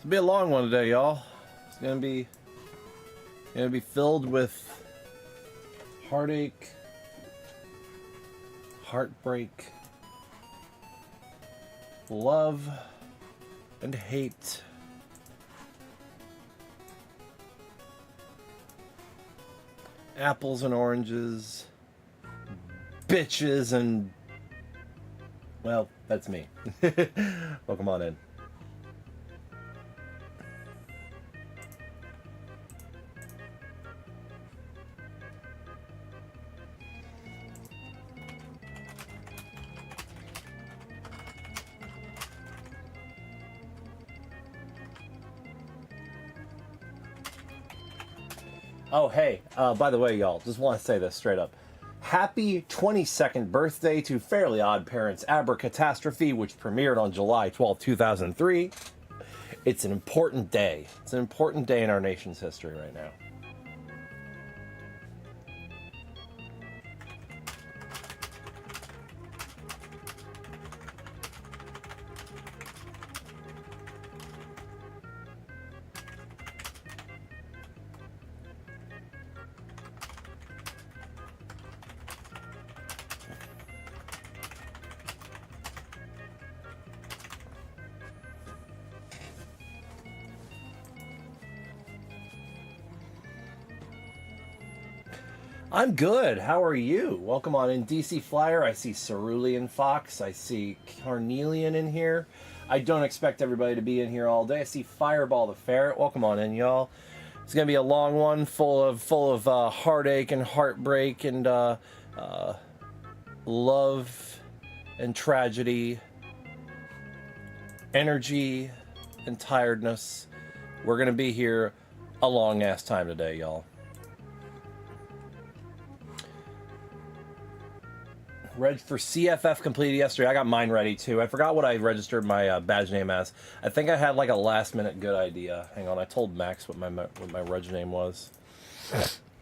It's gonna be a long one today, y'all. It's gonna be filled with heartache, heartbreak, love, and hate. Apples and oranges, bitches and, well, that's me. Welcome on in. Oh, hey, by the way, y'all, just want to say this straight up. Happy 22nd birthday to Fairly Odd Parents Abracatastrophe, which premiered on July 12, 2003. It's an important day. It's an important day in our nation's history right now. I'm good. How are you? Welcome on in, DC Flyer. I see Cerulean Fox. I see Carnelian in here. I don't expect everybody to be in here all day. I see Fireball the Ferret. Welcome on in, y'all. It's gonna be a long one, full of heartache and heartbreak and love and tragedy, energy and tiredness. We're gonna be here a long ass time today, y'all. Reg for CFF completed yesterday. I got mine ready too. I forgot what I registered my badge name as. I think I had like a last minute good idea. Hang on, I told Max what my reg name was.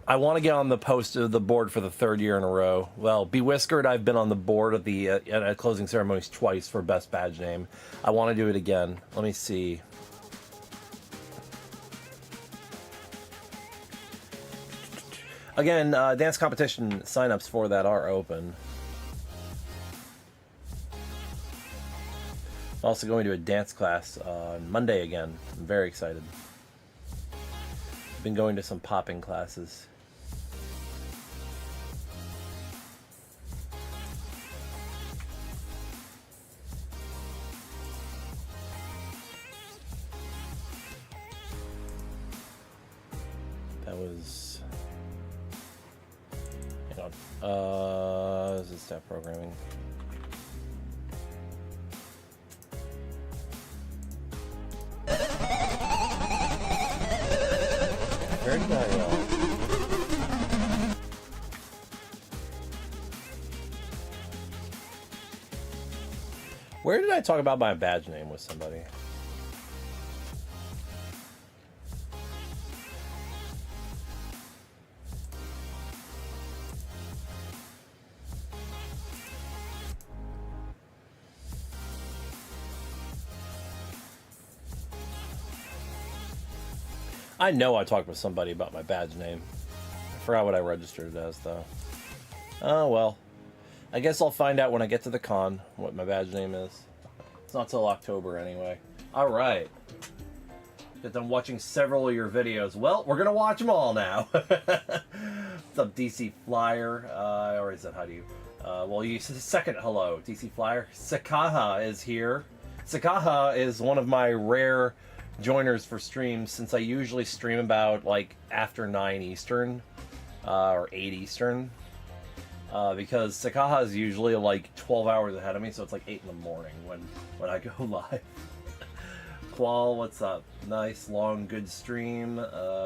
I want to get on the post of the board for the third year in a row. Well, Bewhiskered, I've been on the board at the at closing ceremonies twice for best badge name. I want to do it again. Let me see. Again, dance competition signups for that are open. I'm also going to a dance class on Monday again. I'm very excited. I've been going to some popping classes. That was... Hang on. This is staff programming. Where did I talk about my badge name with somebody? I know I talked with somebody about my badge name. I forgot what I registered it as, though. Oh, well. I guess I'll find out when I get to the con what my badge name is. It's not till October, anyway. Alright. Got done watching several of your videos. Well, we're gonna watch them all now. What's up, DC Flyer? Or is that, how do you... well, you second hello, DC Flyer. Sakaha is here. Sakaha is one of my rare joiners for streams, since I usually stream about like after 9 Eastern or 8 Eastern, because Sakaha is usually like 12 hours ahead of me, so it's like 8 in the morning when I go live. Qual, what's up? Nice long good stream.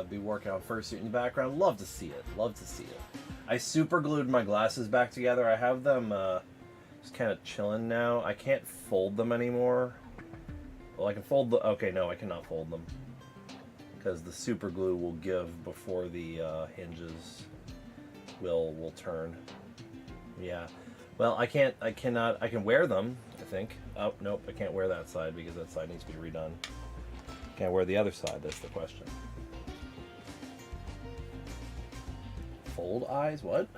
Be working on Fursuit in the background. Love to see it. Love to see it. I super glued my glasses back together. I have them just kind of chilling now. I can't fold them anymore. Well, I can fold the... Okay, no, I cannot fold them, because the super glue will give before the hinges will turn. Yeah. Well, I can wear them, I think. Oh, nope, I can't wear that side because that side needs to be redone. Can't wear the other side, that's the question. Fold eyes? What?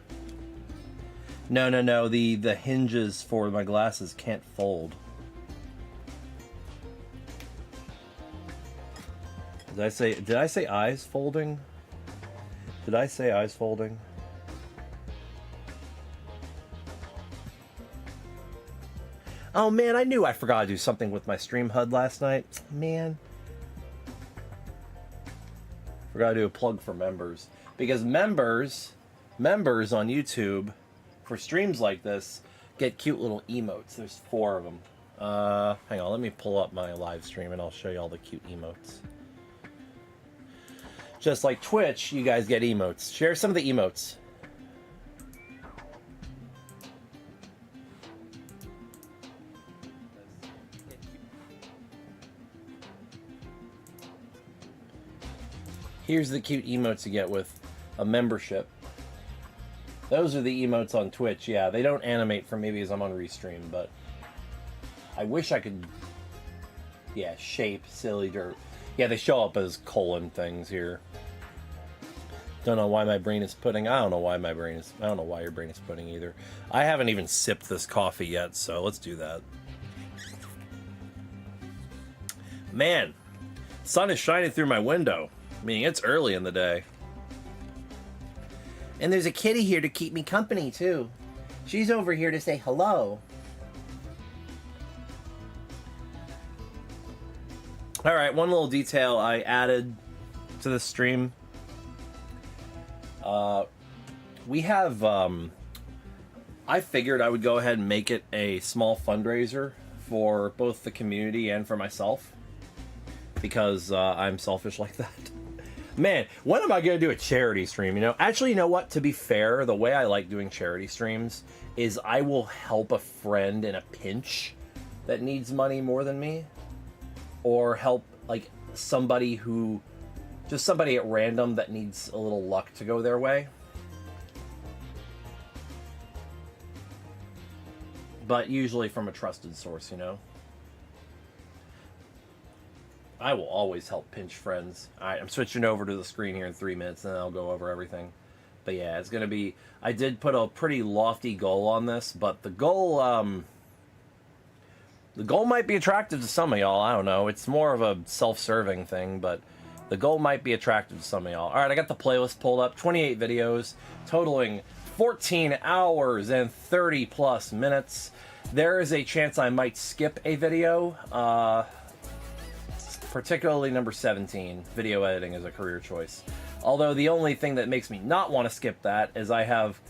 No, no, no. The hinges for my glasses can't fold. Did I say eyes folding? Did I say eyes folding? Oh man, I knew I forgot to do something with my stream HUD last night. Man. Forgot to do a plug for members. Because members on YouTube for streams like this get cute little emotes. There's 4 of them. Hang on, let me pull up my live stream and I'll show you all the cute emotes. Just like Twitch, you guys get emotes. Share some of the emotes. Here's the cute emotes you get with a membership. Those are the emotes on Twitch. Yeah, they don't animate for me because I'm on Restream, but I wish I could... Yeah, shape, silly dirt. Yeah, they show up as colon things here. Don't know why my brain is pudding. I don't know why your brain is pudding either. I haven't even sipped this coffee yet, so let's do that. Man, sun is shining through my window. Meaning it's early in the day. And there's a kitty here to keep me company, too. She's over here to say hello. Alright, one little detail I added to the stream. We have, I figured I would go ahead and make it a small fundraiser for both the community and for myself. Because I'm selfish like that. Man, when am I going to do a charity stream, you know? Actually, you know what? To be fair, the way I like doing charity streams is I will help a friend in a pinch that needs money more than me. Or help, like, somebody at random that needs a little luck to go their way. But usually from a trusted source, you know? I will always help pinch friends. Alright, I'm switching over to the screen here in 3 minutes, and then I'll go over everything. But yeah, it's gonna be... I did put a pretty lofty goal on this, but the goal might be attractive to some of y'all. I don't know. It's more of a self-serving thing, but the goal might be attractive to some of y'all. Alright, I got the playlist pulled up. 28 videos, totaling 14 hours and 30 plus minutes. There is a chance I might skip a video. Particularly number 17, video editing is a career choice. Although the only thing that makes me not want to skip that is I have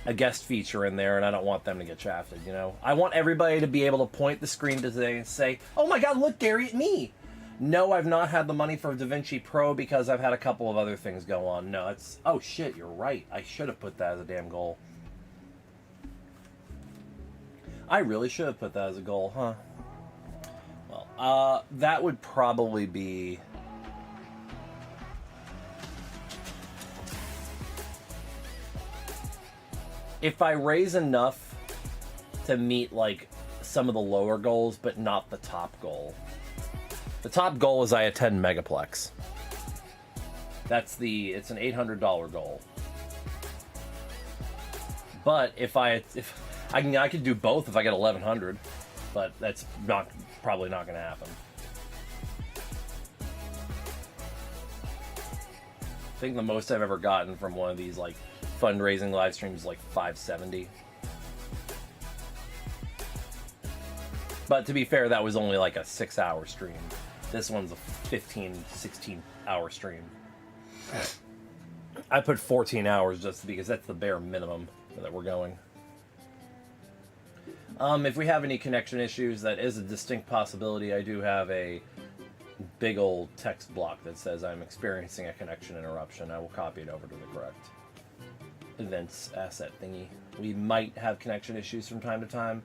a guest feature in there and I don't want them to get shafted, you know? I want everybody to be able to point the screen today and say, oh my god, look, Gary, at me! No, I've not had the money for DaVinci Pro because I've had a couple of other things go on. No, it's... Oh shit, you're right. I should have put that as a damn goal. I really should have put that as a goal, huh? That would probably be... If I raise enough to meet, like, some of the lower goals, but not the top goal. The top goal is I attend Megaplex. It's an $800 goal. But if I could do both if I get 1,100, but that's probably not going to happen. I think the most I've ever gotten from one of these like fundraising live streams is like 570. But to be fair, that was only like a 6-hour stream. This one's a 15, 16-hour stream. I put 14 hours just because that's the bare minimum that we're going. If we have any connection issues, that is a distinct possibility. I do have a big old text block that says I'm experiencing a connection interruption. I will copy it over to the correct events asset thingy. We might have connection issues from time to time.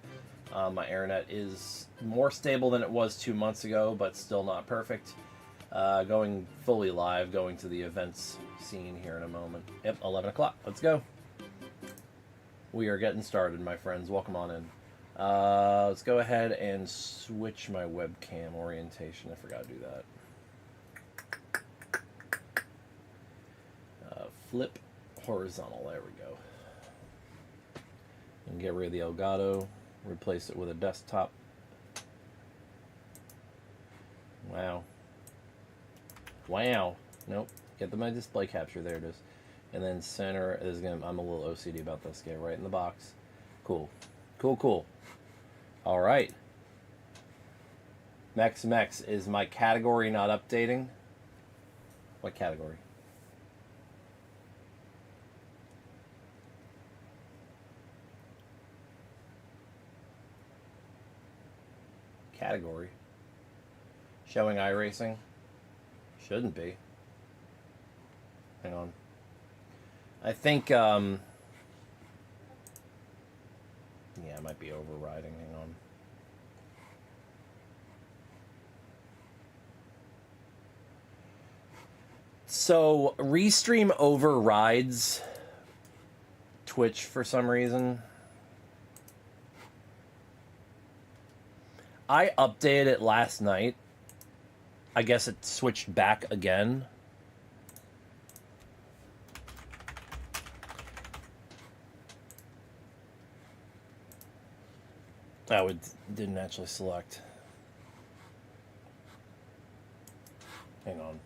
My internet is more stable than it was 2 months ago, but still not perfect. Going fully live, going to the events scene here in a moment. Yep, 11 o'clock. Let's go. We are getting started, my friends. Welcome on in. Let's go ahead and switch my webcam orientation. I forgot to do that. flip horizontal. There we go. And get rid of the Elgato. Replace it with a desktop. Wow. Wow. Nope. Get my display capture. There it is. And then center is gonna. I'm a little OCD about this. Get right in the box. Cool. Cool. Cool. All right. Mex is my category not updating. What category? Category. Showing iRacing? Shouldn't be. Hang on. I think, yeah, it might be overriding. Hang on. So, Restream overrides Twitch for some reason. I updated it last night. I guess it switched back again. Oh, it didn't actually select. Hang on.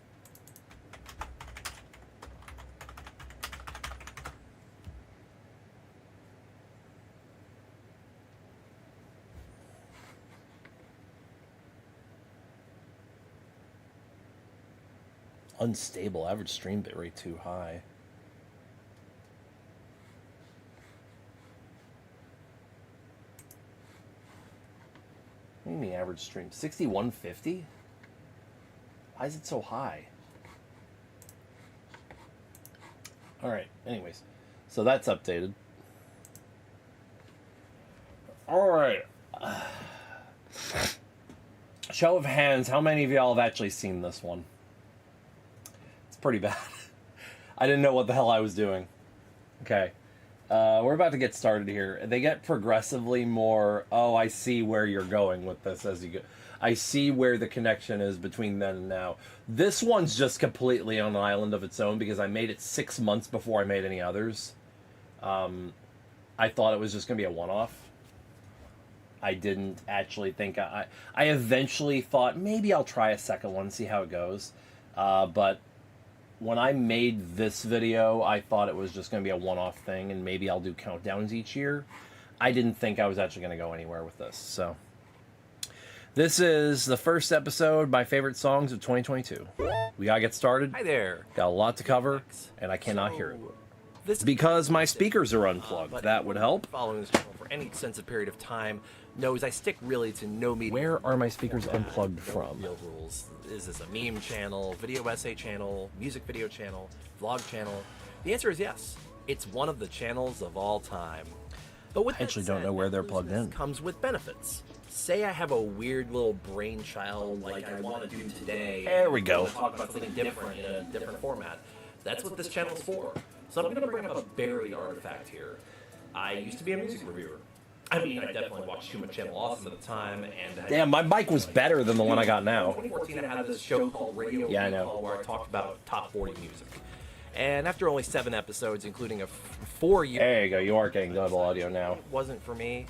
Unstable, average stream bitrate too high. What do you mean average stream? 6150? Why is it so high? Alright, anyways. So that's updated. Alright. Show of hands, how many of y'all have actually seen this one? Pretty bad. I didn't know what the hell I was doing. Okay. We're about to get started here. They get progressively more, oh, I see where you're going with this as you go. I see where the connection is between then and now. This one's just completely on an island of its own because I made it 6 months before I made any others. I thought it was just going to be a one-off. I didn't actually think... I eventually thought, maybe I'll try a second one, see how it goes. But... when I made this video, I thought it was just going to be a one-off thing, and maybe I'll do countdowns each year. I didn't think I was actually going to go anywhere with this, so. This is the first episode, my favorite songs of 2022. We gotta get started. Hi there. Got a lot to cover, and I cannot hear it. This because my speakers are unplugged. That would help. Following this channel for any extensive period of time knows I stick really to no media. Where are my speakers unplugged from? Real rules. Is this a meme channel, video essay channel, music video channel, vlog channel? The answer is yes. It's one of the channels of all time. But with I actually don't know where they're plugged in. Comes with benefits. Say I have a weird little brainchild like I want to do today. There we go. Talk about something different in a different format. That's what this channel's for. So I'm going to bring up a buried artifact here. I used to be a music reviewer. I mean, I definitely watched too much Channel Awesome at the time, and damn, my mic was better than the one I got now. In 2014, I had this show called Radio Yeah, I know. where I talked about top 40 music. And after only 7 episodes, including a 4-year... There you go, you are getting double audio now. It wasn't for me.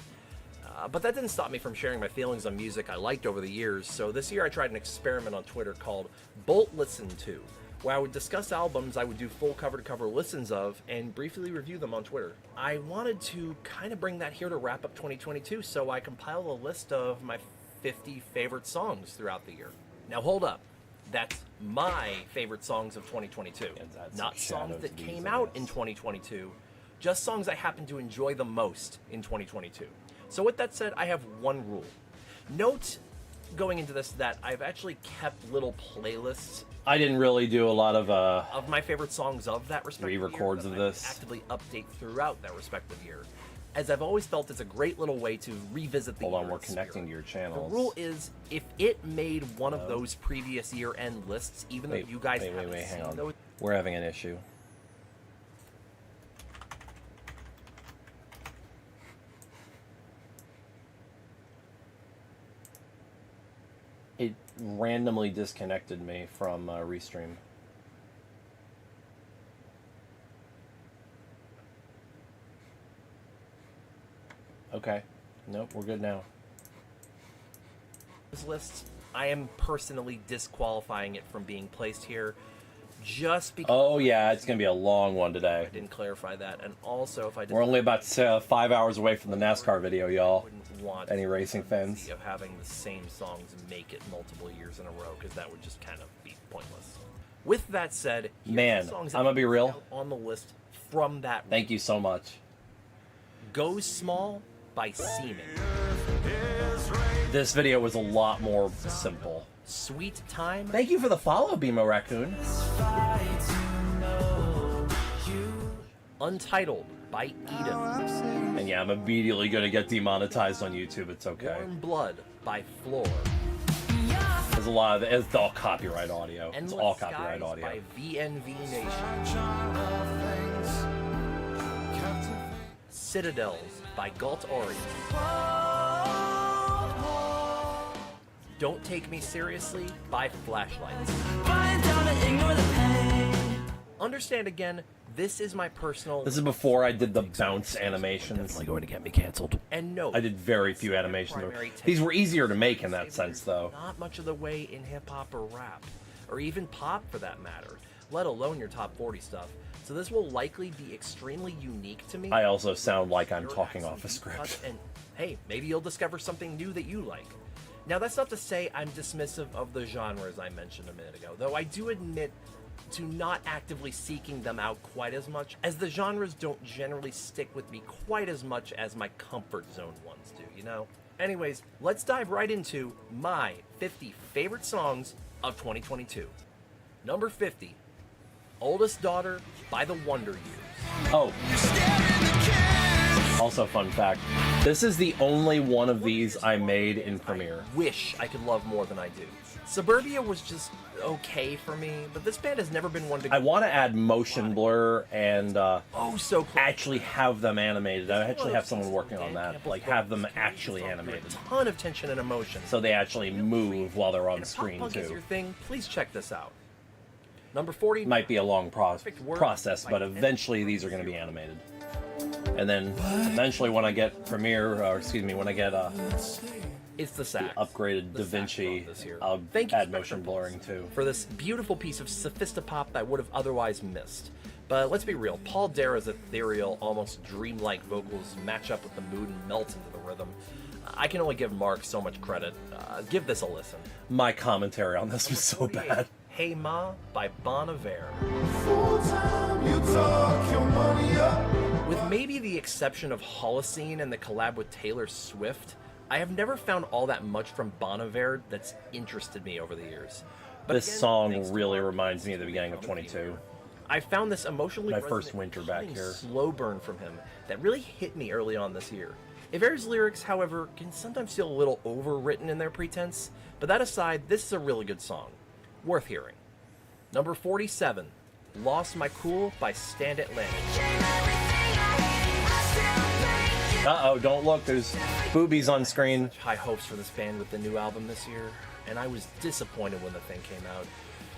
But that didn't stop me from sharing my feelings on music I liked over the years, so this year I tried an experiment on Twitter called Bolt Listen To, where I would discuss albums I would do full cover-to-cover listens of and briefly review them on Twitter. I wanted to kind of bring that here to wrap up 2022, so I compiled a list of my 50 favorite songs throughout the year. Now hold up. That's my favorite songs of 2022. Not songs that came out in 2022, just songs I happen to enjoy the most in 2022. So with that said, I have one rule. Note going into this that I've actually kept little playlists. I didn't really do a lot of my favorite songs of that respective year. Re-records of this. Actively update throughout that respective year. As I've always felt it's a great little way to revisit the year. Hold on, we're connecting to your channels. The rule is, if it made one of those previous year-end lists, even though you guys haven't hang seen on. those... We're having an issue. It randomly disconnected me from Restream. Okay. Nope, we're good now. This list, I am personally disqualifying it from being placed here just because Oh, yeah, it's going to be a long one today. I didn't clarify that. And also, if I We're only about 5 hours away from the NASCAR video, y'all. wouldn't want Any racing fans? of having the same songs make it multiple years in a row, because that would just kind of be pointless. With that said, here's Man, the songs I'm gonna be real. on the list from that. Thank you so much. Goes Small by Seaman. This video was a lot more simple. Sweet Time. Thank you for the follow, Bimo Raccoon. Untitled by Eden. And yeah, I'm immediately going to get demonetized on YouTube. It's okay. Warm Blood by Floor. There's a lot of it's all copyright audio. It's Endless all copyright Skies audio. by VNV Nation. Citadels by Galt Ori. Don't Take Me Seriously by Flashlights. Understand again, this is my personal... This is before I did the bounce animations. Definitely going to get me canceled. And no, I did very few animations. These were easier to make in that sense, though. not much of the way in hip-hop or rap, or even pop for that matter, let alone your top 40 stuff. So this will likely be extremely unique to me. I also sound like I'm talking off a script. And hey, maybe you'll discover something new that you like. Now, that's not to say I'm dismissive of the genres I mentioned a minute ago, though I do admit to not actively seeking them out quite as much, as the genres don't generally stick with me quite as much as my comfort zone ones do, you know? Anyways, let's dive right into my 50 favorite songs of 2022. Number 50, Oldest Daughter by the Wonder Years. Oh. Also, fun fact. This is the only one of these I made in Premiere. Wish I could love more than I do. Suburbia was just okay for me, but this band has never been one to... I want to add motion blur and so close. actually have them animated. I actually have someone working on that. Like, have them actually animated. A ton of tension and emotion. So they actually move while they're on And if screen, pop punk is your too. thing, please check this out. Number 40. Might be a long process, but eventually these are going to be animated. And then eventually when I get Premiere, or excuse me, when I get It's the sax. upgraded The DaVinci, saxophone this year. I'll Thank you, add Spectre motion Pulse, blurring too. for this beautiful piece of sophistopop that I would have otherwise missed. But let's be real, Paul Dara's ethereal, almost dreamlike vocals match up with the mood and melt into the rhythm. I can only give Mark so much credit. Give this a listen. My commentary on this was so bad. Hey Ma by Bon Iver. With maybe the exception of Holocene and the collab with Taylor Swift, I have never found all that much from Bon Iver that's interested me over the years. But This again, song thanks to really Mark, reminds me of the beginning of 22. I found this emotionally My first resonant, winter back cutting here. slow burn from him that really hit me early on this year. Iver's lyrics, however, can sometimes feel a little overwritten in their pretense, but that aside, this is a really good song. Worth hearing. Number 47, Lost My Cool by Stand Atlantic. Uh-oh, don't look, there's boobies on screen. High hopes for this band with the new album this year, and I was disappointed when the thing came out.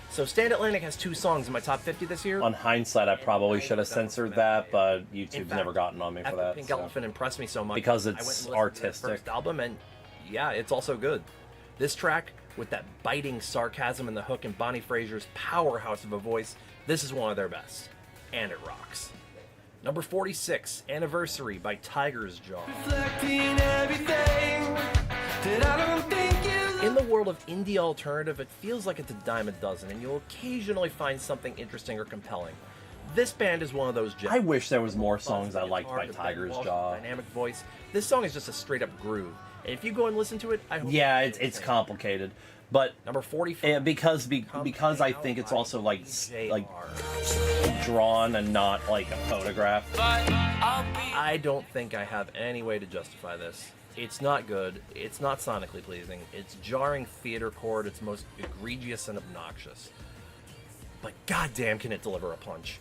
So Stand Atlantic has 2 songs in my top 50 this year. On hindsight, I probably should have censored that, but YouTube's never gotten on me for Epic that. Pink so. Elephant impressed me so much Because I went and it's listened to their artistic. first album, and yeah, it's also good. This track, with that biting sarcasm in the hook and Bonnie Fraser's powerhouse of a voice, this is one of their best, and it rocks. Number 46, Anniversary by Tiger's Jaw. In the world of indie alternative, it feels like it's a dime a dozen, and you'll occasionally find something interesting or compelling. This band is one of those gems. I wish there was more songs I liked by Tiger's Jaw. Dynamic voice. This song is just a straight up groove, and if you go and listen to it, I hope Yeah, it's complicated, but Number 45. because I think it's also like drawn and not like a photograph. I don't think I have any way to justify this. It's not good. It's not sonically pleasing. It's jarring theater chord. It's most egregious and obnoxious. But goddamn, can it deliver a punch?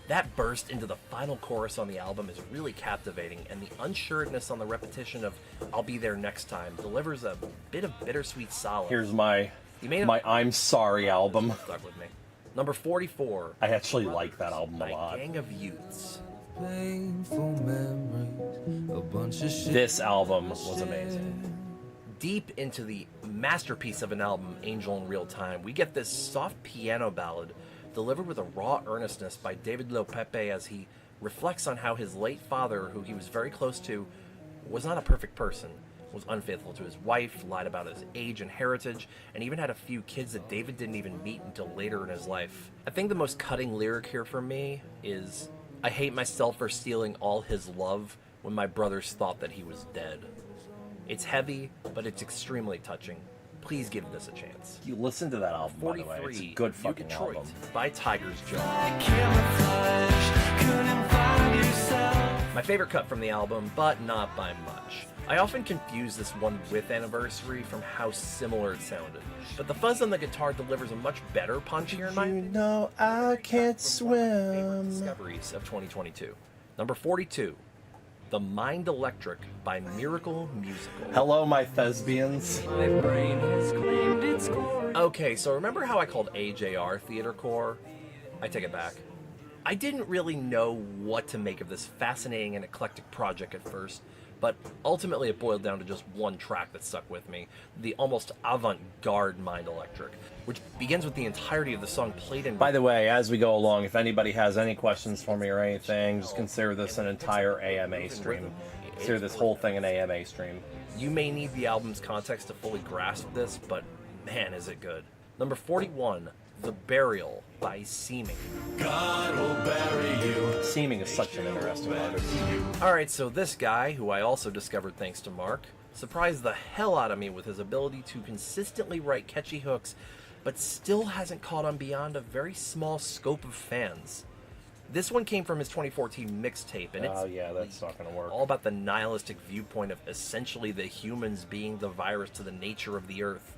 That burst into the final chorus on the album is really captivating, and the unsureness on the repetition of "I'll be there next time" delivers a bit of bittersweet solace. Here's my I'm Sorry album. Stuck with me. Number 44. I actually like that album a by lot. Gang of Youths. Painful memories, a bunch of shit. This album was amazing. Deep into the masterpiece of an album, Angel in Real Time, we get this soft piano ballad delivered with a raw earnestness by David Lopepe as he reflects on how his late father, who he was very close to, was not a perfect person, was unfaithful to his wife, lied about his age and heritage, and even had a few kids that David didn't even meet until later in his life. I think the most cutting lyric here for me is, "I hate myself for stealing all his love when my brothers thought that he was dead." It's heavy, but it's extremely touching. Please give this a chance. You listen to that album, by the way. It's a good fucking Detroit album. by Tiger's Jaw. My favorite cut from the album, but not by much. I often confuse this one with Anniversary from how similar it sounded, but the fuzz on the guitar delivers a much better punch here in my opinion. know I can't Favorite swim. discoveries of 2022. Number 42, The Mind Electric by Miracle Musical. Hello, my thespians. My brain has claimed its glory. Okay, so remember how I called AJR Theatercore? I take it back. I didn't really know what to make of this fascinating and eclectic project at first, but ultimately it boiled down to just one track that stuck with me, the almost avant-garde Mind Electric, which begins with the entirety of the song played in... By the way, as we go along, if anybody has any questions for me or anything, just consider this an entire AMA stream. Consider this whole thing an AMA stream. You may need the album's context to fully grasp this, but man, is it good. Number 41, The Burial by Seeming. God will bury you. Seeming is such an interesting artist. Alright, so this guy, who I also discovered thanks to Mark, surprised the hell out of me with his ability to consistently write catchy hooks, but still hasn't caught on beyond a very small scope of fans. This one came from his 2014 mixtape, and it's Oh yeah, that's not gonna work. all about the nihilistic viewpoint of essentially the humans being the virus to the nature of the earth.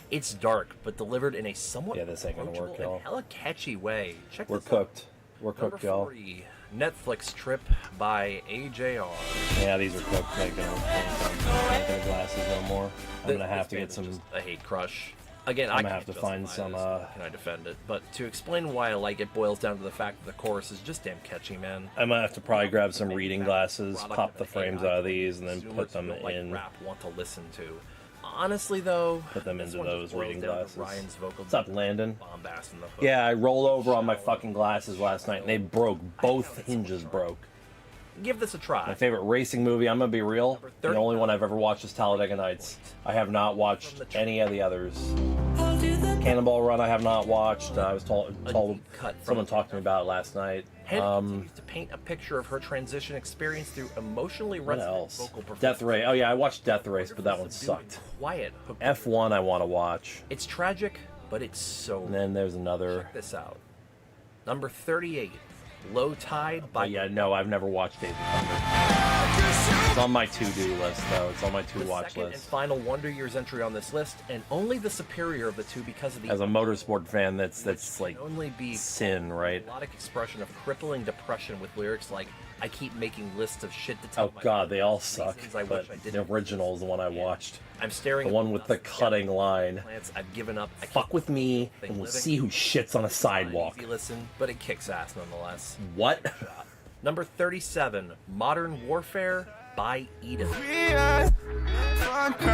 It's dark, but delivered in a somewhat Yeah, this ain't gonna work, approachable y'all. and hella catchy way. Check We're this out. cooked. We're Number cooked, y'all. 40, Netflix Trip by AJR. Yeah, these are cooked. They're gonna glasses no more. I'm gonna have to get This some. band is just a hate crush. Again, I'm I gonna can't have to find justify some, this, nor can I defend it? But to explain why I like it boils down to the fact that the chorus is just damn catchy, man. I might have to probably grab some reading glasses, pop the frames out of these, and then Consumers put them who don't like in. rap want to listen to. Honestly, though, Put them this into one just those reading boils down to glasses. Ryan's vocal What's up, Landon? bombast in the hook. Yeah, I rolled over on my fucking glasses last night, and they broke. Both hinges broke. Give this a try. My favorite racing movie, I'm gonna be real, Number the 30. only one I've ever watched is Talladega Nights. I have not watched any of the others. Cannonball Run I have not watched. I was told deep cut from someone it. talked to me about it last night. Henny continues to paint a picture of her transition experience through emotionally What resonant else? vocal performance. Death Race. Oh yeah, I watched Death Race, but that one sucked. Quiet hook. F1 I want to watch. It's tragic, but it's so. And then there's another. Check this out. Number 38, Low Tide by. But yeah, no, I've never watched Days of Thunder. It's on my to-do list, though. It's on my the to-watch second and list. final Wonder Years entry on this list, and only the superior of the two because of the As a motorsport fan, that's like can only be sin, right? melodic expression of crippling depression with lyrics like "I keep making lists of shit to tell." Oh my god, they all friends, suck. reasons I But wish I the didn't. original is the one I watched. I'm staring. The at one with the dust of cutting yellow line. plants. I've given up. I Fuck can't with me, thing and we'll living. see who shits on a Not an sidewalk. Easy listen, but it kicks ass nonetheless. What? Number 37, Modern Warfare by Edith.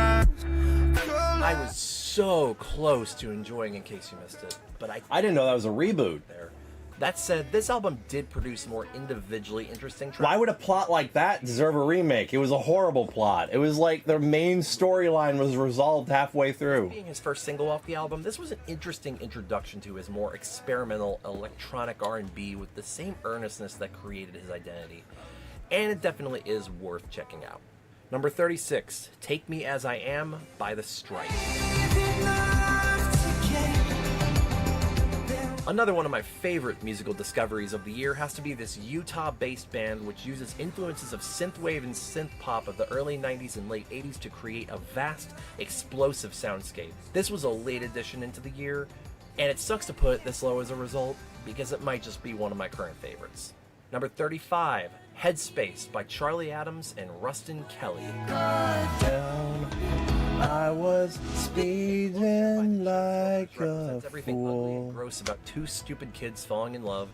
I was so close to enjoying In Case You Missed It, but I didn't know that was a reboot. there. That said, this album did produce more individually interesting tracks. Why would a plot like that deserve a remake? It was a horrible plot. It was like the main storyline was resolved halfway through. Being his first single off the album, this was an interesting introduction to his more experimental electronic R&B with the same earnestness that created his identity. And it definitely is worth checking out. Number 36, Take Me As I Am by The Strike. Another one of my favorite musical discoveries of the year has to be this Utah-based band which uses influences of synthwave and synth pop of the early 90s and late 80s to create a vast, explosive soundscape. This was a late addition into the year, and it sucks to put it this low as a result, because it might just be one of my current favorites. Number 35, Headspace by Charlie Adams and Rustin Kelly. Down, I was speeding like a Represents everything ugly and fool. gross about two stupid kids falling in love,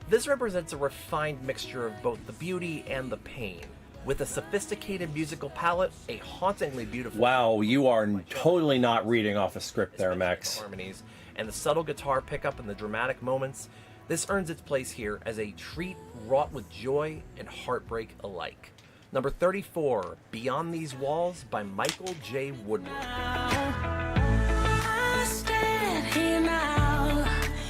This represents a refined mixture of both the beauty and the pain. With a sophisticated musical palette, a hauntingly beautiful... Wow, you are totally not reading off a script there, Max. ...harmonies, and the subtle guitar pickup in the dramatic moments, this earns its place here as a treat wrought with joy and heartbreak alike. Number 34, Beyond These Walls by Michael J. Woodward.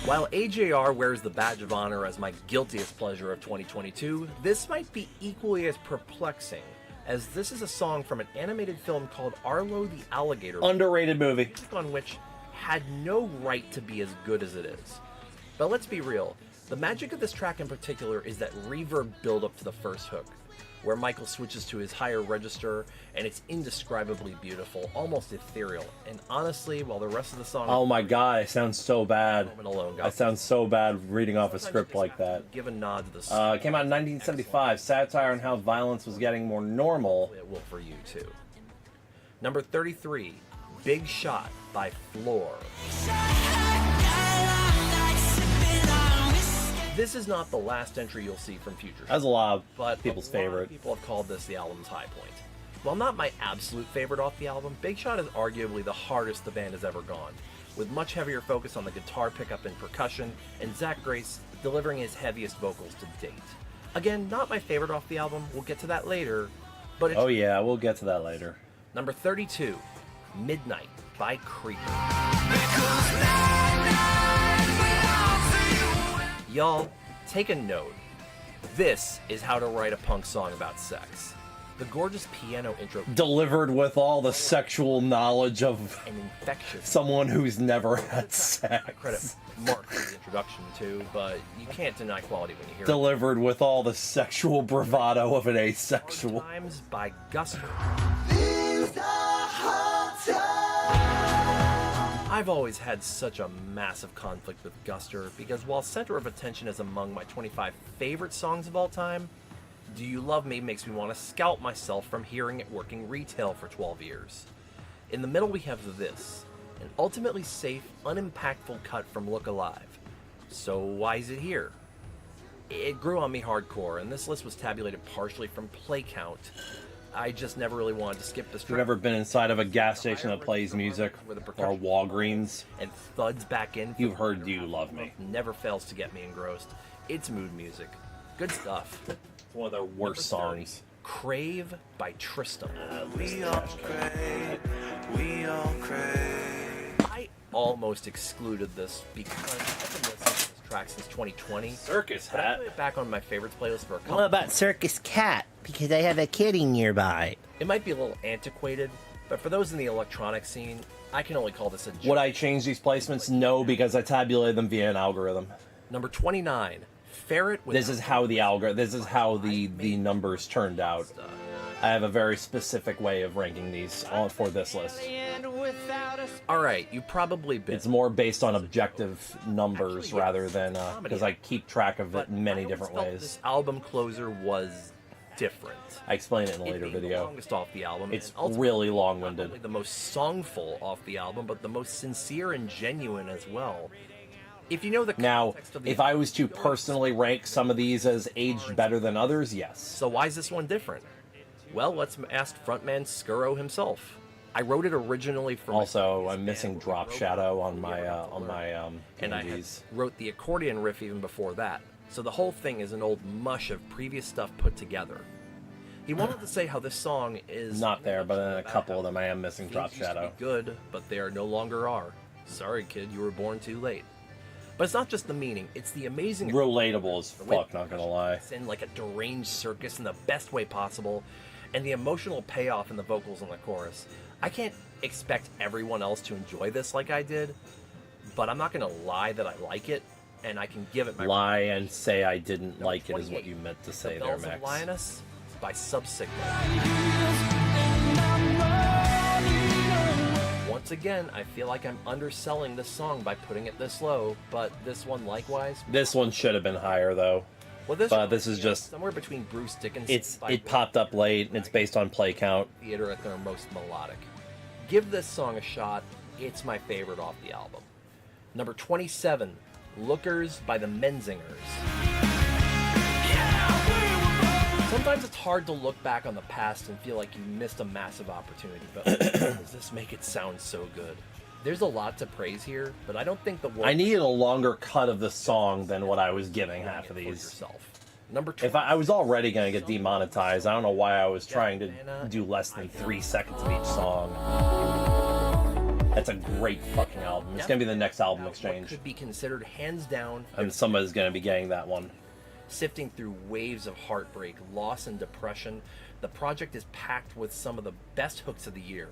While AJR wears the badge of honor as my guiltiest pleasure of 2022, this might be equally as perplexing, as this is a song from an animated film called Arlo the Alligator, Underrated movie. on which had no right to be as good as it is. But let's be real, the magic of this track in particular is that reverb build up to the first hook, where Michael switches to his higher register, and it's indescribably beautiful, almost ethereal. And honestly, while the rest of the song... Oh my god, it sounds so bad. Alone, I sound so bad reading off a script like that. Give a nod to the It song. came out in 1975, satire on how violence was getting more normal. It will for you too. Number 33, Big Shot by Floor. This is not the last entry you'll see from Future That's a lot but of people's a lot of favorite. people have called this the album's high point. While not my absolute favorite off the album, Big Shot is arguably the hardest the band has ever gone, with much heavier focus on the guitar pickup and percussion, and Zach Grace delivering his heaviest vocals to date. Again, not my favorite off the album, we'll get to that later, but it's... Oh yeah, we'll get to that later. Number 32, Midnight by Creeper. Y'all, take a note. This is how to write a punk song about sex. The gorgeous piano intro Delivered with all the sexual knowledge of and infectious. someone who's never had I sex. credit Mark for the introduction too, but you can't deny quality when you hear Delivered with all the sexual bravado of an asexual. it. Times by Guster. I've always had such a massive conflict with Guster because while Center of Attention is among my 25 favorite songs of all time, Do You Love Me makes me want to scalp myself from hearing it working retail for 12 years. In the middle we have this, an ultimately safe, unimpactful cut from Look Alive. So why is it here? It grew on me hardcore, and this list was tabulated partially from play count. I just never really wanted to skip this You've track. never been inside of a gas station that plays music or Walgreens. And thuds back in. You've heard Do You Love Me. Never fails to get me engrossed. It's mood music. Good stuff. It's one of their worst songs. Crave by Tristan. We all crave, we all crave. I almost excluded this because I've been listening to this track since 2020. Circus But I hat. put it back on my favorites playlist for a couple. What about Circus Cat? Because I have a kitty nearby. It might be a little antiquated, but for those in the electronic scene, I can only call this a Would I change these placements? No, because I tabulated them via an algorithm. Number 29, Ferret with This is how the numbers turned out. I have a very specific way of ranking these for this list. Alright, you've probably been. It's more based on objective numbers Actually, rather than because I keep track of it in many I always different felt ways. This album closer was different. I explain it in a It later being the video. longest off the album. It's and ultimately really not long-winded. only the most songful off the album, but the most sincere and genuine as well. If you know the Now, context of the if I was to personally rank some of these as aged better than others, yes. So why is this one different? Well, let's ask frontman Skuro himself. I wrote it originally for Also, I'm missing Drop Shadow on my and I had DVDs. wrote the accordion riff even before that. So the whole thing is an old mush of previous stuff put together. He wanted to say how this song is Not there, but in a couple of them I am missing things Drop used to Shadow. be good, but they are no longer are. Sorry, kid, you were born too late. But it's not just the meaning; it's the amazing Relatable as fuck, not gonna lie. It's in like a deranged circus in the best way possible, and the emotional payoff in the vocals in the chorus. I can't expect everyone else to enjoy this like I did, but I'm not gonna lie that I like it, and I can give it my Lie and say I didn't like it is 28, what you meant to The say there, Bells of Max. Lioness by Subsignal. Once again, I feel like I'm underselling this song by putting it this low, but this one likewise. This one should have been higher though. Well, this But one this is just somewhere between Bruce Dickinson's it popped up late and it's based on play count. Theater at their most melodic. Give this song a shot. It's my favorite off the album. Number 27, Lookers by the Menzingers. Sometimes it's hard to look back on the past and feel like you missed a massive opportunity, but does this make it sound so good? There's a lot to praise here, but I don't think the world... I needed a longer cut of the song than what I was giving half of for these. yourself. Number 20. If I was already going to get demonetized, I don't know why I was trying to do less than 3 seconds of each song. That's a great fucking album. It's going to be the next album What exchange. could be considered hands down And somebody's going to be getting that one. sifting through waves of heartbreak, loss, and depression. The project is packed with some of the best hooks of the year.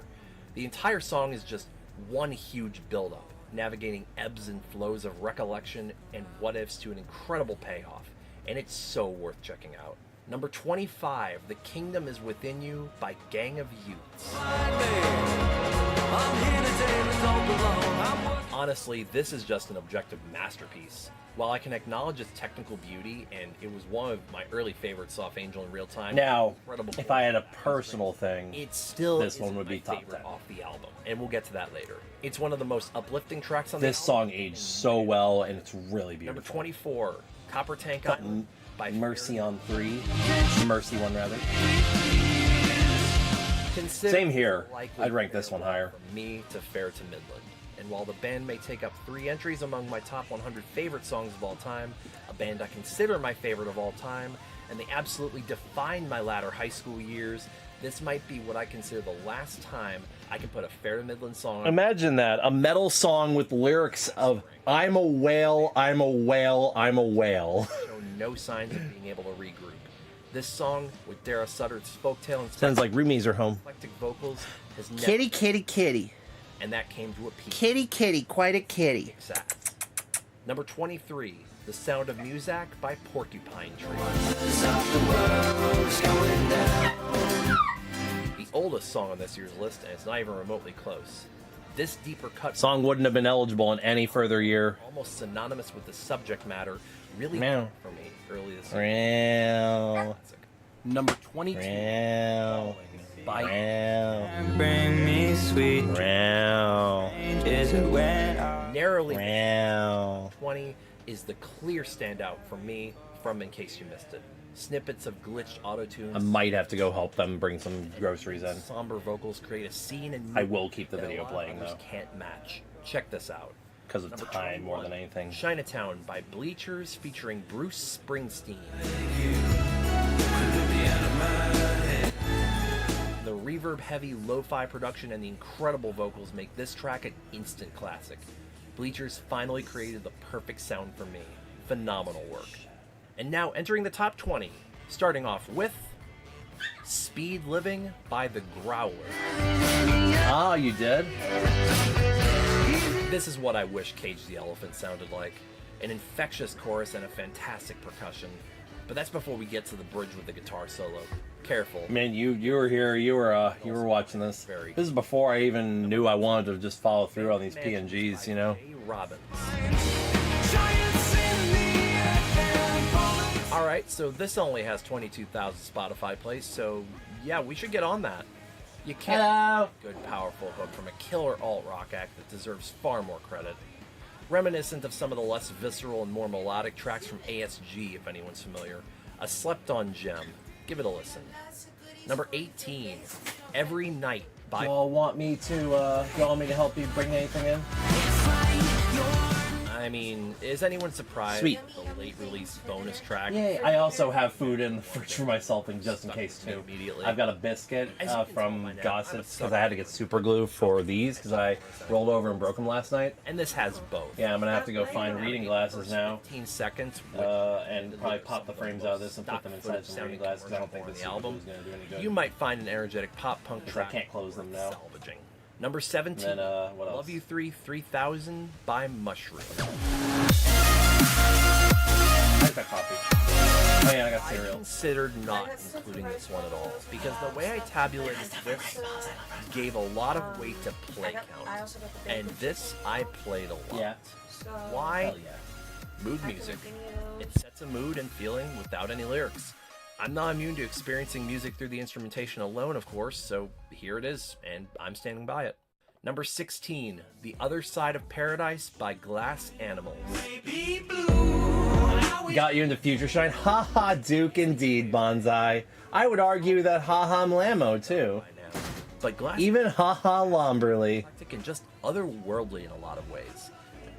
The entire song is just one huge build-up, navigating ebbs and flows of recollection and what-ifs to an incredible payoff, and it's so worth checking out. Number 25, The Kingdom is Within You by Gang of Youths. Honestly, this is just an objective masterpiece. While I can acknowledge its technical beauty, and it was one of my early favorites off Angel in Real Time. Now, incredible if I had a personal thing, it still this isn't one would be my top favorite 10. off the album, and we'll get to that later. It's one of the most uplifting tracks on this the song album. aged so well, and it's really beautiful. Number 24, Copper Tank Island by Mercy Furry. on 3. Mercy one, rather. Considered Same here. the likely I'd rank this one higher. From me to Fair to Midland. And while the band may take up 3 entries among my top 100 favorite songs of all time, a band I consider my favorite of all time, and they absolutely defined my latter high school years, this might be what I consider the last time I can put a Fair to Midland song on. Imagine that. A metal song with lyrics of, I'm a whale, I'm a whale, I'm a whale. Show no signs of being able to regroup. This song, with Dara Sutter's folktale and Sounds like roomies are home. eclectic vocals, has never... Kitty, kitty, kitty. And that came to a peak. Kitty, kitty, quite a kitty. Exact. Number 23, The Sound of Muzak by Porcupine Tree. The oldest song on this year's list, and it's not even remotely close. This deeper cut Song wouldn't have been eligible in any further year. almost synonymous with the subject matter, really Meow. for me early this year. Meow. Number 22, Meow. by Meow. Bring me sweet Meow. is it when I narrowly Meow. 20 is the clear standout for me from In Case You Missed It. Snippets of glitched autotunes. I might have to go help them bring some groceries in. Somber vocals create a scene and I will keep the that a video lot of playing, others though. can't match. Check this out. Because of Number time more 21, than anything. Chinatown by Bleachers featuring Bruce Springsteen. The reverb-heavy lo-fi production and the incredible vocals make this track an instant classic. Bleachers finally created the perfect sound for me. Phenomenal work. And now entering the top 20, starting off with Speed Living by The Growler. Ah, you did? This is what I wish Cage the Elephant sounded like. An infectious chorus and a fantastic percussion. But that's before we get to the bridge with the guitar solo. Careful. Man, you were here. You were watching this. This is before I even knew I wanted to just follow through on these PNGs. You know. Jay Robbins. All right, so this only has 22,000 Spotify plays, so yeah, we should get on that. You can't Hello. good, powerful hook from a killer alt-rock act that deserves far more credit. Reminiscent of some of the less visceral and more melodic tracks from ASG, if anyone's familiar. A slept-on gem. Give it a listen. Number 18, Every Night by... Y'all want me to help you bring anything in? I mean, is anyone surprised Sweet. at the late release bonus track? Yay! I also have food in the fridge for myself, and just in case too. Immediately. I've got a biscuit As you can tell from by now, I'm a Gossip sucker because I had to get for super glue for these because I rolled over and broke them last night. And this has both. Yeah, I'm gonna have to go find reading glasses now. 15 seconds with And probably pop the frames out of this and put them inside some reading glasses because I don't think this the album. is gonna do any good. You might find an energetic pop punk 'Cause track. I can't close them now. Salvaging. Number 17. And then, what else? Love You 3000 by Mushroom. I like that coffee. Oh yeah, I got I cereal. considered not including this one at all because the way I tabulated this gave a lot of weight to play count. And this I played a lot. Yeah. Why? Hell yeah. Mood music. It sets a mood and feeling without any lyrics. I'm not immune to experiencing music through the instrumentation alone, of course, so here it is, and I'm standing by it. Number 16, The Other Side of Paradise by Glass Animals. got you into Future Shine. Haha, Duke, indeed, Bonsai. I would argue that Haha Mlamo too. But Glass Even Haha Lomberly. eclectic and just otherworldly in a lot of ways.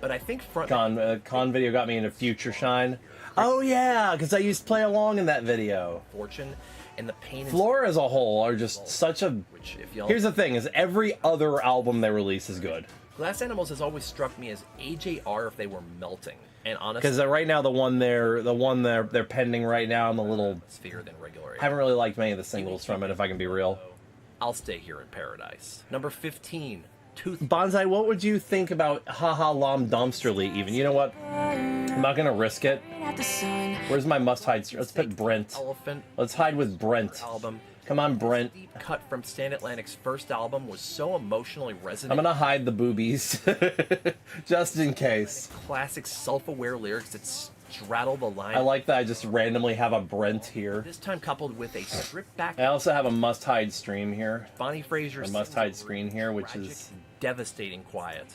But I think Con video got me into Future Shine. Oh yeah, because I used to play along in that video. Fortune and the pain and Flora as a whole are just such a... which, if y'all... Here's the thing, is every other album they release is good. Glass Animals has always struck me as AJR if they were melting. And honestly, Because right now the one they're pending right now, I'm a little... sphere than regular. Haven't really liked many of the singles from it, if I can be real. I'll Stay Here in Paradise. Number 15, Tooth. Bonsai, what would you think about Haha Lom Dumpsterly even? You know what? I'm not gonna risk it. Where's my must-hide? Let's put Brent. Elephant Let's hide with Brent. album. Come on, Brent. Deep cut from Stand Atlantic's first album was so emotionally resonant. I'm gonna hide the boobies. Just in case. Classic self-aware lyrics that straddle the line. I like that I just randomly have a Brent here. This time coupled with a stripped back I also have a must-hide stream here. Bonnie Fraser A must-hide screen here, which tragic, is... devastating quiet.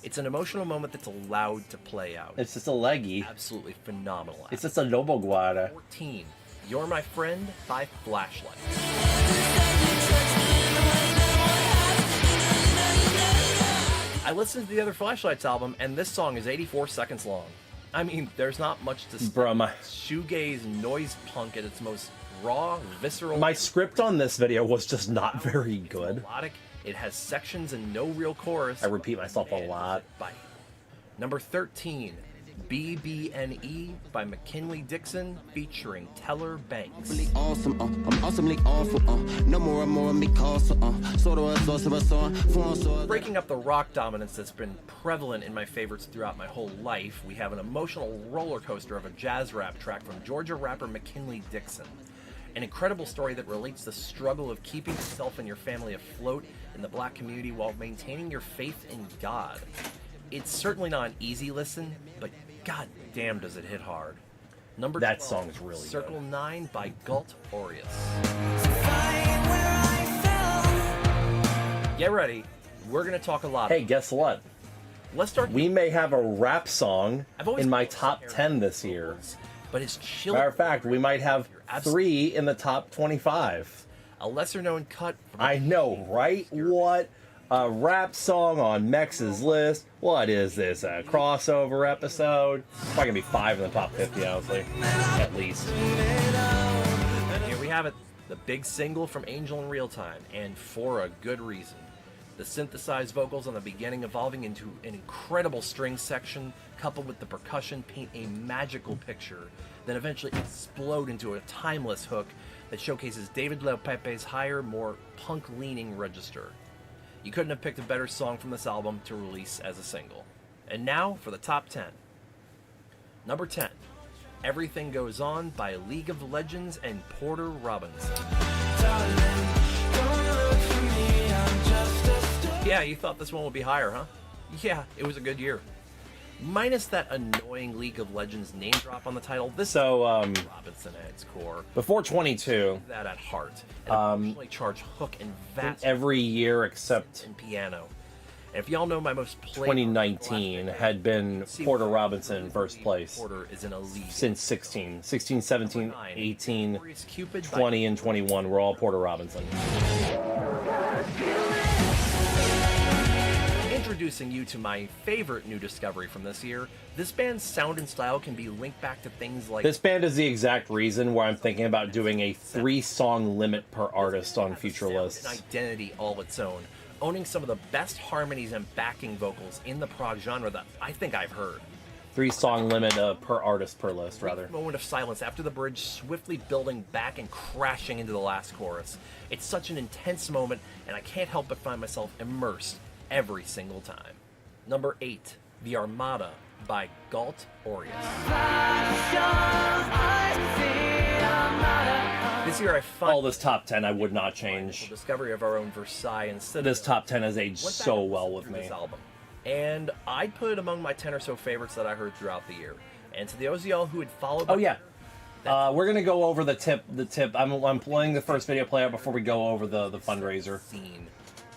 It's an emotional moment that's allowed to play out. It's just a leggy. Absolutely phenomenal. It's just a Lobo Guada. 14, You're My Friend by Flashlight. I listened to the other Flashlights album, and this song is 84 seconds long. I mean, there's not much to say. Bro, Shoegaze noise punk at its most raw, visceral. my script on this video was just not very good. Melodic. It has sections and no real chorus. I repeat myself a And lot. bite. Number 13, BBNE by McKinley Dixon featuring Teller Banks. Awesome, I'm awesomely awful, no more and more of me castle, sort of a sorcerer song, Breaking up the rock dominance that's been prevalent in my favorites throughout my whole life, we have an emotional roller coaster of a jazz rap track from Georgia rapper McKinley Dixon. An incredible story that relates the struggle of keeping yourself and your family afloat in the black community while maintaining your faith in God. It's certainly not an easy listen, but god damn does it hit hard. Number That 12, song's really Circle good. 9 by Galt Aureus. Get ready, we're gonna talk a lot. Hey, guess what? Let's start. We may have a rap song I've always in my called top Eric 10 this year. but it's chill. Matter of fact, we might have 3 in the top 25. A lesser known cut from I know, right? What? A rap song on Mex's list. What is this? A crossover episode? Probably gonna be 5 in the top 50, honestly. At least. Here we have it, the big single from Angel in Real Time, and for a good reason. The synthesized vocals on the beginning evolving into an incredible string section, coupled with the percussion, paint a magical picture, then eventually explode into a timeless hook that showcases David Leo Pepe's higher, more punk-leaning register. You couldn't have picked a better song from this album to release as a single. And now for the top 10. Number 10, Everything Goes On by League of Legends and Porter Robinson. Yeah, you thought this one would be higher, huh? Yeah, it was a good year. Minus that annoying League of Legends name drop on the title, this So, is Robinson at its core. before 22, That at heart. An emotionally charged hook and vast every year except and piano. And if y'all know my most played 2019 had been Porter Robinson first place Porter is an elite. since 16, 17, 18, Cupid 20, and 21 were all Porter Robinson. Introducing you to my favorite new discovery from this year, this band's sound and style can be linked back to things like This band is the exact reason why I'm thinking about doing a 3-song limit per artist on future an lists. identity all its own, owning some of the best harmonies and backing vocals in the prog genre that I think I've heard. 3-song limit per artist per list, rather. Moment of silence after the bridge, swiftly building back and crashing into the last chorus. It's such an intense moment, and I can't help but find myself immersed every single time. Number 8, The Armada by Galt Aureus. This year I find All this top 10 I would not change. discovery of our own Versailles and This top 10 has aged went back so and well listened with through me. this album, and I'd put it among my 10 or so favorites that I heard throughout the year. And to those of y'all who had followed, Oh yeah, we're gonna go over the tip. I'm playing the first video player before we go over the fundraiser. scene.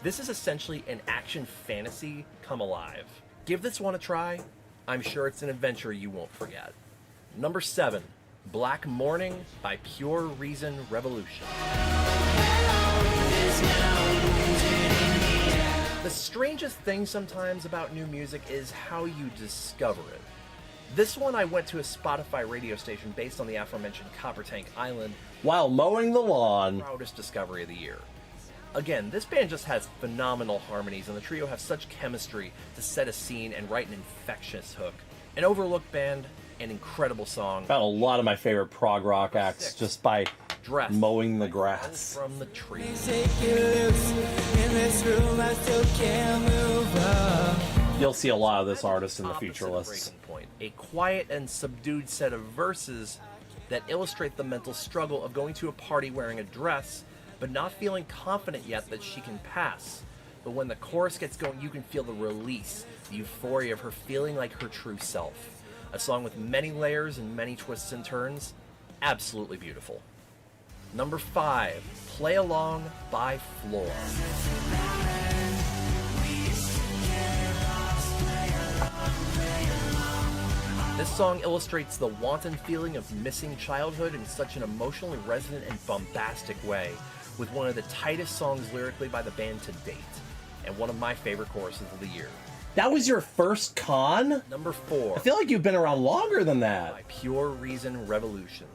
This is essentially an action fantasy come alive. Give this one a try. I'm sure it's an adventure you won't forget. Number 7, Black Morning by Pure Reason Revolution. The strangest thing sometimes about new music is how you discover it. This one I went to a Spotify radio station based on the aforementioned Copper Tank Island. While mowing the lawn. Proudest discovery of the year. Again, this band just has phenomenal harmonies, and the trio have such chemistry to set a scene and write an infectious hook. An overlooked band, an incredible song. Found a lot of my favorite prog rock acts 6, just by Dress mowing the by grass. From the Tree. You'll see a lot of this artist in the Opposite future of lists. Breaking Point, a quiet and subdued set of verses that illustrate the mental struggle of going to a party wearing a dress, but not feeling confident yet that she can pass. But when the chorus gets going, you can feel the release, the euphoria of her feeling like her true self. A song with many layers and many twists and turns. Absolutely beautiful. Number 5, Play Along by Floor. This song illustrates the wanton feeling of missing childhood in such an emotionally resonant and bombastic way, with one of the tightest songs lyrically by the band to date, and one of my favorite choruses of the year. That was your first con? Number 4, I feel like you've been around longer than that. by Pure Reason Revolution.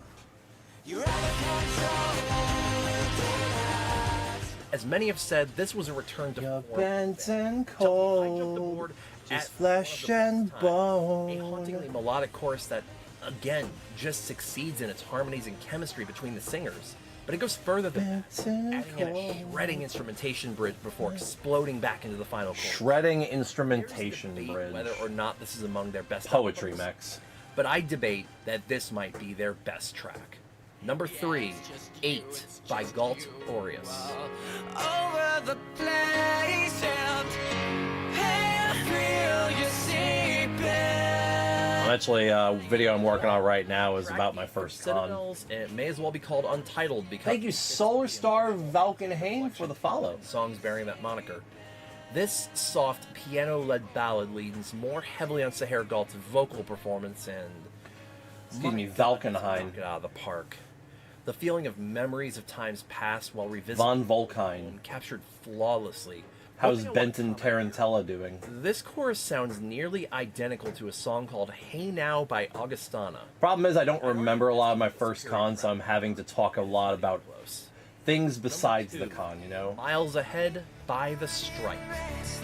As many have said, this was a return to You're form. bent and I jumped aboard cold, at just flesh one of the and best times. A bone. hauntingly melodic chorus that, again, just succeeds in its harmonies and chemistry between the singers. But it goes further than that, Bent and adding in a cold. shredding instrumentation bridge before exploding back into the final chorus. Shredding There's instrumentation debate bridge. whether or not this is among their best Poetry albums, mix. but I debate that this might be their best track. Number 3, 8 by Galt Aureus. Over the place and feel you sleeping. Actually, a video I'm working on right now is about my first con. Citadels, and it may as well be called Untitled because Thank you, Solar Star Valkenhain, for the follow. songs bearing that moniker. This soft piano-led ballad leans more heavily on Sahar Galt's vocal performance and Excuse me, Valkenhain. knock it out of the park. The feeling of memories of times past while revisiting Von Volkine. captured flawlessly. How's Hoping I won't Benton comment. Tarantella doing? This chorus sounds nearly identical to a song called Hey Now by Augustana. Problem is, I don't remember a lot of my first cons, so I'm having to talk a lot about Close. things besides the con, you know? Miles Ahead by The Stripe.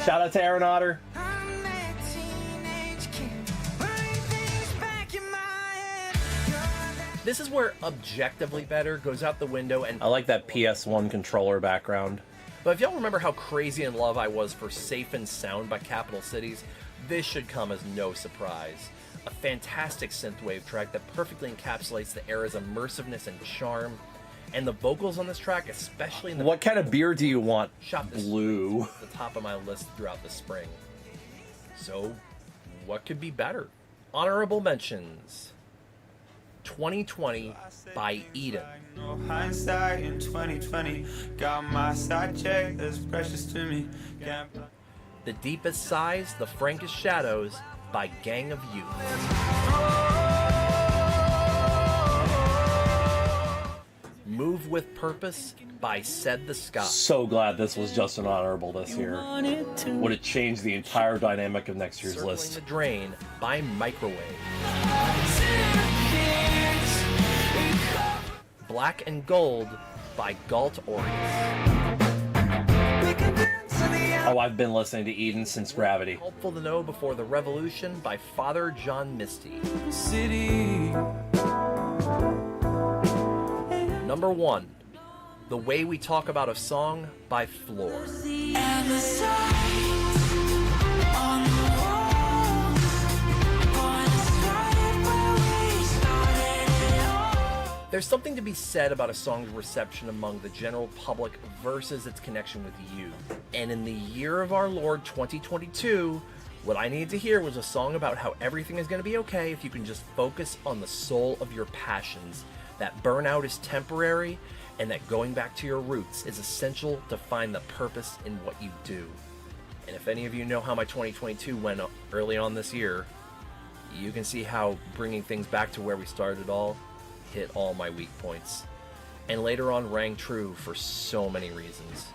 Shout out to Aaron Otter. I'm that teenage kid, running things back in my head. This is where objectively better goes out the window, and I like that PS1 controller background. but if y'all remember how crazy in love I was for Safe and Sound by Capital Cities, this should come as no surprise. A fantastic synthwave track that perfectly encapsulates the era's immersiveness and charm, and the vocals on this track, especially in the What kind of beer do you want? shot this Blue. at the top of my list throughout the spring. So, what could be better? Honorable mentions. 2020 by Eden. No hindsight in 2020. Got my side check that's precious to me. Can't The Deepest Sighs, The Frankest Shadows by Gang of Youth. Move with Purpose by Said the Sky. So glad this was just an honorable this year. Would it change the entire dynamic of next year's Circling list? the Drain by Microwave. Black and Gold by Galt Aureus. Oh, I've been listening to Eden since Gravity. Helpful to Know Before the Revolution by Father John Misty. city. Number 1, The Way We Talk About a Song by Floor. And the signs on the walls point us right where we started it all. There's something to be said about a song's reception among the general public versus its connection with you. And in the year of our Lord 2022, what I needed to hear was a song about how everything is going to be okay if you can just focus on the soul of your passions, that burnout is temporary, and that going back to your roots is essential to find the purpose in what you do. And if any of you know how my 2022 went early on this year, you can see how bringing things back to where we started it all hit all my weak points. And later on rang true for so many reasons.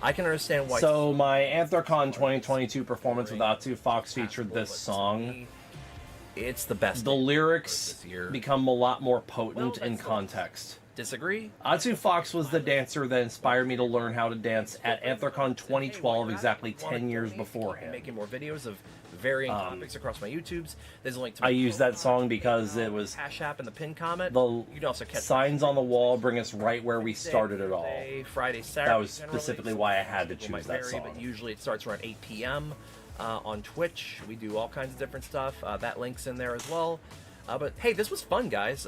I can understand why... So my Anthrocon 2022 performance with Atu Fox featured this song. It's the best. The lyrics this year. become a lot more potent in context. Disagree? Atu Fox was the dancer that inspired me to learn how to dance at Anthrocon 2012, exactly 10 years beforehand. Making more videos of varying topics across my YouTubes. There's a link to I used that song because it was Hash App in the pin comment. the You can also catch signs on the wall bring us right where we started it all. Friday, Saturday. That was specifically why I had to People might choose that vary, song. But usually it starts around 8 p.m. On Twitch. We do all kinds of different stuff. That link's in there as well. But hey, this was fun, guys.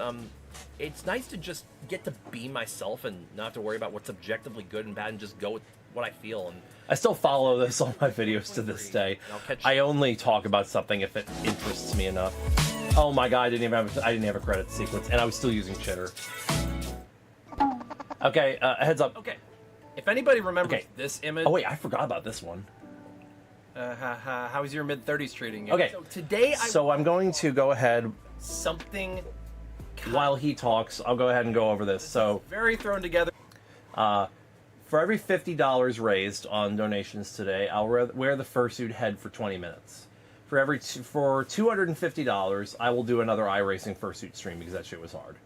It's nice to just get to be myself and not have to worry about what's objectively good and bad and just go with what I feel. And I still follow this on my videos to this day. I only talk about something if it interests me enough. Oh my god, I didn't have a credit sequence, and I was still using Chitter. Okay, heads up. Okay, if anybody remembers this image... Oh wait, I forgot about this one. How's your mid-30s treating you? Okay, so today I'm going to go ahead... Something... While he talks, I'll go ahead and go over this. So, very thrown together. For every $50 raised on donations today, I'll wear the Fursuit head for 20 minutes. For $250, I will do another iRacing Fursuit stream because that shit was hard.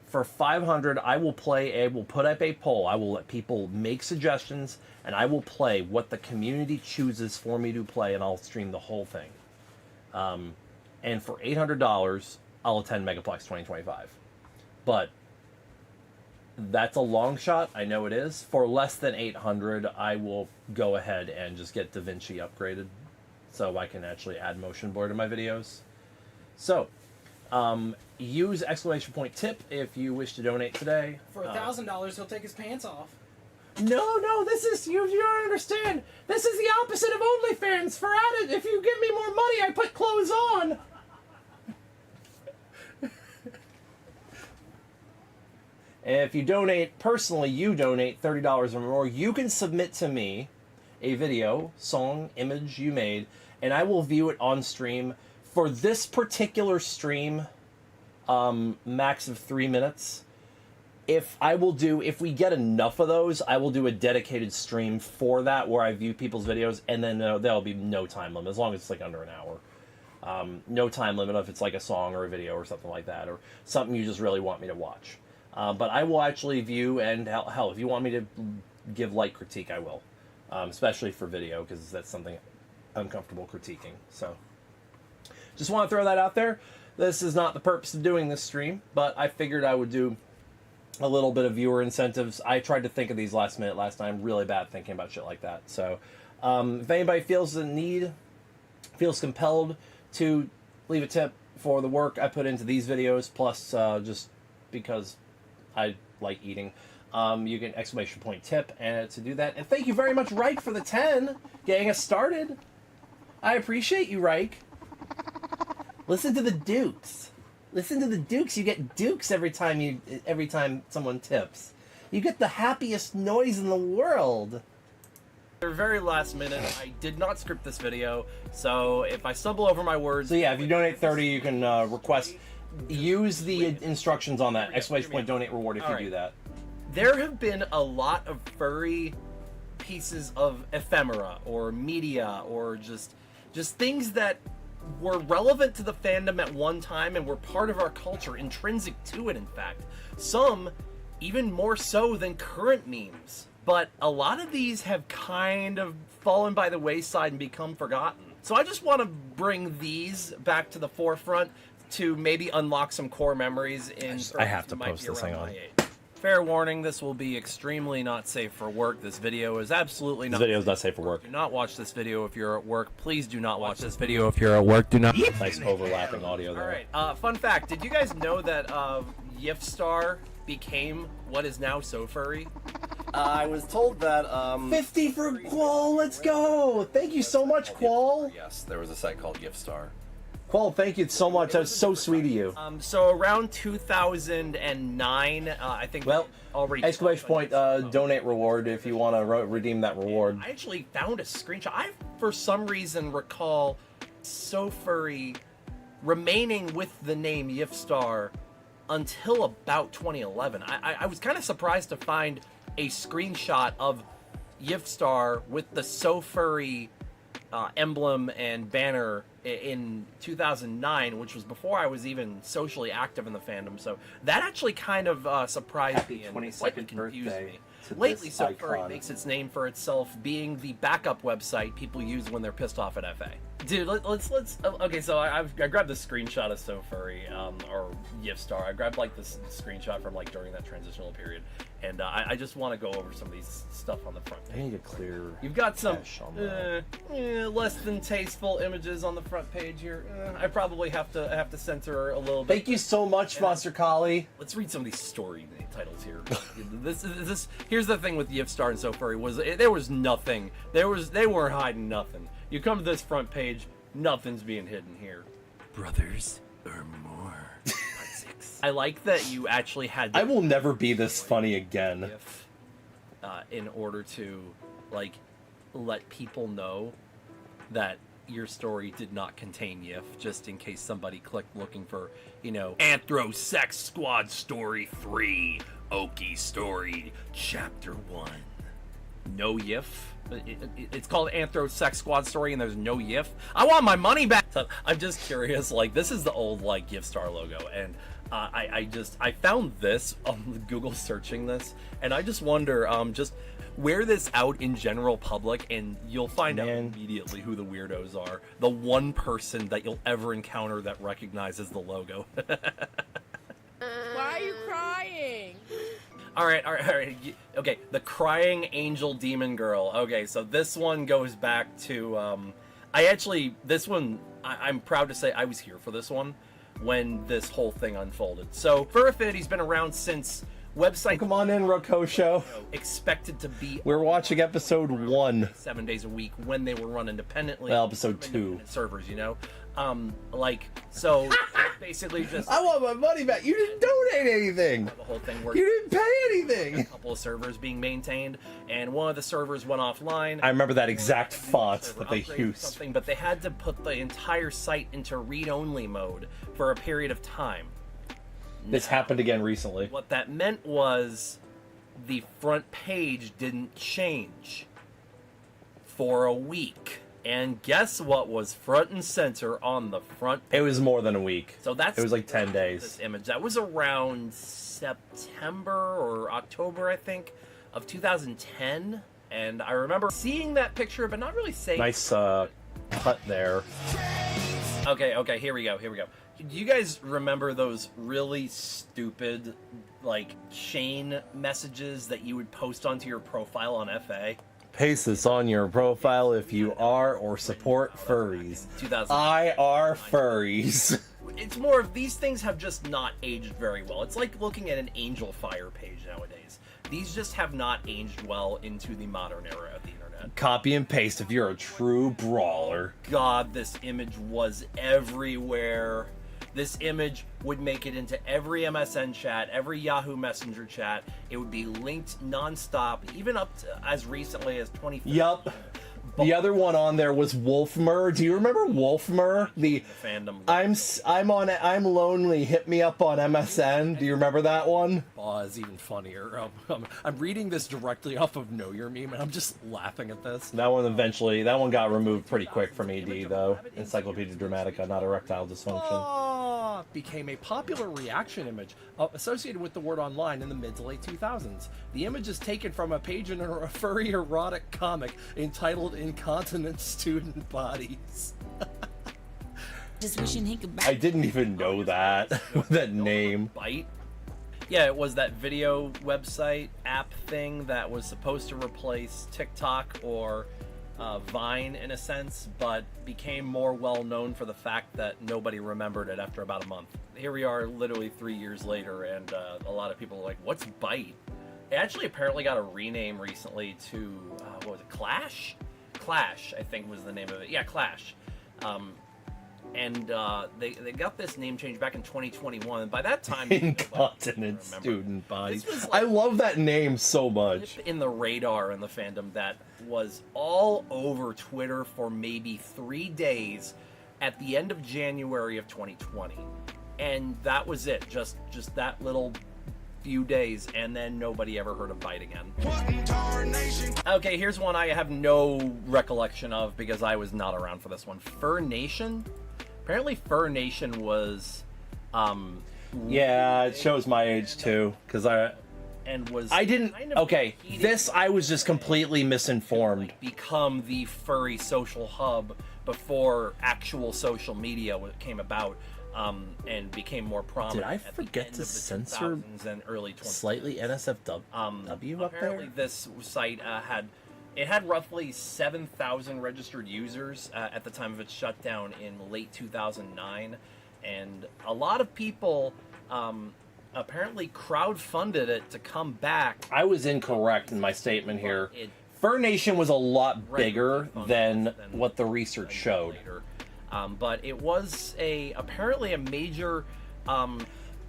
For $500, I will put up a poll. I will let people make suggestions, and I will play what the community chooses for me to play, and I'll stream the whole thing. And for $800, I'll attend Megaplex 2025. But that's a long shot, I know it is. For less than $800, I will go ahead and just get DaVinci upgraded so I can actually add motion blur to my videos. So, use !tip if you wish to donate today. For $1,000, he'll take his pants off. No, this is, you don't understand. This is the opposite of OnlyFans. For added, if you give me more money, I put clothes on. If you donate, personally, you donate $30 or more, you can submit to me a video, song, image you made, and I will view it on stream. For this particular stream, max of 3 minutes. If we get enough of those, I will do a dedicated stream for that where I view people's videos, and then there'll be no time limit, as long as it's like under an hour. No time limit if it's like a song or a video or something like that, or something you just really want me to watch. But I will actually view, and hell, if you want me to give light critique, I will. Especially for video, because that's something I'm comfortable critiquing. So, just want to throw that out there. This is not the purpose of doing this stream, but I figured I would do a little bit of viewer incentives. I tried to think of these last minute last time. Really bad thinking about shit like that. So, if anybody feels the need, feels compelled to leave a tip for the work I put into these videos, plus just because I like eating, you can !tip and to do that. And thank you very much, Reich, for the 10, getting us started. I appreciate you, Reich. Listen to the Dukes. Listen to the Dukes. You get Dukes every time someone tips. You get the happiest noise in the world. Very last minute, I did not script this video, so if I stumble over my words... So yeah, if you donate 30, you can request... Use the instructions on that. !donate reward if you do that. There have been a lot of furry pieces of ephemera or media or just things that were relevant to the fandom at one time and were part of our culture, intrinsic to it, in fact. Some even more so than current memes. But a lot of these have kind of fallen by the wayside and become forgotten. So I just want to bring these back to the forefront to maybe unlock some core memories in... I have to post this thing on. Fair warning, this will be extremely not safe for work. This video is absolutely not... This video is not safe for work. Do not watch this video if you're at work. Please do not watch this video if you're at work. Do not... Nice overlapping audio there. Alright, fun fact. Did you guys know that Yifstar became what is now So Furry? I was told that 50 for Qual, let's go! Thank you so much, Qual! Yes, there was a site called Yifstar. Qual, thank you so much. That was so sweet of you. So around 2009, I think... Well, donate reward if you want to redeem that reward. I actually found a screenshot. I, for some reason, recall So Furry remaining with the name Yifstar until about 2011. I was kind of surprised to find a screenshot of Yifstar with the So Furry emblem and banner in 2009, which was before I was even socially active in the fandom. So that actually kind of surprised me and slightly confused me. Lately, So Furry makes its name for itself being the backup website people use when they're pissed off at FA. Dude, let's okay, so I grabbed this screenshot of So Furry, or Yifstar. I grabbed like this screenshot from like during that transitional period, and I just want to go over some of these stuff on the front page. I need a clear. You've got some on less than tasteful images on the front page here. I probably have to censor a little bit. Thank you so much, Monster Collie. Let's read some of these story titles here. Here's the thing with Yifstar and So Furry was there was nothing. They weren't hiding nothing. You come to this front page, nothing's being hidden here. Brothers or more. Part 6. I like that you actually had. I will never be this funny again. In order to like let people know that your story did not contain Yif, just in case somebody clicked looking for, Anthro Sex Squad Story 3, Okie Story, Chapter 1. No Yif. It's called Anthro Sex Squad Story, and there's no Yif. I want my money back. So I'm just curious. Like, this is the old like Yifstar logo, and I found this on Google searching this, and I just wonder, just wear this out in general public, and you'll find out immediately who the weirdos are. The one person that you'll ever encounter that recognizes the logo. Why are you crying? All right. Okay, the crying angel demon girl. Okay, so this one goes back to, I'm proud to say I was here for this one when this whole thing unfolded. So, Furry's been around since website. Come on in, Rokosho. Expected to be. We're watching episode 1. 7 days a week when they were run independently. Well, episode 2. Servers, so basically just. I want my money back. You didn't donate anything. The whole thing worked. You didn't pay anything. A couple of servers being maintained, and one of the servers went offline. I remember that exact font that they used. But they had to put the entire site into read-only mode for a period of time. This happened again recently. What that meant was the front page didn't change for a week. And guess what was front and center on the front page? It was more than a week. So it was like 10 days. This image that was around September or October, I think, of 2010. And I remember seeing that picture, but not really saying. Nice cut there. Okay, here we go. Do you guys remember those really stupid, like, chain messages that you would post onto your profile on FA? Paste this on your profile if you are or support furries. 2000. I are furries. It's more of these things have just not aged very well. It's like looking at an Angel Fire page nowadays. These just have not aged well into the modern era of the internet. Copy and paste if you're a true brawler. God, this image was everywhere. This image would make it into every MSN chat, every Yahoo Messenger chat. It would be linked nonstop, even up to as recently as 2015. Yup. The other one on there was Wolfmer. Do you remember Wolfmer? The Fandom. I'm lonely. Hit me up on MSN. Do you remember that one? Is even funnier. I'm reading this directly off of Know Your Meme, and I'm just laughing at this. That one got removed pretty quick from ED though. Encyclopedia Dramatica, not erectile dysfunction. Became a popular reaction image associated with the word online in the mid to late 2000s. The image is taken from a page in a furry erotic comic entitled Incontinent Student Bodies. Just wishing he could. I didn't even know that that name. Bite. Yeah, it was that video website app thing that was supposed to replace TikTok or Vine in a sense, but became more well known for the fact that nobody remembered it after about a month. Here we are literally 3 years later, and a lot of people are like, what's Bite? It actually apparently got a rename recently to, what was it, Clash? Clash, I think was the name of it. Yeah, Clash. And they got this name change back in 2021. And by that time, Incontinent Student Bodies. Like, I love that name so much. In the radar in the fandom that was all over Twitter for maybe 3 days at the end of January of 2020, and that was it. Just that little few days, and then nobody ever heard of Bite again. Okay, here's one I have no recollection of because I was not around for this one. Fur Nation. Apparently, Fur Nation was. Yeah, it shows my age too, because I didn't. kind of Okay, competing this I was just completely misinformed. become the furry social hub before actual social media came about, and became more prominent. Did I at the forget end to of the censor 2000s and early 20s. Slightly NSFW up Apparently, there? this site had roughly 7,000 registered users at the time of its shutdown in late 2009, and a lot of people apparently crowdfunded it to come back. I was incorrect in my statement here. Fur Nation was a lot bigger than what the research showed. But it was apparently a major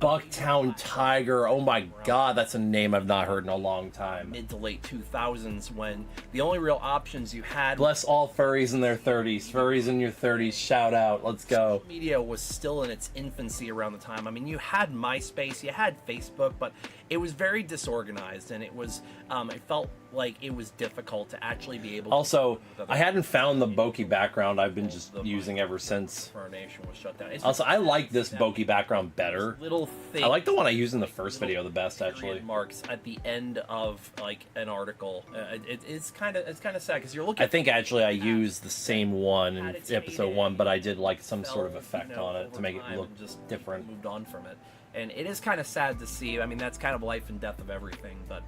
Bucktown Tiger. Oh my god, that's a name I've not heard in a long time. mid to late 2000s, when the only real options you had. Bless all furries in their 30s. Furries in your 30s, shout out. Let's go. Social media was still in its infancy around the time. I mean, you had MySpace, you had Facebook, but it was very disorganized, and it was it felt like it was difficult to actually be able to. Also, I hadn't found the bokeh background I've been just using ever since. Fur Nation was shut down. Also, I like this bokeh background better. Little thing. I like the one I used in the first video the best, actually. Period marks at the end of like an article. It's kind of sad because you're looking. I think actually I used the same one in episode 1, but I did like some sort of effect on it to make it look just different. Moved on from it, and it is kind of sad to see. I mean, that's kind of life and death of everything, but.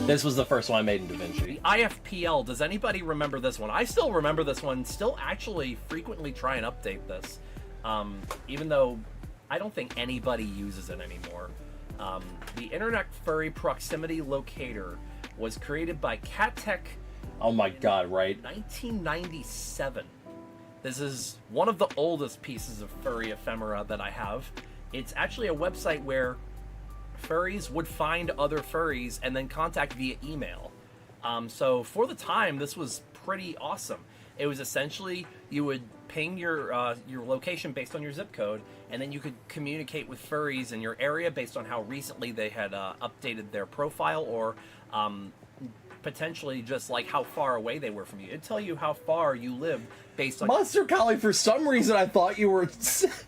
This was the first one I made in DaVinci. IFPL, does anybody remember this one? I still remember this one, still actually frequently try and update this, even though I don't think anybody uses it anymore. The Internet Furry Proximity Locator was created by CatTech. Oh my god, right? 1997. This is one of the oldest pieces of furry ephemera that I have. It's actually a website where furries would find other furries and then contact via email. So for the time, this was pretty awesome. It was essentially you would ping your location based on your zip code, and then you could communicate with furries in your area based on how recently they had updated their profile, or potentially just like how far away they were from you. It'd tell you how far you lived based on Monster Collie, for some reason I thought you were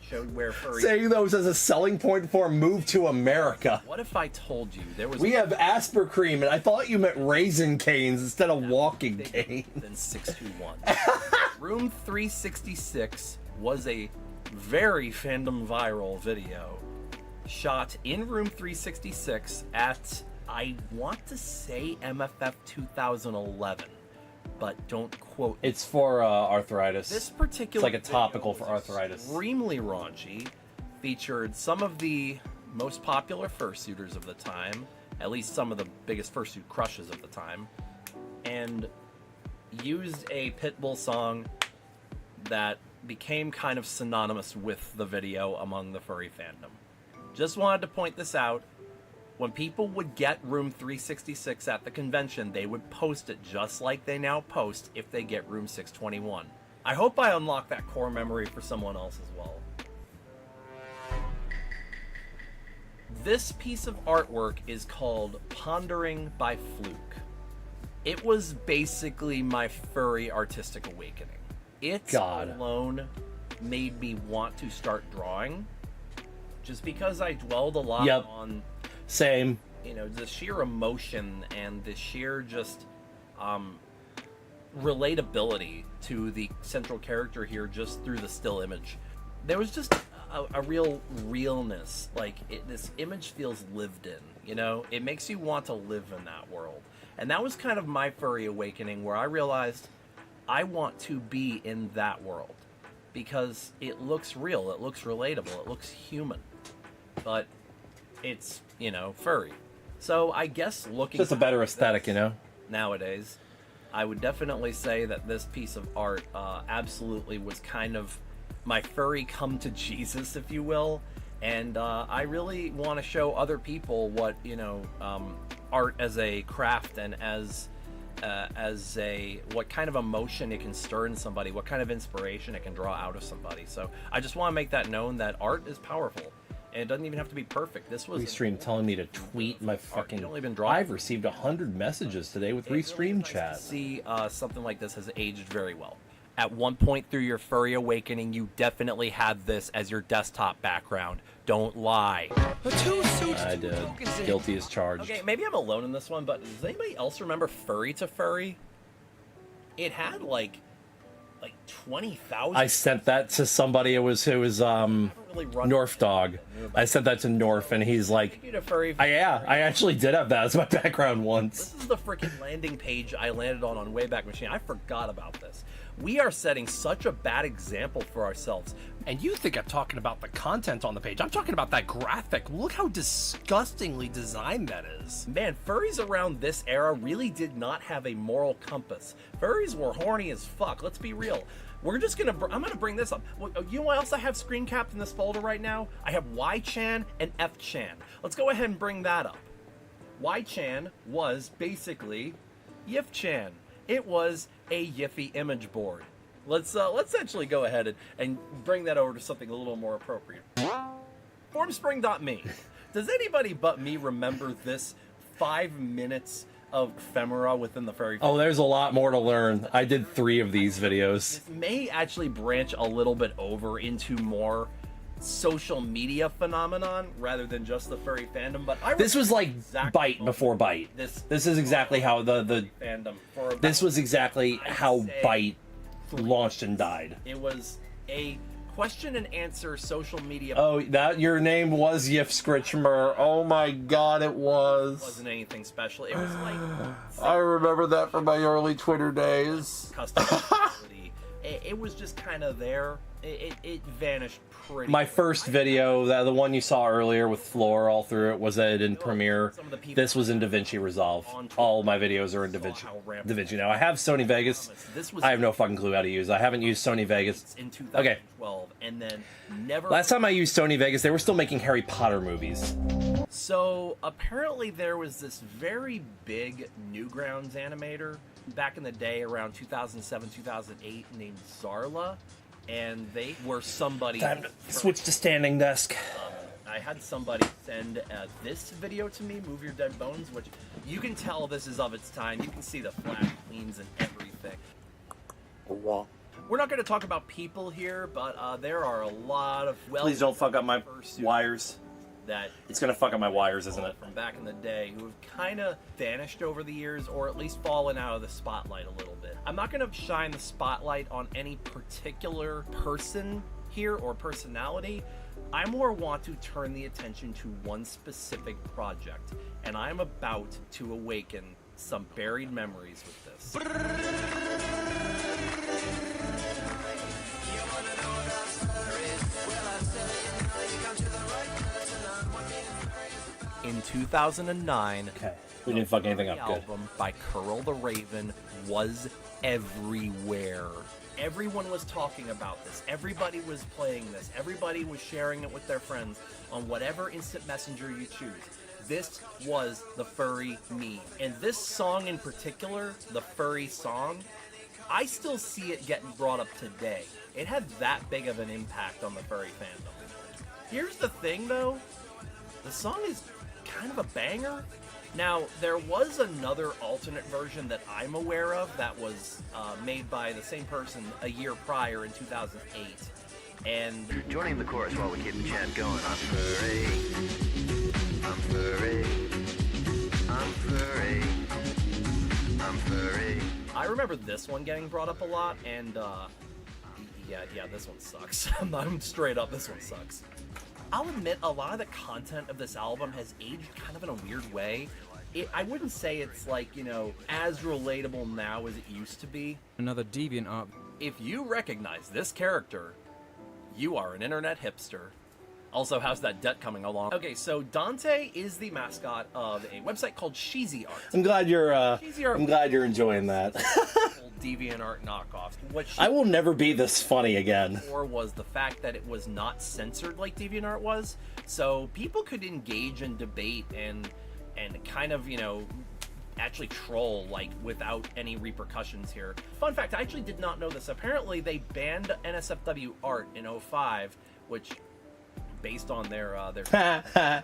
showed where furries. saying those as a selling point for a move to America. What if I told you there was We have Asper Cream, and I thought you meant Raisin Canes instead of Walking Canes. than 621. Room 366 was a very fandom viral video shot in Room 366 at, I want to say, MFF 2011, but don't quote me. It's for arthritis. This particular It's like a topical video for was arthritis. extremely raunchy, featured some of the most popular fursuiters of the time, at least some of the biggest fursuit crushes of the time, and used a Pitbull song that became kind of synonymous with the video among the furry fandom. Just wanted to point this out. When people would get Room 366 at the convention, they would post it just like they now post if they get Room 621. I hope I unlock that core memory for someone else as well. This piece of artwork is called Pondering by Fluke. It was basically my furry artistic awakening. It alone made me want to start drawing, just because I dwelled a lot on same, you know, the sheer emotion and the sheer just relatability to the central character here just through the still image. There was just a real realness. Like, this image feels lived in, you know? It makes you want to live in that world. And that was kind of my furry awakening, where I realized I want to be in that world because it looks real, it looks relatable, it looks human. But it's, you know, furry. So I guess looking just a better aesthetic, you know? Nowadays, I would definitely say that this piece of art absolutely was kind of my furry come to Jesus, if you will. And I really want to show other people what, you know, art as a craft and as as what kind of emotion it can stir in somebody, what kind of inspiration it can draw out of somebody. So I just want to make that known that art is powerful. And it doesn't even have to be perfect. This was Restream telling me to tweet my fucking. only been drawing. I've received 100 messages today with Restream chat. See, something like this has aged very well. At one point through your furry awakening, you definitely had this as your desktop background. Don't lie. I did. Guilty as charged. Okay, maybe I'm alone in this one, but does anybody else remember Furry to Furry? It had like 20,000. I sent that to somebody. It was North Dog. I sent that to North, and he's like, I actually did have that as my background once. This is the freaking landing page I landed on Wayback Machine. I forgot about this. We are setting such a bad example for ourselves. And you think I'm talking about the content on the page. I'm talking about that graphic. Look how disgustingly designed that is. Man, furries around this era really did not have a moral compass. Furries were horny as fuck, let's be real. I'm gonna bring this up. You know what else I have screen capped in this folder right now? I have Y-Chan and F-Chan. Let's go ahead and bring that up. Y-Chan was basically Yif-Chan. It was a Yiffy image board. Let's actually go ahead and bring that over to something a little more appropriate. Formspring.me. Does anybody but me remember this 5 minutes of ephemera within the furry? Oh, there's a lot more to learn. I did 3 of these videos. This may actually branch a little bit over into more social media phenomenon rather than just the furry fandom, but this was like Bite before Bite. This is exactly how the fandom. This was exactly how Bite launched and died. It was a question and answer social media. Oh, that your name was Yif Scritchmer. Oh my god, it was. It wasn't anything special. It was like I remember that from my early Twitter days. Customizability. It was just kind of there. It vanished pretty. My first video, the one you saw earlier with Floor all through it, was in Premiere. This was in DaVinci Resolve. All my videos are in DaVinci now. I have Sony Vegas. I have no fucking clue how to use. I haven't used Sony Vegas. In 2012, and then never. Last time I used Sony Vegas, they were still making Harry Potter movies. So apparently there was this very big Newgrounds animator back in the day around 2007, 2008 named Zarla. And they were somebody. Time to switch to standing desk. I had somebody send this video to me, Move Your Dead Bones, which you can tell this is of its time. You can see the flash cleans and everything. We're not going to talk about people here, but there are a lot of Please don't fuck up my wires. That it's gonna fuck up my wires, isn't it? From back in the day, who have kind of vanished over the years, or at least fallen out of the spotlight a little bit. I'm not gonna shine the spotlight on any particular person here or personality. I more want to turn the attention to one specific project, and I'm about to awaken some buried memories with this. In 2009, we didn't fuck anything up. The album by Curl the Raven was everywhere. Everyone was talking about this. Everybody was playing this. Everybody was sharing it with their friends on whatever instant messenger you choose. This was the furry meme. And this song in particular, the furry song, I still see it getting brought up today. It had that big of an impact on the furry fandom. Here's the thing though, the song is kind of a banger. Now, there was another alternate version that I'm aware of that was made by the same person a year prior in 2008. And joining the chorus while we keep the chant going. I'm furry, I'm furry, I'm furry, I'm furry. I remember this one getting brought up a lot, and yeah, this one sucks. I'm straight up, this one sucks. I'll admit, a lot of the content of this album has aged kind of in a weird way. I wouldn't say it's like, you know, as relatable now as it used to be. Another deviant art. If you recognize this character, you are an internet hipster. Also, how's that debt coming along? Okay, so Dante is the mascot of a website called Sheezy Art. I'm glad you're enjoying that. DeviantArt knockoffs. I will never be this funny again. Or was the fact that it was not censored like DeviantArt was, so people could engage and debate and kind of, you know, actually troll like without any repercussions here. Fun fact, I actually did not know this. Apparently they banned NSFW art in '05, which based on their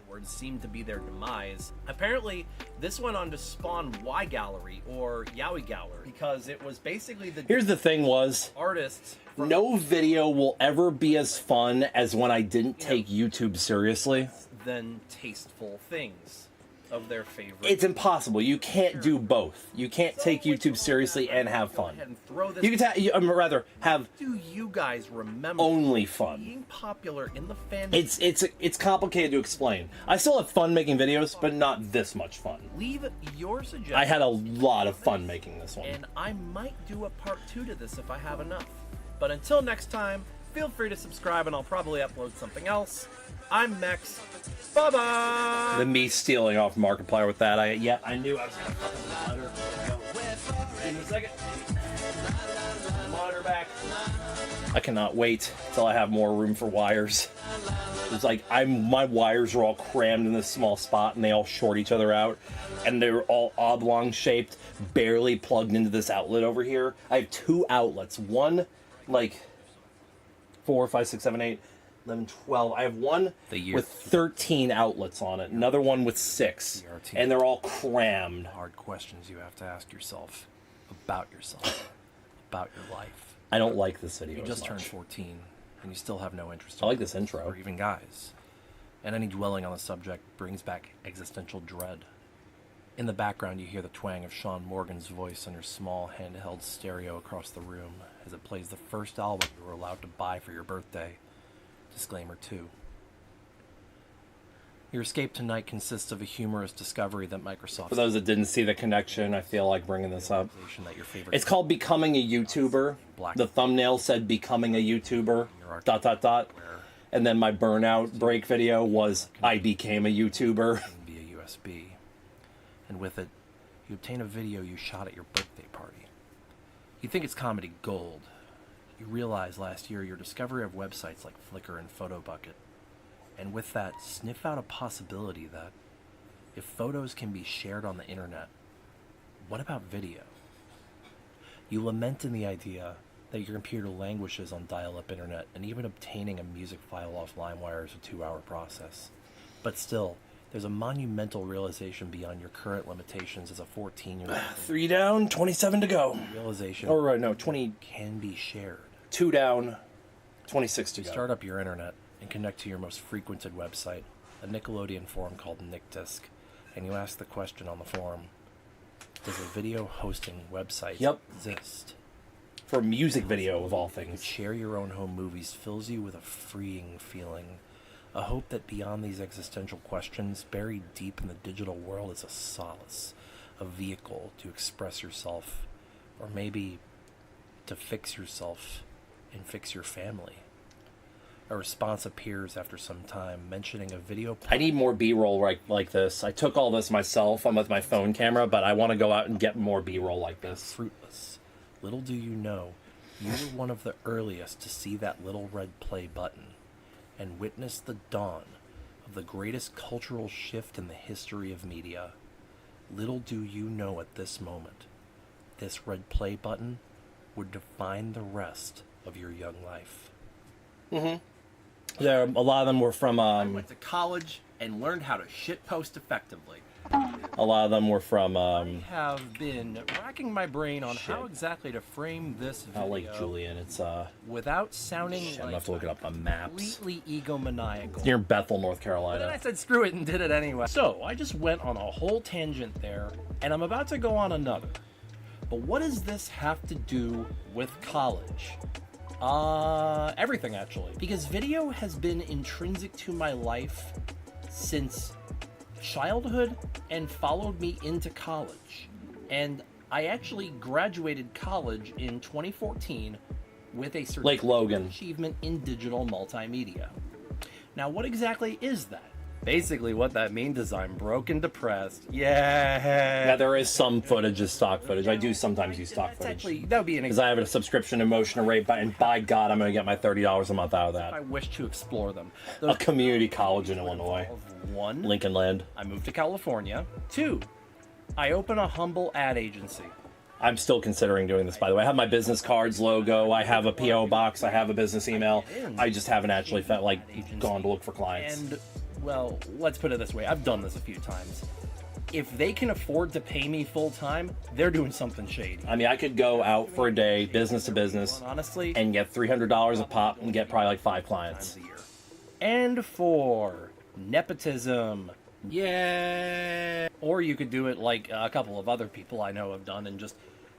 words seemed to be their demise. Apparently this went on to spawn Y Gallery or Yowie Gallery because it was basically the Here's the thing was, artists no video will ever be as fun as when I didn't take YouTube seriously. than tasteful things of their favorite. It's impossible. You can't do both. You can't take YouTube seriously and have Go fun. ahead and throw this. You can rather have Do you guys remember only fun. being popular in the fandom? It's complicated to explain. I still have fun making videos, but not this much fun. Leave your suggestions. I had a lot of fun making this one. And I might do a part 2 to this if I have enough. But until next time, feel free to subscribe and I'll probably upload something else. I'm Mex. Bye-bye! The me stealing off Markiplier with that, I knew I was gonna fucking monitor. Give me a second. Monitor back. I cannot wait till I have more room for wires. It's like my wires are all crammed in this small spot and they all short each other out. And they're all oblong shaped, barely plugged into this outlet over here. I have 2 outlets. One, like 4, 5, 6, 7, 8, 11, 12. I have one with 13 outlets on it. Another one with 6. And they're all crammed. Hard questions you have to ask yourself, about your life. I don't like this video. You just as turned much. 14 and you still have no interest I in like this intro. or even guys. And any dwelling on the subject brings back existential dread. In the background, you hear the twang of Sean Morgan's voice on your small handheld stereo across the room as it plays the first album you were allowed to buy for your birthday. Disclaimer 2. Your escape tonight consists of a humorous discovery that Microsoft... For those that didn't see the connection, I feel like bringing this up. that your favorite It's called Becoming a YouTuber. The thumbnail said Becoming a YouTuber, ... And then my burnout break video was I became a YouTuber. via USB. And with it, you obtain a video you shot at your birthday party. You think it's comedy gold. You realize last year your discovery of websites like Flickr and PhotoBucket. And with that, sniff out a possibility that if photos can be shared on the internet, what about video? You lament in the idea that your computer languishes on dial-up internet, and even obtaining a music file off LimeWire is a 2-hour process. But still, there's a monumental realization beyond your current limitations as a 14-year-old. 3 down, 27 to go. Realization Or no, 20. can be shared. 2 down, 26 to You go. start up your internet and connect to your most frequented website, a Nickelodeon forum called NickDisc, and you ask the question on the forum, does a video hosting website exist? For a music video, of all To things. share your own home movies fills you with a freeing feeling, a hope that beyond these existential questions, buried deep in the digital world is a solace, a vehicle to express yourself, or maybe to fix yourself and fix your family. A response appears after some time, mentioning a video... I need more B-roll like this. I took all this myself. I'm with my phone camera, but I want to go out and get more B-roll like this. Fruitless. Little do you know, you were one of the earliest to see that little red play button and witness the dawn of the greatest cultural shift in the history of media. Little do you know at this moment, this red play button would define the rest of your young life. A lot of them were from I went to college and learned how to shitpost effectively. a lot of them were from I have been racking my brain on how exactly to frame this video Lake Julian. It's without sounding I'm gonna like have to look it up on maps. completely egomaniacal. Near Bethel, North But then I Carolina. said screw it and did it anyway. So I just went on a whole tangent there, and I'm about to go on another. But what does this have to do with college? Everything actually. Because video has been intrinsic to my life since childhood and followed me into college. And I actually graduated college in 2014 with a certificate Lake Logan. achievement in digital multimedia. Now, what exactly is that? Basically, what that means is I'm broke and depressed. Yeah. Yeah, there is some footage as stock footage. I do sometimes use stock That's footage. actually, that would be an Because I have a subscription to Motion Array, and by God, I'm going to get my $30 a month out of I that. wish to explore them. A community college in Illinois. One, Lincoln Land. I moved to California. 2, I open a humble ad agency. I'm still considering doing this, by the way. I have my business cards logo. I have a PO box. I have a business email. I just haven't actually gone to look for clients. And, well, let's put it this way. I've done this a few times. If they can afford to pay me full time, they're doing something shady. I mean, I could go out for a day, business to business, Honestly, and get $300 a pop and get probably like 5 clients. times a year. And 4, nepotism. Yeah. Or you could do it like a couple of other people I know have done and just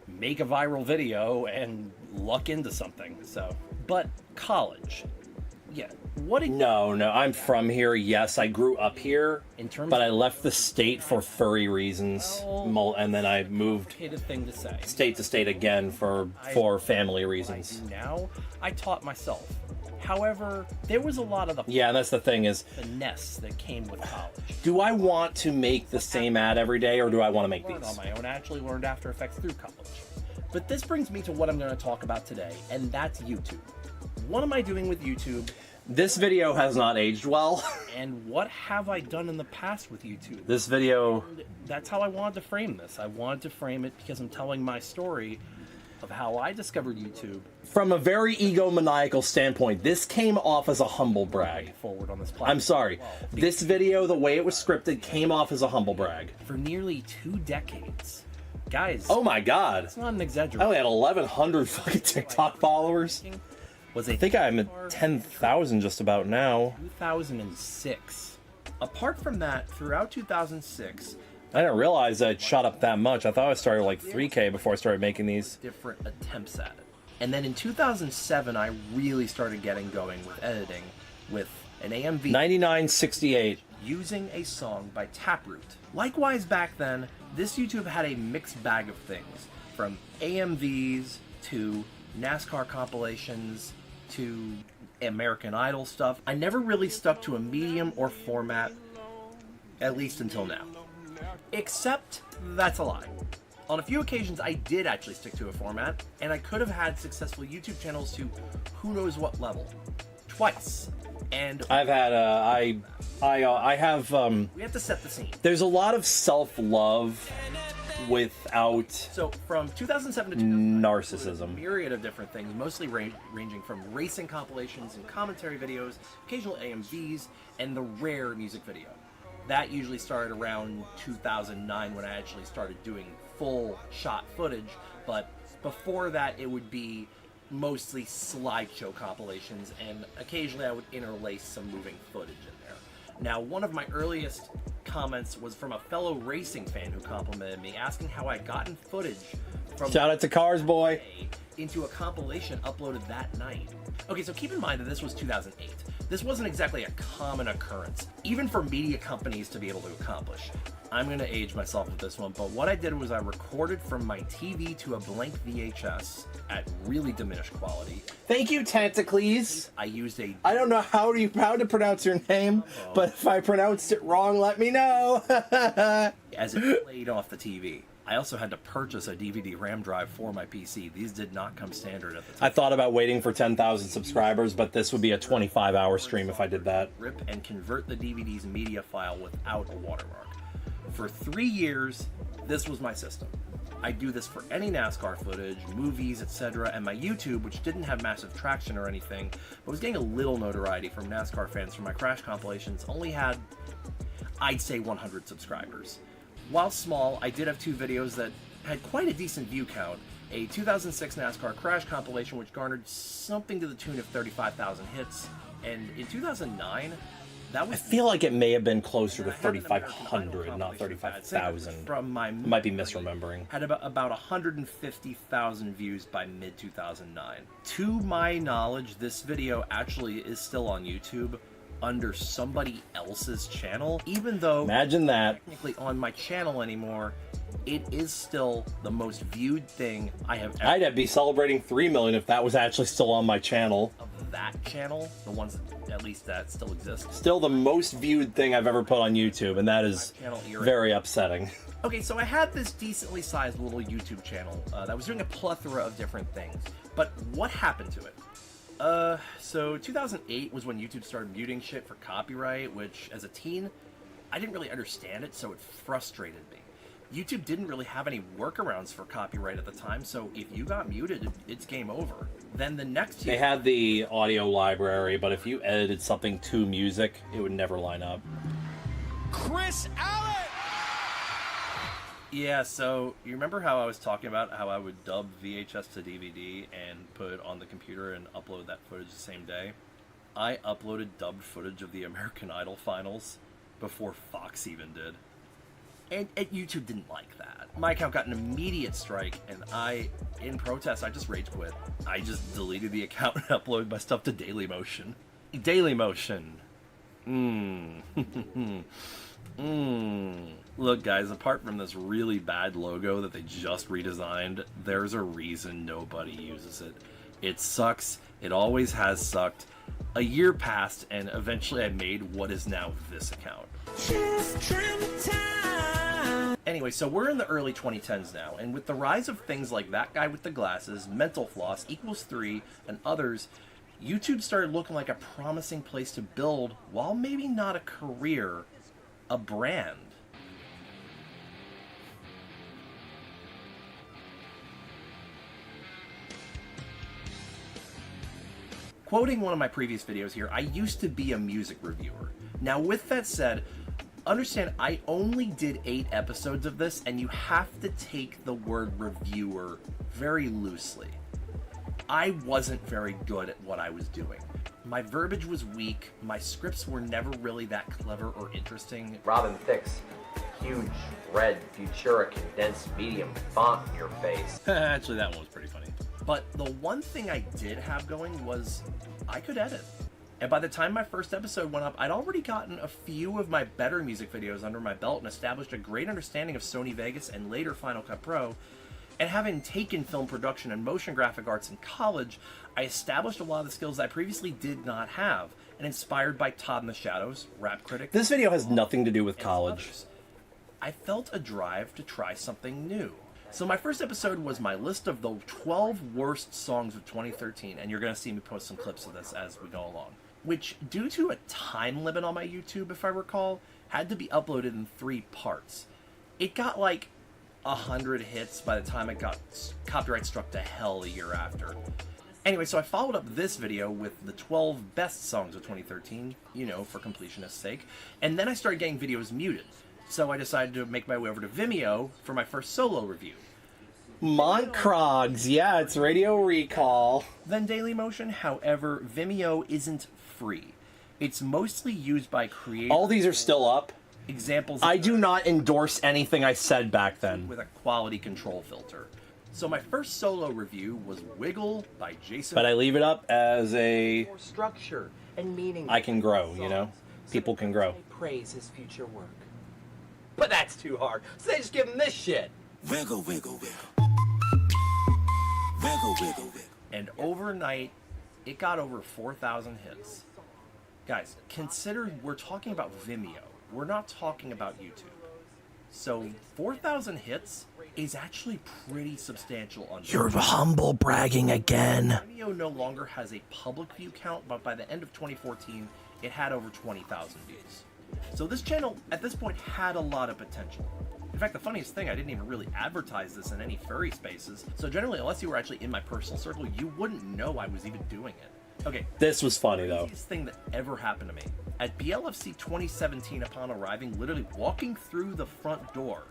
make a viral video and luck into something. So, but college. Yeah. What did No, I'm from here. Yes, I grew up here, in terms but I of left the state for furry reasons, and then I moved complicated thing to say. state to state again for family reasons. Now, I taught myself. However, there was a lot of the Yeah, that's the thing is, finesse that came with college. do I want to make the same ad every day, or do I want to make Learned these? on my own. I actually learned After Effects through college. But this brings me to what I'm going to talk about today, and that's YouTube. What am I doing with YouTube, This video has not aged well. and what have I done in the past with YouTube? This video, That's how I wanted to frame this. I wanted to frame it because I'm telling my story of how I discovered YouTube from a very egomaniacal standpoint, this came off as a humble brag. forward on this platform. I'm sorry. This video, the way it was scripted, came off as a humble brag. For nearly 2 decades. Guys, Oh my god. it's not an I exaggeration. only had 1,100 fucking TikTok followers. Was I think I'm at 10,000 just about now. 2006. Apart from that, throughout 2006, I didn't realize it shot up that much. I thought I started like 3K before I started making these. different attempts at it. And then in 2007, I really started getting going with editing with an AMV 9968. using a song by Taproot. Likewise, back then, this YouTube had a mixed bag of things, from AMVs to NASCAR compilations to American Idol stuff. I never really stuck to a medium or format, at least until now. Except, that's a lie. On a few occasions, I did actually stick to a format, and I could have had successful YouTube channels to who knows what level. Twice. And I've had I have we have to set the scene. there's a lot of self-love without So from 2007 to 2009, narcissism. a myriad of different things, mostly ranging from racing compilations and commentary videos, occasional AMVs, and the rare music video. That usually started around 2009 when I actually started doing full shot footage, but before that it would be mostly slideshow compilations, and occasionally I would interlace some moving footage in there. Now, one of my earliest comments was from a fellow racing fan who complimented me, asking how I gotten footage from Shout out to Cars Boy. into a compilation uploaded that night. Okay, so keep in mind that this was 2008. This wasn't exactly a common occurrence, even for media companies to be able to accomplish. I'm going to age myself with this one, but what I did was I recorded from my TV to a blank VHS at really diminished quality. Thank you, Tantacles. I used a I don't know how to pronounce your name, but if I pronounced it wrong, let me know. as it played off the TV. I also had to purchase a DVD RAM drive for my PC. These did not come standard at the time. I thought about waiting for 10,000 subscribers, but this would be a 25-hour stream if I did that. Rip and convert the DVD's media file without a watermark. For 3 years, this was my system. I do this for any NASCAR footage, movies, etc., and my YouTube, which didn't have massive traction or anything, but was getting a little notoriety from NASCAR fans from my crash compilations, only had, I'd say, 100 subscribers. While small, I did have 2 videos that had quite a decent view count. A 2006 NASCAR crash compilation, which garnered something to the tune of 35,000 hits, and in 2009, that was I feel like it may have been closer to I had an American Idol 3,500, not compilation for that singer 35,000. From my Might be misremembering. had about 150,000 views by mid 2009. To my knowledge, this video actually is still on YouTube under somebody else's channel, even though Imagine that. technically on my channel anymore. It is still the most viewed thing I have ever I'd be celebrating 3 million if that was actually still on my channel. of that channel, the ones that, at least that still exist. Still the most viewed thing I've ever put on YouTube, and that is Channel era. very upsetting. Okay, so I had this decently sized little YouTube channel that was doing a plethora of different things. But what happened to it? So 2008 was when YouTube started muting shit for copyright, which as a teen, I didn't really understand it, so it frustrated me. YouTube didn't really have any workarounds for copyright at the time, so if you got muted, it's game over. Then the next year... They had the audio library, but if you edited something to music, it would never line up. Chris Allen! Yeah, so you remember how I was talking about how I would dub VHS to DVD and put it on the computer and upload that footage the same day? I uploaded dubbed footage of the American Idol finals before Fox even did. And YouTube didn't like that. My account got an immediate strike, and in protest, I just rage quit. I just deleted the account and uploaded my stuff to Dailymotion. Dailymotion. Look, guys, apart from this really bad logo that they just redesigned, there's a reason nobody uses it. It sucks. It always has sucked. A year passed, and eventually I made what is now this account. Anyway, so we're in the early 2010s now, and with the rise of things like That Guy with the Glasses, Mental Floss, Equals 3, and others, YouTube started looking like a promising place to build, while maybe not a career, a brand. Quoting one of my previous videos here, I used to be a music reviewer. Now, with that said, understand I only did 8 episodes of this, and you have to take the word reviewer very loosely. I wasn't very good at what I was doing. My verbiage was weak, my scripts were never really that clever or interesting. Robin Thicke's huge, red, Futura condensed medium font in your face. Actually, that one was pretty funny. But the one thing I did have going was I could edit. And by the time my first episode went up, I'd already gotten a few of my better music videos under my belt and established a great understanding of Sony Vegas and later Final Cut Pro. And having taken film production and motion graphic arts in college, I established a lot of the skills I previously did not have. And inspired by Todd in the Shadows, rap critic... This video has nothing to do with college. Others, I felt a drive to try something new. So my first episode was my list of the 12 worst songs of 2013, and you're going to see me post some clips of this as we go along. Which, due to a time limit on my YouTube, if I recall, had to be uploaded in 3 parts. It got like 100 hits by the time it got copyright struck to hell a year after. Anyway, so I followed up this video with the 12 best songs of 2013, you know, for completionist's sake, and then I started getting videos muted. So I decided to make my way over to Vimeo for my first solo review. Montcrogs, yeah, it's Radio Recall. Then Dailymotion, however, Vimeo isn't free. It's mostly used by creators. All these are still up. Examples. I do not endorse anything I said back then. With a quality control filter. So my first solo review was Wiggle by Jason. But I leave it up as a... More structure and meaning. I can grow, you know? People can grow. Praise his future work. But that's too hard, so they just give him this shit. Wiggle, wiggle, wiggle. Wiggle, wiggle, wiggle. And overnight, it got over 4,000 hits. Guys, consider we're talking about Vimeo. We're not talking about YouTube. So 4,000 hits is actually pretty substantial on You're humble bragging again. Vimeo no longer has a public view count, but by the end of 2014, it had over 20,000 views. So this channel, at this point, had a lot of potential. In fact, the funniest thing, I didn't even really advertise this in any furry spaces. So generally, unless you were actually in my personal circle, you wouldn't know I was even doing it. Okay. This was funny, though. The craziest thing that ever happened to me. At BLFC 2017, upon arriving, literally walking through the front door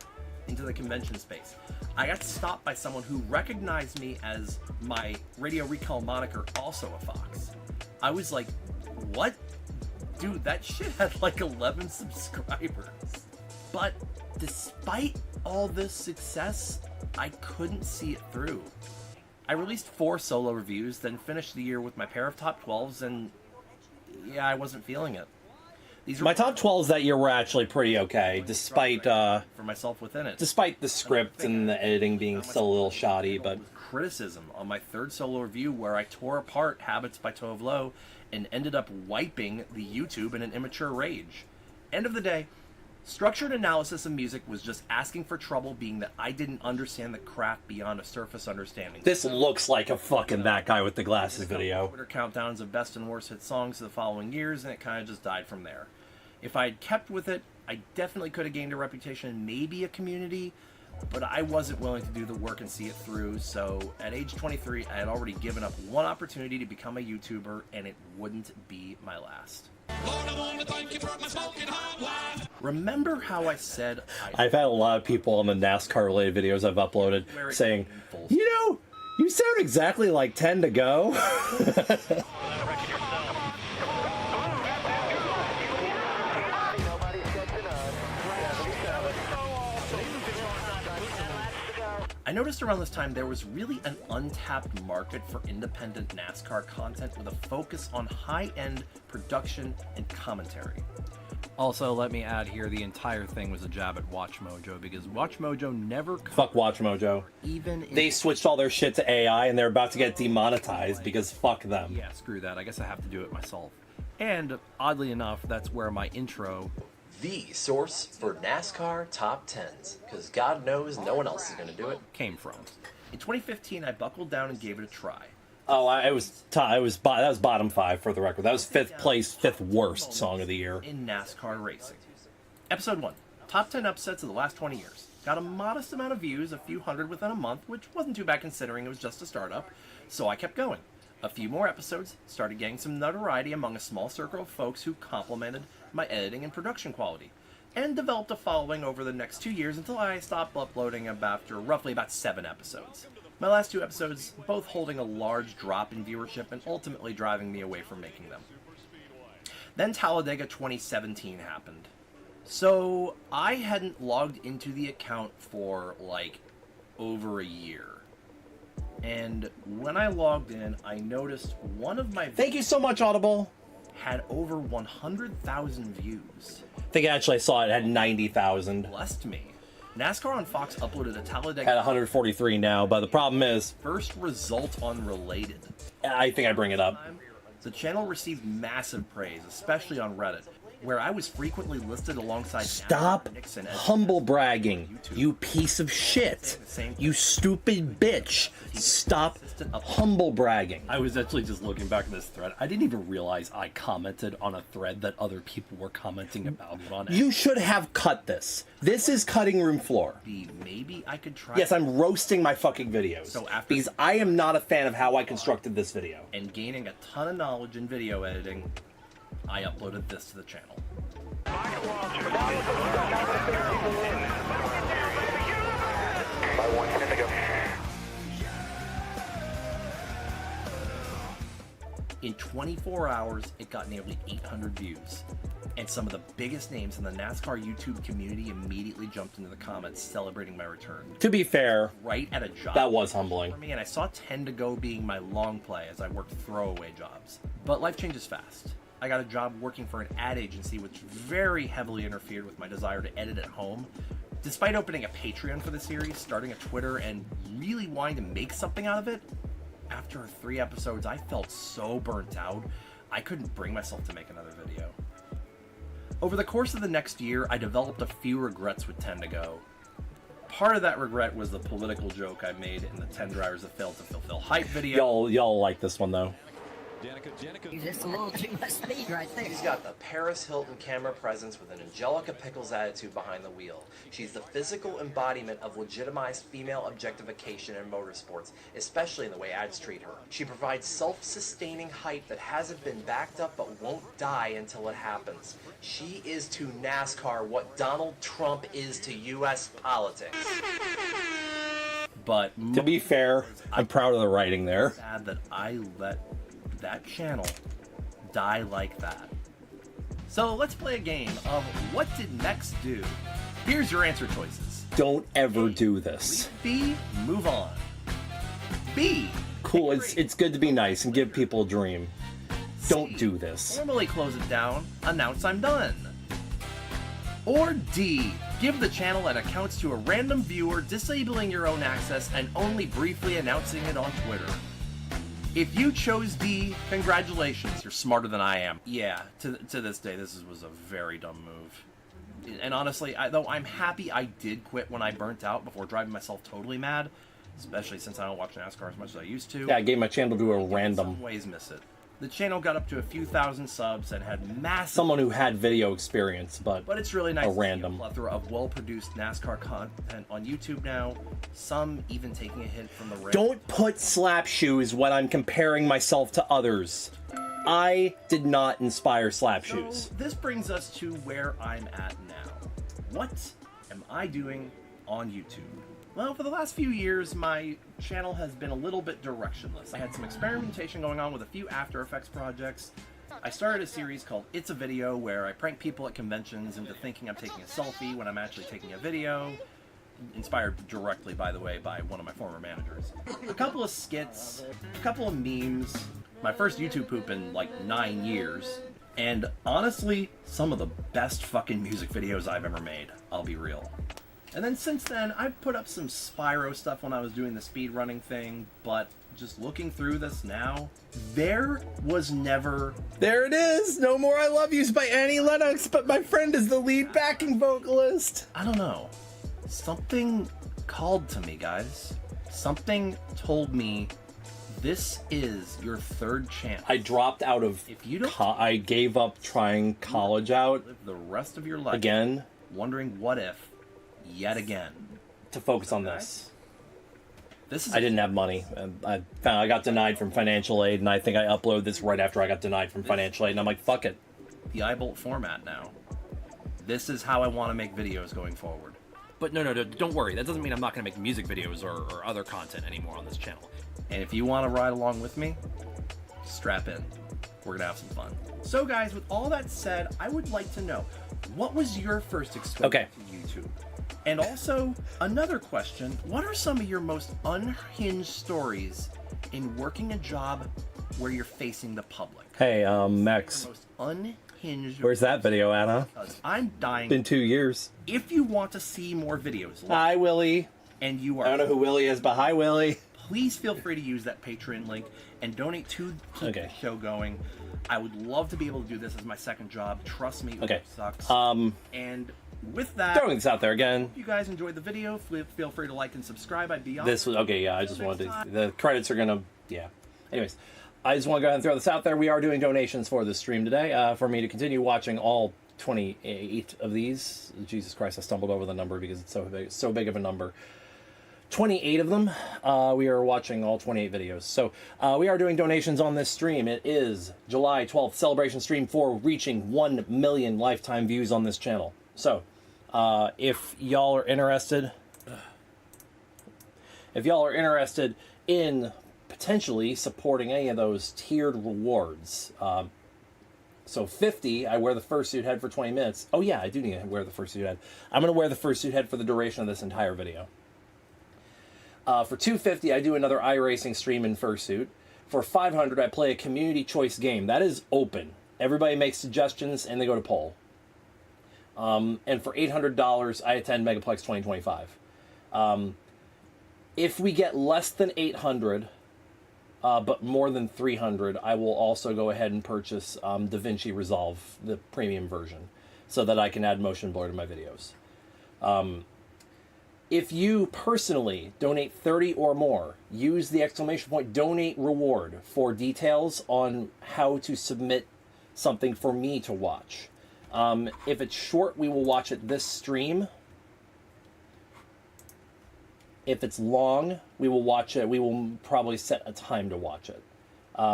into the convention space, I got stopped by someone who recognized me as my Radio Recall moniker, also a fox. I was like, what? Dude, that shit had like 11 subscribers. But despite all this success, I couldn't see it through. I released 4 solo reviews, then finished the year with my pair of top 12s, and yeah, I wasn't feeling it. These were My top 12s that year were actually pretty okay, despite for myself within it. despite the script and the editing being still a little shoddy, but Criticism on my 3rd solo review where I tore apart Habits by Tove Lo and ended up wiping the YouTube in an immature rage. End of the day, structured analysis of music was just asking for trouble, being that I didn't understand the craft beyond a surface understanding. this looks like a fucking That Guy with the Glasses video. Twitter countdowns of best and worst hit songs of the following years, and it kind of just died from there. If I had kept with it, I definitely could have gained a reputation and maybe a community, but I wasn't willing to do the work and see it through. So at age 23, I had already given up one opportunity to become a YouTuber, and it wouldn't be my last. Remember how I said I've had a lot of people on the NASCAR related videos I've uploaded saying, you know, you sound exactly like 10 to go. I noticed around this time there was really an untapped market for independent NASCAR content with a focus on high-end production and commentary. Also, let me add here, the entire thing was a jab at WatchMojo, because WatchMojo never... Fuck WatchMojo. Even in... They switched all their shit to AI and they're about to get demonetized because fuck them. Yeah, screw that. I guess I have to do it myself. And, oddly enough, that's where my intro... The source for NASCAR top 10s, because God knows no one else is going to do it. Came from. In 2015, I buckled down and gave it a try. Oh, that was bottom 5 for the record. That was 5th place, 5th worst song of the year. In NASCAR racing. Episode 1. Top 10 upsets of the last 20 years. Got a modest amount of views, a few hundred within a month, which wasn't too bad considering it was just a startup, so I kept going. A few more episodes, started getting some notoriety among a small circle of folks who complimented my editing and production quality, and developed a following over the next 2 years until I stopped uploading after roughly about 7 episodes. My last 2 episodes both holding a large drop in viewership and ultimately driving me away from making them. Then Talladega 2017 happened. So I hadn't logged into the account for like over a year. And when I logged in, I noticed one of my... Thank you so much, Audible. ...had over 100,000 views. I think I actually saw it had 90,000. Blessed me. NASCAR on Fox uploaded a Talladega... At 143 now, but the problem is... First result unrelated. I think I bring it up. The channel received massive praise, especially on Reddit, where I was frequently listed alongside... Stop humble bragging, you piece of shit. You stupid bitch. Stop humble bragging. I was actually just looking back at this thread. I didn't even realize I commented on a thread that other people were commenting about on it. You should have cut this. This is cutting room floor. Maybe I could try... Yes, I'm roasting my fucking videos. So after... Because I am not a fan of how I constructed this video. And gaining a ton of knowledge in video editing, I uploaded this to the channel. In 24 hours, it got nearly 800 views. And some of the biggest names in the NASCAR YouTube community immediately jumped into the comments celebrating my return. To be fair, right at a job. That was humbling. For me, and I saw 10 to go being my long play as I worked throwaway jobs. But life changes fast. I got a job working for an ad agency which very heavily interfered with my desire to edit at home. Despite opening a Patreon for the series, starting a Twitter, and really wanting to make something out of it, after 3 episodes, I felt so burnt out, I couldn't bring myself to make another video. Over the course of the next year, I developed a few regrets with 10 to go. Part of that regret was the political joke I made in the 10 drivers that failed to fulfill hype video. Y'all like this one though. Just a little too much speed right there. She's got the Paris Hilton camera presence with an Angelica Pickles attitude behind the wheel. She's the physical embodiment of legitimized female objectification in motorsports, especially in the way ads treat her. She provides self-sustaining hype that hasn't been backed up but won't die until it happens. She is to NASCAR what Donald Trump is to U.S. politics. But to be fair, I'm proud of the writing there. Sad that I let that channel die like that. So let's play a game of what did Mex do? Here's your answer choices. Don't ever do this. B, move on. B, cool, it's good to be nice and give people a dream. Don't do this. Formally close it down, announce I'm done. Or D, give the channel and accounts to a random viewer, disabling your own access and only briefly announcing it on Twitter. If you chose D, congratulations, you're smarter than I am. Yeah, to this day, this was a very dumb move. And honestly, though I'm happy I did quit when I burnt out before driving myself totally mad, especially since I don't watch NASCAR as much as I used to. Yeah, I gave my channel to a random. In some ways miss it. The channel got up to a few thousand subs and had massive... Someone who had video experience, but it's really nice to random. see a plethora of well-produced NASCAR content on YouTube now. Some even taking a hint from the race. Don't put slap shoes when I'm comparing myself to others. I did not inspire slap shoes. So this brings us to where I'm at now. What am I doing on YouTube? Well, for the last few years, my channel has been a little bit directionless. I had some experimentation going on with a few After Effects projects. I started a series called It's a Video, where I prank people at conventions into thinking I'm taking a selfie when I'm actually taking a video. Inspired directly, by the way, by one of my former managers. A couple of skits, a couple of memes, my first YouTube poop in like 9 years, and honestly, some of the best fucking music videos I've ever made, I'll be real. And then since then, I've put up some Spyro stuff when I was doing the speedrunning thing, but just looking through this now, there was never... There it is! No More I Love Yous by Annie Lennox, but my friend is the lead backing vocalist. I don't know. Something called to me, guys. Something told me this is your third chance. I dropped out of... If you don't... I gave up trying college out. Live the rest of your life. Again. Wondering what if. Yet again. To focus on this. I didn't have money. I got denied from financial aid, and I think I uploaded this right after I got denied from financial aid, and I'm like, fuck it. The iBolt format now. This is how I want to make videos going forward. But no, don't worry. That doesn't mean I'm not going to make music videos or other content anymore on this channel. And if you want to ride along with me, strap in. We're going to have some fun. So guys, with all that said, I would like to know, what was your first exposure to YouTube? And also, another question, what are some of your most unhinged stories in working a job where you're facing the public? Hey, Max. Most unhinged... Where's that video, Anna? I'm dying... Been 2 years. If you want to see more videos... Hi, Willie. And you are... I don't know who Willie is, but hi, Willie. Please feel free to use that Patreon link and donate to keep the show going. I would love to be able to do this as my second job. Trust me, it sucks. And with that, throwing this out there again. If you guys enjoyed the video, feel free to like and subscribe. I'd be on. This was okay. Yeah, I just wanted to. The credits are gonna. Yeah. Anyways, I just want to go ahead and throw this out there. We are doing donations for this stream today. For me to continue watching all 28 of these. Jesus Christ, I stumbled over the number because it's so big of a number. 28 of them. We are watching all 28 videos. So we are doing donations on this stream. It is July 12th celebration stream for reaching 1 million lifetime views on this channel. So if y'all are interested, in potentially supporting any of those tiered rewards, so 50, I wear the fursuit head for 20 minutes. Oh yeah, I do need to wear the fursuit head. I'm going to wear the fursuit head for the duration of this entire video. For $250, I do another iRacing stream in Fursuit. For $500, I play a community choice game. That is open. Everybody makes suggestions, and they go to poll. And for $800, I attend Megaplex 2025. If we get less than 800, but more than 300, I will also go ahead and purchase DaVinci Resolve, the premium version, so that I can add motion blur to my videos. If you personally donate 30 or more, use the exclamation point donate reward for details on how to submit something for me to watch. If it's short, we will watch it this stream. If it's long, we will watch it. We will probably set a time to watch it.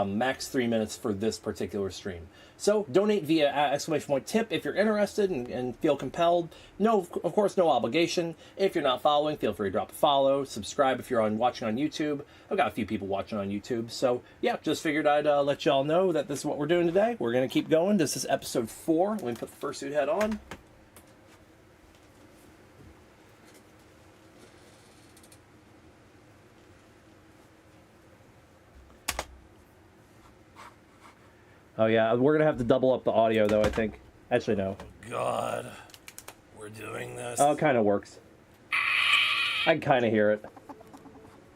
Max 3 minutes for this particular stream. So donate via exclamation point tip if you're interested and feel compelled. No, of course, no obligation. If you're not following, feel free to drop a follow. Subscribe if you're watching on YouTube. I've got a few people watching on YouTube. So yeah, just figured I'd let y'all know that this is what we're doing today. We're going to keep going. This is episode 4. Let me put the fursuit head on. Oh yeah, we're gonna have to double up the audio though, I think. Actually, no. God, we're doing this. Oh, it kind of works. I can kind of hear it.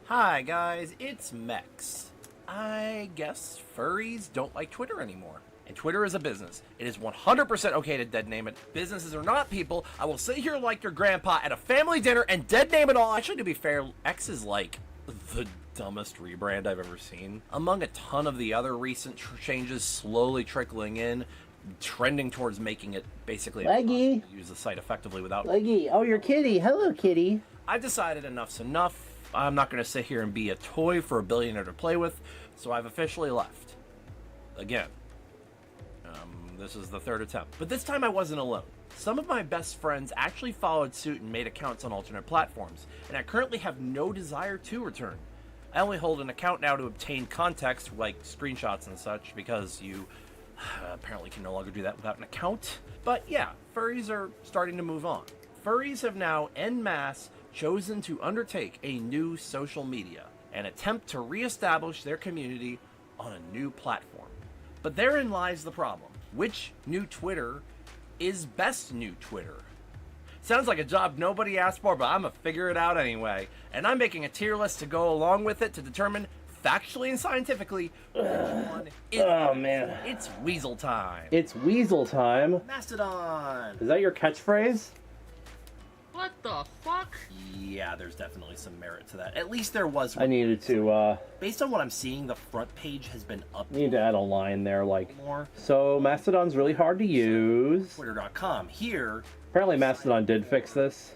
Hi guys, it's Mex. I guess furries don't like Twitter anymore. And Twitter is a business. It is 100% okay to dead name it. Businesses are not people. I will sit here like your grandpa at a family dinner and dead name it all. Actually, to be fair, X is like the dumbest rebrand I've ever seen. Among a ton of the other recent changes slowly trickling in, trending towards making it basically Leggy. impossible to use the site effectively without... Leggy, oh, your kitty. Hello, kitty. I've decided enough's enough. I'm not going to sit here and be a toy for a billionaire to play with, so I've officially left. Again. This is the third attempt. But this time I wasn't alone. Some of my best friends actually followed suit and made accounts on alternate platforms, and I currently have no desire to return. I only hold an account now to obtain context, like screenshots and such, because you apparently can no longer do that without an account. But yeah, furries are starting to move on. Furries have now en masse chosen to undertake a new social media, an attempt to reestablish their community on a new platform. But therein lies the problem. Which new Twitter is best new Twitter? Sounds like a job nobody asked for, but I'm gonna figure it out anyway. And I'm making a tier list to go along with it to determine factually and scientifically which one is. Oh, man. It's Weasel time. It's Weasel time. Mastodon. Is that your catchphrase? What the fuck? Yeah, there's definitely some merit to that. At least there was I one. needed to, Based on what I'm seeing, the front page has been updated need to add a line there, like, more. so Mastodon's really hard to use. Twitter.com. Here, Apparently Mastodon did fix this.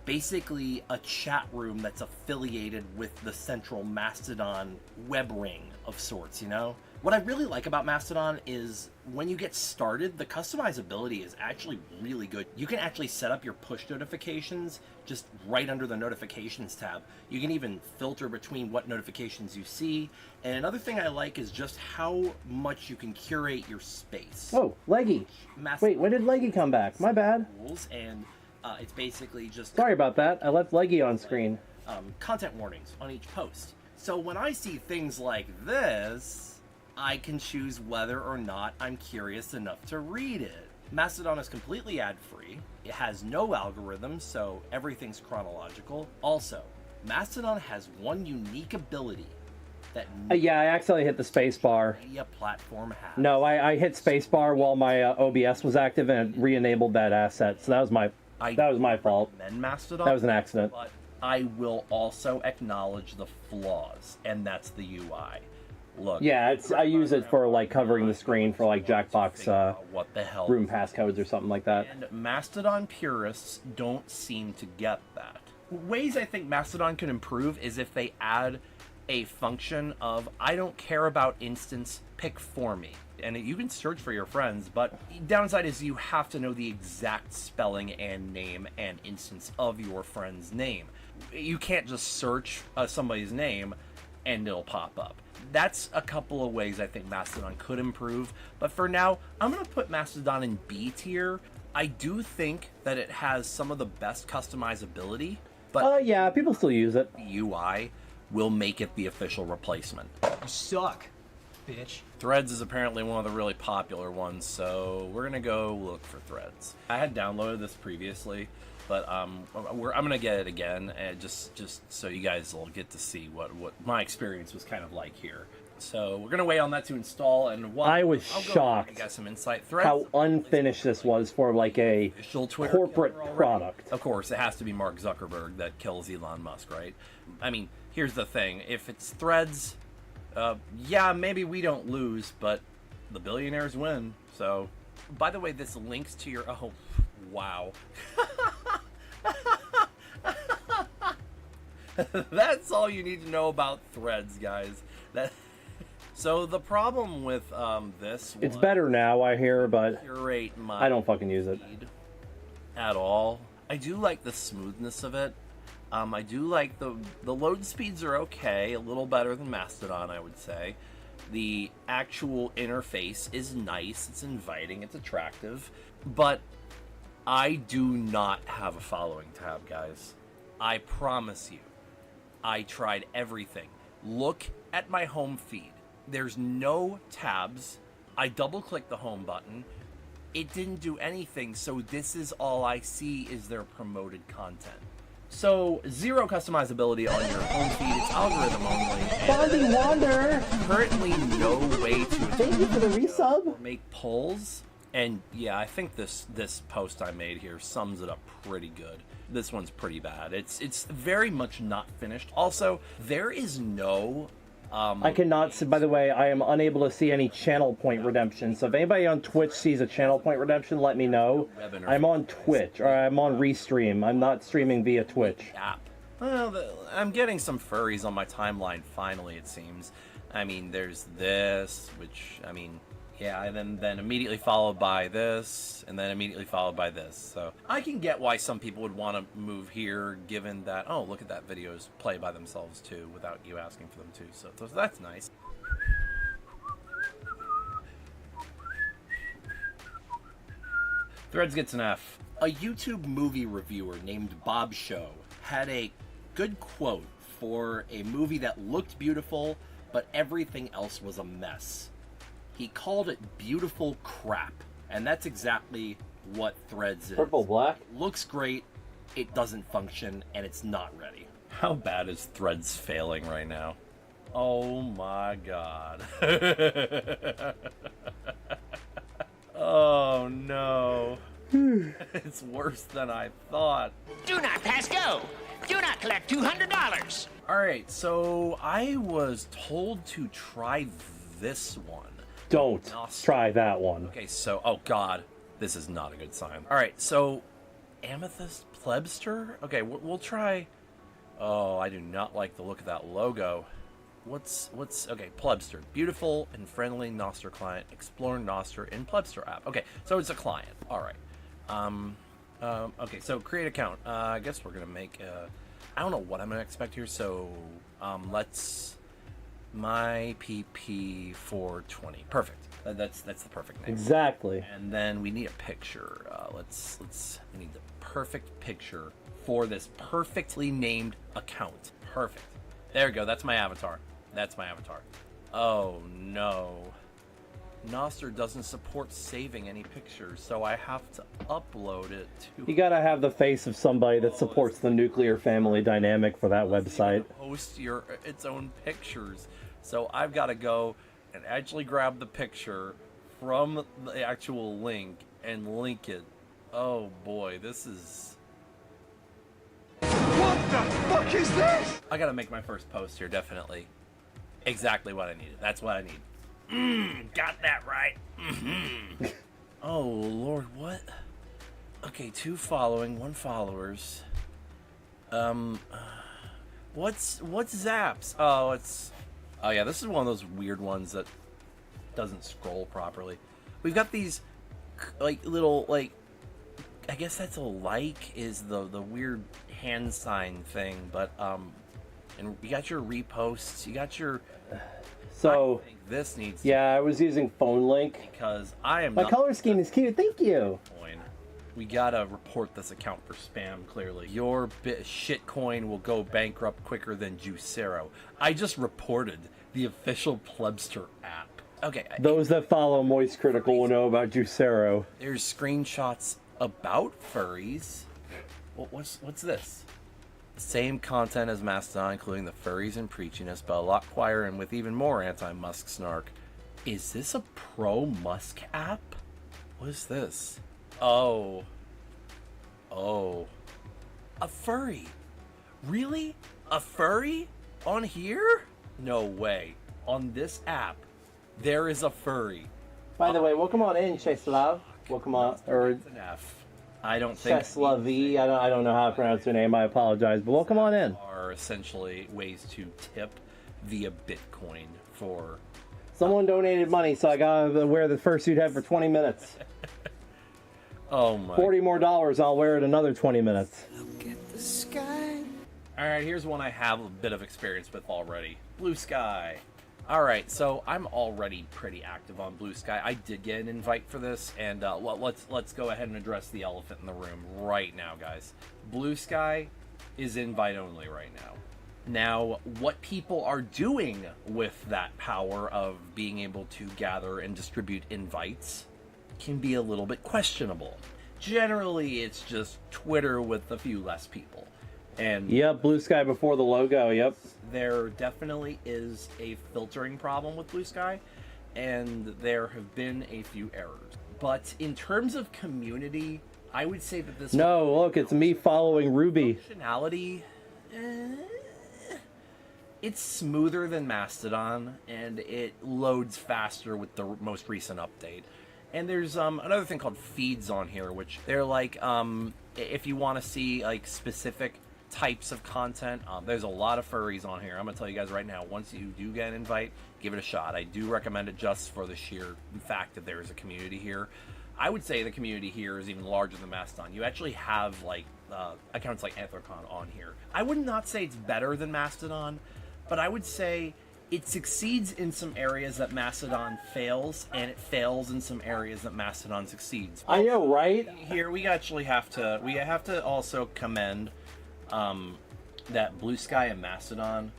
basically a chat room that's affiliated with the central Mastodon web ring of sorts, you know? What I really like about Mastodon is when you get started, the customizability is actually really good. You can actually set up your push notifications just right under the notifications tab. You can even filter between what notifications you see. And another thing I like is just how much you can curate your space. Oh, Leggy. Wait, when did Leggy come back? My bad. And it's basically just... Sorry about that. I left Leggy on screen. Content warnings on each post. So when I see things like this, I can choose whether or not I'm curious enough to read it. Mastodon is completely ad-free. It has no algorithm, so everything's chronological. Also, Mastodon has one unique ability that Yeah, I accidentally hit the space bar. media platform has. No, I hit space bar while my OBS was active and it re-enabled that asset. So that was my fault. And Mastodon, That was an accident. but I will also acknowledge the flaws, and that's the UI. Look, Yeah, I use it for like covering the screen for like Jackbox what the hell? room passcodes or something like that. And Mastodon purists don't seem to get that. Ways I think Mastodon can improve is if they add a function of I don't care about instance, pick for me. And you can search for your friends, but downside is you have to know the exact spelling and name and instance of your friend's name. You can't just search somebody's name and it'll pop up. That's a couple of ways I think Mastodon could improve, but for now, I'm going to put Mastodon in B tier. I do think that it has some of the best customizability, but Yeah, people still use it. the UI will make it the official replacement. You suck, bitch. Threads is apparently one of the really popular ones, so we're gonna go look for Threads. I had downloaded this previously, but I'm gonna get it again, and just so you guys will get to see what my experience was kind of like here. So we're gonna wait on that to install, and I was I'll go shocked and get some insight. Threads, how unfinished this was for like a official Twitter corporate killer already. product. Of course, it has to be Mark Zuckerberg that kills Elon Musk, right? I mean, here's the thing: if it's Threads, yeah, maybe we don't lose, but the billionaires win. So, by the way, this links to your... Oh, wow. That's all you need to know about Threads, guys. So the problem with this It's one, better now, I hear, but curate my I don't fucking use it. feed at all. I do like the smoothness of it. I do like the load speeds are okay, a little better than Mastodon, I would say. The actual interface is nice, it's inviting, it's attractive, but I do not have a following tab, guys. I promise you. I tried everything. Look at my home feed. There's no tabs. I double-clicked the home button. It didn't do anything, so this is all I see is their promoted content. So, zero customizability on your home feed. It's algorithm only. Bondy Wander! Currently no way to Thank you for the resub. or make polls. And yeah, I think this post I made here sums it up pretty good. This one's pretty bad. It's very much not finished. Also, there is no I cannot see, by the way, I am unable to see any channel point redemption. So if anybody on Twitch sees a channel point redemption, let me know. I'm on Twitch, or I'm on Restream. I'm not streaming via Twitch. app. Well, I'm getting some furries on my timeline finally, it seems. I mean, there's this, which, I mean, yeah, and then immediately followed by this, and then immediately followed by this. So I can get why some people would want to move here, given that, oh, look at that, videos play by themselves too, without you asking for them to. So that's nice. Threads gets an F. A YouTube movie reviewer named Bob Show had a good quote for a movie that looked beautiful, but everything else was a mess. He called it beautiful crap, and that's exactly what Threads is. Purple black? Looks great, it doesn't function, and it's not ready. How bad is Threads failing right now? Oh my god. Oh no. It's worse than I thought. Do not pass go. Do not collect $200. Alright, so I was told to try this one. Don't try that one. Okay, so, oh god, this is not a good sign. Alright, so, Amethyst Plebster? Okay, we'll try, oh, I do not like the look of that logo. What's, okay, Plebster. Beautiful and friendly Nostr client. Explore Nostr in Plebster app. Okay, so it's a client. Alright. Okay, so create account. I guess we're gonna make, I don't know what I'm gonna expect here, so, let's... My PP 420. Perfect. That's the perfect name. Exactly. And then we need a picture. We need the perfect picture for this perfectly named account. Perfect. There we go. That's my avatar. That's my avatar. Oh no. Nostr doesn't support saving any pictures, so I have to upload it to... You gotta have the face of somebody that supports the nuclear family dynamic for that website. Post its own pictures. So I've got to go and actually grab the picture from the actual link and link it. Oh boy, this is... What the fuck is this? I gotta make my first post here, definitely. Exactly what I needed. That's what I need. Got that right. Oh lord, what? Okay, 2 following, 1 followers. What's Zaps? Oh yeah, this is one of those weird ones that doesn't scroll properly. We've got these like little, like, I guess that's a like is the weird hand sign thing, but and you got your reposts, you got your... So, I think this needs... Yeah, I was using phone link. Because I am My not... color scheme is cute, thank you! We gotta report this account for spam, clearly. Your shitcoin will go bankrupt quicker than Juicero. I just reported the official Plebster app. Okay. Those that follow Moist Critical will know about Juicero. There's screenshots about furries. What's this? Same content as Mastodon, including the furries and preachiness, but a lot quieter and with even more anti-Musk snark. Is this a pro-Musk app? What is this? Oh. A furry. Really? A furry? On here? No way. On this app, there is a furry. By the way, welcome on in, Cheslav. Welcome on, or It's an F. I don't think... Cheslavi. I don't know how to pronounce your name. I apologize, but welcome on in. Are essentially ways to tip via Bitcoin for... Someone donated money, so I gotta wear the fursuit head for 20 minutes. Oh my. $40 more, I'll wear it another 20 minutes. Look at the sky. Alright, here's one I have a bit of experience with already. Blue Sky. Alright, so I'm already pretty active on Blue Sky. I did get an invite for this, and let's go ahead and address the elephant in the room right now, guys. Blue Sky is invite only right now. Now, what people are doing with that power of being able to gather and distribute invites can be a little bit questionable. Generally, it's just Twitter with a few less people. And yep, Blue Sky before the logo, yep. There definitely is a filtering problem with Blue Sky, and there have been a few errors. But in terms of community I would say that this No, look, it's me following Ruby. functionality, it's smoother than Mastodon, and it loads faster with the most recent update. And there's another thing called feeds on here, which they're like, if you want to see like specific types of content, there's a lot of furries on here. I'm gonna tell you guys right now, once you do get an invite, give it a shot. I do recommend it just for the sheer fact that there is a community here. I would say the community here is even larger than Mastodon. You actually have like accounts like Anthrocon on here. I would not say it's better than Mastodon, but I would say it succeeds in some areas that Mastodon fails, and it fails in some areas that Mastodon succeeds. I know, right? Here we actually have to also commend that Blue Sky and Mastodon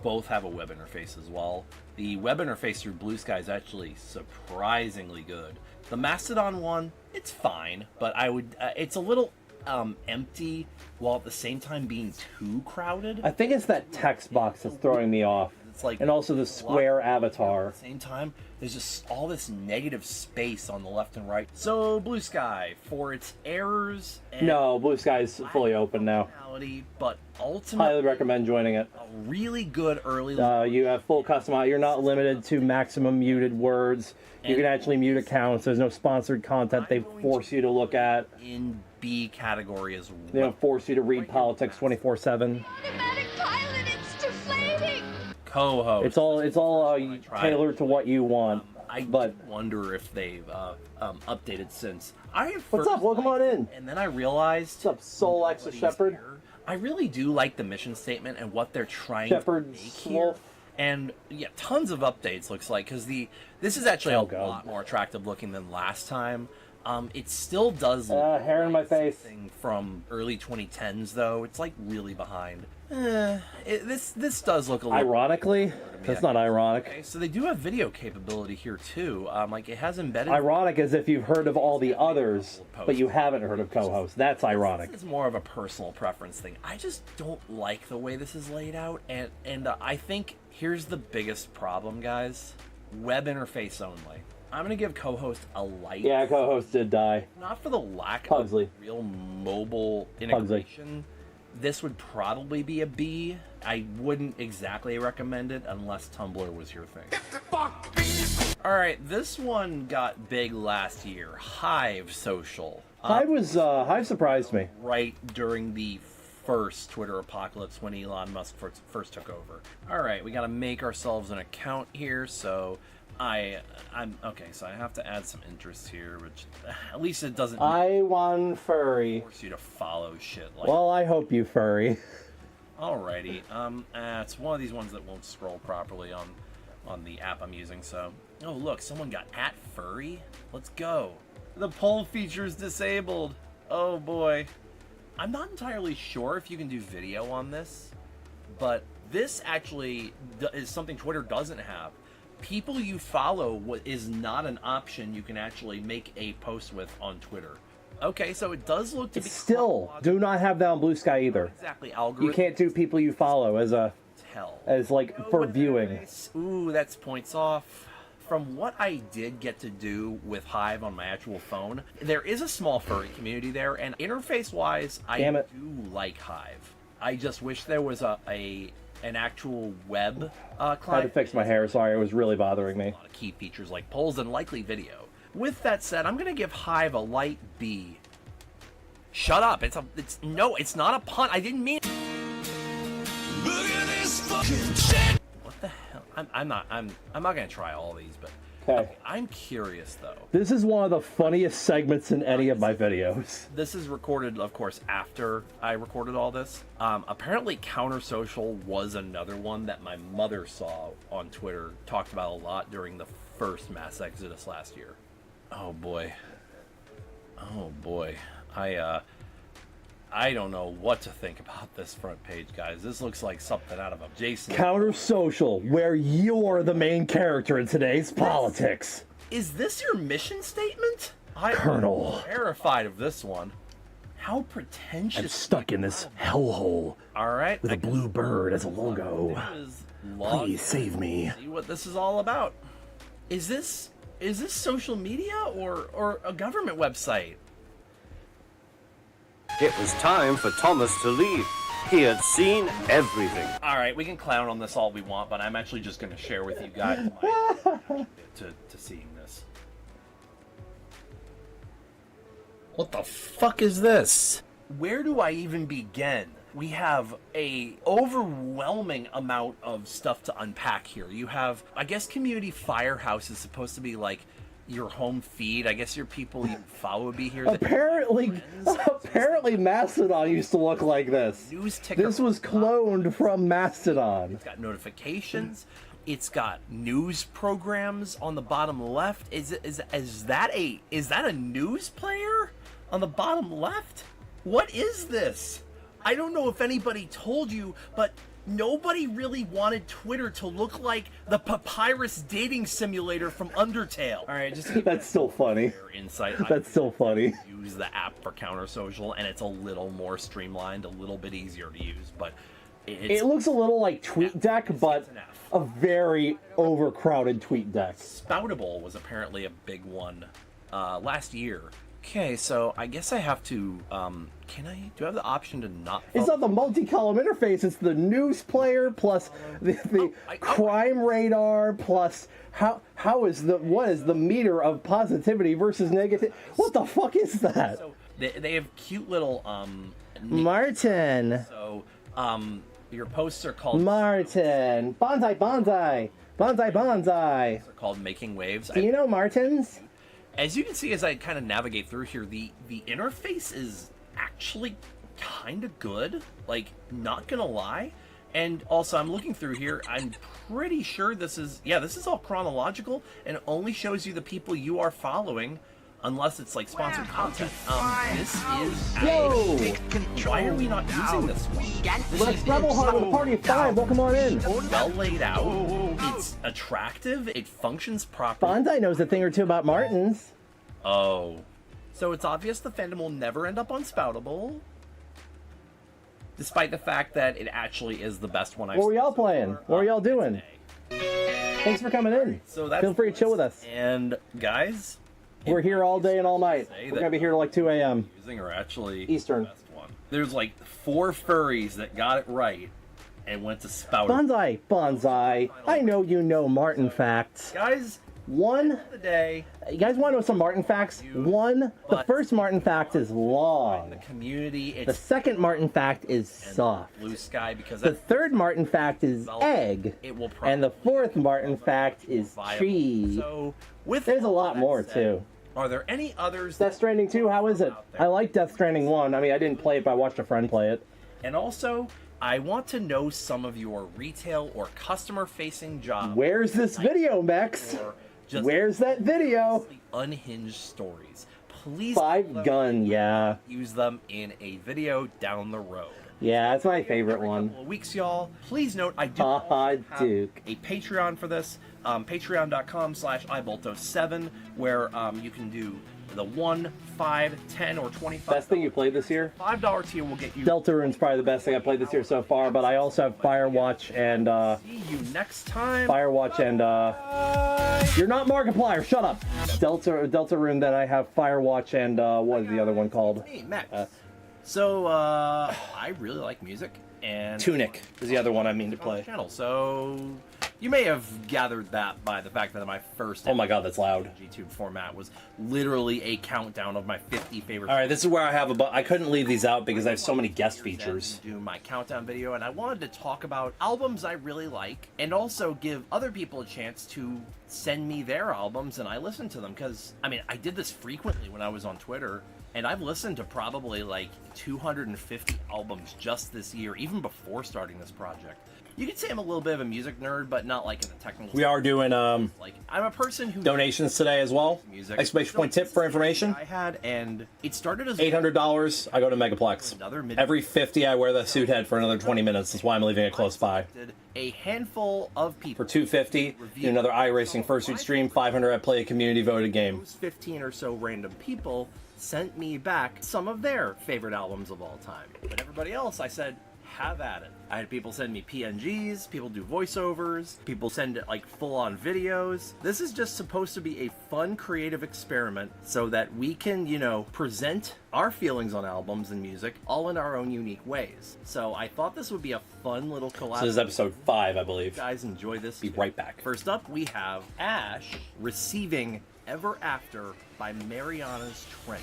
both have a web interface as well. The web interface through Blue Sky is actually surprisingly good. The Mastodon one, it's fine, but it's a little empty while at the same time being too crowded. I think it's that text box that's throwing me off. It's like, and also the square avatar. At the same time, there's just all this negative space on the left and right. So Blue Sky, for its errors and No, Blue Sky's fully open now. But ultimately, Highly recommend joining it. a really good early. You have full custom. You're not limited to maximum muted words. You can actually mute accounts. There's no sponsored content they force you to look at. In B category as well. They don't force you to read politics 24/7. Automatic pilot, it's deflating! Co-host. It's all tailored to what you want. I but wonder if they've updated since. I have what's up? Welcome on in. And then I realized. What's up, Soul Exa Shepherd? I really do like the mission statement and what they're trying Shepherd to make here. And yeah, tons of updates looks like, because this is actually a lot more attractive looking than last time. It still does hair in my face from early 2010s though. It's like really behind. This does look a little. Ironically, that's not ironic. Okay, so they do have video capability here too. Like it has embedded. Ironic as if you've heard of all the others, but you haven't heard of co-host. That's ironic. It's more of a personal preference thing. I just don't like the way this is laid out, and I think here's the biggest problem, guys. Web interface only. I'm gonna give co-host a light. Yeah, co-host did die. Not for the lack Pugsley. of real mobile integration. This would probably be a B. I wouldn't exactly recommend it unless Tumblr was your thing. Alright, this one got big last year. Hive Social. Hive surprised me. Right during the first Twitter apocalypse when Elon Musk first took over. Alright, we gotta make ourselves an account here, so I'm okay, so I have to add some interest here, which at least it doesn't I want furry. force you to follow shit like. Well, I hope you furry. Alrighty, it's one of these ones that won't scroll properly on the app I'm using. So, oh look, someone got @Furry. Let's go. The poll feature is disabled. Oh boy, I'm not entirely sure if you can do video on this, but this actually is something Twitter doesn't have. People you follow is not an option you can actually make a post with on Twitter. Okay, so it does look to be Still, do not have that on Blue Sky either. Exactly, algorithm. You can't do people you follow as like for viewing. Ooh, that's points off. From what I did get to do with Hive on my actual phone, there is a small furry community there, and interface-wise, I do like Hive. I just wish there was an actual web client. I had to fix my hair, sorry, it was really bothering me. A lot of key features like polls and likely video. With that said, I'm gonna give Hive a light B. Shut up! It's not a pun. I didn't mean. Look at this fucking shit. What the hell? I'm not gonna try all these, but okay. I'm curious though. This is one of the funniest segments in any of my videos. This is recorded, of course, after I recorded all this. Apparently, Counter Social was another one that my mother saw on Twitter, talked about a lot during the first mass exodus last year. Oh boy. Oh boy. I don't know what to think about this front page, guys. This looks like something out of a Jason. Counter Social, where you're the main character in today's politics. Is this your mission statement? Colonel. I'm terrified of this one. How pretentious. I'm stuck in this hellhole. Alright. With a blue bird as a logo. Please save me. See what this is all about. Is this social media or a government website? It was time for Thomas to leave. He had seen everything. All right, we can clown on this all we want, but I'm actually just going to share with you guys my to seeing this. What the fuck is this? Where do I even begin? We have a overwhelming amount of stuff to unpack here. You have, I guess, Community Firehouse is supposed to be like your home feed. I guess your people you follow would be here. Apparently Mastodon used to look like this. News ticker. This was cloned from Mastodon. It's got notifications. It's got news programs on the bottom left. Is that a news player on the bottom left? What is this? I don't know if anybody told you, but nobody really wanted Twitter to look like the Papyrus dating simulator from Undertale. All right, just that's still funny. Insight. That's still funny. Use the app for Counter Social, and it's a little more streamlined, a little bit easier to use, but it looks a little like TweetDeck, but a very overcrowded TweetDeck. Spoutable was apparently a big one last year. Okay, so I guess I have to, do I have the option to not... It's not the multi-column interface, it's the news player plus the crime radar plus what is the meter of positivity versus negative? What the fuck is that? So they have cute little, Martin. So, your posts are called... Martin. Bonsai, bonsai. Bonsai, bonsai. They're called Making Waves. Do you know Martins? As you can see, as I kind of navigate through here, the interface is actually kind of good. Like, not gonna lie. And also, I'm looking through here. I'm pretty sure this is all chronological, and it only shows you the people you are following, unless it's like sponsored content. This is. Yo! Why are we not using this one? Let's Rebel Heart with a party of 5. Welcome on in. Well laid out. It's attractive. It functions properly. Bonsai knows a thing or two about Martins. Oh. So it's obvious the Fandom will never end up on Spoutable. Despite the fact that it actually is the best one I've seen. What were y'all playing? What were y'all doing? Thanks for coming in. So that's Feel free to chill with us. And guys, we're here all day and all night. We're going to be here till like 2 a.m. Using are actually Eastern. The best one. There's like 4 furries that got it right and went to Spoutable. Bonsai, bonsai. I know you know Martin facts. Guys, one the day. You guys want to know some Martin facts? The first Martin fact is long. The community. The second Martin fact is soft. Blue sky, because the third Martin fact is egg. It will and the fourth Martin fact is cheese. So there's a lot more too. Are there any others? Death Stranding 2, how is it? I like Death Stranding 1. I mean, I didn't play it, but I watched a friend play it. And also, I want to know some of your retail or customer-facing jobs. Where's this video, Mex? Where's that video? Unhinged stories. Please. 5 Gun, yeah. Use them in a video down the road. Yeah, that's my favorite one. Couple of weeks, y'all. Please note, I do have Duke. a Patreon for this. Patreon.com/ibolto7, where you can do the 1, 5, 10, or 25. Best thing you played this year? $5 tier will get you. Deltarune's probably the best thing I played this year so far, but I also have Firewatch and See you next time. Firewatch and you're not Markiplier, shut up. Deltarune that I have Firewatch and what is the other one called? Hey, Max. So I really like music, and Tunic is the other one I mean to play. Channel. So you may have gathered that by the fact that my first oh my god, that's loud. YouTube format was literally a countdown of my 50 favorite. All right, this is where I have I couldn't leave these out because I have so many guest features. Do my countdown video, and I wanted to talk about albums I really like, and also give other people a chance to send me their albums, and I listen to them because I mean I did this frequently when I was on Twitter. And I've listened to probably like 250 albums just this year, even before starting this project. You could say I'm a little bit of a music nerd, but not like in a technical. We are doing like I'm a person who donations today as well. Music. Exclamation point tip for information. I had, and it started as $800. I go to Megaplex. Every 50, I wear the suit head for another 20 minutes. That's why I'm leaving it close by. A handful of people for $250. Do another iRacing Fursuit stream. $500. I play a community voted game. Those 15 or so random people sent me back some of their favorite albums of all time. But everybody else, I said, have at it. I had people send me PNGs, people do voiceovers, people send it like full-on videos. This is just supposed to be a fun, creative experiment so that we can, you know, present our feelings on albums and music all in our own unique ways. So I thought this would be a fun little collab. So this is episode 5, I believe. You guys enjoy this. Be right back. First up, we have Ash receiving Ever After by Mariana's Trench.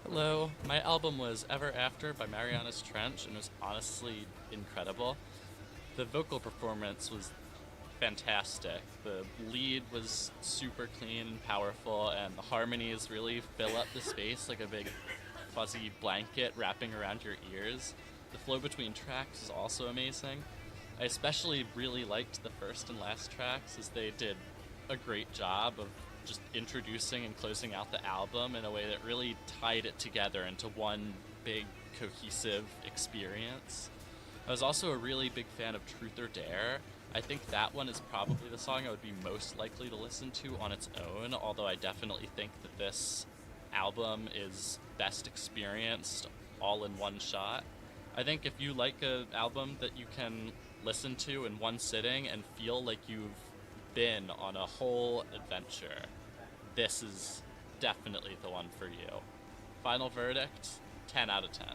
Hello, my album was Ever After by Mariana's Trench and was honestly incredible. The vocal performance was fantastic. The lead was super clean and powerful, and the harmonies really fill up the space like a big fuzzy blanket wrapping around your ears. The flow between tracks is also amazing. I especially really liked the first and last tracks as they did a great job of just introducing and closing out the album in a way that really tied it together into one big cohesive experience. I was also a really big fan of Truth or Dare. I think that one is probably the song I would be most likely to listen to on its own, although I definitely think that this album is best experienced all in one shot. I think if you like an album that you can listen to in one sitting and feel like you've been on a whole adventure, this is definitely the one for you. Final verdict, 10 out of 10.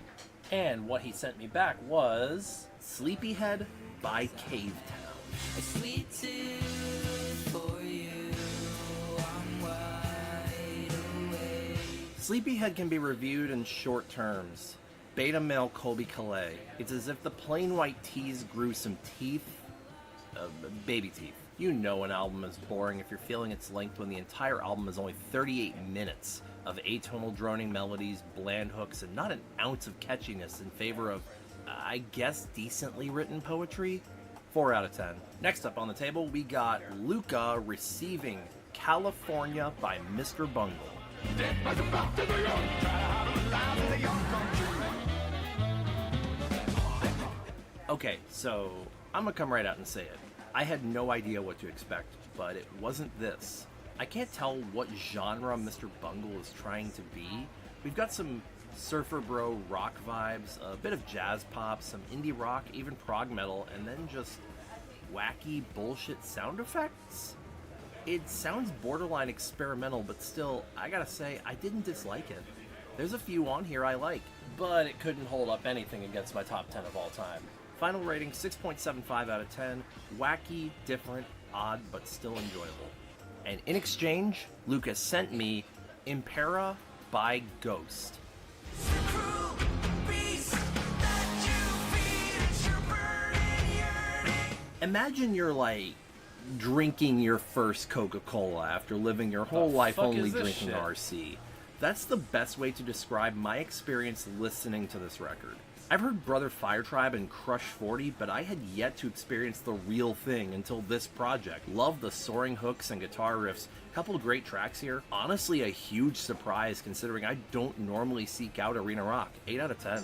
And what he sent me back was Sleepyhead by Cavetown. A sweet tooth for you, I'm wide awake. Sleepyhead can be reviewed in short terms. Beta male Colby Calais. It's as if the plain white tees grew some teeth, baby teeth. You know an album is boring if you're feeling its length when the entire album is only 38 minutes of atonal droning melodies, bland hooks, and not an ounce of catchiness in favor of, I guess, decently written poetry. 4 out of 10. Next up on the table, we got Luca receiving California by Mr. Bungle. Okay, so I'm gonna come right out and say it. I had no idea what to expect, but it wasn't this. I can't tell what genre Mr. Bungle is trying to be. We've got some surfer bro rock vibes, a bit of jazz pop, some indie rock, even prog metal, and then just wacky bullshit sound effects. It sounds borderline experimental, but still, I gotta say, I didn't dislike it. There's a few on here I like, but it couldn't hold up anything against my top 10 of all time. Final rating, 6.75 out of 10. Wacky, different, odd, but still enjoyable. And in exchange, Lucas sent me Impera by Ghost. Imagine you're like drinking your first Coca-Cola after living your whole life only drinking RC. That's the best way to describe my experience listening to this record. I've heard Brother Firetribe and Crush 40, but I had yet to experience the real thing until this project. Love the soaring hooks and guitar riffs. Couple of great tracks here. Honestly, a huge surprise considering I don't normally seek out arena rock. 8 out of 10.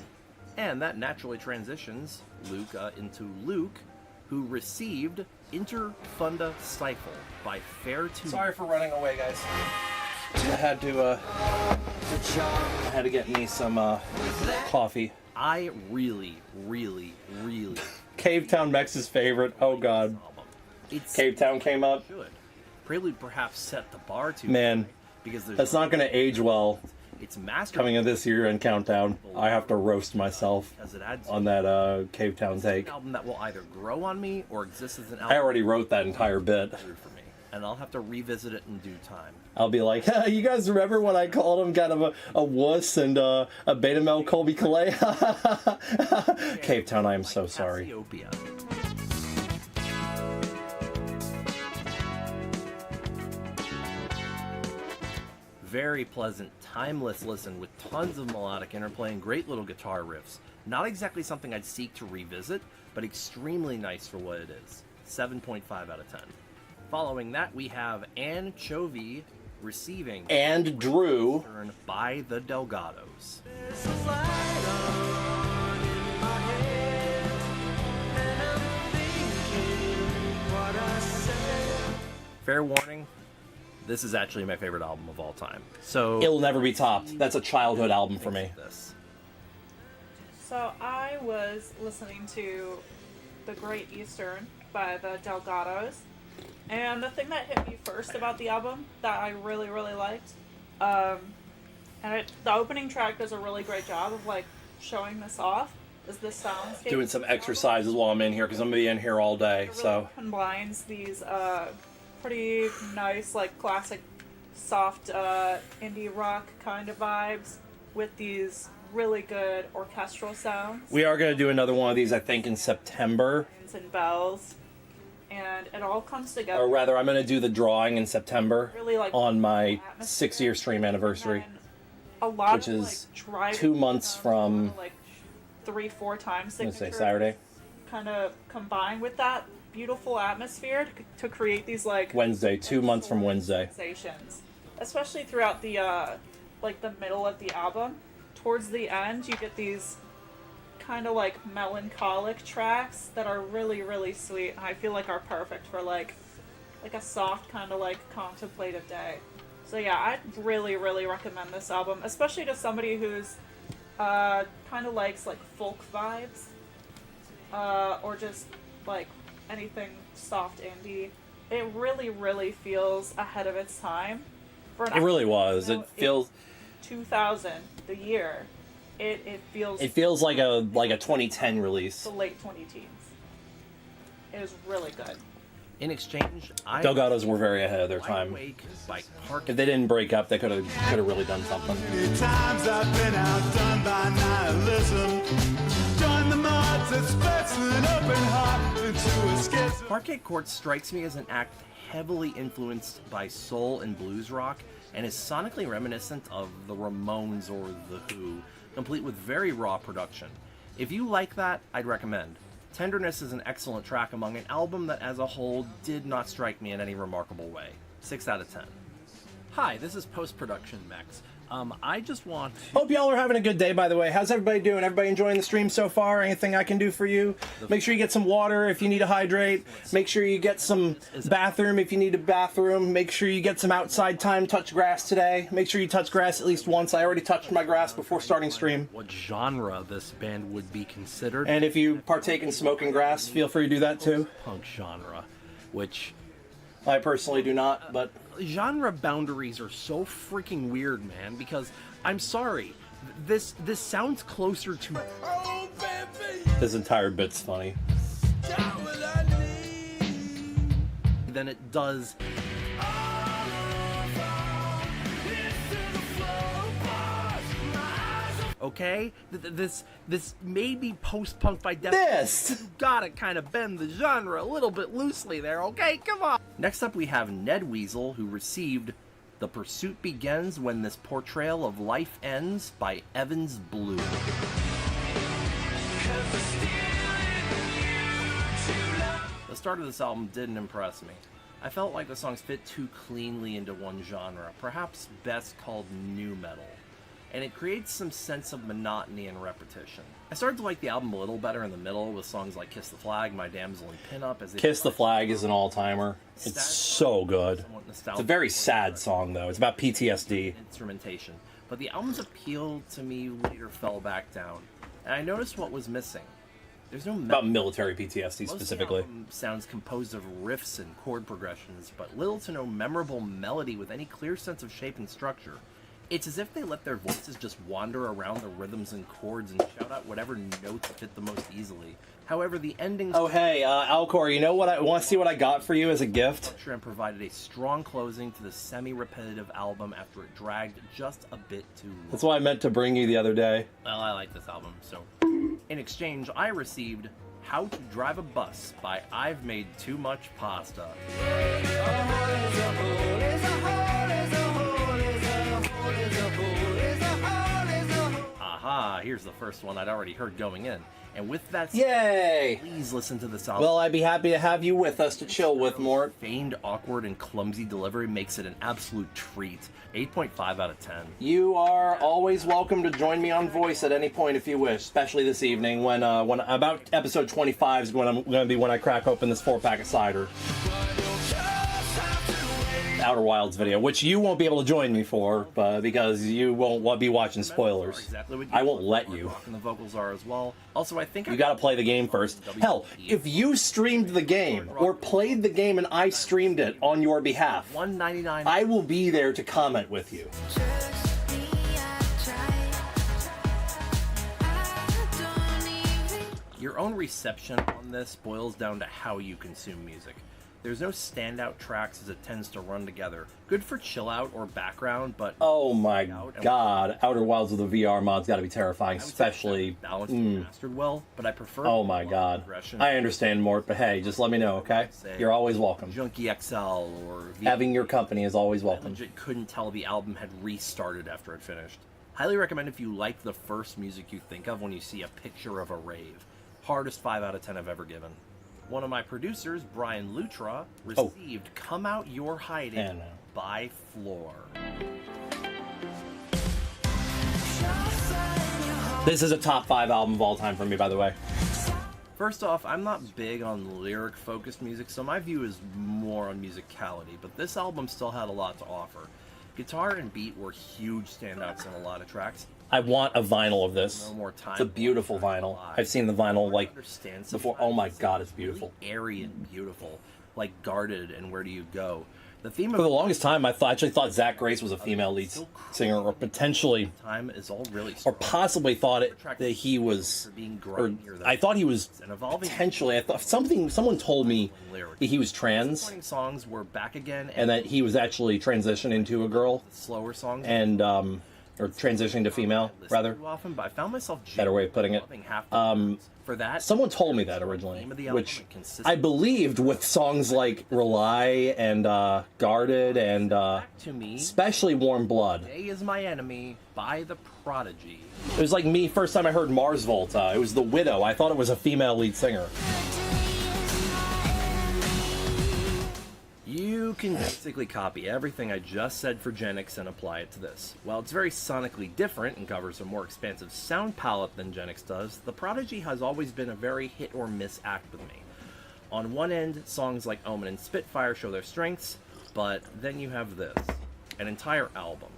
And that naturally transitions Luca into Luke, who received Inter Funda Stifle by Fair to... Sorry for running away, guys. I had to get me some coffee. I really Cavetown Mex's favorite. Oh god. Cavetown came up. Prelude perhaps set the bar too Man, high, because that's not going to age well. It's master coming in this year in Countdown. I have to roast myself on that Cavetown take. An album that will either grow on me or exist as an album. I already wrote that entire bit. For me, and I'll have to revisit it in due time. I'll be like, you guys remember when I called him kind of a wuss and a beta male Colby Calais? Cavetown, I am so sorry. Cassiopeia. Very pleasant, timeless listen with tons of melodic interplay and great little guitar riffs. Not exactly something I'd seek to revisit, but extremely nice for what it is. 7.5 out of 10. Following that, we have Anchovy receiving and Drew by the Delgados. Fair warning, this is actually my favorite album of all time. So it'll never be topped. That's a childhood album for me. So I was listening to The Great Eastern by the Delgados, and the thing that hit me first about the album that I really, really liked, the opening track does a really great job of like showing this off, is this soundscape. Doing some exercises while I'm in here because I'm gonna be in here all day. It really So combines these pretty nice, like classic, soft indie rock kind of vibes with these really good orchestral sounds. we are gonna do another one of these, I think, in September. And bells, and it all comes together. Or rather, I'm gonna do the drawing in September Really, like, on my 6-year stream anniversary, A lot which of is like driving 2 months from, like 3-4 times I'm gonna say signatures Saturday, kind of combined with that beautiful atmosphere to create these like Wednesday, 2 months from Wednesday. sensations, especially throughout the like the middle of the album. Towards the end, you get these kind of like melancholic tracks that are really, really sweet, and I feel like are perfect for like a soft kind of like contemplative day. So yeah, I'd really, really recommend this album, especially to somebody who's kind of likes like folk vibes, or just like anything soft indie. It really, really feels ahead of its time. For an It really album, was. you know, It feels. 2000, the year. It feels. It feels like a 2010 release. The late 2010s. It was really good. In exchange, I Delgados were very ahead of their time. Awake by Park. If they didn't break up, they could have really done something. Times I've been outdone by nihilism. Join the mods that splits an open heart into a schism. Parquet Court strikes me as an act heavily influenced by soul and blues rock, and is sonically reminiscent of the Ramones or the Who, complete with very raw production. If you like that, I'd recommend. Tenderness is an excellent track among an album that as a whole did not strike me in any remarkable way. 6 out of 10. Hi, this is post-production Max. I just want to... Hope y'all are having a good day, by the way. How's everybody doing? Everybody enjoying the stream so far? Anything I can do for you? Make sure you get some water if you need to hydrate. Make sure you get some bathroom if you need a bathroom. Make sure you get some outside time. Touch grass today. Make sure you touch grass at least once. I already touched my grass before starting stream. What genre this band would be considered. And if you partake in smoking grass, feel free to do that too. Punk genre, which... I personally do not, but... Genre boundaries are so freaking weird, man, because, I'm sorry, this sounds closer to... This entire bit's funny. ...than it does... Okay? This may be post-punk by definition. You gotta kind of bend the genre a little bit loosely there, okay? Come on! Next up we have Ned Weasel, who received The Pursuit Begins When This Portrayal of Life Ends by Evans Blue. The start of this album didn't impress me. I felt like the songs fit too cleanly into one genre, perhaps best called nu metal, and it creates some sense of monotony and repetition. I started to like the album a little better in the middle with songs like Kiss the Flag, My Damsel in Pinup. As Kiss the Flag is an all-timer. It's so good. It's a very sad song, though. It's about PTSD. Instrumentation. But the album's appeal to me later fell back down, and I noticed what was missing. There's no about military PTSD specifically. Most of the album sounds composed of riffs and chord progressions, but little to no memorable melody with any clear sense of shape and structure. It's as if they let their voices just wander around the rhythms and chords and shout out whatever notes fit the most easily. However, the endings... Oh, hey, Alcor, you know what? I want to see what I got for you as a gift? And provided a strong closing to the semi-repetitive album after it dragged just a bit too long. That's what I meant to bring you the other day. Well, I like this album, so... In exchange, I received How to Drive a Bus by I've Made Too Much Pasta. Aha, here's the first one I'd already heard going in. And with that said, yay! Please listen to this album. Well, I'd be happy to have you with us to chill with more. Feigned, awkward, and clumsy delivery makes it an absolute treat. 8.5 out of 10. You are always welcome to join me on voice at any point if you wish, especially this evening when about episode 25 is when I'm going to be when I crack open this 4-pack of cider. Outer Wilds video, which you won't be able to join me for, because you won't be watching spoilers. Exactly what I won't let you. And the vocals are as well. Also, I think You gotta play the game first. Hell, if you streamed the game, or played the game and I streamed it on your behalf, $1.99. I will be there to comment with you. Your own reception on this boils down to how you consume music. There's no standout tracks as it tends to run together. Good for chill out or background, but oh my god, Outer Wilds with the VR mod's got to be terrifying, especially balanced and mastered well. But I prefer. Oh my god, I understand, Mort, but hey, just let me know, okay? You're always welcome. Junkie XL or having your company is always welcome. I legit couldn't tell the album had restarted after it finished. Highly recommend if you like the first music you think of when you see a picture of a rave. Hardest 5 out of 10 I've ever given. One of my producers, Brian Lutra, received Come Out You're Hiding by Floor. This is a top 5 album of all time for me, by the way. First off, I'm not big on lyric-focused music, so my view is more on musicality, but this album still had a lot to offer. Guitar and beat were huge standouts in a lot of tracks. I want a vinyl of this. No more time. It's a beautiful vinyl. I've seen the vinyl like before. Oh my god, it's beautiful. Really airy and beautiful, like Guarded and Where Do You Go. The theme for the longest time, I actually thought Zach Grace was a female lead singer, or potentially, time is all really or possibly thought that he was. Or I thought he was potentially. I thought someone told me he was trans. Songs were back again, and that he was actually transitioning into a girl. Slower songs and or transitioning to female, rather. Often, but I found myself better way of putting it. For that, someone told me that originally, which I believed with songs like Rely and Guarded and especially Warm Blood. Day Is My Enemy by The Prodigy. It was like me, first time I heard Mars Volta. It was The Widow. I thought it was a female lead singer. You can basically copy everything I just said for Genix and apply it to this. While it's very sonically different and covers a more expansive sound palette than Genix does, The Prodigy has always been a very hit or miss act with me. On one end, songs like Omen and Spitfire show their strengths, but then you have this, an entire album.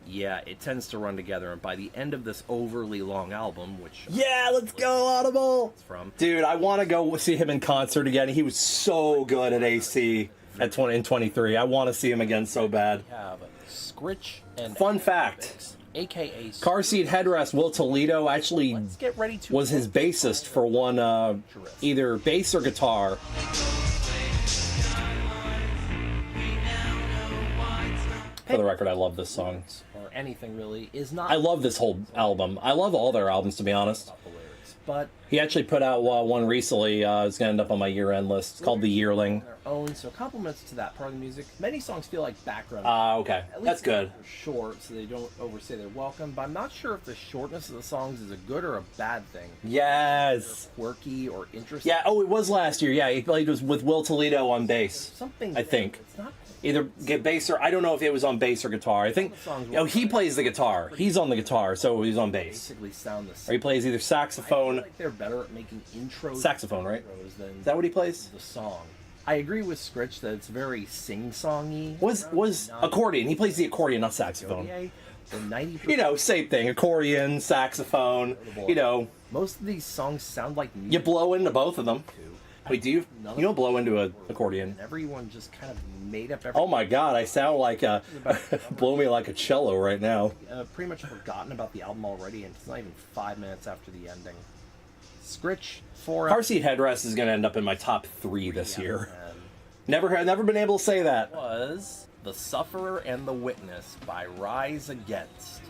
Yeah, it tends to run together, and by the end of this overly long album, which... Yeah, let's go, Audible! Dude, I want to go see him in concert again. He was so good at AC. At 2023, I want to see him again so bad. We have Scritch and fun fact, aka car seat headrest. Will Toledo actually was his bassist for one, either bass or guitar. For the record, I love this song. Or anything really is not. I love this whole album. I love all their albums, to be honest. But he actually put out one recently. It's gonna end up on my year-end list. It's called The Yearling. Their own, so compliments to that part of the music. Many songs feel like background. Okay, that's good. They're short, so they don't overstay their welcome. But I'm not sure if the shortness of the songs is a good or a bad thing. Yes. They're quirky or interesting. Yeah. Oh, it was last year. Yeah, he played with Will Toledo on bass. Something. I think. It's not. Either get bass or I don't know if it was on bass or guitar. I think he plays the guitar. He's on the guitar, so he's on bass. Basically sound the same. Or he plays either saxophone. I feel like they're better at making intros. Saxophone, right? Than is that what he plays? The song. I agree with Scritch that it's very sing-songy. Was accordion? He plays the accordion, not saxophone. You know, same thing. Accordion, saxophone. You know, most of these songs sound like music. You blow into both of them. Wait, do you don't blow into an accordion? Everyone just kind of made up everything. Oh my god, I sound like a blow me like a cello right now. Pretty much forgotten about the album already, and it's not even 5 minutes after the ending. Scritch 4. Car seat headrest is going to end up in my top 3 this year. Never been able to say that. Was The Sufferer and the Witness by Rise Against.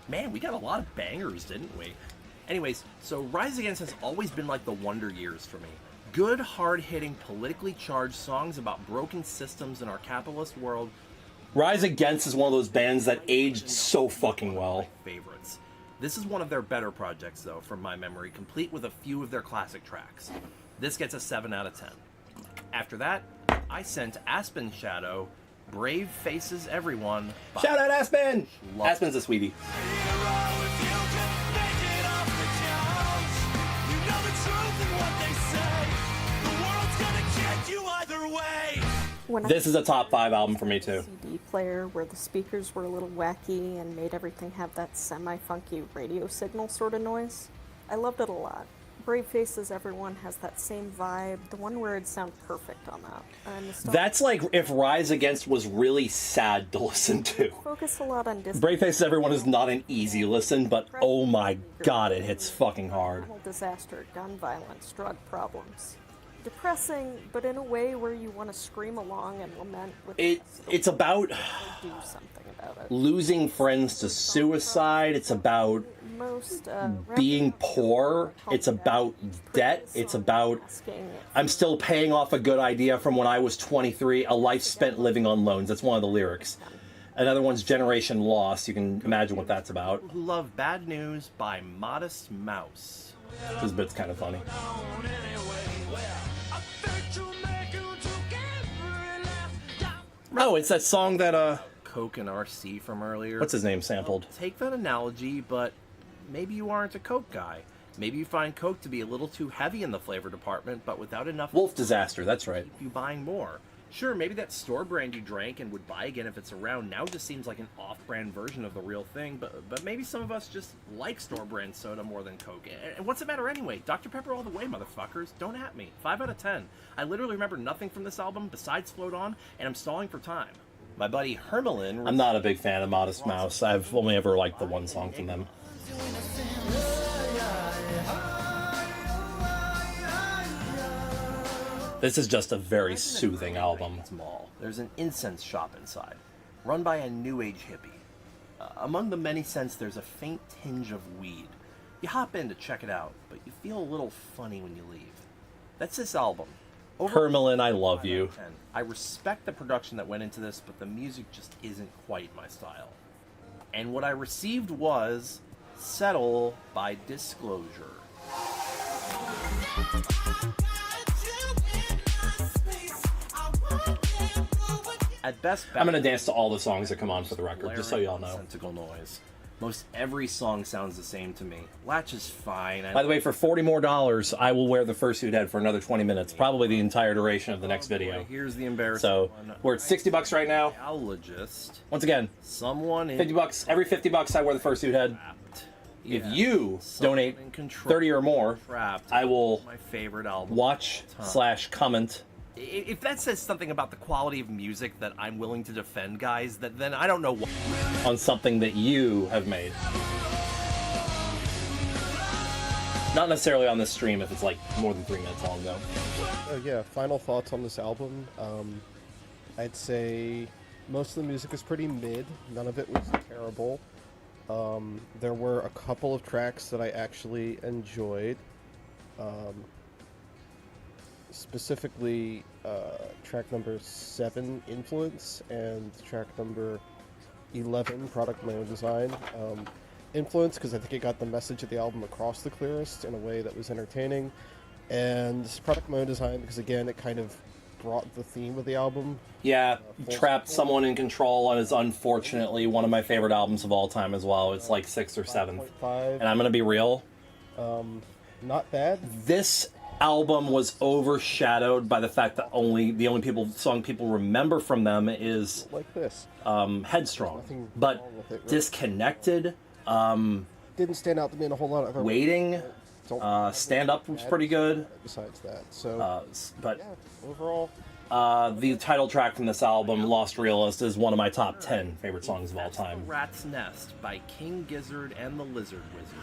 Man, we got a lot of bangers, didn't we? Anyways, so Rise Against has always been like the Wonder Years for me. Good, hard-hitting, politically charged songs about broken systems in our capitalist world. Rise Against is one of those bands that aged so fucking well. Favorites. This is one of their better projects, though, from my memory, complete with a few of their classic tracks. This gets a 7 out of 10. After that, I sent Aspen Shadow, Brave Faces Everyone. Shout out Aspen! Aspen's a sweetie. You know the truth. This is a top 5 album for me too. CD player where the speakers were a little wacky and made everything have that semi-funky radio signal sort of noise. I loved it a lot. Brave Faces Everyone has that same vibe. The one word sound perfect on that. That's like if Rise Against was really sad to listen to. Focus a lot on Brave Faces Everyone is not an easy listen, but oh my god, it hits fucking hard. Disaster, gun violence, drug problems. Depressing, but in a way where you want to scream along and lament with it's about do something about it. losing friends to suicide. It's about Most being poor. It's about debt. It's about I'm still paying off a good idea from when I was 23, a life spent living on loans. That's one of the lyrics. Another one's Generation Lost. You can imagine what that's about. Who Love Bad News by Modest Mouse. This bit's kind of funny. Oh, it's that song that Coke and RC from earlier. What's his name sampled? Take that analogy, but maybe you aren't a Coke guy. Maybe you find Coke to be a little too heavy in the flavor department, but without enough Wolf Disaster, that's right. Keep you buying more. Sure, maybe that store brand you drank and would buy again if it's around now just seems like an off-brand version of the real thing, but maybe some of us just like store brand soda more than Coke. And what's the matter anyway? Dr. Pepper all the way, motherfuckers. Don't at me. 5 out of 10. I literally remember nothing from this album besides Float On, and I'm stalling for time. My buddy Hermelin... I'm not a big fan of Modest Mouse. I've only ever liked the one song from them. This is just a very soothing album. Mall. There's an incense shop inside, run by a new age hippie. Among the many scents, there's a faint tinge of weed. You hop in to check it out, but you feel a little funny when you leave. That's this album. Hermelin, I love you. I respect the production that went into this, but the music just isn't quite my style. And what I received was Settle by Disclosure. At best, I'm going to dance to all the songs that come on for the record, just so y'all know. Nonsensical noise. Most every song sounds the same to me. Latch is fine. By the way, for $40 more, I will wear the Fursuit head for another 20 minutes, probably the entire duration of the next video. Here's the embarrassing So, one. we're at $60 right now. Biologist. Once again, someone $50. Every $50 I wear the Fursuit head. If you donate 30 or more, I will my favorite album. watch/comment. If that says something about the quality of music that I'm willing to defend, guys, then I don't know what. On something that you have made. Not necessarily on this stream if it's like more than 3 minutes long, though. Yeah, final thoughts on this album. I'd say most of the music is pretty mid. None of it was terrible. There were a couple of tracks that I actually enjoyed. Specifically, track number 7, Influence, and track number 11, Product My Own Design. Influence, because I think it got the message of the album across the clearest in a way that was entertaining. And Product My Own Design, because again, it kind of brought the theme of the album. Yeah, Trapped Someone in Control, and is unfortunately one of my favorite albums of all time as well. It's like 6th or 7th. And I'm going to be real. Not bad. This album was overshadowed by the fact that the only song people remember from them is like this. Headstrong. But Disconnected, didn't stand out to me in a whole lot of Waiting, Stand Up was pretty good. Besides that, so but yeah, overall, the title track from this album, Lost Realist, is one of my top 10 favorite songs of all time. Rat's Nest by King Gizzard and the Lizard Wizard.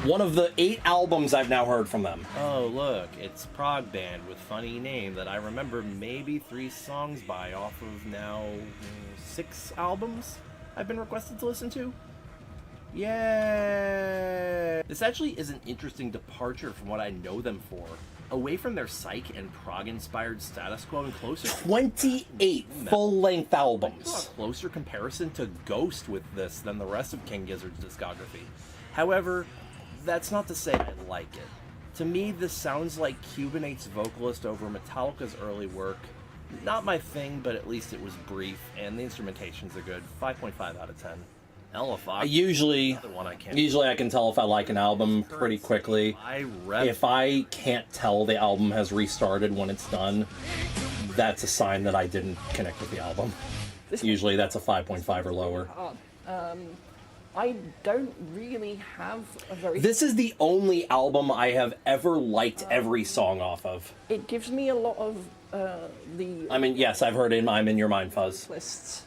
One of the 8 albums I've now heard from them. Oh, look, it's prog band with funny name that I remember maybe 3 songs by off of now 6 albums I've been requested to listen to. Yay! This actually is an interesting departure from what I know them for. Away from their psych and prog-inspired status quo and closer... 28 full-length albums. I saw a closer comparison to Ghost with this than the rest of King Gizzard's discography. However, that's not to say I like it. To me, this sounds like Cubanate's vocalist over Metallica's early work. Not my thing, but at least it was brief, and the instrumentations are good. 5.5 out of 10. Usually I can tell if I like an album pretty quickly. If I can't tell the album has restarted when it's done, that's a sign that I didn't connect with the album. Usually that's a 5.5 or lower. I don't really have a very... This is the only album I have ever liked every song off of. It gives me a lot of the... I mean, yes, I've heard I'm in Your Mind Fuzz. Lists.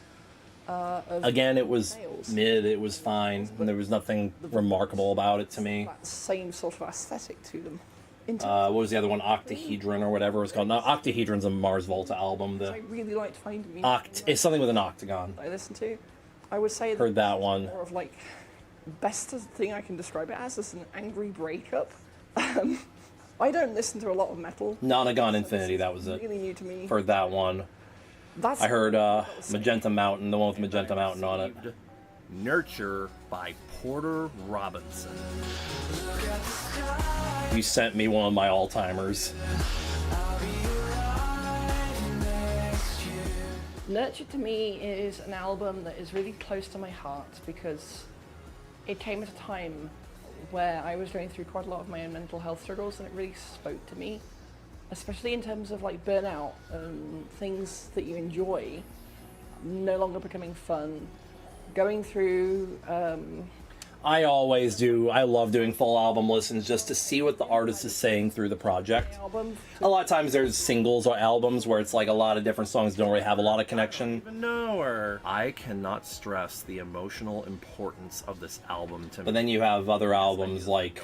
Again, it was mid, it was fine, and there was nothing remarkable about it to me. That same sort of aesthetic to them. What was the other one? Octahedron or whatever it's called. No, Octahedron's a Mars Volta album. I really liked Find Me. It's something with an octagon. I listened to. I would say Heard that one. More of like best thing I can describe it as is an angry breakup. I don't listen to a lot of metal. Nonagon Infinity, that was it. Really new to me. Heard that one. I heard Magenta Mountain, the one with Magenta Mountain on it. Nurture by Porter Robinson. You sent me one of my all-timers. Nurture to me is an album that is really close to my heart because it came at a time where I was going through quite a lot of my own mental health struggles, and it really spoke to me, especially in terms of like burnout and things that you enjoy no longer becoming fun, going through I always do. I love doing full album listens just to see what the artist is saying through the project. A lot of times there's singles or albums where it's like a lot of different songs don't really have a lot of connection. I cannot stress the emotional importance of this album to me. But then you have other albums like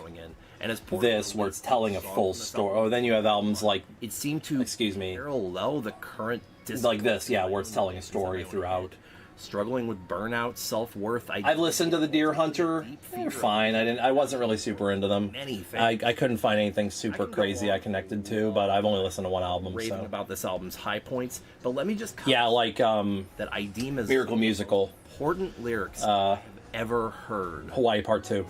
this where it's telling a full story. Or then you have albums like it seemed to parallel the current like this, yeah, where it's telling a story throughout. Struggling with burnout, self-worth. I've listened to the Deer Hunter. They were fine. I wasn't really super into them. I couldn't find anything super crazy I connected to, but I've only listened to one album. Raving about this album's high points, but let me just like that I deem as Miracle Musical. Important lyrics I've ever heard. Hawaii Part 2.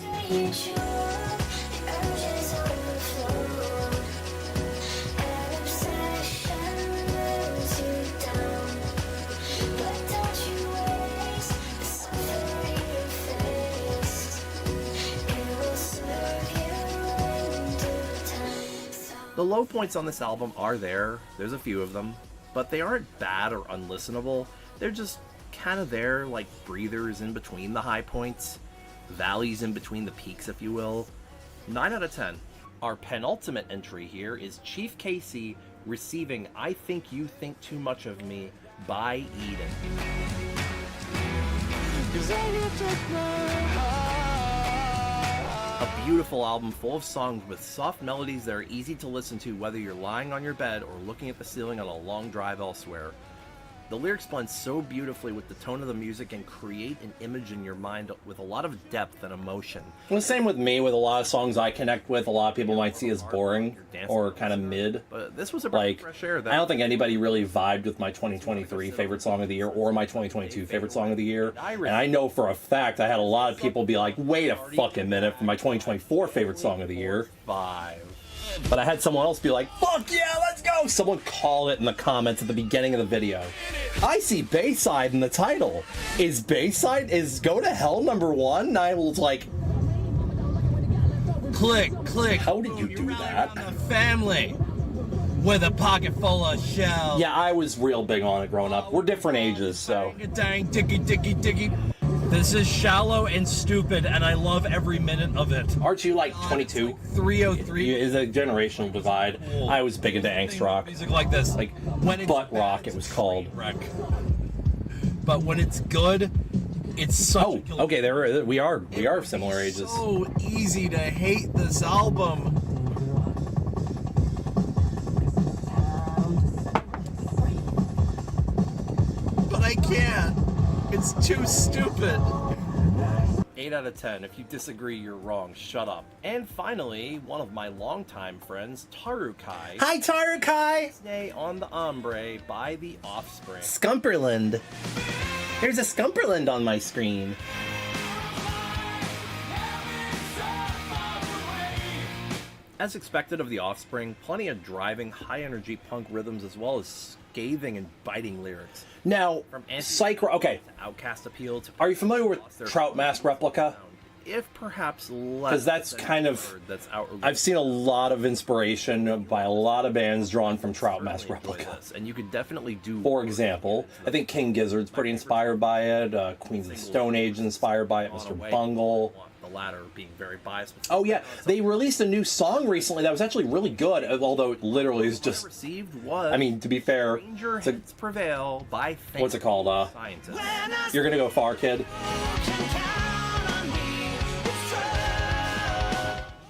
The low points on this album are there's a few of them, but they aren't bad or unlistenable. They're just kind of there, like breathers in between the high points, valleys in between the peaks, if you will. 9 out of 10. Our penultimate entry here is Chief Casey receiving I Think You Think Too Much of Me by Eden. A beautiful album full of songs with soft melodies that are easy to listen to whether you're lying on your bed or looking at the ceiling on a long drive elsewhere. The lyrics blend so beautifully with the tone of the music and create an image in your mind with a lot of depth and emotion. Well, same with me. With a lot of songs I connect with, a lot of people might see as boring or kind of mid. But this was a breath of fresh air. I don't think anybody really vibed with my 2023 favorite song of the year or my 2022 favorite song of the year. And I know for a fact I had a lot of people be like, wait a fucking minute, for my 2024 favorite song of the year. 5. But I had someone else be like, fuck yeah, let's go! Someone call it in the comments at the beginning of the video. I see Bayside in the title. Is Bayside, is Go to Hell #1? And I was like... Click. How did you do that? Family with a pocket full of shells. Yeah, I was real big on it growing up. We're different ages, so... Dang, diggy. This is shallow and stupid, and I love every minute of it. Aren't you like 22? 303 is a generational divide. I was big into angst rock. Music like this, like butt rock, it was called. But when it's good, it's so. Okay, we are similar ages. So easy to hate this album. But I can't. It's too stupid. 8 out of 10. If you disagree, you're wrong. Shut up. And finally, one of my longtime friends, Tarukai. Hi, Tarukai! Stay on the Ombre by The Offspring. Scumperland. There's a Scumperland on my screen. As expected of The Offspring, plenty of driving, high-energy punk rhythms as well as scathing and biting lyrics. Now, From okay. Outcast appeal to Are you familiar with Trout Mask Replica? if perhaps less, Because that's than kind a of, word that's outwardly I've seen a lot of inspiration by a lot of bands drawn from Trout Mask Replica. and you could definitely do. For example, I think King Gizzard's pretty inspired by it. Queens of the Stone Age is inspired by it. Mr. Bungle. The latter being very biased. Oh yeah, they released a new song recently that was actually really good. Although it literally is just. Received was. I mean, to be fair, Stranger it's a, Heads Prevail by what's it called? Scientists. You're gonna go far, kid.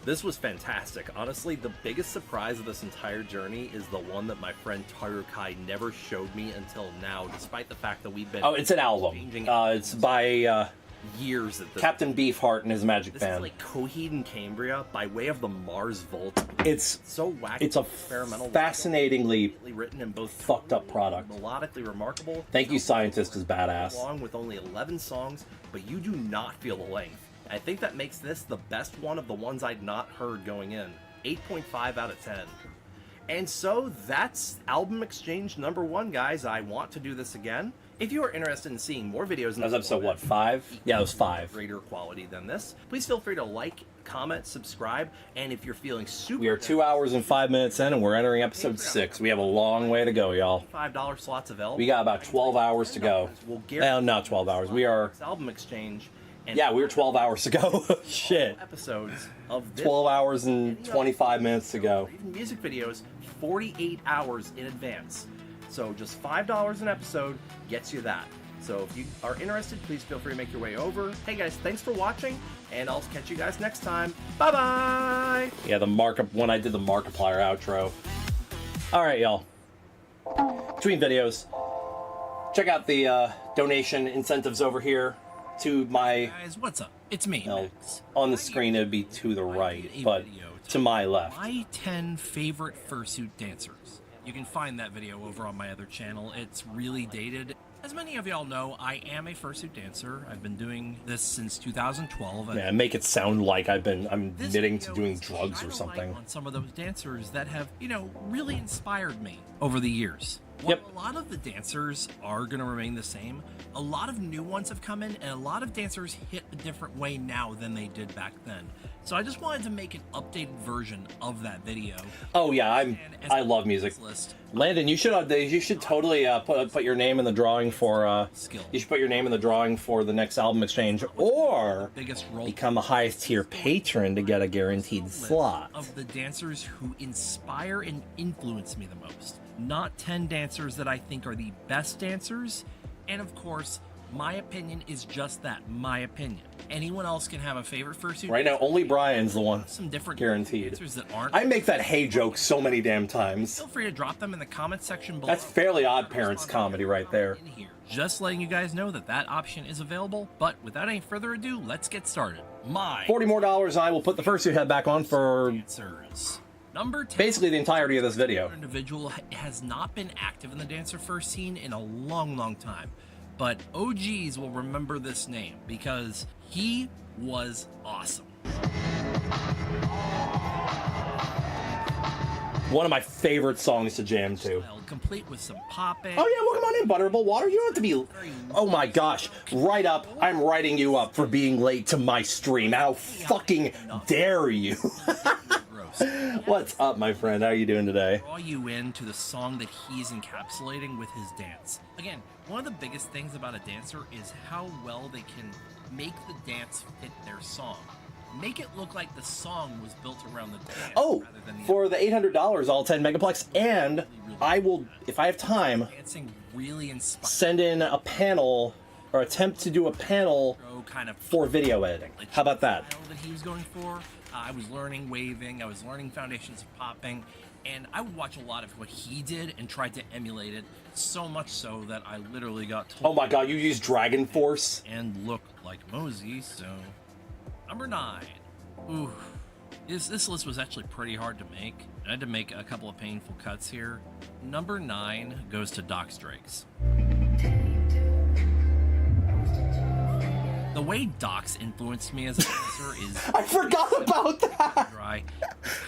This was fantastic. Honestly, the biggest surprise of this entire journey is the one that my friend Taru Kai never showed me until now, despite the fact that we've been. Oh, it's an album. It's by years at this Captain Beefheart and his Magic This Band. is like Coheed and Cambria by way of the Mars Vault. It's so wacky. It's a experimental, fascinatingly written in both fucked up product. melodically remarkable. Thank you, Scientist is badass. Along with only 11 songs, but you do not feel the length. I think that makes this the best one of the ones I'd not heard going in. 8.5 out of 10. And so that's album exchange number 1, guys. I want to do this again. If you are interested in seeing more videos in That was this episode, format, what, 5? Yeah, it was 5. Greater quality than this, please feel free to like, comment, subscribe, and if you're feeling super We are 2 hours and 5 minutes in, and we're entering episode 6. We have a long way to go, y'all. $5 slots available. We got about 12 hours to go. Well, not 12 hours. We are... album exchange. And Yeah, we were 12 hours to go. Shit. Episodes of this 12 hours and 25 minutes to go. even music videos 48 hours in advance. So just $5 an episode gets you that. So if you are interested, please feel free to make your way over. Hey guys, thanks for watching, and I'll catch you guys next time. Bye bye. Yeah, the markup when I did the Markiplier outro. All right, y'all. Between videos, check out the donation incentives over here to my. Guys, what's up? It's me. Well, on the screen it'd be to the right, but to my left. My 10 favorite fursuit dancers. You can find that video over on my other channel. It's really dated. As many of y'all know, I am a fursuit dancer. I've been doing this since 2012. Man, make it sound like I'm admitting to doing drugs or something. On some of those dancers that have, really inspired me over the years. While a lot of the dancers are going to remain the same, a lot of new ones have come in, and a lot of dancers hit a different way now than they did back then. So I just wanted to make an updated version of that video. Oh yeah, I love music. Landon, you should totally put your name in the drawing for you should put your name in the drawing for the next album exchange, or become a highest tier patron to get a guaranteed slot. Of the dancers who inspire and influence me the most. Not 10 dancers that I think are the best dancers, and of course, my opinion is just that, my opinion. Anyone else can have a favorite fursuit. Right now, only Brian's the one. Some different guaranteed. dancers that aren't. I make that hey joke so many damn times. Feel free to drop them in the comment section below. That's Fairly Odd Parents comedy right there. Just letting you guys know that that option is available, but without any further ado, let's get started. My $40 more, and I will put the fursuit head back on for dancers. Number 10. Basically the entirety of this video. Individual has not been active in the dancer first scene in a long, long time, but OGs will remember this name because he was awesome. One of my favorite songs to jam to. Complete with some popping. Oh yeah, well come on in, Butterball Water. You don't have to be. Oh my gosh, right up. I'm writing you up for being late to my stream. How fucking dare you? What's up, my friend? How are you doing today? Draw you into the song that he's encapsulating with his dance. Again, one of the biggest things about a dancer is how well they can make the dance fit their song. Make it look like the song was built around the dance. Oh, for the $800, all 10 megaplex, and I will, if I have time, really send in a panel or attempt to do a panel for video editing. How about that? That he was going for. I was learning waving. I was learning foundations of popping, and I would watch a lot of what he did and tried to emulate it. So much so that I literally got told. Oh my God! You used Dragon Force and look like Mosey. So. Number 9. Ooh, this list was actually pretty hard to make. I had to make a couple of painful cuts here. Number 9 goes to Doc Strakes. The way Doc's influenced me as a dancer is... I forgot about that! Dry.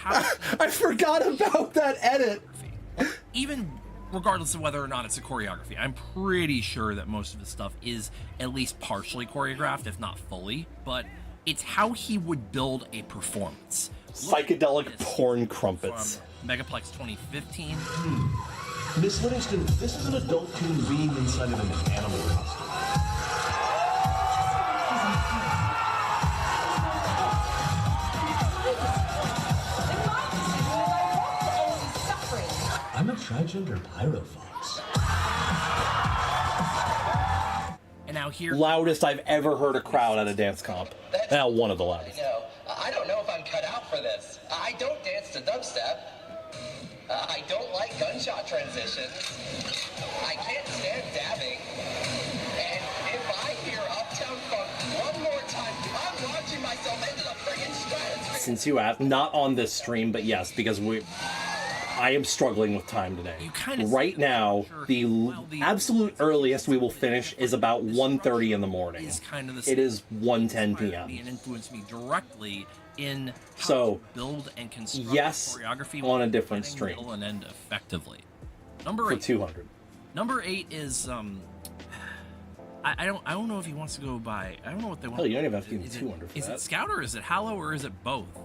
I forgot about that edit! Even regardless of whether or not it's a choreography. I'm pretty sure that most of his stuff is at least partially choreographed, if not fully, but it's how he would build a performance. Psychedelic porn crumpets. From Megaplex 2015. Miss Livingston, this is an adult human being inside of an animal costume. I'm a transgender pyrofox. And now here... Loudest I've ever heard a crowd at a dance comp. Well, one of the loudest. I don't know if I'm cut out for this. I don't dance to dubstep. I don't like gunshot transitions. I can't stand dabbing. And if I hear Uptown Funk one more time, I'm launching myself into the friggin' stratosphere. Since you asked, not on this stream, but yes, because I am struggling with time today. Right now, the absolute earliest we will finish is about 1:30 in the morning. It is 1:10 p.m. And influenced me directly in how So, to build and construct yes, choreography on a different stream. middle and end effectively. Number For 8. 200. Number 8 is I don't know if he wants to go by. I don't know what they want. Hell, you don't even have to give me 200 for Is that. it Scout or is it Hallow or is it both?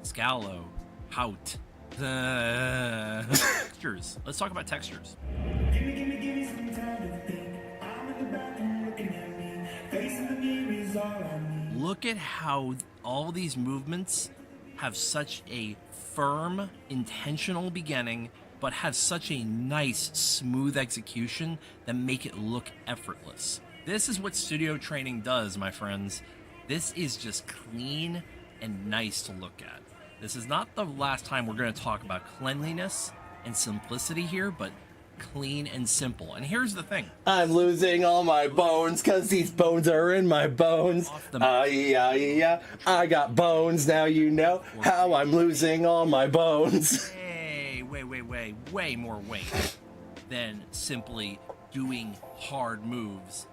Scallow, Hout. Textures. Let's talk about textures. Look at how all these movements have such a firm, intentional beginning, but have such a nice, smooth execution that make it look effortless. This is what studio training does, my friends. This is just clean and nice to look at. This is not the last time we're going to talk about cleanliness and simplicity here, but clean and simple. And here's the thing. I'm losing all my bones because these bones are in my bones. Yeah. I got bones, now you know how I'm losing all my bones. Hey, way more weight than simply doing hard moves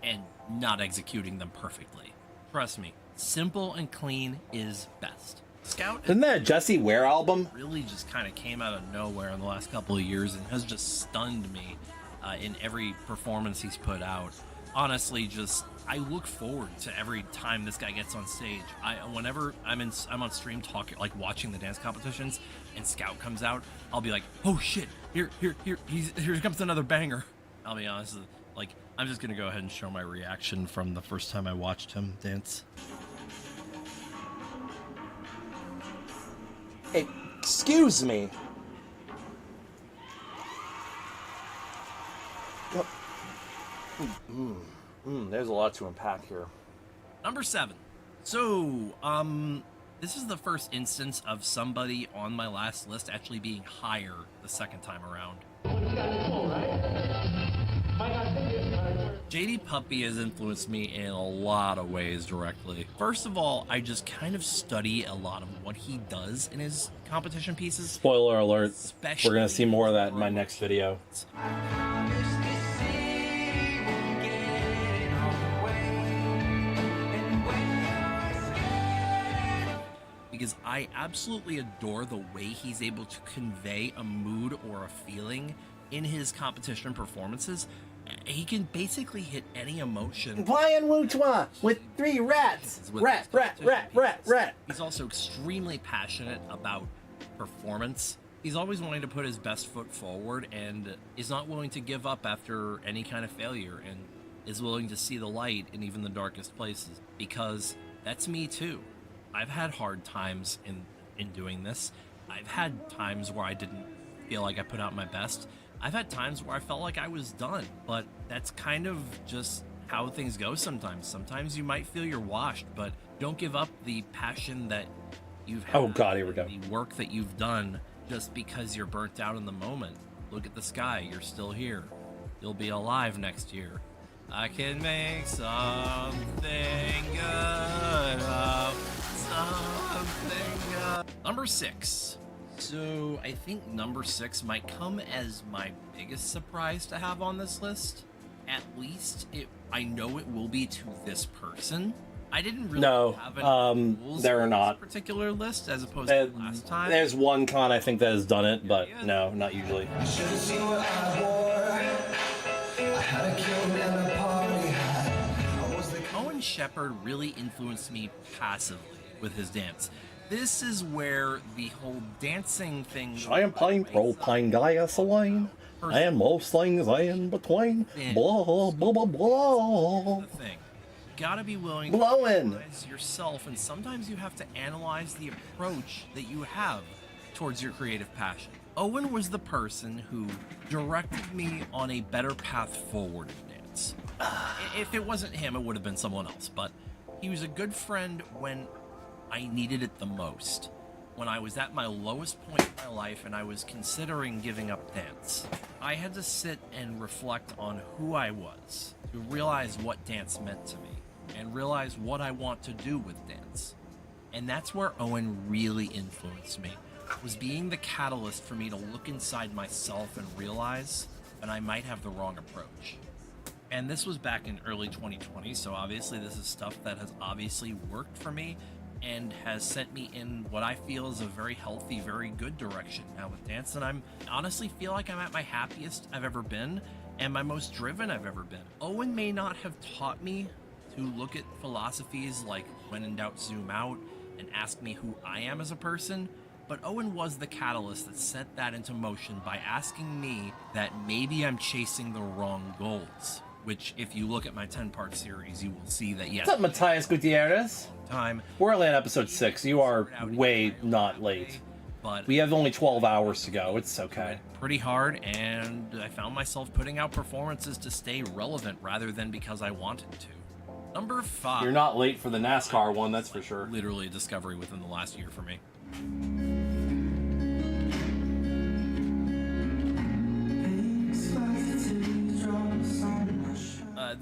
and not executing them perfectly. Trust me, simple and clean is best. Scout Isn't that a Jessie Ware album? really just kind of came out of nowhere in the last couple of years and has just stunned me in every performance he's put out. Honestly, I look forward to every time this guy gets on stage. Whenever I'm on stream talking, like watching the dance competitions, and Scout comes out, I'll be like, oh shit, here comes another banger. I'll be honest, like I'm just gonna go ahead and show my reaction from the first time I watched him dance. Excuse me. There's a lot to unpack here. Number 7. So, this is the first instance of somebody on my last list actually being higher the second time around. JD Puppy has influenced me in a lot of ways directly. First of all, I just kind of study a lot of what he does in his competition pieces. Spoiler alert. Especially We're going to see more of that in my next video. Because I absolutely adore the way he's able to convey a mood or a feeling in his competition performances. He can basically hit any emotion. Lion Wutua with 3 rats. Rat. He's also extremely passionate about performance. He's always wanting to put his best foot forward and is not willing to give up after any kind of failure and is willing to see the light in even the darkest places, because that's me too. I've had hard times in doing this. I've had times where I didn't feel like I put out my best. I've had times where I felt like I was done, but that's kind of just how things go sometimes. Sometimes you might feel you're washed, but don't give up the passion that you've had. Oh God, here we go. The work that you've done just because you're burnt out in the moment. Look at the sky, you're still here. You'll be alive next year. I can make something good of something good. Number 6. So I think number 6 might come as my biggest surprise to have on this list. At least I know it will be to this person. I didn't really No, have any rules there are on not. this particular list as opposed to last time. There's one con I think that has done it, but no, not usually. Owen Shepherd really influenced me passively with his dance. This is where the whole dancing thing. Champagne, propane, gasoline, and most things in between. Blah, blah, blah, blah. The thing. Gotta be willing Blowing. to analyze yourself, and sometimes you have to analyze the approach that you have towards your creative passion. Owen was the person who directed me on a better path forward in dance. If it wasn't him, it would have been someone else, but he was a good friend when I needed it the most. When I was at my lowest point in my life and I was considering giving up dance, I had to sit and reflect on who I was, to realize what dance meant to me, and realize what I want to do with dance. And that's where Owen really influenced me, was being the catalyst for me to look inside myself and realize that I might have the wrong approach. And this was back in early 2020, so obviously this is stuff that has obviously worked for me and has sent me in what I feel is a very healthy, very good direction now with dance. And I'm honestly feel like I'm at my happiest I've ever been and my most driven I've ever been. Owen may not have taught me to look at philosophies like when in doubt, zoom out and ask me who I am as a person, but Owen was the catalyst that set that into motion by asking me that maybe I'm chasing the wrong goals. Which, if you look at my 10-part series, you will see that, yes. What's up, Matthias Gutierrez? Time. We're only on episode 6. You are way not late. But we have only 12 hours to go. It's okay. Pretty hard, and I found myself putting out performances to stay relevant rather than because I wanted to. Number 5. You're not late for the NASCAR one, that's for sure. Literally a discovery within the last year for me.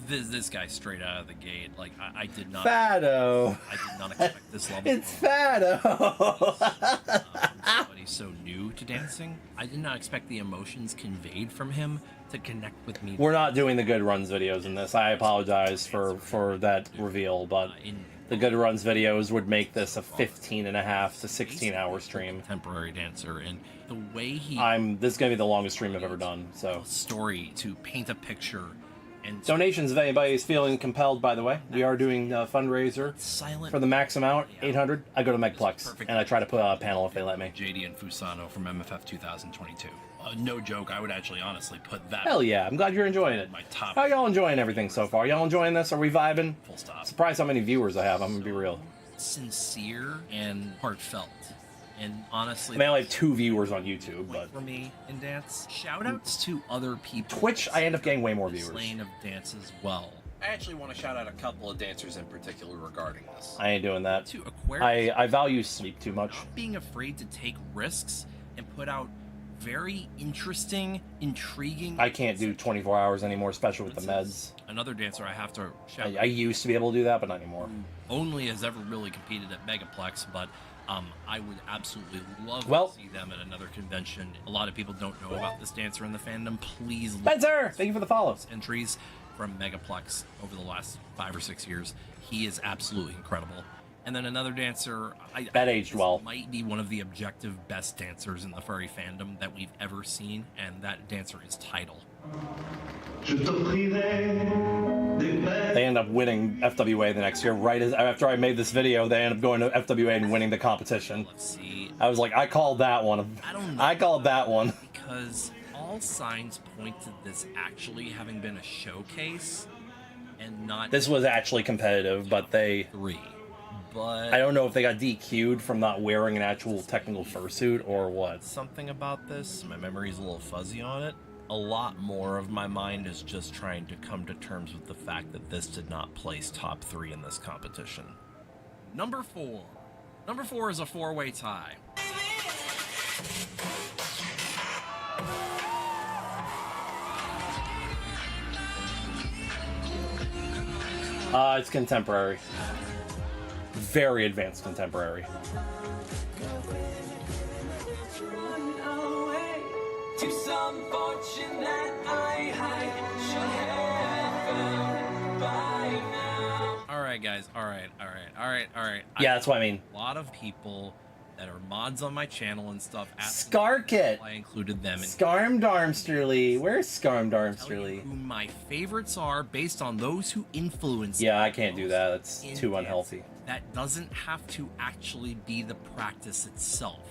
This guy straight out of the gate, like I did not. Fado. I did not expect this level. It's Fado. Somebody so new to dancing, I did not expect the emotions conveyed from him to connect with me. We're not doing the good runs videos in this. I apologize for that reveal, but the good runs videos would make this a 15.5 to 16 hour stream. Temporary dancer, and the way he. This is gonna be the longest stream I've ever done. So story to paint a picture. And donations, if anybody is feeling compelled, by the way, we are doing a fundraiser for the max amount, 800. I go to Megplex, and I try to put out a panel if they let me. JD and Fusano from MFF 2022. No joke, I would actually honestly put that. Hell yeah, I'm glad you're enjoying it. My top. How y'all enjoying everything so far? Y'all enjoying this? Are we vibing? Full stop. Surprised how many viewers I have, I'm gonna be real. Sincere and heartfelt. And honestly, I mean, I only have 2 viewers on YouTube, but for me in dance, shout outs to other people. Twitch, I end up getting way more viewers. Lane of dance as well. I actually want to shout out a couple of dancers in particular regarding this. I ain't doing that. To Aquarius, I value sleep too much. Not being afraid to take risks and put out very interesting, intriguing. I can't do 24 hours anymore, especially with the meds. Another dancer I have to shout out. I used to be able to do that, but not anymore. Only has ever really competed at Megaplex, but I would absolutely love to see them at another convention. A lot of people don't know about this dancer in the fandom. Please look Spencer, thank you for the follows. Entries from Megaplex over the last 5 or 6 years. He is absolutely incredible. And then another dancer, that aged well. Might be one of the objective best dancers in the furry fandom that we've ever seen, and that dancer is Tidal. They end up winning FWA the next year. Right after I made this video, they end up going to FWA and winning the competition. Let's see. I was like, I called that one. I called that one. Because all signs point to this actually having been a showcase and not. This was actually competitive, but they. But I don't know if they got DQ'd from not wearing an actual technical fursuit or what. Something about this, my memory's a little fuzzy on it. A lot more of my mind is just trying to come to terms with the fact that this did not place top 3 in this competition. Number 4. Number 4 is a 4-way tie. It's contemporary. Very advanced contemporary. To some fortune that I should have found by now. Alright right, guys. All right. Yeah, that's what I mean. A lot of people that are mods on my channel and stuff. Scarkit. I included them. Scarmdarmsterly. Where's Scarmdarmsterly? Who my favorites are based on those who influence. Yeah, I can't do that. That's too unhealthy. That doesn't have to actually be the practice itself.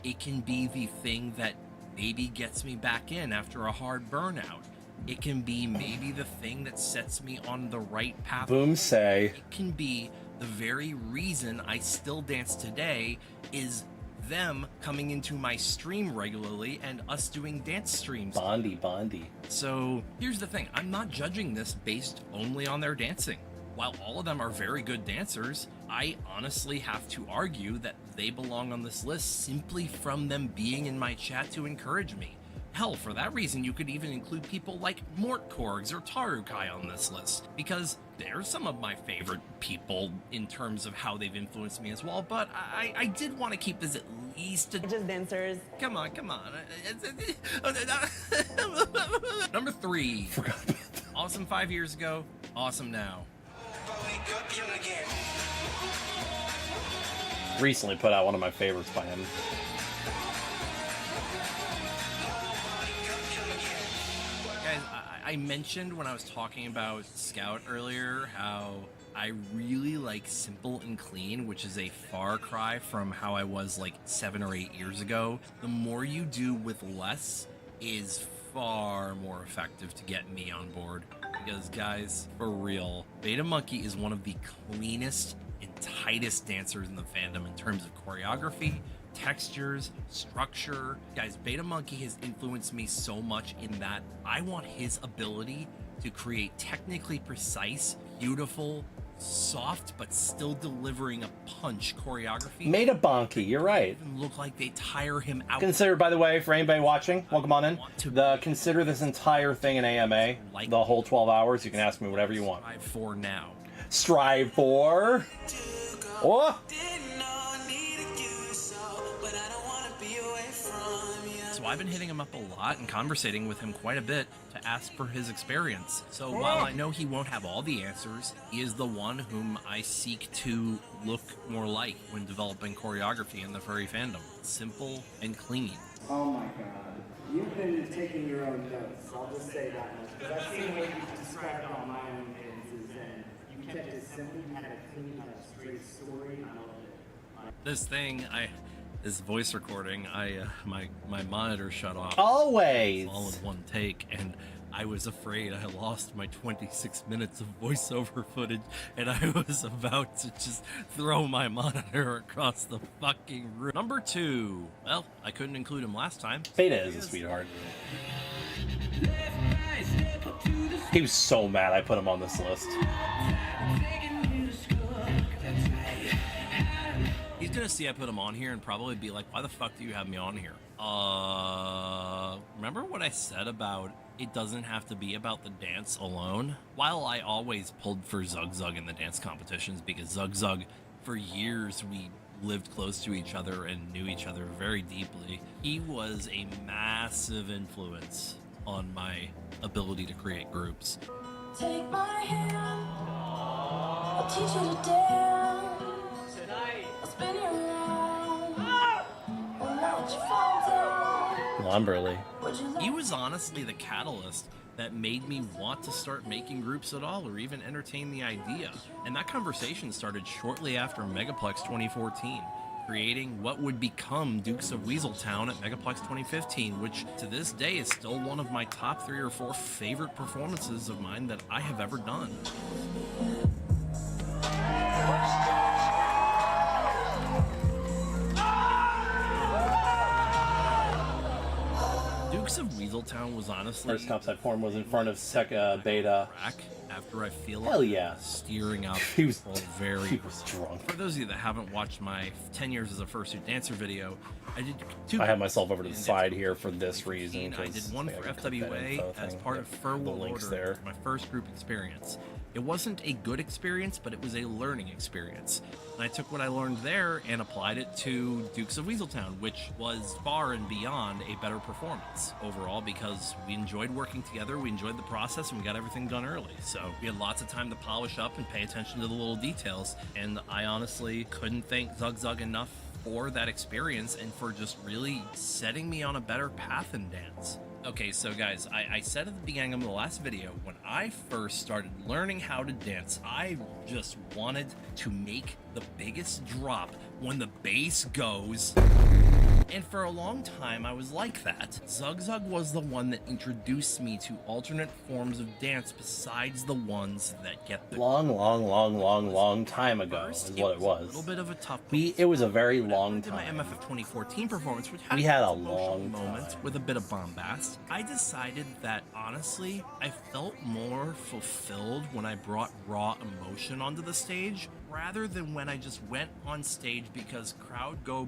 It can be the thing that maybe gets me back in after a hard burnout. It can be maybe the thing that sets me on the right path. Boom say. It can be the very reason I still dance today is them coming into my stream regularly and us doing dance streams. Bondy. So here's the thing. I'm not judging this based only on their dancing. While all of them are very good dancers, I honestly have to argue that they belong on this list simply from them being in my chat to encourage me. Hell, for that reason, you could even include people like Mortkorgs or Tarukai on this list, because they're some of my favorite people in terms of how they've influenced me as well, but I did want to keep this at least just dancers. Come on. Number 3. Awesome 5 years ago, awesome now. Recently put out one of my favorites by him. Guys, I mentioned when I was talking about Scout earlier how I really like Simple and Clean, which is a far cry from how I was like 7 or 8 years ago. The more you do with less is far more effective to get me on board. Because guys, for real, Beta Monkey is one of the cleanest and tightest dancers in the fandom in terms of choreography, textures, structure. Guys, Beta Monkey has influenced me so much in that I want his ability to create technically precise, beautiful, soft, but still delivering a punch choreography. Made a bonky, you're right. Look like they tire him out. Consider, by the way, for anybody watching, welcome on in. Consider this entire thing an AMA, the whole 12 hours. You can ask me whatever you want. Strive for now. Strive for. Oh. So I've been hitting him up a lot and conversating with him quite a bit to ask for his experience. So while I know he won't have all the answers, he is the one whom I seek to look more like when developing choreography in the furry fandom. Simple and clean. Oh my god. You've been taking your own notes, I'll just say that much. Because I've seen what you've described on my own dances, and you kept it simple, you had a clean, straight story, I loved it. This voice recording, my monitor shut off. Always! All in one take, and I was afraid I lost my 26 minutes of voiceover footage, and I was about to just throw my monitor across the fucking room. Number 2. Well, I couldn't include him last time. Beta is a sweetheart. He was so mad I put him on this list. He's gonna see I put him on here and probably be like, why the fuck do you have me on here? Remember what I said about it doesn't have to be about the dance alone? While I always pulled for Zug Zug in the dance competitions, because Zug Zug, for years we lived close to each other and knew each other very deeply, he was a massive influence on my ability to create groups. Take my hand, I'll teach you to dance. I'll spin you around. Well, now that you fall down. Lumberly. He was honestly the catalyst that made me want to start making groups at all, or even entertain the idea. And that conversation started shortly after Megaplex 2014, creating what would become Dukes of Weaseltown at Megaplex 2015, which to this day is still one of my top 3 or 4 favorite performances of mine that I have ever done. Dukes of Weaseltown was honestly First topside form was in front of Beta. After I feel Hell yeah. steering out he was drunk. For those of you that haven't watched my 10 years as a Fursuit dancer video, I did 2. I have myself over to the side here for this reason. I did one for FWA as part of Fur the links Order, there. my first group experience. It wasn't a good experience, but it was a learning experience. And I took what I learned there and applied it to Dukes of Weaseltown, which was far and beyond a better performance overall because we enjoyed working together, we enjoyed the process, and we got everything done early. So we had lots of time to polish up and pay attention to the little details. And I honestly couldn't thank Zug Zug enough for that experience and for just really setting me on a better path in dance. Okay, so guys, I said at the beginning of the last video, when I first started learning how to dance, I just wanted to make the biggest drop when the bass goes. And for a long time, I was like that. Zug Zug was the one that introduced me to alternate forms of dance besides the ones that get the long time ago is what it was. A little bit of a tough. It was a very long time. In my MFF 2014 performance, which we had a long moment with a bit of bombast. I decided that honestly, I felt more fulfilled when I brought raw emotion onto the stage rather than when I just went on stage because crowd go.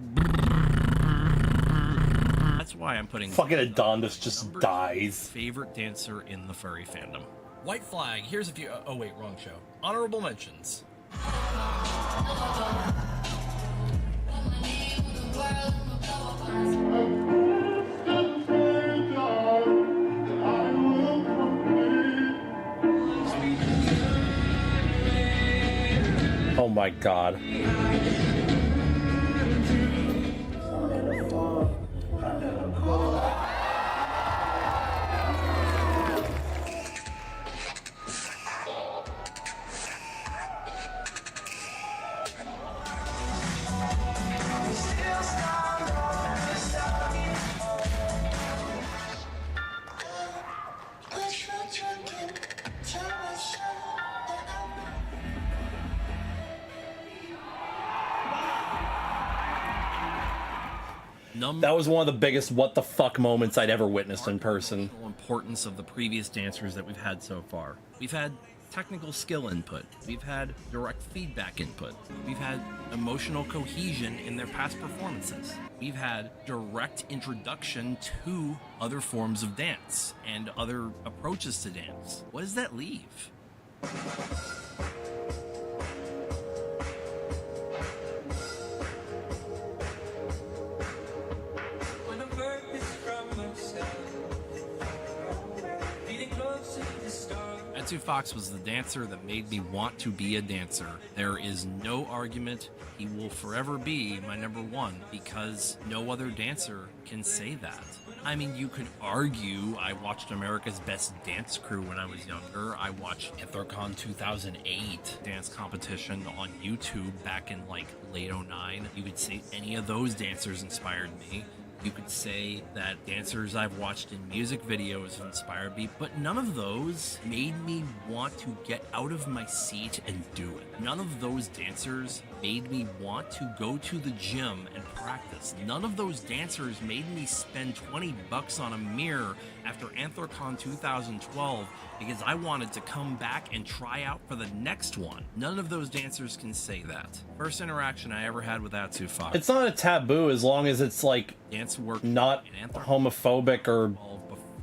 That's why I'm putting fucking Adonis just dies. Favorite dancer in the furry fandom. White flag. Here's a few. Oh wait, wrong show. Honorable mentions. Oh my god. That was one of the biggest what the fuck moments I'd ever witnessed in person. Importance of the previous dancers that we've had so far. We've had technical skill input. We've had direct feedback input. We've had emotional cohesion in their past performances. We've had direct introduction to other forms of dance and other approaches to dance. What does that leave? Ed2 Fox was the dancer that made me want to be a dancer. There is no argument. He will forever be my number one because no other dancer can say that. I mean, you could argue I watched America's Best Dance Crew when I was younger. I watched AntherCon 2008 dance competition on YouTube back in like late 09. You could say any of those dancers inspired me. You could say that dancers I've watched in music videos inspired me, but none of those made me want to get out of my seat and do it. None of those dancers made me want to go to the gym and practice. None of those dancers made me spend $20 on a mirror after AntherCon 2012 because I wanted to come back and try out for the next one. None of those dancers can say that. First interaction I ever had with Ed2 Fox. It's not a taboo as long as it's like dance work not homophobic or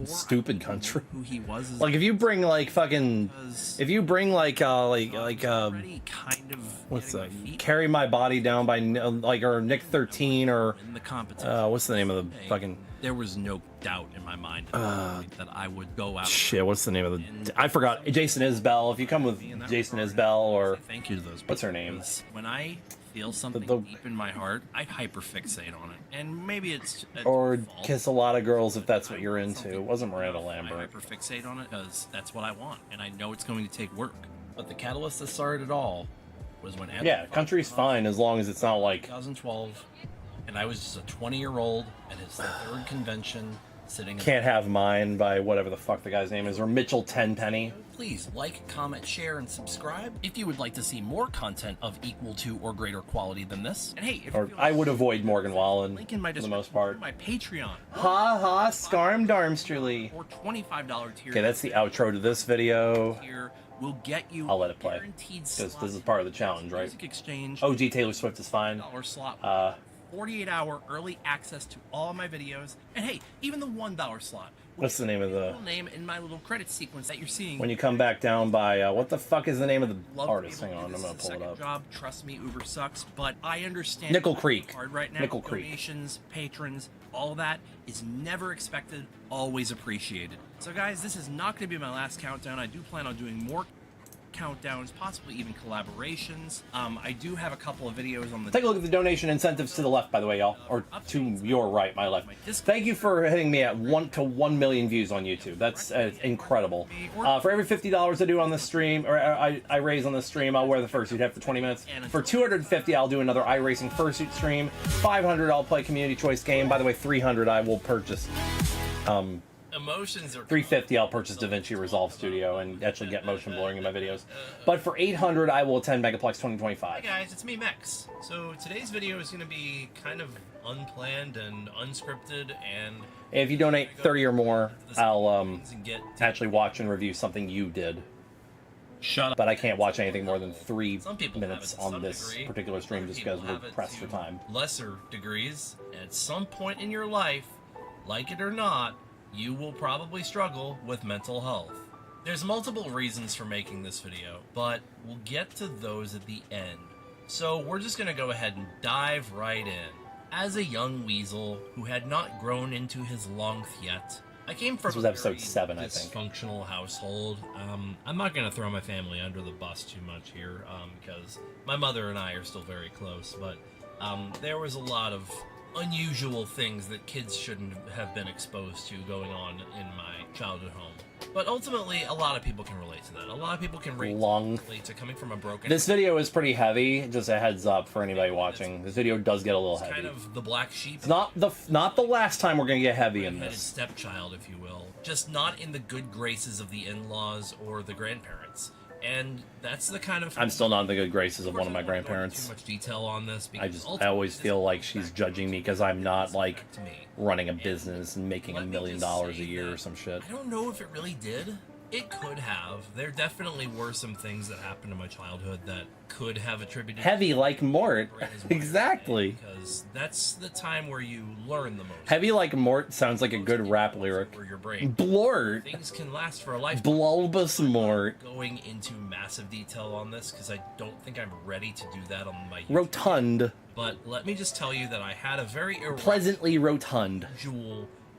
stupid country. Who he was is like if you bring like fucking if you bring like kind of what's that? Carry My Body Down by like or Nick 13 or in the competition. What's the name of the fucking there was no doubt in my mind that I would go out. Shit, what's the name of the I forgot. Jason Isbell. If you come with Jason Isbell or thank you to those. What's her name? When I feel something deep in my heart, I hyperfixate on it. And maybe it's or kiss a lot of girls if that's what you're into. It wasn't Miranda Lambert. I hyperfixate on it because that's what I want, and I know it's going to take work. But the catalyst that started it all was when country's fine as long as it's not like 2012, and I was just a 20-year-old at his third convention. Can't Have Mine by whatever the fuck the guy's name is, or Mitchell Tenpenny. Please like, comment, share, and subscribe if you would like to see more content of equal to or greater quality than this. And hey, if or I would avoid Morgan Wallen link in my for the most part. My Patreon. Ha ha, Scarm Darmsterly. Or $25 tier. Okay, that's the outro to this video. Here will get you. I'll let it play because this is part of the challenge, right? Music exchange. OG Taylor Swift is fine. Slot. 48-hour early access to all of my videos. And hey, even the $1 slot What's the name of the... name in my little credit sequence that you're seeing. When you come back down by... what the fuck is the name of the Love artist? to be Hang able on, to I'm do going this to as a pull it second up. job. Trust me, Uber sucks, but I understand. Nickel Creek. Hard right now. Nickel Creek. Donations, patrons, all that is never expected, always appreciated. So guys, this is not going to be my last countdown. I do plan on doing more countdowns, possibly even collaborations. I do have a couple of videos on the... Take a look at the donation incentives to the left, by the way, y'all. Or to your right, my left. Thank you for hitting me at 1 million views on YouTube. That's incredible. For every $50 I do on this stream, or I raise on this stream, I'll wear the fursuit head for 20 minutes. For 250, I'll do another iRacing fursuit stream. 500, I'll play community choice game. By the way, 300, I will purchase... Emotions are 350, I'll purchase DaVinci Resolve Studio and actually get motion blurring in my videos. But for 800, I will attend Megaplex 2025. Hey guys, it's me, Mex. So today's video is going to be kind of unplanned and unscripted, and If you donate 30 or more, I'll actually watch and review something you did. Shut up. But I can't watch anything more than 3 people minutes have it to on some this degree. particular stream just because we're pressed for time. lesser degrees. At some point in your life, like it or not, you will probably struggle with mental health. There's multiple reasons for making this video, but we'll get to those at the end. So we're just gonna go ahead and dive right in. As a young weasel who had not grown into his length yet, I came from This was episode 7, I think. dysfunctional household. I'm not gonna throw my family under the bus too much here, because my mother and I are still very close, but there was a lot of unusual things that kids shouldn't have been exposed to going on in my childhood home. But ultimately, a lot of people can relate to that. A lot of people can relate to coming from a broken... This video is pretty heavy, just a heads up for anybody watching. This video does get a little heavy. kind of the black sheep. It's not the last time we're gonna get heavy in this. Stepchild, if you will. Just not in the good graces of the in-laws or the grandparents. And that's the kind of... I'm still not in the good graces of one of my grandparents. Too much detail on this because I always feel like she's judging me because I'm not like running a business and making $1 million a year or some shit. I don't know if it really did. It could have. There definitely were some things that happened in my childhood that could have attributed... Heavy like Mort. Exactly. Because that's the time where you learn the most. Heavy like Mort sounds like a good rap lyric. Your brain. Blort. Things can last for a lifetime. Bulbous Mort. Going into massive detail on this because I don't think I'm ready to do that on my YouTube. Rotund. But let me just tell you that I had a very pleasantly rotund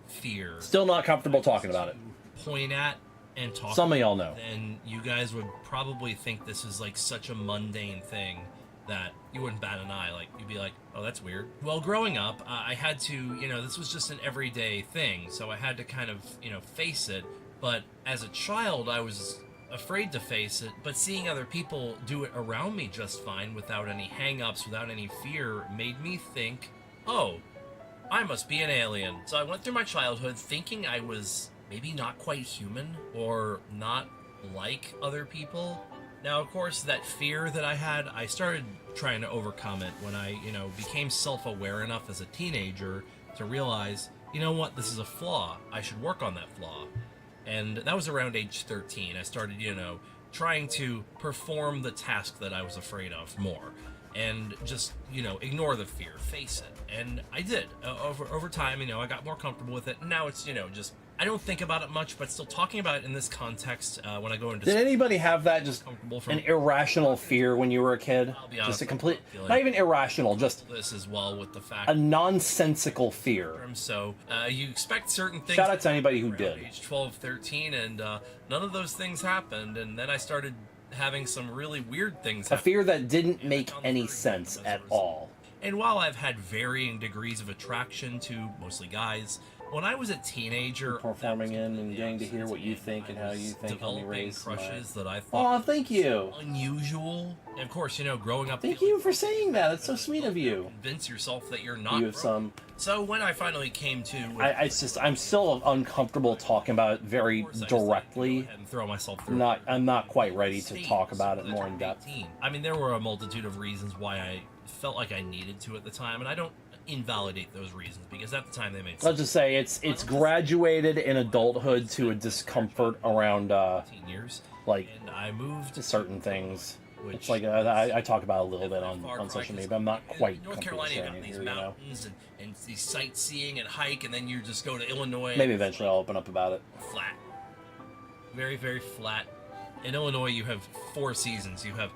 fear. Still not comfortable talking about it. Point at and talk. Some of y'all know. And you guys would probably think this is like such a mundane thing that you wouldn't bat an eye. Like you'd be like, oh, that's weird. Well, growing up, I had to, this was just an everyday thing, so I had to kind of, face it. But as a child, I was afraid to face it, but seeing other people do it around me just fine without any hang-ups, without any fear, made me think, oh, I must be an alien. So I went through my childhood thinking I was maybe not quite human or not like other people. Now, of course, that fear that I had, I started trying to overcome it when I, became self-aware enough as a teenager to realize, you know what, this is a flaw. I should work on that flaw. And that was around age 13. I started, trying to perform the task that I was afraid of more. And just, ignore the fear, face it. And I did. Over time, I got more comfortable with it. And now it's, just, I don't think about it much, but still talking about it in this context when I go into... Did anybody have that, just an irrational fear when you were a kid? Just a complete... Not even irrational, just... This as well with the fact... A nonsensical fear. So, you expect certain things... Shout out to anybody who did. Age 12, 13, and none of those things happened. And then I started having some really weird things happen. A fear that didn't make any sense at all. And while I've had varying degrees of attraction to mostly guys, when I was a teenager, performing in and getting to hear what you think and how you think helped me raise crushes that I thought thank you. Unusual. And of course, growing up. Thank you for saying that. That's so sweet of you. Convince yourself that you're not. You have some. So when I finally came to, I'm still uncomfortable talking about it very directly. And throw myself through. I'm not quite ready to talk about it more in depth. I mean, there were a multitude of reasons why I felt like I needed to at the time, and I don't invalidate those reasons because at the time they made sense. Let's just say it's graduated in adulthood to a discomfort around 10 years. Like and I moved to certain things. It's like I talk about it a little bit on social media, but I'm not quite North comfortable Carolina, you sharing got it these here, you know. mountains and these sightseeing and hike, and then you just go to Illinois. Maybe eventually I'll open up about it. Flat. Very, very flat. In Illinois, you have 4 seasons. You have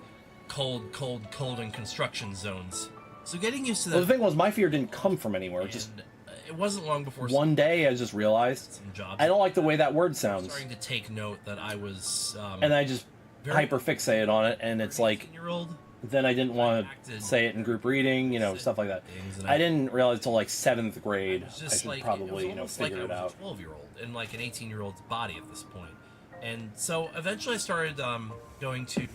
cold, cold, cold, and construction zones. So getting used to that. Well, the thing was, my fear didn't come from anywhere. Just it wasn't long before one day I just realized some jobs. I don't like the way that word sounds, Starting to take note that I was. and I just hyperfixated on it, and it's like. Then I didn't want to say it in group reading, you know, stuff like that. I didn't realize until like 7th grade. I should probably, you know, figure it out. I was a 12-year-old in like an 18-year-old's body at this point. And so eventually I started going to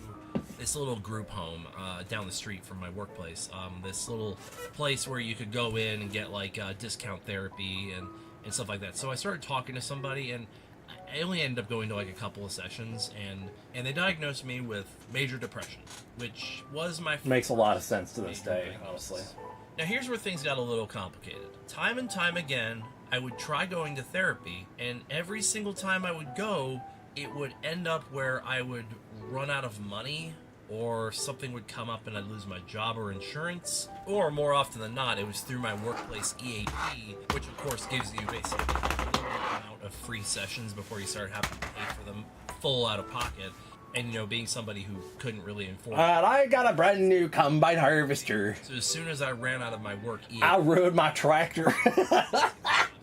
this little group home down the street from my workplace. This little place where you could go in and get like discount therapy and stuff like that. So I started talking to somebody, and I only ended up going to like a couple of sessions, and they diagnosed me with major depression, which was my... Makes a lot of sense to this day, honestly. Now here's where things got a little complicated. Time and time again, I would try going to therapy, and every single time I would go, it would end up where I would run out of money, or something would come up and I'd lose my job or insurance, or more often than not, it was through my workplace EAP, which of course gives you basically a little amount of free sessions before you start having to pay for them full out of pocket. And, you know, being somebody who couldn't really afford I got a brand new combine harvester. So as soon as I ran out of my work EAP, I rode my tractor.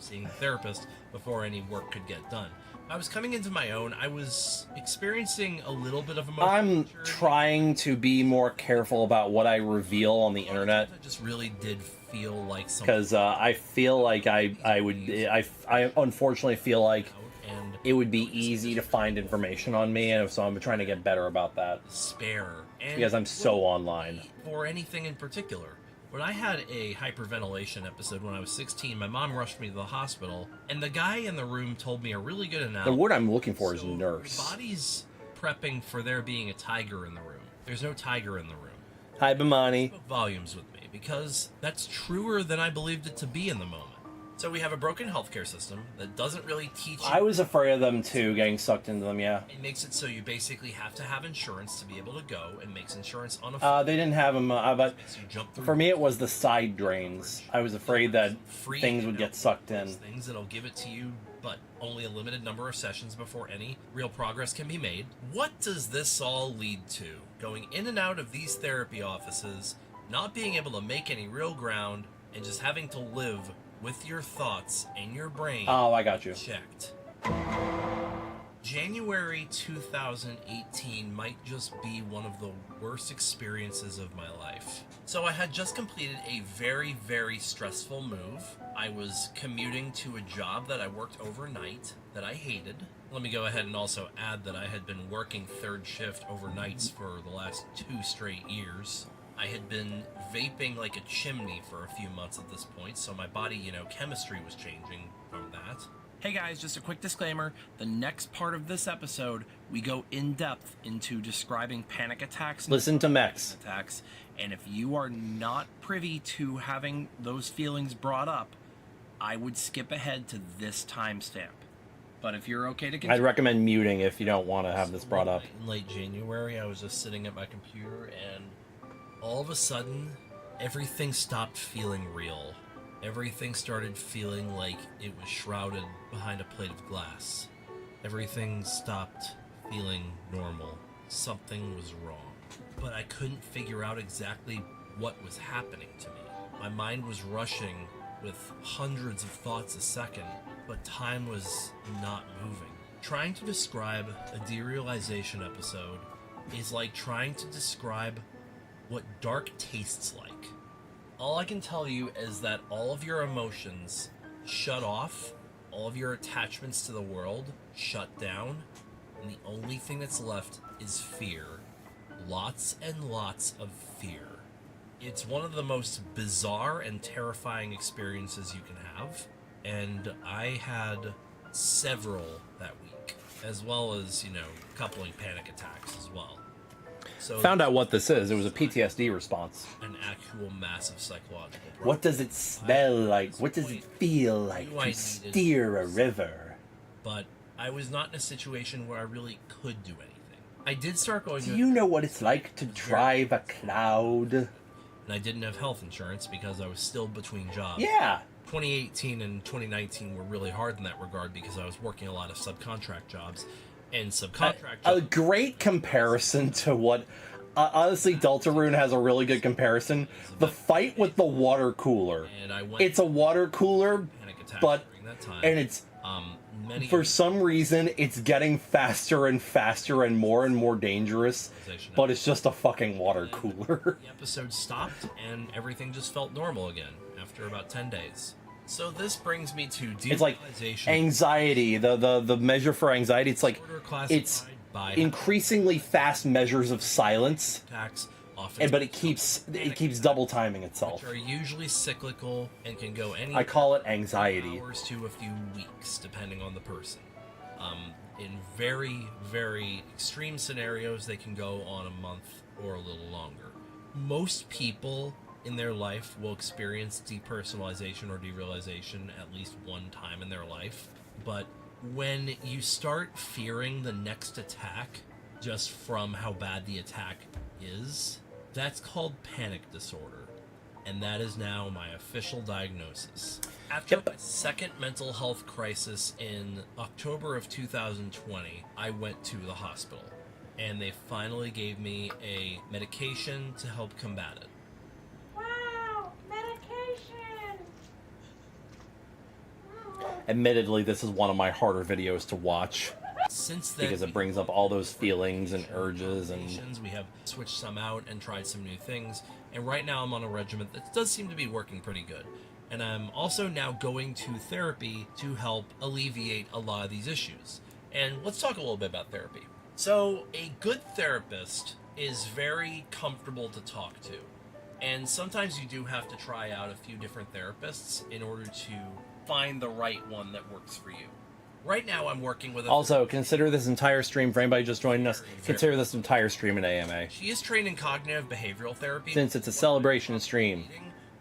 seeing a therapist before any work could get done. I was coming into my own. I was experiencing a little bit of emotional I'm maturity. trying to be more careful about what I reveal on the internet. I just really did feel like something. Because I feel like I unfortunately feel like it would be easy to find information on me, and so I'm trying to get better about that. Despair. Because I'm so online. Or anything in particular. When I had a hyperventilation episode when I was 16, my mom rushed me to the hospital, and the guy in the room told me a really good analogy. The word I'm looking for is nurse. Your body's prepping for there being a tiger in the room. There's no tiger in the room. Hi, Bimani. Spoke volumes with me, because that's truer than I believed it to be in the moment. So we have a broken healthcare system that doesn't really teach you. I was afraid of them too, getting sucked into them, yeah. It makes it so you basically have to have insurance to be able to go, and makes insurance unaffordable. They didn't have them, but for me it was the side drains. I was afraid that things would get sucked in. Things that'll give it to you, but only a limited number of sessions before any real progress can be made. What does this all lead to? Going in and out of these therapy offices, not being able to make any real ground, and just having to live with your thoughts and your brain. Oh, I got you. Checked. January 2018 might just be one of the worst experiences of my life. So I had just completed a very, very stressful move. I was commuting to a job that I worked overnight that I hated. Let me go ahead and also add that I had been working third shift overnights for the last 2 straight years. I had been vaping like a chimney for a few months at this point, so my body, you know, chemistry was changing from that. Hey guys, just a quick disclaimer. The next part of this episode, we go in depth into describing panic attacks. Listen to Mex. Attacks, and if you are not privy to having those feelings brought up, I would skip ahead to this timestamp. But if you're okay to continue, I'd recommend muting if you don't want to have this brought up. In late January, I was just sitting at my computer, and all of a sudden, everything stopped feeling real. Everything started feeling like it was shrouded behind a plate of glass. Everything stopped feeling normal. Something was wrong. But I couldn't figure out exactly what was happening to me. My mind was rushing with hundreds of thoughts a second, but time was not moving. Trying to describe a derealization episode is like trying to describe what dark tastes like. All I can tell you is that all of your emotions shut off, all of your attachments to the world shut down, and the only thing that's left is fear. Lots and lots of fear. It's one of the most bizarre and terrifying experiences you can have, and I had several that week, as well as, you know, coupling panic attacks as well. So Found out what this is. It was a PTSD response. An actual massive psychological problem. What does it smell like? What does it feel like to steer a river? But I was not in a situation where I really could do anything. I did start going. Do you know what it's like to drive a cloud? And I didn't have health insurance because I was still between jobs. Yeah. 2018 and 2019 were really hard in that regard because I was working a lot of subcontract jobs, and subcontract A great comparison to what... honestly, Deltarune has a really good comparison. The fight with the water cooler. It's a water cooler, but... And it's... for some reason, it's getting faster and faster and more dangerous, but it's just a fucking water cooler. The episode stopped, and everything just felt normal again after about 10 days. So this brings me to It's like derealization. anxiety, the measure for anxiety. It's like it's by increasingly fast measures of silence, attacks, often but it keeps double timing itself. which are usually cyclical and can go any I call it anxiety. hours to a few weeks, depending on the person. In very, very extreme scenarios, they can go on a month or a little longer. Most people in their life will experience depersonalization or derealization at least one time in their life. But when you start fearing the next attack just from how bad the attack is, that's called panic disorder. And that is now my official diagnosis. After my second mental health crisis in October of 2020, I went to the hospital. And they finally gave me a medication to help combat it. Wow, medication. Admittedly, this is one of my harder videos to watch. Since then, because it brings up all those feelings and urges and... we have switched some out and tried some new things. And right now I'm on a regimen that does seem to be working pretty good. And I'm also now going to therapy to help alleviate a lot of these issues. And let's talk a little bit about therapy. So a good therapist is very comfortable to talk to. And sometimes you do have to try out a few different therapists in order to find the right one that works for you. Right now I'm working with a... Also, consider this entire stream, for anybody just joining us, consider this entire stream an AMA. She is trained in cognitive behavioral therapy. Since it's a celebration stream.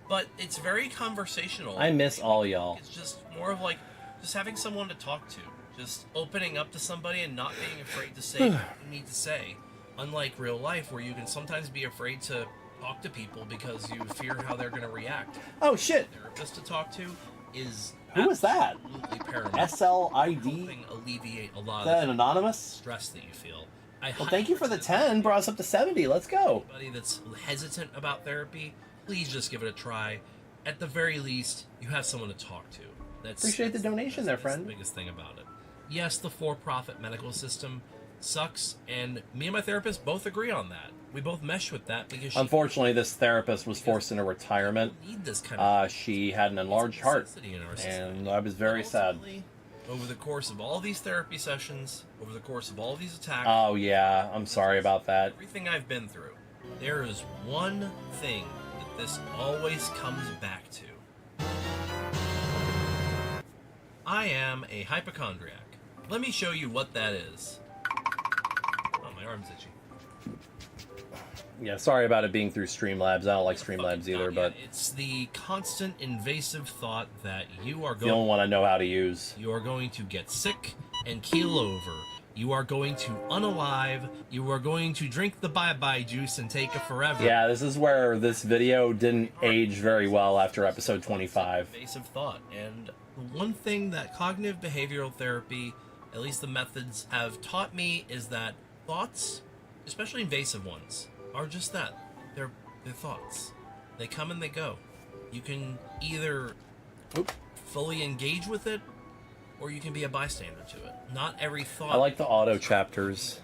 But it's very conversational. I miss all y'all. It's just more of like just having someone to talk to. Just opening up to somebody and not being afraid to say what you need to say. Unlike real life, where you can sometimes be afraid to talk to people because you fear how they're going to react. Oh, shit. A therapist to talk to is... Who is that? Paramount. SLID? Alleviate a lot Is that of an anonymous? stress that you feel. Well, thank you for the 10. Brought us up to 70. Let's go. Anybody that's hesitant about therapy, please just give it a try. At the very least, you have someone to talk to. Appreciate the donation there, friend. That's the biggest thing about it. Yes, the for-profit medical system sucks, and me and my therapist both agree on that. We both mesh with that because Unfortunately, this therapist was forced into retirement. Need this kind of she had an enlarged heart, in our and I was very sad. over the course of all these therapy sessions, over the course of all these attacks, Oh yeah, I'm sorry about that. everything I've been through, there is one thing that this always comes back to. I am a hypochondriac. Let me show you what that is. Oh, my arm's itchy. Yeah, sorry about it being through Streamlabs. I don't like Streamlabs either, but It's the constant invasive thought that you are it's the only going one I know how to use. you are going to get sick and keel over. You are going to unalive. You are going to drink the bye-bye juice and take a forever. Yeah, this is where this video didn't age very well after episode 25. Invasive thought. And the one thing that cognitive behavioral therapy, at least the methods, have taught me is that thoughts, especially invasive ones, are just that. They're thoughts. They come and they go. You can either fully engage with it, or you can be a bystander to it. Not every thought... I like the auto chapters.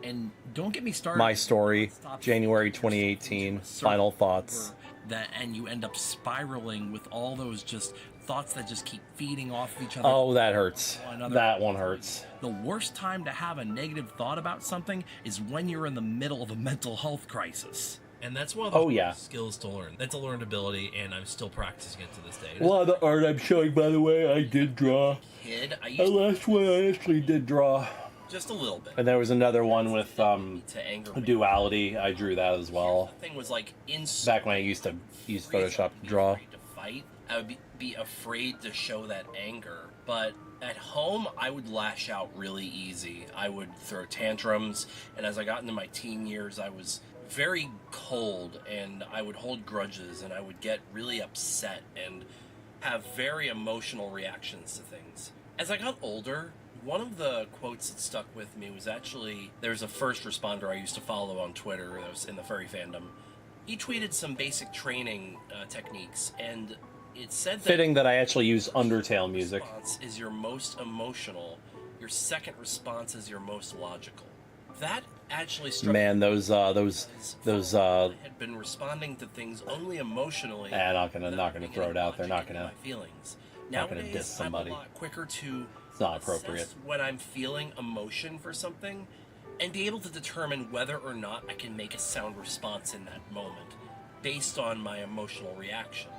And don't get me started. My story, January 2018, final thoughts. And you end up spiraling with all those just thoughts that just keep feeding off of each other. Oh, that hurts. Another. That one hurts. The worst time to have a negative thought about something is when you're in the middle of a mental health crisis. And that's one of the skills to learn. That's a learned ability, and I'm still practicing it to this day. A lot of the art I'm showing, by the way, I did draw. Kid, I The used last one I actually did draw. just a little bit. And there was another one with To anger me. duality. I drew that as well. The thing was like Back when I used to use Photoshop to draw. to fight, I would be afraid to show that anger. But At home, I would lash out really easy. I would throw tantrums, and as I got into my teen years, I was very cold, and I would hold grudges, and I would get really upset and have very emotional reactions to things. As I got older, one of the quotes that stuck with me was actually, there's a first responder I used to follow on Twitter that was in the Furry Fandom. He tweeted some basic training techniques, and it said that Fitting that I actually use Undertale music. response is your most emotional, your second response is your most logical. That actually struck Man, me. those I had been responding to things only emotionally. not gonna throw it out there. Not gonna. My feelings. Not gonna Nowadays, diss somebody. I'm a lot quicker to It's not appropriate. assess when I'm feeling emotion for something, and be able to determine whether or not I can make a sound response in that moment, based on my emotional reaction.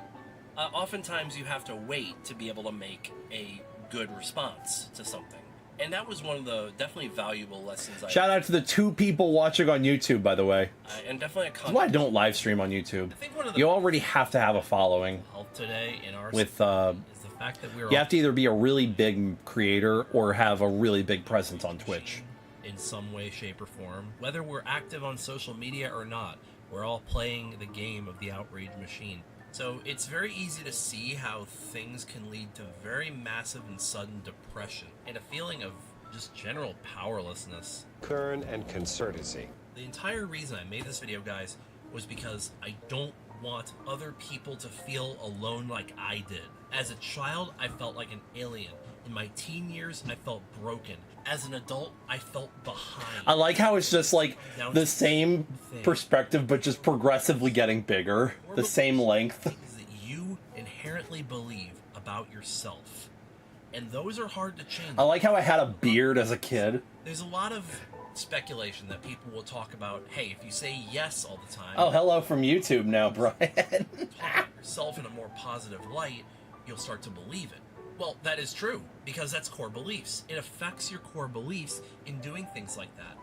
Oftentimes, you have to wait to be able to make a good response to something. And that was one of the definitely valuable lessons I Shout out to the 2 people watching on YouTube, by the way. and definitely a That's why I don't live stream on YouTube. one of the You already have to have a following. health today in our With society is the fact that we're you have to either be a really big creator or have a really big presence on Twitch. in some way, shape, or form. Whether we're active on social media or not, we're all playing the game of the outrage machine. So it's very easy to see how things can lead to very massive and sudden depression and a feeling of just general powerlessness. Concern and concertedcy. The entire reason I made this video, guys, was because I don't want other people to feel alone like I did. As a child, I felt like an alien. In my teen years, I felt broken. As an adult, I felt behind. I like how it's just like the same perspective, but just progressively getting bigger. The same length. Things that you inherently believe about yourself. And those are hard to change. I like how I had a beard as a kid. There's a lot of speculation that people will talk about, hey, if you say yes all the time, Oh, hello from YouTube now, Brian. talk about yourself in a more positive light, you'll start to believe it. Well, that is true, because that's core beliefs. It affects your core beliefs in doing things like that.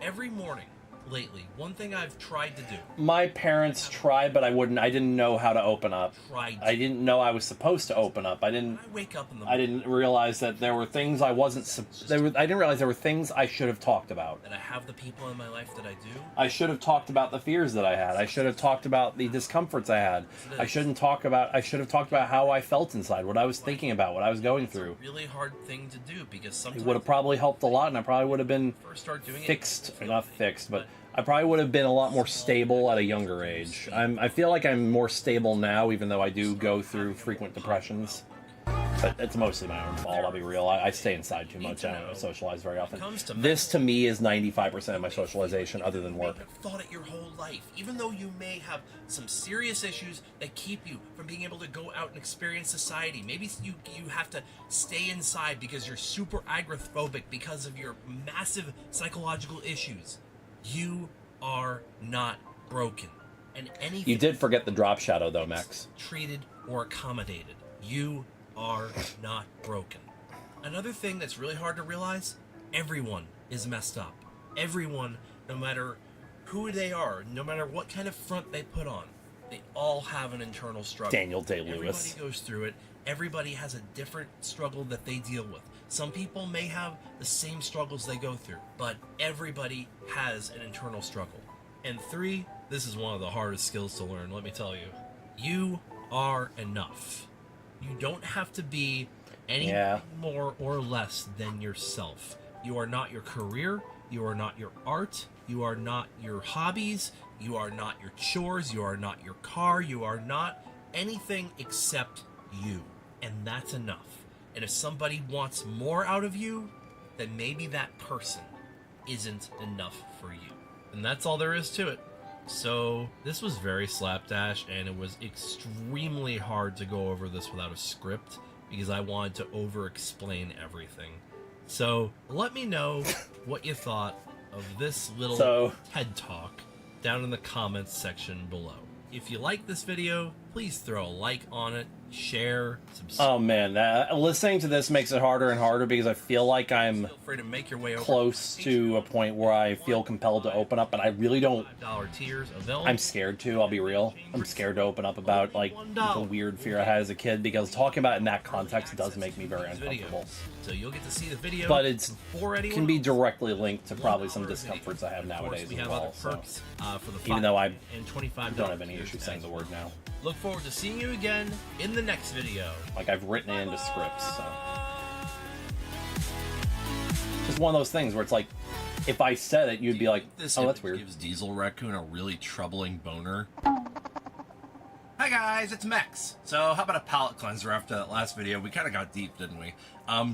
Every morning, lately, one thing I've tried to do. My parents tried, but I didn't know how to open up. I didn't know I was supposed to open up. I wake up in the I didn't realize that there were things I wasn't. I didn't realize there were things I should have talked about. That I have the people in my life that I do. I should have talked about the fears that I had. I should have talked about the discomforts I had. I should have talked about how I felt inside, what I was thinking about, what I was going through. Really hard thing to do, because It sometimes would have probably helped a lot, and I probably would have been start doing not fixed, but I probably would have been a lot more stable at a younger age. I feel like I'm more stable now, even though I do go through frequent depressions. But it's mostly my own fault, I'll be real. I stay inside too much. I don't socialize very often. This, to me, is 95% of my socialization, other than work. You've thought it your whole life, even though you may have some serious issues that keep you from being able to go out and experience society. Maybe you have to stay inside because you're super agoraphobic because of your massive psychological issues. You are not broken. And anything You did forget the drop shadow, though, Max. treated or accommodated. You are not broken. Another thing that's really hard to realize, everyone is messed up. Everyone, no matter who they are, no matter what kind of front they put on, they all have an internal struggle. Daniel Day-Lewis. Everybody goes through it. Everybody has a different struggle that they deal with. Some people may have the same struggles they go through, but everybody has an internal struggle. And 3, this is one of the hardest skills to learn, let me tell you. You are enough. You don't have to be anything more or less than yourself. You are not your career. You are not your art. You are not your hobbies. You are not your chores. You are not your car. You are not anything except you. And that's enough. And if somebody wants more out of you, then maybe that person isn't enough for you. And that's all there is to it. So this was very slapdash, and it was extremely hard to go over this without a script because I wanted to over-explain everything. So let me know what you thought of this little TED Talk down in the comments section below. If you like this video, please throw a like on it, share, subscribe. Oh man, listening to this makes it harder and harder because I feel like I'm Feel free to make your way over close to a point where I feel compelled to open up, but I really don't. $5 tiers available. I'm scared to, I'll be real. I'm scared to open up about like the weird fear I had as a kid because talking about it in that context does make me very uncomfortable. So you'll get to see the video. But it's before anyone can be else. directly linked to probably some discomforts I have nowadays we as have well. other So perks, for the even though I and $25 don't have any issue saying the word now. Look forward to seeing you again in the next video. Like I've written it into scripts, so just one of those things where it's like, if I said it, you'd be like, "Oh, that's weird." Gives Diesel Raccoon a really troubling boner. Hi guys, it's Mex. So how about a palate cleanser after that last video? We kind of got deep, didn't we?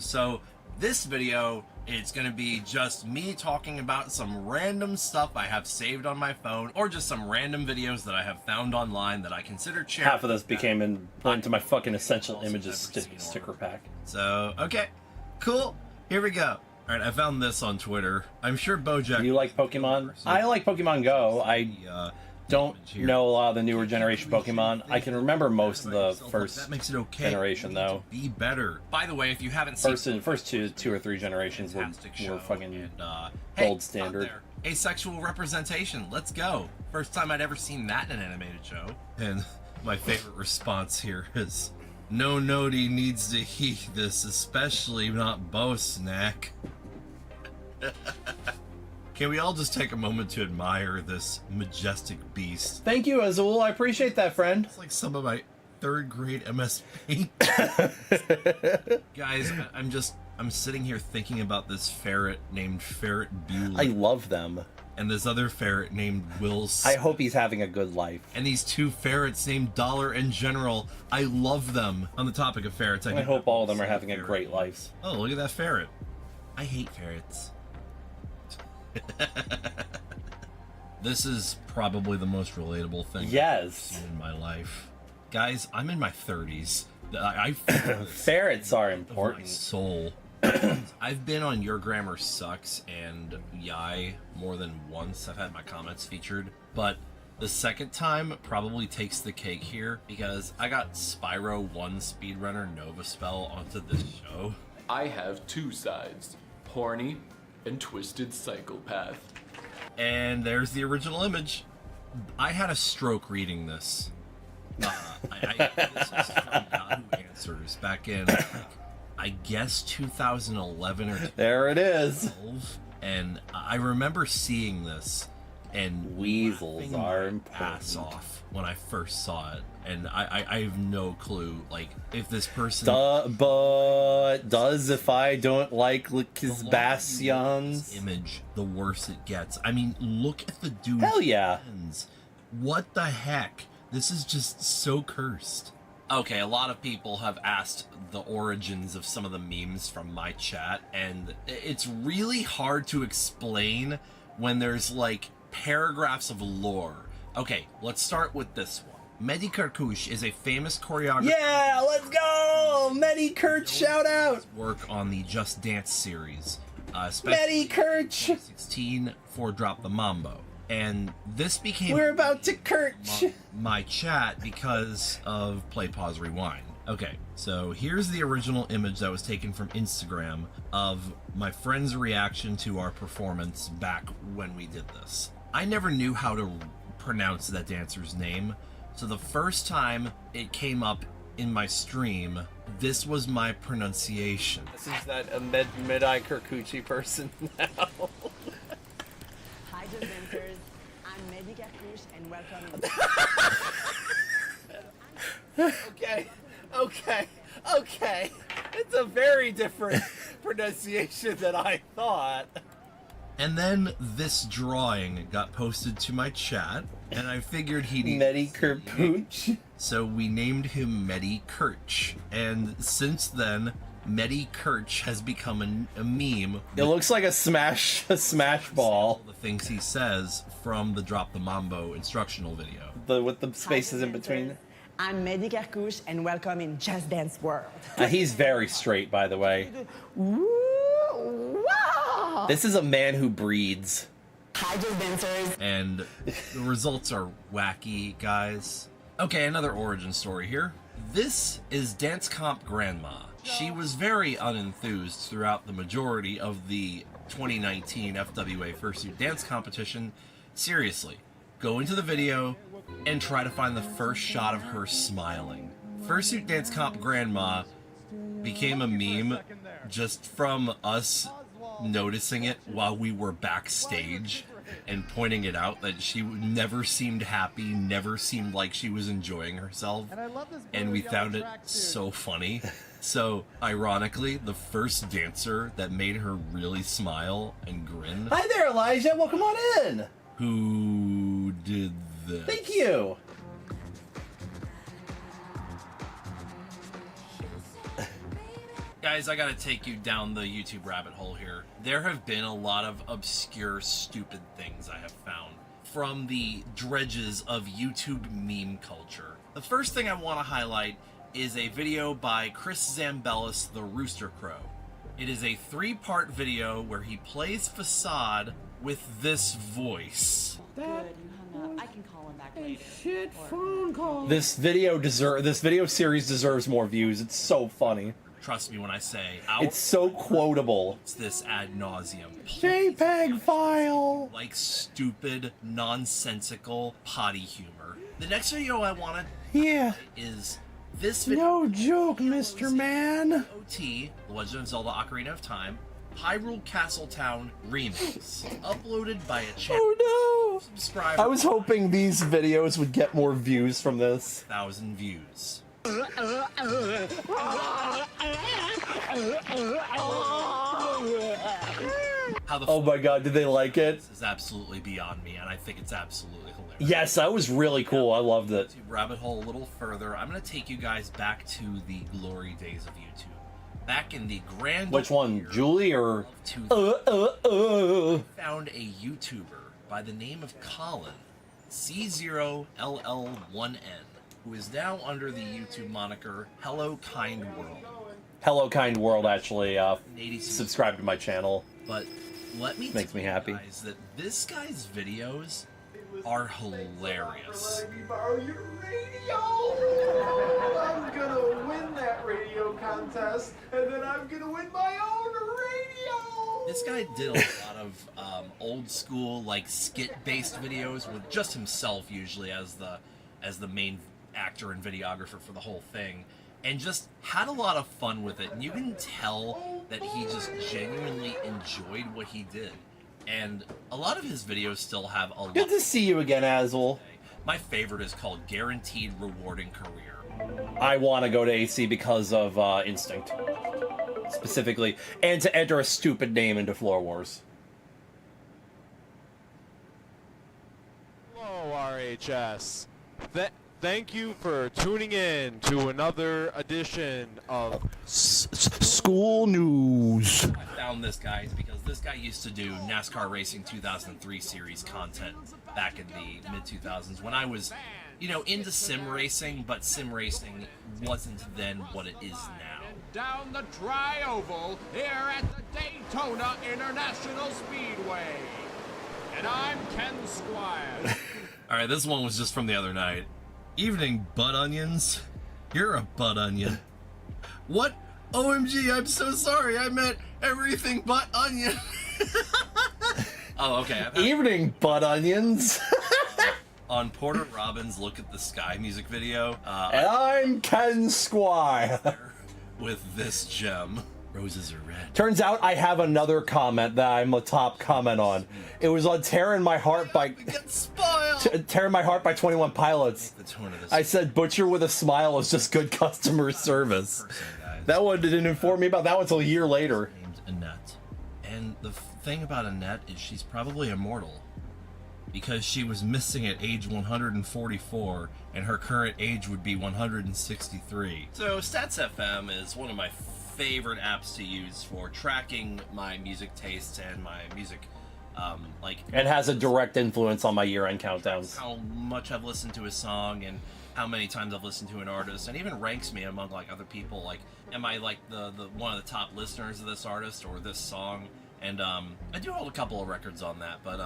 So this video, it's gonna be just me talking about some random stuff I have saved on my phone, or just some random videos that I have found online that I consider charity. Half of this became into my fucking essential images sticker pack. So okay, cool. Here we go. All right, I found this on Twitter. I'm sure Bojack. You like Pokemon? I like Pokemon Go. I don't know a lot of the newer generation Pokemon. I can remember most of the first that makes it okay. generation though. Be better. By the way, if you haven't seen First two or three generations were fucking gold standard. Asexual representation. Let's go. First time I'd ever seen that in an animated show. And my favorite response here is, "No nobody needs to hear this, especially not Bo Snack." Can we all just take a moment to admire this majestic beast? Thank you, Azul. I appreciate that, friend. It's like some of my third grade MS Paint. Guys, I'm sitting here thinking about this ferret named Ferret Bueller. I love them. And this other ferret named Will. I hope he's having a good life. And these two ferrets named Dollar and General. I love them. On the topic of ferrets, I hope all of them are having a great life. Oh, look at that ferret. I hate ferrets. This is probably the most relatable thing I've seen in my life. Guys, I'm in my 30s. I feel ferrets are important. My soul. I've been on Your Grammar Sucks and Yai more than once. I've had my comments featured, but the second time probably takes the cake here because I got Spyro 1 Speedrunner Nova Spell onto this show. I have two sides, horny and twisted psychopath. And there's the original image. I had a stroke reading this. This was from Yahoo Answers back in, I guess 2011 or 2012. There it is. And I remember seeing this and Weasels are important. Ass off when I first saw it, and I have no clue like if this person. But does if I don't like his bastions image, the worse it gets. I mean, look at the dude. Hell yeah! What the heck? This is just so cursed. Okay, a lot of people have asked the origins of some of the memes from my chat, and it's really hard to explain when there's like paragraphs of lore. Okay, let's start with this one. Mehdi Karkouche is a famous choreographer. Yeah, let's go! Mehdi Kirch, shout out! Work on the Just Dance series. Mehdi Kirch! 2016 for Drop the Mambo. And this became... We're about to Kirch! My chat because of Play, Pause, Rewind. Okay, so here's the original image that was taken from Instagram of my friend's reaction to our performance back when we did this. I never knew how to pronounce that dancer's name, so the first time it came up in my stream, this was my pronunciation. This is that Mehdi Kirkuchi person now. Hi, dancers. I'm Mehdi Karkouche and welcome. Okay. It's a very different pronunciation than I thought. And then this drawing got posted to my chat, and I figured he'd... Mehdi Kirpooch. So we named him Mehdi Kirch. And since then, Mehdi Kirch has become a meme. It looks like a smash ball. The things he says from the Drop the Mambo instructional video. With the spaces in between. I'm Mehdi Karkouche and welcome in Just Dance World. He's very straight, by the way. Wow. This is a man who breeds. Hi, Just Dancers. And the results are wacky, guys. Okay, another origin story here. This is Dance Comp Grandma. She was very unenthused throughout the majority of the 2019 FWA Fursuit dance competition. Seriously, go into the video and try to find the first shot of her smiling. Fursuit Dance Comp Grandma became a meme just from us noticing it while we were backstage and pointing it out that she never seemed happy, never seemed like she was enjoying herself, and we found it so funny. So, ironically, the first dancer that made her really smile and grin... Hi there, Elijah! Welcome on in! Who did this? Thank you! Guys, I gotta take you down the YouTube rabbit hole here. There have been a lot of obscure, stupid things I have found from the dredges of YouTube meme culture. The first thing I want to highlight is a video by Chris Zambellis, the Rooster Crow. It is a 3-part video where he plays Facade with this voice. Good, you hung up. I can call him back later. Phone call. This video series deserves more views. It's so funny. Trust me when I say it's so quotable. It's this ad nauseum. JPEG file. Like stupid, nonsensical potty humor. The next video I wanted is this video. No joke, Mr. Man. OT, The Legend of Zelda Ocarina of Time, Hyrule Castletown Remix, uploaded by a channel. Oh no! Subscriber. I was hoping these videos would get more views from this. 1,000 views. Oh my god, did they like it? This is absolutely beyond me, and I think it's absolutely hilarious. Yes, that was really cool. I loved it. To rabbit hole a little further, I'm going to take you guys back to the glory days of YouTube. Back in the grand... Which one, Julie or... Found a YouTuber by the name of Colin, C0LL1N, who is now under the YouTube moniker Hello Kind World. Hello Kind World actually subscribe to my channel. But let me makes me happy. Guys, that this guy's videos are hilarious. Let me borrow your radio. I'm gonna win that radio contest, and then I'm gonna win my own radio. This guy did a lot of old school, like skit-based videos with just himself usually as the main actor and videographer for the whole thing, and just had a lot of fun with it. And you can tell that he just genuinely enjoyed what he did. And a lot of his videos still have a lot. Good to see you again, Azel. My favorite is called Guaranteed Rewarding Career. I want to go to AC because of Instinct. Specifically. And to enter a stupid name into Floor Wars. Hello, RHS. Thank you for tuning in to another edition of School News. I found this guy because this guy used to do NASCAR Racing 2003 series content back in the mid-2000s when I was, into sim racing, but sim racing wasn't then what it is now. Down the tri-oval here at the Daytona International Speedway. And I'm Ken Squire. Alright, this one was just from the other night. Evening, butt onions. You're a butt onion. What? OMG, I'm so sorry. I meant everything but onion. Oh, okay. Evening, butt onions. On Porter Robin's Look at the Sky music video. And I'm Ken Squire. With this gem. Roses are red. Turns out I have another comment that I'm a top comment on. It was on Tearing My Heart by... Tearing My Heart by 21 Pilots. I said butcher with a smile is just good customer service. That one didn't inform me about that one until a year later. Named Annette. And the thing about Annette is she's probably immortal. Because she was missing at age 144, and her current age would be 163. So Stats FM is one of my favorite apps to use for tracking my music tastes and my music, It has a direct influence on my year-end countdowns. How much I've listened to a song and how many times I've listened to an artist, and even ranks me among other people. Am I the one of the top listeners of this artist or this song? And I do hold a couple of records on that, but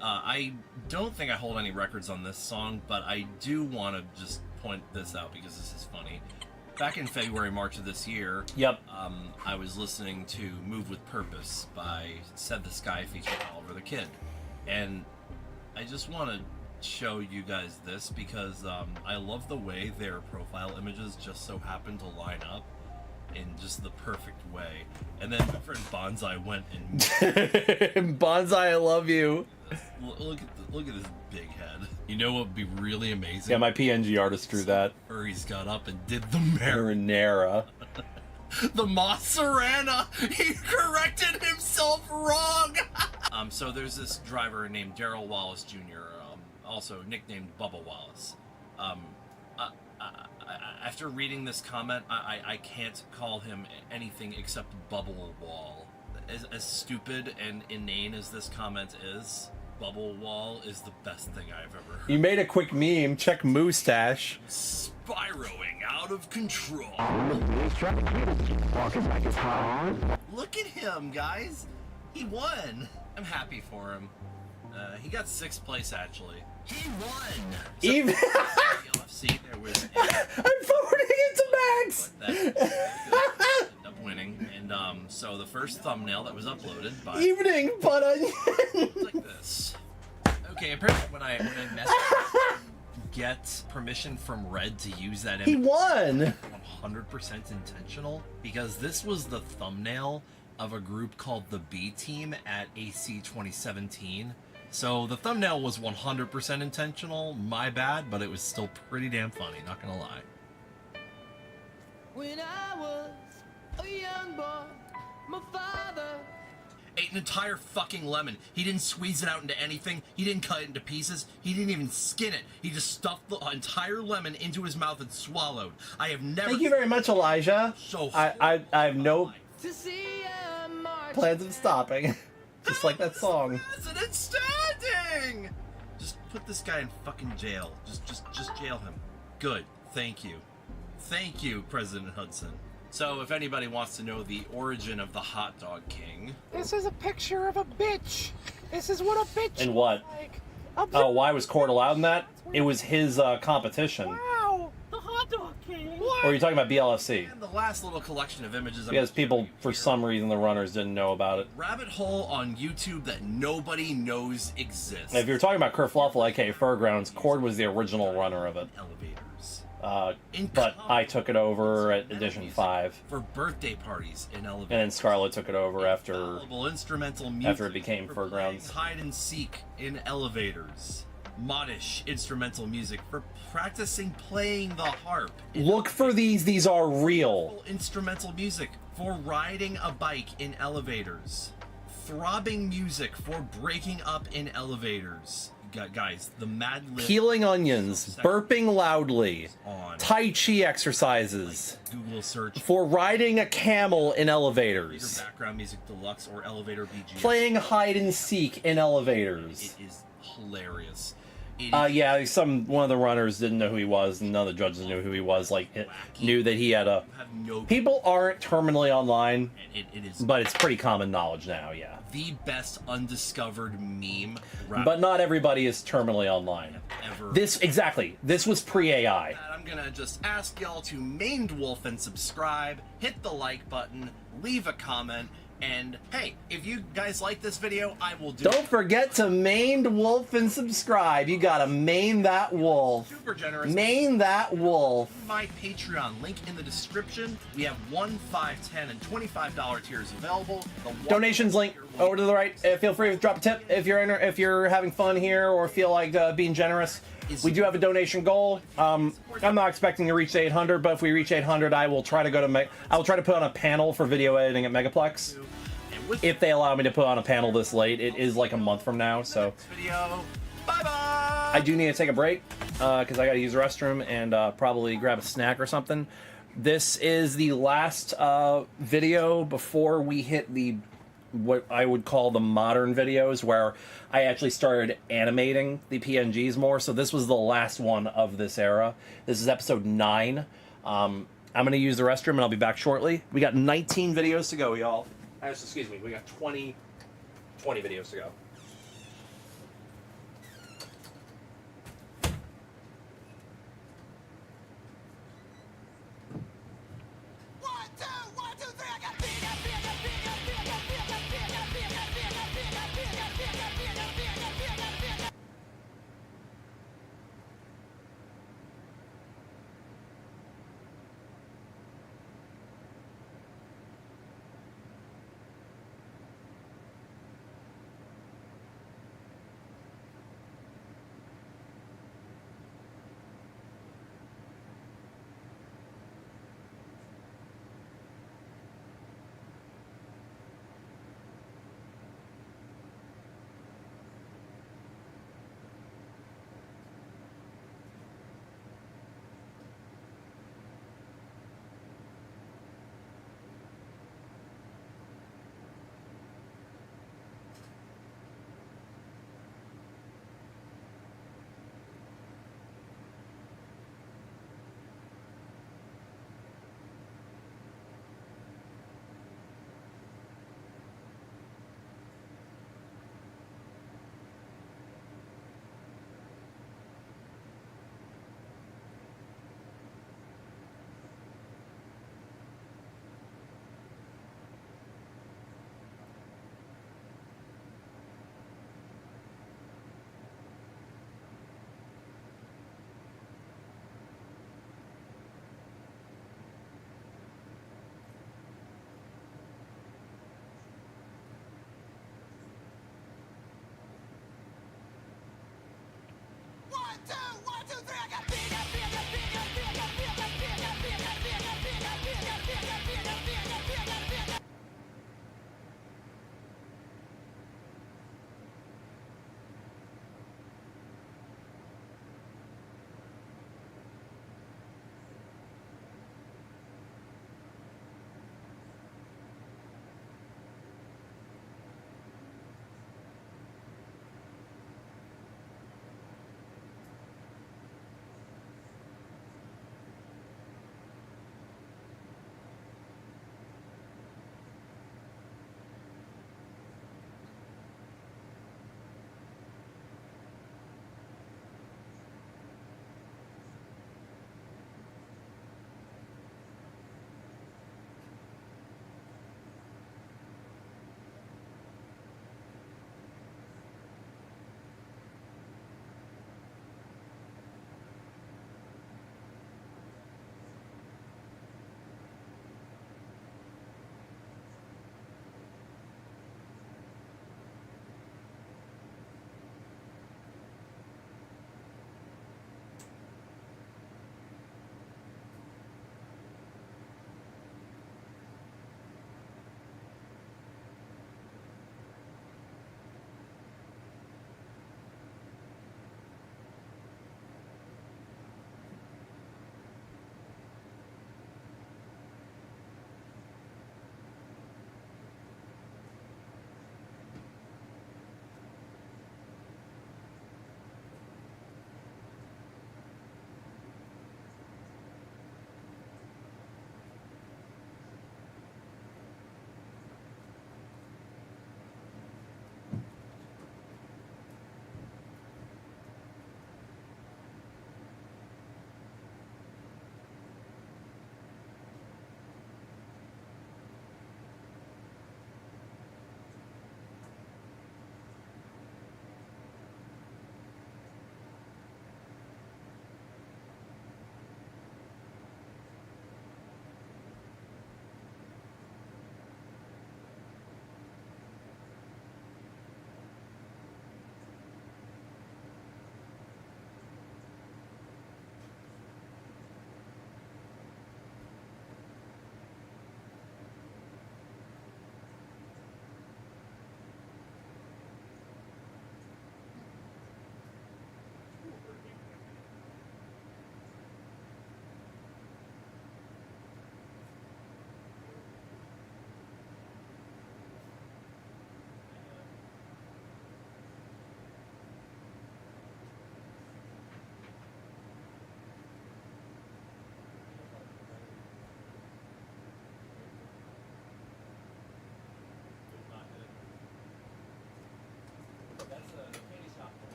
I don't think I hold any records on this song, but I do want to just point this out because this is funny. Back in February, March of this year, I was listening to Move With Purpose by Said the Sky featuring Oliver the Kid. And I just want to show you guys this because I love the way their profile images just so happen to line up in just the perfect way. And then my friend Bonsai went and Bonsai, I love you. look at this big head. You know what would be really amazing? Yeah, my PNG artist drew that. Furry's got up and did the marinara. The mozzarella. He corrected himself wrong. So there's this driver named Daryl Wallace Jr., also nicknamed Bubba Wallace. After reading this comment, I can't call him anything except Bubble Wall. As stupid and inane as this comment is, Bubble Wall is the best thing I've ever heard. You made a quick meme. Check Moustache. Spiraling out of control. Look at him, guys. He won. I'm happy for him. He got 6th place, actually. He won. So, Even see, there was. I'm forwarding it to Max. Ended up winning, and so the first thumbnail that was uploaded by Evening, but like this. Okay, apparently when I messed get permission from Red to use that image, he won. 100% intentional because this was the thumbnail of a group called the B Team at AC 2017. So the thumbnail was 100% intentional, my bad, but it was still pretty damn funny, not gonna lie. When I was a young boy, my father ate an entire fucking lemon. He didn't squeeze it out into anything. He didn't cut it into pieces. He didn't even skin it. He just stuffed the entire lemon into his mouth and swallowed. I have never... Thank you very much, Elijah. So I have no to see a march plans of stopping. Just like that song. President standing! Just put this guy in fucking jail. Just jail him. Good. Thank you. Thank you, President Hudson. So, if anybody wants to know the origin of the hot dog king... This is a picture of a bitch. This is what a bitch And what? like. Oh, why was Court allowed in that? It was his competition. Wow, the hot dog king. What? Or are you talking about BLFC? And the last little collection of images... Because people, for some reason, the runners didn't know about it. Rabbit hole on YouTube that nobody knows exists. If you're talking about Kerfluffle, aka Fairgrounds, Cord was the original runner of it. Elevators. But I took it over at Edition 5. For birthday parties in elevators. And then Scarlett took it over after Instrumental music after it became Fairgrounds. Hide and seek in elevators. Modish instrumental music for practicing playing the harp. Look for these are real. Instrumental music for riding a bike in elevators. Throbbing music for breaking up in elevators. Guys, the Mad Lib... Peeling onions, burping loudly, Tai Chi exercises, Google search for riding a camel in elevators, background music deluxe or elevator BG. Playing hide and seek in elevators. It is hilarious. Yeah, one of the runners didn't know who he was, and none of the judges knew who he was. Like, knew that he had a... People aren't terminally online, it is, but it's pretty common knowledge now, yeah. The best undiscovered meme. But not everybody is terminally online. Ever. This was pre-AI. I'm gonna just ask y'all to maned wolf and subscribe, hit the like button, leave a comment, and hey, if you guys like this video, I will do... Don't forget to maned wolf and subscribe. You gotta main that wolf. Super generous. Main that wolf. My Patreon, link in the description. We have $1, $5, $10, and $25 tiers available. Donations link over to the right. Feel free to drop a tip if you're having fun here or feel like being generous. We do have a donation goal. I'm not expecting to reach 800, but if we reach 800, I will try to put on a panel for video editing at Megaplex. If they allow me to put on a panel this late, it is like a month from now, so. I do need to take a break because I got to use the restroom and probably grab a snack or something. This is the last video before we hit what I would call the modern videos, where I actually started animating the PNGs more. So this was the last one of this era. This is episode 9. I'm going to use the restroom and I'll be back shortly. We got 19 videos to go, y'all. Excuse me, we got 20 videos to go.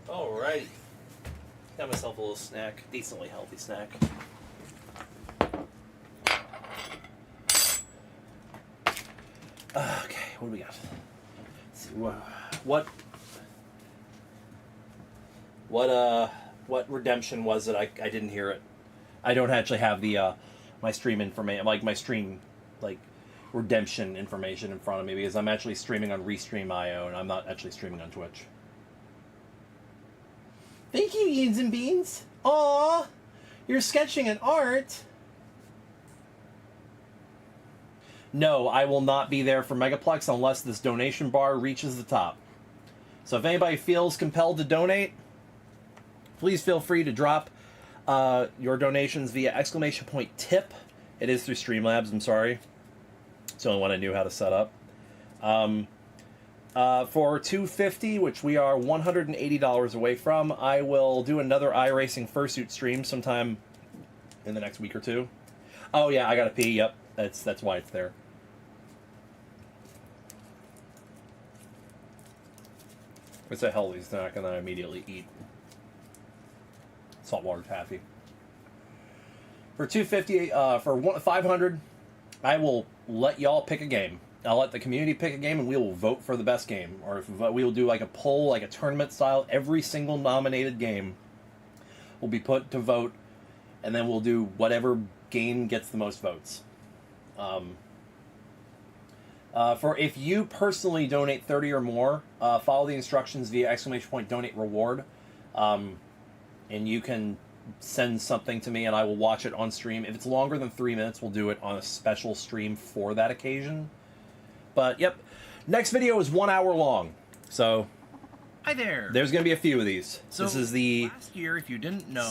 Alrighty. Got myself a little snack, decently healthy snack. Okay, what do we got? Let's see, what redemption was it? I didn't hear it. I don't actually have the my stream information, like my stream like redemption information in front of me because I'm actually streaming on Restream.io and I'm not actually streaming on Twitch. Thank you, Beans and Beans. Aw, you're sketching an art. No, I will not be there for Megaplex unless this donation bar reaches the top. So if anybody feels compelled to donate, please feel free to drop your donations via !tip. It is through Streamlabs, I'm sorry. It's the only one I knew how to set up. For $250, which we are $180 away from, I will do another iRacing Fursuit stream sometime in the next week or two. Oh yeah, I gotta pee. Yep, that's why it's there. It's a healthy snack, and then I immediately eat saltwater taffy. For $250, for 500, I will let y'all pick a game. I'll let the community pick a game, and we will vote for the best game. Or if we will do like a poll, like a tournament style. Every single nominated game will be put to vote, and then we'll do whatever game gets the most votes. For if you personally donate 30 or more, follow the instructions via !donate reward, and you can send something to me and I will watch it on stream. If it's longer than 3 minutes, we'll do it on a special stream for that occasion. But yep, next video is 1 hour long, so Hi there. there's going to be a few of these. So this is the last year, if you didn't know,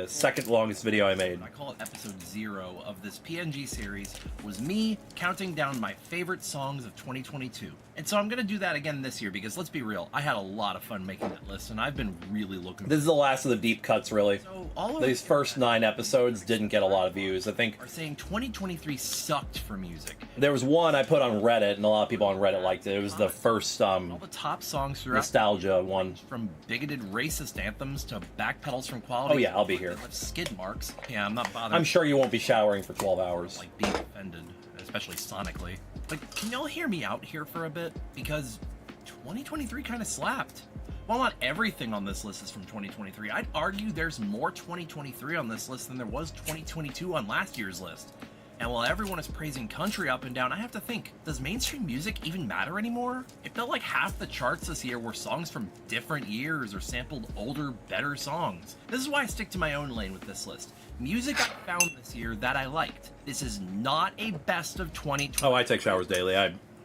second longest video I made. I call it episode 0 of this PNG series, was me counting down my favorite songs of 2022. And so I'm going to do that again this year because let's be real, I had a lot of fun making that list and I've been really looking This is the last of the deep cuts, really. So all of These first 9 episodes didn't get a lot of views. I think are saying 2023 sucked for music. there was one I put on Reddit, and a lot of people on Reddit liked it. It was the first All the top songs throughout, nostalgia one. from bigoted racist anthems to backpedals from quality. Oh yeah, I'll be here. Left skid marks. Yeah, I'm not bothered. I'm sure you won't be showering for 12 hours. Like being offended, especially sonically. But can y'all hear me out here for a bit? Because 2023 kind of slapped. While not everything on this list is from 2023, I'd argue there's more 2023 on this list than there was 2022 on last year's list. And while everyone is praising country up and down, I have to think, does mainstream music even matter anymore? It felt like half the charts this year were songs from different years or sampled older, better songs. This is why I stick to my own lane with this list. Music I found this year that I liked. This is not a best of 2020. Oh, I take showers daily.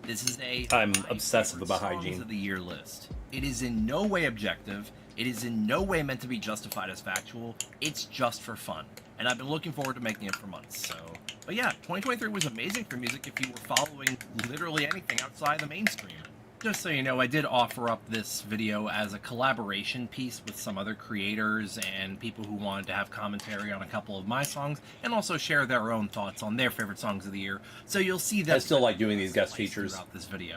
This is I'm obsessive about songs hygiene. of the year list. It is in no way objective. It is in no way meant to be justified as factual. It's just for fun. And I've been looking forward to making it for months, so... But yeah, 2023 was amazing for music if you were following literally anything outside the mainstream. Just so you know, I did offer up this video as a collaboration piece with some other creators and people who wanted to have commentary on a couple of my songs, and also share their own thoughts on their favorite songs of the year. So you'll see that I still like doing these guest features throughout this video.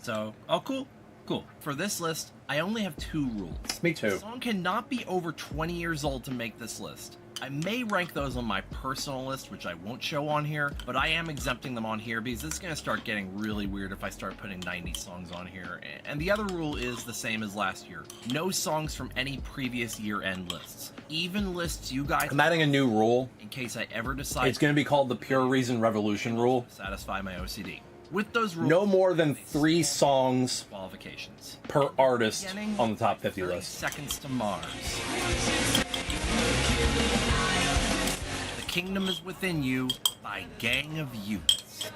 So, oh cool. Cool. For this list, I only have 2 rules. Me too. The song cannot be over 20 years old to make this list. I may rank those on my personal list, which I won't show on here, but I am exempting them on here because it's going to start getting really weird if I start putting 90 songs on here. And the other rule is the same as last year. No songs from any previous year-end lists. Even lists you guys... I'm adding a new rule. In case I ever decide... It's going to be called the Pure Reason Revolution rule. ...satisfy my OCD. With those rules... No more than 3 songs qualifications per artist on the top 50 30 list. Seconds to Mars. The Kingdom is Within You by Gang of Youths.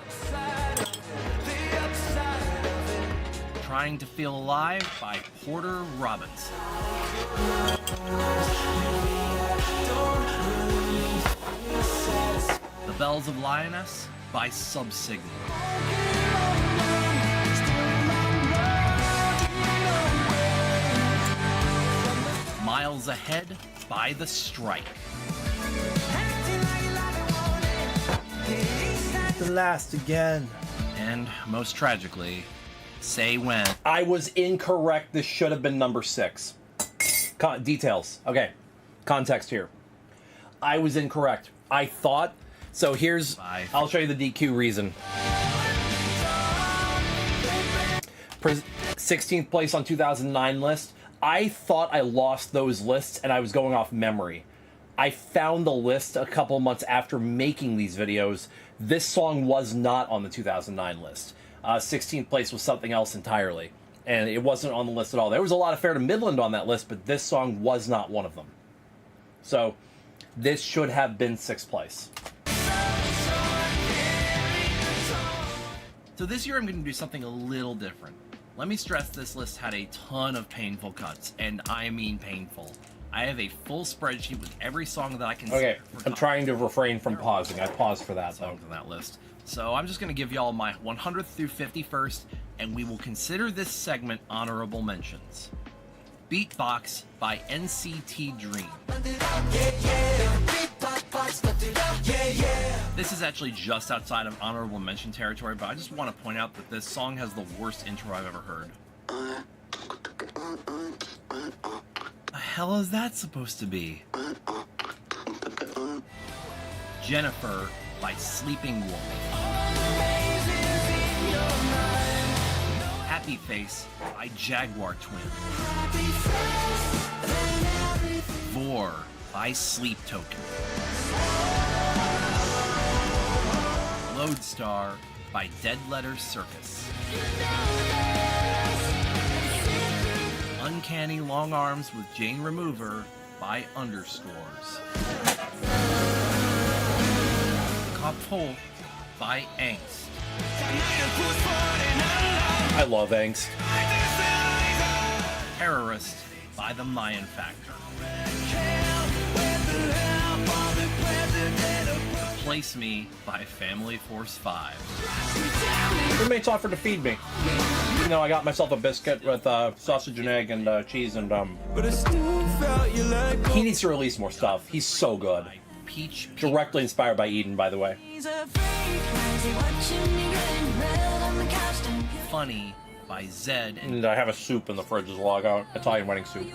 Trying to Feel Alive by Porter Robinson. The Bells of Lioness by Subsignal. Miles Ahead by The Strike. The last again. And most tragically, Say When. I was incorrect. This should have been number 6. Details. Okay. Context here. I was incorrect. I thought... So here's... I'll show you the DQ reason. 16th place on 2009 list. I thought I lost those lists and I was going off memory. I found the list a couple months after making these videos. This song was not on the 2009 list. 16th place was something else entirely. And it wasn't on the list at all. There was a lot of Fair to Midland on that list, but this song was not one of them. So, this should have been 6th place. So this year I'm going to do something a little different. Let me stress this list had a ton of painful cuts, and I mean painful. I have a full spreadsheet with every song that I can. Okay, I'm trying to refrain from pausing. I paused for that, though. On that list. So I'm just going to give y'all my 100th through 51st, and we will consider this segment honorable mentions. Beatbox by NCT Dream. This is actually just outside of honorable mention territory, but I just want to point out that this song has the worst intro I've ever heard. The hell is that supposed to be? Jennifer by Sleeping Wolf. Happy Face by Jaguar Twin. Vor by Sleep Token. Lodestar by Dead Letters Circus. Uncanny Long Arms with Jane Remover by Underscores. Kapol by Angst. I love Angst. Terrorist by The Mayan Factor. Replace Me by Family Force 5. Roommates offered to feed me. You know, I got myself a biscuit with sausage and egg and cheese and he needs to release more stuff. He's so good. Peach. Directly inspired by Eden, by the way. Funny by Zed and I have a soup in the fridge as well. I got Italian wedding soup.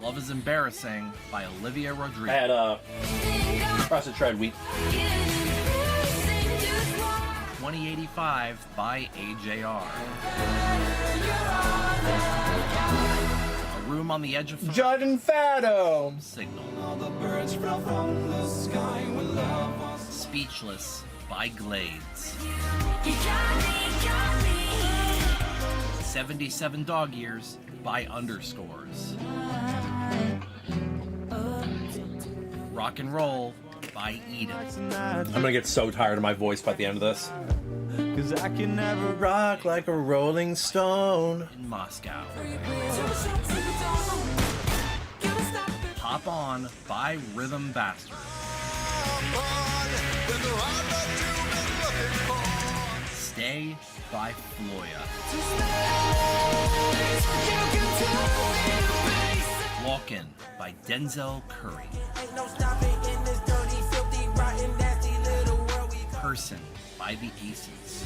Love is Embarrassing by Olivia Rodrigo. I had processed shredded wheat. 2085 by AJR. A Room on the Edge of Judd and Fandom. Signal. Speechless by Glades. 77 Dog Years by Underscores. Rock and Roll by Eden. I'm gonna get so tired of my voice by the end of this. 'Cause I can never rock like a rolling stone. In Moscow. Hop On by Rhythm Bastard. Stay by Floya. Walk In by Denzel Curry. Person by The Aces.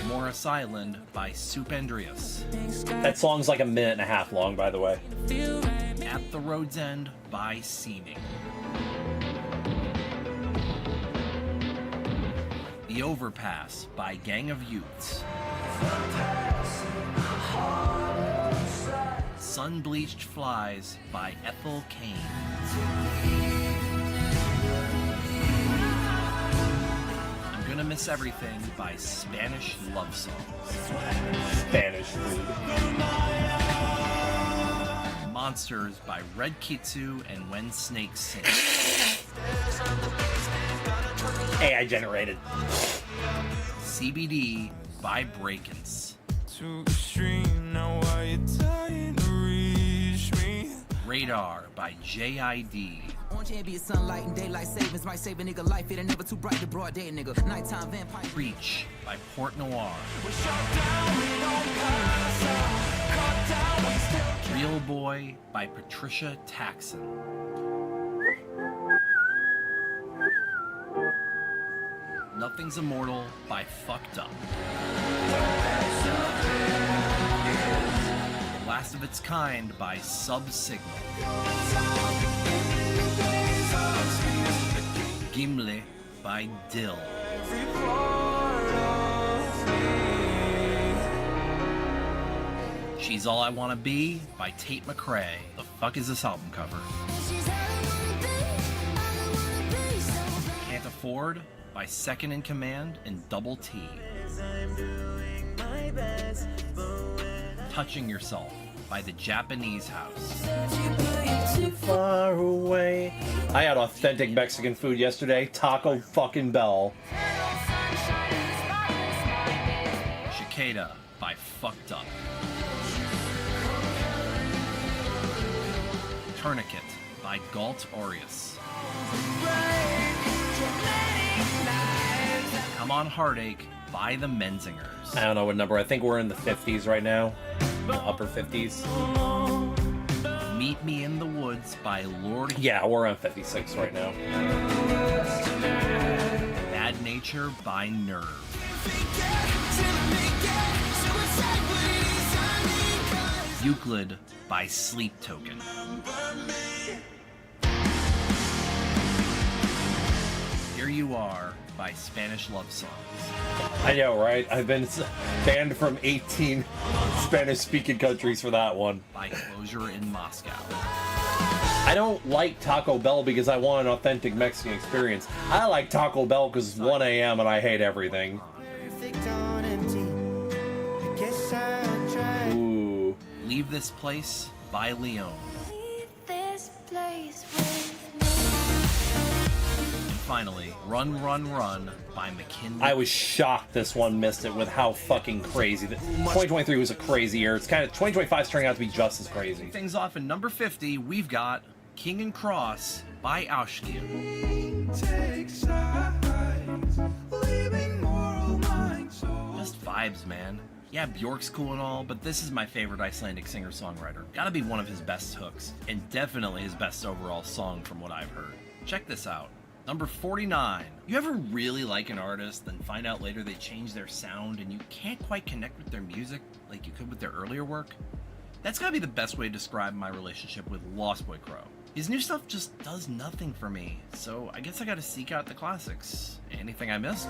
Morris Island by Soup Andreas. That song's like a minute and a half long, by the way. At the Road's End by Seeming. The Overpass by Gang of Youths. Sun-Bleached Flies by Ethel Kane. I'm Gonna Miss Everything by Spanish Love Songs. Spanish food. Monsters by Red Kitsu and When Snakes Sing. AI generated. CBD by Breakins. Radar by JID. Preach by Port Noir. Real Boy by Patricia Taxon. Nothing's Immortal by Fucked Up. Last of Its Kind by Subsignal. Gimli by Dill. She's All I Wanna Be by Tate McRae. The fuck is this album cover? Can't Afford by Second in Command and Double T. Touching Yourself by The Japanese House. Far away. I had authentic Mexican food yesterday. Taco fucking Bell. Cicada by Fucked Up. Tourniquet by Galt Aureus. Come On Heartache by The Menzingers. I don't know what number. I think we're in the 50s right now. The upper 50s. Meet Me in the Woods by Lord. Yeah, we're on 56 right now. Bad Nature by Nerve. Euclid by Sleep Token. Here You Are by Spanish Love Songs. I know, right? I've been banned from 18 Spanish-speaking countries for that one. By Closure in Moscow. I don't like Taco Bell because I want an authentic Mexican experience. I like Taco Bell because it's 1 a.m. and I hate everything. Ooh. Leave This Place by Leon. And finally, Run, Run, Run by McKinley. I was shocked this one missed it with how fucking crazy. 2023 was a crazy year. It's kind of 2025 is turning out to be just as crazy. Things off in number 50, we've got King and Cross by Auschkia. Just vibes, man. Yeah, Bjork's cool and all, but this is my favorite Icelandic singer-songwriter. Gotta be one of his best hooks, and definitely his best overall song from what I've heard. Check this out. Number 49. You ever really like an artist, then find out later they changed their sound and you can't quite connect with their music like you could with their earlier work? That's gotta be the best way to describe my relationship with Lost Boy Crow. His new stuff just does nothing for me, so I guess I gotta seek out the classics. Anything I missed?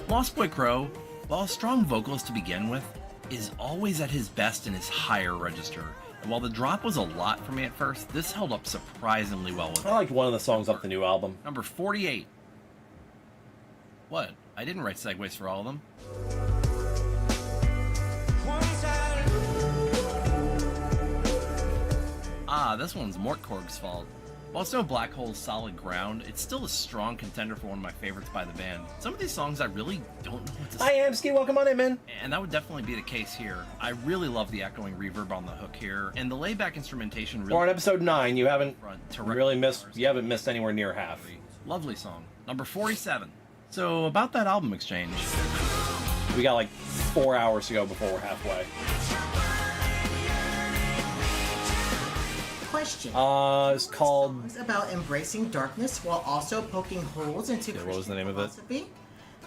Lost Boy Crow, while a strong vocalist to begin with, is always at his best in his higher register. And while the drop was a lot for me at first, this held up surprisingly well with I liked one of the songs off the new album. Number 48. What? I didn't write segues for all of them. Ah, this one's Mortkorg's fault. While it's no Black Hole's solid ground, it's still a strong contender for one of my favorites by the band. Some of these songs I really don't know what to say. Hi, Amsky, welcome on in, man. And that would definitely be the case here. I really love the echoing reverb on the hook here, and the layback instrumentation really... We're on episode 9, you haven't missed anywhere near half. Lovely song. Number 47. So, about that album exchange. We got like 4 hours to go before we're halfway. Question. It's called... It's about embracing darkness while also poking holes into what was the name of it?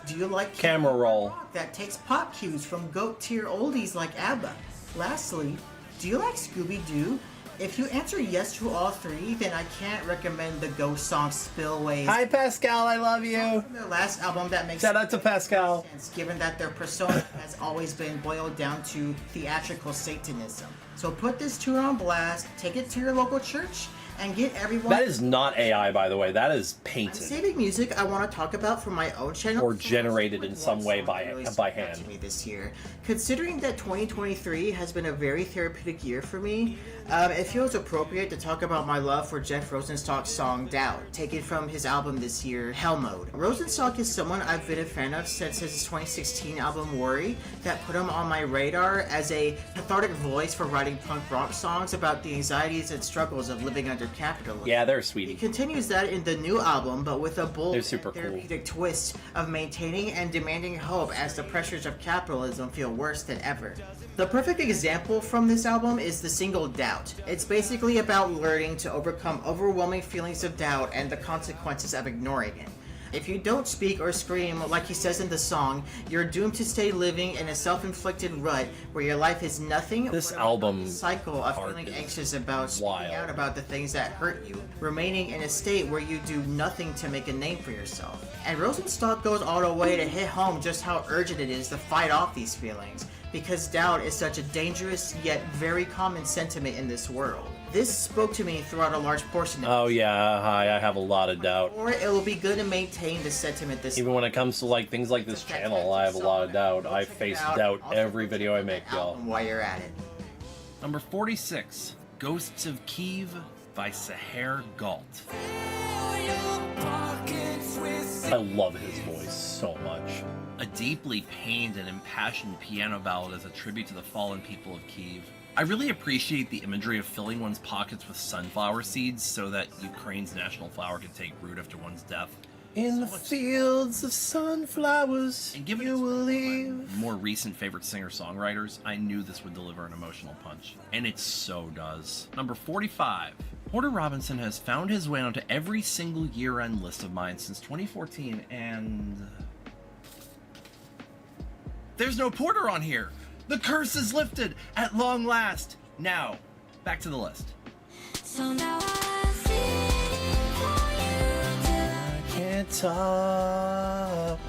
Do you like Camera Roll that takes pop cues from GOAT tier oldies like ABBA? Lastly, do you like Scooby-Doo? If you answer yes to all three, then I can't recommend the Ghost song Spillways. Hi, Pascal, I love you. Their last album that makes shout out to Pascal. Sense, given that their persona has always been boiled down to theatrical Satanism. So put this tour on blast, take it to your local church, and get everyone... That is not AI, by the way. That is painted. I'm saving music I want to talk about for my own channel. Or generated in some way by hand. To me this year. Considering that 2023 has been a very therapeutic year for me, it feels appropriate to talk about my love for Jeff Rosenstock's song Doubt, taken from his album this year, Hell Mode. Rosenstock is someone I've been a fan of since his 2016 album Worry, that put him on my radar as a cathartic voice for writing punk rock songs about the anxieties and struggles of living under capitalism. Yeah, they're sweet. He continues that in the new album, but with a bold and cool therapeutic twist of maintaining and demanding hope as the pressures of capitalism feel worse than ever. The perfect example from this album is the single Doubt. It's basically about learning to overcome overwhelming feelings of doubt and the consequences of ignoring it. If you don't speak or scream like he says in the song, you're doomed to stay living in a self-inflicted rut where your life is nothing this but album a cycle of feeling anxious about speaking out about the things that hurt you, remaining in a state where you do nothing to make a name for yourself. And Rosenstock goes all the way to hit home just how urgent it is to fight off these feelings, because doubt is such a dangerous yet very common sentiment in this world. This spoke to me throughout a large portion of Oh yeah, hi, I have a lot of doubt. Or it will be good to maintain the sentiment this Even when it comes to like things like this channel, I have a lot of doubt. I face doubt every video I make, y'all. While you're at it. Number 46, Ghosts of Kiev by Seher Galt. I love his voice so much. A deeply pained and impassioned piano ballad as a tribute to the fallen people of Kiev. I really appreciate the imagery of filling one's pockets with sunflower seeds so that Ukraine's national flower can take root after one's death. In the fields of sunflowers, and given you will leave. More recent favorite singer-songwriters, I knew this would deliver an emotional punch. And it so does. Number 45. Porter Robinson has found his way onto every single year-end list of mine since 2014, and... there's no Porter on here! The curse is lifted at long last. Now, back to the list. So now I can't talk.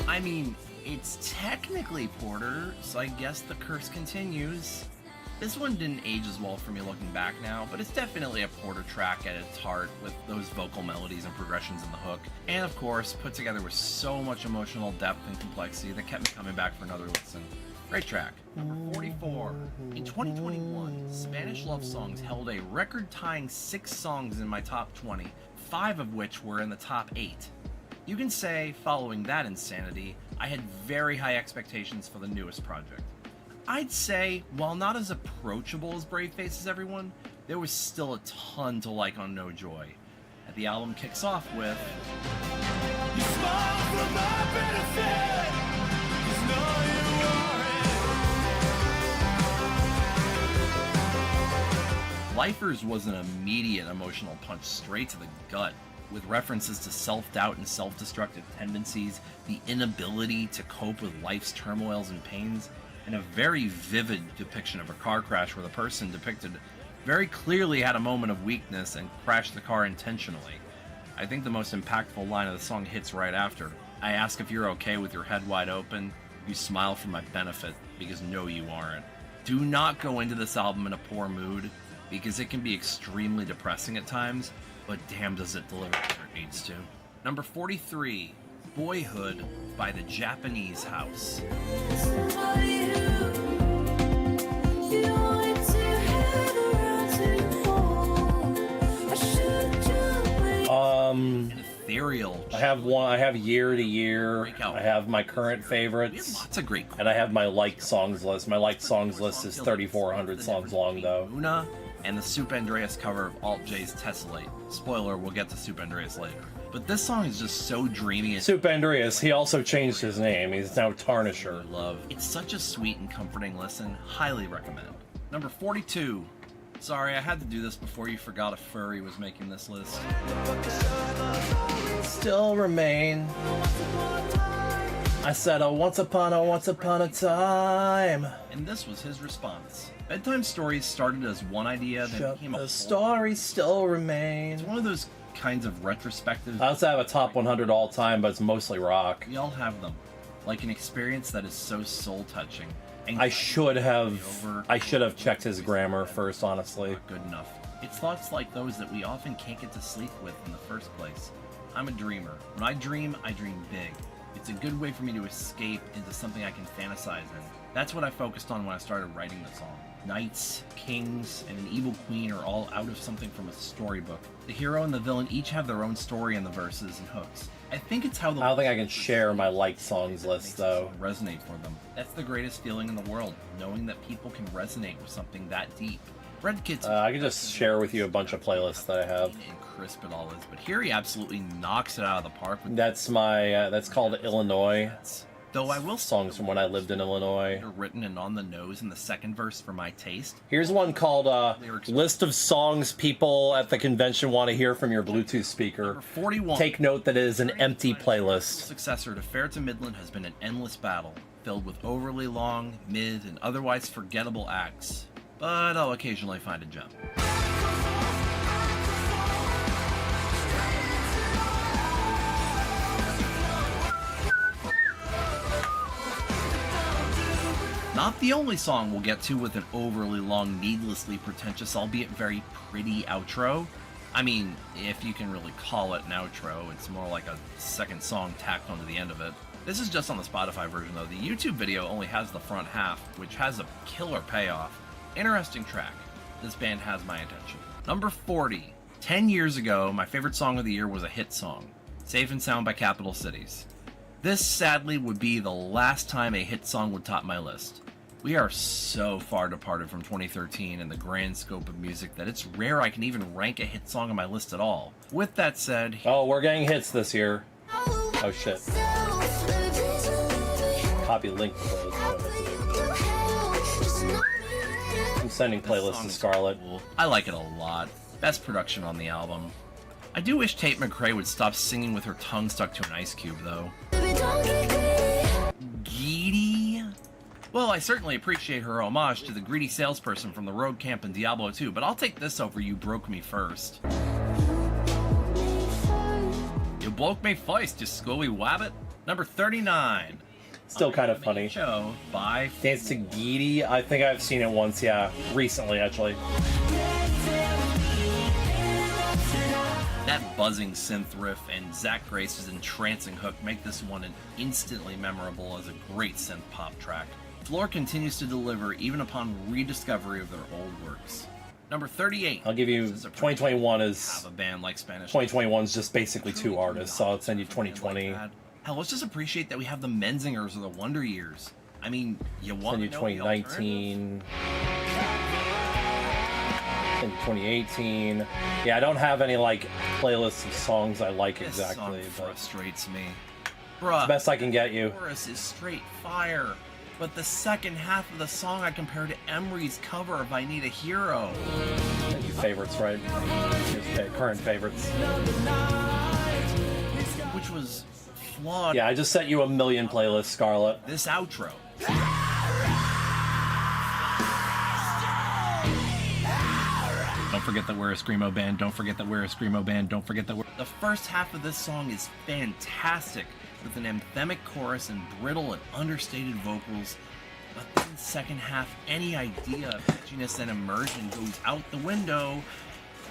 I mean, it's It's technically Porter, so I guess the curse continues. This one didn't age as well for me looking back now, but it's definitely a Porter track at its heart with those vocal melodies and progressions in the hook, and of course put together with so much emotional depth and complexity that kept me coming back for another listen. Great track. Number 44. In 2021, Spanish love songs held a record-tying 6 songs in my top 20, 5 of which were in the top 8. You can say, following that insanity, I had very high expectations for the newest project. I'd say, while not as approachable as Brave Face as everyone, there was still a ton to like on No Joy. And the album kicks off with... You smile for my benefit, 'cause now you are it. Lifers was an immediate emotional punch straight to the gut, with references to self-doubt and self-destructive tendencies, the inability to cope with life's turmoils and pains, and a very vivid depiction of a car crash where the person depicted very clearly had a moment of weakness and crashed the car intentionally. I think the most impactful line of the song hits right after. I ask if you're okay with your head wide open. You smile for my benefit, because no, you aren't. Do not go into this album in a poor mood, because it can be extremely depressing at times, but damn does it deliver what it needs to. Number 43, Boyhood by the Japanese House. An ethereal. I have year to year. I have my current favorites. Lots of great. And I have my liked songs list. My liked songs list is 3,400 songs long, though. Una and the Soup Andreas cover of Alt J's Tessellate. Spoiler, we'll get to Soup Andreas later. But this song is just so dreamy. And Soup Andreas, he also changed his name. He's now Tarnisher. Love. It's such a sweet and comforting listen. Highly recommend. Number 42. Sorry, I had to do this before you forgot a Furry was making this list. Still remain. I said, once upon a time. And this was his response. Bedtime stories started as one idea, then became a whole. The stories still remain. It's one of those kinds of retrospective. I also have a top 100 all time, but it's mostly rock. We all have them. Like an experience that is so soul-touching. I should have checked his grammar first, honestly. Not good enough. It's thoughts like those that we often can't get to sleep with in the first place. I'm a dreamer. When I dream big. It's a good way for me to escape into something I can fantasize in. That's what I focused on when I started writing the song. Knights, kings, and an evil queen are all out of something from a storybook. The hero and the villain each have their own story in the verses and hooks. I think it's how the... I don't think I can share my liked songs list, though. Resonate for them. That's the greatest feeling in the world, knowing that people can resonate with something that deep. Red Kids... I can just share with you a bunch of playlists that I have. And crisp it all is, but here he absolutely knocks it out of the park. That's my... that's called Illinois. Though I will songs from when I lived in Illinois. Written and on the nose in the second verse for my taste. Here's one called List of Songs People at the Convention Want to Hear from Your Bluetooth Speaker. Number 41. Take note that it is an empty playlist. Successor to Fair to Midland has been an endless battle, filled with overly long, mid, and otherwise forgettable acts. But I'll occasionally find a gem. Not the only song we'll get to with an overly long, needlessly pretentious, albeit very pretty outro. I mean, if you can really call it an outro, it's more like a second song tacked onto the end of it. This is just on the Spotify version though. The YouTube video only has the front half, which has a killer payoff. Interesting track. This band has my attention. Number 40. 10 years ago, my favorite song of the year was a hit song, Safe and Sound by Capital Cities. This, sadly, would be the last time a hit song would top my list. We are so far departed from 2013 in the grand scope of music that it's rare I can even rank a hit song on my list at all. With that said... Oh, we're getting hits this year. Oh, shit. Copy link to playlist. I'm sending playlists to Scarlett. Cool. I like it a lot. Best production on the album. I do wish Tate McRae would stop singing with her tongue stuck to an ice cube, though. Greedy? Well, I certainly appreciate her homage to the greedy salesperson from the Road Camp in Diablo 2, but I'll take this over You Broke Me First. You broke me first, you screwy wabbit. Number 39. Still kind of funny. Show by Dance to Geedy. I think I've seen it once. Yeah, recently actually. That buzzing synth riff and Zach Grace's entrancing hook make this one an instantly memorable as a great synth pop track. Floor continues to deliver even upon rediscovery of their old works. Number 38. I'll give you 2021 is have a band like Spanish. 2021 is just basically 2 artists, so I'll send you 2020. Hell, let's just appreciate that we have the Menzingers of the Wonder Years. I mean, you want Send you to know 2019 and 2018. Yeah, I don't have any like playlists of songs I like This exactly, song but frustrates me. it's Bruh, the best I can get you. The chorus is straight fire, but the second half of the song I compare to Emery's cover of I Need a Hero. Send you favorites, right? Here's current favorites. Which was flawed. Yeah, I just sent you a million playlists, Scarlett. This outro. Don't forget that we're a Screamo band. Don't forget that we're a Screamo band. Don't forget that we're... The first half of this song is fantastic, with an anthemic chorus and brittle and understated vocals. But then the second half, any idea of pitchiness and immersion goes out the window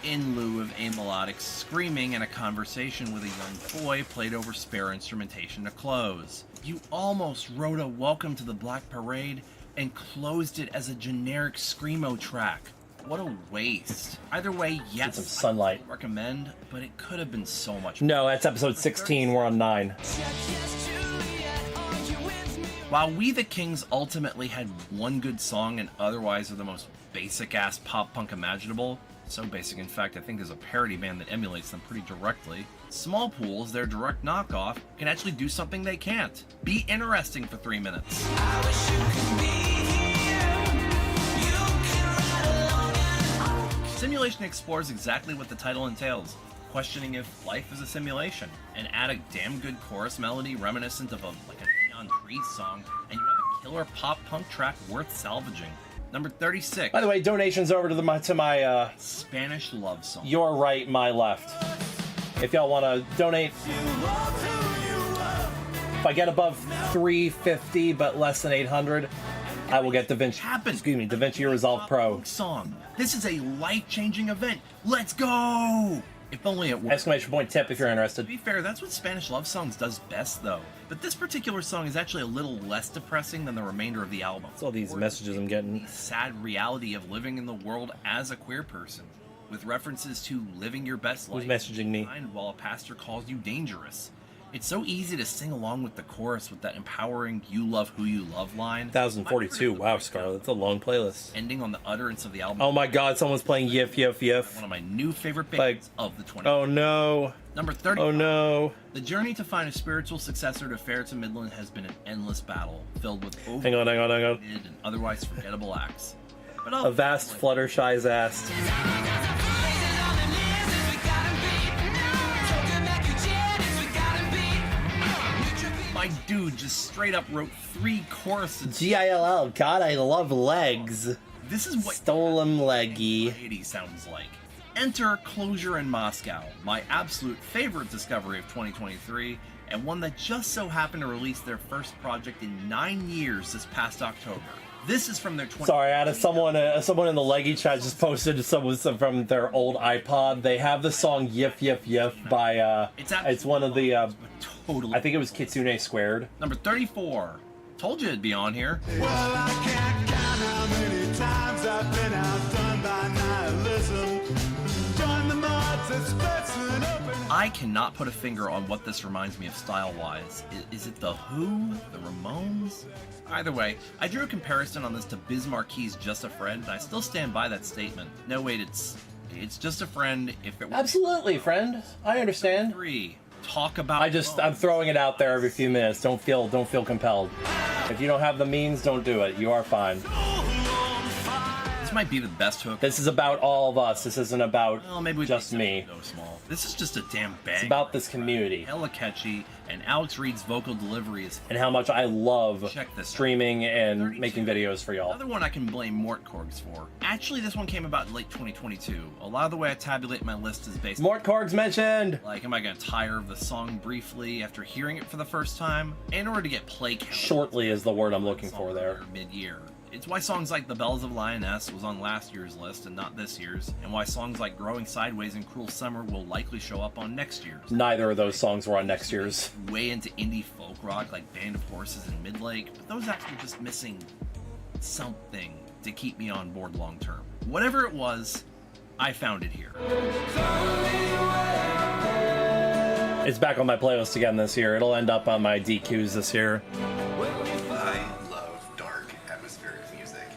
in lieu of a melodic screaming and a conversation with a young boy played over spare instrumentation to close. You almost wrote a Welcome to the Black Parade and closed it as a generic Screamo track. What a waste. Either way, yes, Get some sunlight. I recommend, but it could have been so much No, that's episode 16. We're on 9. While We the Kings ultimately had one good song and otherwise are the most basic-ass pop-punk imaginable, so basic in fact I think there's a parody band that emulates them pretty directly, Small Pools, their direct knockoff, can actually do something they can't. Be interesting for 3 minutes. Simulation explores exactly what the title entails, questioning if life is a simulation, and add a damn good chorus melody reminiscent of a Neon Trees song, and you have a killer pop-punk track worth salvaging. Number 36. By the way, donations over to my Spanish love song. Your right, my left. If y'all want to donate, if I get above 350 but less than 800, I will get DaVinci Resolve Pro song. This is a life-changing event. Let's go! If only it were. Exclamation point tip if you're interested. To be fair, that's what Spanish love songs does best, though. But this particular song is actually a little less depressing than the remainder of the album. What's all these messages I'm getting? The sad reality of living in the world as a queer person, with references to living your best life. Who's messaging me? While a pastor calls you dangerous. It's so easy to sing along with the chorus with that empowering "You love who you love" line. 1042. Wow, Scarlett, that's a long playlist. Ending on the utterance of the album. Oh my God, someone's playing Yif Yif Yif. One of my new favorite bands of the 20s. Oh no. Number 30. Oh no. The journey to find a spiritual successor to Ferret to Midland has been an endless battle, filled with Hang on. and otherwise forgettable acts. But A vast Fluttershy's ass. My dude just straight up wrote 3 choruses. G-I-L-L. God, I love legs. This is what Stolem leggy. Society sounds like. Enter Closure in Moscow, my absolute favorite discovery of 2023, and one that just so happened to release their first project in 9 years this past October. This is from their 20... Sorry, I had someone in the leggy chat just posted some from their old iPod. They have the song Yif Yif Yif by it's one of the totally. I think it was Kitsune Squared. Number 34. Told you it'd be on here. Well, I can't count how many times I've been outdone by nihilism. Join the mods and splits and open. I cannot put a finger on what this reminds me of style-wise. Is it The Who? The Ramones? Either way, I drew a comparison on this to Biz Marquis' Just a Friend, and I still stand by that statement. No, wait, it's Just a Friend if it were... Absolutely, friend. I understand. 3. Talk about... I'm throwing it out there every few minutes. Don't feel compelled. If you don't have the means, don't do it. You are fine. This might be the best hook. This is about all of us. This isn't about maybe we just me. Go small. This is just a damn bang. It's about this community. Hella catchy, and Alex Reed's vocal delivery is and how much I love Check this streaming and making videos for y'all. Another one I can blame Mort Korgs for. Actually, this one came about in late 2022. A lot of the way I tabulate my list is based Mort Korgs mentioned! Like, am I gonna tire of the song briefly after hearing it for the first time? In order to get play count. Shortly is the word I'm looking for there. Mid-year. It's why songs like The Bells of Lioness was on last year's list and not this year's, and why songs like Growing Sideways and Cruel Summer will likely show up on next year's. Neither of those songs were on next year's. Way into indie folk rock like Band of Horses and Midlake, but those acts were just missing something to keep me on board long term. Whatever it was, I found it here. It's back on my playlist again this year. It'll end up on my DQs this year. I love dark, atmospheric music,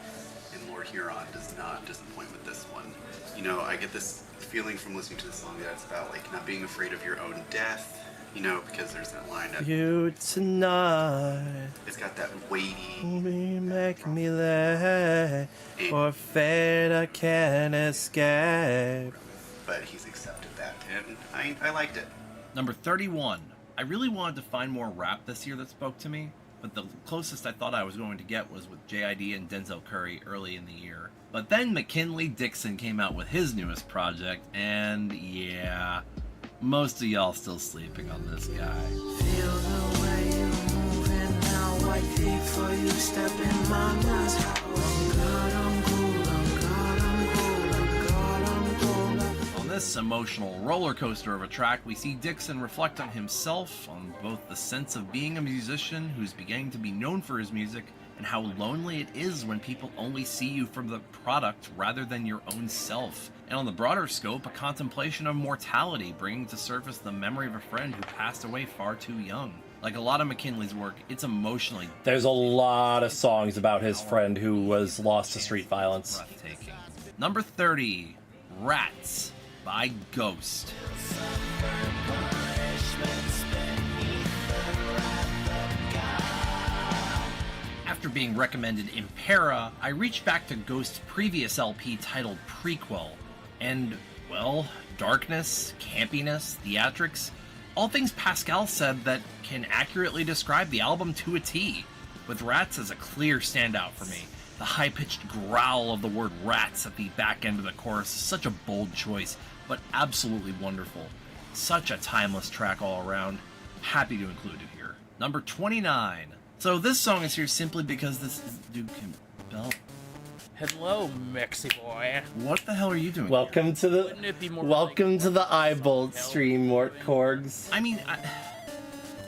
and Lord Huron does not disappoint with this one. You know, I get this feeling from listening to the song that it's about, like, not being afraid of your own death, you know, because there's that line of You tonight. It's got that weighty. Make me lay, or fate I can't escape. But he's accepted that, and I liked it. Number 31. I really wanted to find more rap this year that spoke to me, but the closest I thought I was going to get was with JID and Denzel Curry early in the year. But then McKinley Dixon came out with his newest project, and yeah, most of y'all still sleeping on this guy. Feel the way you're moving now, white feet for you, step in mama's house. I'm good, I'm cool, I'm good, I'm cool, I'm good, I'm cool. On this emotional roller coaster of a track, we see Dixon reflect on himself, on both the sense of being a musician who's beginning to be known for his music, and how lonely it is when people only see you from the product rather than your own self. And on the broader scope, a contemplation of mortality, bringing to surface the memory of a friend who passed away far too young. Like a lot of McKinley's work, it's emotionally There's a lot of songs about his friend who was lost to street violence. breathtaking. Number 30, Rats by Ghost. After being recommended Impera, I reached back to Ghost's previous LP titled Prequel, and, well, darkness, campiness, theatrics, all things Pascal said that can accurately describe the album to a T, with Rats as a clear standout for me. The high-pitched growl of the word rats at the back end of the chorus is such a bold choice, but absolutely wonderful. Such a timeless track all around. Happy to include it here. Number 29. So this song is here simply because this is Duke and Bell. Hello, Mexi boy. What the hell are you doing? Welcome to the welcome to the Eyebolt stream, Mort Korgs. I mean,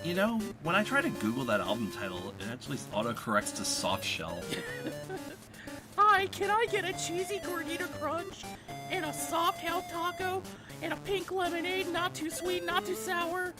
you know, when I try to Google that album title, it actually autocorrects to Soft Shell. Hi, can I get a cheesy gordita crunch and a soft hell taco and a pink lemonade, not too sweet, not too sour?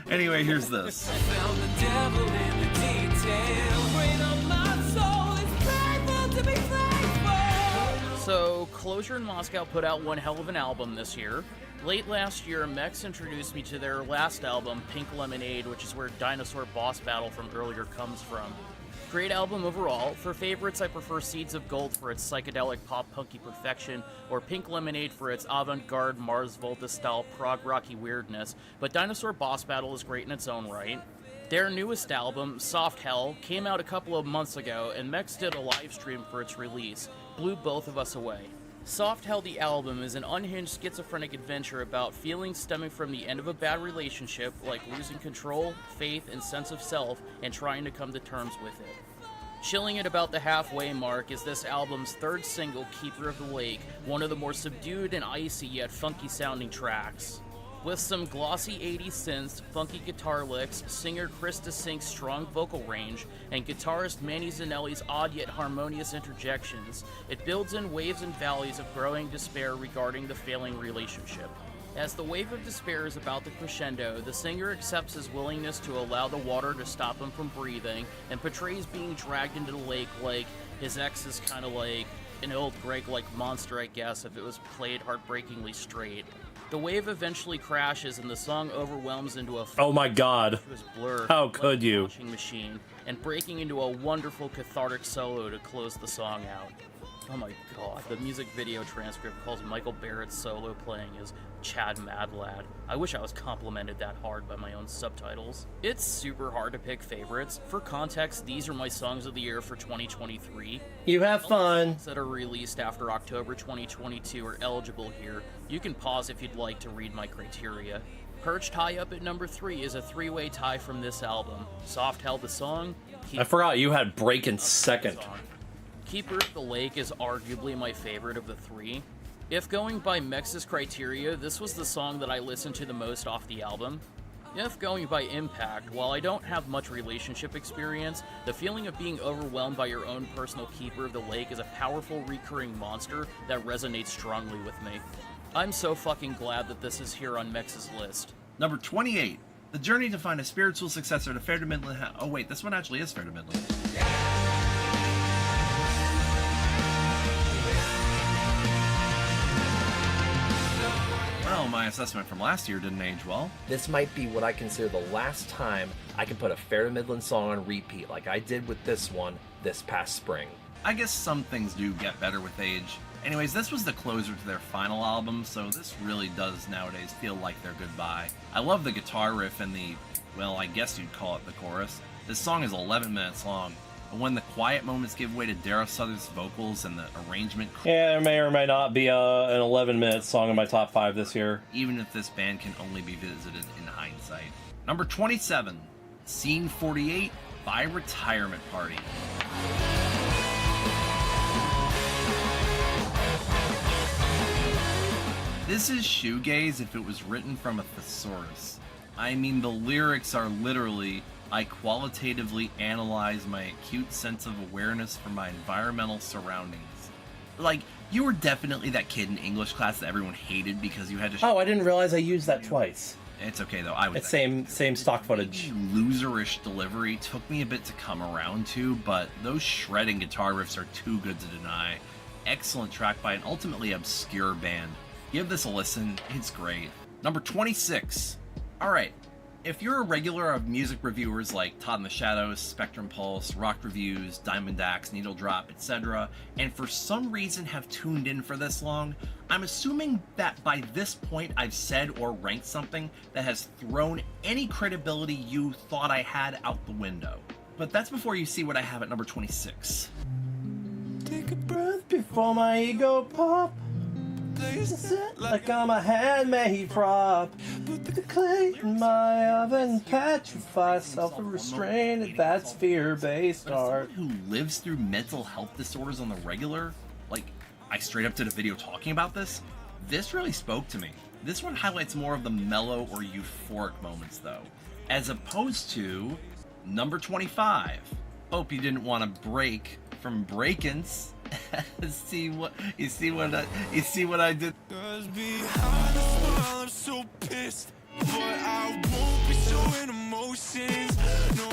Anyway, here's this. Found the devil in the detail. Brain on my soul is painful to be thankful. So, Closure in Moscow put out one hell of an album this year. Late last year, Mex introduced me to their last album, Pink Lemonade, which is where Dinosaur Boss Battle from earlier comes from. Great album overall. For favorites, I prefer Seeds of Gold for its psychedelic pop-punky perfection, or Pink Lemonade for its avant-garde Mars Volta-style prog rocky weirdness, but Dinosaur Boss Battle is great in its own right. Their newest album, Soft Hell, came out a couple of months ago, and Mex did a live stream for its release. Blew both of us away. Soft Hell, the album, is an unhinged schizophrenic adventure about feelings stemming from the end of a bad relationship, like losing control, faith, and sense of self, and trying to come to terms with it. Chilling at about the halfway mark is this album's third single, Keeper of the Lake, one of the more subdued and icy yet funky sounding tracks. With some glossy 80s synths, funky guitar licks, singer Chris DeSink's strong vocal range, and guitarist Manny Zanelli's odd yet harmonious interjections, it builds in waves and valleys of growing despair regarding the failing relationship. As the wave of despair is about to crescendo, the singer accepts his willingness to allow the water to stop him from breathing, and portrays being dragged into the lake like his ex is kind of like an old Greg-like monster, I guess, if it was played heartbreakingly straight. The wave eventually crashes and the song overwhelms into a Oh my god. blur. How could you? Washing machine, and breaking into a wonderful cathartic solo to close the song out. Oh my god, the music video transcript calls Michael Barrett's solo playing as Chad Madlad. I wish I was complimented that hard by my own subtitles. It's super hard to pick favorites. For context, these are my songs of the year for 2023. You have fun. Songs that are released after October 2022 are eligible here. You can pause if you'd like to read my criteria. Perched high up at number 3 is a 3-way tie from this album. Soft held the song. I forgot you had Break in second. Keeper of the Lake is arguably my favorite of the 3. If going by Mex's criteria, this was the song that I listened to the most off the album. If going by impact, while I don't have much relationship experience, the feeling of being overwhelmed by your own personal Keeper of the Lake is a powerful recurring monster that resonates strongly with me. I'm so fucking glad that this is here on Mex's list. Number 28. The journey to find a spiritual successor to Fair to Midland. Oh wait, this one actually is Fair to Midland. Well, my assessment from last year didn't age well. This might be what I consider the last time I can put a Fair to Midland song on repeat like I did with this one this past spring. I guess some things do get better with age. Anyways, this was the closer to their final album, so this really does nowadays feel like their goodbye. I love the guitar riff and the, well, I guess you'd call it the chorus. This song is 11 minutes long, and when the quiet moments give way to Dara Southern's vocals and the arrangement... Yeah, there may or may not be an 11-minute song in my top 5 this year. Even if this band can only be visited in hindsight. Number 27, Scene 48 by Retirement Party. This is shoegaze if it was written from a thesaurus. I mean, the lyrics are literally, I qualitatively analyze my acute sense of awareness for my environmental surroundings. Like, you were definitely that kid in English class that everyone hated because you had to... Oh, I didn't realize I used that twice. It's okay, though. I was... It's same stock footage. Loserish delivery took me a bit to come around to, but those shredding guitar riffs are too good to deny. Excellent track by an ultimately obscure band. Give this a listen, it's great. Number 26. Alright, if you're a regular of music reviewers like Todd in the Shadows, Spectrum Pulse, Rock Reviews, Diamond Axe, Needle Drop, etc., and for some reason have tuned in for this long, I'm assuming that by this point I've said or ranked something that has thrown any credibility you thought I had out the window. But that's before you see what I have at number 26. Take a breath before my ego pop. Like I'm a handmade prop. Put the clay in my oven, petrify self-restraint. That's fear-based art. Who lives through mental health disorders on the regular? Like, I straight up did a video talking about this? This really spoke to me. This one highlights more of the mellow or euphoric moments, though, as opposed to number 25. Hope you didn't want to break from break-ins. see what I did. I'm so pissed, but I won't be showing emotions. No,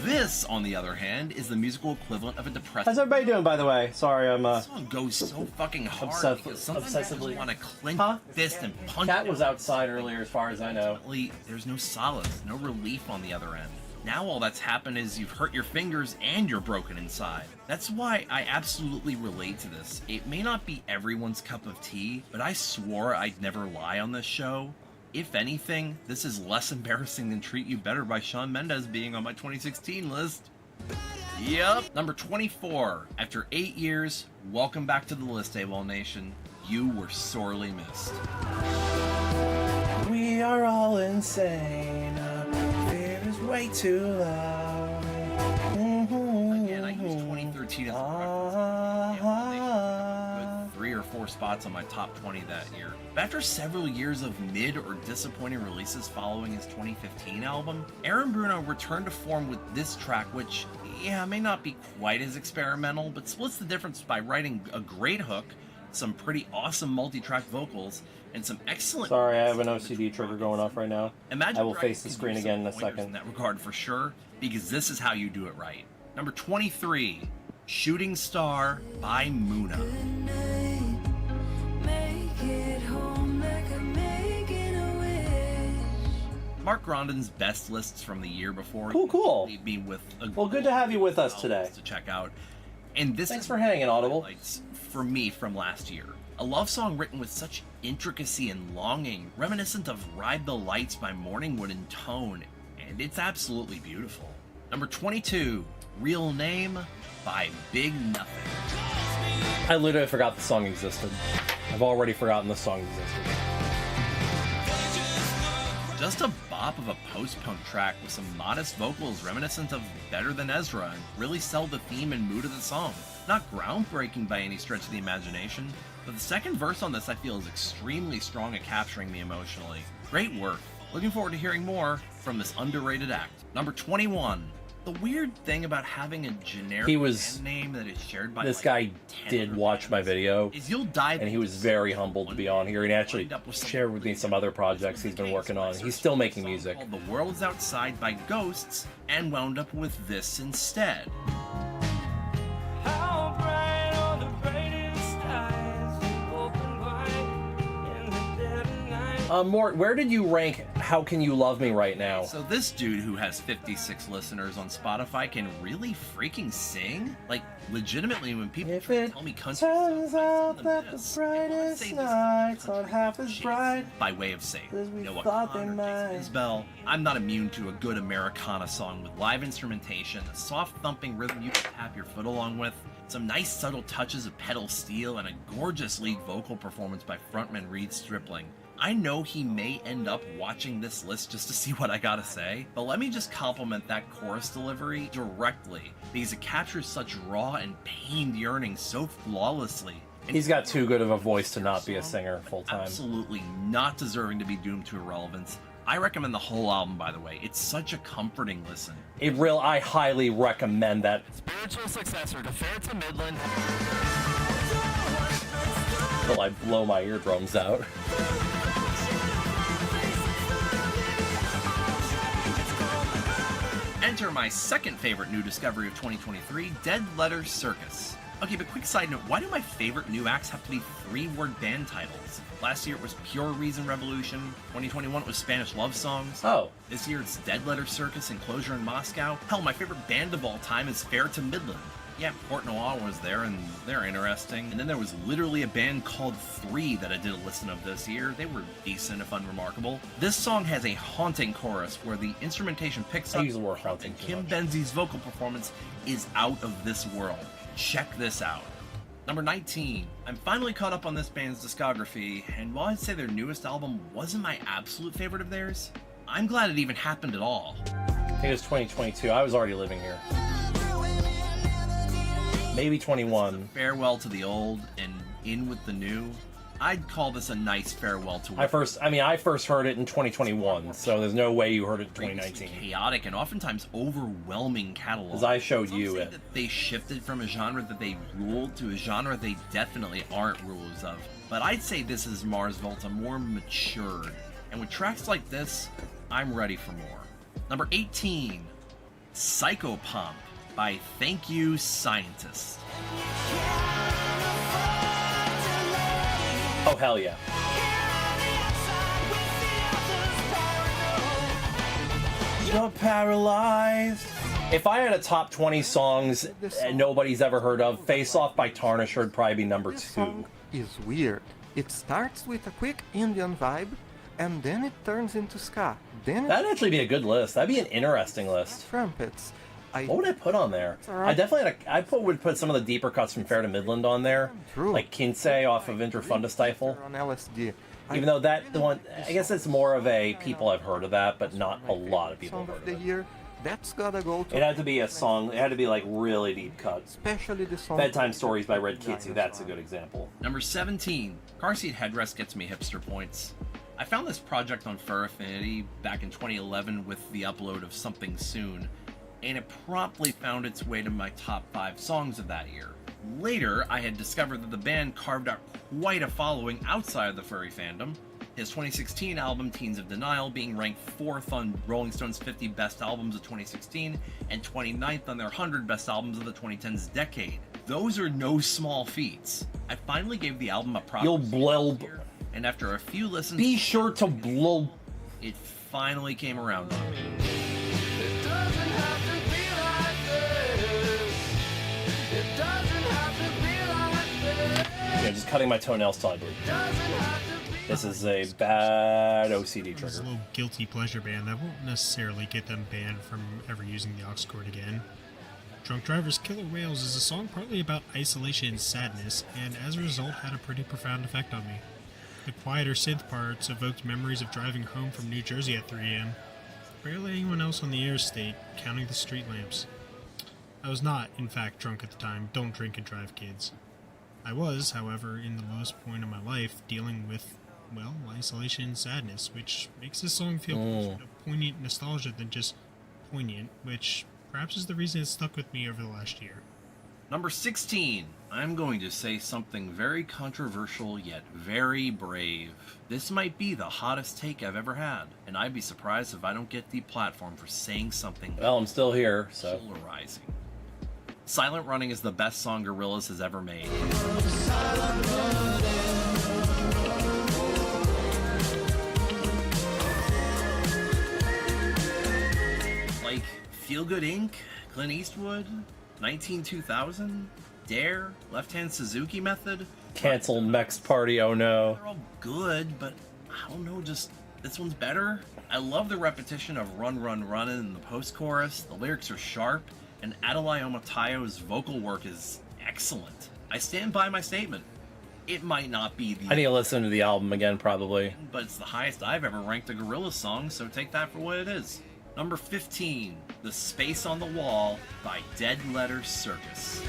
This, on the other hand, is the musical equivalent of a depressed... How's everybody doing, by the way? Sorry, I'm This song goes so fucking hard because sometimes I just want to clench your fist and punch. Cat was outside earlier, as far as I know. There's no solace, no relief on the other end. Now all that's happened is you've hurt your fingers and you're broken inside. That's why I absolutely relate to this. It may not be everyone's cup of tea, but I swore I'd never lie on this show. If anything, this is less embarrassing than Treat You Better by Shawn Mendes being on my 2016 list. Yep. Number 24. After 8 years, welcome back to the list, AWOL Nation. You were sorely missed. We are all insane. Fear is way too loud. Again, I used 2013 as a reference. With 3 or 4 spots on my top 20 that year. But after several years of mid or disappointing releases following his 2015 album, Aaron Bruno returned to form with this track, which, yeah, may not be quite as experimental, but splits the difference by writing a great hook, some pretty awesome multi-track vocals, and some excellent... Sorry, I have an OCD trigger going off right now. Imagine I will face the screen again in a second. In that regard, for sure, because this is how you do it right. Number 23, Shooting Star by Muna. Make it home like I make Mark Grondin's best lists from the year before. Cool. Leave me with a Well, good to have you with us today. to check out. And this Thanks is for hanging, Audible. For me from last year. A love song written with such intricacy and longing, reminiscent of Ride the Lights by Morningwood in tone, and it's absolutely beautiful. Number 22, Real Name by Big Nothing. I literally forgot the song existed. I've already forgotten the song existed. Just a bop of a post-punk track with some modest vocals reminiscent of Better Than Ezra and really sell the theme and mood of the song. Not groundbreaking by any stretch of the imagination, but the second verse on this I feel is extremely strong at capturing me emotionally. Great work. Looking forward to hearing more from this underrated act. Number 21. The weird thing about having a generic band name that is shared by This guy did watch my video, is you'll dive and he was very humbled to be on here. And he actually shared with me some other projects he's been working on. He's still making music. The World's Outside by Ghosts and wound up with this instead. How bright are the brightest skies, open wide in the dead of night. Mort, where did you rank How Can You Love Me right now? So this dude who has 56 listeners on Spotify can really freaking sing? Like, legitimately, when people try to tell me country Turns out that the brightest nights aren't half as bright by way of saying, Noah thought they Connor, might. Isbell, I'm not immune to a good Americana song with live instrumentation, a soft thumping rhythm you can tap your foot along with, some nice subtle touches of pedal steel, and a gorgeous lead vocal performance by frontman Reed Stripling. I know he may end up watching this list just to see what I gotta say, but let me just compliment that chorus delivery directly, because it captures such raw and pained yearning so flawlessly. He's got too good of a voice to not be a singer full-time. Absolutely not deserving to be doomed to irrelevance. I recommend the whole album, by the way. It's such a comforting listen. I highly recommend that. Spiritual successor to Ferret Midland. Till I blow my eardrums out. Enter my second favorite new discovery of 2023, Dead Letter Circus. Okay, but quick side note, why do my favorite new acts have to be three-word band titles? Last year it was Pure Reason Revolution, 2021 it was Spanish Love Songs. Oh. This year it's Dead Letter Circus, Enclosure in Moscow. Hell, my favorite band of all time is Ferret Midland. Yeah, Port Noir was there, and they're interesting. And then there was literally a band called Three that I did a listen of this year. They were decent, if unremarkable. This song has a haunting chorus where the instrumentation picks up, I use the word haunting and too Kim much. Benzie's vocal performance is out of this world. Check this out. Number 19. I'm finally caught up on this band's discography, and while I'd say their newest album wasn't my absolute favorite of theirs, I'm glad it even happened at all. I think it was 2022. I was already living here. Maybe 21. Farewell to the old and in with the new. I'd call this a nice farewell to I first heard it in 2021, so there's no way you heard it in 2019. Chaotic and oftentimes overwhelming catalog. As I showed Some you say it. that they shifted from a genre that they ruled to a genre they definitely aren't rulers of. But I'd say this is Mars Volta more matured. And with tracks like this, I'm ready for more. Number 18, Psychopomp by Thank You Scientist. Oh, hell yeah. You're paralyzed. If I had a top 20 songs nobody's ever heard of, Face Off by Tarnisher would probably be number 2. Is weird. It starts with a quick Indian vibe, and then it turns into ska. Then That'd actually be a good list. That'd be an interesting list. Trumpets. What would I put on there? I definitely would put some of the deeper cuts from Fair to Midland on there, like Kinsey off of Interfunda Stifle. On LSD. Even though I guess it's more of a people have heard of that, but not a lot of people Song have of heard the of it. year. That's gotta go to. It had to be a song. It had to be like really deep cut. Especially the song. Bedtime Stories by Red Kitty. That's a good example. Number 17, Car Seat Headrest gets me hipster points. I found this project on Fur Affinity back in 2011 with the upload of Something Soon, and it promptly found its way to my top 5 songs of that year. Later, I had discovered that the band carved out quite a following outside of the furry fandom, his 2016 album Teens of Denial being ranked 4th on Rolling Stone's 50 Best Albums of 2016 and 29th on their 100 Best Albums of the 2010s decade. Those are no small feats. I finally gave the album a proper You'll blow. and after a few listens, Be sure to blow. it finally came around on me. It doesn't have to be like this. It doesn't have to be like this. Yeah, just cutting my toenails till I bleed. Doesn't have to be. This is a bad OCD It's a trigger. little guilty pleasure band that won't necessarily get them banned from ever using the aux cord again. Drunk Driver's Killer Whales is a song partly about isolation and sadness, and as a result had a pretty profound effect on me. The quieter synth parts evoked memories of driving home from New Jersey at 3 a.m. Barely anyone else on the interstate, counting the street lamps. I was not, in fact, drunk at the time. Don't drink and drive, kids. I was, however, in the lowest point of my life, dealing with, well, isolation and sadness, which makes this song feel closer to poignant nostalgia than just poignant, which perhaps is the reason it stuck with me over the last year. Number 16. I'm going to say something very controversial yet very brave. This might be the hottest take I've ever had, and I'd be surprised if I don't get the platform for saying something Well, I'm still here, so. polarizing. Silent Running is the best song Gorillaz has ever made. Like Feel Good Inc., Clint Eastwood, 19-2000, Dare, Left Hand Suzuki Method. Cancel next party, oh no. They're all good, but I don't know, just this one's better. I love the repetition of Run, Run, Runnin' in the post-chorus. The lyrics are sharp, and Adelaide Omatayo's vocal work is excellent. I stand by my statement. It might not be the... I need to listen to the album again, probably. But it's the highest I've ever ranked a Gorillaz song, so take that for what it is. Number 15, The Space on the Wall by Dead Letter Circus.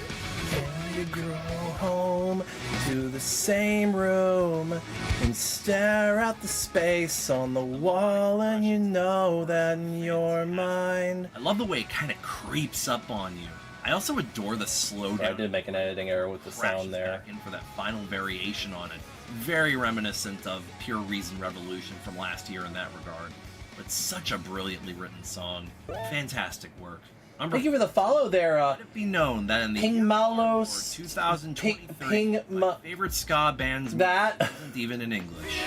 You go home to the same room and stare at the space on the wall, and you know that you're mine. I love the way it kind of creeps up on you. I also adore the slow down. I did make an editing error with the sound there. Back in for that final variation on it. Very reminiscent of Pure Reason Revolution from last year in that regard. But such a brilliantly written song. Fantastic work. Thank you for the follow there. Let it be known that in the Ping Malos 2023, my favorite ska band's that isn't even in English.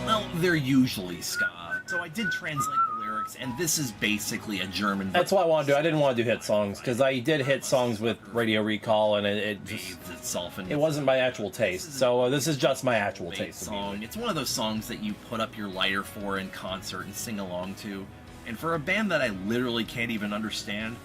Well, they're usually ska, so I did translate the lyrics, and this is basically a German. That's what I want to do. I didn't want to do hit songs because I did hit songs with Radio Recall, and it just itself. And it wasn't my actual taste. So this is just my actual taste. Song. It's one of those songs that you put up your lighter for in concert and sing along to. And for a band that I literally can't even understand,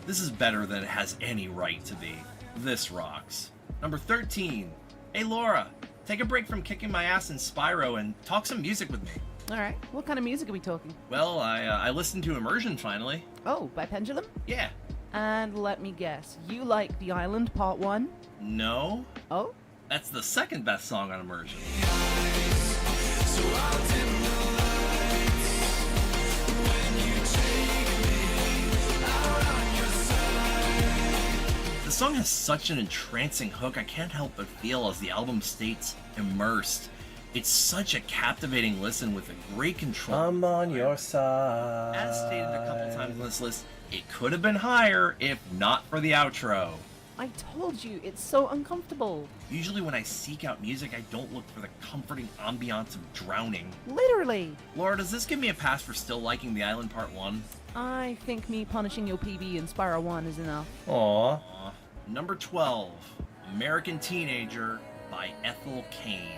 this is better than it has any right to be. This rocks. Number 13. Hey Laura, take a break from kicking my ass in Spyro and talk some music with me. Alright, what kind of music are we talking? Well, I listened to Immersion finally. Oh, by Pendulum? Yeah. And let me guess, you like The Island Part 1? No. Oh? That's the second best song on Immersion. The song has such an entrancing hook, I can't help but feel, as the album states, immersed. It's such a captivating listen with a great control. I'm on your side. As stated a couple times on this list, it could have been higher if not for the outro. I told you, it's so uncomfortable. Usually when I seek out music, I don't look for the comforting ambiance of drowning. Literally. Laura, does this give me a pass for still liking The Island Part 1? I think me punishing your PB in Spyro 1 is enough. Aww. Number 12, American Teenager by Ethel Cain.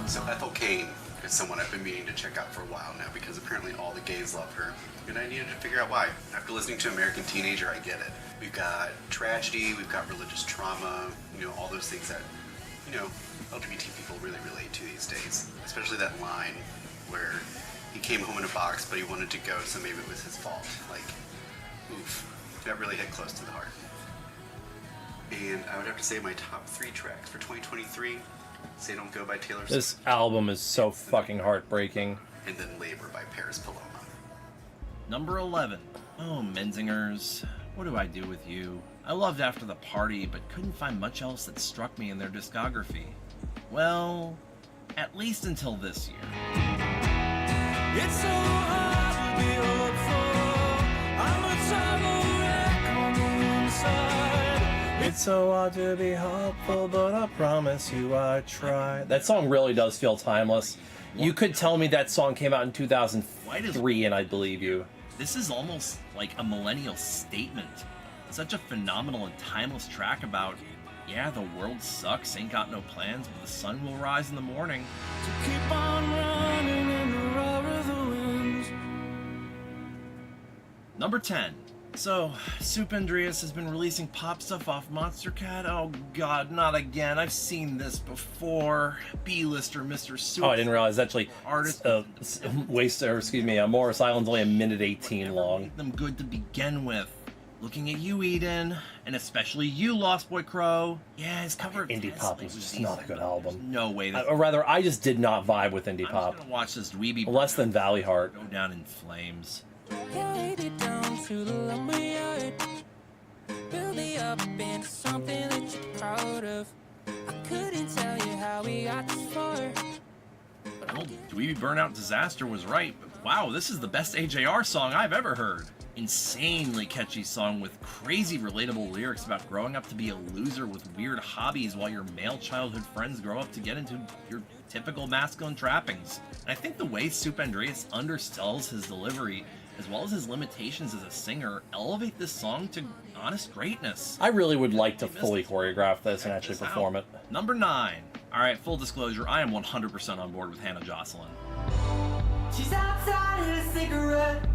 So Ethel Cain is someone I've been meaning to check out for a while now because apparently all the gays love her, and I needed to figure out why. After listening to American Teenager, I get it. We've got tragedy, we've got religious trauma, all those things that, LGBT people really relate to these days. Especially that line where he came home in a box, but he wanted to go, so maybe it was his fault. Like, oof. That really hit close to the heart. And I would have to say my top 3 tracks for 2023, Say Don't Go by Taylor Swift. This album is so fucking heartbreaking. And then Labor by Paris Paloma. Number 11. Oh, Menzingers, what do I do with you? I loved After the Party, but couldn't find much else that struck me in their discography. Well, at least until this year. It's so hard to be hopeful. I'm a travel wreck on the inside. It's so hard to be hopeful, but I promise you I try. That song really does feel timeless. You could tell me that song came out in 2003 and I'd believe you. This is almost like a millennial statement. Such a phenomenal and timeless track about, yeah, the world sucks, ain't got no plans, but the sun will rise in the morning. To keep on running in the roar of the winds. Number 10. So, Soup Andreas has been releasing pop stuff off Monster Cat. Oh god, not again. I've seen this before. B-lister Mr. Soup. Oh, I didn't realize actually Artist Morris Island's only a minute 18 long. Made them good to begin with. Looking at you, Eden, and especially you, Lost Boy Crow. Yeah, his cover of Indie pop was just not a good album. No way. Or rather, I just did not vibe with indie pop. I'm gonna watch this dweeby less than Valley Heart. Go down in flames. Carried it down to the lumberyard. Build me up into something that you're proud of. I couldn't tell you how we got this far. Well, Dweeby Burnout Disaster was right, but wow, this is the best AJR song I've ever heard. Insanely catchy song with crazy relatable lyrics about growing up to be a loser with weird hobbies while your male childhood friends grow up to get into your typical masculine trappings. And I think the way Soup Andreas undersells his delivery, as well as his limitations as a singer, elevate this song to honest greatness. I really would like to fully choreograph this and actually perform it. Number 9. Alright, full disclosure, I am 100% on board with Hannah Jocelyn. She's outside in a cigarette.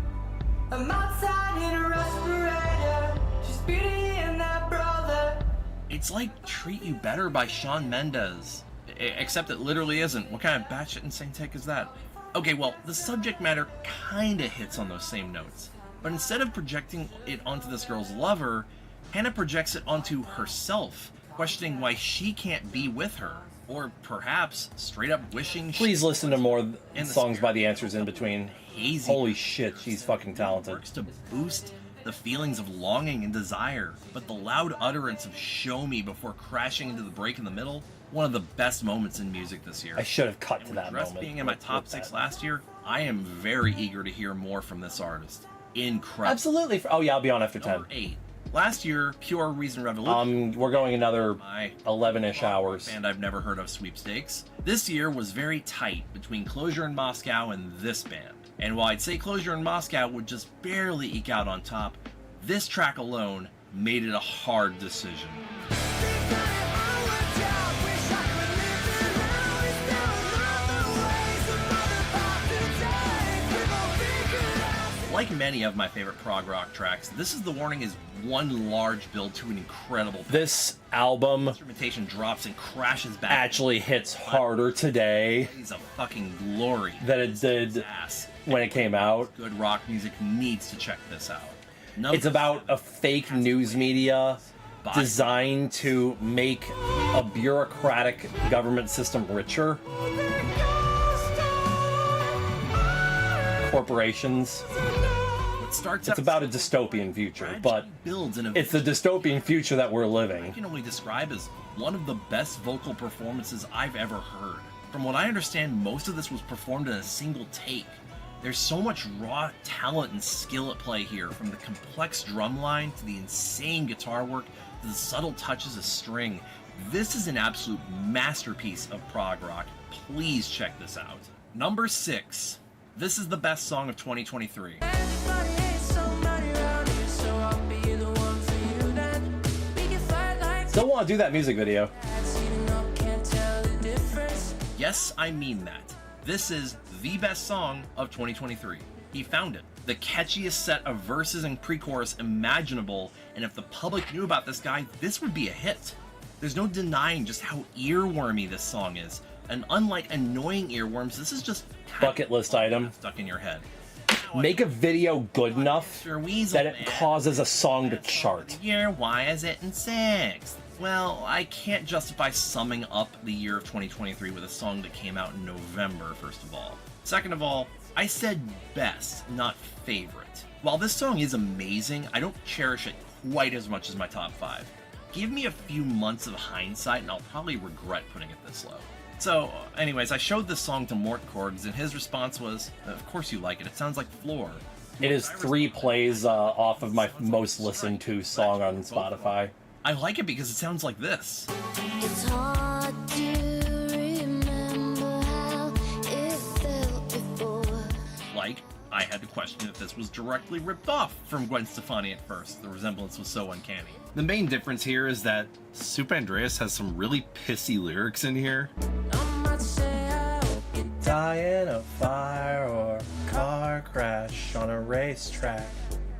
I'm outside in a respirator. She's Beauty and that brother. It's like Treat You Better by Shawn Mendes. Except it literally isn't. What kind of batshit insane take is that? Okay, well, the subject matter kinda hits on those same notes. But instead of projecting it onto this girl's lover, Hannah projects it onto herself, questioning why she can't be with her. Or perhaps straight up wishing Please listen to more songs by The Answers in Between. Hazy. Holy shit, she's fucking talented. Works to boost the feelings of longing and desire, but the loud utterance of "show me" before crashing into the break in the middle, one of the best moments in music this year. I should have cut to that Dress moment. being in my top 6 last year, I am very eager to hear more from this artist. Incredible. Absolutely. Oh yeah, I'll be on after 10. Number 8. Last year, Pure Reason Revolution. We're going another 11-ish hours. And I've never heard of Sweepstakes. This year was very tight between Closure in Moscow and this band. And while I'd say Closure in Moscow would just barely eke out on top, this track alone made it a hard decision. Like many of my favorite prog rock tracks, This Is the Warning is one large build to an incredible. This album instrumentation drops and crashes back. Actually hits harder today. It's a fucking glory than it did when it came out. Good rock music needs to check this out. It's about a fake news media designed to make a bureaucratic government system richer. Corporations. It's about a dystopian future, but it's the dystopian future that we're living. I can only describe as one of the best vocal performances I've ever heard. From what I understand, most of this was performed in a single take. There's so much raw talent and skill at play here, from the complex drum line to the insane guitar work to the subtle touches of string. This is an absolute masterpiece of prog rock. Please check this out. Number 6. This is the best song of 2023. Still want to do that music video. Yes, I mean that. This is the best song of 2023. He found it. The catchiest set of verses and pre-chorus imaginable, and if the public knew about this guy, this would be a hit. There's no denying just how earwormy this song is. And unlike annoying earworms, this is just bucket list item stuck in your head. Make a video good enough that it causes a song to chart. Year, why is it in 6th? Well, I can't justify summing up the year of 2023 with a song that came out in November, first of all. Second of all, I said best, not favorite. While this song is amazing, I don't cherish it quite as much as my top 5. Give me a few months of hindsight and I'll probably regret putting it this low. So, anyways, I showed this song to Mort Korgs, and his response was, of course you like it. It sounds like Floor. It is 3 plays off of my most listened to song on Spotify. I like it because it sounds like this. It's hard to remember how it felt before. Like, I had to question if this was directly ripped off from Gwen Stefani at first. The resemblance was so uncanny. The main difference here is that Soup Andreas has some really pissy lyrics in here. Die in a fire or car crash on a racetrack.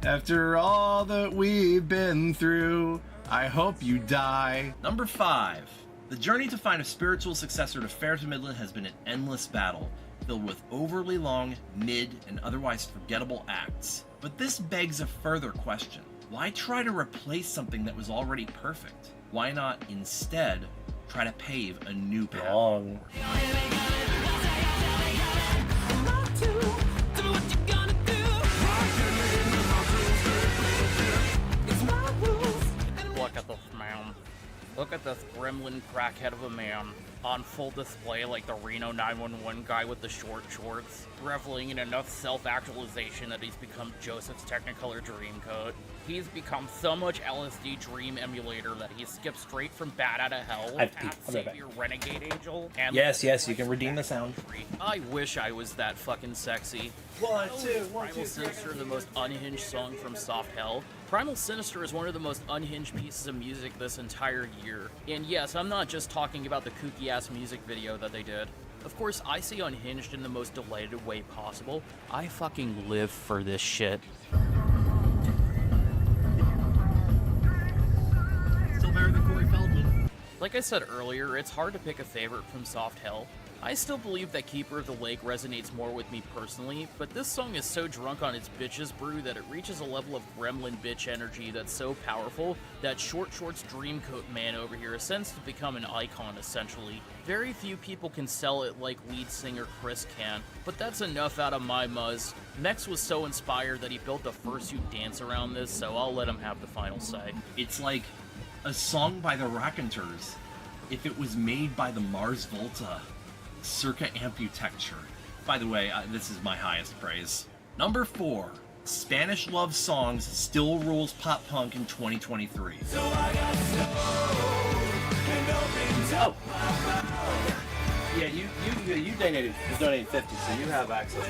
After all that we've been through, I hope you die. Number 5. The journey to find a spiritual successor to Ferret to Midland has been an endless battle, filled with overly long, mid, and otherwise forgettable acts. But this begs a further question. Why try to replace something that was already perfect? Why not instead try to pave a new path? Long. Look at this man. Look at this gremlin crackhead of a man. On full display like the Reno 911 guy with the short shorts, reveling in enough self-actualization that he's become Joseph's Technicolor Dreamcoat. He's become so much LSD Dream emulator that he skipped straight from Bat Out of Hell, I'll be right Savior Renegade Angel, and Yes, you can redeem the sound. I wish I was that fucking sexy. 1, 2, 1, Primal 2, Sinister, the most unhinged song from Soft Hell. Primal Sinister is one of the most unhinged pieces of music this entire year. And yes, I'm not just talking about the kooky-ass music video that they did. Of course, I say unhinged in the most delighted way possible. I fucking live for this shit. Still better than Corey Feldman. Like I said earlier, it's hard to pick a favorite from Soft Hell. I still believe that Keeper of the Lake resonates more with me personally, but this song is so drunk on its bitches brew that it reaches a level of gremlin bitch energy that's so powerful that Short Shorts Dreamcoat man over here ascends to become an icon, essentially. Very few people can sell it like lead singer Chris can, but that's enough out of my muzz. Mex was so inspired that he built a fursuit dance around this, so I'll let him have the final say. It's like a song by the Raconteurs if it was made by the Mars Volta. Circa Amputecture. By the way, this is my highest praise. Number 4. Spanish Love Songs still rules pop punk in 2023. So I got Oh. Yeah, you donated 50, so you have access.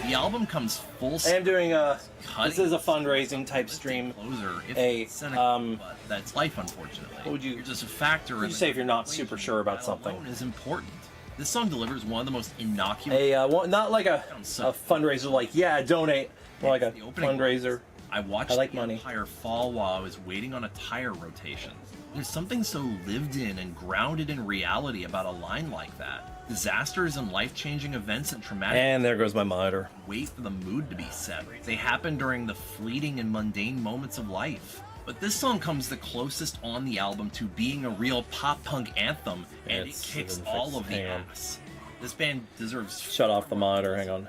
The album comes full. I am doing this is a fundraising type stream. Closer. But that's life, unfortunately. What would you? You're just a factor. What would you say if you're not super sure about something? Is important. This song delivers one of the most innocuous. Not like a fundraiser, like donate, more like a fundraiser. I watched like the money. Empire fall while I was waiting on a tire rotation. There's something so lived in and grounded in reality about a line like that. Disasters and life-changing events and traumatic. And there goes my monitor. Wait for the mood to be set. They happen during the fleeting and mundane moments of life. But this song comes the closest on the album to being a real pop-punk anthem, and it kicks all of the ass. This band deserves... Shut off the monitor, hang on.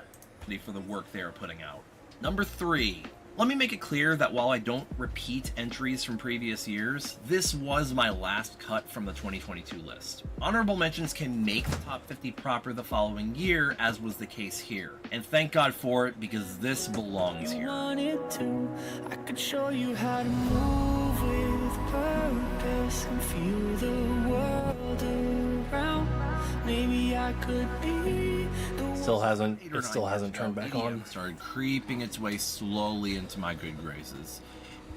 ...for the work they are putting out. Number 3. Let me make it clear that while I don't repeat entries from previous years, this was my last cut from the 2022 list. Honorable mentions can make the top 50 proper the following year, as was the case here. And thank God for it, because this belongs here. Wanted to, I could show you how to move with purpose and feel the world around. Maybe I could be the It still hasn't turned back on. Started creeping its way slowly into my good graces.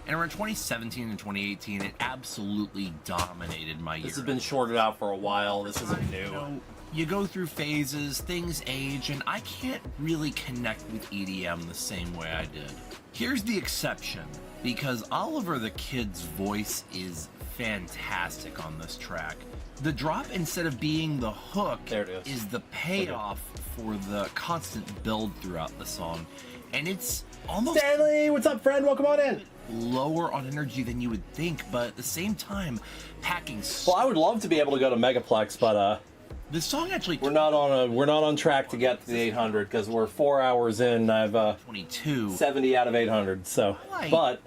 And around 2017 and 2018, it absolutely dominated my year. This has been shorted out for a while. This isn't new. You go through phases, things age, and I can't really connect with EDM the same way I did. Here's the exception, because Oliver the Kid's voice is fantastic on this track. The drop, instead of being the hook, is the payoff for the constant build throughout the song. And it's almost... Stanley, what's up, friend? Welcome on in. Lower on energy than you would think, but at the same time, packing... Well, I would love to be able to go to Megaplex, but the song actually... We're not on track to get to the 800 because we're 4 hours in. I've 22 70 out of 800. So, but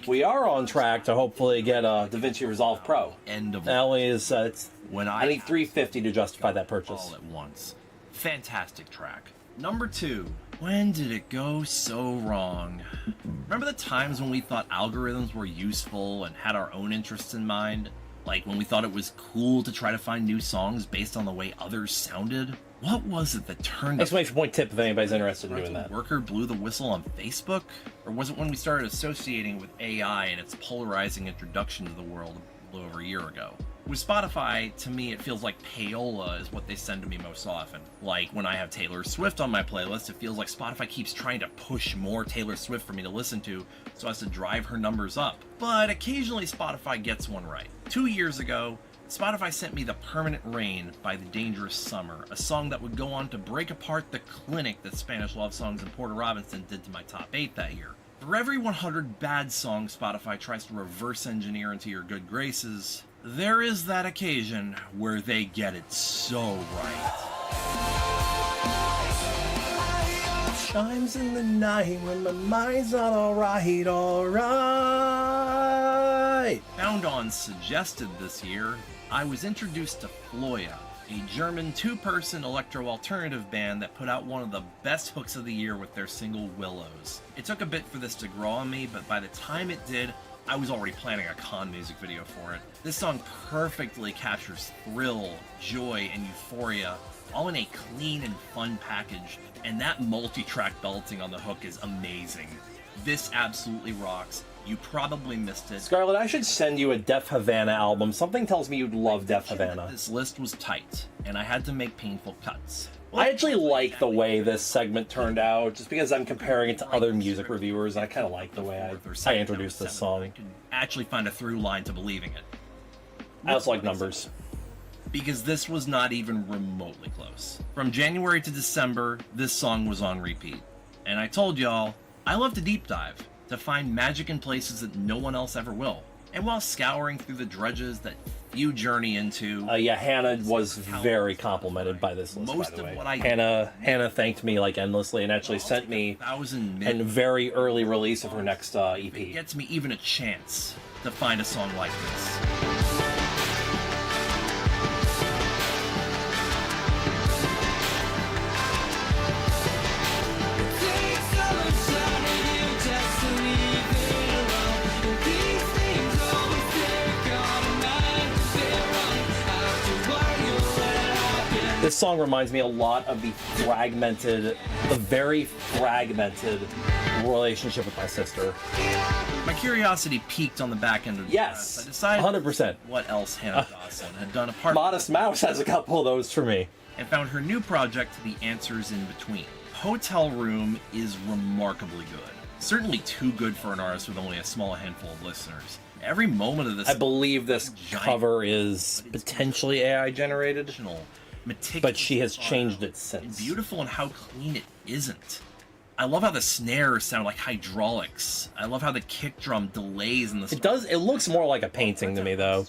we are on track to hopefully get a DaVinci Resolve Pro. End of not only is it's I need $350 to justify that purchase. All at once. Fantastic track. Number 2. When did it go so wrong? Remember the times when we thought algorithms were useful and had our own interests in mind? Like when we thought it was cool to try to find new songs based on the way others sounded? What was it that turned... Exclamation point tip if anybody's interested in doing that. Worker blew the whistle on Facebook? Or was it when we started associating with AI and its polarizing introduction to the world a little over a year ago? With Spotify, to me, it feels like payola is what they send to me most often. Like, when I have Taylor Swift on my playlist, it feels like Spotify keeps trying to push more Taylor Swift for me to listen to so as to drive her numbers up. But occasionally, Spotify gets one right. 2 years ago, Spotify sent me The Permanent Rain by The Dangerous Summer, a song that would go on to break apart the clinic that Spanish Love Songs and Porter Robinson did to my top 8 that year. For every 100 bad songs Spotify tries to reverse engineer into your good graces, there is that occasion where they get it so right. Chimes in the night when my mind's not alright, alright. Found on Suggested this year, I was introduced to Floya, a German two-person electro-alternative band that put out one of the best hooks of the year with their single Willows. It took a bit for this to grow on me, but by the time it did, I was already planning a con music video for it. This song perfectly captures thrill, joy, and euphoria, all in a clean and fun package, and that multi-track belting on the hook is amazing. This absolutely rocks. You probably missed it. Scarlett, I should send you a Def Havana album. Something tells me you'd love Def Havana. This list was tight, and I had to make painful cuts. I actually like the way this segment turned out, just because I'm comparing it to other music reviewers, and I kind of like the way I introduced this song. I could actually find a through line to believing it. I also like numbers. Because this was not even remotely close. From January to December, this song was on repeat. And I told y'all, I love to deep dive, to find magic in places that no one else ever will. And while scouring through the dredges that few journey into... yeah, Hannah was very complimented by this list, by the way. Hannah thanked me like endlessly and actually sent me a very early release of her next EP. It gets me even a chance to find a song like this. This song reminds me a lot of the very fragmented relationship with my sister. My curiosity peaked on the back end of the yes, I decided 100%. What else Hannah Dawson had done apart. Modest Mouse has a couple of those for me. And found her new project, The Answers in Between. Hotel Room is remarkably good. Certainly too good for an artist with only a small handful of listeners. Every moment of this... I believe this cover is potentially AI generated. But she has changed it since. Beautiful in how clean it isn't. I love how the snares sound like hydraulics. I love how the kick drum delays in the... It looks more like a painting to me, though.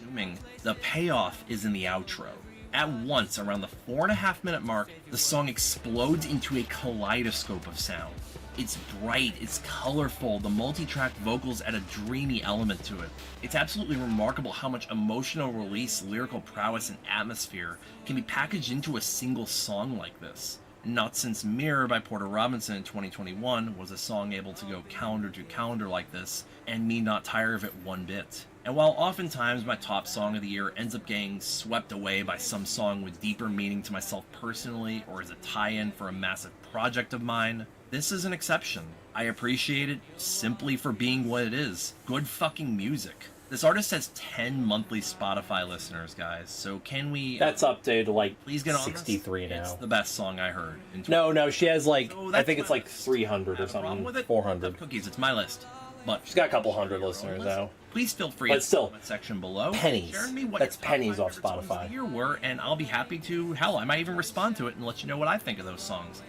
The payoff is in the outro. At once, around the 4.5-minute mark, the song explodes into a kaleidoscope of sound. It's bright, it's colorful, the multi-track vocals add a dreamy element to it. It's absolutely remarkable how much emotional release, lyrical prowess, and atmosphere can be packaged into a single song like this. Not since Mirror by Porter Robinson in 2021 was a song able to go calendar to calendar like this, and me not tire of it one bit. And while oftentimes my top song of the year ends up getting swept away by some song with deeper meaning to myself personally, or as a tie-in for a massive project of mine, this is an exception. I appreciate it simply for being what it is. Good fucking music. This artist has 10 monthly Spotify listeners, guys, so can we... That's updated to, like, please get on 63 now. It's the best song I heard. No, she has, like, I think it's like 300 or something, 400. Cookies, it's my list. But she's got a couple hundred listeners now. Please feel free but still, in the comment section below. Pennies. Share me what That's pennies off Spotify. Your were, and I'll be happy to, hell, I might even respond to it and let you know what I think of those songs.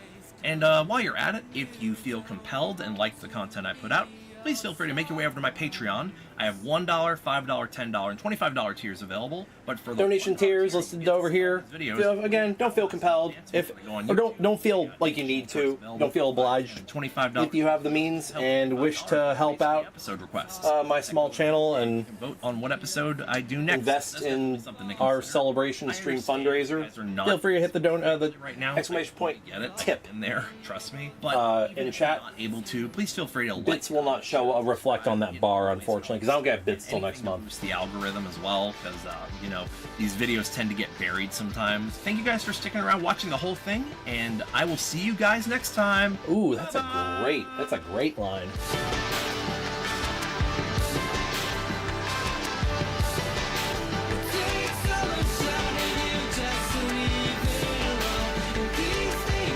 And while you're at it, if you feel compelled and like the content I put out, please feel free to make your way over to my Patreon. I have $1, $5, $10, and $25 tiers available, but But for the donation tiers listed over here. videos, Again, don't feel compelled. Don't feel like you need to. Don't feel obliged. $25 if you have the means and wish to help out episode requests. my small channel and vote on what episode I do next. Invest in our celebration stream fundraiser. Feel free to hit the right now. exclamation point Get it tip in there. Trust me. But in chat. not able to, please feel free to Bits will not show reflect on that bar, unfortunately, because I don't get bits till next month. The algorithm as well, because you know, these videos tend to get buried sometimes. Thank you guys for sticking around watching the whole thing, and I will see you guys next time. Ooh, that's a great line.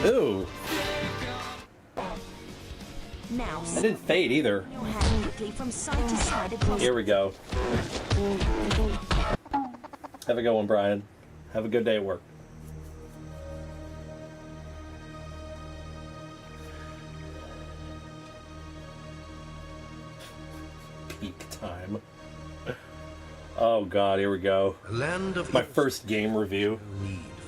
Ooh. Now, I didn't fade either. your hand quickly from side to side across. Here we go. Have a good one, Brian. Have a good day at work. Peak time. Oh god, here we go. My first game review.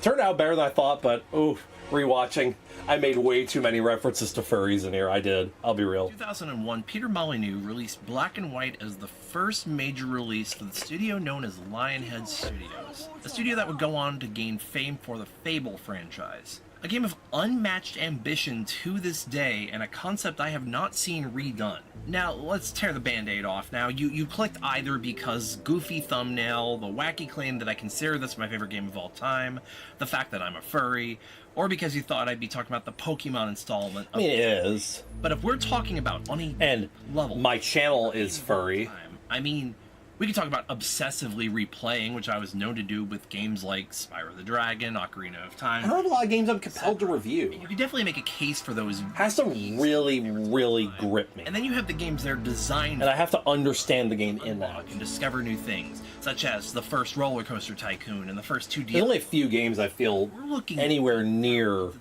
Turned out better than I thought, but oof, rewatching. I made way too many references to furries in here. I did. I'll be real. 2001, Peter Molyneux released Black and White as the first major release for the studio known as Lionhead Studios, a studio that would go on to gain fame for the Fable franchise. A game of unmatched ambition to this day, and a concept I have not seen redone. Now, let's tear the band-aid off. Now, you clicked either because goofy thumbnail, the wacky claim that I consider this my favorite game of all time, the fact that I'm a furry, or because you thought I'd be talking about the Pokemon installment. I mean, it is. But if we're talking about on a level, my channel is furry. I mean, we could talk about obsessively replaying, which I was known to do with games like Spyro the Dragon, Ocarina of Time. I don't have a lot of games I'm compelled to review. You could definitely make a case for those. Has to really, really grip me. And then you have the games that are designed, and I have to understand the game in that. And discover new things, such as the first Roller Coaster Tycoon and the first 2D. There's only a few games I feel anywhere near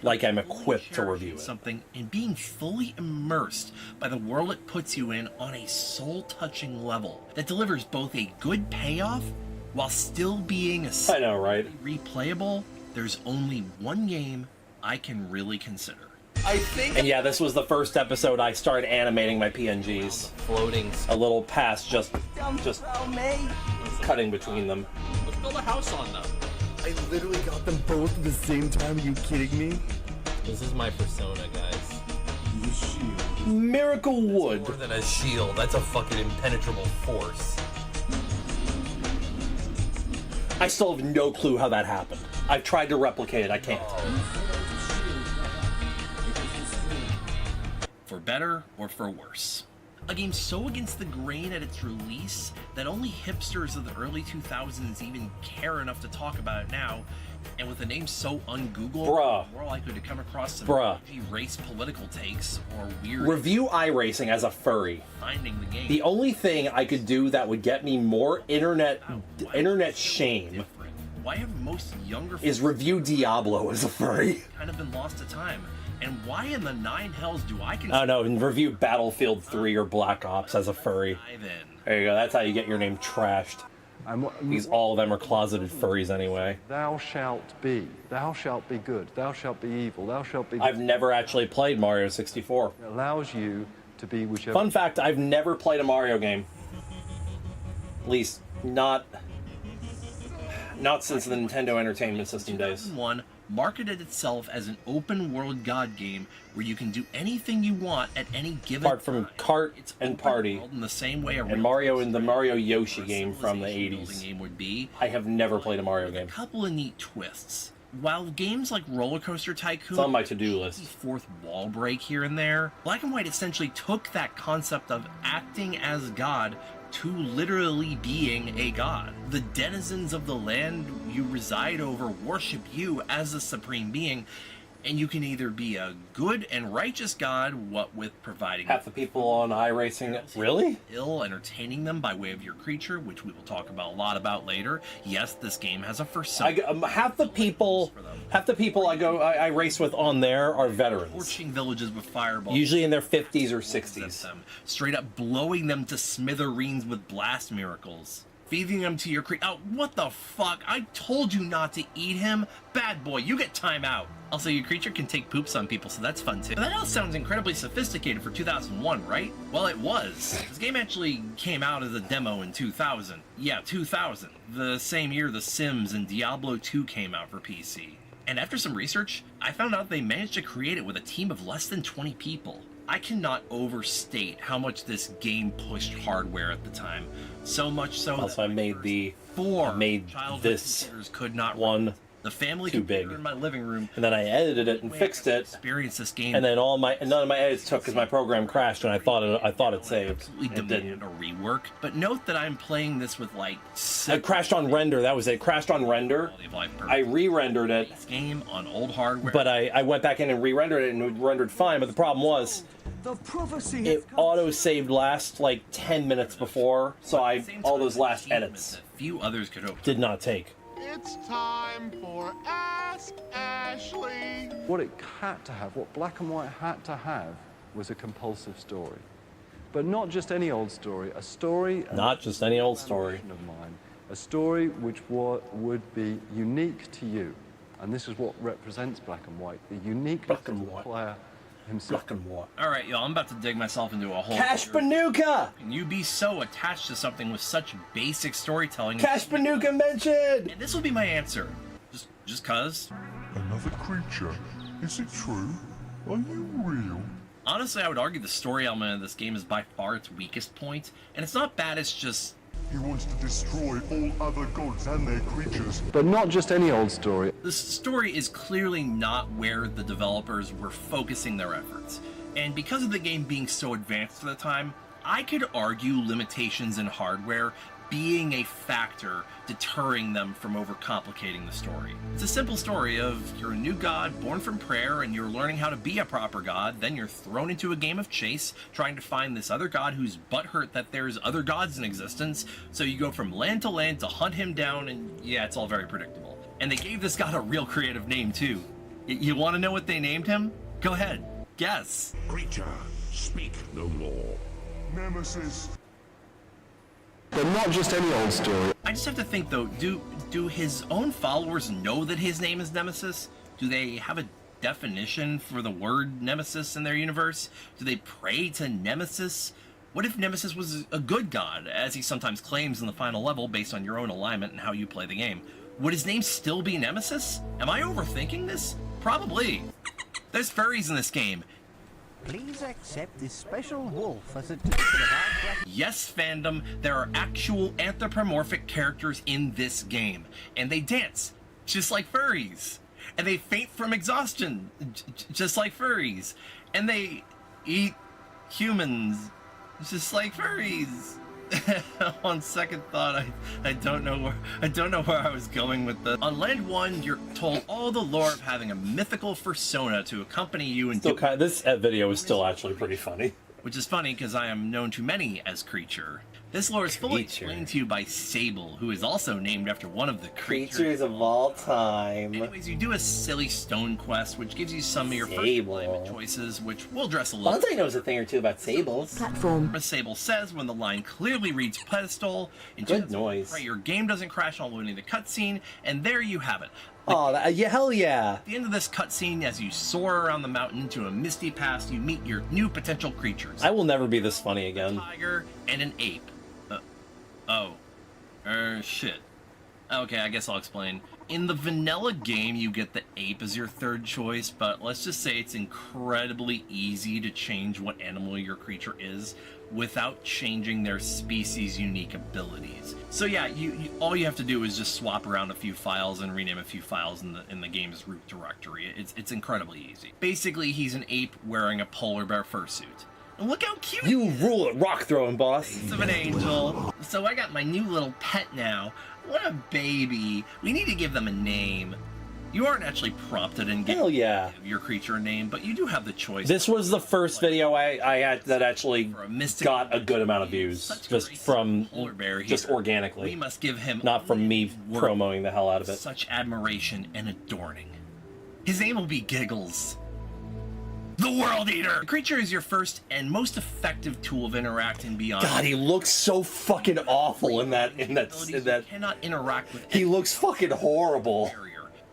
like I'm equipped to review it. Something and being fully immersed by the world it puts you in on a soul-touching level that delivers both a good payoff while still being I know, right? replayable. There's only one game I can really consider. I think. And yeah, this was the first episode I started animating my PNGs. Floating. A little past just cutting between them. Let's build a house on them. I literally got them both at the same time. Are you kidding me? This is my persona, guys. Miracle Wood. More than a shield. That's a fucking impenetrable force. I still have no clue how that happened. I've tried to replicate it. I can't. For better or for worse. A game so against the grain at its release that only hipsters of the early 2000s even care enough to talk about it now, and with a name so ungoogleable, more likely to come across some race political takes or weird review iRacing as a furry. Finding the game. The only thing I could do that would get me more internet shame Why have most younger is review Diablo as a furry. Kind of been lost to time. And why in the nine hells do I consider... Oh no, and review Battlefield 3 or Black Ops as a furry. There you go, that's how you get your name trashed. Because all of them are closeted furries anyway. Thou shalt be good, thou shalt be evil, thou shalt be... I've never actually played Mario 64. It allows you to be whichever... Fun fact, I've never played a Mario game. At least, not since the Nintendo Entertainment System days. 2001 marketed itself as an open-world God game where you can do anything you want at any given apart from Kart and Party, in the same way and Mario in the Mario Yoshi game from the 80s. Game would be. I have never played a Mario game. A couple of neat twists. While games like Roller Coaster Tycoon it's on my to-do list. Fourth wall break here and there, Black and White essentially took that concept of acting as God to literally being a god. The denizens of the land you reside over worship you as the supreme being, and you can either be a good and righteous god, what with providing half the people on iRacing really entertaining them by way of your creature, which we will talk about a lot about later. Yes, this game has a Fursuit. Half the people I race with on there are veterans. Torching villages with fireballs. Usually in their 50s or 60s. Straight up blowing them to smithereens with blast miracles. feeding him to your Oh, what the fuck? I told you not to eat him. Bad boy, you get time out. Also, your creature can take poops on people, so that's fun too. That all sounds incredibly sophisticated for 2001, right? Well, it was. This game actually came out as a demo in 2000. Yeah, 2000. The same year The Sims and Diablo 2 came out for PC. And after some research, I found out they managed to create it with a team of less than 20 people. I cannot overstate how much this game pushed hardware at the time. So much so Also, I made this computers could not one the family too computer big in my living room, and then I edited it and fixed it. Experience this game, and then none of my edits took because my program crashed and I thought it saved. Absolutely demanded a rework. But note that I'm playing this with like. It crashed on render. That was it. It crashed on render. I re-rendered it. This game on old hardware. But I went back in and re-rendered it and it rendered fine. But the problem was, it auto-saved last like 10 minutes before, so all those last edits few others could hope did not take. It's time for Ask Ashley. What it had to have, what Black and White had to have, was a compulsive story. But not just any old story, a story... Not just any old story. ...of mine. A story which would be unique to you. And this is what represents Black and White, the uniqueness of the player himself. Black and White. Alright, y'all, I'm about to dig myself into a hole. Cash Banuka! Can you be so attached to something with such basic storytelling? Cash Banuka mentioned! And this will be my answer. Just cuz. Another creature? Is it true? Are you real? Honestly, I would argue the story element of this game is by far its weakest point, and it's not bad, it's just... He wants to destroy all other gods and their creatures. But not just any old story. The story is clearly not where the developers were focusing their efforts. And because of the game being so advanced at the time, I could argue limitations in hardware being a factor deterring them from overcomplicating the story. It's a simple story of you're a new god born from prayer and you're learning how to be a proper god, then you're thrown into a game of chase trying to find this other god who's butthurt that there's other gods in existence, so you go from land to land to hunt him down, and yeah, it's all very predictable. And they gave this god a real creative name too. You want to know what they named him? Go ahead, guess. Creature, speak no more. Nemesis. But not just any old story. I just have to think though, do his own followers know that his name is Nemesis? Do they have a definition for the word Nemesis in their universe? Do they pray to Nemesis? What if Nemesis was a good god, as he sometimes claims in the final level based on your own alignment and how you play the game? Would his name still be Nemesis? Am I overthinking this? Probably. There's furries in this game. Please accept this special wolf as a token of our gratitude. Yes, fandom, there are actual anthropomorphic characters in this game, and they dance, just like furries. And they faint from exhaustion, just like furries. And they eat humans, just like furries. On second thought, I don't know where I was going with this. On Land 1, you're told all the lore of having a mythical fursona to accompany you and this video is still actually pretty funny. Which is funny because I am known to many as Creature. This lore is fully explained to you by Sable, who is also named after one of the creatures of all time. Anyways, you do a silly stone quest, which gives you some of your first alignment choices, which we'll address a little. Bonzai knows a thing or two about sables. Platform. As Sable says, when the line clearly reads pedestal, good noise. Right, your game doesn't crash while loading the cutscene, and there you have it. Yeah, hell yeah! At the end of this cutscene, as you soar around the mountain into a misty past, you meet your new potential creatures. I will never be this funny again. A tiger and an ape. Shit. Okay, I guess I'll explain. In the vanilla game, you get the ape as your third choice, but let's just say it's incredibly easy to change what animal your creature is without changing their species' unique abilities. So yeah, all you have to do is just swap around a few files and rename a few files in the game's root directory. It's incredibly easy. Basically, he's an ape wearing a polar bear fursuit. And look how cute you rule at rock throwing, boss. Face of an angel. So I got my new little pet now. What a baby. We need to give them a name. You aren't actually prompted in giving your creature a name, but you do have the choice. This was the first video I had that actually got a good amount of views, just from organically. We must give him not from me promoting the hell out of it. Such admiration and adorning. His name will be Giggles. The World Eater! The creature is your first and most effective tool of interacting beyond. God, he looks so fucking awful in that. You cannot interact with. He looks fucking horrible.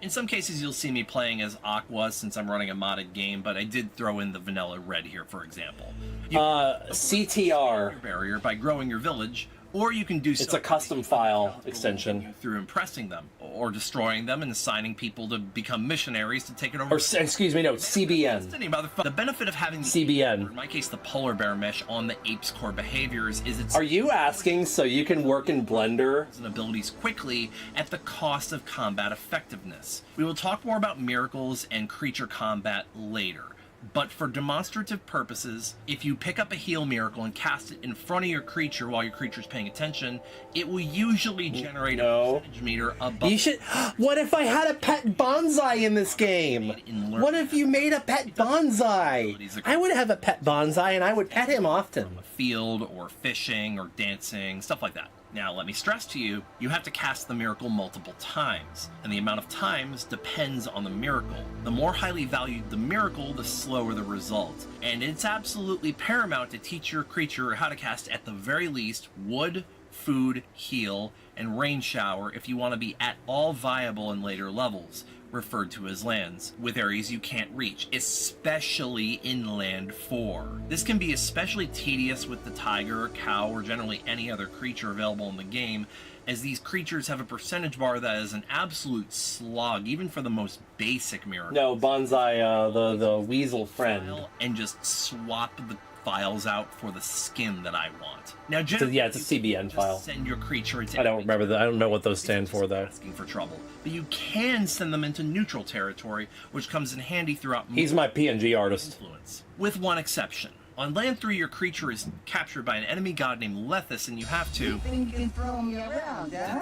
In some cases, you'll see me playing as Aqua since I'm running a modded game, but I did throw in the vanilla red here, for example. CTR barrier by growing your village, or you can do. It's a custom file extension through impressing them, or destroying them and assigning people to become missionaries to take it over. Or excuse me, no, CBN. The benefit of having the CBN. in my case, the polar bear mesh on the ape's core behaviors is it's. Are you asking so you can work in Blender and abilities quickly at the cost of combat effectiveness? We will talk more about miracles and creature combat later. But for demonstrative purposes, if you pick up a heal miracle and cast it in front of your creature while your creature's paying attention, it will usually generate a percentage meter above. You should. What if I had a pet bonsai in this game? What if you made a pet bonsai? I would have a pet bonsai and I would pet him often. Field or fishing or dancing, stuff like that. Now, let me stress to you, you have to cast the miracle multiple times, and the amount of times depends on the miracle. The more highly valued the miracle, the slower the result. And it's absolutely paramount to teach your creature how to cast at the very least wood, food, heal, and rain shower if you want to be at all viable in later levels, referred to as lands, with areas you can't reach, especially in Land 4. This can be especially tedious with the tiger, cow, or generally any other creature available in the game, as these creatures have a percentage bar that is an absolute slog, even for the most basic miracle. No, bonsai, the weasel friend. And just swap the files out for the skin that I want. Now, it's a CBN file. Send your creature into. I don't remember that. I don't know what those stand for though. Asking for trouble, but you can send them into neutral territory, which comes in handy throughout. He's my PNG artist. Influence, with one exception. On Land 3, your creature is captured by an enemy god named Lethis, and you have to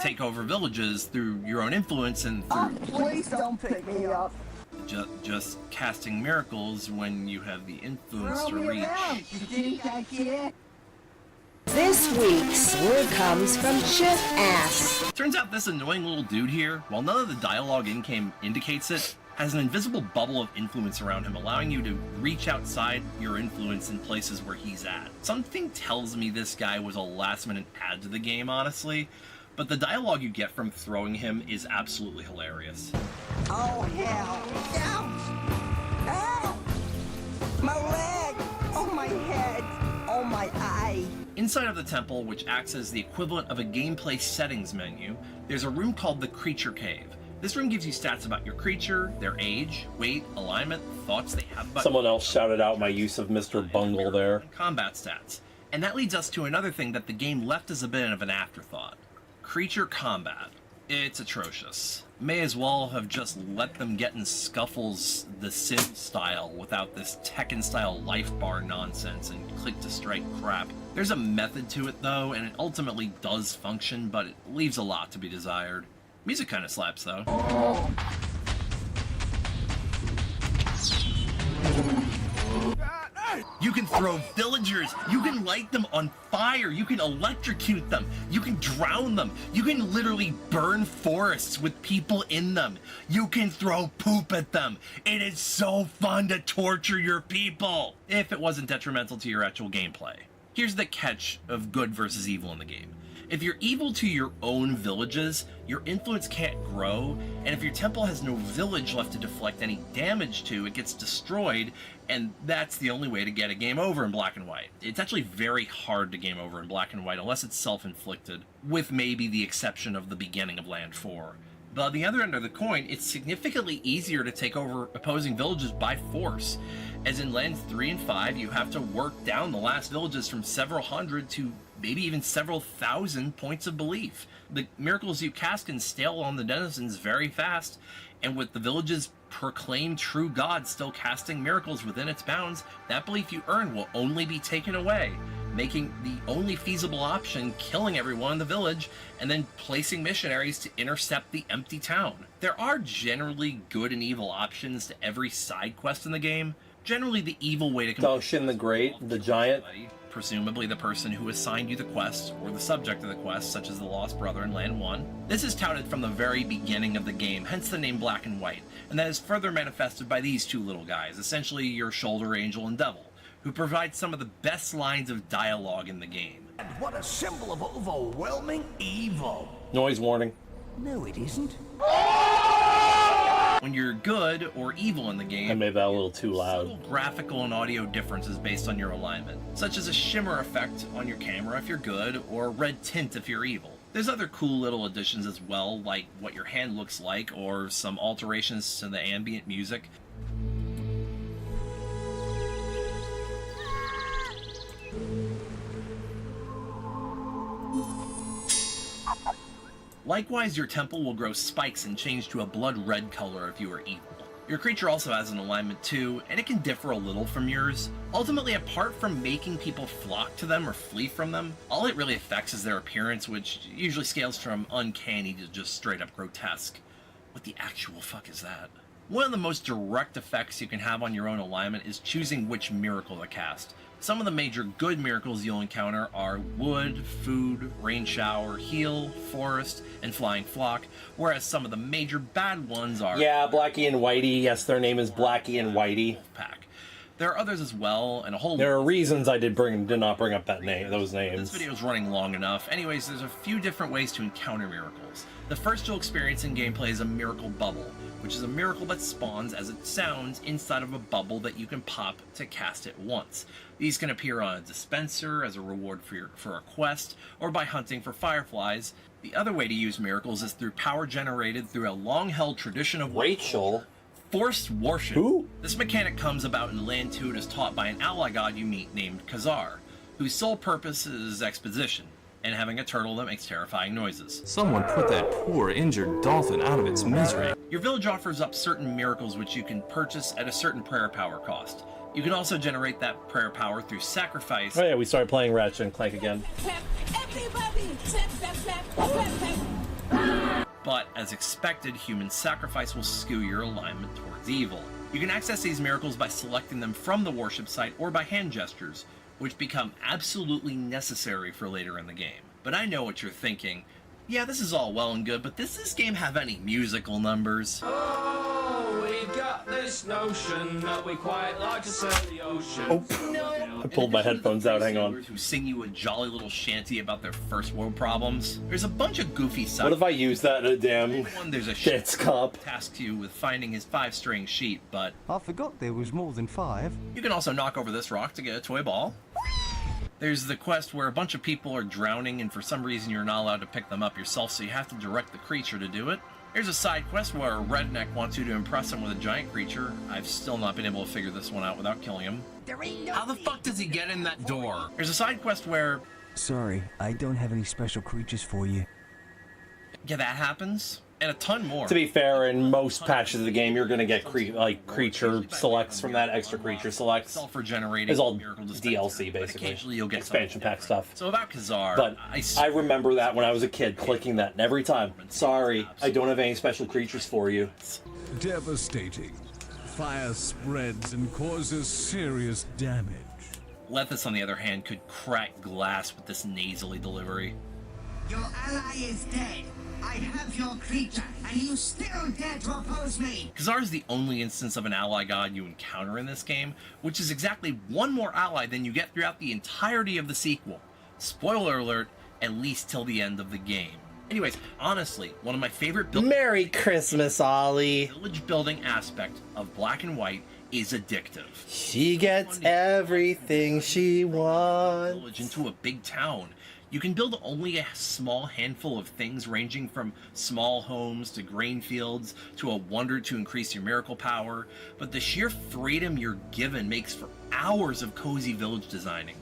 take over villages through your own influence and through. Please don't pick me up. Just casting miracles when you have the influence to reach. This week's word comes from Chip Ass. Turns out this annoying little dude here, while none of the dialogue in-game indicates it, has an invisible bubble of influence around him, allowing you to reach outside your influence in places where he's at. Something tells me this guy was a last-minute add to the game, honestly, but the dialogue you get from throwing him is absolutely hilarious. Oh, hell. Ouch. Ow. My leg. Oh, my head. Oh, my eye. Inside of the temple, which acts as the equivalent of a gameplay settings menu, there's a room called the Creature Cave. This room gives you stats about your creature, their age, weight, alignment, thoughts they have about. Someone else shouted out my use of Mr. Bungle there. And combat stats. And that leads us to another thing that the game left as a bit of an afterthought. Creature combat. It's atrocious. May as well have just let them get in scuffles the Sim style without this Tekken style life bar nonsense and click to strike crap. There's a method to it though, and it ultimately does function, but it leaves a lot to be desired. Music kind of slaps though. You can throw villagers, you can light them on fire, you can electrocute them, you can drown them, you can literally burn forests with people in them, you can throw poop at them. It is so fun to torture your people, if it wasn't detrimental to your actual gameplay. Here's the catch of good versus evil in the game. If you're evil to your own villages, your influence can't grow, and if your temple has no village left to deflect any damage to, it gets destroyed, and that's the only way to get a game over in black and white. It's actually very hard to game over in black and white unless it's self-inflicted, with maybe the exception of the beginning of Land 4. But on the other end of the coin, it's significantly easier to take over opposing villages by force. As in Lands 3 and 5, you have to work down the last villages from several hundred to maybe even several thousand points of belief. The miracles you cast can stale on the denizens very fast, and with the village's proclaimed true god still casting miracles within its bounds, that belief you earn will only be taken away, making the only feasible option killing everyone in the village and then placing missionaries to intercept the empty town. There are generally good and evil options to every side quest in the game. Generally, the evil way to Daoshin the Great, the giant. presumably the person who assigned you the quest, or the subject of the quest, such as the Lost Brother in Land 1. This is touted from the very beginning of the game, hence the name Black and White, and that is further manifested by these two little guys, essentially your shoulder angel and devil, who provide some of the best lines of dialogue in the game. And what a symbol of overwhelming evil. Noise warning. No, it isn't. When you're good or evil in the game, I made that a little too loud. subtle graphical and audio differences based on your alignment, such as a shimmer effect on your camera if you're good, or red tint if you're evil. There's other cool little additions as well, like what your hand looks like, or some alterations to the ambient music. Likewise, your temple will grow spikes and change to a blood red color if you are evil. Your creature also has an alignment too, and it can differ a little from yours. Ultimately, apart from making people flock to them or flee from them, all it really affects is their appearance, which usually scales from uncanny to just straight up grotesque. What the actual fuck is that? One of the most direct effects you can have on your own alignment is choosing which miracle to cast. Some of the major good miracles you'll encounter are wood, food, rain shower, heal, forest, and flying flock, whereas some of the major bad ones are... Yeah, Blackie and Whitey. Yes, their name is Blackie and Whitey. Pack. There are others as well, and a whole... There are reasons I did not bring up that name, those names. This video is running long enough. Anyways, there's a few different ways to encounter miracles. The first you'll experience in gameplay is a miracle bubble, which is a miracle that spawns as it sounds inside of a bubble that you can pop to cast it once. These can appear on a dispenser as a reward for a quest, or by hunting for fireflies. The other way to use miracles is through power generated through a long-held tradition of Rachel. Forced worship. Who? This mechanic comes about in Land 2 and is taught by an ally god you meet named Khazar, whose sole purpose is exposition, and having a turtle that makes terrifying noises. Someone put that poor injured dolphin out of its misery. Your village offers up certain miracles which you can purchase at a certain prayer power cost. You can also generate that prayer power through sacrifice. Oh yeah, we started playing Ratchet and Clank again. But, as expected, human sacrifice will skew your alignment towards evil. You can access these miracles by selecting them from the worship site or by hand gestures, which become absolutely necessary for later in the game. But I know what you're thinking. Yeah, this is all well and good, but does this game have any musical numbers? Oh, we've got this notion that we quite like to sail the ocean. I pulled my headphones out, hang on. Who sing you a jolly little shanty about their first world problems. There's a bunch of goofy stuff. What if I use that in a damn There's a dance comp? Tasked you with finding his 5-string sheet, but I forgot there was more than 5. you can also knock over this rock to get a toy ball. There's the quest where a bunch of people are drowning and for some reason you're not allowed to pick them up yourself, so you have to direct the creature to do it. There's a side quest where a redneck wants you to impress him with a giant creature. I've still not been able to figure this one out without killing him. How the fuck does he get in that door? There's a side quest where... Sorry, I don't have any special creatures for you. Yeah, that happens. And a ton more. To be fair, in most patches of the game, you're going to get creature selects from that, extra creature selects. Self-regenerating. It's all DLC, basically. Occasionally you'll get expansion pack stuff. So about Khazar, But I remember that when I was a kid, clicking that every time. Sorry, I don't have any special creatures for you. Devastating. Fire spreads and causes serious damage. Lethis, on the other hand, could crack glass with this nasally delivery. Your ally is dead. I have your creature, and you still dare to oppose me! Khazar is the only instance of an ally god you encounter in this game, which is exactly one more ally than you get throughout the entirety of the sequel. Spoiler alert, at least till the end of the game. Anyways, honestly, one of my favorite Merry Christmas, Ollie! Village building aspect of Black and White is addictive. She gets everything she wants. Village into a big town. You can build only a small handful of things, ranging from small homes to grain fields to a wonder to increase your miracle power, but the sheer freedom you're given makes for hours of cozy village designing.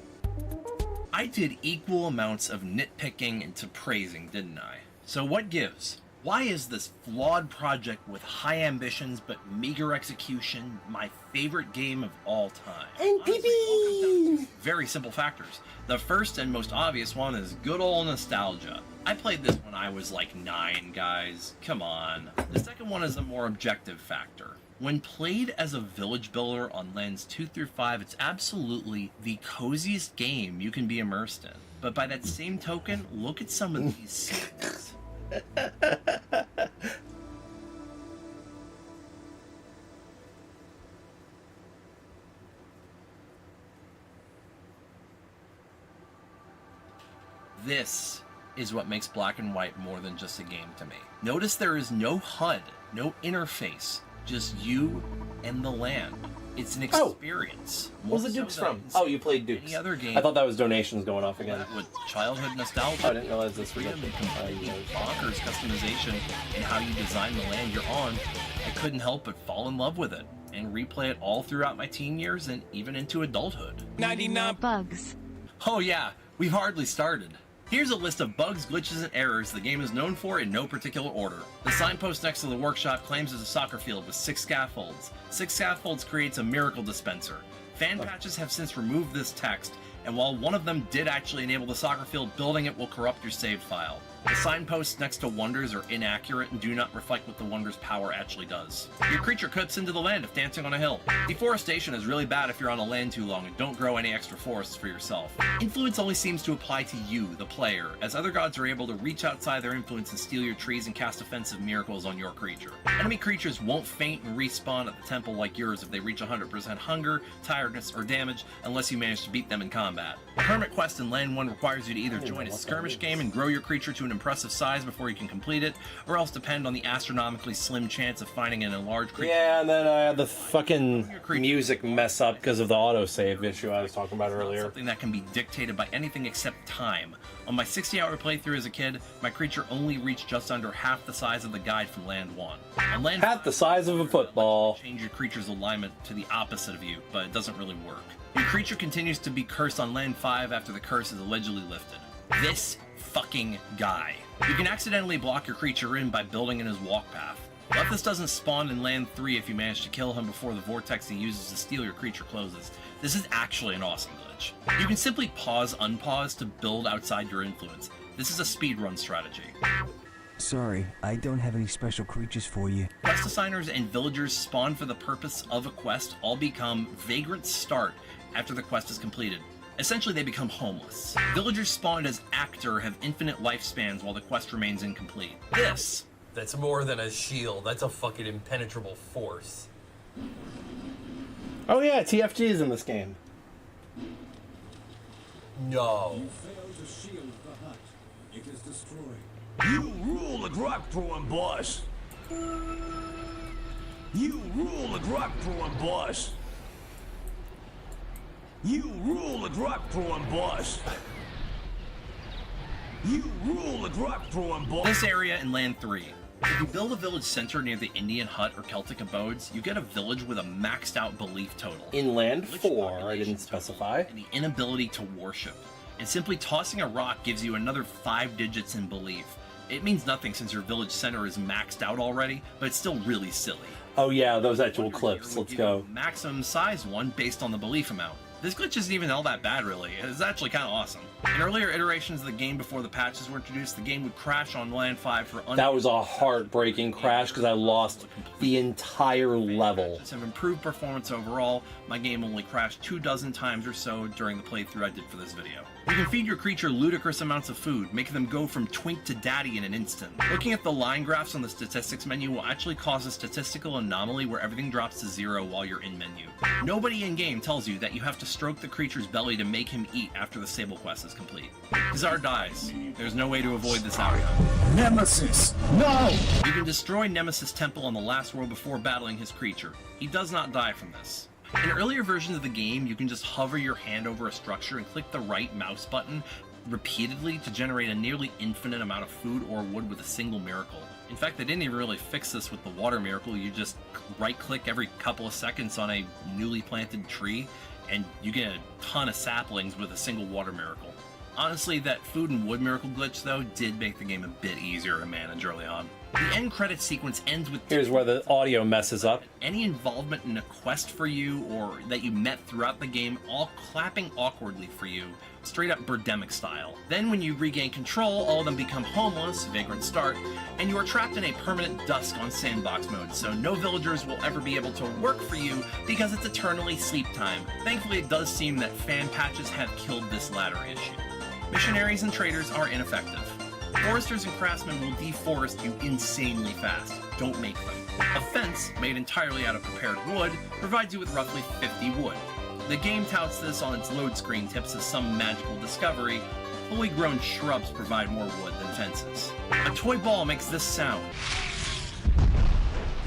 I did equal amounts of nitpicking into praising, didn't I? So what gives? Why is this flawed project with high ambitions but meager execution my favorite game of all time? And pee-pee! Very simple factors. The first and most obvious one is good old nostalgia. I played this when I was like 9, guys. Come on. The second one is a more objective factor. When played as a village builder on lands 2 through 5, it's absolutely the coziest game you can be immersed in. But by that same token, look at some of these scenes. This is what makes Black and White more than just a game to me. Notice there is no HUD, no interface, just you and the land. It's an experience. What was the Dukes from? Oh, you played Dukes. Any other game. I thought that was donations going off again. With childhood nostalgia. I didn't realize this was bonkers customization and how you design the land you're on. I couldn't help but fall in love with it and replay it all throughout my teen years and even into adulthood. 99 bugs. Oh yeah, we've hardly started. Here's a list of bugs, glitches, and errors the game is known for in no particular order. The signpost next to the workshop claims it's a soccer field with 6 scaffolds. 6 scaffolds creates a miracle dispenser. Fan patches have since removed this text, and while one of them did actually enable the soccer field, building it will corrupt your save file. The signposts next to wonders are inaccurate and do not reflect what the wonder's power actually does. Your creature cuts into the land if dancing on a hill. Deforestation is really bad if you're on a land too long and don't grow any extra forests for yourself. Influence only seems to apply to you, the player, as other gods are able to reach outside their influence and steal your trees and cast offensive miracles on your creature. Enemy creatures won't faint and respawn at the temple like yours if they reach 100% hunger, tiredness, or damage unless you manage to beat them in combat. The Hermit quest in Land 1 requires you to either join a skirmish game and grow your creature to an impressive size before you can complete it, or else depend on the astronomically slim chance of finding an enlarged creature. Yeah, and then I had the fucking music mess up because of the autosave issue I was talking about earlier. Something that can be dictated by anything except time. On my 60-hour playthrough as a kid, my creature only reached just under half the size of the guide from Land 1. On Land half the size of a football. Change your creature's alignment to the opposite of you, but it doesn't really work. Your creature continues to be cursed on Land 5 after the curse is allegedly lifted. This fucking guy. You can accidentally block your creature in by building in his walk path. But this doesn't spawn in Land 3 if you manage to kill him before the vortex he uses to steal your creature closes. This is actually an awesome glitch. You can simply pause, unpause to build outside your influence. This is a speedrun strategy. Sorry, I don't have any special creatures for you. Quest assigners and villagers spawned for the purpose of a quest all become vagrant start after the quest is completed. Essentially, they become homeless. Villagers spawned as actor have infinite lifespans while the quest remains incomplete. This. That's more than a shield. That's a fucking impenetrable force. Oh yeah, TFG is in this game. No. You failed to shield the hut. It is destroyed. You rule the rock throwing boss. You rule the rock throwing boss. You rule the rock throwing boss. You rule the rock throwing boss. This area in Land 3. If you build a village center near the Indian hut or Celtic abodes, you get a village with a maxed out belief total. In Land 4, I didn't specify. And the inability to worship. And simply tossing a rock gives you another 5 digits in belief. It means nothing since your village center is maxed out already, but it's still really silly. Oh yeah, those actual clips. Let's go. Maximum size one based on the belief amount. This glitch isn't even all that bad, really. It's actually kind of awesome. In earlier iterations of the game before the patches were introduced, the game would crash on Land 5 for That was a heartbreaking crash because I lost the entire level. Some improved performance overall. My game only crashed 24 times or so during the playthrough I did for this video. You can feed your creature ludicrous amounts of food, making them go from twink to daddy in an instant. Looking at the line graphs on the statistics menu will actually cause a statistical anomaly where everything drops to 0 while you're in menu. Nobody in-game tells you that you have to stroke the creature's belly to make him eat after the Sable quest is complete. Kazar dies. There's no way to avoid this outcome. Nemesis! No! You can destroy Nemesis' temple on the last world before battling his creature. He does not die from this. In earlier versions of the game, you can just hover your hand over a structure and click the right mouse button repeatedly to generate a nearly infinite amount of food or wood with a single miracle. In fact, they didn't even really fix this with the water miracle. You just right-click every couple of seconds on a newly planted tree, and you get a ton of saplings with a single water miracle. Honestly, that food and wood miracle glitch, though, did make the game a bit easier to manage early on. The end credit sequence ends with... Here's where the audio messes up. Any involvement in a quest for you or that you met throughout the game all clapping awkwardly for you, straight up Birdemic style. Then when you regain control, all of them become homeless, vagrant start, and you are trapped in a permanent dusk on sandbox mode, so no villagers will ever be able to work for you because it's eternally sleep time. Thankfully, it does seem that fan patches have killed this latter issue. Missionaries and traders are ineffective. Foresters and craftsmen will deforest you insanely fast. Don't make them. A fence, made entirely out of prepared wood, provides you with roughly 50 wood. The game touts this on its load screen tips as some magical discovery. Fully grown shrubs provide more wood than fences. A toy ball makes this sound.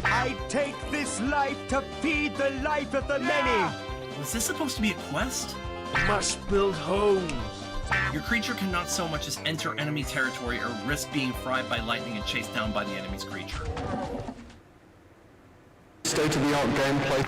I take this life to feed the life of the many. Was this supposed to be a quest? Must build homes. Your creature cannot so much as enter enemy territory or risk being fried by lightning and chased down by the enemy's creature. State-of-the-art gameplay.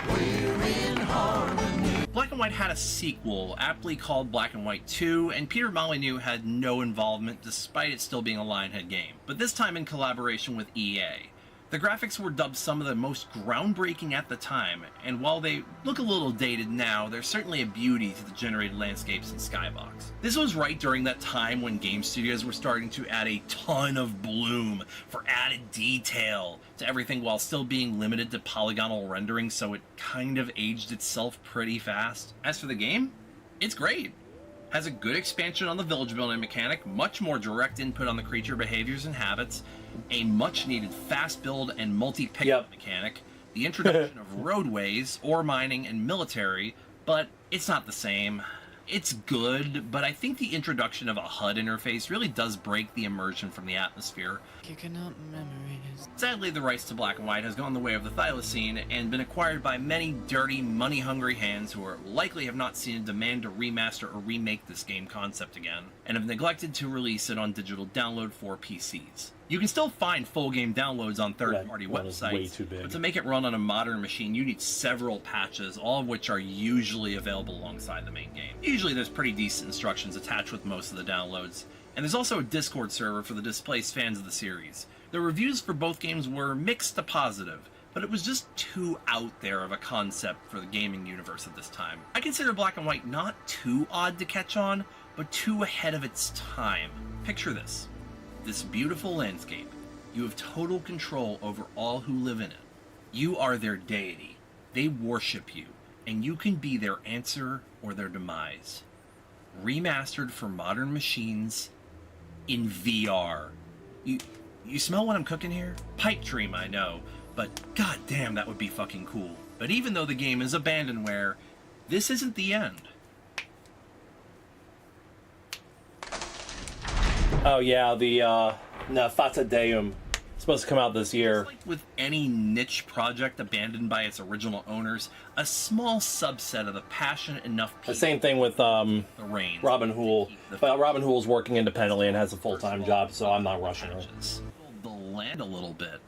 Black and White had a sequel, aptly called Black and White 2, and Peter Molyneux had no involvement despite it still being a Lionhead game, but this time in collaboration with EA. The graphics were dubbed some of the most groundbreaking at the time, and while they look a little dated now, they're certainly a beauty to the generated landscapes in Skybox. This was right during that time when game studios were starting to add a ton of bloom for added detail to everything while still being limited to polygonal rendering, so it kind of aged itself pretty fast. As for the game, it's great. Has a good expansion on the village building mechanic, much more direct input on the creature behaviors and habits, a much needed fast build and multi-pickup mechanic, the introduction of roadways, ore mining, and military, but it's not the same. It's good, but I think the introduction of a HUD interface really does break the immersion from the atmosphere. Kicking up memories. Sadly, the rights to Black and White has gone the way of the Thylacine and been acquired by many dirty, money-hungry hands who are likely have not seen a demand to remaster or remake this game concept again, and have neglected to release it on digital download for PCs. You can still find full game downloads on third-party websites, way too big. but to make it run on a modern machine, you need several patches, all of which are usually available alongside the main game. Usually there's pretty decent instructions attached with most of the downloads, and there's also a Discord server for the displaced fans of the series. The reviews for both games were mixed to positive, but it was just too out there of a concept for the gaming universe at this time. I consider Black and White not too odd to catch on, but too ahead of its time. Picture this. This beautiful landscape. You have total control over all who live in it. You are their deity. They worship you, and you can be their answer or their demise. Remastered for modern machines in VR. You smell what I'm cooking here? Pipe dream, I know, but goddamn, that would be fucking cool. But even though the game is abandonware, this isn't the end. Oh yeah, the Fata Deum supposed to come out this year. Like with any niche project abandoned by its original owners, a small subset of the passionate enough people... The same thing with Robin Hool. But Robin Hool's working independently and has a full-time job, so I'm not rushing her. The land a little bit.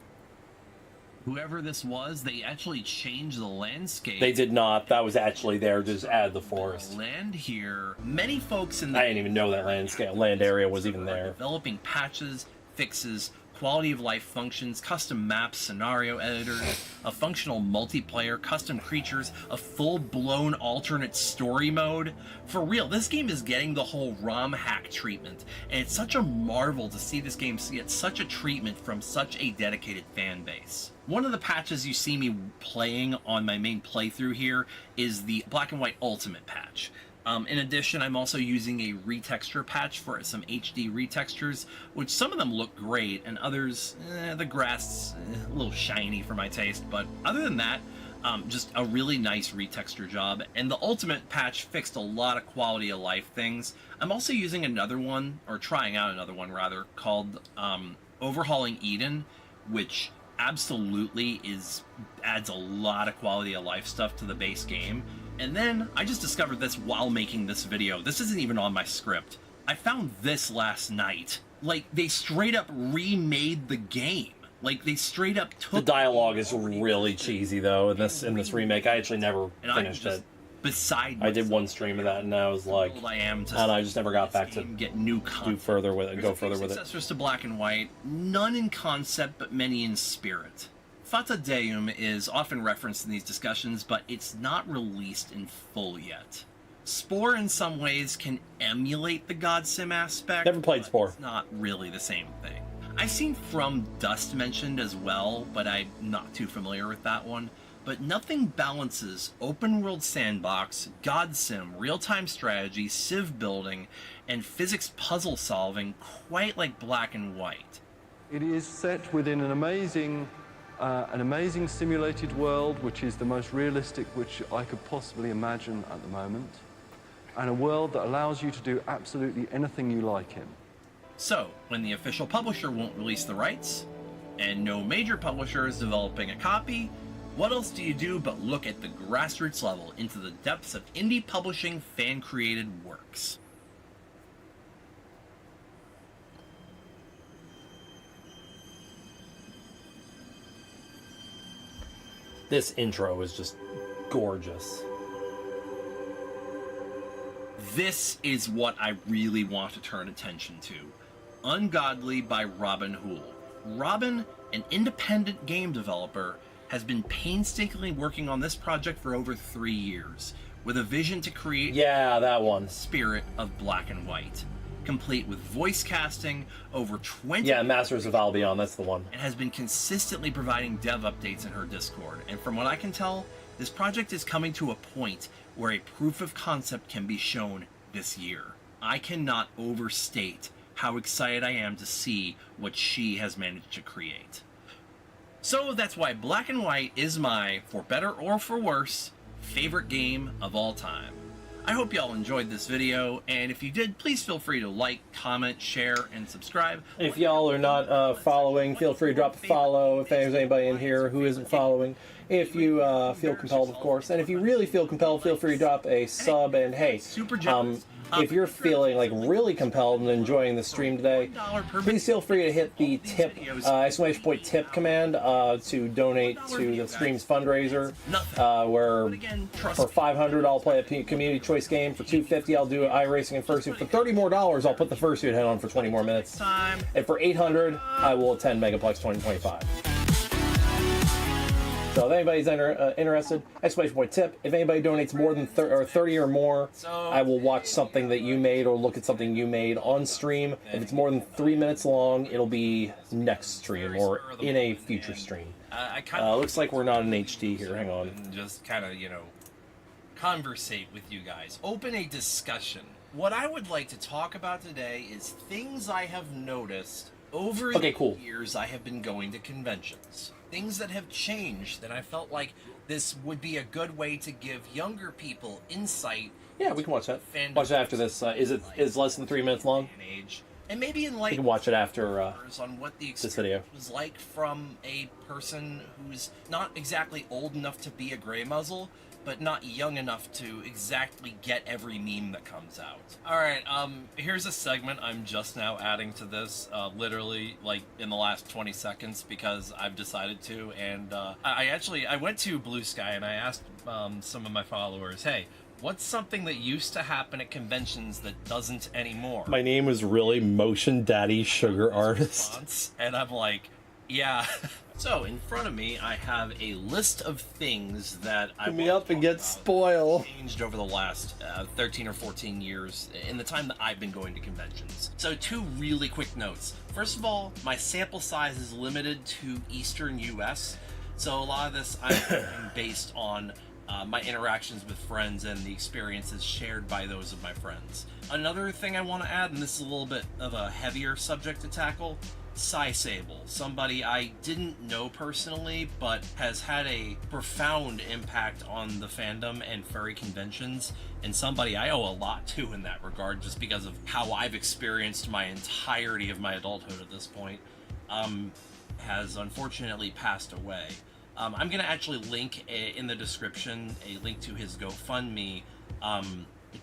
Whoever this was, they actually changed the landscape. They did not. That was actually there, just add the forest. Land here. Many folks in the... I didn't even know that land area was even there. Developing patches, fixes, quality of life functions, custom maps, scenario editors, a functional multiplayer, custom creatures, a full-blown alternate story mode. For real, this game is getting the whole ROM hack treatment, and it's such a marvel to see this game get such a treatment from such a dedicated fan base. One of the patches you see me playing on my main playthrough here is the Black and White Ultimate patch. In addition, I'm also using a retexture patch for some HD retextures, which some of them look great, and others, the grass, a little shiny for my taste, but other than that, just a really nice retexture job, and the Ultimate patch fixed a lot of quality of life things. I'm also using another one, or trying out another one rather, called Overhauling Eden, which absolutely adds a lot of quality of life stuff to the base game. And then I just discovered this while making this video. This isn't even on my script. I found this last night. Like, they straight up remade the game. Like, they straight up took... The dialogue is really cheesy, though, in this remake. I actually never finished it. beside I did one stream of that, and I was like, I am to and I just never got back to get new content. do further with it, go further with it. Successors to Black and White, none in concept, but many in spirit. Fata Deum is often referenced in these discussions, but it's not released in full yet. Spore in some ways can emulate the God Sim aspect. Never played Spore. It's not really the same thing. I've seen From Dust mentioned as well, but I'm not too familiar with that one. But nothing balances open world sandbox, God Sim, real-time strategy, civ building, and physics puzzle solving quite like Black and White. It is set within an amazing simulated world, which is the most realistic which I could possibly imagine at the moment, and a world that allows you to do absolutely anything you like in. So, when the official publisher won't release the rights, and no major publisher is developing a copy, what else do you do but look at the grassroots level into the depths of indie publishing fan-created works? This intro is just gorgeous. This is what I really want to turn attention to. Ungodly by Robin Hool. Robin, an independent game developer, has been painstakingly working on this project for over 3 years, with a vision to create that one spirit of Black and White, complete with voice casting, over 20 Masters of Albion, that's the one. And has been consistently providing dev updates in her Discord. And from what I can tell, this project is coming to a point where a proof of concept can be shown this year. I cannot overstate how excited I am to see what she has managed to create. So that's why Black and White is my, for better or for worse, favorite game of all time. I hope y'all enjoyed this video, and if you did, please feel free to like, comment, share, and subscribe. If y'all are not following, feel free to drop a follow if there's anybody in here who isn't following. If you feel compelled, of course. And if you really feel compelled, feel free to drop a sub. And hey, if you're feeling like really compelled and enjoying the stream today, please feel free to hit the tip, !tip command to donate to the stream's fundraiser, where for $500 I'll play a community choice game, for $250 I'll do iRacing and Fursuit, for $30 more I'll put the Fursuit head on for 20 more minutes, and for $800 I will attend Megaplex 2025. So if anybody's interested, !tip. If anybody donates more than 30 or more, I will watch something that you made or look at something you made on stream. If it's more than 3 minutes long, it'll be next stream or in a future stream. Looks like we're not in HD here. Hang on. Just kind of, conversate with you guys. Open a discussion. What I would like to talk about today is things I have noticed over the years I have been going to conventions. Things that have changed, and I felt like this would be a good way to give younger people insight. Yeah, we can watch that. Watch it after this. Is less than 3 minutes long? And maybe enlighten. You can watch it after on what the this video was like from a person who's not exactly old enough to be a gray muzzle, but not young enough to exactly get every meme that comes out. Alright, here's a segment I'm just now adding to this, literally, like, in the last 20 seconds, because I've decided to, and, I went to Blue Sky and I asked, some of my followers, hey, what's something that used to happen at conventions that doesn't anymore? My name was really Motion Daddy Sugar Artist. And I'm like, yeah. So, in front of me, I have a list of things that I changed over the last 13 or 14 years in the time that I've been going to conventions. So, 2 really quick notes. First of all, my sample size is limited to Eastern US, so a lot of this I'm based on my interactions with friends and the experiences shared by those of my friends. Another thing I want to add, and this is a little bit of a heavier subject to tackle, Sable, somebody I didn't know personally, but has had a profound impact on the fandom and furry conventions, and somebody I owe a lot to in that regard, just because of how I've experienced my entirety of my adulthood at this point, has unfortunately passed away. I'm going to actually link in the description a link to his GoFundMe,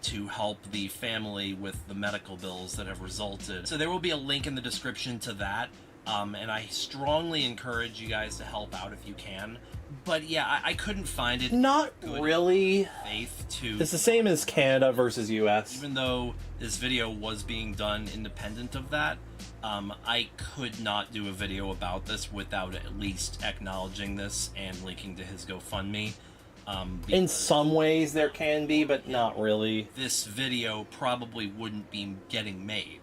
to help the family with the medical bills that have resulted. So there will be a link in the description to that. And I strongly encourage you guys to help out if you can. But yeah, I couldn't find it. Not really. Faith to. It's the same as Canada versus U.S. Even though this video was being done independent of that, I could not do a video about this without at least acknowledging this and linking to his GoFundMe. In some ways there can be, but not really. This video probably wouldn't be getting made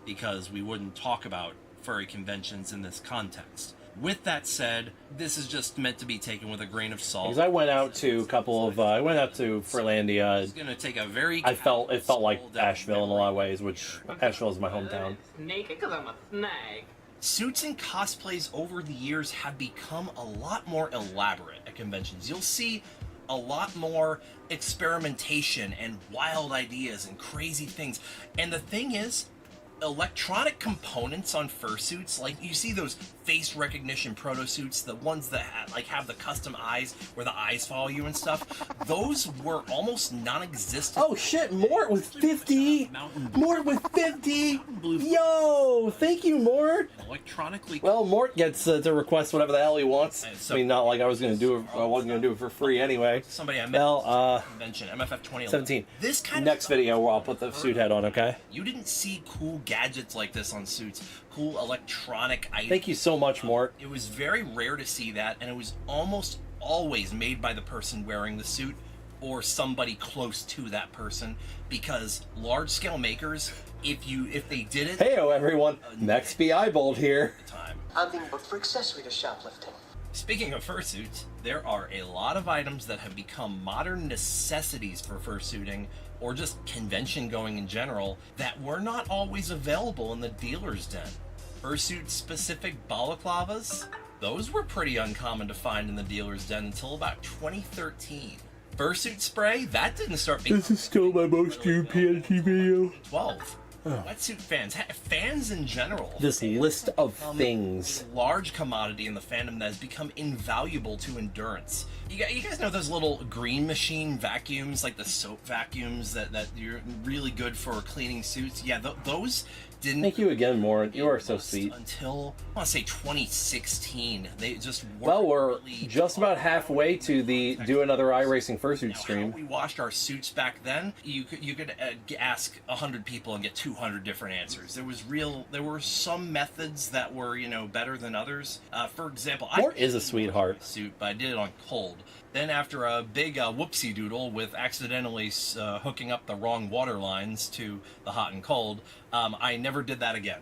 because we wouldn't talk about furry conventions in this context. With that said, this is just meant to be taken with a grain of salt. Because I went out to a couple of, I went out to Furlandia. It's gonna take a very. It felt like Asheville in a lot of ways, which Asheville is my hometown. Naked because I'm a snag. Suits and cosplays over the years have become a lot more elaborate at conventions. You'll see a lot more experimentation and wild ideas and crazy things. And the thing is, electronic components on fursuits, like you see those face recognition proto suits, the ones that have the custom eyes where the eyes follow you and stuff, those were almost non-existent. Oh shit, Mort with 50! Mort with 50! Yo! Thank you, Mort! Electronically. Well, Mort gets to request whatever the hell he wants. So, I mean, not like I wasn't gonna do it for free anyway. Somebody I met convention, MFF 2011. 17. This kind Next video where I'll put the suit head on, okay? You didn't see cool gadgets like this on suits, cool electronic items. Thank you so much, Mort. It was very rare to see that, and it was almost always made by the person wearing the suit or somebody close to that person, because large-scale makers, if they did it... Heyo, everyone. Next be Eyebolt here. I'm being booked for accessory to shoplifting. Speaking of fursuits, there are a lot of items that have become modern necessities for fursuiting, or just convention going in general, that were not always available in the dealer's den. Fursuit-specific balaclavas, those were pretty uncommon to find in the dealer's den until about 2013. Fursuit spray, that didn't start being... This is still my most viewed PNT video. 12. Wetsuit fans, fans in general. This list of things. A large commodity in the fandom that has become invaluable to endurance. You guys know those little green machine vacuums, like the soap vacuums that you're really good for cleaning suits? Yeah, those didn't... Thank you again, Mort. You are so sweet. Until, I want to say 2016. They just weren't. Well, we're really just about halfway to the Do Another iRacing Fursuit stream. How we washed our suits back then, you could ask 100 people and get 200 different answers. There were some methods that were, better than others. For example, Mort is a sweetheart. Suit, but I did it on cold. Then after a big whoopsie doodle with accidentally hooking up the wrong water lines to the hot and cold, I never did that again.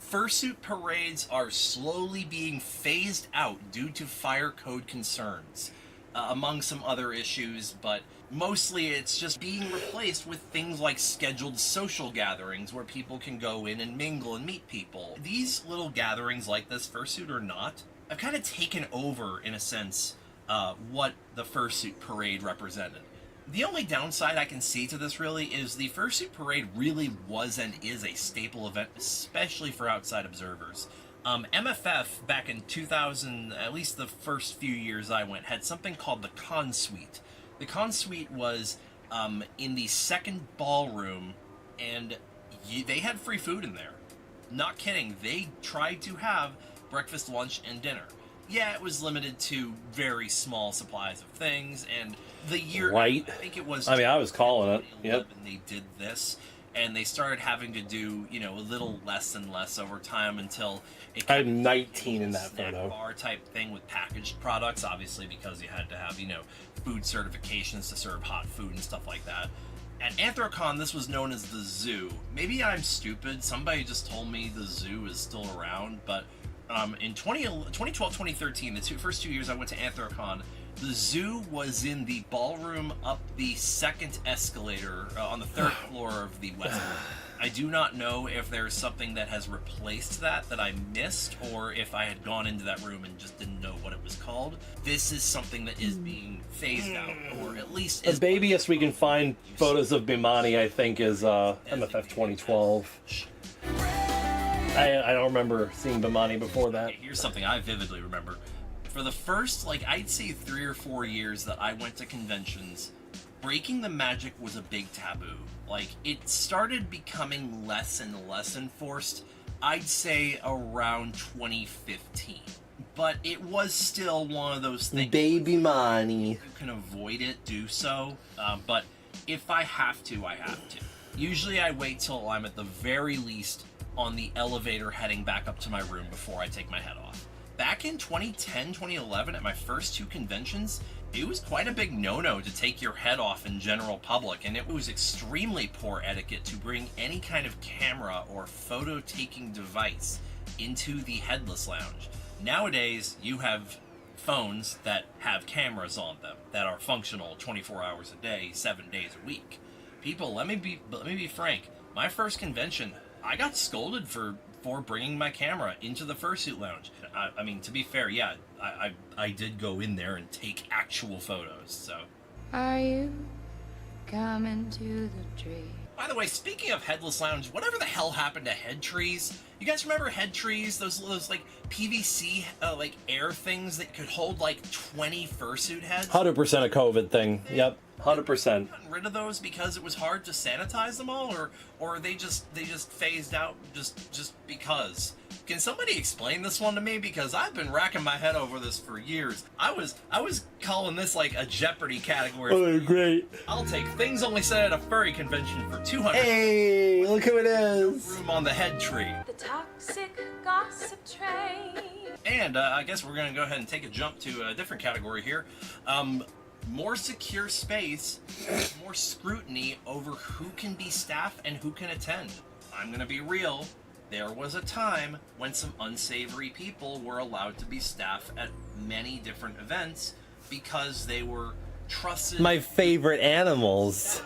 Fursuit parades are slowly being phased out due to fire code concerns, among some other issues, but mostly it's just being replaced with things like scheduled social gatherings where people can go in and mingle and meet people. These little gatherings like this, fursuit or not, I've kind of taken over, in a sense, what the Fursuit parade represented. The only downside I can see to this really is the Fursuit parade really was and is a staple event, especially for outside observers. MFF back in 2000, at least the first few years I went, had something called the Con Suite. The Con Suite was in the second ballroom, and they had free food in there. Not kidding, they tried to have breakfast, lunch, and dinner. Yeah, it was limited to very small supplies of things, and the year... Right. I think it was... I was calling it. Yep. They did this, and they started having to do, a little less and less over time until... I had 19 in that photo. Bar type thing with packaged products, obviously, because you had to have, food certifications to serve hot food and stuff like that. At Anthrocon, this was known as the Zoo. Maybe I'm stupid. Somebody just told me the Zoo is still around, but... in 2012, 2013, the first 2 years I went to Anthrocon, the Zoo was in the ballroom up the second escalator on the third floor of the West Wing. I do not know if there's something that has replaced that I missed, or if I had gone into that room and just didn't know what it was called. This is something that is being phased out, or at least... The babyest we can find photos of Bimani, I think, is MFF 2012. I don't remember seeing Bimani before that. Okay, here's something I vividly remember. For the first, I'd say 3 or 4 years that I went to conventions, breaking the magic was a big taboo. It started becoming less and less enforced I'd say around 2015. But it was still one of those things. Baby money. You can avoid it, do so. But if I have to, I have to. Usually I wait till I'm at the very least on the elevator heading back up to my room before I take my head off. Back in 2010, 2011, at my first 2 conventions, it was quite a big no-no to take your head off in general public, and it was extremely poor etiquette to bring any kind of camera or photo-taking device into the headless lounge. Nowadays, you have phones that have cameras on them that are functional 24 hours a day, 7 days a week. People, let me be frank. My first convention, I got scolded for bringing my camera into the Fursuit lounge. I mean, to be fair, yeah, I did go in there and take actual photos, so. Are you coming to the tree? By the way, speaking of headless lounge, whatever the hell happened to head trees? You guys remember head trees? Those like PVC like air things that could hold like 20 fursuit heads? 100% a COVID thing. Yep, 100%. Gotten rid of those because it was hard to sanitize them all, or they just phased out just because. Can somebody explain this one to me? Because I've been racking my head over this for years. I was calling this like a Jeopardy category. Oh, great. I'll take things only said at a furry convention for 200. Hey, look who it is. Room on the head tree. The toxic gossip train. And I guess we're gonna go ahead and take a jump to a different category here. More secure space, more scrutiny over who can be staff and who can attend. I'm gonna be real. There was a time when some unsavory people were allowed to be staff at many different events because they were trusted. My favorite animals.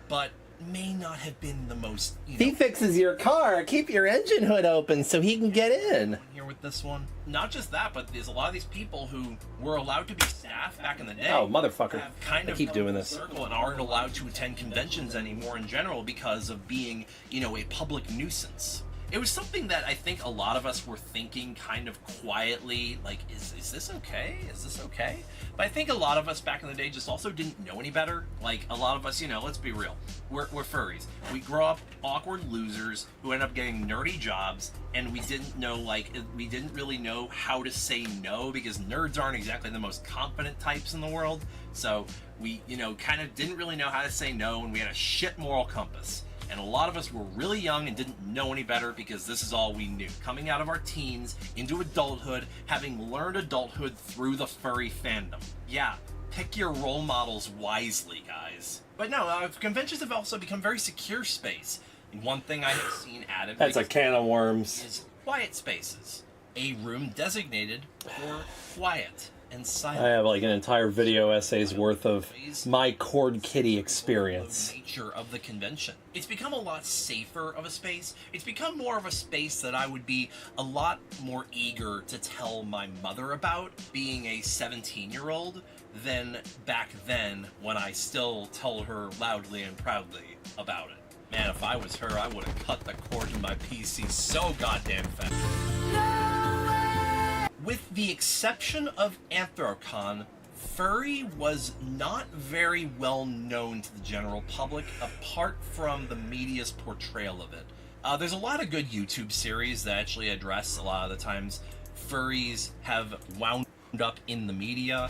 But may not have been the most. He fixes your car. Keep your engine hood open so he can get in. Here with this one. Not just that, but there's a lot of these people who were allowed to be staff back in the day. Oh, motherfucker. Have kind of keep doing this. Circle and aren't allowed to attend conventions anymore in general because of being, a public nuisance. It was something that I think a lot of us were thinking kind of quietly, like, is this okay? Is this okay? But I think a lot of us back in the day just also didn't know any better. Like, a lot of us, let's be real. We're furries. We grow up awkward losers who end up getting nerdy jobs, and we didn't really know how to say no because nerds aren't exactly the most confident types in the world. So we, kind of didn't really know how to say no, and we had a shit moral compass. And a lot of us were really young and didn't know any better because this is all we knew. Coming out of our teens into adulthood, having learned adulthood through the furry fandom. Yeah, pick your role models wisely, guys. But no, conventions have also become very secure space. And one thing I have seen added... That's a can of worms. ...is quiet spaces. A room designated for quiet and silent. I have like an entire video essay's worth of my cord kitty experience. The nature of the convention. It's become a lot safer of a space. It's become more of a space that I would be a lot more eager to tell my mother about, being a 17-year-old, than back then when I still told her loudly and proudly about it. Man, if I was her, I would have cut the cord to my PC so goddamn fast. With the exception of Anthrocon, Furry was not very well known to the general public apart from the media's portrayal of it. There's a lot of good YouTube series that actually address a lot of the times furries have wound up in the media.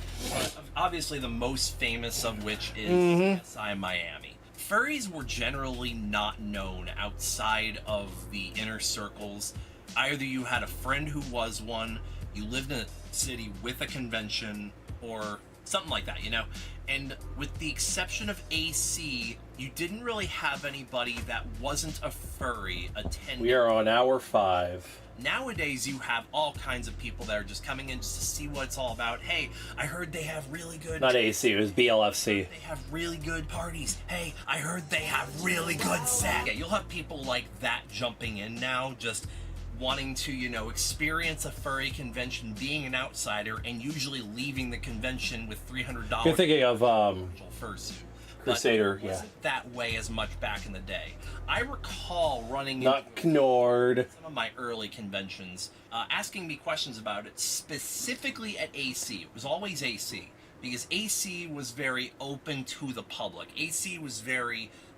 Obviously the most famous of which is CSI Miami. Furries were generally not known outside of the inner circles. Either you had a friend who was one, you lived in a city with a convention, or something like that, And with the exception of AC, you didn't really have anybody that wasn't a furry attending. We are on hour 5. Nowadays, you have all kinds of people that are just coming in just to see what it's all about. Hey, I heard they have really good... Not AC, it was BLFC. They have really good parties. Hey, I heard they have really good sex. Yeah, you'll have people like that jumping in now, just wanting to, experience a furry convention, being an outsider, and usually leaving the convention with $300. You're thinking of Fursuit. Crusader, but it wasn't that way as much back in the day. I recall running Not Knord. Some of my early conventions, asking me questions about it, specifically at AC. It was always AC, because AC was very open to the public. AC was very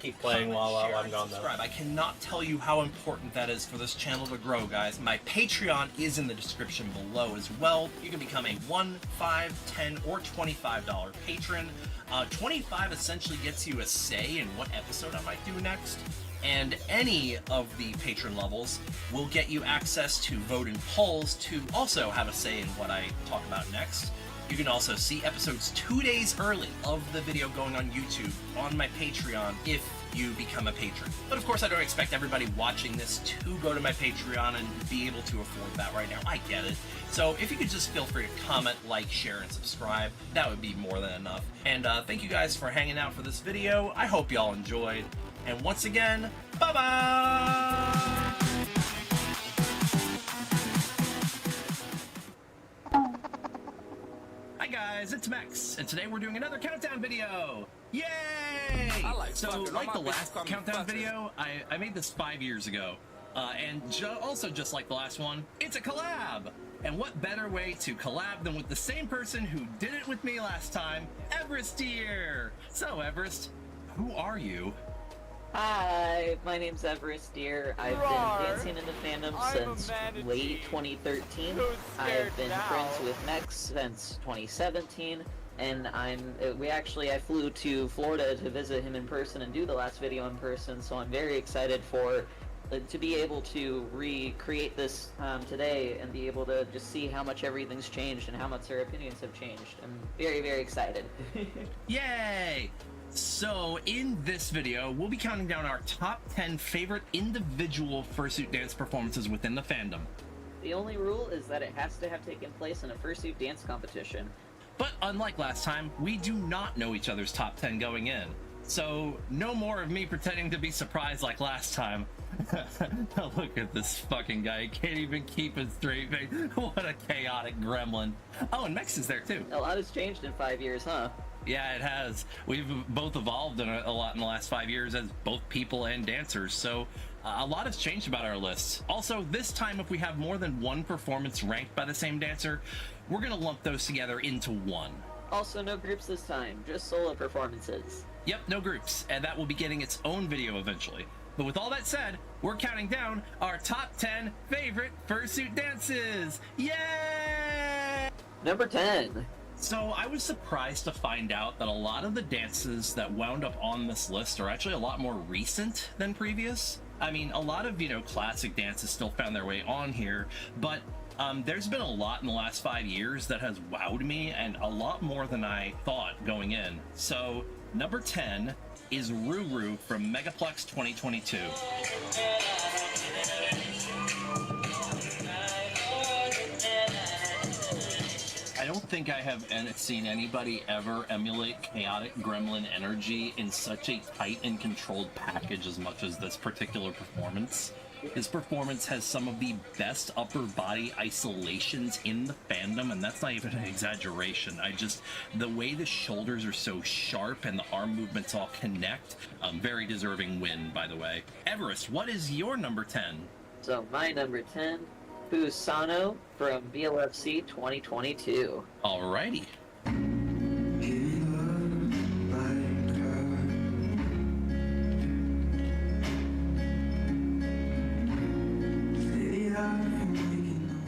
keep playing while I'm gone, though. I cannot tell you how important that is for this channel to grow, guys. My Patreon is in the description below as well. You can become a $1, $5, $10, or $25 patron. 25 essentially gets you a say in what episode I might do next. And any of the patron levels will get you access to vote in polls to also have a say in what I talk about next. You can also see episodes 2 days early of the video going on YouTube on my Patreon if you become a patron. But of course, I don't expect everybody watching this to go to my Patreon and be able to afford that right now. I get it. So if you could just feel free to comment, like, share, and subscribe, that would be more than enough. And thank you guys for hanging out for this video. I hope y'all enjoyed. And once again, bye-bye! Hi guys, it's Mex, and today we're doing another countdown video! Yay! So, like the last countdown video, I made this 5 years ago. And also just like the last one, it's a collab! And what better way to collab than with the same person who did it with me last time, Everest here! So Everest, who are you? Hi, my name's Everest Deer. I've been dancing in the fandom since late 2013. I've been friends with Mex since 2017, and I flew to Florida to visit him in person and do the last video in person, so I'm very excited to be able to recreate this today and be able to just see how much everything's changed and how much their opinions have changed. I'm very, very excited. Yay! So, in this video, we'll be counting down our top 10 favorite individual fursuit dance performances within the fandom. The only rule is that it has to have taken place in a fursuit dance competition. But unlike last time, we do not know each other's top 10 going in. So, no more of me pretending to be surprised like last time. Look at this fucking guy, he can't even keep his straight face. What a chaotic gremlin. Oh, and Mex is there too. A lot has changed in 5 years, huh? Yeah, it has. We've both evolved a lot in the last 5 years as both people and dancers, so a lot has changed about our lists. Also, this time if we have more than one performance ranked by the same dancer, we're gonna lump those together into one. Also, no groups this time, just solo performances. Yep, no groups, and that will be getting its own video eventually. But with all that said, we're counting down our top 10 favorite fursuit dances! Yay! Number 10. So I was surprised to find out that a lot of the dances that wound up on this list are actually a lot more recent than previous. I mean, a lot of, classic dances still found their way on here, but there's been a lot in the last 5 years that has wowed me, and a lot more than I thought going in. So, number 10 is Ruru from Megaplex 2022. I don't think I have seen anybody ever emulate chaotic gremlin energy in such a tight and controlled package as much as this particular performance. His performance has some of the best upper body isolations in the fandom, and that's not even an exaggeration. The way the shoulders are so sharp and the arm movements all connect, very deserving win, by the way. Everest, what is your number 10? So my number 10, Fusano from BLFC 2022. Alrighty.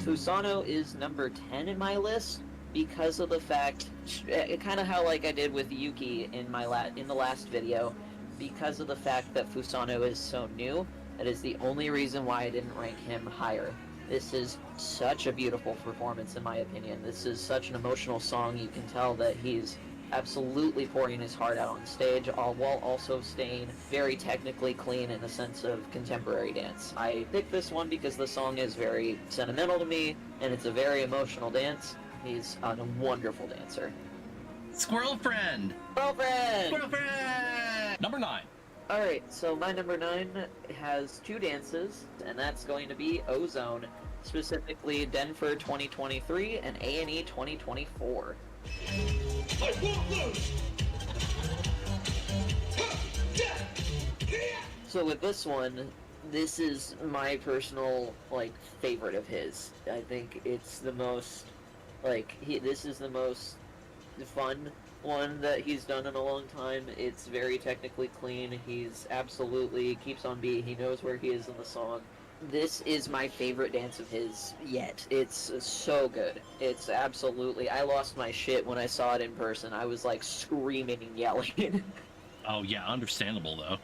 Fusano is number 10 in my list because of the fact, kind of how like I did with Yuki in the last video, because of the fact that Fusano is so new. That is the only reason why I didn't rank him higher. This is such a beautiful performance in my opinion. This is such an emotional song. You can tell that he's absolutely pouring his heart out on stage, while also staying very technically clean in the sense of contemporary dance. I picked this one because the song is very sentimental to me, and it's a very emotional dance. He's a wonderful dancer. Squirrel friend! Squirrel friend! Squirrel friend! Number 9. Alright, so my number 9 has 2 dances, and that's going to be Ozone, specifically Denver 2023 and A&E 2024. I won't lose. So with this one, this is my personal favorite of his. I think it's the most this is the most fun one that he's done in a long time. It's very technically clean. He's absolutely keeps on beat. He knows where he is in the song. This is my favorite dance of his yet. It's so good. It's absolutely... I lost my shit when I saw it in person. I was, like, screaming and yelling. Oh, yeah, understandable, though.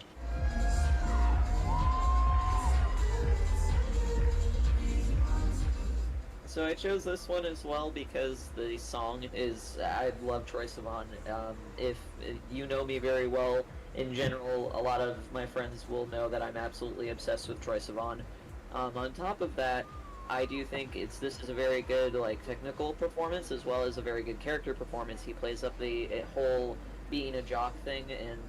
So I chose this one as well because the song is... I love Troye Sivan. If you know me very well, in general, a lot of my friends will know that I'm absolutely obsessed with Troye Sivan. On top of that, I do think this is a very good technical performance as well as a very good character performance. He plays up the whole being a jock thing and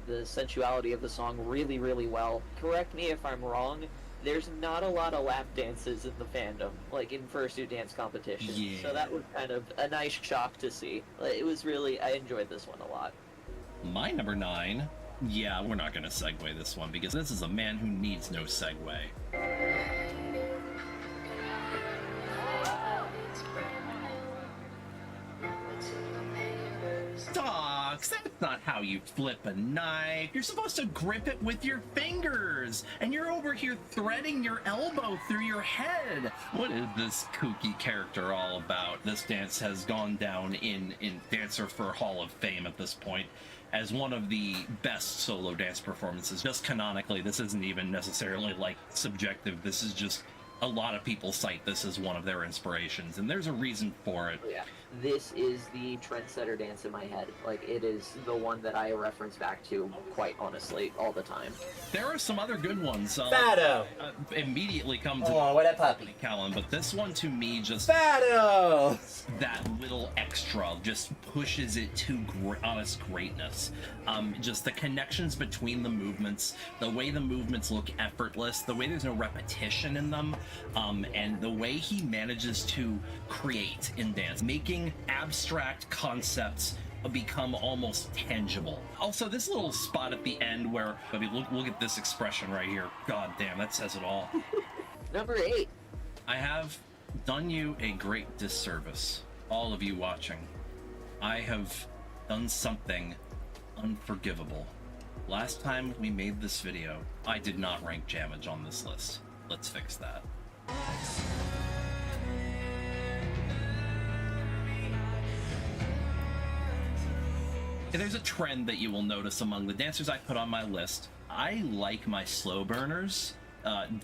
the sensuality of the song really, really well. Correct me if I'm wrong, there's not a lot of lap dances in the fandom, like in Fursuit dance competitions. Yeah. So that was kind of a nice shock to see. It was really, I enjoyed this one a lot. My number 9, yeah, we're not going to segue this one because this is a man who needs no segue. Dogs, that's not how you flip a knife. You're supposed to grip it with your fingers, and you're over here threading your elbow through your head. What is this kooky character all about? This dance has gone down in Dancer for Hall of Fame at this point as one of the best solo dance performances. Just canonically, this isn't even necessarily subjective. This is just a lot of people cite this as one of their inspirations, and there's a reason for it. Yeah. This is the trendsetter dance in my head. It is the one that I reference back to, quite honestly, all the time. There are some other good ones. Fado! Immediately come to what a puppy. Callan, but this one to me just... Fado! That little extra just pushes it to honest greatness. Just the connections between the movements, the way the movements look effortless, the way there's no repetition in them, and the way he manages to create in dance, making abstract concepts become almost tangible. Also, this little spot at the end where, I mean, look at this expression right here. God damn, that says it all. Number 8. I have done you a great disservice, all of you watching. I have done something unforgivable. Last time we made this video, I did not rank Jamage on this list. Let's fix that. There's a trend that you will notice among the dancers I put on my list. I like my slow burners,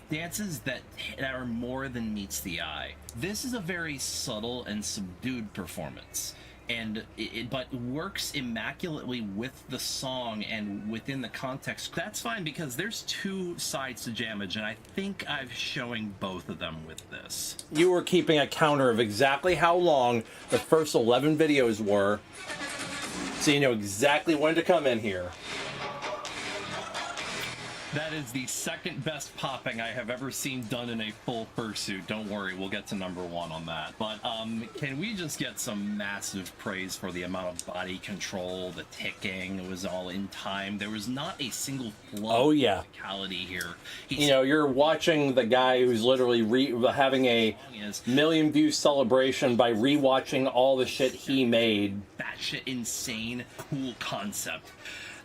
dances that are more than meets the eye. This is a very subtle and subdued performance, and but works immaculately with the song and within the context. That's fine because there's two sides to Jamage, and I think I'm showing both of them with this. You were keeping a counter of exactly how long the first 11 videos were, so you know exactly when to come in here. That is the second best popping I have ever seen done in a full fursuit. Don't worry, we'll get to number 1 on that. But can we just get some massive praise for the amount of body control, the ticking? It was all in time. There was not a single flaw of physicality here. You know, you're watching the guy who's literally having a million view celebration by rewatching all the shit he made. That shit insane, cool concept.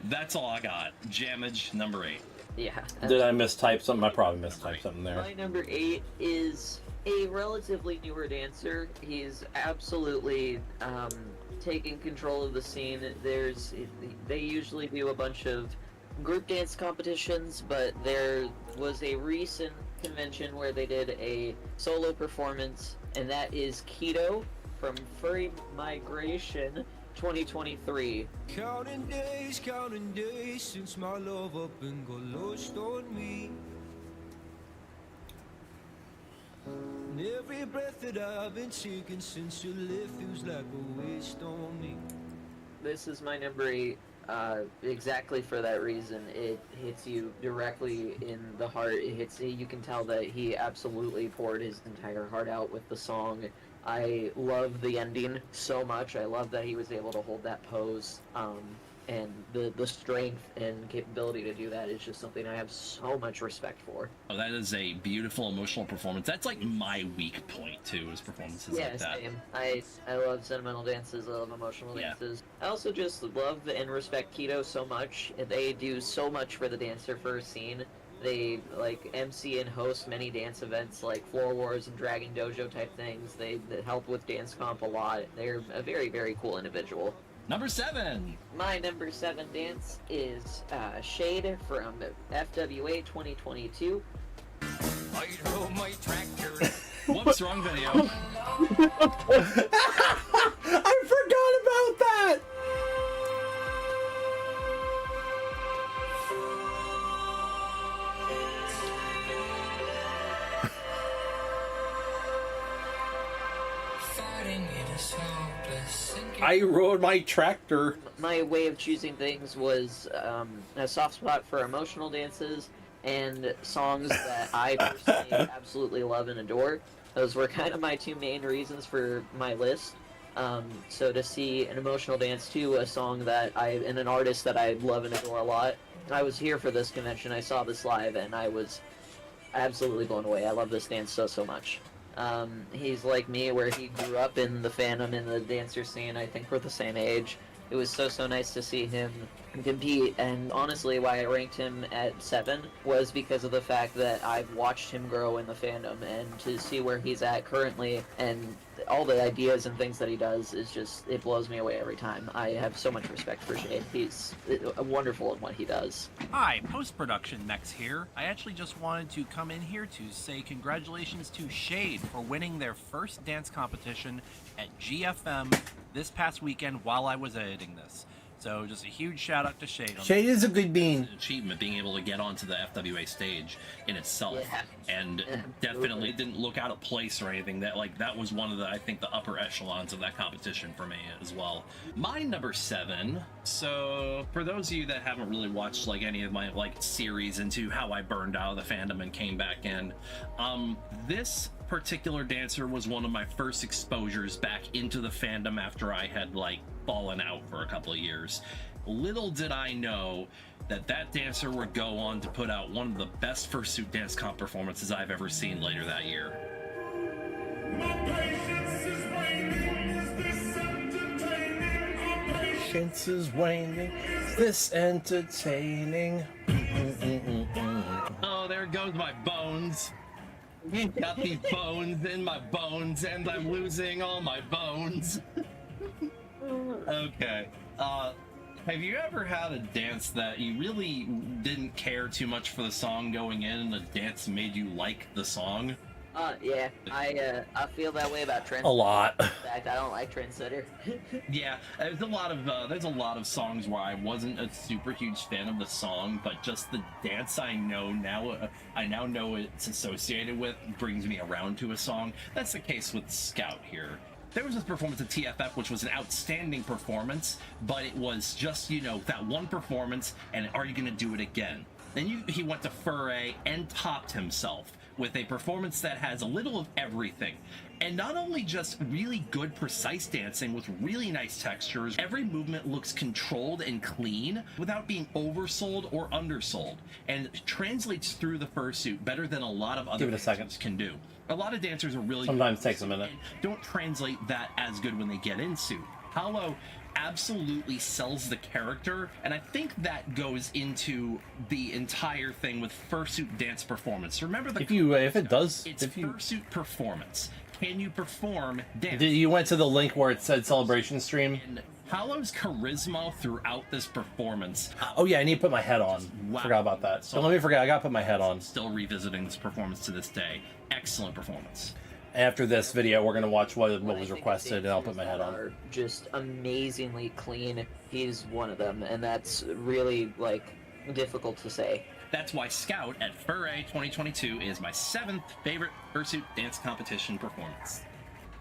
That's all I got. Jamage, number 8. Yeah. Did I mistype something? I probably mistyped something there. My number 8 is a relatively newer dancer. He's absolutely taking control of the scene. They usually do a bunch of group dance competitions, but there was a recent convention where they did a solo performance, and that is Keto from Furry Migration 2023. Counting days since my love up and got lost on me. And every breath that I've been taking since you left feels like a waste on me. This is my number 8, exactly for that reason. It hits you directly in the heart. It hits you. You can tell that he absolutely poured his entire heart out with the song. I love the ending so much. I love that he was able to hold that pose. and the strength and capability to do that is just something I have so much respect for. Oh, that is a beautiful emotional performance. That's like my weak point too, is performances Yeah, like that. same. I love sentimental dances. I love emotional dances. I also just love and respect Keto so much. They do so much for the dancer for a scene. They like MC and host many dance events like Floor Wars and Dragon Dojo type things. They help with dance comp a lot. They're a very, very cool individual. Number 7. My number 7 dance is Shade from FWA 2022. I drove my tractor. Whoops, wrong video. I forgot about that! I rode my tractor. My way of choosing things was a soft spot for emotional dances and songs that I personally absolutely love and adore. Those were kind of my 2 main reasons for my list. So to see an emotional dance to a song and an artist that I love and adore a lot. I was here for this convention, I saw this live, and I was absolutely blown away. I love this dance so much. He's like me, where he grew up in the fandom, in the dancer scene. I think we're the same age. It was so nice to see him compete, and honestly why I ranked him at 7 was because of the fact that I've watched him grow in the fandom, and to see where he's at currently and all the ideas and things that he does is just, it blows me away every time. I have so much respect for Shade. He's wonderful in what he does. Hi, post-production Mex here. I actually just wanted to come in here to say congratulations to Shade for winning their first dance competition at GFM this past weekend while I was editing this. So just a huge shout out to Shade. Shade is a good bean. Achievement being able to get onto the FWA stage in itself, and Yeah, definitely didn't look out of place or anything. That was one of the, I think, the upper echelons of that competition for me as well. My number 7. So for those of you that haven't really watched like any of my like series into how I burned out of the fandom and came back in, this particular dancer was one of my first exposures back into the fandom after I had like fallen out for a couple of years. Little did I know that dancer would go on to put out one of the best Fursuit dance comp performances I've ever seen later that year. Patience is waning. Is this entertaining? Oh, there goes my bones. Got these bones in my bones, and I'm losing all my bones. Okay. Have you ever had a dance that you really didn't care too much for the song going in, and the dance made you like the song? Yeah, I feel that way about Trendsetter. A lot. In fact, I don't like Trendsetter. Yeah, there's a lot of songs where I wasn't a super huge fan of the song, but just the dance I now know it's associated with brings me around to a song. That's the case with Scout here. There was this performance at TFF which was an outstanding performance, but it was just, you know, that one performance, and are you gonna do it again? Then he went to Furry and topped himself with a performance that has a little of everything. And not only just really good, precise dancing with really nice textures, every movement looks controlled and clean without being oversold or undersold. And it translates through the fursuit better than a lot of other dancers can do. A lot of dancers are really sometimes takes a minute. Don't translate that as good when they get in suit. Hollow absolutely sells the character, and I think that goes into the entire thing with fursuit dance performance. Remember the fursuit performance. Can you perform dance? You went to the link where it said celebration stream. And Hollow's charisma throughout this performance. Oh yeah, I need to put my head on. Wow. Forgot about that. So let me forget. I gotta put my head on. Still revisiting this performance to this day. Excellent performance. After this video, we're gonna watch what was requested, and I'll put my head on. Are just amazingly clean. He's one of them, and that's really like difficult to say. That's why Scout at Furry 2022 is my 7th favorite Fursuit dance competition performance.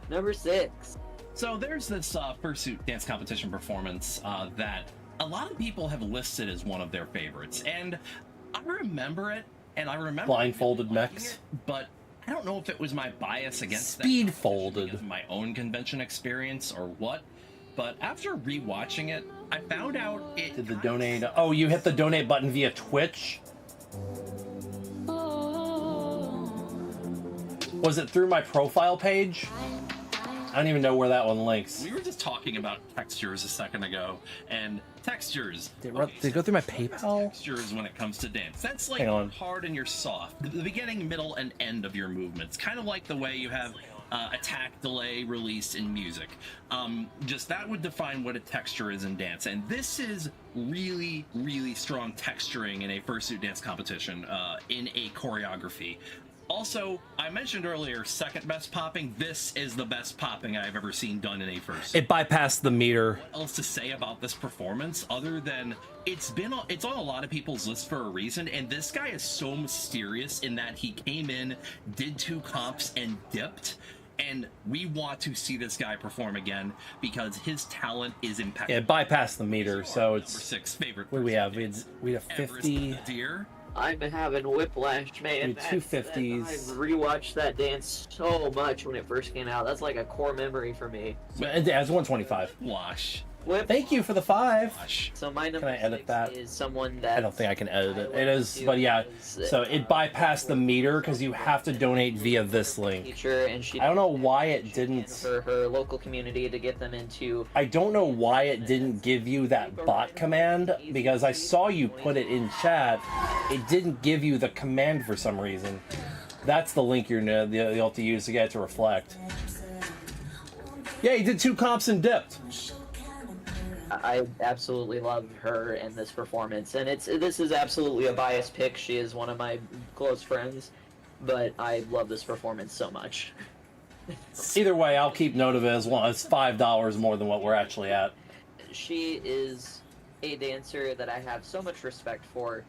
Number 6. So there's this Fursuit dance competition performance that a lot of people have listed as one of their favorites, and I remember it, and I remember blindfolded mechs, but I don't know if it was my bias against speed folded my own convention experience or what, but after rewatching it, I found out it Did the donate? Oh, you hit the donate button via Twitch? Was it through my profile page? I don't even know where that one links. We were just talking about textures a second ago, and textures. Did it go through my PayPal? Textures when it comes to dance. That's like Hang on. hard and you're soft. The beginning, middle, and end of your movements. Kind of like the way you have attack, delay, release in music. Just that would define what a texture is in dance. And this is really, really strong texturing in a fursuit dance competition, in a choreography. Also, I mentioned earlier, second best popping. This is the best popping I've ever seen done in a fursuit. It bypassed the meter. What else to say about this performance other than it's on a lot of people's list for a reason, and this guy is so mysterious in that he came in, did 2 comps, and dipped. And we want to see this guy perform again because his talent is impeccable. Yeah, it bypassed the meter, so it's... Number 6 favorite. What do we have? We have 50... Deer. I'm having whiplash, man. Dude, 250s. I've rewatched that dance so much when it first came out. That's like a core memory for me. It has 125. Wash. Thank you for the 5. So my number Can I edit 6 that? is someone that I don't think I can edit it. It is, but yeah. So it bypassed the meter because you have to donate via this link. Teacher, and she I don't know why it didn't. For her local community to get them into. I don't know why it didn't give you that bot command because I saw you put it in chat. It didn't give you the command for some reason. That's the link you'll have to use to get it to reflect. Yeah, he did 2 comps and dipped. I absolutely love her in this performance, and this is absolutely a biased pick. She is one of my close friends, but I love this performance so much. Either way, I'll keep note of it as well. It's $5 more than what we're actually at. She is a dancer that I have so much respect for.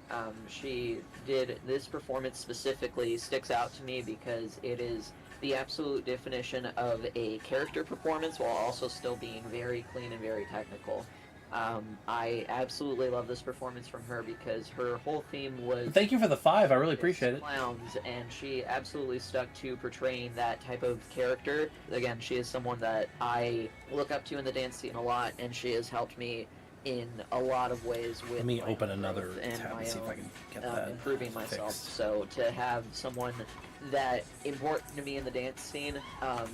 She did this performance specifically sticks out to me because it is the absolute definition of a character performance while also still being very clean and very technical. I absolutely love this performance from her because her whole theme was... Thank you for the 5. I really appreciate it. Clowns, and she absolutely stuck to portraying that type of character. Again, she is someone that I look up to in the dance scene a lot, and she has helped me in a lot of ways with Let me open another and tab my and see if I can get that improving myself. fixed. So to have someone that important to me in the dance scene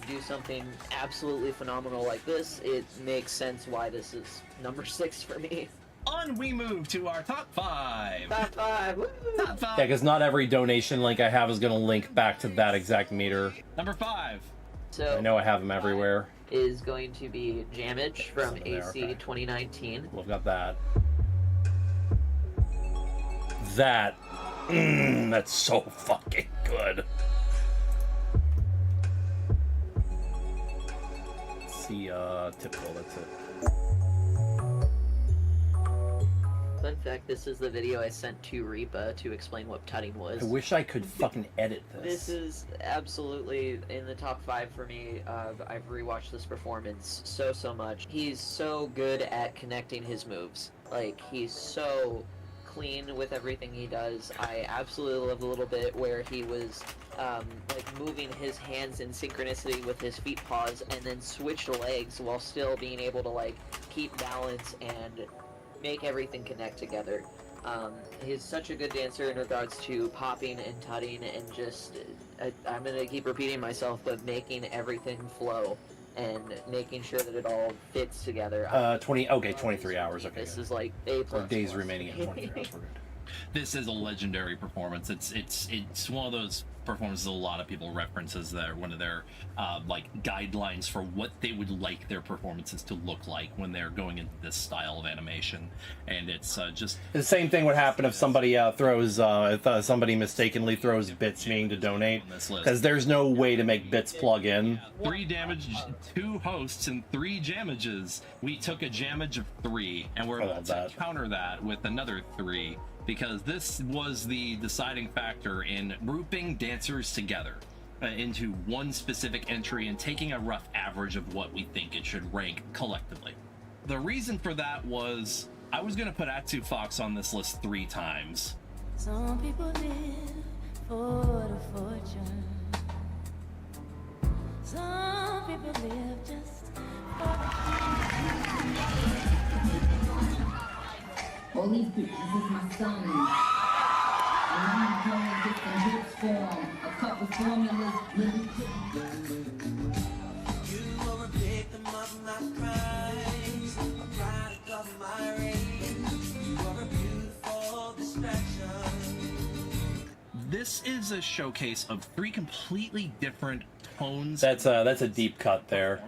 do something absolutely phenomenal like this, it makes sense why this is number 6 for me. On we move to our top 5. Top 5. Woo! Top 5. Yeah, because not every donation link I have is going to link back to that exact meter. Number 5. So I know I have them everywhere. Is going to be Jamage from AC 2019. We've got that. That's so fucking good. Let's see, typical, that's it. Fun fact, this is the video I sent to Reapa to explain what tutting was. I wish I could fucking edit This is absolutely in the top 5 for me. I've rewatched this performance so much. He's so good at connecting his moves. Like, he's so clean with everything he does. I absolutely love the little bit where he was like moving his hands in synchronicity with his feet paws and then switched legs while still being able to like keep balance and make everything connect together. He's such a good dancer in regards to popping and tutting and just, I'm going to keep repeating myself, but making everything flow and making sure that it all fits together. 23 hours, okay. This is like A++. Days remaining in 23 hours, we're good. This is a legendary performance. It's one of those performances a lot of people reference as one of their like guidelines for what they would like their performances to look like when they're going into this style of animation. And it's just the same thing would happen if somebody if somebody mistakenly throws bits meaning to donate, because there's no way to make bits plug in. 3 damage, 2 hosts, and 3 jamages. We took a jamage of 3, and we're about to counter that with another 3. Because this was the deciding factor in grouping dancers together into one specific entry and taking a rough average of what we think it should rank collectively. The reason for that was I was going to put Atsu Fox on this list 3 times. Some people live for the fortune. Some people live just All these bitches is my son. And I'm coming different hips form. A couple formulas, let me You are a victim of my crimes, a product of my race. You are a beautiful distraction. This is a showcase of three completely different tones. That's a deep cut there.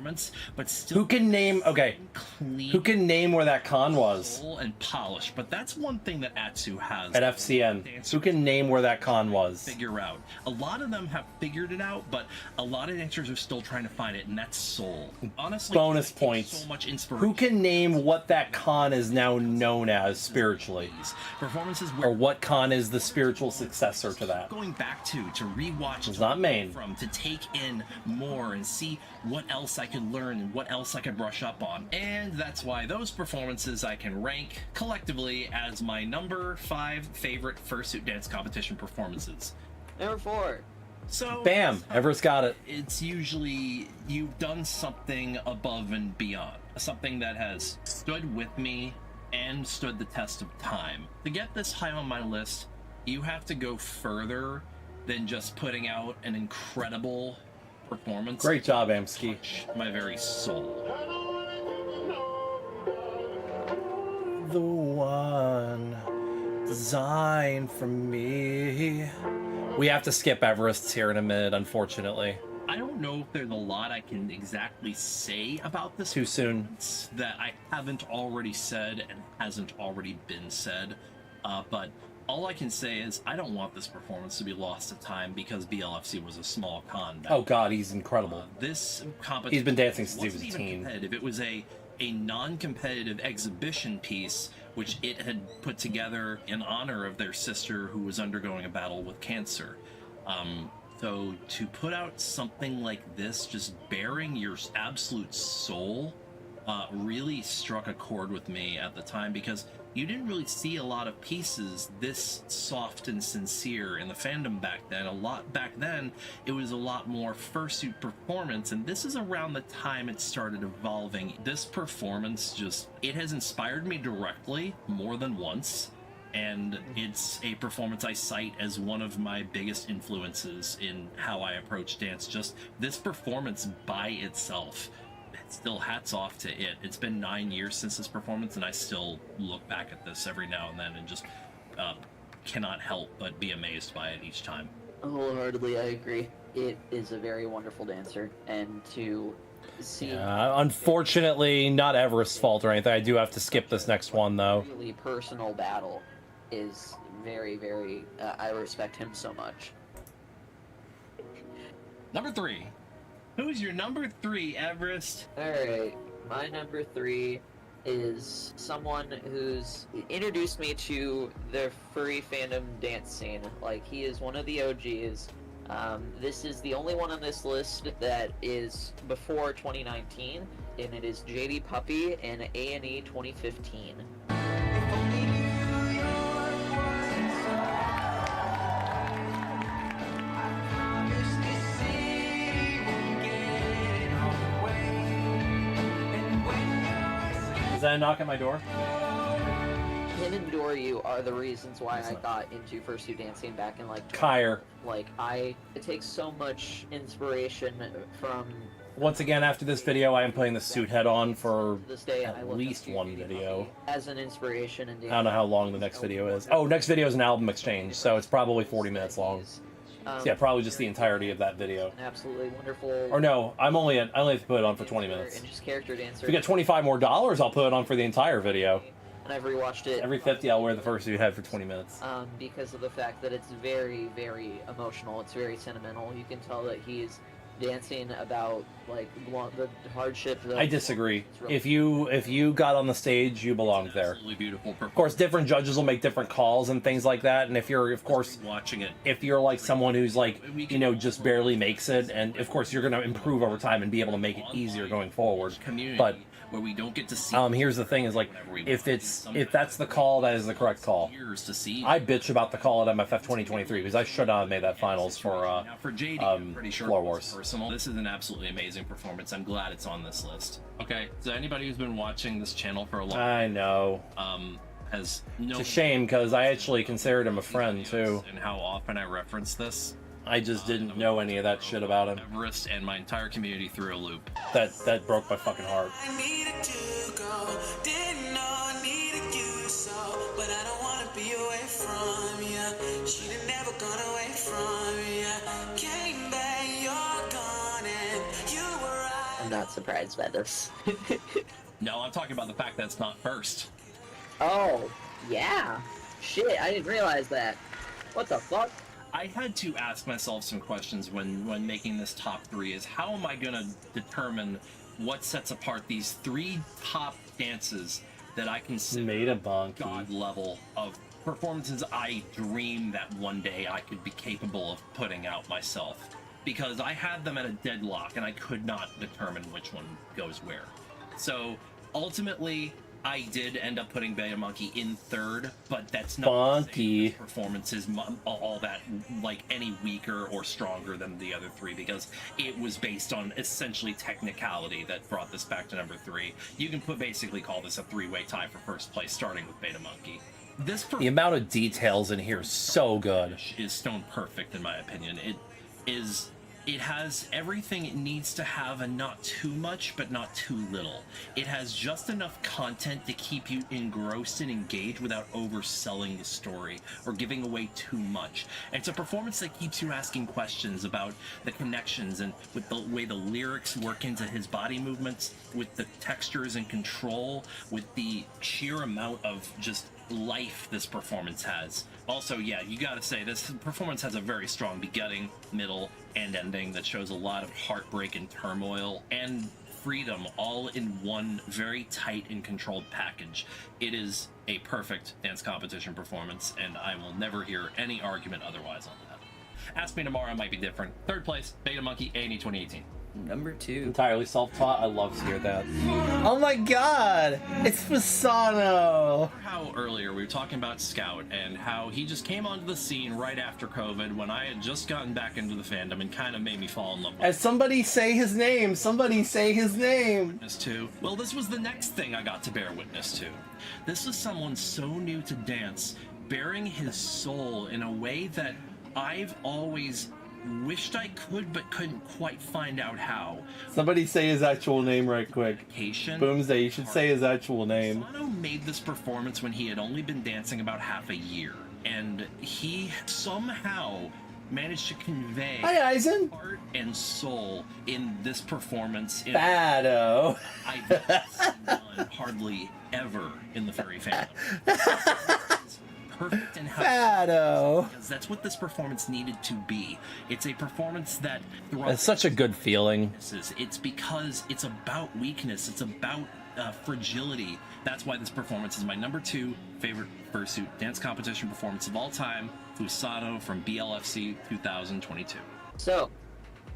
But still, who can name? Okay, who can name where that con was? Soul and polish. But that's one thing that Atsu has At FCN. Who can name where that con was? Figure out. A lot of them have figured it out, but a lot of dancers are still trying to find it, and that's soul. Honestly, Bonus points. So much inspiration. Who can name what that con is now known as spiritually? Performances or what con is the spiritual successor to that? Going back to rewatch. It's not main. To take in more and see what else I could learn and what else I could brush up on. And that's why those performances I can rank collectively as my number 5 favorite fursuit dance competition performances. Number 4. So bam, Everest got it. It's usually you've done something above and beyond, something that has stood with me and stood the test of time. To get this high on my list, you have to go further than just putting out an incredible performance. Great job, Amski. My very soul. The one designed for me. We have to skip Everest's here in a minute, unfortunately. I don't know if there's a lot I can exactly say about this. Too soon. That I haven't already said and hasn't already been said. But all I can say is I don't want this performance to be lost to time because BLFC was a small con. Oh God, he's incredible. This competition, he's been dancing since he was a teen. Competitive. It was a non-competitive exhibition piece which it had put together in honor of their sister who was undergoing a battle with cancer. So to put out something like this, just bearing your absolute soul, really struck a chord with me at the time because you didn't really see a lot of pieces this soft and sincere in the fandom back then. Back then, it was a lot more fursuit performance, and this is around the time it started evolving. This performance it has inspired me directly more than once, and it's a performance I cite as one of my biggest influences in how I approach dance. Just this performance by itself. Still hats off to it. It's been 9 years since this performance and I still look back at this every now and then and just cannot help but be amazed by it each time. Wholeheartedly, I agree. It is a very wonderful dancer, and to see... unfortunately, not Everest's fault or anything. I do have to skip this next one, though. Really personal battle is very, very... I respect him so much. Number 3. Who's your number 3, Everest? Alright, my number 3 is someone who's introduced me to the furry fandom dance scene. Like, he is one of the OGs. This is the only one on this list that is before 2019, and it is JD Puppy and A&E 2015. Is that a knock at my door? Him and Doryu are the reasons why I got into fursuit dancing back in like... Kyre. Like, it takes so much inspiration from... Once again, after this video, I am putting the suit head on for this day, at least one video. As an inspiration and I don't know how long the next video is. Oh, next video is an album exchange, so it's probably 40 minutes long. So yeah, probably just the entirety of that video. An absolutely wonderful... Or no, I only have to put it on for 20 minutes. And just character dancer. If we get $25 more, I'll put it on for the entire video. And I've rewatched it. Every 50, I'll wear the fursuit head for 20 minutes. Because of the fact that it's very, very emotional. It's very sentimental. You can tell that he's dancing about like the hardship. I disagree. If you got on the stage, you belonged there. Absolutely beautiful. Of course, different judges will make different calls and things like that. And if you're, of course, watching it, if you're like someone who's like, just barely makes it, and of course you're going to improve over time and be able to make it easier going forward. But where we don't get to see. Here's the thing: is like if that's the call, that is the correct call. Years to see. I bitch about the call at MFF 2023 because I should not have made that finals for JD, I'm pretty sure Floor Wars. Personal. This is an absolutely amazing performance. I'm glad it's on this list. Okay, so anybody who's been watching this channel for a long I know. Has no. It's a shame because I actually considered him a friend too. And how often I reference this. I just didn't know any of that shit about him. Everest and my entire community through a loop. That broke my fucking heart. I needed to go, didn't know I needed you so, but I don't wanna be away from you. Should've never gone away from you. Came back, you're gone, and you were right. I'm not surprised by this. No, I'm talking about the fact that it's not first. Oh, yeah. Shit, I didn't realize that. What the fuck? I had to ask myself some questions when making this top 3 is how am I gonna determine what sets apart these 3 top dances that I consider god level of performances I dream that one day I could be capable of putting out myself. Because I had them at a deadlock and I could not determine which one goes where. So ultimately I did end up putting Beta Monkey in 3rd, but that's not the performances all that like any weaker or stronger than the other 3 because it was based on essentially technicality that brought this back to number 3. You can basically call this a 3-way tie for first place, starting with Beta Monkey. The amount of details in here is so good. Is stone perfect in my opinion. It has everything it needs to have and not too much, but not too little. It has just enough content to keep you engrossed and engaged without overselling the story or giving away too much. It's a performance that keeps you asking questions about the connections and with the way the lyrics work into his body movements, with the textures and control, with the sheer amount of just life this performance has. Also, yeah, you gotta say, this performance has a very strong beginning, middle, and ending that shows a lot of heartbreak and turmoil and freedom all in one very tight and controlled package. It is a perfect dance competition performance, and I will never hear any argument otherwise on that. Ask Me Tomorrow might be different. 3rd place, Beta Monkey, A&E 2018. Number 2. Entirely self-taught. I love to hear that. Oh my god! It's Fasano! How earlier we were talking about Scout and how he just came onto the scene right after COVID when I had just gotten back into the fandom and kind of made me fall in love with As somebody say his name! Somebody say his name! Witness to. Well, this was the next thing I got to bear witness to. This was someone so new to dance, bearing his soul in a way that I've always wished I could but couldn't quite find out how. Somebody say his actual name right quick. Boomsday, you should say his actual name. Fursuit made this performance when he had only been dancing about half a year, and he somehow managed to convey heart and soul in this performance. Fado. I've seen hardly ever in the furry fandom. Perfect and Fado. Because that's what this performance needed to be. It's a performance that It's such a good feeling. It's because it's about weakness. It's about fragility. That's why this performance is my number 2 favorite Fursuit dance competition performance of all time. Fusano from BLFC 2022. So,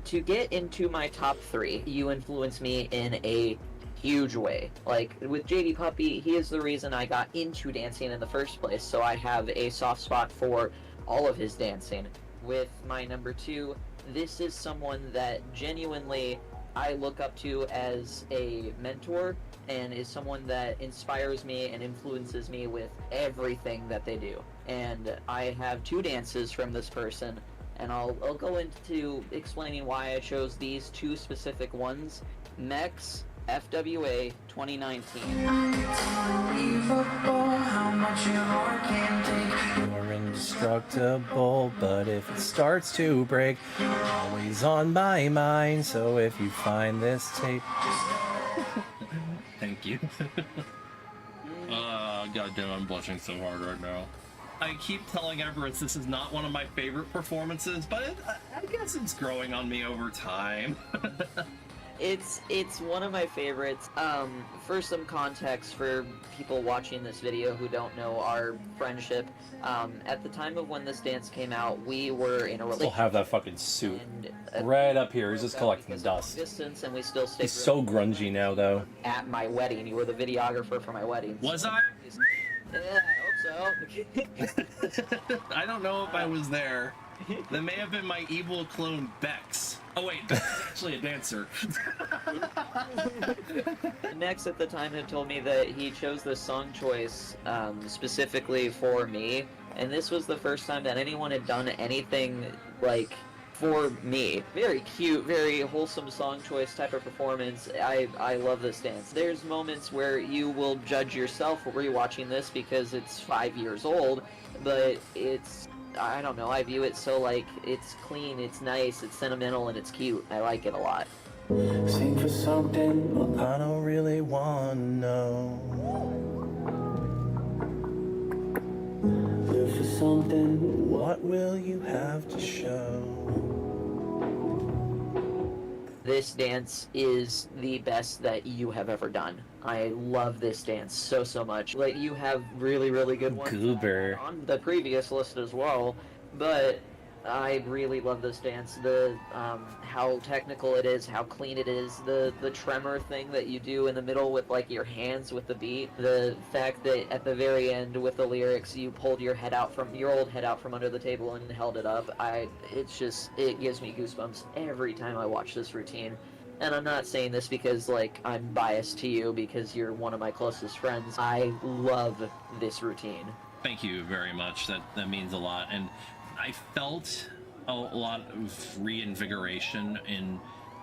to get into my top 3, you influenced me in a huge way. Like, with JD Puppy, he is the reason I got into dancing in the first place, so I have a soft spot for all of his dancing. With my number 2, this is someone that genuinely I look up to as a mentor and is someone that inspires me and influences me with everything that they do. And I have 2 dances from this person, and I'll go into explaining why I chose these 2 specific ones. Mex FWA 2019. You're indestructible, but if it starts to break, you're always on my mind. So if you find this tape, thank you. Goddamn, I'm blushing so hard right now. I keep telling Everett this is not one of my favorite performances, but I guess it's growing on me over time. It's one of my favorites. For some context for people watching this video who don't know our friendship, at the time of when this dance came out, we were in a relationship. Still have that fucking suit right up here. He's just collecting dust. Distance, and we still stayed. He's so grungy now, though. At my wedding, you were the videographer for my wedding. Was I? Yeah, I hope so. I don't know if I was there. That may have been my evil clone Bex. Oh wait, Bex is actually a dancer. Next at the time had told me that he chose this song choice specifically for me, and this was the first time that anyone had done anything like for me. Very cute, very wholesome song choice type of performance. I love this dance. There's moments where you will judge yourself rewatching this because it's 5 years old, but it's, I don't know, I view it so like it's clean, it's nice, it's sentimental, and it's cute. I like it a lot. Sing for something. I don't really want to know. Live for something. What will you have to show? This dance is the best that you have ever done. I love this dance so much. Like, you have really good ones Goober on the previous list as well, but I really love this dance. The how technical it is, how clean it is, the tremor thing that you do in the middle with like your hands with the beat, the fact that at the very end with the lyrics you pulled your head out from your old head out from under the table and held it up. It gives me goosebumps every time I watch this routine. And I'm not saying this because like I'm biased to you because you're one of my closest friends. I love this routine. Thank you very much. That means a lot. And I felt a lot of reinvigoration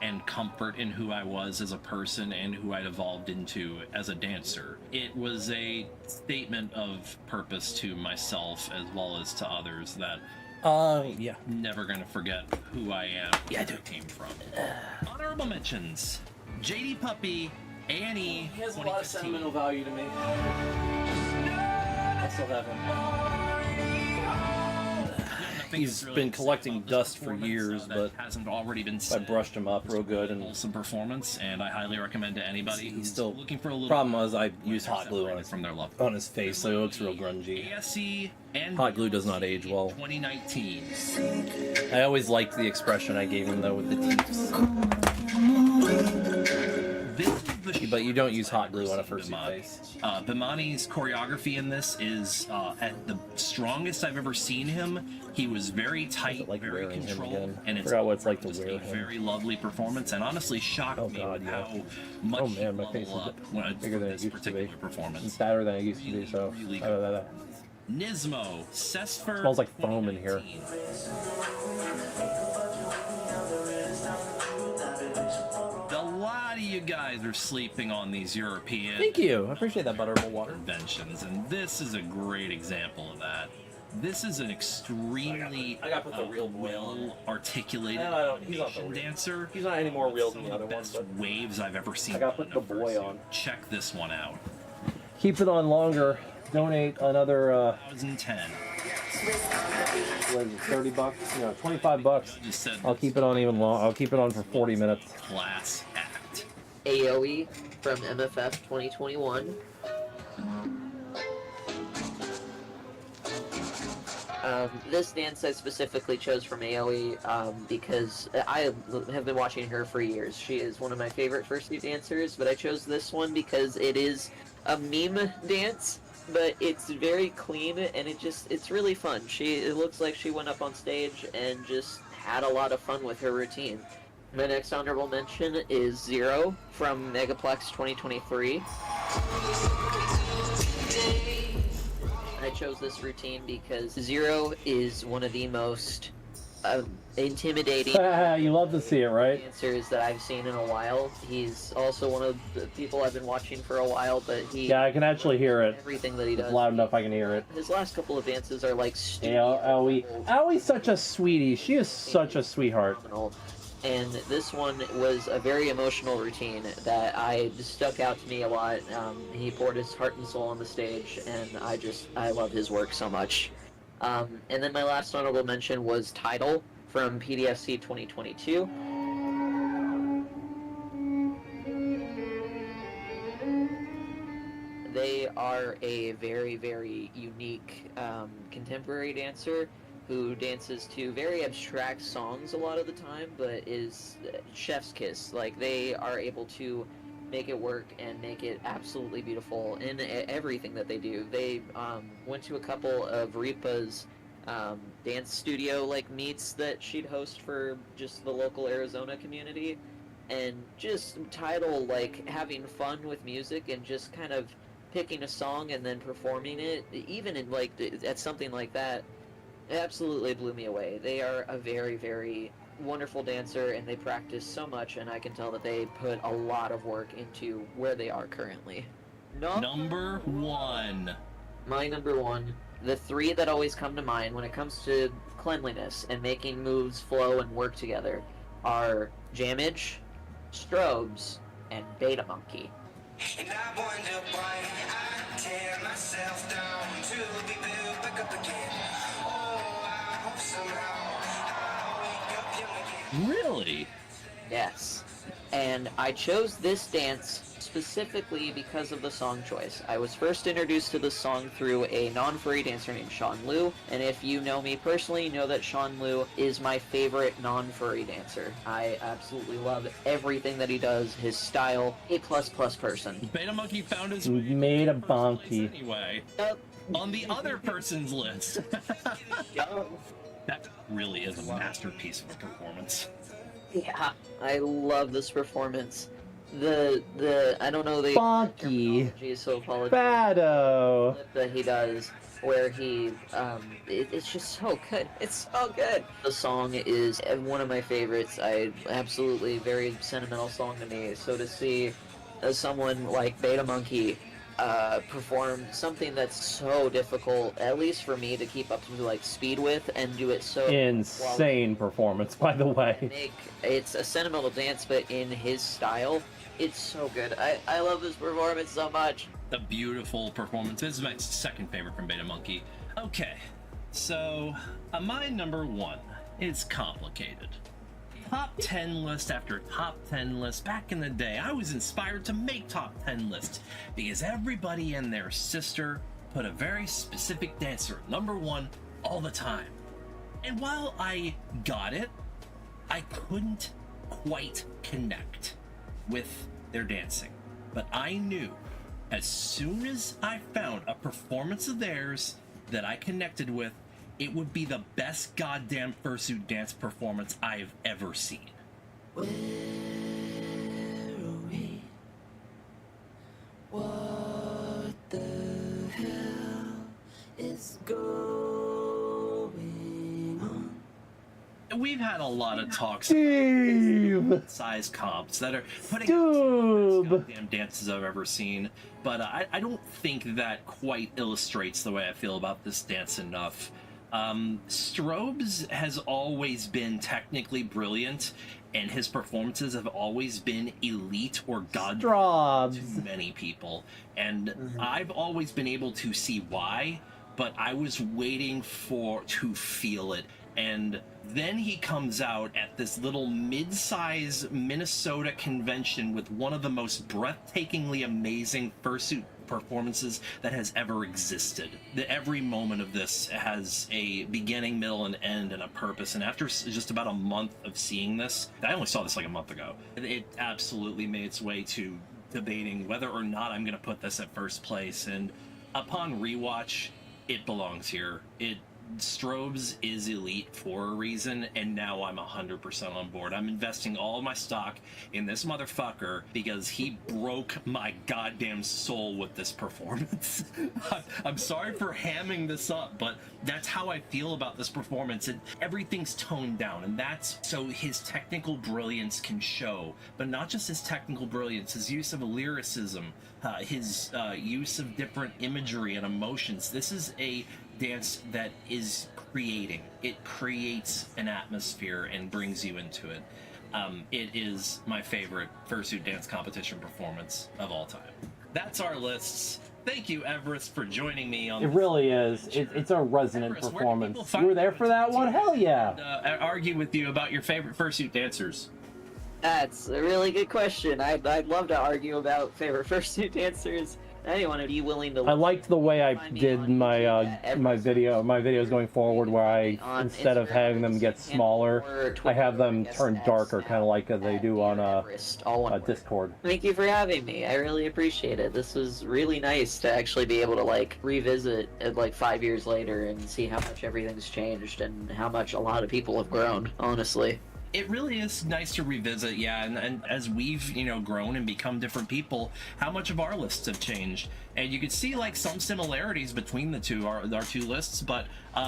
and comfort in who I was as a person and who I'd evolved into as a dancer. It was a statement of purpose to myself as well as to others that yeah, never gonna forget who I am, where I came from. Honorable mentions: JD Puppy, A&E. He has a lot of sentimental value to me. I still have him. He's been collecting dust for years, but hasn't already been I brushed him up real good and wholesome performance, and I highly recommend to anybody who's still looking for a little. Problem was I use hot glue on his face, so it looks real grungy. ASC and hot glue does not age well. 2019. I always liked the expression I gave him though with the teeth. But you don't use hot glue on a fursuit face. Bimani's choreography in this is at the strongest I've ever seen him. He was very tight, like very controlled, and it's forgot what it's like to wear a very lovely performance, and honestly shocked me God, yeah. how much man, my face is bigger than it used to be. Performance. It's fatter than it used to be, so. Really Nismo, Cesfer. Smells like foam in here. A lot of you guys are sleeping on these European. Thank you. I appreciate that butterball water. Inventions, and this is a great example of that. This is an extremely well articulated he's not the real dancer. He's not any more real than the other ones. one. But waves I've ever seen. I gotta put the boy on. Check this one out. Keep it on longer. Donate another 2010. What is it, 30 bucks? No, 25 bucks. I'll keep it on even long. I'll keep it on for 40 minutes. Class act. AOE from MFF 2021. This dance I specifically chose from AOE because I have been watching her for years. She is one of my favorite Fursuit dancers, but I chose this one because it is a meme dance, but it's very clean and it's really fun. It looks like she went up on stage and just had a lot of fun with her routine. My next honorable mention is Zero from Megaplex 2023. I chose this routine because Zero is one of the most intimidating You love to see it, right? dancers that I've seen in a while. He's also one of the people I've been watching for a while, but Yeah, I can actually hear it. Everything that he does. It's loud enough I can hear it. His last couple of dances are like Yeah, Aoi's such a sweetie. She is such a sweetheart. And this one was a very emotional routine that stuck out to me a lot. He poured his heart and soul on the stage, and I love his work so much. And then my last honorable mention was Tidal from PDFC 2022. very, very unique contemporary dancer who dances to very abstract songs a lot of the time, but is chef's kiss. Like, they are able to make it work and make it absolutely beautiful in everything that they do. They went to a couple of Ripa's dance studio like meets that she'd host for just the local Arizona community, and just title like having fun with music and just kind of picking a song and then performing it, even in like at something like that, it absolutely blew me away. They are a very, very wonderful dancer, and they practice so much, and I can tell that they put a lot of work into where they are currently. Number one. My number one. The three that always come to mind when it comes to cleanliness and making moves flow and work together are Jamage, Strobes, and Beta Monkey. And I wonder why I tear myself down to be built back up again. Oh, I hope somehow I'll wake up young again. Really? Yes. And I chose this dance specifically because of the song choice. I was first introduced to this song through a non-furry dancer named Sean Liu, and if you know me personally, you know that Sean Liu is my favorite non-furry dancer. I absolutely love everything that he does, his style, A++ person. Beta Monkey found his We made a bonky. anyway. On the other person's list. That really is a masterpiece of a performance. Yeah, I love this performance. The I don't know the Bonky. terminology, so apologies. Bado. Clip that he does where he it's just so good. It's so good. The song is one of my favorites. Absolutely very sentimental song to me. So to see someone like Beta Monkey perform something that's so difficult, at least for me, to keep up to like speed with, and do it so Insane performance, by the way. It's a sentimental dance, but in his style, it's so good. I love this performance so much. The beautiful performance. This is my second favorite from Beta Monkey. Okay, so my number one is complicated. Top 10 list after top 10 list. Back in the day, I was inspired to make top 10 lists because everybody and their sister put a very specific dancer at number one all the time. And while I got it, I couldn't quite connect with their dancing. But I knew as soon as I found a performance of theirs that I connected with, it would be the best goddamn fursuit dance performance I've ever seen. Where are we? What the hell is going on? We've had a lot of talks about size comps that are putting out some of the best goddamn dances I've ever seen, but I don't think that quite illustrates the way I feel about this dance enough. Strobes has always been technically brilliant, and his performances have always been elite or god to many people, and I've always been able to see why, but I was waiting to feel it. And then he comes out at this little mid-size Minnesota convention with one of the most breathtakingly amazing fursuit performances that has ever existed. Every moment of this has a beginning, middle, and end, and a purpose. And after just about a month of seeing this, I only saw this like a month ago, it absolutely made its way to debating whether or not I'm going to put this at first place. And upon rewatch, it belongs here. Strobes is elite for a reason, and now I'm 100% on board. I'm investing all my stock in this motherfucker because he broke my goddamn soul with this performance. I'm sorry for hamming this up, but that's how I feel about this performance, and everything's toned down, and that's so his technical brilliance can show, but not just his technical brilliance, his use of lyricism, his use of different imagery and emotions. This is a dance that is creating. It creates an atmosphere and brings you into it. It is my favorite fursuit dance competition performance of all time. That's our lists. Thank you, Everest, for joining me on It really is. It's a resonant Everest, performance. You were there for that one? Hell yeah. Argue with you about your favorite fursuit dancers. That's a really good question. I'd love to argue about favorite fursuit dancers. Anyone, are you willing to? I liked the way I did my my videos going forward, where I instead of having them get smaller, I have them turn darker, kind of like they do on Discord. Thank you for having me. I really appreciate it. This was really nice to actually be able to like revisit it like 5 years later and see how much everything's changed and how much a lot of people have grown. Honestly. It really is nice to revisit, yeah, and as we've, you know, grown and become different people, how much of our lists have changed. And you can see, like, some similarities between the two, our two lists, but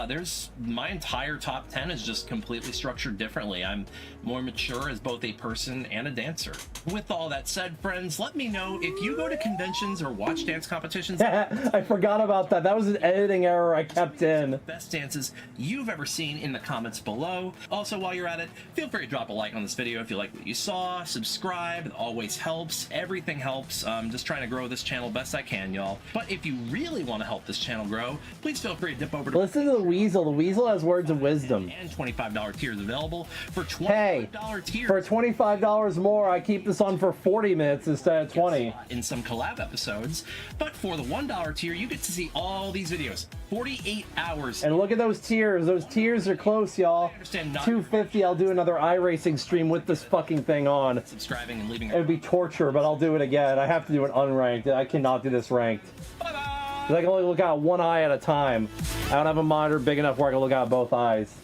there's, my entire top 10 is just completely structured differently. I'm more mature as both a person and a dancer. With all that said, friends, let me know if you go to conventions or watch dance competitions. I forgot about that. That was an editing error I kept in. Best dances you've ever seen in the comments below. Also, while you're at it, feel free to drop a like on this video if you like what you saw. Subscribe, it always helps. Everything helps. I'm just trying to grow this channel best I can, y'all. But if you really want to help this channel grow, please feel free to dip over to... Listen to the Weasel. The Weasel has words of wisdom. And $25 tiers available. For $25 tiers... For $25 more, I keep this on for 40 minutes instead of 20. In some collab episodes. But for the $1 tier, you get to see all these videos. 48 hours. And look at those tiers. Those tiers are close, y'all. $250, I'll do another iRacing stream with this fucking thing on. Subscribing and leaving... It would be torture, but I'll do it again. I have to do it unranked. I cannot do this ranked. Bye-bye! I can only look out one eye at a time. I don't have a monitor big enough where I can look out both eyes.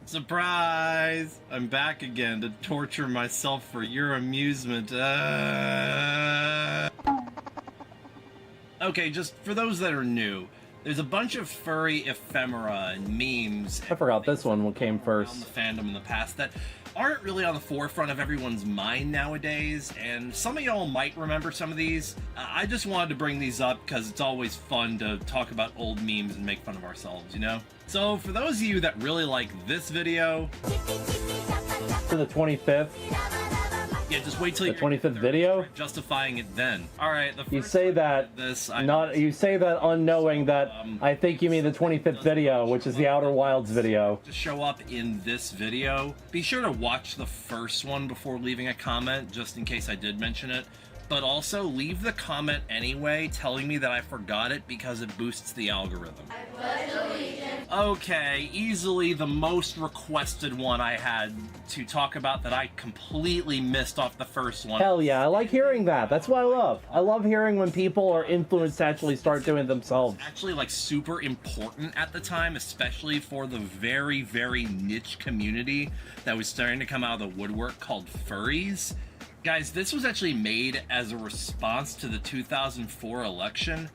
Surprise! I'm back again to torture myself for your amusement. Okay, just for those that are new, there's a bunch of furry ephemera and memes. I forgot this one came first. On the fandom in the past that aren't really on the forefront of everyone's mind nowadays, and some of y'all might remember some of these. I just wanted to bring these up because it's always fun to talk about old memes and make fun of ourselves, you know? So for those of you that really like this video... To the 25th? Yeah, just wait till the 25th video. Justifying it then. All right. You say that you say that unknowing that I think you mean the 25th video, which is the Outer Wilds video. To show up in this video, be sure to watch the first one before leaving a comment, just in case I did mention it. But also leave the comment anyway, telling me that I forgot it because it boosts the algorithm. Okay, easily the most requested one I had to talk about that I completely missed off the first one. Hell yeah, I like hearing that. That's what I love. I love hearing when people are influenced to actually start doing it themselves. Actually, like, super important at the time, especially for the very, very niche community that was starting to come out of the woodwork called furries. Guys, this was actually made as a response to the 2004 election,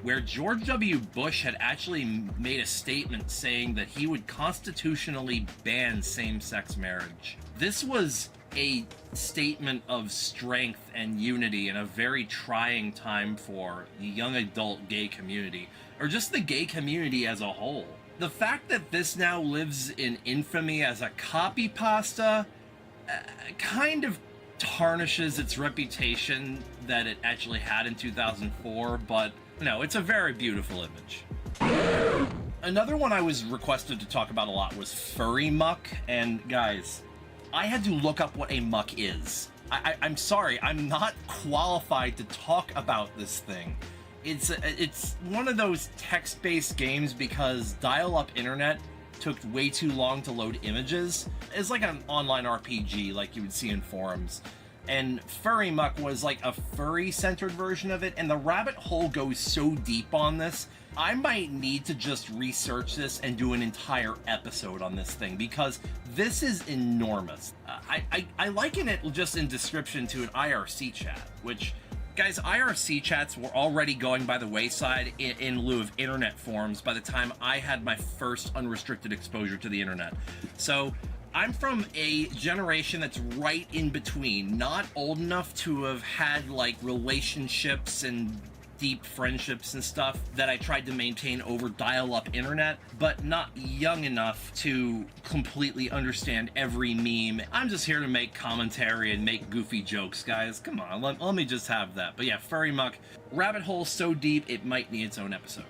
where George W. Bush had actually made a statement saying that he would constitutionally ban same-sex marriage. This was a statement of strength and unity in a very trying time for the young adult gay community, or just the gay community as a whole. The fact that this now lives in infamy as a copy pasta kind of tarnishes its reputation that it actually had in 2004, but no, it's a very beautiful image. Another one I was requested to talk about a lot was furry muck, and guys, I had to look up what a muck is. I'm sorry, I'm not qualified to talk about this thing. It's one of those text-based games because dial-up internet took way too long to load images. It's like an online RPG like you would see in forums. And Furry Muck was like a furry-centered version of it, and the rabbit hole goes so deep on this, I might need to just research this and do an entire episode on this thing, because this is enormous. I liken it just in description to an IRC chat, which... Guys, IRC chats were already going by the wayside in lieu of internet forums by the time I had my first unrestricted exposure to the internet. So I'm from a generation that's right in between, not old enough to have had like relationships and deep friendships and stuff that I tried to maintain over dial-up internet, but not young enough to completely understand every meme. I'm just here to make commentary and make goofy jokes, guys. Come on, let me just have that. But yeah, Furry Muck, rabbit hole so deep it might need its own episode.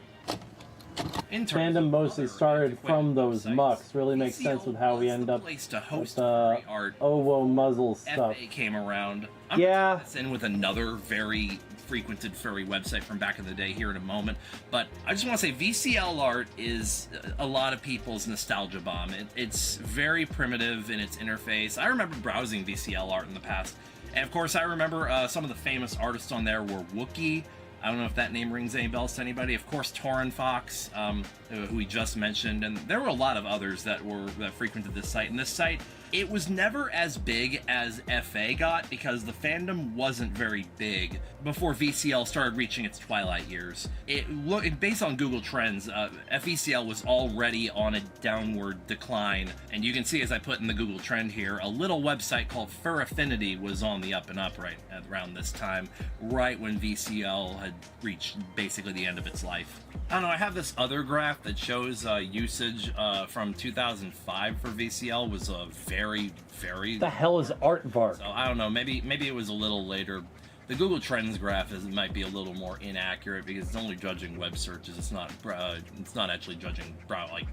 Fandom mostly started from those mucks. Really makes sense with how we end up with the Owo muzzle stuff. FA came around. Yeah. In with another very frequented furry website from back in the day here in a moment. But I just want to say VCL art is a lot of people's nostalgia bomb. It's very primitive in its interface. I remember browsing VCL art in the past. And of course, I remember some of the famous artists on there were Wookiee. I don't know if that name rings any bells to anybody. Of course, Torrin Fox, who we just mentioned, and there were a lot of others that frequented this site. And this site, it was never as big as FA got because the fandom wasn't very big before VCL started reaching its twilight years. Based on Google Trends, FECL was already on a downward decline, and you can see, as I put in the Google Trend here, a little website called Fur Affinity was on the up and up right around this time, right when VCL had reached basically the end of its life. I don't know, I have this other graph that shows usage from 2005 for VCL was a very The hell is Aardvark? So I don't know, maybe it was a little later. The Google Trends graph might be a little more inaccurate because it's only judging web searches. It's not actually judging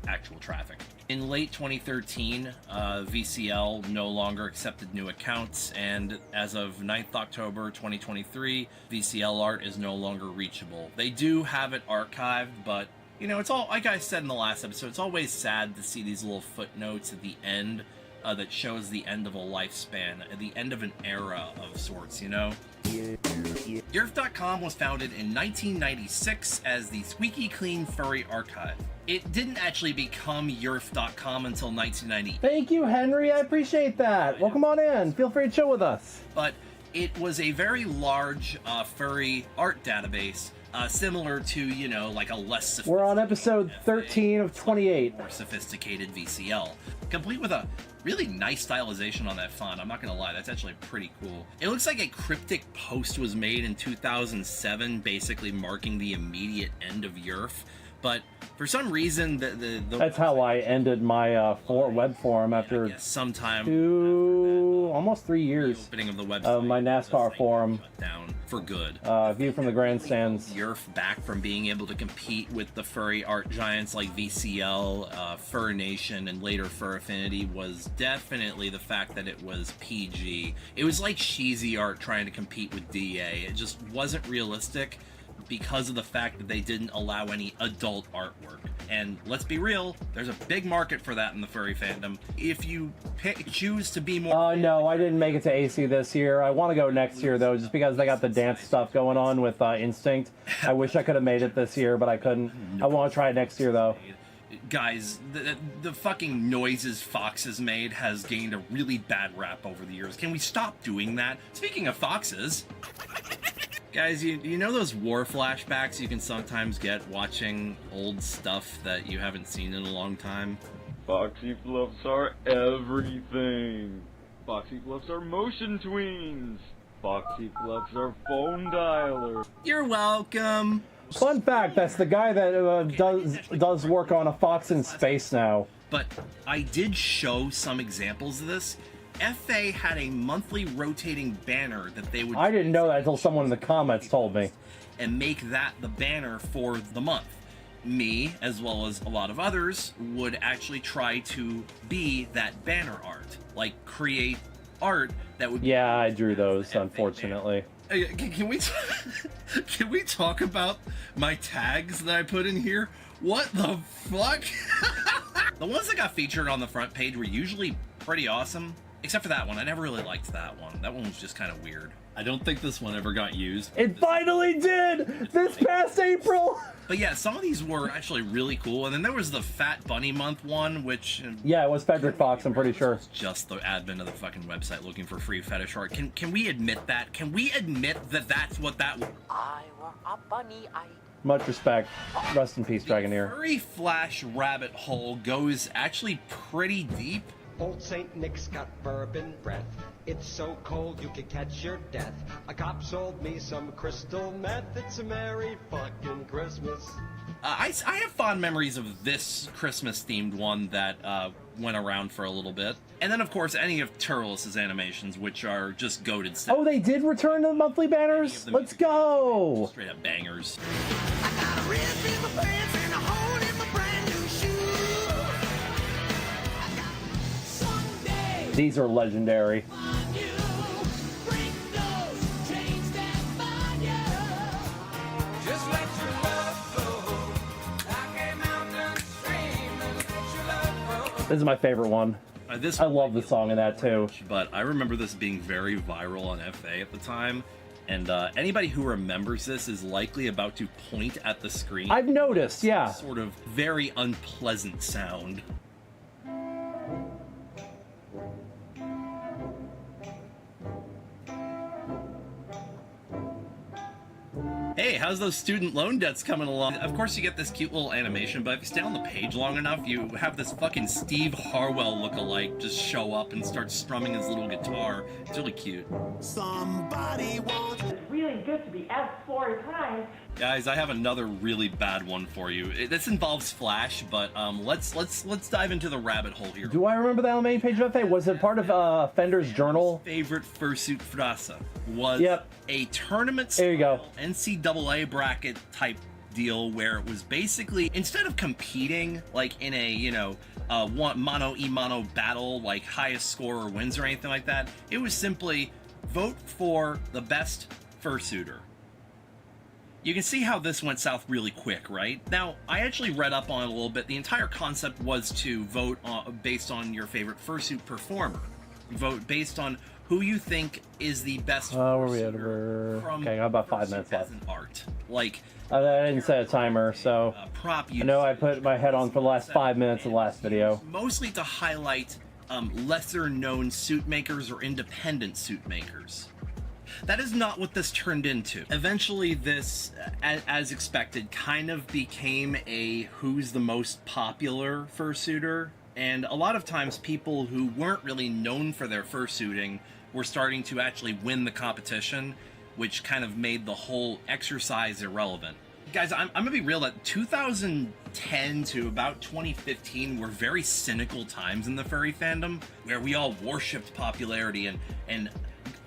actual traffic. In late 2013, VCL no longer accepted new accounts, and as of 9th October 2023, VCL art is no longer reachable. They do have it archived, but you know, it's all, like I said in the last episode, it's always sad to see these little footnotes at the end that shows the end of a lifespan, the end of an era of sorts, you know? Yerf.com was founded in 1996 as the Squeaky Clean Furry Archive. It didn't actually become Yerf.com until 1998. Thank you, Henry. I appreciate that. Welcome on in. Feel free to chill with us. But it was a very large furry art database, similar to, you know, like a less sophisticated... We're on episode 13 of 28. More sophisticated VCL, complete with a really nice stylization on that font. I'm not gonna lie, that's actually pretty cool. It looks like a cryptic post was made in 2007, basically marking the immediate end of Yerf. But for some reason, that's how I ended my web forum after sometime almost 3 years opening of the website of my NASCAR forum down for good. View from the grandstands. Yerf back from being able to compete with the furry art giants like VCL, Fur Nation, and later Fur Affinity was definitely the fact that it was PG. It was like cheesy art trying to compete with DA. It just wasn't realistic, because of the fact that they didn't allow any adult artwork. And let's be real, there's a big market for that in the furry fandom. If you choose to be more... no, I didn't make it to AC this year. I want to go next year, though, just because they got the dance stuff going on with Instinct. I wish I could have made it this year, but I couldn't. I want to try it next year, though. Guys, the fucking noises Fox has made has gained a really bad rap over the years. Can we stop doing that? Speaking of foxes... Guys, you know those war flashbacks you can sometimes get watching old stuff that you haven't seen in a long time? Foxy Fluffs are everything. Foxy Fluffs are motion tweens. Foxy Fluffs are phone dialers. You're welcome. Fun fact, that's the guy that does work on a Fox in Space now. But I did show some examples of this. FA had a monthly rotating banner that they would... I didn't know that until someone in the comments told me. And make that the banner for the month. Me, as well as a lot of others, would actually try to be that banner art. Like, create art that would... Yeah, I drew those, unfortunately. Can we talk about my tags that I put in here? What the fuck? The ones that got featured on the front page were usually pretty awesome. Except for that one. I never really liked that one. That one was just kind of weird. I don't think this one ever got used. It finally did! This past April! But yeah, some of these were actually really cool. And then there was the Fat Bunny Month one, which... Yeah, it was Frederick Fox, I'm pretty sure. Just the admin of the fucking website looking for free fetish art. Can we admit that? Can we admit that that's what that was? I were a bunny, Much respect. Rest in peace, Dragoneer. Furry Flash rabbit hole goes actually pretty deep. Old St. Nick's got bourbon breath. It's so cold you could catch your death. A cop sold me some crystal meth. It's a merry fucking Christmas. I have fond memories of this Christmas-themed one that went around for a little bit. And then, of course, any of Turles' animations, which are just goated stuff. Oh, they did return to the monthly banners? Let's go! Straight up bangers. I got a rip in my pants and a hole in my brand new shoe. These are legendary. This is my favorite one. I love the song in that too. But I remember this being very viral on FA at the time. And anybody who remembers this is likely about to point at the screen. I've noticed, yeah. Sort of very unpleasant sound. Hey, how's those student loan debts coming along? Of course you get this cute little animation, but if you stay on the page long enough, you have this fucking Steve Harwell look-alike just show up and start strumming his little guitar. It's really cute. Somebody wants... It's really good to be asked 4 times. Guys, I have another really bad one for you. This involves Flash, but let's dive into the rabbit hole here. Do I remember the main page of FA? Was it part of Fender's journal? Favorite Fursuit Frasa was a tournament NCAA bracket type deal where it was basically, instead of competing like in a, you know, one mano-a-mano battle, like highest scorer wins or anything like that, it was simply vote for the best fursuiter. You can see how this went south really quick, right? Now, I actually read up on it a little bit. The entire concept was to vote based on your favorite fursuit performer. Vote based on who you think is the best where are we at? Okay, I got about 5 minutes left. Art. Like, I didn't set a timer, so prop I know I put my head on for the last 5 minutes of the last video. Mostly to highlight lesser known suit makers or independent suit makers. That is not what this turned into. Eventually this, as expected, kind of became a who's the most popular fursuiter, and a lot of times people who weren't really known for their fursuiting were starting to actually win the competition, which kind of made the whole exercise irrelevant. Guys, I'm gonna be real that 2010 to about 2015 were very cynical times in the furry fandom, where we all worshipped popularity and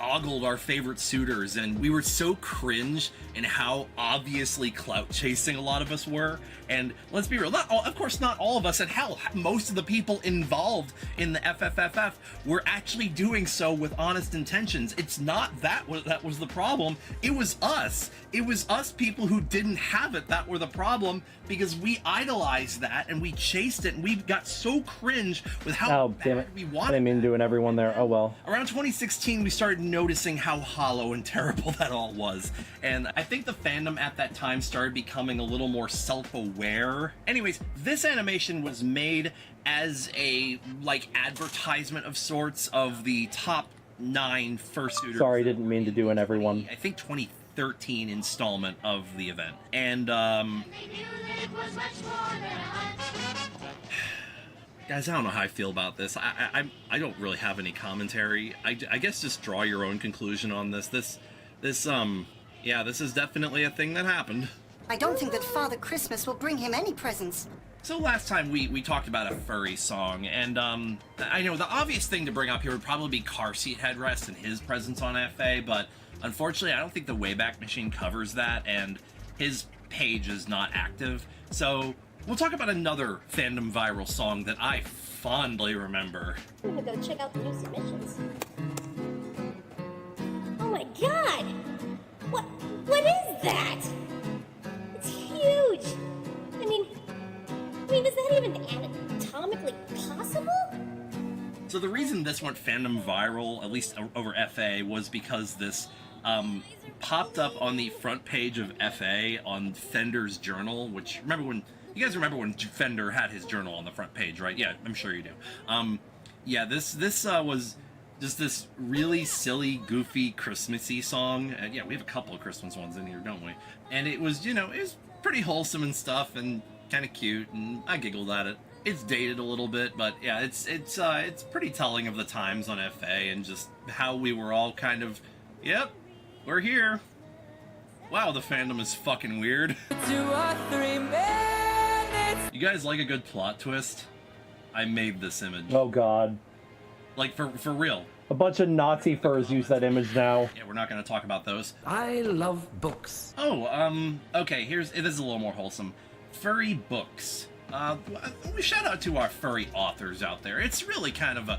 ogled our favorite suitors, and we were so cringe in how obviously clout chasing a lot of us were. And let's be real, of course not all of us, and hell, most of the people involved in the FFFF were actually doing so with honest intentions. It's not that was the problem, it was us. It was us people who didn't have it that were the problem, because we idolized that and we chased it, and we got so cringe with how bad we wanted. I didn't mean doing everyone there. Oh well. Around 2016 we started noticing how hollow and terrible that all was, and I think the fandom at that time started becoming a little more self-aware. Anyways, this animation was made as a like advertisement of sorts of the top 9 fursuiters. Sorry, didn't mean to do an everyone. I think 2013 installment of the event, and guys, I don't know how I feel about this. I don't really have any commentary. I guess just draw your own conclusion on this. Yeah, this is definitely a thing that happened. I don't think that Father Christmas will bring him any presents. So last time we talked about a furry song, and I know the obvious thing to bring up here would probably be Car Seat Headrest and his presence on FA, but unfortunately I don't think the Wayback Machine covers that, and his page is not active. So we'll talk about another fandom viral song that I fondly remember. I'm gonna go check out the new submissions. Oh my god! What is that? It's huge! I mean, is that even anatomically possible? So the reason this went fandom viral, at least over FA, was because this popped up on the front page of FA on Fender's journal, which, you guys remember when Fender had his journal on the front page, right? Yeah, I'm sure you do. Yeah, this was just this really silly, goofy, Christmassy song. Yeah, we have a couple of Christmas ones in here, don't we? And it was, it was pretty wholesome and stuff, and kind of cute, and I giggled at it. It's dated a little bit, but yeah, it's pretty telling of the times on FA and just how we were all kind of, yep, we're here. Wow, the fandom is fucking weird. 2 or 3 minutes. You guys like a good plot twist? I made this image. Oh god. Like, for real. A bunch of Nazi furs use that image now. Yeah, we're not going to talk about those. I love books. Oh, okay, this is a little more wholesome. Furry books. We shout out to our furry authors out there. It's really kind of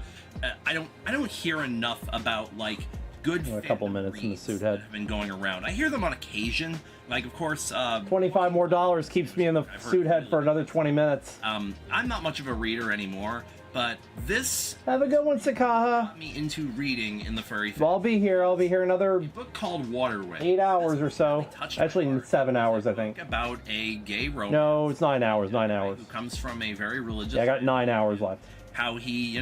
I don't hear enough about, like, good a couple minutes in the suit head. have been going around. I hear them on occasion. Like, of course, $25 more keeps me in the suit head for another 20 minutes. I'm not much of a reader anymore, but this have a good one, Sakaha. Got me into reading in the furry. Well, I'll be here another book called Waterway. 8 hours or so. Actually, 7 hours, I think. About a gay romance. No, it's 9 hours. 9 hours. Who comes from a very religious. Yeah, I got 9 hours left. How he,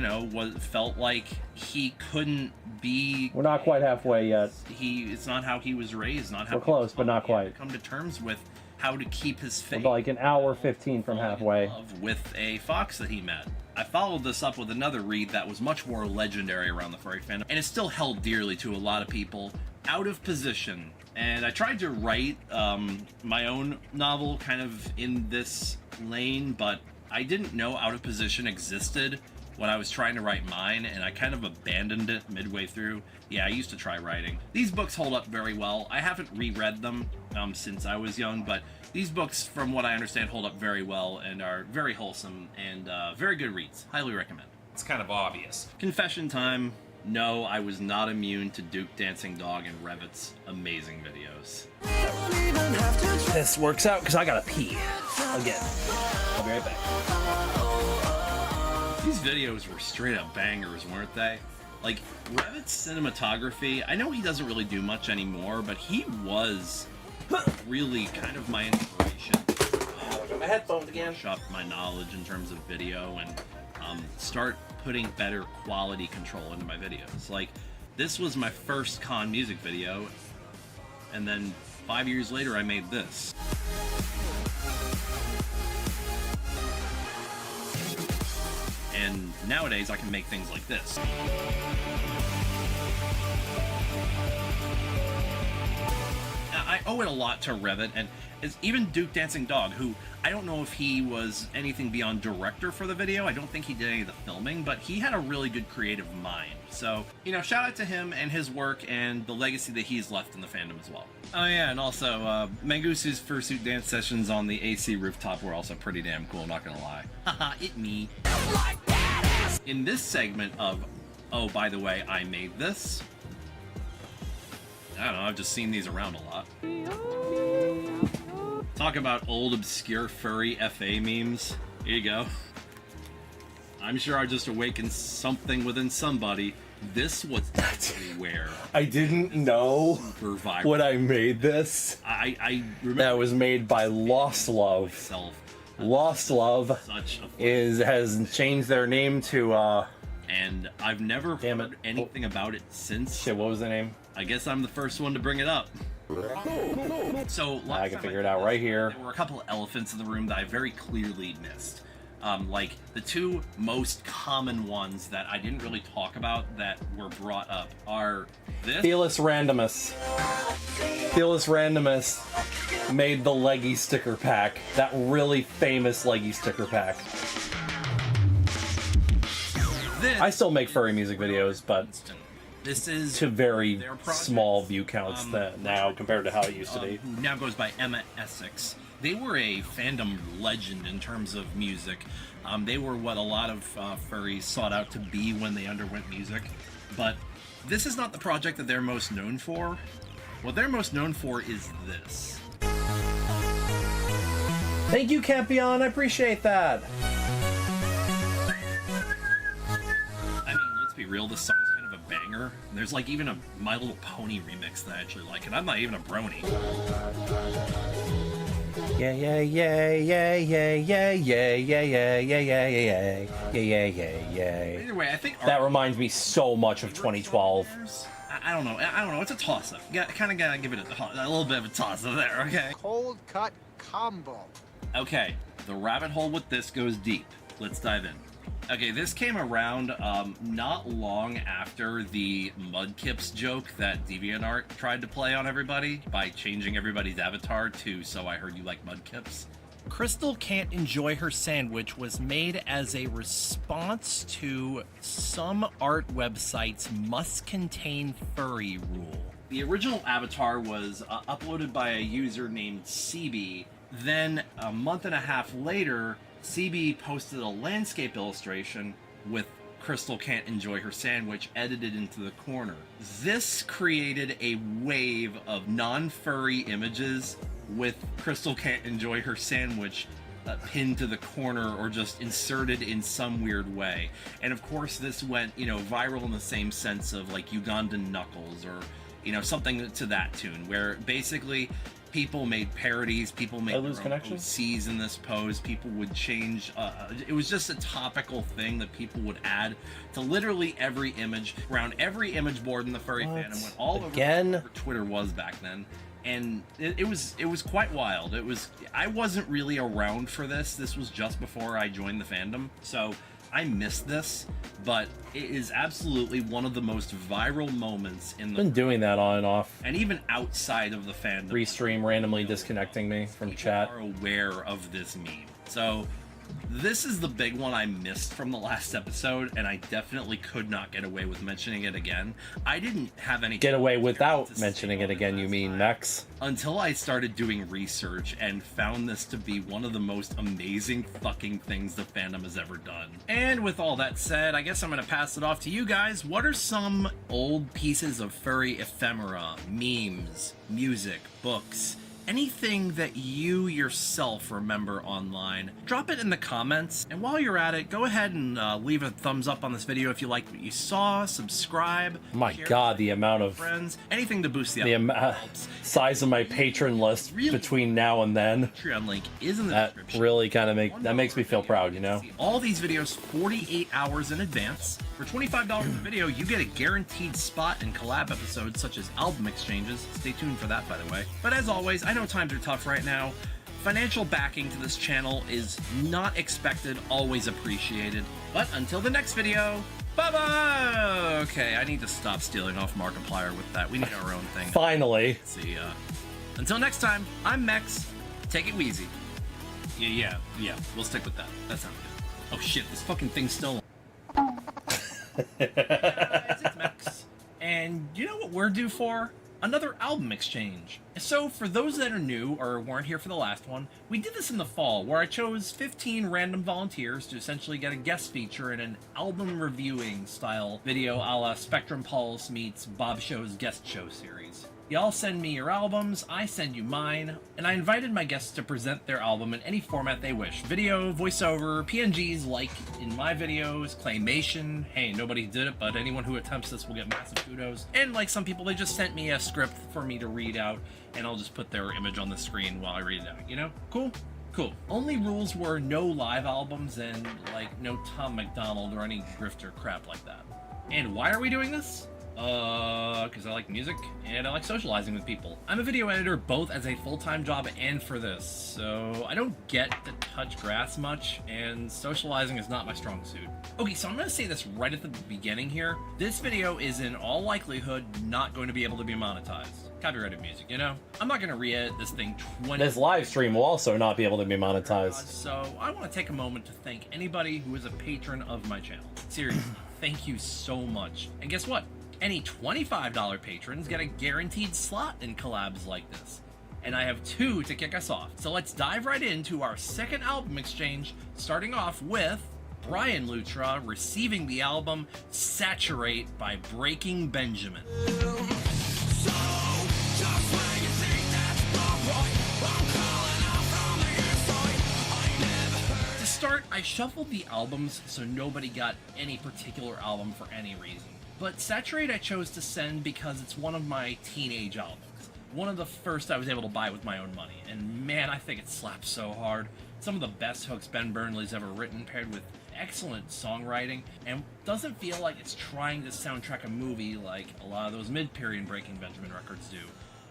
felt like he couldn't be. We're not quite halfway yet. It's not how he was raised. Not how we're close, but not quite. Come to terms with how to keep his faith. We're like an hour 15 from halfway. With a fox that he met. I followed this up with another read that was much more legendary around the furry fandom, and it's still held dearly to a lot of people. Out of Position. And I tried to write my own novel kind of in this lane, but I didn't know Out of Position existed when I was trying to write mine, and I kind of abandoned it midway through. Yeah, I used to try writing. These books hold up very well. I haven't reread them since I was young, but these books, from what I understand, hold up very well and are very wholesome and very good reads. Highly recommend. It's kind of obvious. Confession time. No, I was not immune to Duke Dancing Dog and Revit's amazing videos. This works out because I gotta pee. Again. I'll be right back. These videos were straight up bangers, weren't they? Like, Revit's cinematography, I know he doesn't really do much anymore, but he was really kind of my inspiration. I got my headphones again. Up my knowledge in terms of video and start putting better quality control into my videos. Like, this was my first con music video, and then 5 years later I made this. And nowadays I can make things like this. I owe it a lot to Revit, and even Duke Dancing Dog, who I don't know if he was anything beyond director for the video. I don't think he did any of the filming, but he had a really good creative mind. So, shout out to him and his work and the legacy that he's left in the fandom as well. Oh yeah, and also, Mangusu's Fursuit dance sessions on the AC rooftop were also pretty damn cool, not gonna lie. Haha, it me. In this segment of, oh, by the way, I made this, I don't know, I've just seen these around a lot. Talk about old, obscure, furry FA memes. Here you go. I'm sure I just awakened something within somebody. This was everywhere. I didn't know when I made this. I remember that was made by Lost Love. Lost Love has changed their name to and I've never heard anything about it since. Shit, what was the name? I guess I'm the first one to bring it up. So I can figure it out right here. There were a couple of elephants in the room that I very clearly missed. Like the two most common ones that I didn't really talk about that were brought up are this. Felis Randomus. Felis Randomus made the leggy sticker pack. That really famous leggy sticker pack. I still make furry music videos, but this is to very small view counts now compared to how it used to be. Who now goes by Emma Essex. They were a fandom legend in terms of music. They were what a lot of furries sought out to be when they underwent music. But this is not the project that they're most known for. What they're most known for is this. Thank you, Campion. I appreciate that. I mean, let's be real. This song's kind of a banger. There's like even a My Little Pony remix that I actually like, and I'm not even a brony. Yeah, yeah, yeah, yeah, yeah, yeah, yeah, yeah, yeah, yeah, yeah, yeah, yeah, yeah, yeah. Either way, I think that reminds me so much of 2012. I don't know. It's a toss-up. You kind of gotta give it a little bit of a toss-up there, okay? Cold cut combo. Okay, the rabbit hole with this goes deep. Let's dive in. Okay, this came around not long after the Mudkips joke that DeviantArt tried to play on everybody by changing everybody's avatar to "So I heard you like Mudkips." Crystal can't enjoy her sandwich was made as a response to some art websites must contain furry rule. The original avatar was uploaded by a user named CB. Then a month and a half later, CB posted a landscape illustration with Crystal can't enjoy her sandwich edited into the corner. This created a wave of non-furry images with Crystal can't enjoy her sandwich pinned to the corner or just inserted in some weird way. And of course this went, you know, viral in the same sense of like Ugandan Knuckles or, you know, something to that tune, where basically people made parodies, people made their own OCs in this pose, people would change, it was just a topical thing that people would add to literally every image, around every image board in the furry fandom, went all over where Twitter was back then. And it was quite wild. I wasn't really around for this. This was just before I joined the fandom, so I missed this, but it is absolutely one of the most viral moments in the... Been doing that on and off. And even outside of the fandom. Restream randomly disconnecting me from chat. Are aware of this meme. So this is the big one I missed from the last episode, and I definitely could not get away with mentioning it again. I didn't have any... Get away without mentioning it again, you mean, Mex? Until I started doing research and found this to be one of the most amazing fucking things the fandom has ever done. And with all that said, I guess I'm going to pass it off to you guys. What are some old pieces of furry ephemera, memes, music, books, anything that you yourself remember online? Drop it in the comments, and while you're at it, go ahead and leave a thumbs up on this video if you liked what you saw, subscribe. My God, the amount of friends, anything to boost the size of my patron list between now and then. Patreon link is in the description. Really kind of makes me feel proud, you know. All these videos 48 hours in advance. For $25 a video, you get a guaranteed spot in collab episodes such as album exchanges. Stay tuned for that, by the way. But as always, I know times are tough right now. Financial backing to this channel is not expected, always appreciated. But until the next video, bye-bye! Okay, I need to stop stealing off Markiplier with that. We need our own thing. Finally. See ya. Until next time, I'm Mex. Take it wheezy. Yeah, we'll stick with that. That sounds good. Oh shit, this fucking thing's still... Hey guys, it's Mex. And you know what we're due for? Another album exchange. So for those that are new or weren't here for the last one, we did this in the fall where I chose 15 random volunteers to essentially get a guest feature in an album reviewing style video a la Spectrum Pulse meets Bob Show's guest show series. Y'all send me your albums, I send you mine, and I invited my guests to present their album in any format they wish. Video, voiceover, PNGs like in my videos, claymation, hey, nobody did it, but anyone who attempts this will get massive kudos. And like some people, they just sent me a script for me to read out, and I'll just put their image on the screen while I read it out, you know? Cool? Cool. Only rules were no live albums and, like, no Tom McDonald or any grifter crap like that. And why are we doing this? Because I like music and I like socializing with people. I'm a video editor both as a full-time job and for this, so I don't get to touch grass much, and socializing is not my strong suit. Okay, so I'm going to say this right at the beginning here. This video is in all likelihood not going to be able to be monetized. Copyrighted music, you know? I'm not going to re-edit this thing 20... This live stream will also not be able to be monetized. So I want to take a moment to thank anybody who is a patron of my channel. Seriously, thank you so much. And guess what? Any $25 patrons get a guaranteed slot in collabs like this. And I have 2 to kick us off. So let's dive right into our second album exchange, starting off with Brian Lutra receiving the album Saturate by Breaking Benjamin. To start, I shuffled the albums so nobody got any particular album for any reason. But Saturate I chose to send because it's one of my teenage albums. One of the first I was able to buy with my own money. And man, I think it slaps so hard. Some of the best hooks Ben Burnley's ever written, paired with excellent songwriting, and doesn't feel like it's trying to soundtrack a movie like a lot of those mid-period Breaking Benjamin records do.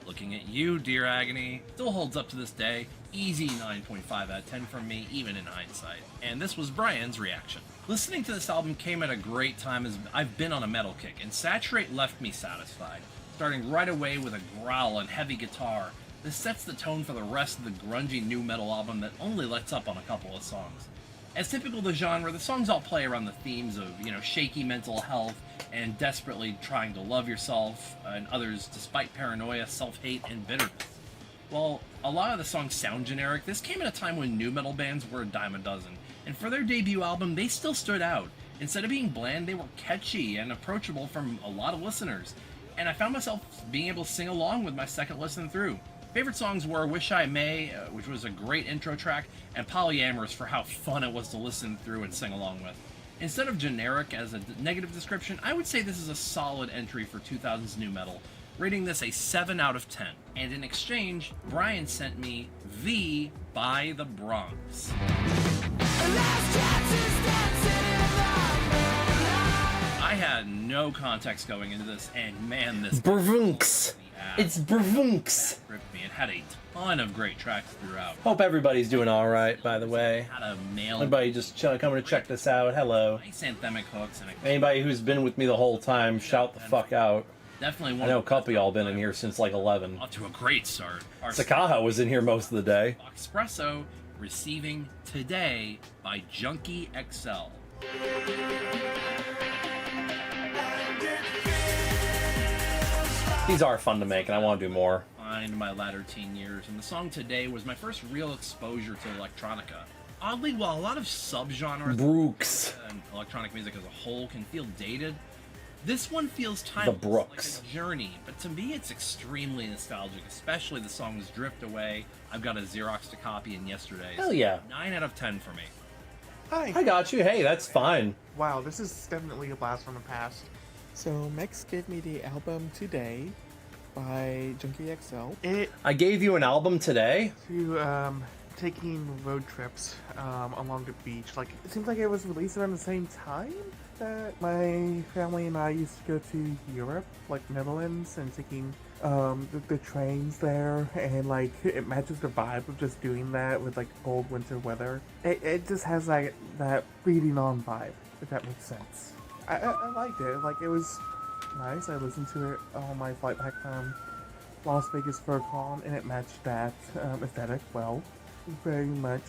Looking at You, Dear Agony, still holds up to this day. Easy 9.5 out of 10 from me, even in hindsight. And this was Brian's reaction. Listening to this album came at a great time as I've been on a metal kick, and Saturate left me satisfied. Starting right away with a growl and heavy guitar, this sets the tone for the rest of the grungy nu metal album that only lets up on a couple of songs. As typical of the genre, the songs all play around the themes of, shaky mental health and desperately trying to love yourself and others despite paranoia, self-hate, and bitterness. While a lot of the songs sound generic, this came at a time when nu metal bands were a dime a dozen, and for their debut album, they still stood out. Instead of being bland, they were catchy and approachable from a lot of listeners, and I found myself being able to sing along with my second listen through. Favorite songs were Wish I May, which was a great intro track, and Polyamorous for how fun it was to listen through and sing along with. Instead of generic as a negative description, I would say this is a solid entry for 2000s new metal, rating this a 7 out of 10. And in exchange, Brian sent me V by the Bronx. I had no context going into this, and man, this Brvunks. It's Brvunks. Ripped me. It had a ton of great tracks throughout. Hope everybody's doing all right, by the way. Had a male. Anybody just coming to check this out, hello. Nice anthemic hooks. And anybody who's been with me the whole time, shout the fuck out. Definitely I know a couple of y'all been in here since like 11. Off to a great start. Sakaha was in here most of the day. Espresso receiving Today by Junkie XL. These are fun to make, and I want to do more. In my latter teen years, and the song Today was my first real exposure to electronica. Oddly, while a lot of subgenres Brooks and electronic music as a whole can feel dated, this one feels timeless, the Brooks. like a journey. But to me, it's extremely nostalgic, especially the songs Drift Away. I've got a Xeroxed copy in yesterday's. Hell yeah. 9 out of 10 for me. Hi. I got you. Hey, that's fine. Wow, this is definitely a blast from the past. So Mex gave me the album Today by Junkie XL. I gave you an album today? To, taking road trips along the beach. Like, it seems like it was released around the same time that my family and I used to go to Europe, like Netherlands, and taking the trains there, and like it matches the vibe of just doing that with like cold winter weather. It just has like that reading on vibe, if that makes sense. I liked it. Like, it was nice. I listened to it on my flight back from Las Vegas FurCon, and it matched that aesthetic well. Very much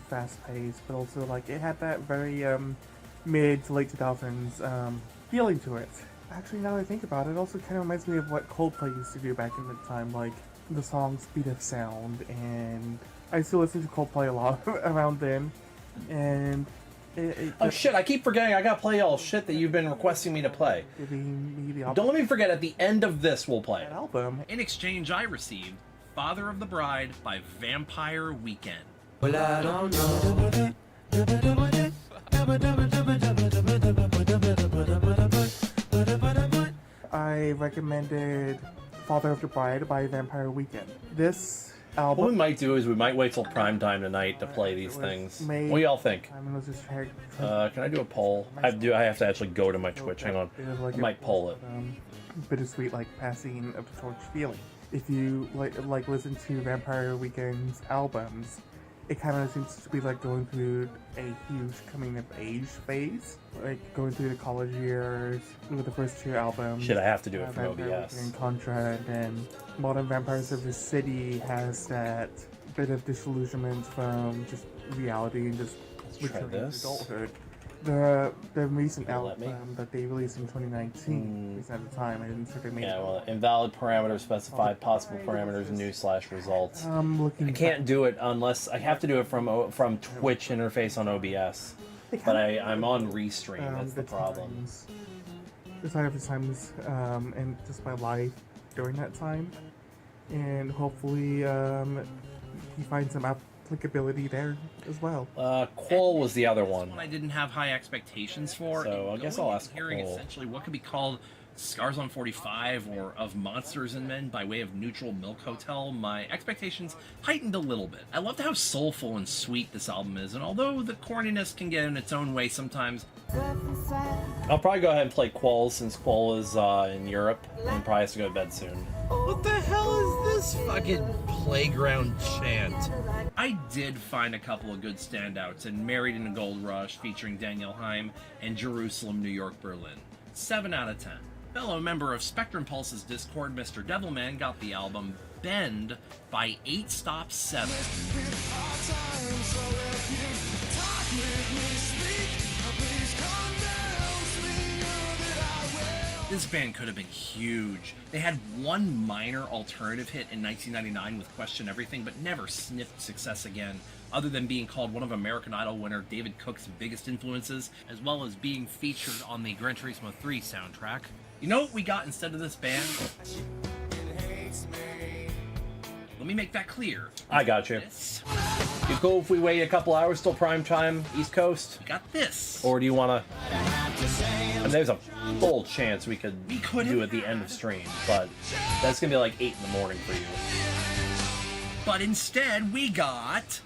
fast-paced, but also like it had that very mid to late 2000s feeling to it. Actually, now that I think about it, it also kind of reminds me of what Coldplay used to do back in the time, like the song Speed of Sound, and I used to listen to Coldplay a lot around then, and oh shit, I keep forgetting I gotta play all shit that you've been requesting me to play. Don't let me forget, at the end of this we'll play it. Album. In exchange, I received Father of the Bride by Vampire Weekend. Well, I don't know. I recommended Father of the Bride by Vampire Weekend. This album... What we might do is we might wait till prime time tonight to play these things. What do y'all think? Can I do a poll? I have to actually go to my Twitch. Hang on. I might poll it. Bittersweet, like, passing of the torch feeling. If you like listen to Vampire Weekend's albums, it kind of seems to be like going through a huge coming of age phase, like going through the college years with the first 2 albums. Shit, I have to do it for Vampire OBS. Weekend, Contra, and then Modern Vampires of the City has that bit of disillusionment from just reality and just returning to adulthood. The recent album that they released in 2019, at least at the time, I didn't think they made Yeah, well, invalid parameters specified, possible parameters, new/results. I can't do it unless I have to do it from Twitch interface on OBS. But I'm on Restream. That's the problem. The sign of the times and just my life during that time, and hopefully you find some applicability there as well. Qual was the other one. I didn't have high expectations for. So I guess I'll ask hearing Qual. essentially what could be called Scars on 45 or Of Monsters and Men by way of Neutral Milk Hotel, my expectations heightened a little bit. I loved how soulful and sweet this album is, and although the corniness can get in its own way sometimes, I'll probably go ahead and play Qual since Qual is in Europe and probably has to go to bed soon. what the hell is this fucking playground chant? I did find a couple of good standouts in Married in a Gold Rush featuring Danielle Haim and Jerusalem, New York, Berlin. 7 out of 10. Fellow member of Spectrum Pulse's Discord, Mr. Devilman, got the album Bend by 8 Stop 7. This band could have been huge. They had one minor alternative hit in 1999 with Question Everything, but never sniffed success again. other than being called one of American Idol winner David Cook's biggest influences, as well as being featured on the Gran Turismo 3 soundtrack. You know what we got instead of this band? Let me make that clear. I got you. You cool if we wait a couple hours till prime time, East Coast? We got this. Or do you want to... And there's a full chance we could do at the end of stream, but that's going to be like 8 in the morning for you. But instead, we got...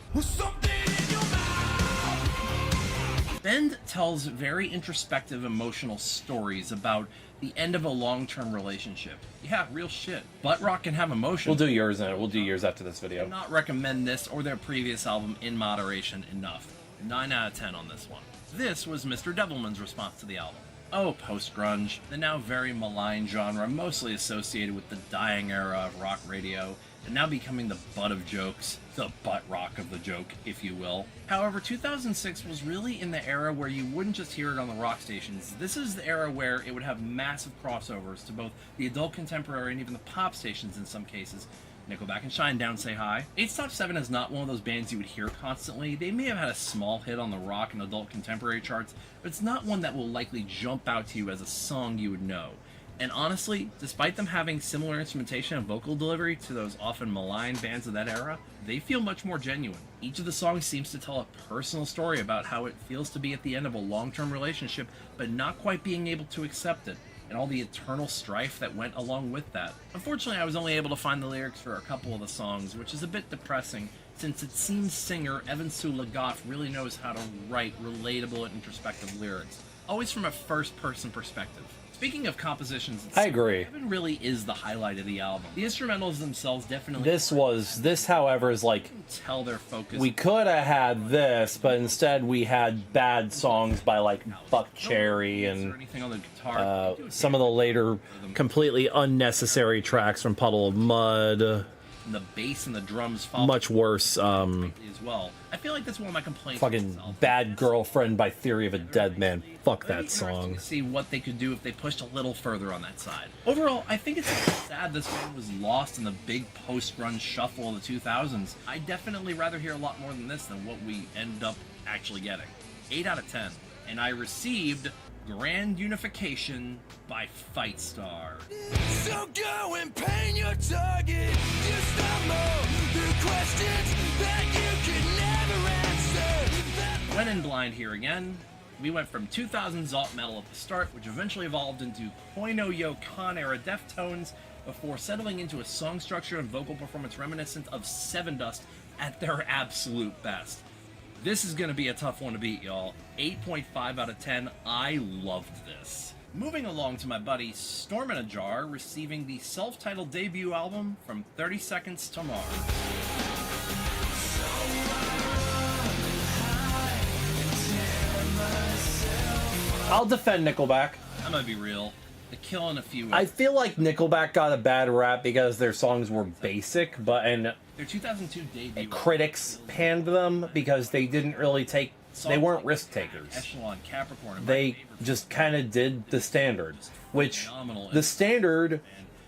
Bend tells very introspective, emotional stories about the end of a long-term relationship. Yeah, real shit. Butt rock can have emotion. We'll do yours in it. We'll do yours after this video. I cannot recommend this or their previous album in moderation enough. 9 out of 10 on this one. This was Mr. Devilman's response to the album. Oh, post-grunge, the now very malign genre mostly associated with the dying era of rock radio, and now becoming the butt of jokes, the butt rock of the joke, if you will. However, 2006 was really in the era where you wouldn't just hear it on the rock stations. This is the era where it would have massive crossovers to both the adult contemporary and even the pop stations in some cases. Nickelback and Shinedown say hi. 8 Stop 7 is not one of those bands you would hear constantly. They may have had a small hit on the rock and adult contemporary charts, but it's not one that will likely jump out to you as a song you would know. And honestly, despite them having similar instrumentation and vocal delivery to those often maligned bands of that era, they feel much more genuine. Each of the songs seems to tell a personal story about how it feels to be at the end of a long-term relationship, but not quite being able to accept it, and all the eternal strife that went along with that. Unfortunately, I was only able to find the lyrics for a couple of the songs, which is a bit depressing, since it seems singer Evan Sue Legoff really knows how to write relatable and introspective lyrics, always from a first-person perspective. Speaking of compositions, I agree. Evan really is the highlight of the album. The instrumentals themselves definitely... This, however, is like... Tell their focus. We could have had this, but instead we had bad songs by, like, Buck Cherry and some of the later completely unnecessary tracks from Puddle of Mud. And the bass and the drums fall much worse. As well. I feel like that's one of my complaints. Fucking Bad Girlfriend by Theory of a Dead Man. Fuck that song. See what they could do if they pushed a little further on that side. Overall, I think it's sad this band was lost in the big post-grunge shuffle of the 2000s. I'd definitely rather hear a lot more than this than what we ended up actually getting. 8 out of 10. And I received Grand Unification by Fight Star. So go and paint your target. You stumble through questions that you could never answer. Went in blind here again. We went from 2000s alt metal at the start, which eventually evolved into Koino Yo-Kan era Deftones, before settling into a song structure and vocal performance reminiscent of Sevendust at their absolute best. This is going to be a tough one to beat, y'all. 8.5 out of 10. I loved this. Moving along to my buddy Storm in a Jar, receiving the self-titled debut album from 30 Seconds to Mars. I'll defend Nickelback. I'm gonna be real. They're killing a few. I feel like Nickelback got a bad rap because their songs were basic, and their 2002 debut critics panned them because they didn't really take. They weren't risk takers. Echelon, Capricorn. They just kind of did the standard, which the standard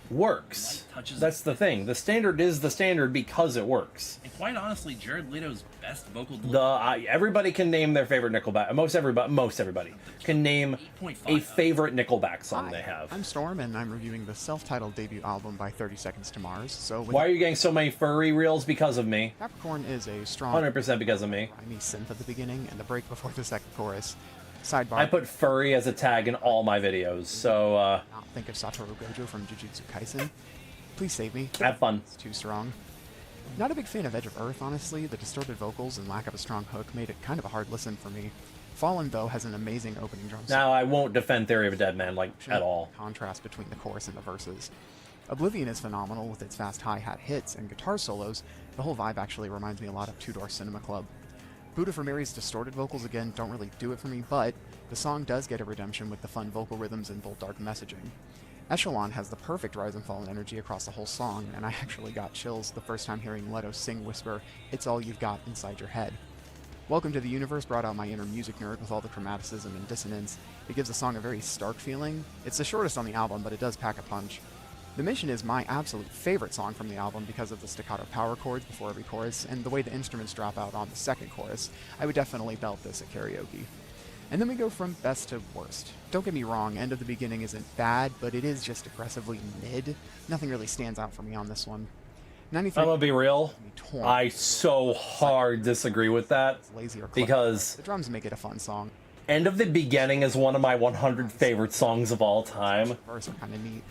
works. That's the thing. The standard is the standard because it works. And quite honestly, Jared Leto's best vocal delivery. Everybody can name their favorite Nickelback. Most everybody can name a favorite Nickelback song they have. I'm Storm, and I'm reviewing the self-titled debut album by 30 Seconds to Mars. So why are you getting so many furry reels? Because of me. Capricorn is a strong 100% because of me. I mean synth at the beginning and the break before the second chorus. Sidebar. I put furry as a tag in all my videos, so not think of Satoru Gojo from Jujutsu Kaisen. Please save me. Have fun. It's too strong. Not a big fan of Edge of Earth, honestly. The distorted vocals and lack of a strong hook made it kind of a hard listen for me. Fallen, though, has an amazing opening drum set. Now, I won't defend Theory of a Dead Man, at all. Contrast between the chorus and the verses. Oblivion is phenomenal with its fast hi-hat hits and guitar solos. The whole vibe actually reminds me a lot of Two Door Cinema Club. Buddha for Mary's distorted vocals again don't really do it for me, but the song does get a redemption with the fun vocal rhythms and bold dark messaging. Echelon has the perfect rise and fall in energy across the whole song, and I actually got chills the first time hearing Leto sing whisper, "It's all you've got inside your head." Welcome to the Universe brought out my inner music nerd with all the chromaticism and dissonance. It gives the song a very stark feeling. It's the shortest on the album, but it does pack a punch. The Mission is my absolute favorite song from the album because of the staccato power chords before every chorus, and the way the instruments drop out on the second chorus. I would definitely belt this at karaoke. And then we go from best to worst. Don't get me wrong, End of the Beginning isn't bad, but it is just aggressively mid. Nothing really stands out for me on this one. 93. I'm gonna be real. I so hard disagree with that because the drums make it a fun song. End of the Beginning is one of my 100 favorite songs of all time. Verse are kind of neat.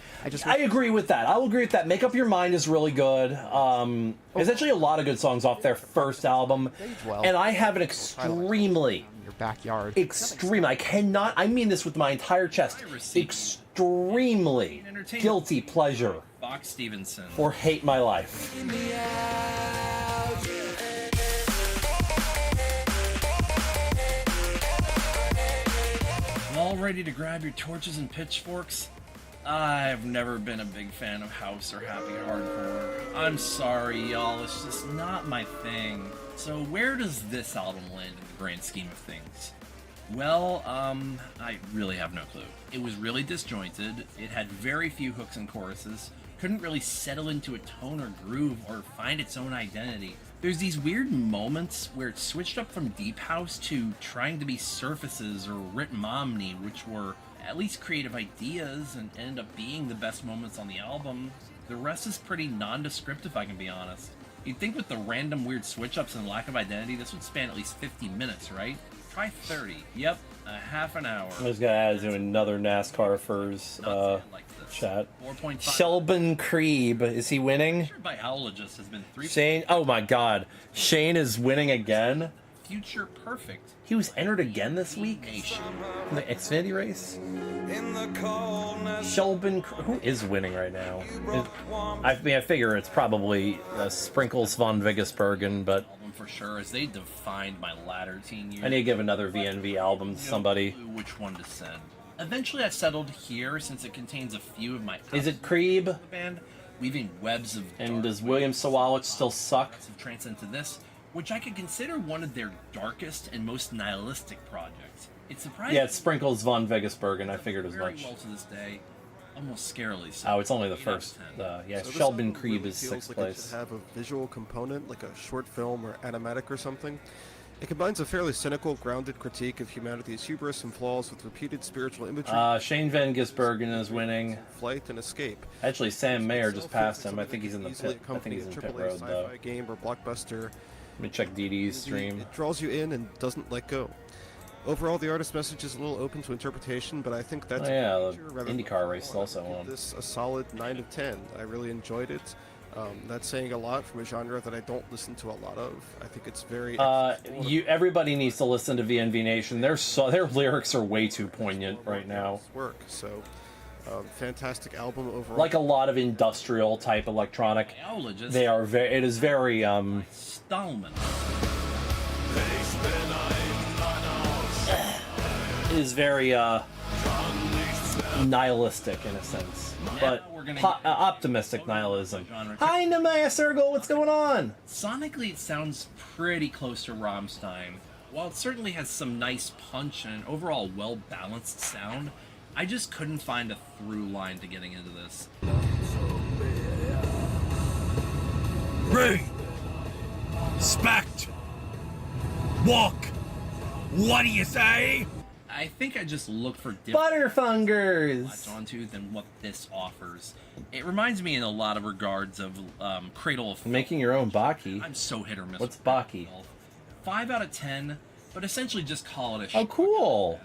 I agree with that. I'll agree with that. Make Up Your Mind is really good. There's actually a lot of good songs off their first album, and I have an extremely your backyard. I mean this with my entire chest. Extremely guilty pleasure. Fox Stevenson. For Hate My Life. All ready to grab your torches and pitchforks? I've never been a big fan of house or happy hardcore. I'm sorry, y'all, it's just not my thing. So where does this album land in the grand scheme of things? Well, I really have no clue. It was really disjointed, it had very few hooks and choruses, couldn't really settle into a tone or groove or find its own identity. There's these weird moments where it switched up from deep house to trying to be surfaces or Rhythm Omni, which were at least creative ideas and end up being the best moments on the album. The rest is pretty nondescript, if I can be honest. You'd think with the random weird switch-ups and lack of identity, this would span at least 50 minutes, right? Try 30. Yep, a half an hour. I'm just gonna add to another NASCAR Furs chat. 4.5. Shelban Krieb, is he winning? Future biologist has been 3. Shane, oh my god. Shane is winning again? Future perfect. He was entered again this week? In the Xfinity race? Shelban, who is winning right now? I mean, I figure it's probably Sprinkles von Vigasbergen, but for sure, as they defined my latter teen years. I need to give another VNV album to somebody. Which one to send. Eventually I settled here since it contains a few of my Is it Krieb? Band, weaving webs of and does William Sawallich still suck? Trance into this, which I could consider one of their darkest and most nihilistic projects. It's surprising. Yeah, it's Sprinkles von Vegasbergen. I figured as much. Well to this day, almost scarily so. Oh, it's only the first. Yeah, so Shelban Krieb really is sixth like place. It should have a visual component, like a short film or animatic or something. It combines a fairly cynical, grounded critique of humanity's hubris and flaws with repeated spiritual imagery. Shane Van Gisbergen is winning. Flight and escape. Actually, Sam Mayer just passed him. I think he's in the pit. I think he's in pit road though. Game or blockbuster. Let me check DD's stream. It draws you in and doesn't let go. Overall, the artist's message is a little open to interpretation, but I think that's the IndyCar race is also on. This a solid 9 out of 10. I really enjoyed it. That's saying a lot from a genre that I don't listen to a lot of. I think it's very. Everybody needs to listen to VNV Nation. Their lyrics are way too poignant right now. Work so. Fantastic album overall. Like a lot of industrial type electronic. They are very. It is very. Stallman. It is very nihilistic in a sense, but optimistic nihilism. Hi, Nemaya Sergel, what's going on? Sonically, it sounds pretty close to Rammstein. While it certainly has some nice punch and an overall well-balanced sound, I just couldn't find a through line to getting into this. Respect! Walk! What do you say? I think I just look for Butterfingers onto than what this offers. It reminds me in a lot of regards of Cradle of Filth. Making your own Baki. I'm so hit or miss. What's Baki? 5 out of 10, but essentially just call it a. Oh, cool.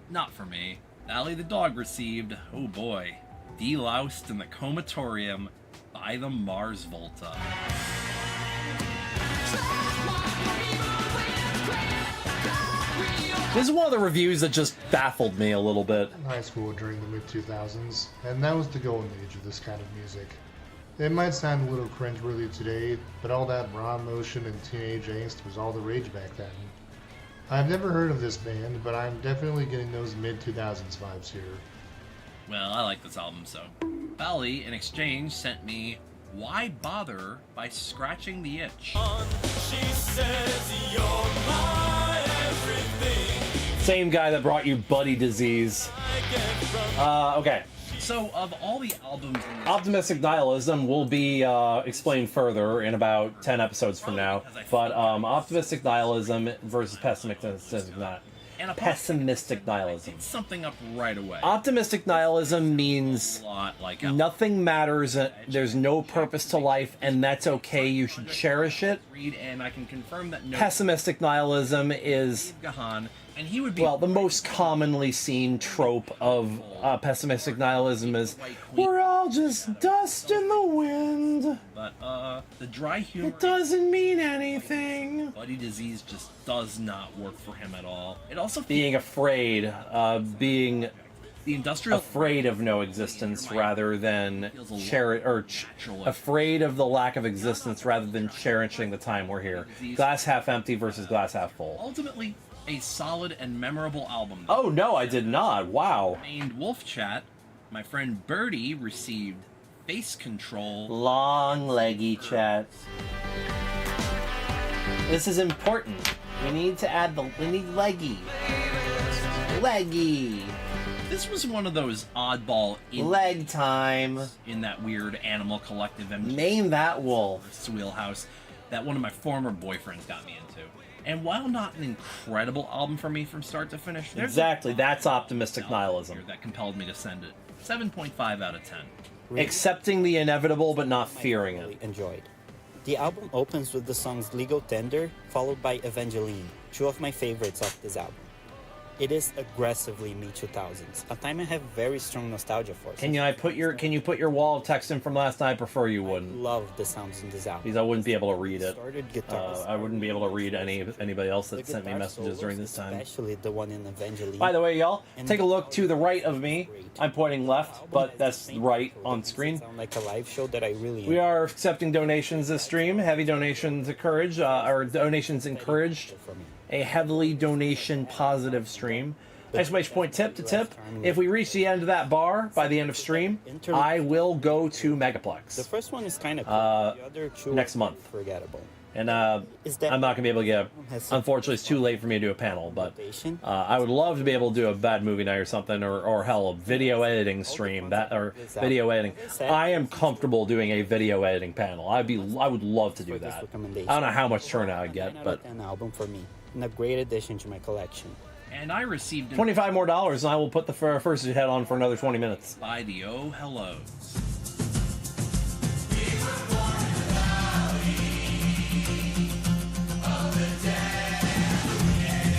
Not for me. Ally the dog received. Oh boy, deloused in the comatorium by the Mars Volta. This is one of the reviews that just baffled me a little bit. In high school during the mid-2000s, and that was the golden age of this kind of music. It might sound a little cringeworthy today, but all that raw emotion and teenage angst was all the rage back then. I've never heard of this band, but I'm definitely getting those mid-2000s vibes here. Well, I like this album, so. Bally, in exchange, sent me Why Bother by Scratching the Itch. She says you're my everything. Same guy that brought you Buddy Disease. Okay, So, of all the albums in this Optimistic Nihilism will be explained further in about 10 episodes from now. But Optimistic Nihilism versus Pessimistic Nihilism. something up right away. Optimistic Nihilism means A lot like nothing matters, there's no purpose to life, and that's okay, you should cherish it. Read, and I can confirm that no Pessimistic Nihilism is, Gahan, and he would be well, the most commonly seen trope of pessimistic nihilism is, we're all just dust in the wind. But the dry humor, It doesn't mean anything. Buddy Disease just does not work for him at all. It also Being afraid, being the industrial afraid of no existence rather than afraid of the lack of existence rather than cherishing the time we're here. Glass half empty versus glass half full. ultimately a solid and memorable album. Oh no, I did not. Wow. Named Wolf Chat, my friend Birdie received Face Control. Long leggy chats. This is important. We need to add we need leggy. Leggy. This was one of those oddball leg time in that weird animal collective Name that wolf. wheelhouse that one of my former boyfriends got me into. And while not an incredible album for me from start to finish, there's Exactly, that's optimistic nihilism. that compelled me to send it 7.5 out of 10. Accepting the inevitable but not fearing it. Enjoyed. The album opens with the songs Legal Tender, followed by Evangeline, two of my favorites of this album. It is aggressively me-2000s, a time I have very strong nostalgia for. Can you put your wall of text in from last night? I prefer you wouldn't. Love the sounds in this album. Because I wouldn't be able to read it. guitars. I wouldn't be able to read anybody else that sent me messages during this time. Especially the one in Evangeline. By the way, y'all, take a look to the right of me. I'm pointing left, but that's right on screen. Sound like a live show that I really We are accepting donations this stream. Heavy donations encouraged, or donations encouraged. A heavily donation positive stream. Exclamation point tip to tip. If we reach the end of that bar by the end of stream, I will go to Megaplex. The first one is kind of cool. The other two next month. Forgettable. And I'm not going to be able to get. Unfortunately, it's too late for me to do a panel. But I would love to be able to do a bad movie night or something, or hell, a video editing stream video editing. I am comfortable doing a video editing panel. I would love to do that. I don't know how much turnout I get, but an album for me, and a great addition to my collection. And I received $25 more, and I will put the Fursuit head on for another 20 minutes. by the Oh Hellos.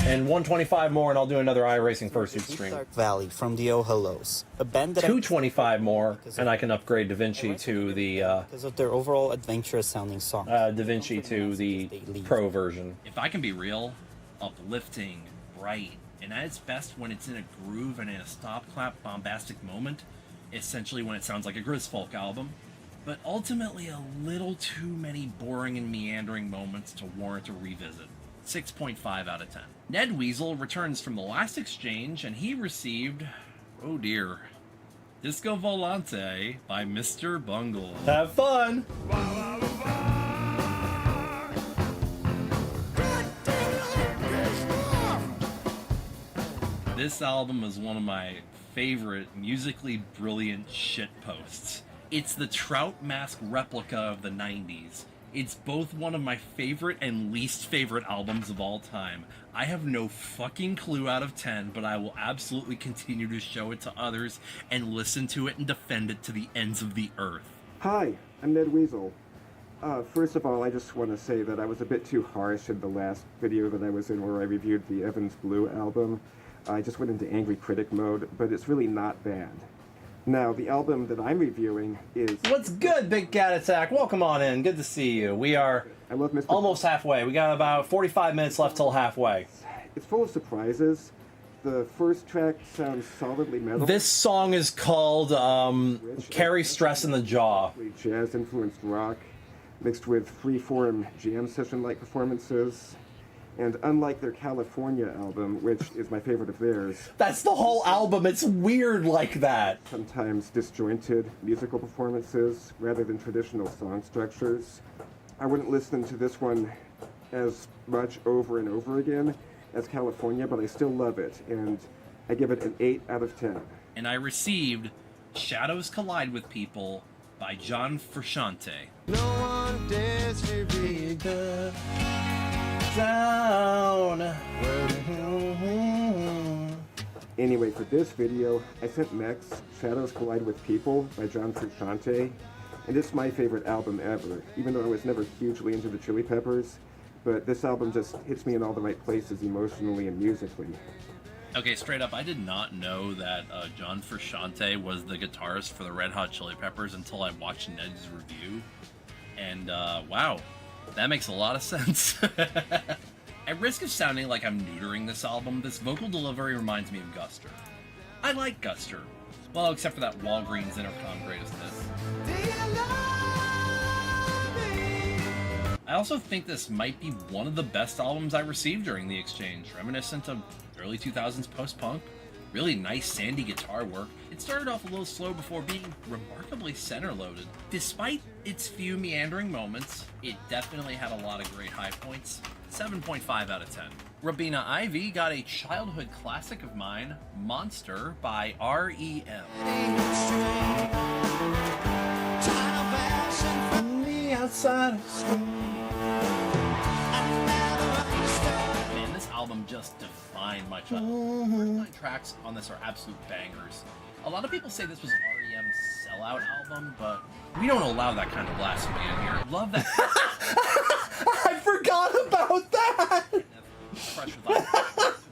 And 125 more, and I'll do another iRacing Fursuit stream. Dark Valley from the Oh Hellos, a band that 225 more, and I can upgrade Da Vinci to the because of their overall adventurous sounding songs. Da Vinci to the Pro version. If I can be real, uplifting, bright, and at its best when it's in a groove and in a stop-clap bombastic moment, essentially when it sounds like a Grisfolk album, but ultimately a little too many boring and meandering moments to warrant a revisit. 6.5 out of 10. Ned Weasel returns from the last exchange, and he received, oh dear, Disco Volante by Mr. Bungle. Have fun! This album is one of my favorite musically brilliant shitposts. It's the Trout Mask replica of the 90s. It's both one of my favorite and least favorite albums of all time. I have no fucking clue out of 10, but I will absolutely continue to show it to others and listen to it and defend it to the ends of the earth. Hi, I'm Ned Weasel. First of all, I just want to say that I was a bit too harsh in the last video that I was in where I reviewed the Evans Blue album. I just went into angry critic mode, but it's really not bad. Now, the album that I'm reviewing is... What's good, Big Cat Attack? Welcome on in. Good to see you. We are almost halfway. We got about 45 minutes left till halfway. It's full of surprises. The first track sounds solidly metal. This song is called Carry Stress in the Jaw. Jazz-influenced rock, mixed with free-form jam session-like performances. And unlike their California album, which is my favorite of theirs... That's the whole album, it's weird like that! Sometimes disjointed musical performances, rather than traditional song structures. I wouldn't listen to this one as much over and over again as California, but I still love it, and I give it an 8 out of 10. And I received Shadows Collide with People by John Frusciante. No one dares to be good down. Anyway, for this video, I sent Mex Shadows Collide with People by John Frusciante, and it's my favorite album ever, even though I was never hugely into the Chili Peppers, but this album just hits me in all the right places emotionally and musically. Okay, straight up, I did not know that John Frusciante was the guitarist for the Red Hot Chili Peppers until I watched Ned's review. And, wow, that makes a lot of sense. At risk of sounding like I'm neutering this album, this vocal delivery reminds me of Guster. I like Guster. Well, except for that Walgreens Intercom greatest hits. I also think this might be one of the best albums I received during the exchange, reminiscent of early 2000s post-punk. Really nice sandy guitar work. It started off a little slow before being remarkably center-loaded. Despite its few meandering moments, it definitely had a lot of great high points. 7.5 out of 10. Rabina Ivy got a childhood classic of mine, Monster by R.E.M. From the outside of school. Man, this album just defined my childhood. The first 9 tracks on this are absolute bangers. A lot of people say this was R.E.M.'s sellout album, but we don't allow that kind of blasphemy in here. Love that. I forgot about that! Fresh with like,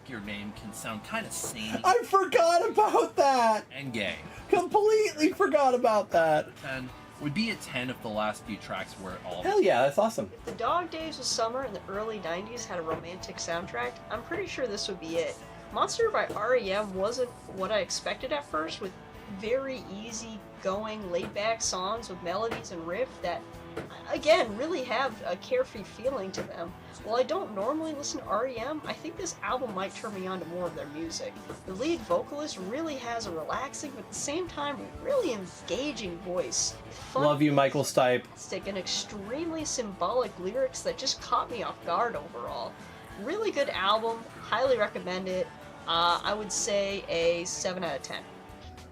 your name can sound kind of samey. I forgot about that! And gay. Completely forgot about that. 10 would be a 10 if the last few tracks were all. Hell yeah, that's awesome. If The Dog Days of Summer in the early 90s had a romantic soundtrack, I'm pretty sure this would be it. Monster by R.E.M. wasn't what I expected at first, with very easy-going, laid-back songs with melodies and riff that, again, really have a carefree feeling to them. While I don't normally listen to R.E.M., I think this album might turn me on to more of their music. The lead vocalist really has a relaxing, but at the same time, really engaging voice. Fun, Love you, Michael Stipe. and extremely symbolic lyrics that just caught me off guard overall. Really good album, highly recommend it. I would say a 7 out of 10.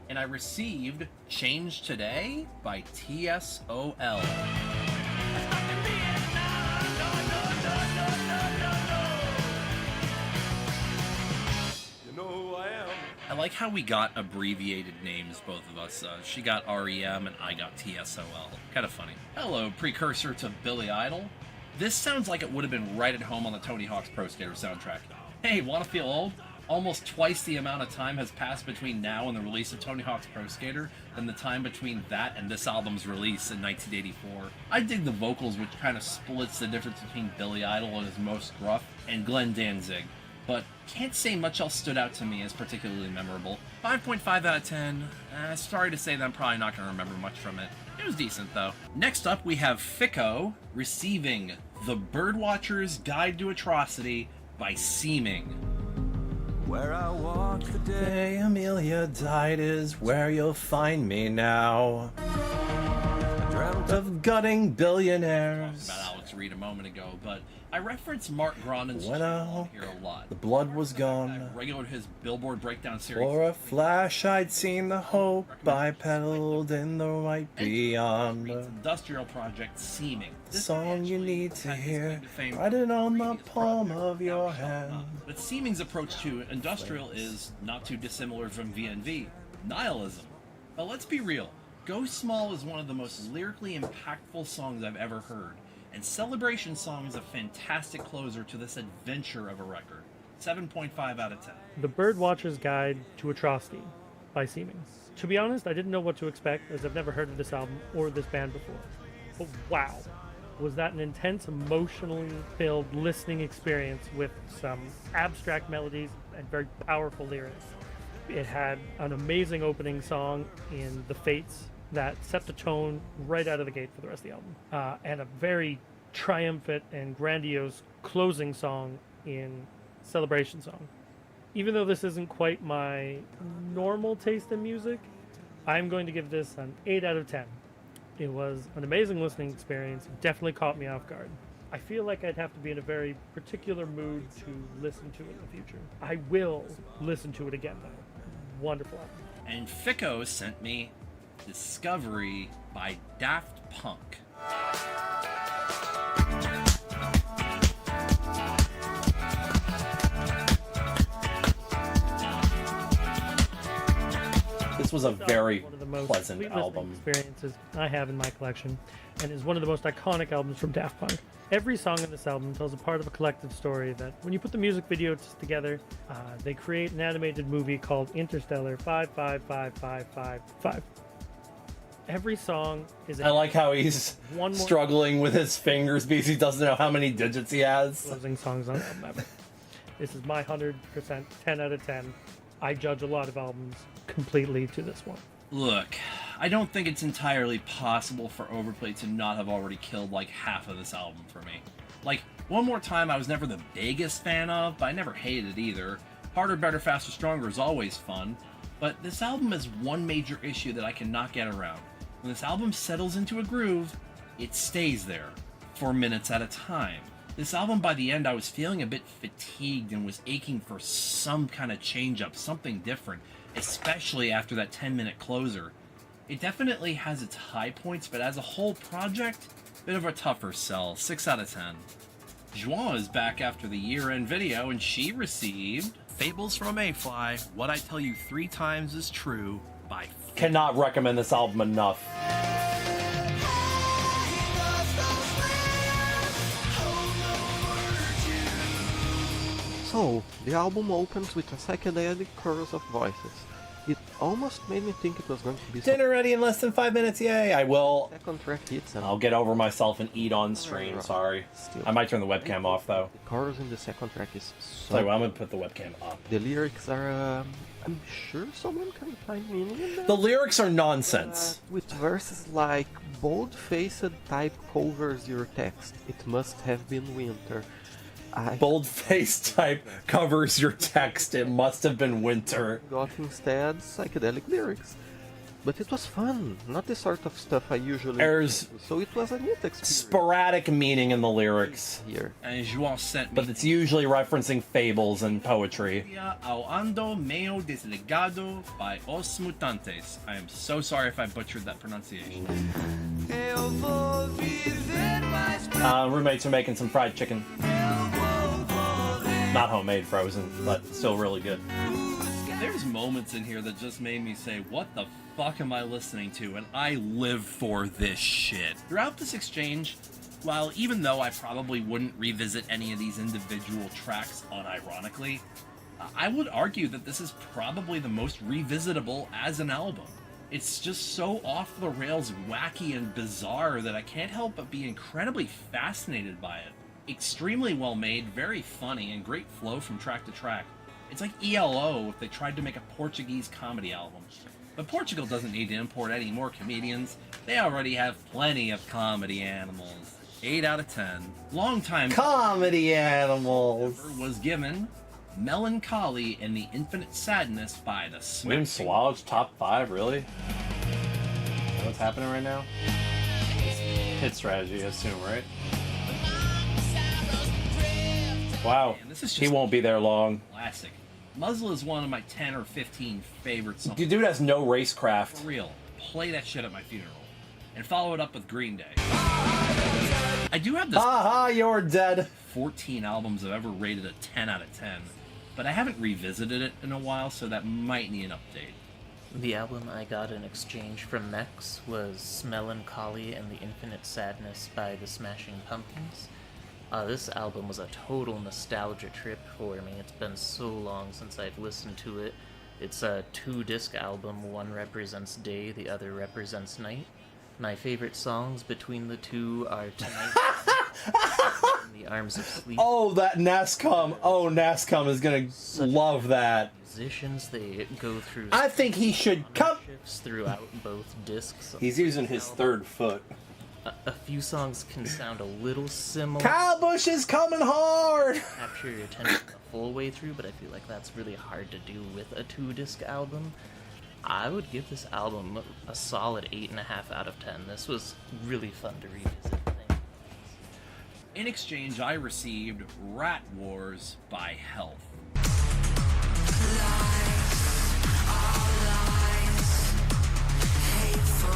And I received Change Today by TSOL. I like how we got abbreviated names, both of us. She got REM and I got TSOL. Kind of funny. Hello, precursor to Billy Idol. This sounds like it would have been right at home on the Tony Hawk's Pro Skater soundtrack. Hey, wanna feel old? Almost twice the amount of time has passed between now and the release of Tony Hawk's Pro Skater than the time between that and this album's release in 1984. I dig the vocals, which kind of splits the difference between Billy Idol and his most gruff and Glenn Danzig, but can't say much else stood out to me as particularly memorable. 5.5 out of 10. Sorry to say that I'm probably not going to remember much from it. It was decent, though. Next up, we have Fico receiving The Birdwatcher's Guide to Atrocity by Seeming. Where I walk the day Amelia died is where you'll find me now. I dreamt of gutting billionaires. About Alex Reed a moment ago, but I reference Mark Gronen's When here a lot. the blood was gone. I regular his Billboard Breakdown series. For a flash I'd seen the hope I peddled in the white beyond. Industrial project Seeming. The song you need to hear, write it on the palm of your hand. But Seeming's approach to industrial is not too dissimilar from VNV, nihilism. But let's be real, Go Small is one of the most lyrically impactful songs I've ever heard, and Celebration Song is a fantastic closer to this adventure of a record. 7.5 out of 10. The Birdwatcher's Guide to Atrocity by Seeming. To be honest, I didn't know what to expect, as I've never heard of this album or this band before. But wow, was that an intense, emotionally filled listening experience with some abstract melodies and very powerful lyrics. It had an amazing opening song in The Fates that set the tone right out of the gate for the rest of the album. And a very triumphant and grandiose closing song in Celebration Song. Even though this isn't quite my normal taste in music, I'm going to give this an 8 out of 10. It was an amazing listening experience. It definitely caught me off guard. I feel like I'd have to be in a very particular mood to listen to it in the future. I will listen to it again, though. Wonderful album. And Fico sent me Discovery by Daft Punk. This was a very one of the most pleasant complete listening album. experiences I have in my collection, and is one of the most iconic albums from Daft Punk. Every song in this album tells a part of a collective story that, when you put the music videos together, they create an animated movie called Interstellar 555555. Every song is. I like how he's one more struggling with his fingers because he doesn't know how many digits he has. closing songs on album ever. This is my 100%, 10 out of 10. I judge a lot of albums completely to this one. Look, I don't think it's entirely possible for Overplay to not have already killed like half of this album for me. Like, One More Time I was never the biggest fan of, but I never hated it either. Harder, Better, Faster, Stronger is always fun. But this album has one major issue that I cannot get around. When this album settles into a groove, it stays there for minutes at a time. This album, by the end, I was feeling a bit fatigued and was aching for some kind of change-up, something different, especially after that 10-minute closer. It definitely has its high points, but as a whole project, bit of a tougher sell, 6 out of 10. Juan is back after the year-end video, and she received Fables from a Mayfly, What I Tell You 3 Times Is True by Cannot recommend this album enough. So, the album opens with a psychedelic chorus of voices. It almost made me think it was going to be Dinner ready in less than 5 minutes, yay! I will. Second track hits and I'll get over myself and eat on stream, sorry. I might turn the webcam off though. the chorus in the second track is so... Tell you what, I'm gonna put the webcam up. The lyrics are... I'm sure someone can find meaning in them. The lyrics are nonsense. With verses like, bold-faced type covers your text. It must have been winter. Bold-faced type covers your text. It must have been winter. Got instead psychedelic lyrics. But it was fun, not the sort of stuff I usually There's do. So it was a neat experience. Sporadic meaning in the lyrics. Here. And Juan sent me But it's usually referencing fables and poetry. Ao Ando Meio Desligado by Os Mutantes. I am so sorry if I butchered that pronunciation. Roommates are making some fried chicken. Not homemade, frozen, but still really good. There's moments in here that just made me say, what the fuck am I listening to? And I live for this shit. Throughout this exchange, while even though I probably wouldn't revisit any of these individual tracks unironically, I would argue that this is probably the most revisitable as an album. It's just so off the rails wacky and bizarre that I can't help but be incredibly fascinated by it. Extremely well made, very funny, and great flow from track to track. It's like ELO if they tried to make a Portuguese comedy album. But Portugal doesn't need to import any more comedians. They already have plenty of comedy animals. 8 out of 10. Longtime comedy animals was given Melancholy and the Infinite Sadness by the William Swallow's top 5, really? You know what's happening right now? Hit strategy, I assume, right? Wow, this is he won't be there long. Classic. Muzzle is one of my 10 or 15 favorite songs. The dude has no racecraft. For real. Play that shit at my funeral. And follow it up with Green Day. I do have this... Ha, you're dead. 14 albums I've ever rated a 10 out of 10. But I haven't revisited it in a while, so that might need an update. The album I got in exchange from Mex was Melancholy and the Infinite Sadness by the Smashing Pumpkins. This album was a total nostalgia trip for me. It's been so long since I've listened to it. It's a 2-disc album. One represents day, the other represents night. My favorite songs between the two are Tonight in the Arms of Sleep. Oh, that NASCAR. Oh, NASCAR is gonna love that. Musicians, they go through... I think he should come... ...shifts throughout both discs. He's using his third foot. A few songs can sound a little similar. Kyle Busch is coming hard! Capture your attention the full way through, but I feel like that's really hard to do with a 2-disc album. I would give this album a solid 8.5 out of 10. This was really fun to revisit. In exchange, I received Rat Wars by Health. Lies, all lies, hateful.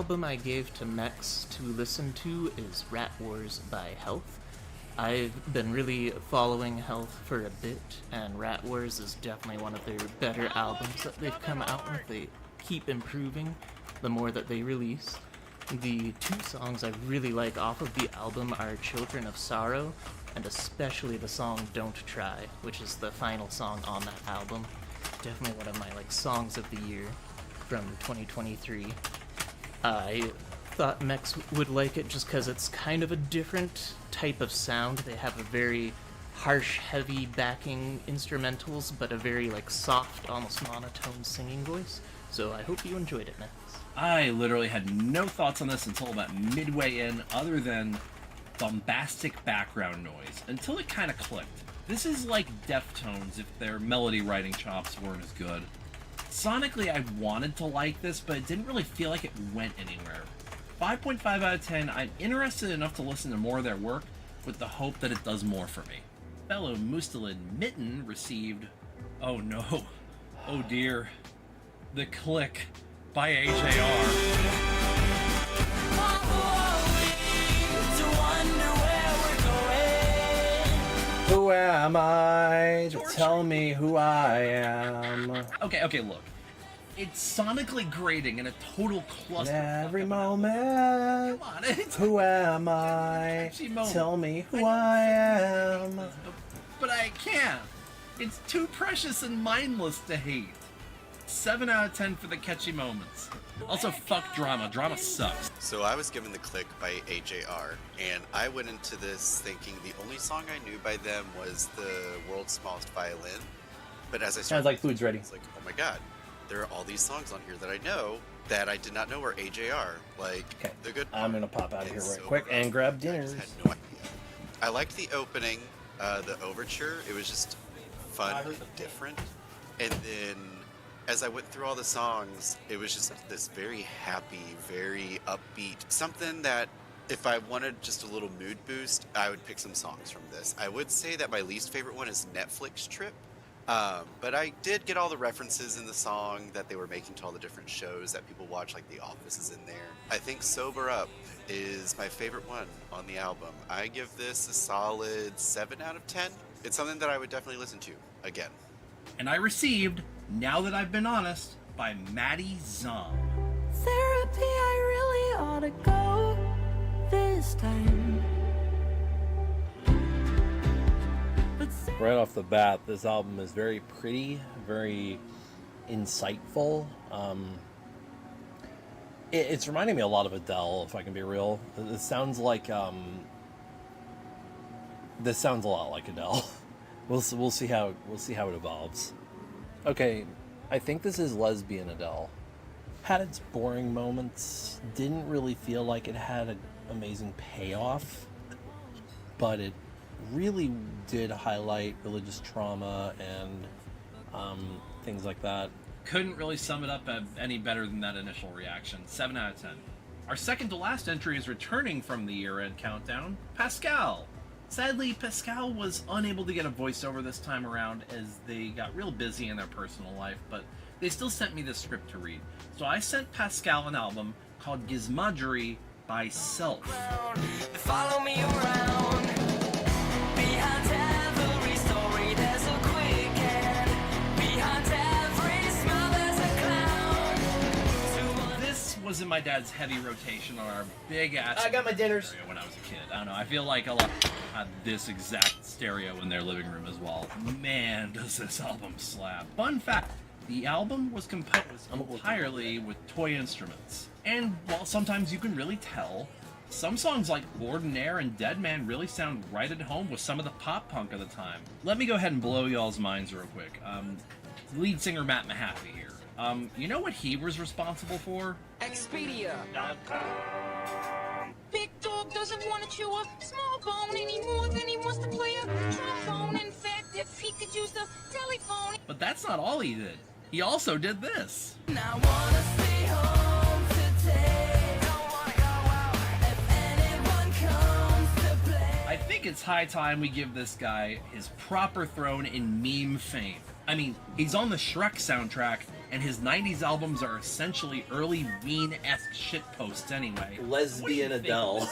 album I gave to Mex to listen to is Rat Wars by Health. I've been really following Health for a bit, and Rat Wars is definitely one of their better albums that they've come out with. They keep improving the more that they release. The two songs I really like off of the album are Children of Sorrow, and especially the song Don't Try, which is the final song on that album. Definitely one of my songs of the year from 2023. I thought Mex would like it just because it's kind of a different type of sound. They have a very harsh, heavy backing instrumentals, but a very soft, almost monotone singing voice. So I hope you enjoyed it, Mex. I literally had no thoughts on this until about midway in, other than bombastic background noise, until it kind of clicked. This is like Deftones if their melody writing chops weren't as good. Sonically, I wanted to like this, but it didn't really feel like it went anywhere. 5.5 out of 10, I'm interested enough to listen to more of their work, with the hope that it does more for me. Fellow Mustelid Mitten received, oh no, oh dear, The Click by AJR. Who am I to tell me who I am? Okay, look. It's sonically grating in a total cluster. Every moment. Come on, it's Who am I? Tell me who I am. But I can't. It's too precious and mindless to hate. 7 out of 10 for the catchy moments. Also, fuck drama. Drama sucks. So I was given The Click by AJR, and I went into this thinking the only song I knew by them was The World's Smallest Violin. But as I started, Sounds like food's ready. It's like, oh my god, there are all these songs on here that I know that I did not know were AJR. Like, the good part. I'm gonna pop out of here right So quick and grab dinners. had no idea. I liked the opening, the overture. It was just fun and different. And then as I went through all the songs, it was just this very happy, very upbeat, something that if I wanted just a little mood boost, I would pick some songs from this. I would say that my least favorite one is Netflix Trip, but I did get all the references in the song that they were making to all the different shows that people watch, like The Office is in there. I think Sober Up is my favorite one on the album. I give this a solid 7 out of 10. It's something that I would definitely listen to again. And I received Now That I've Been Honest by Maddie Zom. Therapy, I really ought to go this time. Right off the bat, this album is very pretty, very insightful. It's reminding me a lot of Adele, if I can be real. This sounds like this sounds a lot like Adele. We'll see how it evolves. Okay, I think this is lesbian Adele. Had its boring moments, didn't really feel like it had an amazing payoff, but it really did highlight religious trauma and things like that. Couldn't really sum it up any better than that initial reaction. 7 out of 10. Our second to last entry is returning from the year-end countdown, Pascal. Sadly, Pascal was unable to get a voiceover this time around as they got real busy in their personal life, but they still sent me the script to read. So I sent Pascal an album called Gizmadgery by Self. Follow me around. Behind every story there's a quick end. Behind every smile there's a clown. This was in my dad's heavy rotation on our big ass. I got my dinners. Stereo when I was a kid. I don't know. I feel like a lot had this exact stereo in their living room as well. Man, does this album slap. Fun fact, the album was composed entirely with toy instruments. And while sometimes you can really tell, some songs like Ordinaire and Dead Man really sound right at home with some of the pop punk of the time. Let me go ahead and blow y'all's minds real quick. Lead singer Matt Mahaffey here. You know what he was responsible for? Expedia.com. Big dog doesn't want to chew up small bone any more than he wants to play a trombone. In fact, if he could use the telephone. But that's not all he did. He also did this. I wanna stay home today. Don't wanna go out if anyone comes to play. I think it's high time we give this guy his proper throne in meme fame. I mean, he's on the Shrek soundtrack, and his 90s albums are essentially early Ween-esque shitposts anyway. Lesbian Adele.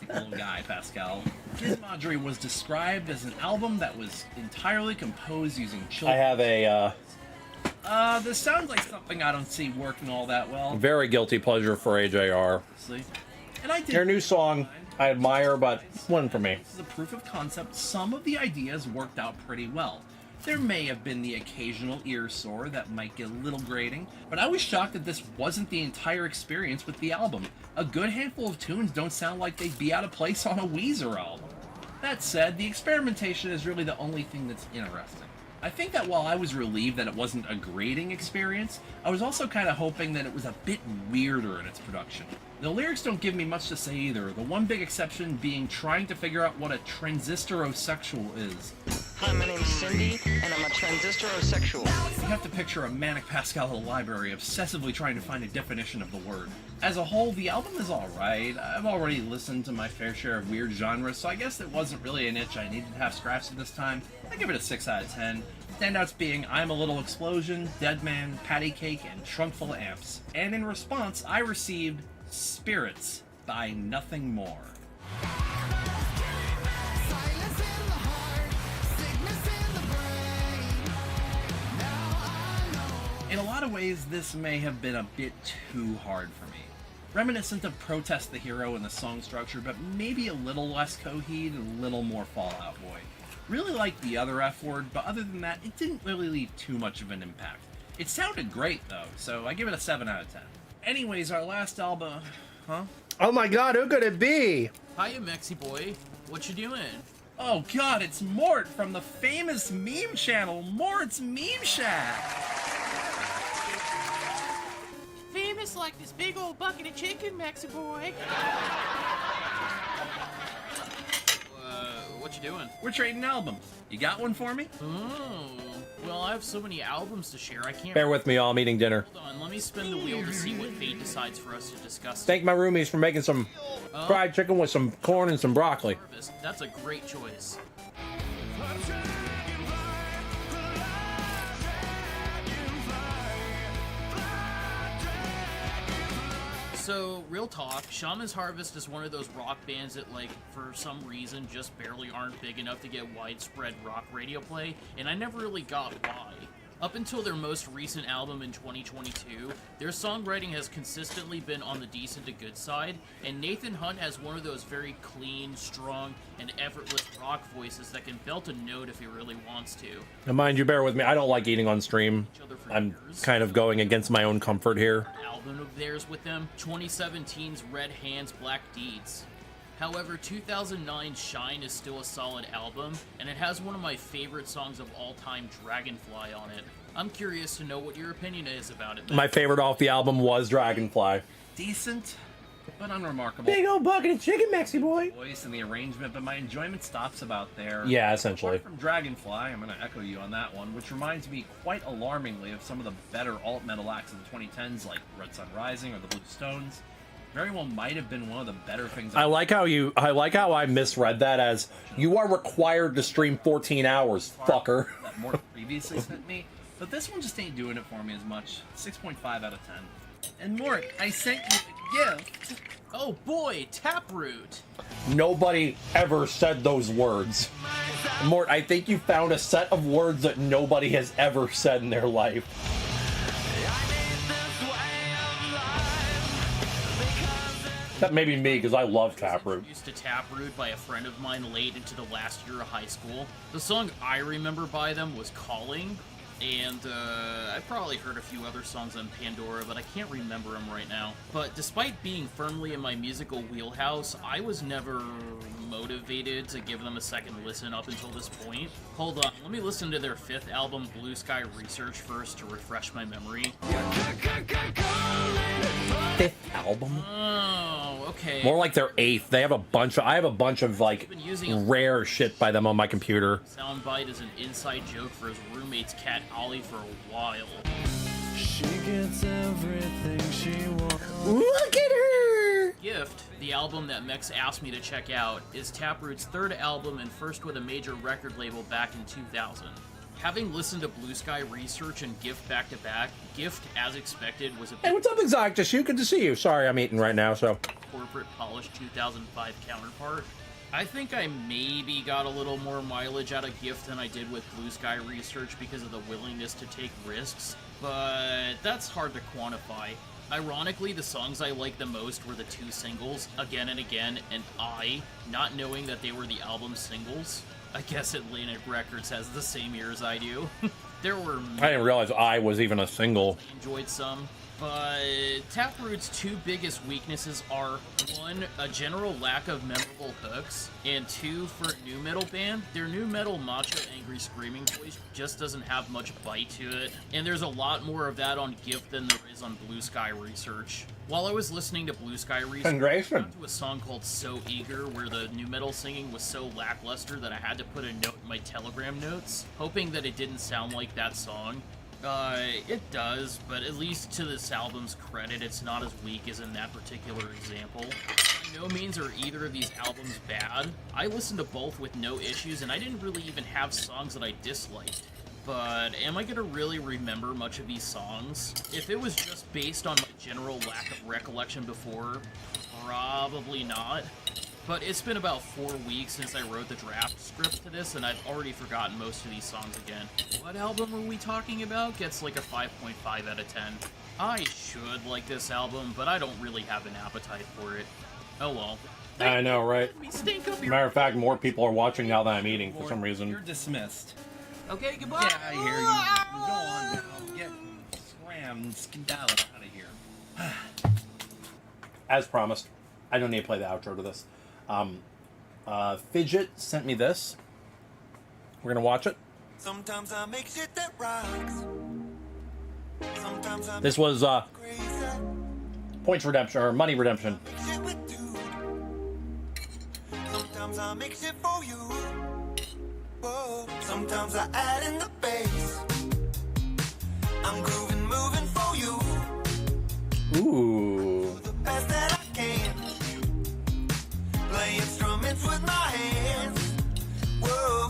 Little guy, Pascal. Gizmodry was described as an album that was entirely composed using I children. have a This sounds like something I don't see working all that well. very guilty pleasure for AJR. Honestly. And I did. Their new song, I admire, but one for me. This is a proof of concept. Some of the ideas worked out pretty well. There may have been the occasional ear sore that might get a little grating, but I was shocked that this wasn't the entire experience with the album. A good handful of tunes don't sound like they'd be out of place on a Weezer album. That said, the experimentation is really the only thing that's interesting. I think that while I was relieved that it wasn't a grating experience, I was also kind of hoping that it was a bit weirder in its production. The lyrics don't give me much to say either, the one big exception being trying to figure out what a transistorosexual is. Hi, my name's Cindy, and I'm a transistorosexual. You have to picture a manic Pascal at a library obsessively trying to find a definition of the word. As a whole, the album is alright. I've already listened to my fair share of weird genres, so I guess it wasn't really an itch I needed to have scratched at this time. I give it a 6 out of 10. Standouts being I'm a Little Explosion, Dead Man, Patty Cake, and Trunk Full of Amps. And in response, I received Spirits by Nothing More. In a lot of ways, this may have been a bit too hard for me. Reminiscent of Protest the Hero in the song structure, but maybe a little less Coheed and a little more Fall Out Boy. Really liked the other F word, but other than that, it didn't really leave too much of an impact. It sounded great though, so I give it a 7 out of 10. Anyways, our last album... Huh? Oh my god, who could it be? Hiya, Mexi boy. What you doing? Oh god, it's Mort from the famous meme channel, Mort's Meme Shack! Famous like this big old bucket of chicken, Mexi boy. What you doing? We're trading albums. You got one for me? Oh, well, I have so many albums to share, I can't... Bear with me, I'm eating dinner. Hold on, let me spin the wheel to see what fate decides for us to discuss. Thank my roomies for making some fried chicken with some corn and some broccoli. That's a great choice. So, real talk, Shaman's Harvest is one of those rock bands that, like, for some reason just barely aren't big enough to get widespread rock radio play, and I never really got why. Up until their most recent album in 2022, their songwriting has consistently been on the decent to good side, and Nathan Hunt has one of those very clean, strong, and effortless rock voices that can belt a note if he really wants to. And mind you, bear with me, I don't like eating on stream. I'm kind of going against my own comfort here. Album of theirs with them, 2017's Red Hands, Black Deeds. However, 2009's Shine is still a solid album, and it has one of my favorite songs of all time, Dragonfly, on it. I'm curious to know what your opinion is about it. My favorite off the album was Dragonfly. Decent, but unremarkable. Big old bucket of chicken, Mexi boy. Voice and the arrangement, but my enjoyment stops about there. Yeah, essentially. Apart from Dragonfly, I'm going to echo you on that one, which reminds me quite alarmingly of some of the better alt-metal acts of the 2010s, like Red Sun Rising or the Blue Stones. Very well might have been one of the better things. I like how I misread that as you are required to stream 14 hours, fucker. That Mort previously sent me, but this one just ain't doing it for me as much. 6.5 out of 10. And Mort, I sent you a gift. Oh boy, Taproot. Nobody ever said those words. Mort, I think you found a set of words that nobody has ever said in their life. That may be me, because I love Taproot. Used to Taproot by a friend of mine late into the last year of high school. The song I remember by them was Calling, and I've probably heard a few other songs on Pandora, but I can't remember them right now. But despite being firmly in my musical wheelhouse, I was never motivated to give them a second listen up until this point. Hold on, let me listen to their 5th album, Blue Sky Research, first to refresh my memory. 5th album? Oh, okay. More like their 8th. They have I have a bunch of like rare shit by them on my computer. Soundbite is an inside joke for his roommate's cat Ollie for a while. She gets everything she wants. Look at her! Gift, the album that Mex asked me to check out, is Taproot's 3rd album and first with a major record label back in 2000. Having listened to Blue Sky Research and Gift back to back, Gift, as expected, was a Hey, what's up, Exoticus? Good to see you. Sorry, I'm eating right now, so. corporate polished 2005 counterpart. I think I maybe got a little more mileage out of Gift than I did with Blue Sky Research because of the willingness to take risks, but that's hard to quantify. Ironically, the songs I liked the most were the two singles, Again and Again, and I, not knowing that they were the album's singles. I guess Atlantic Records has the same ear as I do. There were... I didn't realize I was even a single. Enjoyed some, but Taproot's two biggest weaknesses are, one, a general lack of memorable hooks, and two, for a new metal band, their new metal macho angry screaming voice just doesn't have much bite to it, and there's a lot more of that on Gift than there is on Blue Sky Research. While I was listening to Blue Sky Research, I got to a song called So Eager, where the new metal singing was so lackluster that I had to put a note in my Telegram notes, hoping that it didn't sound like that song. It does, but at least to this album's credit, it's not as weak as in that particular example. By no means are either of these albums bad. I listened to both with no issues, and I didn't really even have songs that I disliked. But am I gonna really remember much of these songs? If it was just based on my general lack of recollection before, probably not. But it's been about 4 weeks since I wrote the draft script to this, and I've already forgotten most of these songs again. What album are we talking about? Gets like a 5.5 out of 10. I should like this album, but I don't really have an appetite for it. Oh well. I know, right? Stink up your... Matter of fact, more people are watching now than I'm eating for some reason. You're dismissed. Okay, goodbye. Yeah, I hear you. Go on now. Get scram, skedaddle out of here. As promised, I don't need to play the outro to this. Fidget sent me this. We're gonna watch it. Sometimes I make shit that rocks. Sometimes I This was points redemption or money redemption. Sometimes I make shit for you. Whoa. Sometimes I add in the bass. I'm grooving, moving for you. Ooh. The best that I can. Play instruments with my hands. Whoa.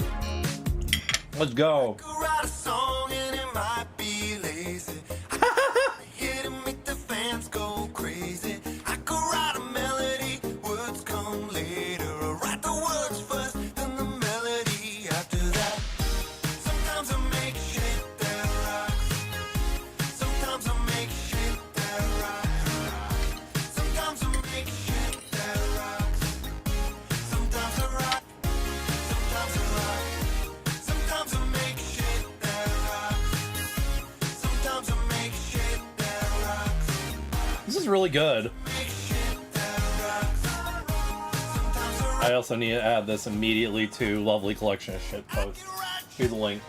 Let's go. I could write a song and it might be lazy. I hit and make the fans go crazy. I could write a melody, words come later. I write the words first, then the melody after that. Sometimes I make shit that rocks. Sometimes I make shit that rocks. Sometimes I make shit that rocks. Sometimes I rock. Sometimes I rock. Sometimes I make shit that rocks. Sometimes I make shit that rocks. This is really good. I also need to add this immediately to Lovely Collection of Shit post. Do the link.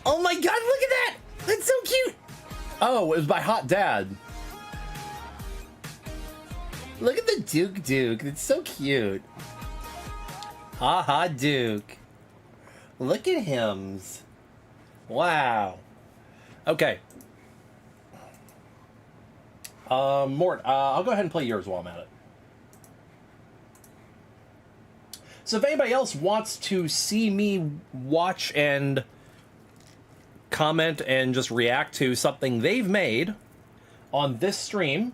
Oh my god, look at that! That's so cute! Oh, it was by Hot Dad. Look at the Duke. It's so cute. Ha ha Duke. Look at him. Wow. Okay. Mort, I'll go ahead and play yours while I'm at it. So if anybody else wants to see me watch and comment and just react to something they've made on this stream,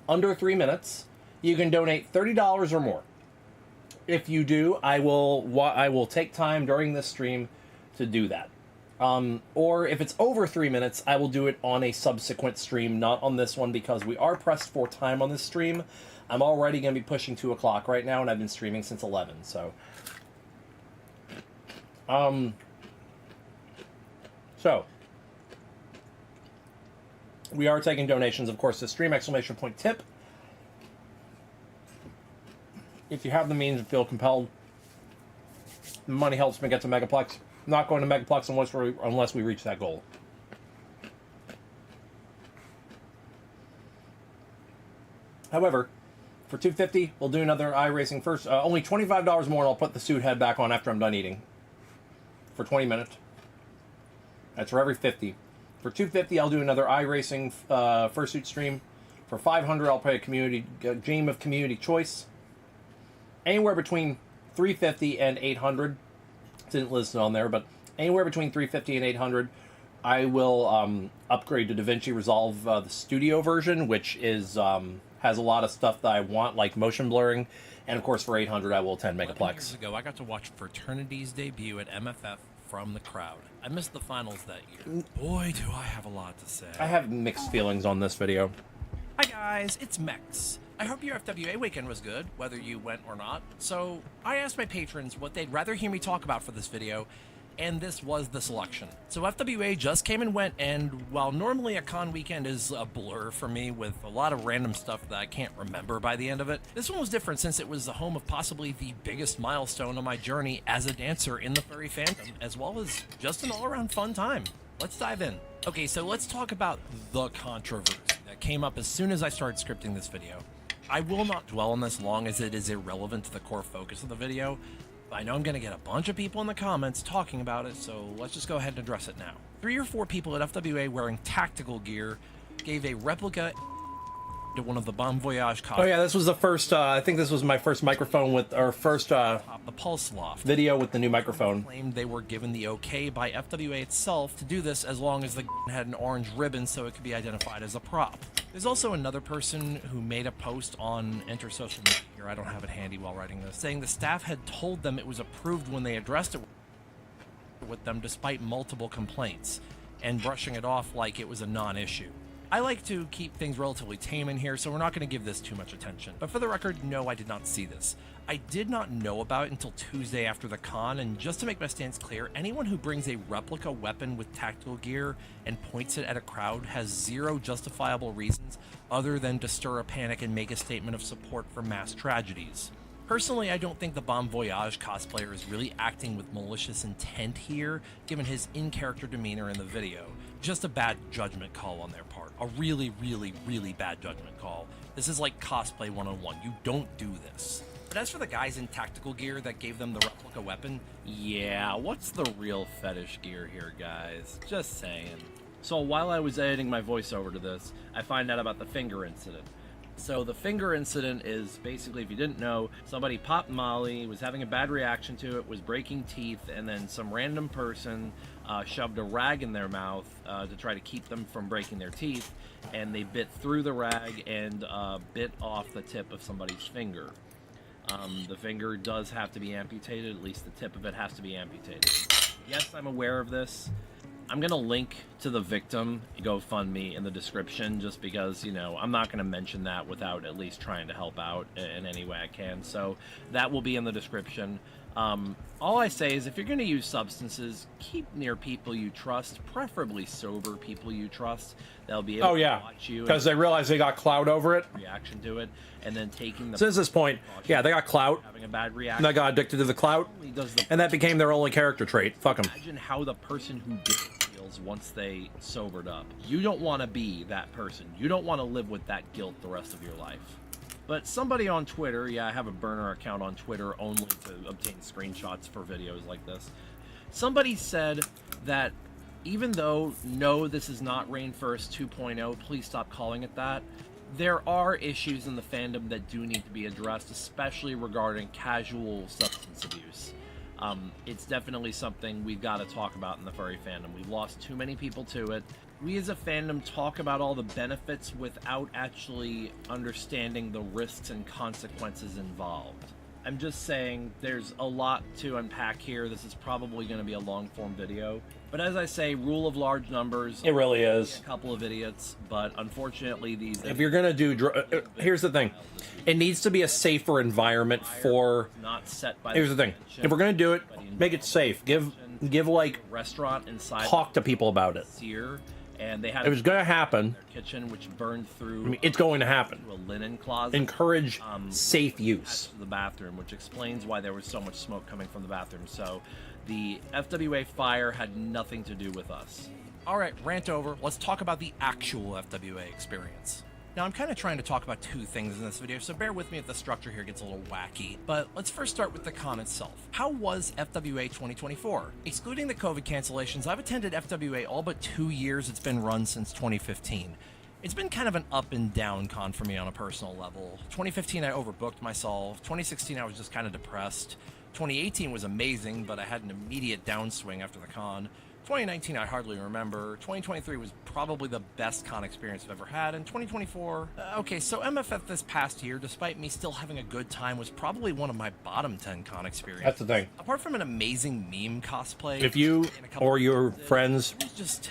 under 3 minutes, you can donate $30 or more. If you do, I will take time during this stream to do that. Or if it's over 3 minutes, I will do it on a subsequent stream, not on this one, because we are pressed for time on this stream. I'm already going to be pushing 2 o'clock right now, and I've been streaming since 11, so... we are taking donations, of course, to stream, ! Tip. If you have the means and feel compelled, the money helps me get to Megaplex. I'm not going to Megaplex unless we reach that goal. However, for $250, we'll do another iRacing first. Only $25 more, and I'll put the suit head back on after I'm done eating. For 20 minutes. That's for every 50. For $250, I'll do another iRacing Fursuit stream. For $500, I'll play a game of community choice. Anywhere between 350 and 800. Didn't list it on there, but anywhere between 350 and 800, I will upgrade to DaVinci Resolve the studio version, which is has a lot of stuff that I want, like motion blurring, and of course for 800 I will attend Megaplex. Years ago, I got to watch Fraternity's debut at MFF from the crowd. I missed the finals that year. Boy, do I have a lot to say. I have mixed feelings on this video. Hi guys, it's Mex. I hope your FWA weekend was good, whether you went or not. So, I asked my patrons what they'd rather hear me talk about for this video, and this was the selection. So FWA just came and went, and while normally a con weekend is a blur for me with a lot of random stuff that I can't remember by the end of it, this one was different since it was the home of possibly the biggest milestone on my journey as a dancer in the furry fandom, as well as just an all-around fun time. Let's dive in. Okay, so let's talk about the controversy that came up as soon as I started scripting this video. I will not dwell on this long as it is irrelevant to the core focus of the video. I know I'm going to get a bunch of people in the comments talking about it, so let's just go ahead and address it now. 3 or 4 people at FWA wearing tactical gear gave a replica to one of the Bon Voyage costumes. Oh yeah, this was the first, I think this was my first microphone with, or first the Pulse Loft video with the new microphone. Claimed they were given the okay by FWA itself to do this as long as the had an orange ribbon so it could be identified as a prop. There's also another person who made a post on Enter Social Media, here I don't have it handy while writing this, saying the staff had told them it was approved when they addressed it with them despite multiple complaints, and brushing it off like it was a non-issue. I like to keep things relatively tame in here, so we're not going to give this too much attention. But for the record, no, I did not see this. I did not know about it until Tuesday after the con, and just to make my stance clear, anyone who brings a replica weapon with tactical gear and points it at a crowd has zero justifiable reasons other than to stir a panic and make a statement of support for mass tragedies. Personally, I don't think the Bon Voyage cosplayer is really acting with malicious intent here, given his in-character demeanor in the video. Just a bad judgment call on their part. A really, really, really bad judgment call. This is like cosplay 101. You don't do this. But as for the guys in tactical gear that gave them the replica weapon, yeah, what's the real fetish gear here, guys? Just saying. So while I was editing my voiceover to this, I find out about the finger incident. So the finger incident is basically, if you didn't know, somebody popped Molly, was having a bad reaction to it, was breaking teeth, and then some random person shoved a rag in their mouth to try to keep them from breaking their teeth, and they bit through the rag and bit off the tip of somebody's finger. The finger does have to be amputated, at least the tip of it has to be amputated. Yes, I'm aware of this. I'm going to link to the victim GoFundMe in the description just because, you know, I'm not going to mention that without at least trying to help out in any way I can. So that will be in the description. All I say is if you're going to use substances, keep near people you trust, preferably sober people you trust. They'll be able to watch you. Because they realize they got clout over it. Reaction to it, and then taking the... Since this point, yeah, they got clout. Having a bad reaction. And they got addicted to the clout. And that became their only character trait. Fuck them. Imagine how the person who did it feels once they sobered up. You don't want to be that person. You don't want to live with that guilt the rest of your life. But somebody on Twitter, yeah, I have a burner account on Twitter only to obtain screenshots for videos like this. Somebody said that even though, no, this is not Rainforest 2.0, please stop calling it that, there are issues in the fandom that do need to be addressed, especially regarding casual substance abuse. It's definitely something we've got to talk about in the furry fandom. We've lost too many people to it. We as a fandom talk about all the benefits without actually understanding the risks and consequences involved. I'm just saying there's a lot to unpack here. This is probably going to be a long-form video. But as I say, rule of large numbers. It really is. A couple of idiots, but unfortunately these... If you're going to do... here's the thing. It needs to be a safer environment for... Not set by here's the thing. If we're going to do it, make it safe. Give like... Restaurant inside... Talk to people about it. And they had it was going to happen. Their kitchen, which burned through. I mean, it's going to happen. A linen closet. Encourage safe use. The bathroom, which explains why there was so much smoke coming from the bathroom. So, the FWA fire had nothing to do with us. All right, rant over. Let's talk about the actual FWA experience. Now, I'm kind of trying to talk about two things in this video, so bear with me if the structure here gets a little wacky. But let's first start with the con itself. How was FWA 2024? Excluding the COVID cancellations, I've attended FWA all but 2 years it's been run since 2015. It's been kind of an up and down con for me on a personal level. 2015, I overbooked myself. 2016, I was just kind of depressed. 2018 was amazing, but I had an immediate downswing after the con. 2019 I hardly remember. 2023 was probably the best con experience I've ever had. And 2024, okay, so MFF this past year, despite me still having a good time, was probably one of my bottom 10 con experiences. That's the thing. Apart from an amazing meme cosplay. If you or your friends just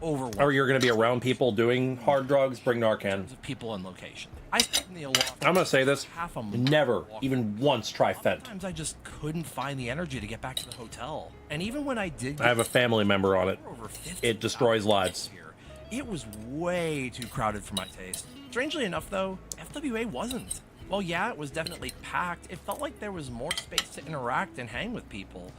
overwhelmed. or you're going to be around people doing hard drugs, bring Narcan. People and location. I stayed in the Aloft. I'm going to say this, half a month never, even once, try Fent. Sometimes I just couldn't find the energy to get back to the hotel. And even when I did, I have a family member on it. It destroys lives. it was way too crowded for my taste. Strangely enough, though, FWA wasn't. Well, yeah, it was definitely packed. It felt like there was more space to interact and hang with people,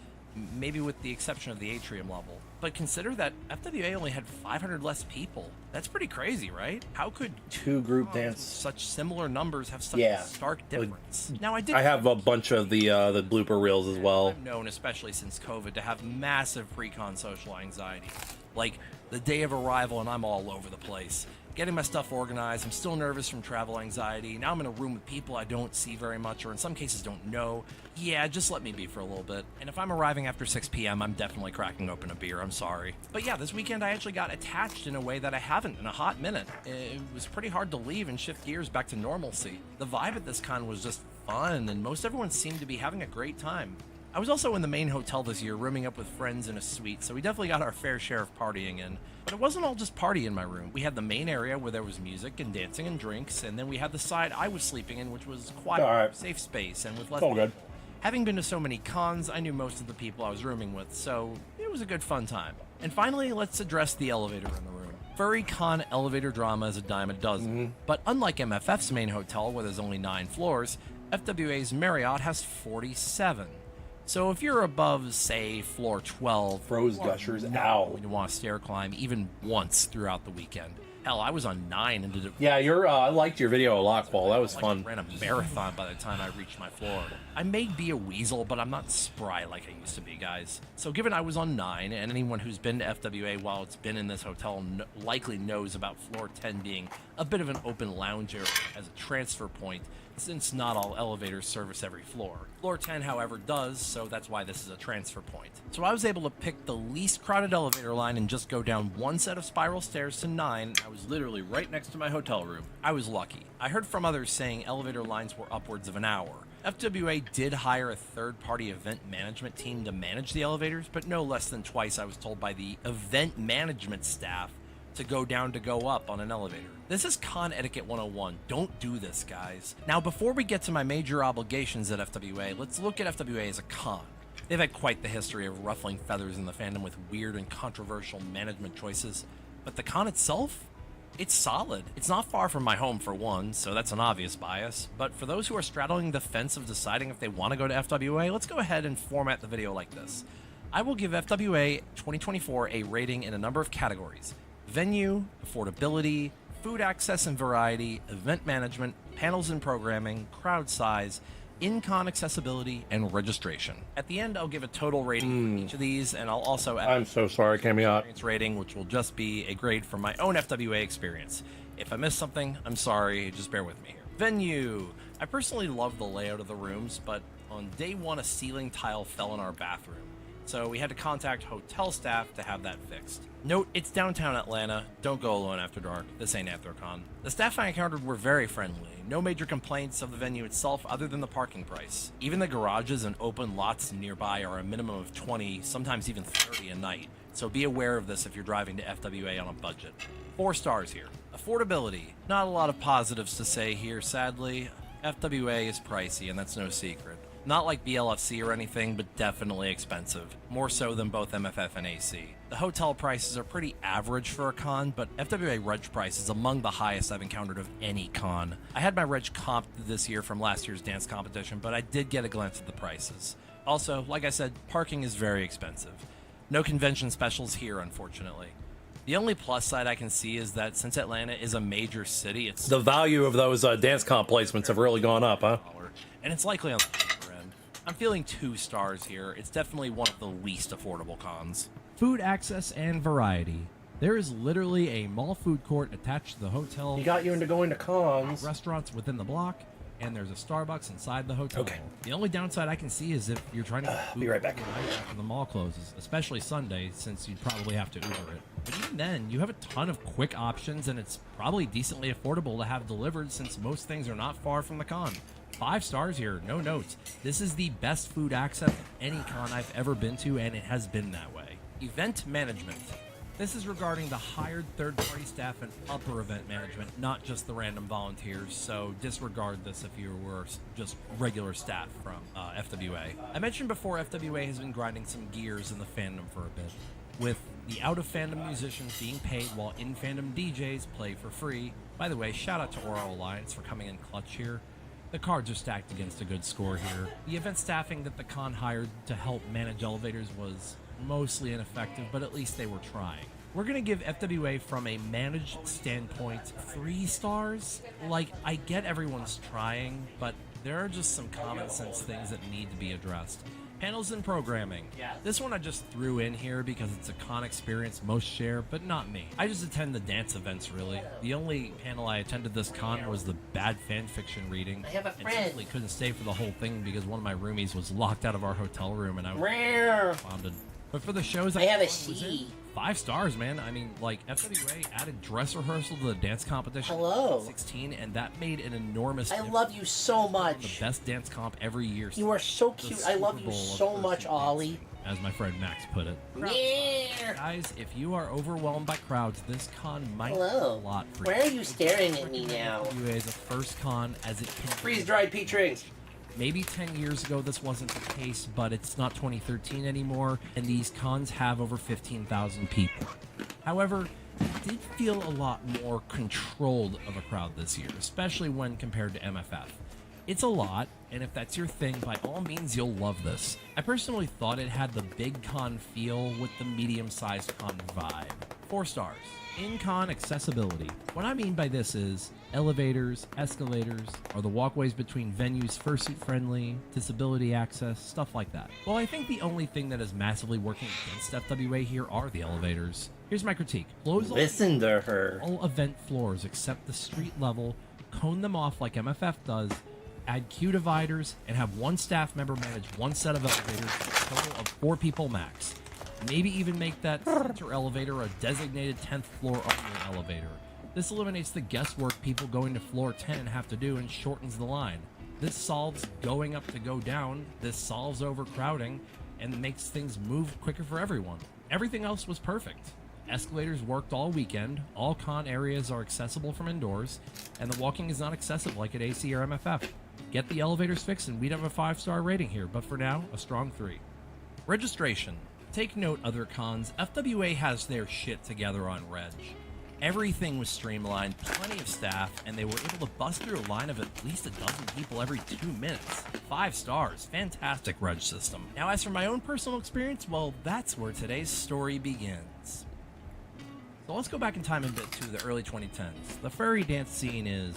maybe with the exception of the atrium level. But consider that FWA only had 500 less people. That's pretty crazy, right? How could two group dance such similar numbers have such a stark difference? Now, I have a bunch of the blooper reels as well. I'm known, especially since COVID, to have massive pre-con social anxiety. Like, the day of arrival and I'm all over the place. Getting my stuff organized, I'm still nervous from travel anxiety. Now I'm in a room with people I don't see very much, or in some cases don't know. Yeah, just let me be for a little bit. And if I'm arriving after 6 p.m., I'm definitely cracking open a beer, I'm sorry. But yeah, this weekend I actually got attached in a way that I haven't in a hot minute. It was pretty hard to leave and shift gears back to normalcy. The vibe at this con was just fun, and most everyone seemed to be having a great time. I was also in the main hotel this year, rooming up with friends in a suite, so we definitely got our fair share of partying in. But it wasn't all just party in my room. We had the main area where there was music and dancing and drinks, and then we had the side I was sleeping in, which was quiet, safe space, and with less people. Good. Having been to so many cons, I knew most of the people I was rooming with, so it was a good fun time. And finally, let's address the elevator in the room. Furry con elevator drama is a dime a dozen. But unlike MFF's main hotel, where there's only 9 floors, FWA's Marriott has 47. So if you're above, say, floor 12, Rose gushers, you want to stair climb even once throughout the weekend. Hell, I was on 9 and did it. Yeah, I liked your video a lot, Paul. That was fun. I ran a marathon by the time I reached my floor. I may be a weasel, but I'm not spry like I used to be, guys. So given I was on 9, and anyone who's been to FWA while it's been in this hotel likely knows about floor 10 being a bit of an open lounge area as a transfer point, since not all elevators service every floor. Floor 10, however, does, so that's why this is a transfer point. So I was able to pick the least crowded elevator line and just go down one set of spiral stairs to 9. I was literally right next to my hotel room. I was lucky. I heard from others saying elevator lines were upwards of an hour. FWA did hire a third-party event management team to manage the elevators, but no less than twice I was told by the event management staff to go down to go up on an elevator. This is Con Etiquette 101. Don't do this, guys. Now, before we get to my major obligations at FWA, let's look at FWA as a con. They've had quite the history of ruffling feathers in the fandom with weird and controversial management choices, but the con itself? It's solid. It's not far from my home for one, so that's an obvious bias, but for those who are straddling the fence of deciding if they want to go to FWA, let's go ahead and format the video like this. I will give FWA 2024 a rating in a number of categories: venue, affordability, food access and variety, event management, panels and programming, crowd size, in-con accessibility, and registration. At the end, I'll give a total rating for each of these, and I'll also add I'm so sorry, Cameot. experience rating, which will just be a grade for my own FWA experience. If I missed something, I'm sorry, just bear with me here. Venue. I personally love the layout of the rooms, but on day 1, a ceiling tile fell in our bathroom, so we had to contact hotel staff to have that fixed. Note, it's downtown Atlanta. Don't go alone after dark. This ain't Anthrocon. The staff I encountered were very friendly. No major complaints of the venue itself other than the parking price. Even the garages and open lots nearby are a minimum of 20, sometimes even 30 a night. So be aware of this if you're driving to FWA on a budget. 4 stars here. Affordability. Not a lot of positives to say here, sadly. FWA is pricey, and that's no secret. Not like BLFC or anything, but definitely expensive. More so than both MFF and AC. The hotel prices are pretty average for a con, but FWA reg price is among the highest I've encountered of any con. I had my reg comped this year from last year's dance competition, but I did get a glance at the prices. Also, like I said, parking is very expensive. No convention specials here, unfortunately. The only plus side I can see is that since Atlanta is a major city, it's The value of those dance comp placements have really gone up, huh? and it's likely on the cheaper end. I'm feeling 2 stars here. It's definitely one of the least affordable cons. Food access and variety. There is literally a mall food court attached to the hotel. He got you into going to cons. Restaurants within the block, and there's a Starbucks inside the hotel. Okay. The only downside I can see is if you're trying to be right back after the mall closes, especially Sunday, since you'd probably have to Uber it. But even then, you have a ton of quick options, and it's probably decently affordable to have delivered since most things are not far from the con. 5 stars here, no notes. This is the best food access of any con I've ever been to, and it has been that way. Event management. This is regarding the hired third-party staff and upper event management, not just the random volunteers, so disregard this if you were just regular staff from FWA. I mentioned before FWA has been grinding some gears in the fandom for a bit, with the out-of-fandom musicians being paid while in-fandom DJs play for free. By the way, shout out to Oral Alliance for coming in clutch here. The cards are stacked against a good score here. The event staffing that the con hired to help manage elevators was mostly ineffective, but at least they were trying. We're gonna give FWA from a managed standpoint 3 stars. Like, I get everyone's trying, but there are just some common sense things that need to be addressed. Panels and programming. This one I just threw in here because it's a con experience most share, but not me. I just attend the dance events, really. The only panel I attended this con was the bad fan fiction reading. I have a friend. And simply couldn't stay for the whole thing because one of my roomies was locked out of our hotel room and I was bonded. But for the shows I have a was in, 5 stars, man. I mean, like, FWA added dress rehearsal to the dance competition in 2016, and that made an enormous difference. I love you so much. The best dance comp every year. You are so cute. I love you so much, Ollie. As my friend Max put it. Yeah. Guys, if you are overwhelmed by crowds, this con might be a lot for Why are you staring at me now? FWA is a first con as it can Freeze-dried peach rings. Maybe 10 years ago this wasn't the case, but it's not 2013 anymore, and these cons have over 15,000 people. However, it did feel a lot more controlled of a crowd this year, especially when compared to MFF. It's a lot, and if that's your thing, by all means you'll love this. I personally thought it had the big con feel with the medium-sized con vibe. 4 stars. In-con accessibility. What I mean by this is elevators, escalators, are the walkways between venues fursuit friendly, disability access, stuff like that. Well, I think the only thing that is massively working against FWA here are the elevators. Here's my critique. Close Listen to her. all event floors except the street level, cone them off like MFF does, add queue dividers, and have one staff member manage one set of elevators, a total of 4 people max. Maybe even make that center elevator a designated 10th floor only elevator. This eliminates the guesswork people going to floor 10 have to do and shortens the line. This solves going up to go down, this solves overcrowding, and makes things move quicker for everyone. Everything else was perfect. Escalators worked all weekend, all con areas are accessible from indoors, and the walking is not excessive like at AC or MFF. Get the elevators fixed and we'd have a 5-star rating here, but for now, a strong 3. Registration. Take note, other cons, FWA has their shit together on Reg. Everything was streamlined, plenty of staff, and they were able to bust through a line of at least a dozen people every 2 minutes. 5 stars, fantastic Reg system. Now as for my own personal experience, well, that's where today's story begins. So let's go back in time a bit to the early 2010s. The furry dance scene is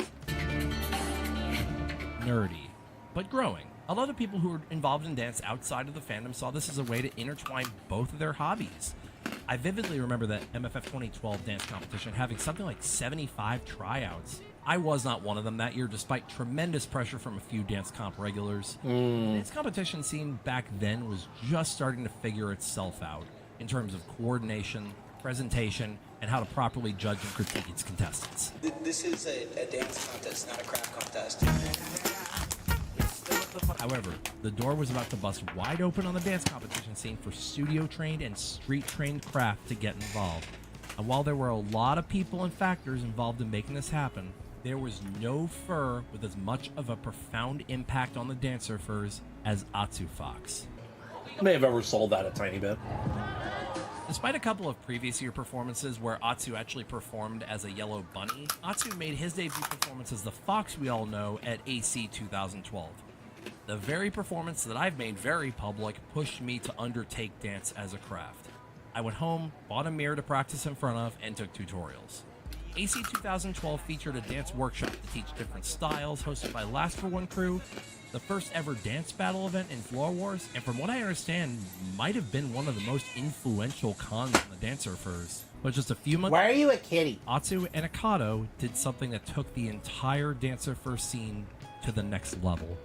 nerdy, but growing. A lot of people who were involved in dance outside of the fandom saw this as a way to intertwine both of their hobbies. I vividly remember that MFF 2012 dance competition having something like 75 tryouts. I was not one of them that year, despite tremendous pressure from a few dance comp regulars. The dance competition scene back then was just starting to figure itself out in terms of coordination, presentation, and how to properly judge and critique its contestants. This is a dance contest, not a craft contest. However, the door was about to bust wide open on the dance competition scene for studio-trained and street-trained craft to get involved. And while there were a lot of people and factors involved in making this happen, there was no fur with as much of a profound impact on the dancer furs as Atsu Fox. I may have oversold that a tiny bit. Despite a couple of previous year performances where Atsu actually performed as a yellow bunny, Atsu made his debut performance as the fox we all know at AC 2012. The very performance that I've made very public pushed me to undertake dance as a craft. I went home, bought a mirror to practice in front of, and took tutorials. AC 2012 featured a dance workshop to teach different styles hosted by Last for One crew, the first ever dance battle event in Floor Wars, and from what I understand, might have been one of the most influential cons in the Dancer Furs. But just a few months Why are you a kitty? Atsu and Akato did something that took the entire Dancer Fur scene to the next level.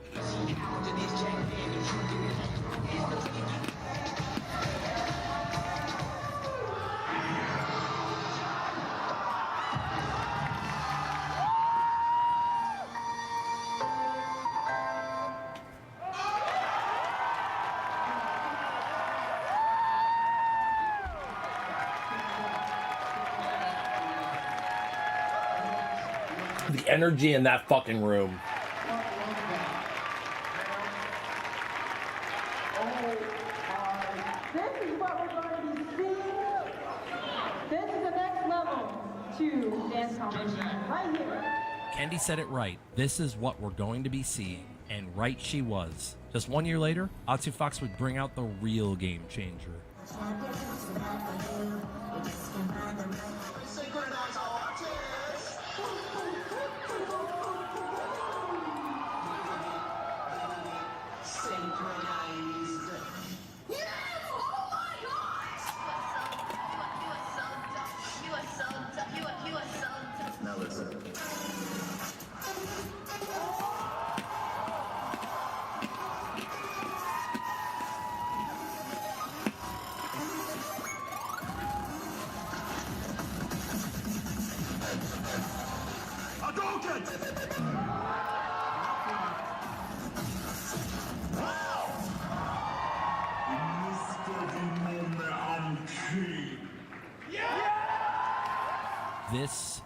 The energy in that fucking room. This is what we're going to be seeing. This is the next level to dance competition, right here. Kendi said it right. This is what we're going to be seeing. And right she was. Just 1 year later, Atsu Fox would bring out the real game changer. This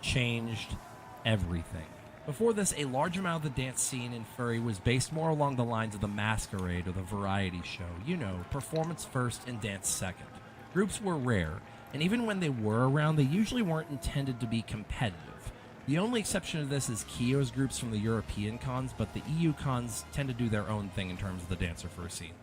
changed everything. Before this, a large amount of the dance scene in Furry was based more along the lines of the masquerade or the variety show. You know, performance first and dance second. Groups were rare, and even when they were around, they usually weren't intended to be competitive. The only exception to this is Kyo's groups from the European cons, but the EU cons tend to do their own thing in terms of the dancer first scene.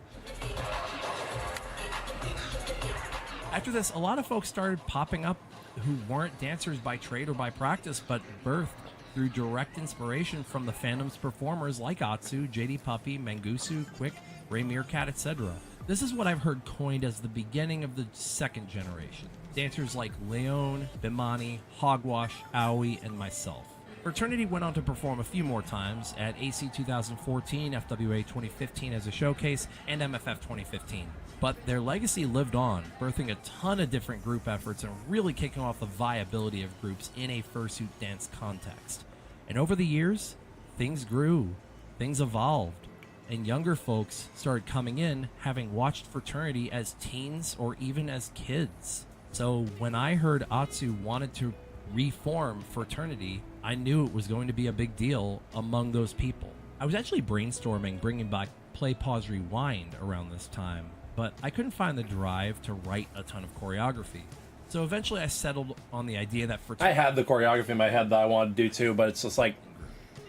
After this, a lot of folks started popping up who weren't dancers by trade or by practice, but birthed through direct inspiration from the Fandom's performers like Atsu, JD Puppy, Mangusu, Quick, Ray Meerkat, etc. This is what I've heard coined as the beginning of the second generation. Dancers like Leon, Bimani, Hogwash, Aoi, and myself. Fraternity went on to perform a few more times at AC 2014, FWA 2015 as a showcase, and MFF 2015. But their legacy lived on, birthing a ton of different group efforts and really kicking off the viability of groups in a fursuit dance context. And over the years, things grew, things evolved, and younger folks started coming in having watched Fraternity as teens or even as kids. So when I heard Atsu wanted to reform Fraternity, I knew it was going to be a big deal among those people. I was actually brainstorming bringing back Play, Pause, Rewind around this time, but I couldn't find the drive to write a ton of choreography. So eventually I settled on the idea that I had the choreography in my head that I wanted to do too, but it's just like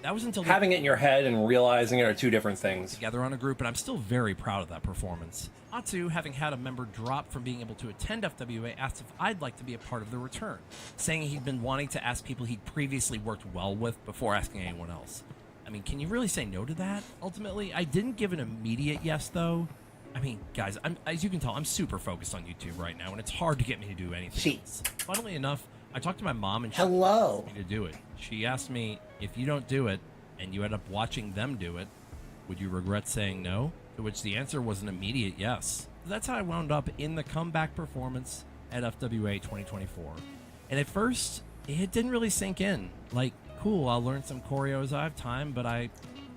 that was until having it in your head and realizing it are two different things. Together on a group, and I'm still very proud of that performance. Atsu, having had a member drop from being able to attend FWA, asked if I'd like to be a part of the return, saying he'd been wanting to ask people he'd previously worked well with before asking anyone else. I mean, can you really say no to that? Ultimately, I didn't give an immediate yes, though. I mean, guys, as you can tell, I'm super focused on YouTube right now, and it's hard to get me to do anything else. Funnily enough, I talked to my mom, and she asked me to do it. She asked me, if you don't do it, and you end up watching them do it, would you regret saying no? To which the answer was an immediate yes. That's how I wound up in the comeback performance at FWA 2024. And at first, it didn't really sink in. Like, cool, I'll learn some choreo as I have time, but I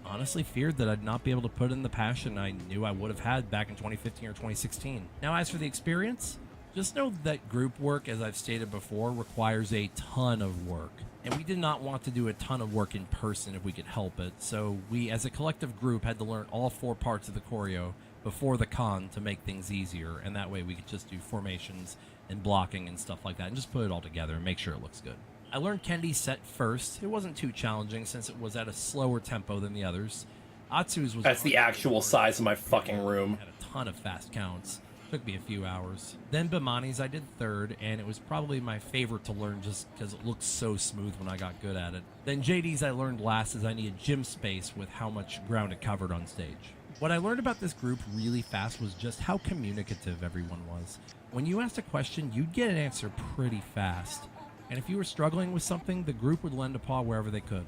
honestly feared that I'd not be able to put in the passion I knew I would have had back in 2015 or 2016. Now, as for the experience, just know that group work, as I've stated before, requires a ton of work. And we did not want to do a ton of work in person if we could help it, so we as a collective group had to learn all 4 parts of the choreo before the con to make things easier, and that way we could just do formations and blocking and stuff like that and just put it all together and make sure it looks good. I learned Kendi's set first. It wasn't too challenging since it was at a slower tempo than the others. Atsu's was... That's the actual size of my fucking room. Had a ton of fast counts. Took me a few hours. Then Bimani's I did third, and it was probably my favorite to learn just because it looked so smooth when I got good at it. Then JD's I learned last as I needed gym space with how much ground it covered on stage. What I learned about this group really fast was just how communicative everyone was. When you asked a question, you'd get an answer pretty fast. And if you were struggling with something, the group would lend a paw wherever they could.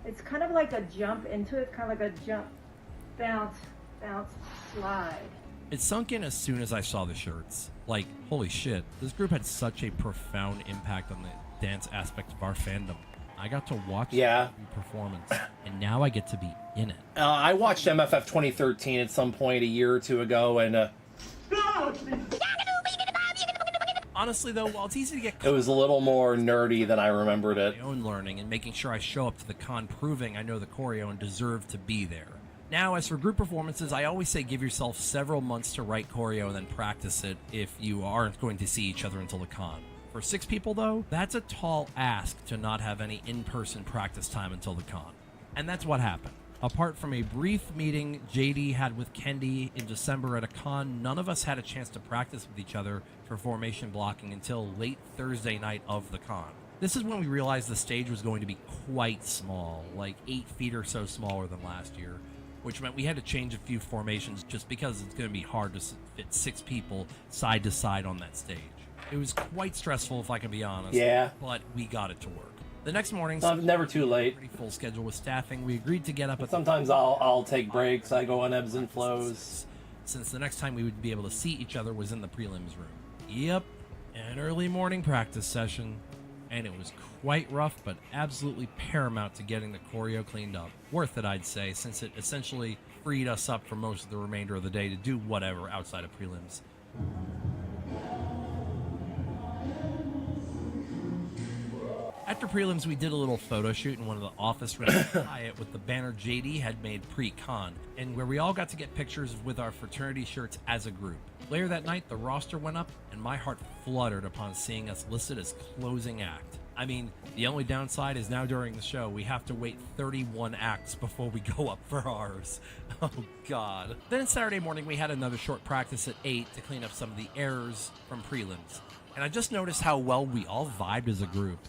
It's kind of like a jump into it, kind of like a jump, bounce, bounce, slide. It sunk in as soon as I saw the shirts. Like, holy shit, this group had such a profound impact on the dance aspect of our fandom. I got to watch the performance, and now I get to be in it. I watched MFF 2013 at some point a year or two ago, and honestly, though, while it's easy to get it was a little more nerdy than I remembered it. my own learning and making sure I show up to the con proving I know the choreo and deserve to be there. Now, as for group performances, I always say give yourself several months to write choreo and then practice it if you aren't going to see each other until the con. For 6 people, though, that's a tall ask to not have any in-person practice time until the con. And that's what happened. Apart from a brief meeting JD had with Kendi in December at a con, none of us had a chance to practice with each other for formation blocking until late Thursday night of the con. This is when we realized the stage was going to be quite small, like 8 feet or so smaller than last year, which meant we had to change a few formations just because it's going to be hard to fit 6 people side to side on that stage. It was quite stressful, if I can be honest. Yeah. But we got it to work. The next morning, Never too late. Pretty full schedule with staffing. We agreed to get up. Sometimes I'll take breaks. I go on ebbs and flows. Since the next time we would be able to see each other was in the prelims room. Yep, an early morning practice session, and it was quite rough, but absolutely paramount to getting the choreo cleaned up. Worth it, I'd say, since it essentially freed us up for most of the remainder of the day to do whatever outside of prelims. After prelims, we did a little photo shoot in one of the office rooms at Hyatt with the banner JD had made pre-con, and where we all got to get pictures with our fraternity shirts as a group. Later that night, the roster went up, and my heart fluttered upon seeing us listed as closing act. I mean, the only downside is now during the show, we have to wait 31 acts before we go up for ours. Oh, God. Then Saturday morning, we had another short practice at 8 to clean up some of the errors from prelims. And I just noticed how well we all vibed as a group.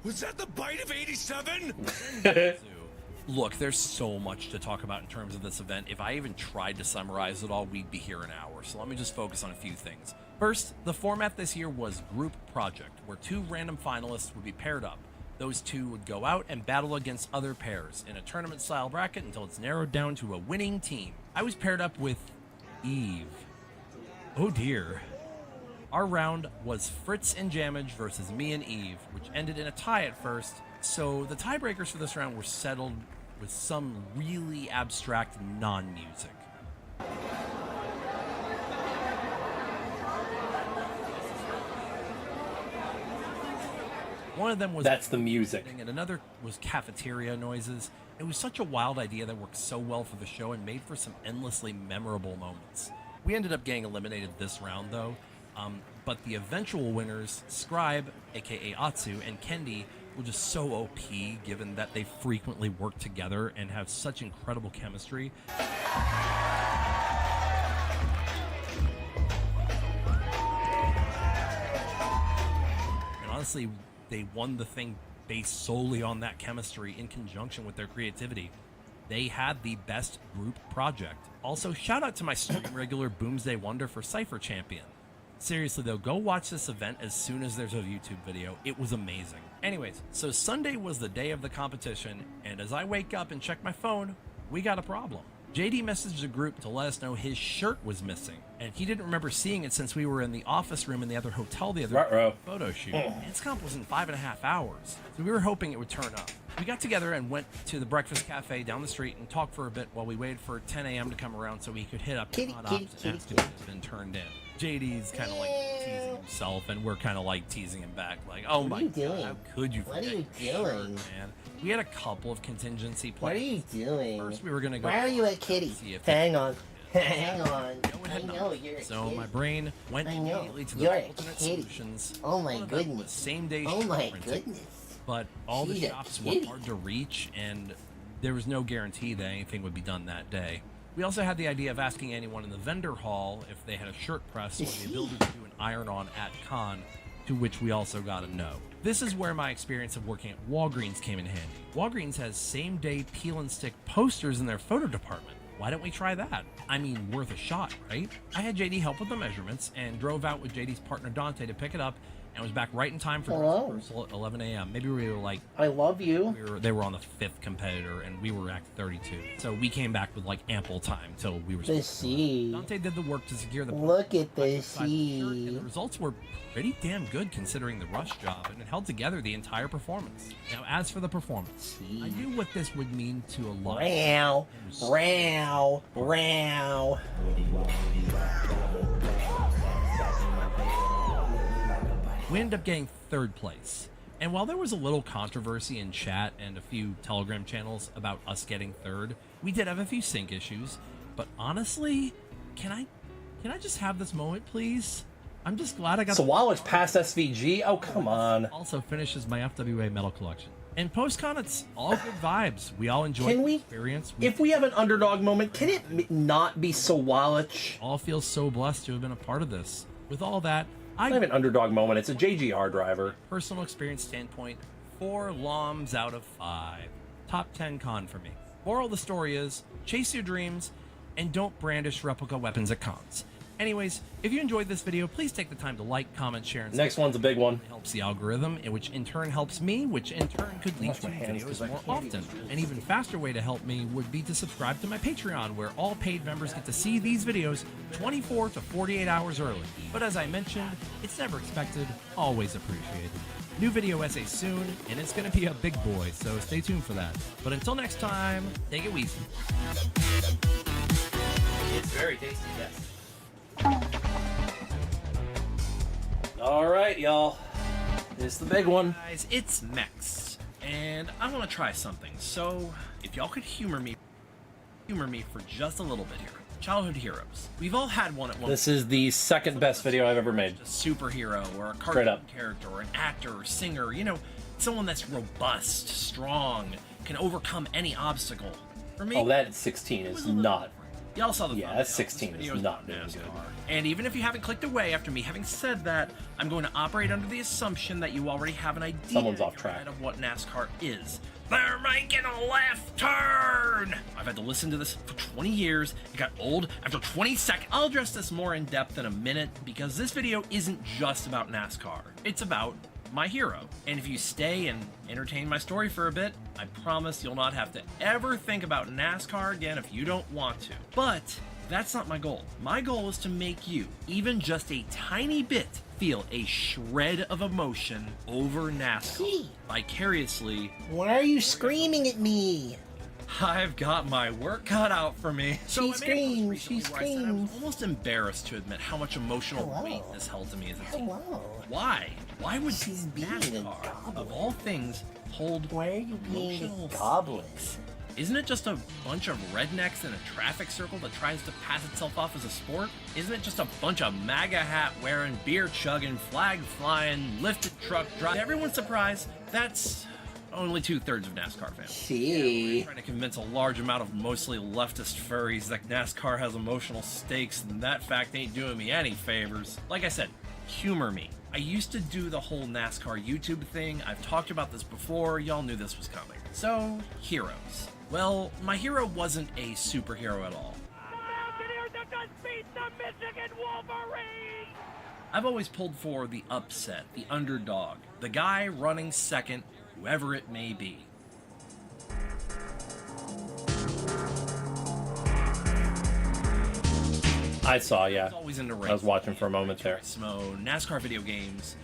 Was that the bite of 87? Look, there's so much to talk about in terms of this event. If I even tried to summarize it all, we'd be here an hour. So let me just focus on a few things. First, the format this year was Group Project, where 2 random finalists would be paired up. Those 2 would go out and battle against other pairs in a tournament-style bracket until it's narrowed down to a winning team. I was paired up with Eve. Oh dear. Our round was Fritz and Jamage versus me and Eve, which ended in a tie at first, so the tiebreakers for this round were settled with some really abstract non-music. One of them was That's the music. And another was cafeteria noises. It was such a wild idea that worked so well for the show and made for some endlessly memorable moments. We ended up getting eliminated this round though, but the eventual winners, Scribe, aka Atsu, and Kendi, were just so OP given that they frequently work together and have such incredible chemistry. And honestly, they won the thing based solely on that chemistry in conjunction with their creativity. They had the best group project. Also, shout out to my stream regular Boomsday Wonder for Cypher Champion. Seriously though, go watch this event as soon as there's a YouTube video. It was amazing. Anyways, so Sunday was the day of the competition, and as I wake up and check my phone, we got a problem. JD messaged the group to let us know his shirt was missing, and he didn't remember seeing it since we were in the office room in the other hotel the other photo shoot. Its comp was in 5.5 hours, so we were hoping it would turn up. We got together and went to the breakfast cafe down the street and talked for a bit while we waited for 10 a.m. to come around so we could hit up Hot Ops and ask if it had been turned in. JD's kind of like teasing himself, and we're kind of like teasing him back, like, "Oh my God, how could you forget your shirt, man?" We had a couple of contingency plans. What are you doing? First, we were gonna go. Why are you at Kitty? Hang on. Hang on. I know you're a So kitty. my brain went immediately to the You're a alternate kitty. solutions. Oh my One of them goodness. was same-day Oh shirt my printing. goodness. But all the She's a shops were kitty. hard to reach, and there was no guarantee that anything would be done that day. We also had the idea of asking anyone in the vendor hall if they had a shirt press or the ability to do an iron-on at con, to which we also got a no. This is where my experience of working at Walgreens came in handy. Walgreens has same-day peel and stick posters in their photo department. Why don't we try that? I mean, worth a shot, right? I had JD help with the measurements and drove out with JD's partner Dante to pick it up and was back right in time for dress rehearsal at 11 a.m. Maybe we were like... I love you. They were on the 5th competitor and we were at 32. So we came back with like ample time till we were... The sea. Dante did the work to secure the... Look at the sea. And the results were pretty damn good considering the rush job, and it held together the entire performance. Now, as for the performance, I knew what this would mean to a lot. Row, row, row. We ended up getting 3rd place. And while there was a little controversy in chat and a few Telegram channels about us getting 3rd, we did have a few sync issues. But honestly, can I just have this moment, please? I'm just glad I got... Sawallich's past SVG? Oh, come on. Also finishes my FWA medal collection. And post-con, it's all good vibes. We all enjoy the experience. If we have an underdog moment, can it not be Sawallich? All feel so blessed to have been a part of this. With all that, I have an underdog moment. It's a JGR driver. Personal experience standpoint, 4 LOMs out of 5. Top 10 con for me. Moral of the story is, chase your dreams and don't brandish replica weapons at cons. Anyways, if you enjoyed this video, please take the time to like, comment, share, and next one's a big one. It helps the algorithm, which in turn helps me, which in turn could lead to videos more often. An even faster way to help me would be to subscribe to my Patreon, where all paid members get to see these videos 24 to 48 hours early. But as I mentioned, it's never expected, always appreciated. New video essay soon, and it's going to be a big boy, so stay tuned for that. But until next time, take it Weasel. It's very tasty, yes. All right, y'all. It's the big one. Guys, it's Mex, and I want to try something. So, if y'all could humor me for just a little bit here. Childhood heroes. We've all had one at one. This is the second best video I've ever made. A superhero or a cartoon character or an actor or singer. You know, someone that's robust, strong, can overcome any obstacle. For me, that 16 is not. Y'all saw the that 16 is not very good. And even if you haven't clicked away after me having said that, I'm going to operate under the assumption that you already have an idea Someone's off track. of what NASCAR is. They're making a left turn! I've had to listen to this for 20 years. It got old after 20 seconds. I'll address this more in depth in a minute because this video isn't just about NASCAR. It's about my hero. And if you stay and entertain my story for a bit, I promise you'll not have to ever think about NASCAR again if you don't want to. But that's not my goal. My goal is to make you, even just a tiny bit, feel a shred of emotion over NASCAR vicariously. Why are you screaming at me? I've got my work cut out for me. She screams. She I screams. was almost embarrassed to admit how much emotional weight this held to me as a teen. Why? Why would NASCAR, of all things, hold emotional stakes? Isn't it just a bunch of rednecks in a traffic circle that tries to pass itself off as a sport? Isn't it just a bunch of MAGA hat wearing, beer chugging, flag flying, lifted truck driving? To everyone's surprise, that's only 2/3 of NASCAR fans. We're trying to convince a large amount of mostly leftist furries that NASCAR has emotional stakes, and that fact ain't doing me any favors. Like I said, humor me. I used to do the whole NASCAR YouTube thing. I've talked about this before. Y'all knew this was coming. So, heroes. Well, my hero wasn't a superhero at all. I've always pulled for the upset, the underdog, the guy running second, whoever it may be. I saw, yeah. I was always into I was watching for a moment there. Turismo, NASCAR video games,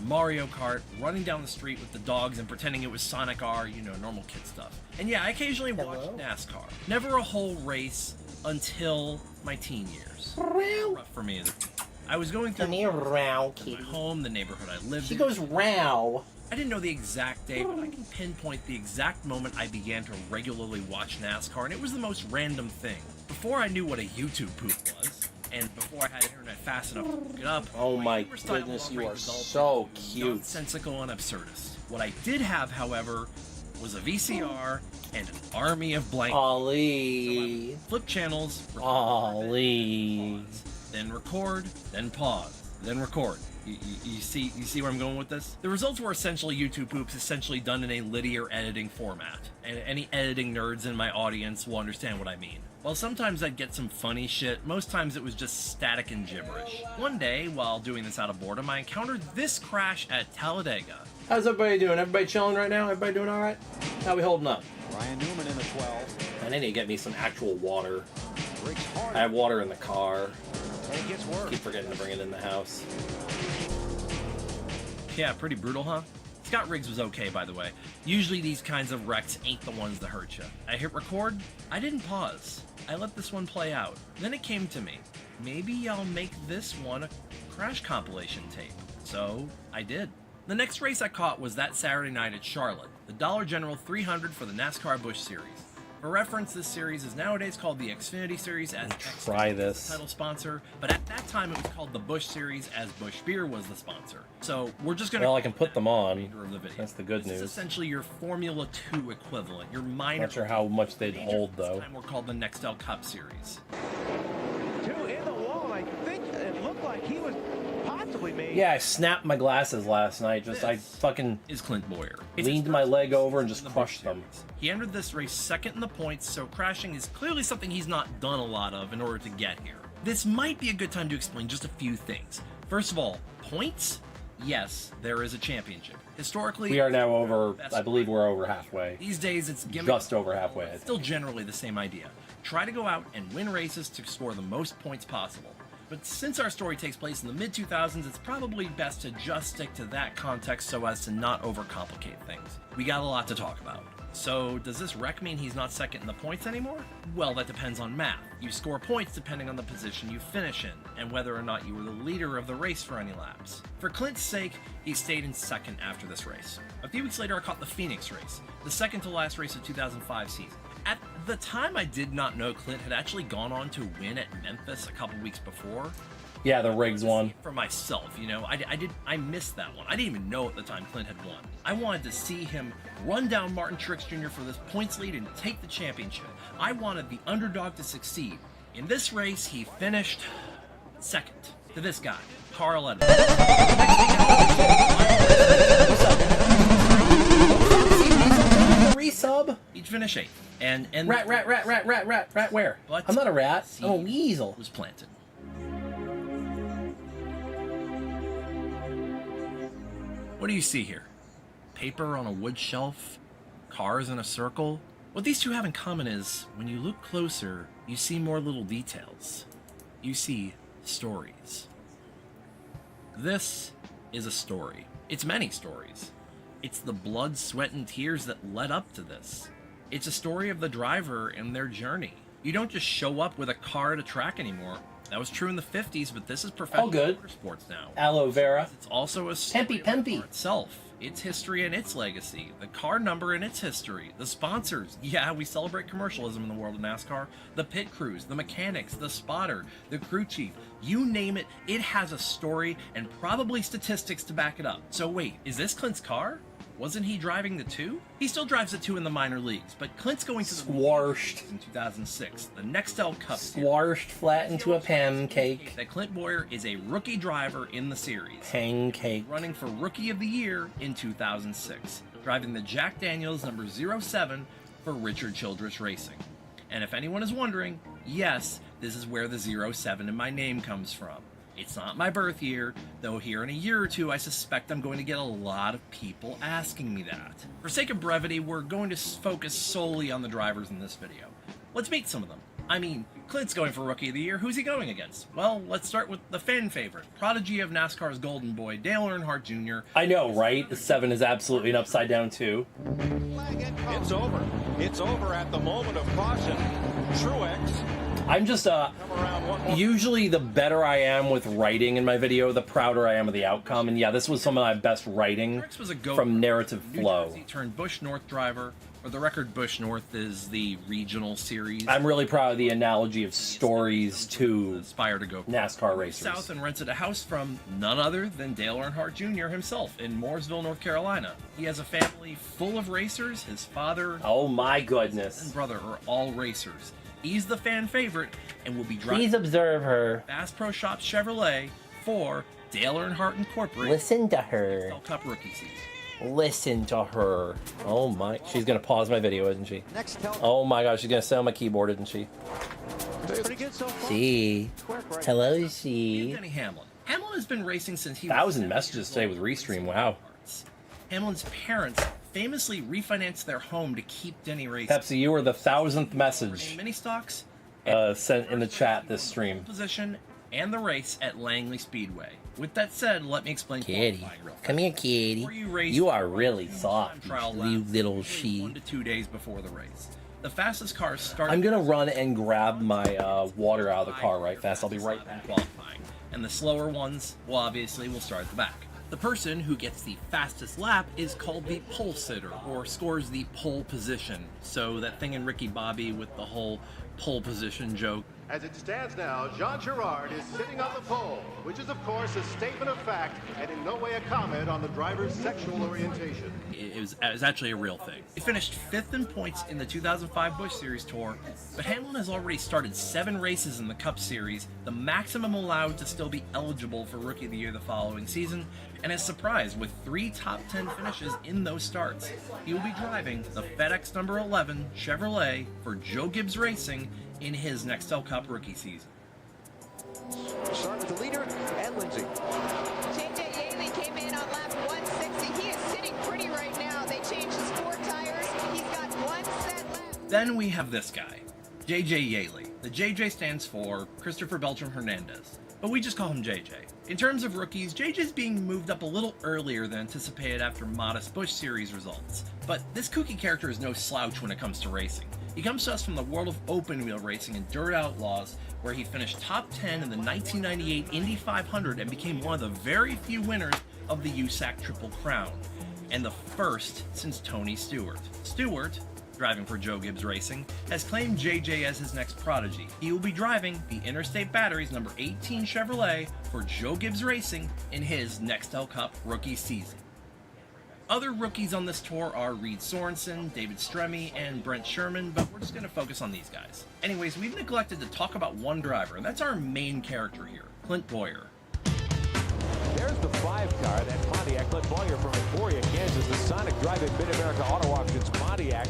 Mario Kart, running down the street with the dogs and pretending it was Sonic R, you know, normal kid stuff. And yeah, I occasionally watched NASCAR. Never a whole race until my teen years. Rough for me. I was going through my home, the neighborhood I lived in. She goes row. I didn't know the exact day, but I can pinpoint the exact moment I began to regularly watch NASCAR, and it was the most random thing. Before I knew what a YouTube poop was, and before I had internet fast enough to look it up, oh my goodness, you are so cute. Nonsensical and absurdist. What I did have, however, was a VCR and an army of blankets. Ollie. So flip channels. Ollie. Then record, then pause, then record. You see where I'm going with this? The results were essentially YouTube poops, essentially done in a linear editing format. And any editing nerds in my audience will understand what I mean. While sometimes I'd get some funny shit, most times it was just static and gibberish. One day, while doing this out of boredom, I encountered this crash at Talladega. How's everybody doing? Everybody chilling right now? Everybody doing all right? How we holding up? Ryan Newman in the 12. I need to get me some actual water. I have water in the car. It gets worse. Keep forgetting to bring it in the house. Yeah, pretty brutal, huh? Scott Riggs was okay, by the way. Usually these kinds of wrecks ain't the ones that hurt you. I hit record. I didn't pause. I let this one play out. Then it came to me. Maybe I'll make this one a crash compilation tape. So I did. The next race I caught was that Saturday night at Charlotte, the Dollar General 300 for the NASCAR Busch Series. For reference, this series is nowadays called the Xfinity Series as Try this. title sponsor, but at that time it was called the Busch Series as Busch Beer was the sponsor. So we're just gonna. Well, I can put them on. Of the video. That's the good This is news. essentially your Formula 2 equivalent, your minor. Not sure how much they'd hold though. This time we're called the Nextel Cup Series. Two in the wall. I think it looked like he was possibly made. Yeah, I snapped my glasses last night. I fucking is Clint Boyer. Leaned my leg over and just crushed them. He entered this race second in the points, so crashing is clearly something he's not done a lot of in order to get here. This might be a good time to explain just a few things. First of all, points? Yes, there is a championship. Historically, We are now over. I believe we're over halfway. these days it's Just over halfway. I think. Still generally the same idea. Try to go out and win races to score the most points possible. But since our story takes place in the mid-2000s, it's probably best to just stick to that context so as to not overcomplicate things. We got a lot to talk about. So, does this wreck mean he's not second in the points anymore? Well, that depends on math. You score points depending on the position you finish in, and whether or not you were the leader of the race for any laps. For Clint's sake, he stayed in second after this race. A few weeks later, I caught the Phoenix race, the second to last race of 2005 season. At the time, I did not know Clint had actually gone on to win at Memphis a couple weeks before. Yeah, the Riggs one. For myself, you know, I missed that one. I didn't even know at the time Clint had won. I wanted to see him run down Martin Truex Jr. for this points lead and take the championship. I wanted the underdog to succeed. In this race, he finished second to this guy, Carl Edwards. Resub. He'd finish 8th. And Rat where? But I'm not a rat. I'm a weasel. Was planted. What do you see here? Paper on a wood shelf? Cars in a circle? What these two have in common is, when you look closer, you see more little details. You see stories. This is a story. It's many stories. It's the blood, sweat, and tears that led up to this. It's a story of the driver and their journey. You don't just show up with a car at a track anymore. That was true in the 50s, but this is professional motorsports now. Aloe vera. It's also a story of the car itself, its history and its legacy, the car number and its history, the sponsors. Yeah, we celebrate commercialism in the world of NASCAR. The pit crews, the mechanics, the spotter, the crew chief, you name it, it has a story and probably statistics to back it up. So wait, is this Clint's car? Wasn't he driving the 2? He still drives the 2 in the minor leagues, but Clint's going to the Squashed in 2006, the Nextel Cup Squashed flat into a pancake. that Clint Boyer is a rookie driver in the series. Pancake. Running for Rookie of the Year in 2006, driving the Jack Daniels number 07 for Richard Childress Racing. And if anyone is wondering, yes, this is where the 07 in my name comes from. It's not my birth year, though here in a year or two I suspect I'm going to get a lot of people asking me that. For sake of brevity, we're going to focus solely on the drivers in this video. Let's meet some of them. I mean, Clint's going for Rookie of the Year. Who's he going against? Well, let's start with the fan favorite, prodigy of NASCAR's golden boy, Dale Earnhardt Jr. I know, right? The 7 is absolutely an upside down 2. It's over. It's over at the moment of caution. Truex. I'm just, usually the better I am with writing in my video, the prouder I am of the outcome. And yeah, this was some of my best writing from narrative flow. He turned Busch North driver. For the record, Busch North is the regional series. I'm really proud of the analogy of stories to aspire to go NASCAR racers. South and rented a house from none other than Dale Earnhardt Jr. himself in Mooresville, North Carolina. He has a family full of racers. His father, oh my goodness, and brother are all racers. He's the fan favorite and will be driving. Please observe her. Bass Pro Shop Chevrolet for Dale Earnhardt Incorporated. Listen to her. NFL Cup rookie season. Listen to her. Oh my. She's going to pause my video, isn't she? Oh my gosh, she's going to sit on my keyboard, isn't she? Pretty good so far. She. Hello, she. Denny Hamlin. Hamlin has been racing since he was 1,000 messages today with Restream. Wow. Hamlin's parents famously refinanced their home to keep Denny racing. Pepsi, you were the 1,000th message Mini stocks sent in the chat this stream. position and the race at Langley Speedway. With that said, let me explain qualifying real fast. Come here, kitty. Before you race, You are really soft, trial you lap, little 1 she. to 2 days before the race. The fastest cars start. I'm gonna run and grab my water out of the car right fast. I'll be right back. Qualifying, and the slower ones, well, obviously, will start at the back. The person who gets the fastest lap is called the pole sitter, or scores the pole position. So that thing in Ricky Bobby with the whole pole position joke. As it stands now, Jean Girard is sitting on the pole, which is, of course, a statement of fact and in no way a comment on the driver's sexual orientation. It was actually a real thing. He finished 5th in points in the 2005 Busch Series Tour, but Hamlin has already started 7 races in the Cup Series, the maximum allowed to still be eligible for Rookie of the Year the following season, and is surprised with 3 top 10 finishes in those starts. He will be driving the FedEx number 11 Chevrolet for Joe Gibbs Racing in his Nextel Cup rookie season. Start with the leader and Lindsay. JJ Yaley came in on lap 160. He is sitting pretty right now. They changed his 4 tires. He's got 1 set left. Then we have this guy, JJ Yaley. The JJ stands for Christopher Beltram Hernandez, but we just call him JJ. In terms of rookies, JJ's being moved up a little earlier than anticipated after modest Busch Series results. But this kooky character is no slouch when it comes to racing. He comes to us from the world of open wheel racing and Dirt Outlaws, where he finished top 10 in the 1998 Indy 500 and became one of the very few winners of the USAC Triple Crown, and the first since Tony Stewart. Stewart, driving for Joe Gibbs Racing, has claimed JJ as his next prodigy. He will be driving the Interstate Batteries number 18 Chevrolet for Joe Gibbs Racing in his Nextel Cup rookie season. Other rookies on this tour are Reed Sorensen, David Stremme, and Brent Sherman, but we're just going to focus on these guys. Anyways, we've neglected to talk about one driver, and that's our main character here, Clint Boyer. There's the 5 car, that Pontiac. Clint Boyer from Emporia, Kansas, the Sonic Drive-In Mid-America Auto Auctions Pontiac.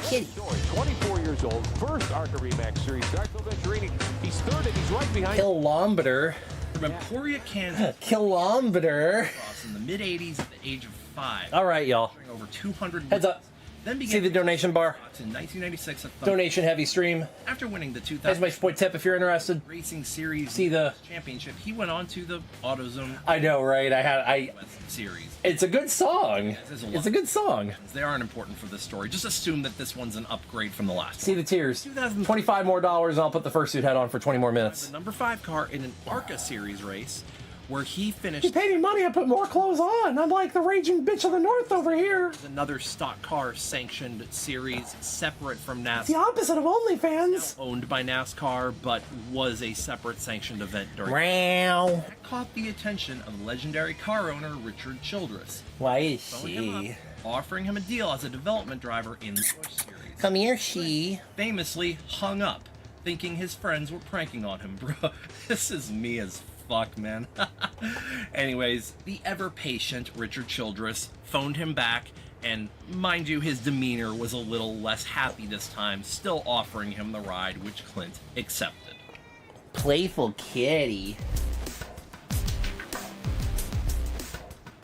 Story, 24 years old, first ARCA Remax Series start. Phil Venturini, he's 3rd and he's right behind. Kilometer. From Emporia, Kansas. Kilometer. In the mid-80s at the age of 5. All right, y'all. Over 200 Heads up. Then See the donation bar? In 1996 at Donation heavy stream. After winning the 2000 That's my point tip if you're interested. Racing Series See the championship, he went on to the AutoZone. I know, right? I series. It's a good song. It's a good song. They aren't important for this story. Just assume that this one's an upgrade from the last. See the tears. $25 more, and I'll put the Fursuit head on for 20 more minutes. The number 5 car in an ARCA Series race, where he finished. You pay me money, I put more clothes on. I'm like the raging bitch of the north over here. Another stock car sanctioned series separate from NASCAR. The opposite of OnlyFans. Owned by NASCAR, but was a separate sanctioned event during. Wow. That caught the attention of legendary car owner Richard Childress. Why is she? Offering him a deal as a development driver in the Busch Series. Come here, she. Famously hung up, thinking his friends were pranking on him. Bro, this is me as fuck, man. Anyways, the ever-patient Richard Childress phoned him back, and mind you, his demeanor was a little less happy this time, still offering him the ride, which Clint accepted. Playful kitty.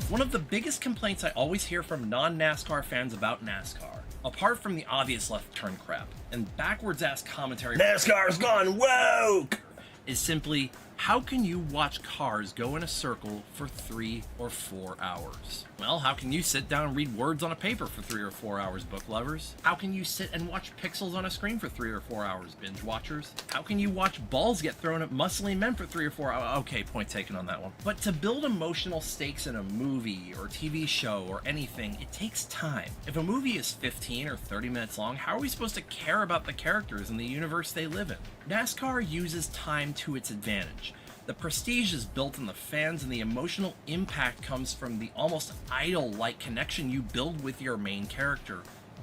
One of the biggest complaints I always hear from non-NASCAR fans about NASCAR, apart from the obvious left turn crap and backwards-ass commentary, NASCAR's gone woke, is simply, how can you watch cars go in a circle for 3 or 4 hours? Well, how can you sit down and read words on a paper for 3 or 4 hours, book lovers? How can you sit and watch pixels on a screen for 3 or 4 hours, binge watchers? How can you watch balls get thrown at muscly men for 3 or 4 hours? Okay, point taken on that one. But to build emotional stakes in a movie or TV show or anything, it takes time. If a movie is 15 or 30 minutes long, how are we supposed to care about the characters and the universe they live in? NASCAR uses time to its advantage. The prestige is built in the fans, and the emotional impact comes from the almost idol-like connection you build with your main character.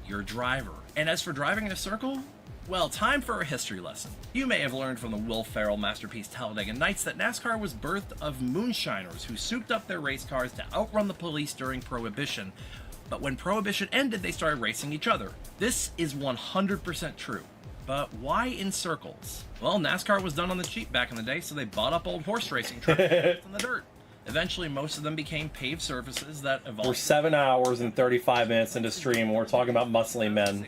your driver. And as for driving in a circle, well, time for a history lesson. You may have learned from the Will Ferrell masterpiece Talladega Nights that NASCAR was birthed of moonshiners who souped up their race cars to outrun the police during Prohibition. But when Prohibition ended, they started racing each other. This is 100% true. But why in circles? Well, NASCAR was done on the cheap back in the day, so they bought up old horse racing tracks in the dirt. Eventually, most of them became paved surfaces that evolved. We're 7 hours and 35 minutes into stream, and we're talking about muscly men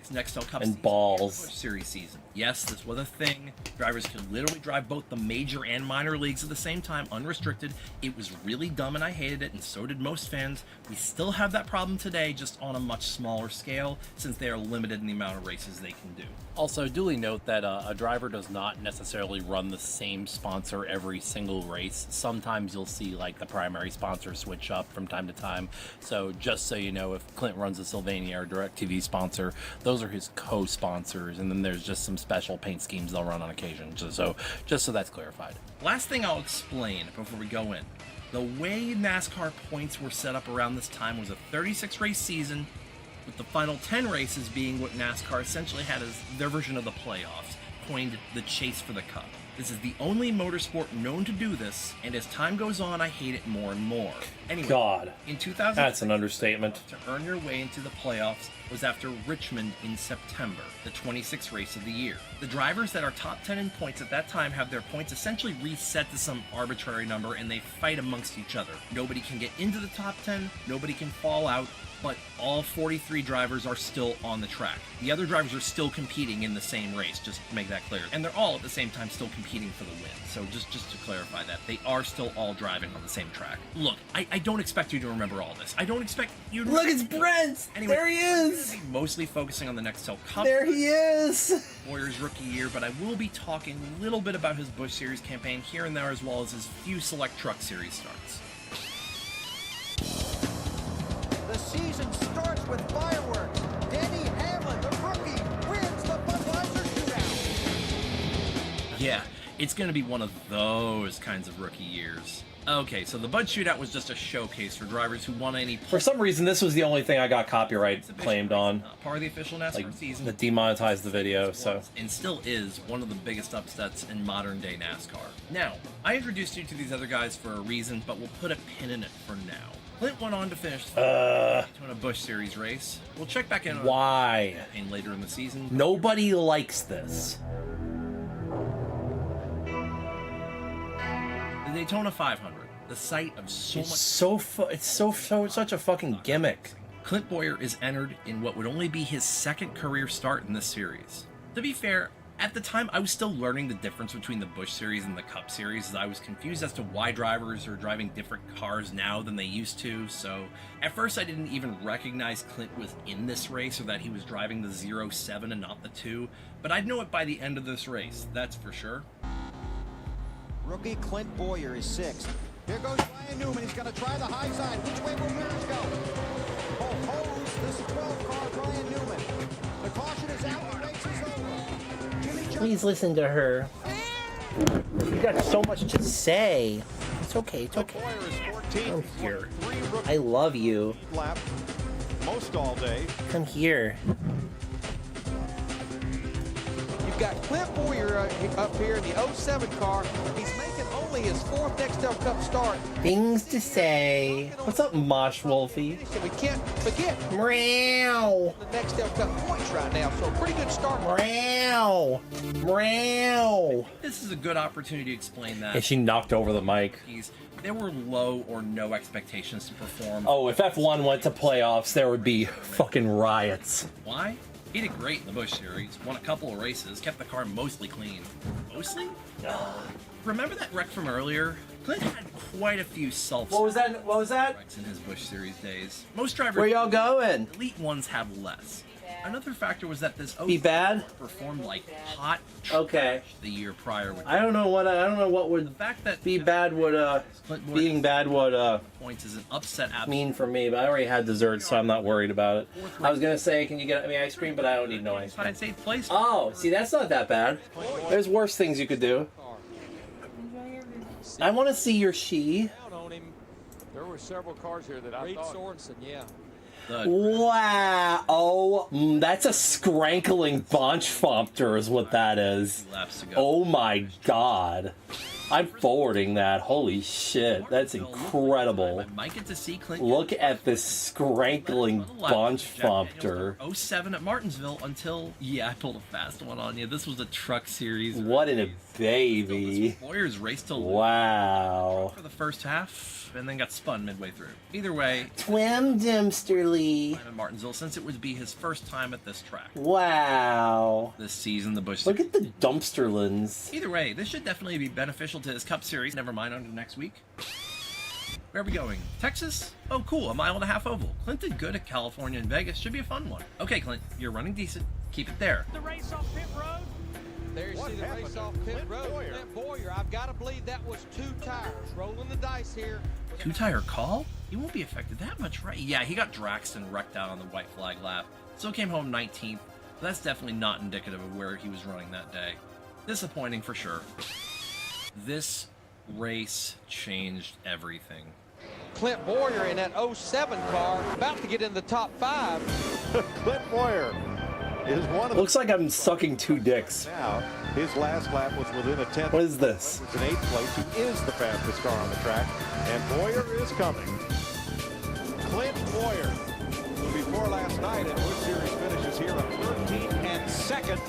and balls. Series season. Yes, this was a thing. Drivers could literally drive both the major and minor leagues at the same time, unrestricted. It was really dumb and I hated it, and so did most fans. We still have that problem today, just on a much smaller scale, since they are limited in the amount of races they can do. Also, duly note that a driver does not necessarily run the same sponsor every single race. Sometimes you'll see like the primary sponsor switch up from time to time. So just so you know, if Clint runs a Sylvania or DirecTV sponsor, those are his co-sponsors, and then there's just some special paint schemes they'll run on occasion. Just so that's clarified. Last thing I'll explain before we go in. The way NASCAR points were set up around this time was a 36 race season, with the final 10 races being what NASCAR essentially had as their version of the playoffs, coined the Chase for the Cup. This is the only motorsport known to do this, and as time goes on, I hate it more and more. Anyway, God, in 2000, that's an understatement. To earn your way into the playoffs was after Richmond in September, the 26th race of the year. The drivers that are top 10 in points at that time have their points essentially reset to some arbitrary number, and they fight amongst each other. Nobody can get into the top 10, nobody can fall out, but all 43 drivers are still on the track. The other drivers are still competing in the same race, just to make that clear. And they're all at the same time still competing for the win. So just to clarify that, they are still all driving on the same track. Look, I don't expect you to remember all this. I don't expect you to... Look, it's Brent! Anyway, there he is! Mostly focusing on the Nextel Cup. There he is! Warriors rookie year, but I will be talking a little bit about his Busch Series campaign here and there, as well as his few select truck series starts. The season starts with fireworks. Denny Hamlin, the rookie, wins the Budweiser Shootout. Yeah, it's going to be one of those kinds of rookie years. Okay, so the Bud Shootout was just a showcase for drivers who won any... For some reason, this was the only thing I got copyright claimed on. Part of the official NASCAR season. That demonetized the video, so... And still is one of the biggest upsets in modern-day NASCAR. Now, I introduced you to these other guys for a reason, but we'll put a pin in it for now. Clint went on to finish the Daytona Busch Series race. We'll check back in on why later in the season. Nobody likes this. The Daytona 500, the site of it's such a fucking gimmick. Clint Bowyer is entered in what would only be his second career start in this series. To be fair, at the time, I was still learning the difference between the Busch Series and the Cup Series, as I was confused as to why drivers are driving different cars now than they used to, so at first I didn't even recognize Clint was in this race or that he was driving the 07 and not the 2, but I'd know it by the end of this race, that's for sure. Rookie Clint Bowyer is sixth. Here goes Ryan Newman. He's going to try the high side. Which way will Mears go? Oh, hose. This 12 car, Ryan Newman. The caution is out. The race is over. Please listen to her. You got so much to say. It's okay. It's okay. Come here. I love you. Lap. Most all day. Come here. You've got Clint Bowyer up here in the 07 car. He's making only his fourth Nextel Cup start. Things to say. What's up, Mosh Wolfie? We can't forget. Meow. The Nextel Cup points right now, so pretty good start. Meow. Meow. This is a good opportunity to explain that. And she knocked over the mic. There were low or no expectations to perform. Oh, if F1 went to playoffs, there would be fucking riots. Why? He did great in the Busch Series, won a couple of races, kept the car mostly clean. Mostly? Remember that wreck from earlier? Clint had quite a few What was that? Wrecks in his Busch Series days. Most drivers... Where y'all going? Elite ones have less. Another factor was that this Be bad performed like hot okay the year prior. I don't know what would the fact that be bad would being bad would points is an upset mean for me, but I already had dessert, so I'm not worried about it. I was gonna say, can you get me ice cream, but I don't need no ice cream. I'd say place. Oh, see, that's not that bad. There's worse things you could do. I want to see your she. There were several cars here that I thought... Sorensen, yeah. Wow. Oh, that's a scrankling Bonchfompter is what that is. Oh my god. I'm forwarding that. Holy shit. That's incredible. I might get to see Clint. Look at this scrankling Bonchfompter. 07 at Martinsville until, yeah, I pulled a fast one on you. This was a truck series. What in a baby. Warriors raced to Wow. for the first half and then got spun midway through. Either way, Twim Dimsterly. at Martinsville, since it would be his first time at this track. Wow. This season, the Busch Look at the dumpsterlands. Either way, this should definitely be beneficial to his Cup Series. Never mind, on to next week. Where are we going? Texas? Oh, cool, a 1.5 mile oval. Clint did good at California and Vegas. Should be a fun one. Okay, Clint, you're running decent. Keep it there. The race off pit road. There you see the race off pit road. Clint Boyer, I've got to believe that was 2 tires. Rolling the dice here. 2-tire call? He won't be affected that much, right? Yeah, he got Draxton wrecked out on the white flag lap. Still came home 19th. But that's definitely not indicative of where he was running that day. Disappointing for sure. This race changed everything. Clint Boyer in that 07 car, about to get in the top 5. Clint Boyer is one of Looks like I'm sucking 2 dicks. now. His last lap was within a 10th. What is this? It's in 8th place. He is the fastest car on the track, and Boyer is coming. Clint Boyer, who before last night at Busch Series finishes here at 13th and 2nd,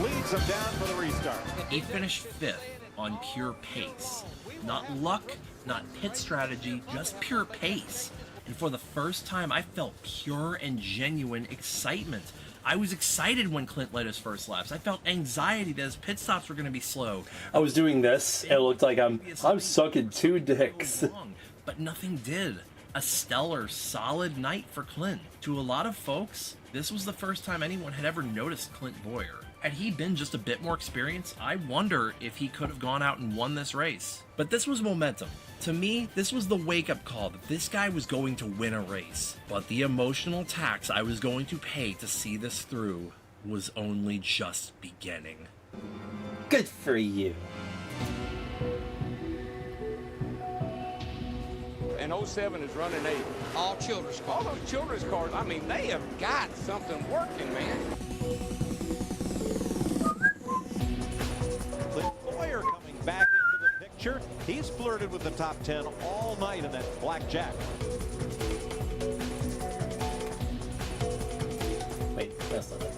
leads them down for the restart. He finished 5th on pure pace. Not luck, not pit strategy, just pure pace. And for the first time, I felt pure and genuine excitement. I was excited when Clint led his first laps. I felt anxiety that his pit stops were going to be slow. I was doing this, and it looked like I'm sucking 2 dicks. But nothing did. A stellar, solid night for Clint. To a lot of folks, this was the first time anyone had ever noticed Clint Boyer. Had he been just a bit more experienced, I wonder if he could have gone out and won this race. But this was momentum. To me, this was the wake-up call that this guy was going to win a race. But the emotional tax I was going to pay to see this through was only just beginning. Good for you. And 07 is running 8. All children's cars. All those children's cars, I mean, they have got something working, man. Clint Boyer coming back into the picture. He's flirted with the top 10 all night in that blackjack. Wait, that's not it.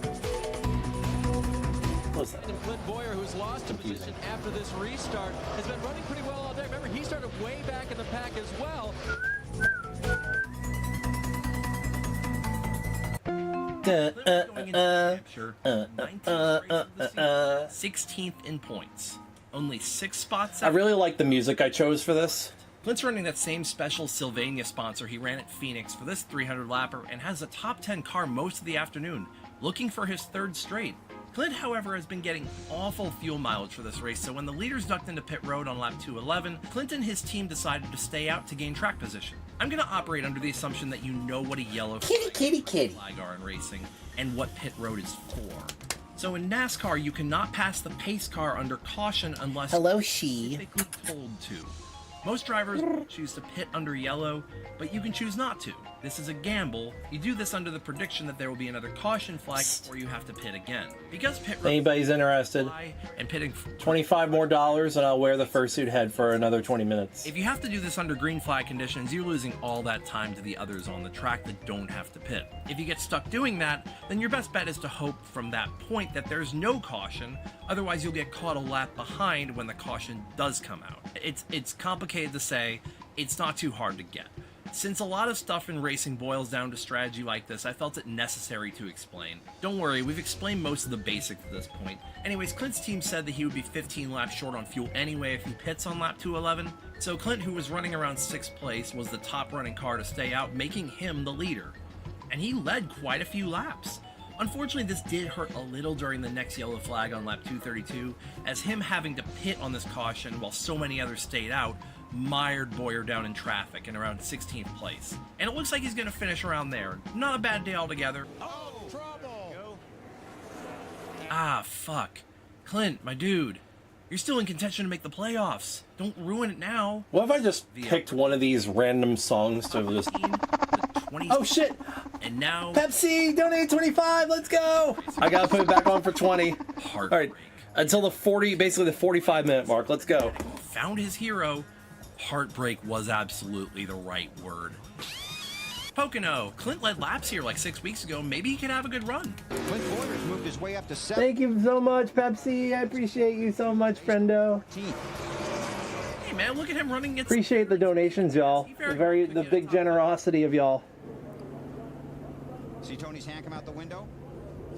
What's that? And Clint Boyer, who's lost a position after this restart, has been running pretty well all day. Remember, he started way back in the pack as well. 16th in points. Only 6 spots. I really like the music I chose for this. Clint's running that same special Sylvania sponsor he ran at Phoenix for this 300 lapper and has a top 10 car most of the afternoon, looking for his 3rd straight. Clint, however, has been getting awful fuel mileage for this race, so when the leaders ducked into pit road on lap 211, Clint and his team decided to stay out to gain track position. I'm going to operate under the assumption that you know what a yellow flag are in racing and what pit road is for. So in NASCAR, you cannot pass the pace car under caution unless specifically told to. Most drivers choose to pit under yellow, but you can choose not to. This is a gamble. You do this under the prediction that there will be another caution flag before you have to pit again. Because pit If anybody's interested, and pitting $25 more and I'll wear the fursuit head for another 20 minutes. If you have to do this under green flag conditions, you're losing all that time to the others on the track that don't have to pit. If you get stuck doing that, then your best bet is to hope from that point that there's no caution, otherwise you'll get caught a lap behind when the caution does come out. It's complicated to say, it's not too hard to get. Since a lot of stuff in racing boils down to strategy like this, I felt it necessary to explain. Don't worry, we've explained most of the basics at this point. Anyways, Clint's team said that he would be 15 laps short on fuel anyway if he pits on lap 211, so Clint, who was running around 6th place, was the top running car to stay out, making him the leader. And he led quite a few laps. Unfortunately, this did hurt a little during the next yellow flag on lap 232, as him having to pit on this caution while so many others stayed out mired Boyer down in traffic in around 16th place. And it looks like he's going to finish around there. Not a bad day altogether. Oh, trouble! Ah, fuck. Clint, my dude, you're still in contention to make the playoffs. Don't ruin it now. What if I just picked one of these random songs to just... The 20. Oh shit! And now Pepsi, donate 25. Let's go. I gotta put it back on for 20. All right, until the 40, basically the 45-minute mark. Let's go. Found his hero. Heartbreak was absolutely the right word. Pocono, Clint led laps here like 6 weeks ago. Maybe he could have a good run. Clint Boyer's moved his way up to 7. Thank you so much, Pepsi. I appreciate you so much, friendo. Hey man, look at him running against. Appreciate the donations, y'all. The big generosity of y'all. See Tony's hand come out the window?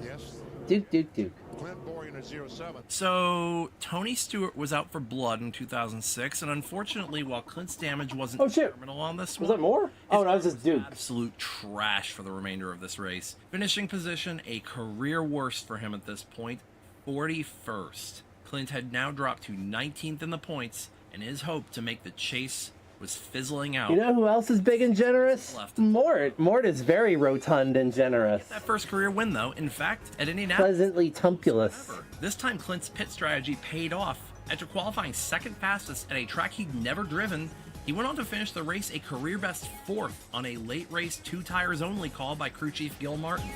Yes. Duke. Clint Boyer in a 07. So Tony Stewart was out for blood in 2006, and unfortunately, while Clint's damage wasn't terminal on this one, Was that more? Oh, no, it was just Duke. Absolute trash for the remainder of this race. Finishing position, a career worst for him at this point, 41st. Clint had now dropped to 19th in the points, and his hope to make the chase was fizzling out. You know who else is big and generous? Mort. Mort is very rotund and generous. That first career win, though, in fact, at Indianapolis. Pleasantly tumpulous. This time, Clint's pit strategy paid off. After qualifying second fastest at a track he'd never driven, he went on to finish the race a career-best 4th on a late race 2 tires only call by crew chief Gil Martin.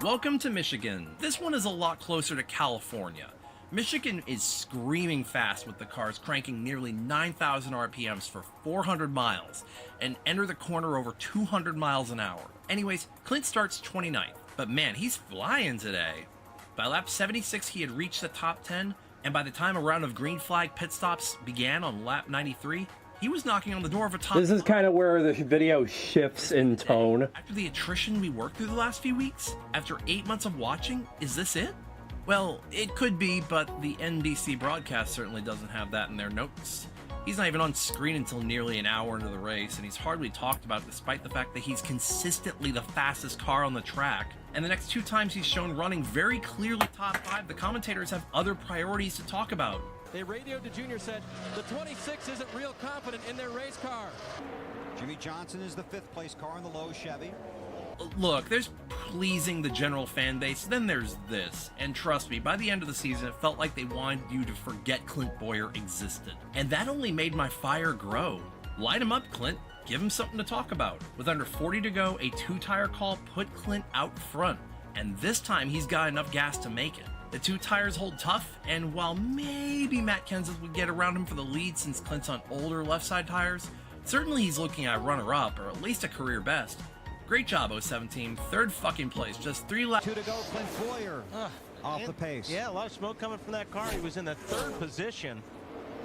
Welcome to Michigan. This one is a lot closer to California. Michigan is screaming fast with the cars cranking nearly 9,000 RPMs for 400 miles and enter the corner over 200 miles an hour. Anyways, Clint starts 29th, but man, he's flying today. By lap 76, he had reached the top 10, and by the time a round of green flag pit stops began on lap 93, he was knocking on the door of a top. This is kind of where the video shifts in tone. After the attrition we worked through the last few weeks, after 8 months of watching, is this it? Well, it could be, but the NBC broadcast certainly doesn't have that in their notes. He's not even on screen until nearly an hour into the race, and he's hardly talked about despite the fact that he's consistently the fastest car on the track. And the next 2 times he's shown running very clearly top 5, the commentators have other priorities to talk about. They radioed to Junior, said the 26 isn't real confident in their race car. Jimmy Johnson is the 5th place car in the low Chevy. Look, there's pleasing the general fan base, then there's this. And trust me, by the end of the season, it felt like they wanted you to forget Clint Boyer existed. And that only made my fire grow. Light him up, Clint. Give him something to talk about. With under 40 to go, a 2-tire call put Clint out front. And this time, he's got enough gas to make it. The 2 tires hold tough, and while maybe Matt Kenseth would get around him for the lead since Clint's on older left side tires, certainly he's looking at runner-up, or at least a career best. Great job, 07 team. 3rd fucking place. Just 3 laps. 2 to go. Clint Boyer off the pace. Yeah, a lot of smoke coming from that car. He was in the 3rd position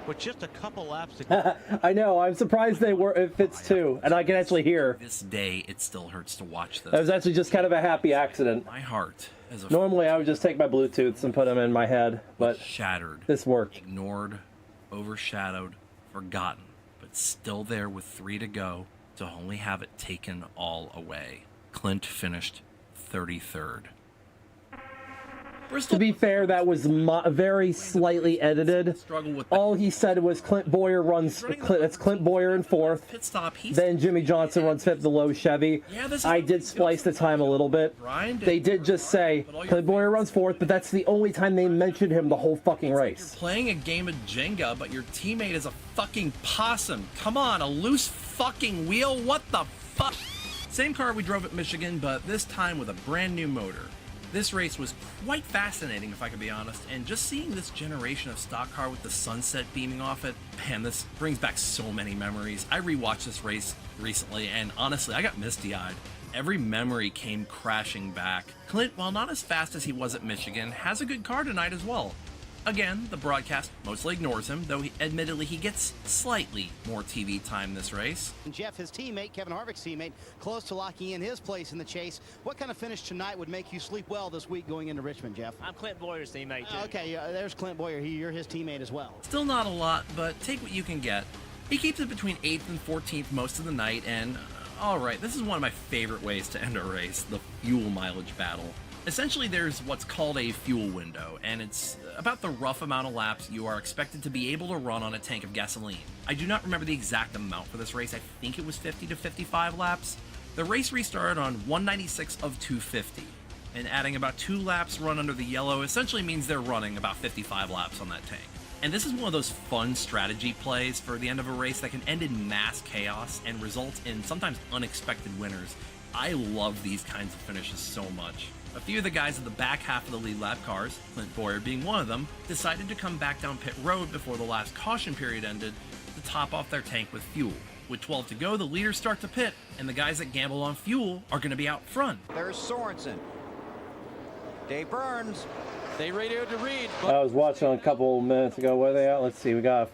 with just a couple laps to go. I know. I'm surprised it fits too, and I can actually hear. This day, it still hurts to watch this. That was actually just kind of a happy accident. My heart. Normally, I would just take my Bluetooths and put them in my head, but shattered. This worked. Ignored, overshadowed, forgotten, but still there with 3 to go. To only have it taken all away. Clint finished 33rd. To be fair, that was very slightly edited. All he said was Clint Boyer runs. That's Clint Boyer in 4th. Pit stop. Then Jimmy Johnson runs 5th, the low Chevy. I did splice the time a little bit. They did just say Clint Boyer runs 4th, but that's the only time they mentioned him the whole fucking race. You're playing a game of Jenga, but your teammate is a fucking possum. Come on, a loose fucking wheel? What the fuck? Same car we drove at Michigan, but this time with a brand new motor. This race was quite fascinating, if I could be honest, and just seeing this generation of stock car with the sunset beaming off it, man, this brings back so many memories. I rewatched this race recently, and honestly, I got misty-eyed. Every memory came crashing back. Clint, while not as fast as he was at Michigan, has a good car tonight as well. Again, the broadcast mostly ignores him, though admittedly he gets slightly more TV time this race. Jeff, his teammate, Kevin Harvick's teammate, close to locking in his place in the chase. What kind of finish tonight would make you sleep well this week going into Richmond, Jeff? I'm Clint Boyer's teammate, too. Okay, there's Clint Boyer. You're his teammate as well. Still not a lot, but take what you can get. He keeps it between 8th and 14th most of the night, and alright, this is one of my favorite ways to end a race, the fuel mileage battle. Essentially, there's what's called a fuel window, and it's about the rough amount of laps you are expected to be able to run on a tank of gasoline. I do not remember the exact amount for this race. I think it was 50 to 55 laps. The race restarted on 196 of 250, and adding about 2 laps run under the yellow essentially means they're running about 55 laps on that tank. And this is one of those fun strategy plays for the end of a race that can end in mass chaos and result in sometimes unexpected winners. I love these kinds of finishes so much. A few of the guys at the back half of the lead lap cars, Clint Boyer being one of them, decided to come back down pit road before the last caution period ended to top off their tank with fuel. With 12 to go, the leaders start to pit, and the guys that gamble on fuel are going to be out front. There's Sorensen. Dave Burns. They radioed to Reed. I was watching a couple minutes ago. Where are they at? Let's see. We got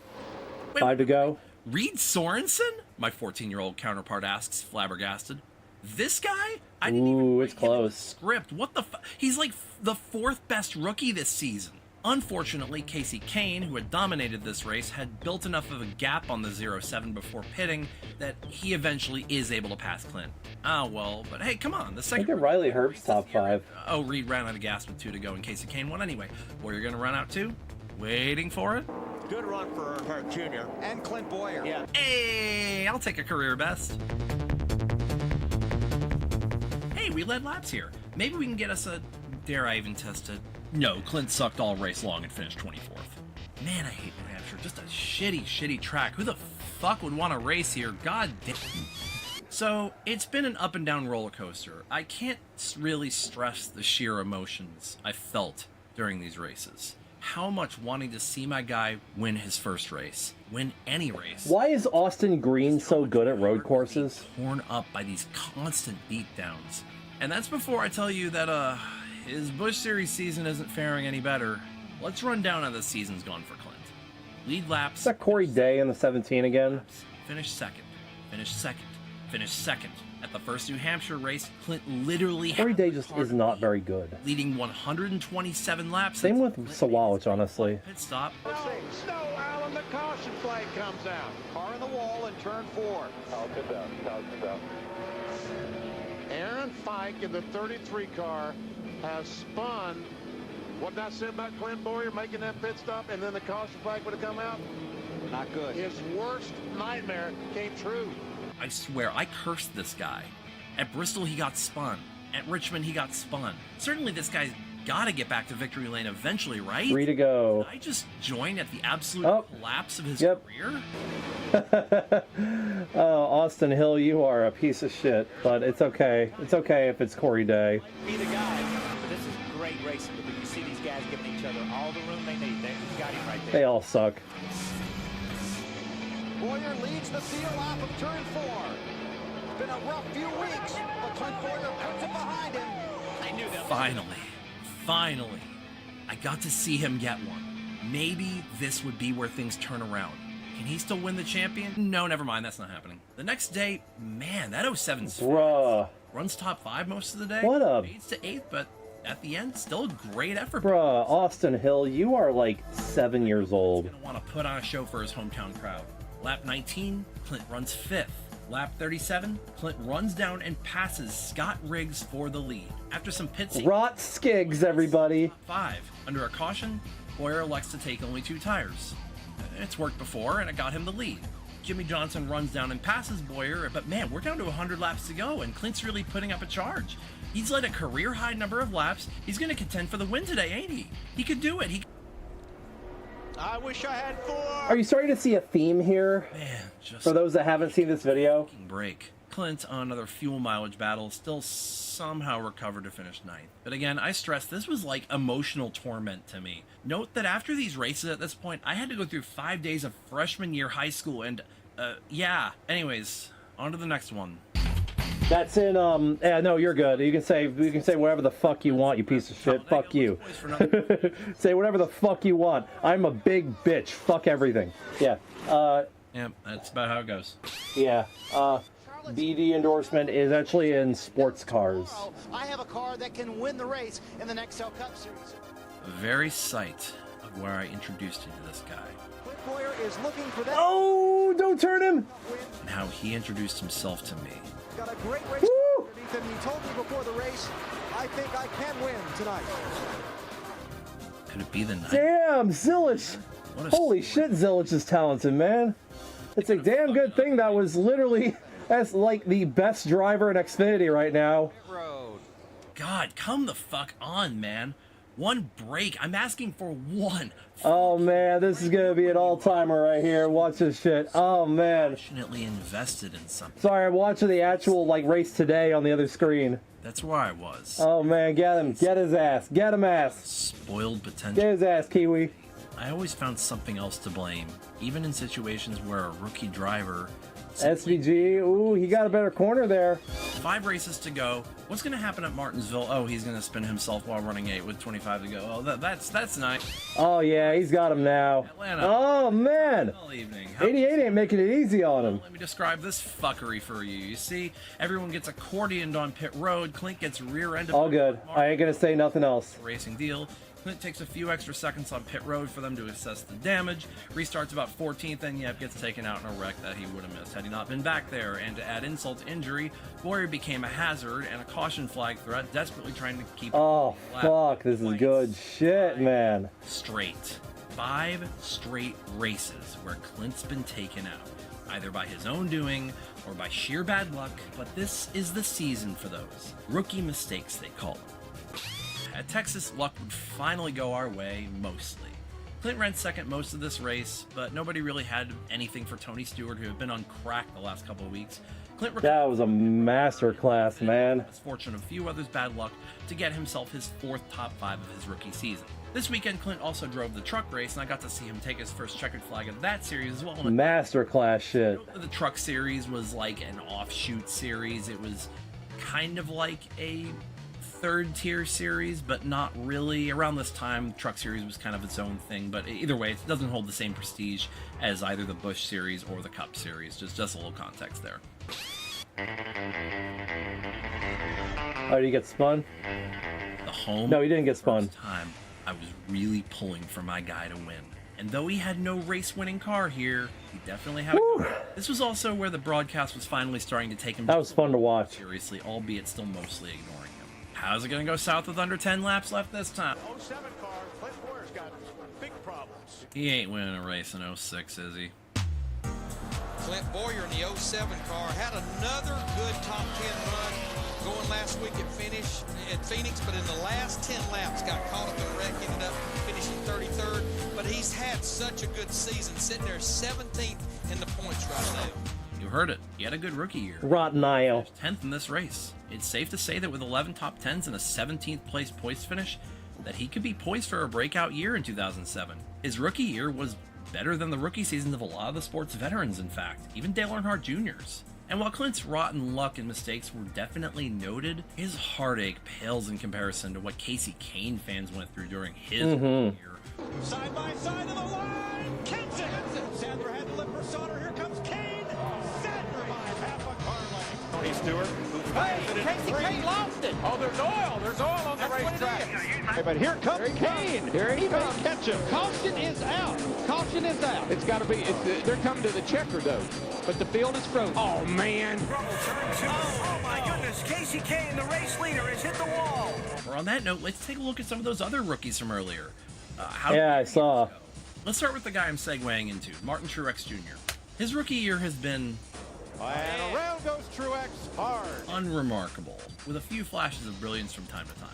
5 to go. Reed Sorensen? My 14-year-old counterpart asks, flabbergasted. This guy? I didn't even it's close. Script. What the He's like the 4th best rookie this season. Unfortunately, Casey Kane, who had dominated this race, had built enough of a gap on the 07 before pitting that he eventually is able to pass Clint. Ah, well, but hey, come on. The second. Look at Riley Herb's top 5. Oh, Reed ran out of gas with 2 to go, and Casey Kane won anyway. Well, you're going to run out too? Waiting for it? Good run for Earnhardt Jr. And Clint Boyer. Yeah. Hey, I'll take a career best. Hey, we led laps here. Maybe we can get us a... Dare I even test it? No, Clint sucked all race long and finished 24th. Man, I hate New Hampshire. Just a shitty track. Who the fuck would want to race here? God damn. So, it's been an up and down roller coaster. I can't really stress the sheer emotions I felt during these races. How much wanting to see my guy win his first race. Win any race. Why is Austin Green so good at road courses? Torn up by these constant beatdowns. And that's before I tell you that, his Busch Series season isn't faring any better. Let's run down how this season's gone for Clint. Lead laps. Is that Corey Day in the 17 again? Finish second. Finish second. Finish second. At the first New Hampshire race, Clint literally... Corey Day just is not very good. Leading 127 laps. Same with Sawalich, honestly. Pit stop. Snow, Alan, the caution flag comes out. Car in the wall in turn 4. I'll sit down. Aaron Fike in the 33 car has spun. What did I say about Clint Boyer making that pit stop and then the caution flag would have come out? Not good. His worst nightmare came true. I swear, I cursed this guy. At Bristol, he got spun. At Richmond, he got spun. Certainly this guy's gotta get back to victory lane eventually, right? 3 to go. Did I just join at the absolute collapse of his career? Oh, Austin Hill, you are a piece of shit, but it's okay. It's okay if it's Corey Day. Be the guy. But this is great racing because you see these guys giving each other all the room they need. They've got him right there. They all suck. Boyer leads the field off of turn 4. It's been a rough few weeks, but Clint Boyer puts it behind him. I knew that. Finally, I got to see him get one. Maybe this would be where things turn around. Can he still win the champion? No, never mind, that's not happening. The next day, man, that 07's Bruh. runs top 5 most of the day. What a... Fades to 8th, but at the end, still a great effort. Bruh, Austin Hill, you are like 7 years old. He's gonna want to put on a show for his hometown crowd. Lap 19, Clint runs 5th. Lap 37, Clint runs down and passes Scott Riggs for the lead. After some pits, Rot Skiggs, everybody. 5. Under a caution, Boyer elects to take only 2 tires. It's worked before, and it got him the lead. Jimmy Johnson runs down and passes Boyer, but man, we're down to 100 laps to go, and Clint's really putting up a charge. He's led a career-high number of laps. He's going to contend for the win today, ain't he? He could do it. I wish I had 4. Are you starting to see a theme here? Man, just for those that haven't seen this video. Break. Clint, on another fuel mileage battle, still somehow recovered to finish 9th. But again, I stress this was like emotional torment to me. Note that after these races at this point, I had to go through 5 days of freshman year high school and, yeah. Anyways, on to the next one. That's in, yeah, no, you're good. You can say whatever the fuck you want, you piece of shit. Fuck you. Say whatever the fuck you want. I'm a big bitch. Fuck everything. Yeah. Yeah, that's about how it goes. Yeah. BD endorsement is actually in sports cars. I have a car that can win the race in the Nextel Cup Series. The very sight of where I introduced you to this guy. Clint Boyer is looking for that. Oh, don't turn him! And how he introduced himself to me. Got a great race underneath him. He told me before the race, I think I can win tonight. Could it be the night? Damn, Zillich! Holy shit, Zillich is talented, man. It's a damn good thing that was literally, that's like the best driver in Xfinity right now. God, come the fuck on, man. One break. I'm asking for one. Oh man, this is gonna be an all-timer right here. Watch this shit. Oh man. Passionately invested in something. Sorry, I'm watching the actual like race today on the other screen. That's where I was. Oh man, get him. Get his ass. Get him ass. Spoiled potential. Get his ass, Kiwi. I always found something else to blame, even in situations where a rookie driver... SVG, ooh, he got a better corner there. 5 races to go. What's going to happen at Martinsville? Oh, he's going to spin himself while running 8 with 25 to go. Oh, that's nice. Oh yeah, he's got him now. Atlanta. Oh man. All evening. 88 ain't making it easy on him. Let me describe this fuckery for you. You see, everyone gets accordioned on pit road. Clint gets rear-ended. All good. I ain't gonna say nothing else. Racing deal. Clint takes a few extra seconds on pit road for them to assess the damage. Restarts about 14th and yep, gets taken out in a wreck that he would have missed had he not been back there. And to add insult to injury, Boyer became a hazard and a caution flag threat, desperately trying to keep... Oh, fuck, this is good shit, man. Straight. 5 straight races where Clint's been taken out, either by his own doing or by sheer bad luck, but this is the season for those. Rookie mistakes, they call them. At Texas, luck would finally go our way, mostly. Clint ran second most of this race, but nobody really had anything for Tony Stewart, who had been on crack the last couple of weeks. Clint that was a masterclass, man. Misfortune of a few others' bad luck to get himself his 4th top 5 of his rookie season. This weekend, Clint also drove the truck race, and I got to see him take his first checkered flag of that series as well. Masterclass shit. The truck series was like an offshoot series. It was kind of like a 3rd tier series, but not really. Around this time, Truck Series was kind of its own thing, but either way, it doesn't hold the same prestige as either the Busch Series or the Cup Series. Just a little context there. Oh, did he get spun? The home? No, he didn't get spun. Time, I was really pulling for my guy to win. And though he had no race-winning car here, he definitely had a good one. This was also where the broadcast was finally starting to take him... That was fun to watch. ...seriously, albeit still mostly ignoring him. How's it going to go south with under 10 laps left this time? 07 car, Clint Boyer's got big problems. He ain't winning a race in 06, is he? Clint Boyer in the 07 car had another good top 10 run going last week at Phoenix, but in the last 10 laps got caught up in a wreck, ended up finishing 33rd. But he's had such a good season, sitting there 17th in the points right now. You heard it. He had a good rookie year. Rotten Isle. 10th in this race. It's safe to say that with 11 top 10s and a 17th place points finish, that he could be poised for a breakout year in 2007. His rookie year was better than the rookie seasons of a lot of the sport's veterans, in fact, even Dale Earnhardt Jr.'s. And while Clint's rotten luck and mistakes were definitely noted, his heartache pales in comparison to what Casey Kane fans went through during his rookie year. Side by side of the line, Kenton. Sandler had the lip for Sauter. Here comes Kane. Sandler by half a car length. Tony Stewart. Hey, Casey Kane lost it. Oh, there's oil. There's oil on the racetrack. Hey, but here comes Kane. Here he comes. Catch him. Caution is out. Caution is out. It's got to be. They're coming to the checker, though. But the field is frozen. Oh, man. Oh, my goodness. Casey Kane, the race leader, has hit the wall. Or on that note, let's take a look at some of those other rookies from earlier. Yeah, I saw. Let's start with the guy I'm segueing into, Martin Truex Jr. His rookie year has been... And around goes Truex hard. Unremarkable, with a few flashes of brilliance from time to time.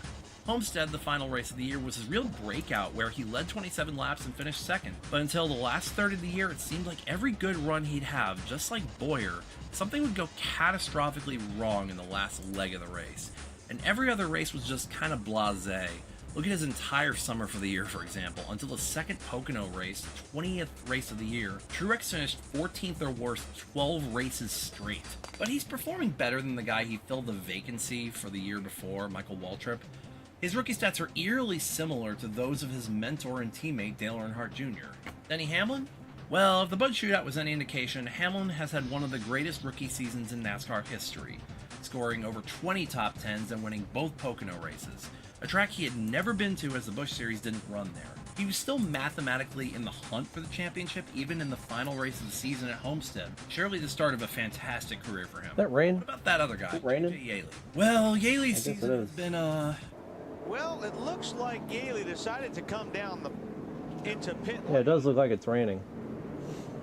Homestead, the final race of the year, was his real breakout, where he led 27 laps and finished second. But until the last third of the year, it seemed like every good run he'd have, just like Boyer, something would go catastrophically wrong in the last leg of the race. And every other race was just kind of blasé. Look at his entire summer for the year, for example. Until the second Pocono race, 20th race of the year, Truex finished 14th or worse 12 races straight. But he's performing better than the guy he filled the vacancy for the year before, Michael Waltrip. His rookie stats are eerily similar to those of his mentor and teammate Dale Earnhardt Jr. Denny Hamlin? Well, if the Bud Shootout was any indication, Hamlin has had one of the greatest rookie seasons in NASCAR history, scoring over 20 top 10s and winning both Pocono races, a track he had never been to as the Busch Series didn't run there. He was still mathematically in the hunt for the championship, even in the final race of the season at Homestead. Surely the start of a fantastic career for him. That rain? What about that other guy, Is it raining? Yaley? Well, Yaley's season has been, Well, it looks like Yaley decided to come down into pit lane. Yeah, it does look like it's raining.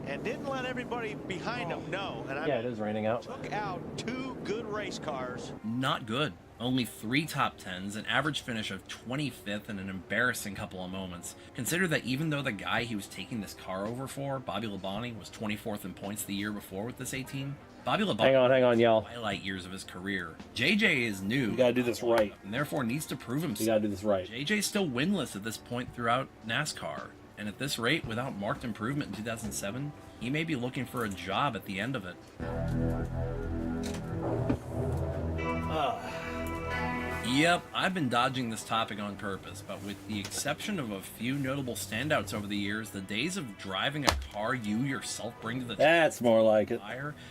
and didn't let everybody behind him know. And Yeah, it is raining out. Took out 2 good race cars. Not good. Only 3 top 10s, an average finish of 25th, and an embarrassing couple of moments. Consider that even though the guy he was taking this car over for, Bobby Labonte, was 24th in points the year before with this 18, Bobby Labonte hang on, y'all. Twilight years of his career. JJ is new. You gotta do this right. And therefore needs to prove himself. You gotta do this right. JJ's still winless at this point throughout NASCAR. And at this rate, without marked improvement in 2007, he may be looking for a job at the end of it. Yep, I've been dodging this topic on purpose, but with the exception of a few notable standouts over the years, the days of driving a car you yourself bring to the That's more like it.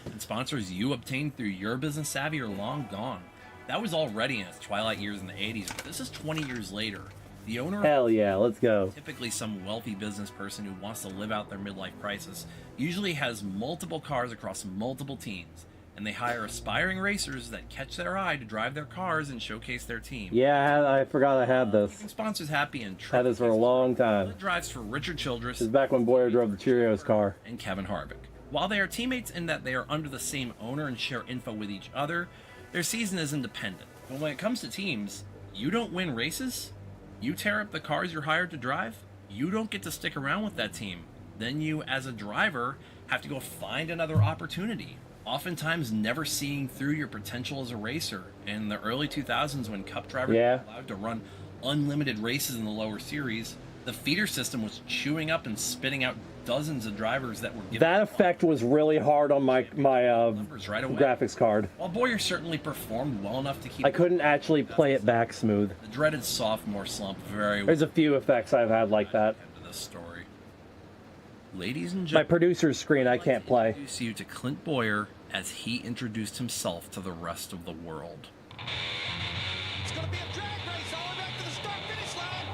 And sponsors you obtain through your business savvy are long gone. That was already in its twilight years in the 80s, but this is 20 years later. The owner, Hell yeah, let's go. typically some wealthy business person who wants to live out their midlife crisis, usually has multiple cars across multiple teams, and they hire aspiring racers that catch their eye to drive their cars and showcase their team. Yeah, I forgot I had this. Keeping sponsors happy and Had this for a long time. drives for Richard Childress. This is back when Boyer drove the Cheerios car. And Kevin Harvick. While they are teammates in that they are under the same owner and share info with each other, their season is independent. But when it comes to teams, you don't win races, you tear up the cars you're hired to drive, you don't get to stick around with that team. Then you, as a driver, have to go find another opportunity. Oftentimes never seeing through your potential as a racer. In the early 2000s, when Cup drivers were allowed to run unlimited races in the lower series, the feeder system was chewing up and spitting out dozens of drivers that were given That effect was really hard on my right away. graphics card. While Boyer certainly performed well enough to keep I couldn't actually play it back smooth. the dreaded sophomore slump very well There's a few effects I've had like that. into this story. Ladies and My gentlemen, producer's screen I can't play. introduce you to Clint Boyer as he introduced himself to the rest of the world. It's going to be a drag race all the way back to the start-finish line.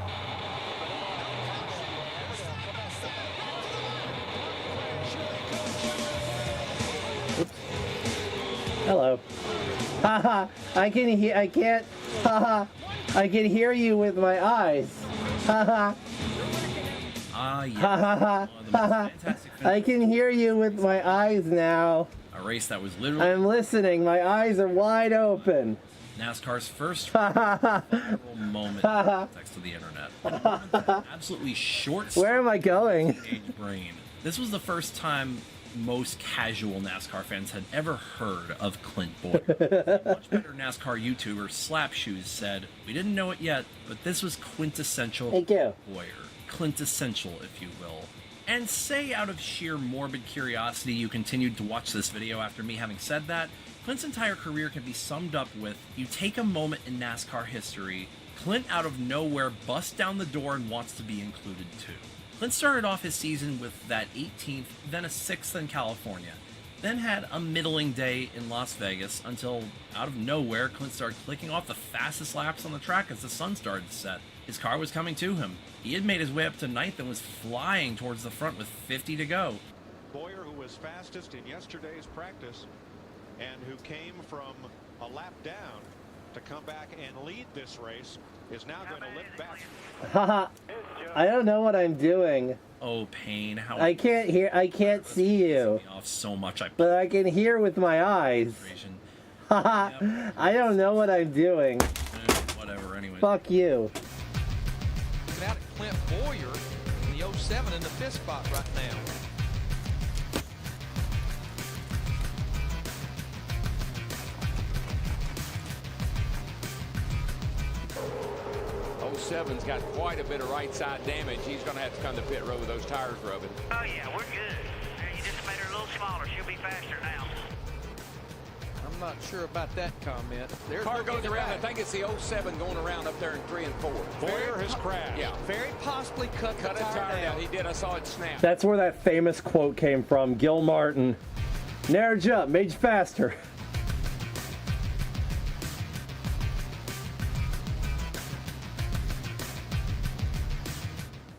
Hello. Haha. I can't. Haha. I can hear you with my eyes. Haha. Yeah. Haha. I can hear you with my eyes now. A race that was literally I'm listening. My eyes are wide open. NASCAR's first viral moment thanks to the internet. Absolutely short. Where am I going? Teenage brain. This was the first time most casual NASCAR fans had ever heard of Clint Boyer. Much better NASCAR YouTuber Slapshoes said, "We didn't know it yet, but this was quintessential Boyer. Quintessential, if you will." And say out of sheer morbid curiosity you continued to watch this video after me having said that, Clint's entire career can be summed up with, you take a moment in NASCAR history, Clint out of nowhere busts down the door and wants to be included too. Clint started off his season with that 18th, then a 6th in California, then had a middling day in Las Vegas until, out of nowhere, Clint started clicking off the fastest laps on the track as the sun started to set. His car was coming to him. He had made his way up to 9th and was flying towards the front with 50 to go. Boyer, who was fastest in yesterday's practice and who came from a lap down to come back and lead this race, is now going to lift back. Haha. I don't know what I'm doing. Oh, pain! How I can't see you. Off so much, But I can hear with my eyes. Haha. I don't know what I'm doing. Whatever. Anyway. Fuck you. Looking out at Clint Boyer in the 07 in the 5th spot right now. Seven's got quite a bit of right side damage. He's going to have to come to pit road with those tires rubbing. Oh yeah, we're good. You just made her a little smaller. She'll be faster now. I'm not sure about that comment. There's Car no goes getting around. back. I think it's the 07 going around up there in 3 and 4. Boyer has crashed. Yeah. Very possibly cut a tire down. He did. I saw it snap. That's where that famous quote came from. Gil Martin. Narrow jump, made you faster.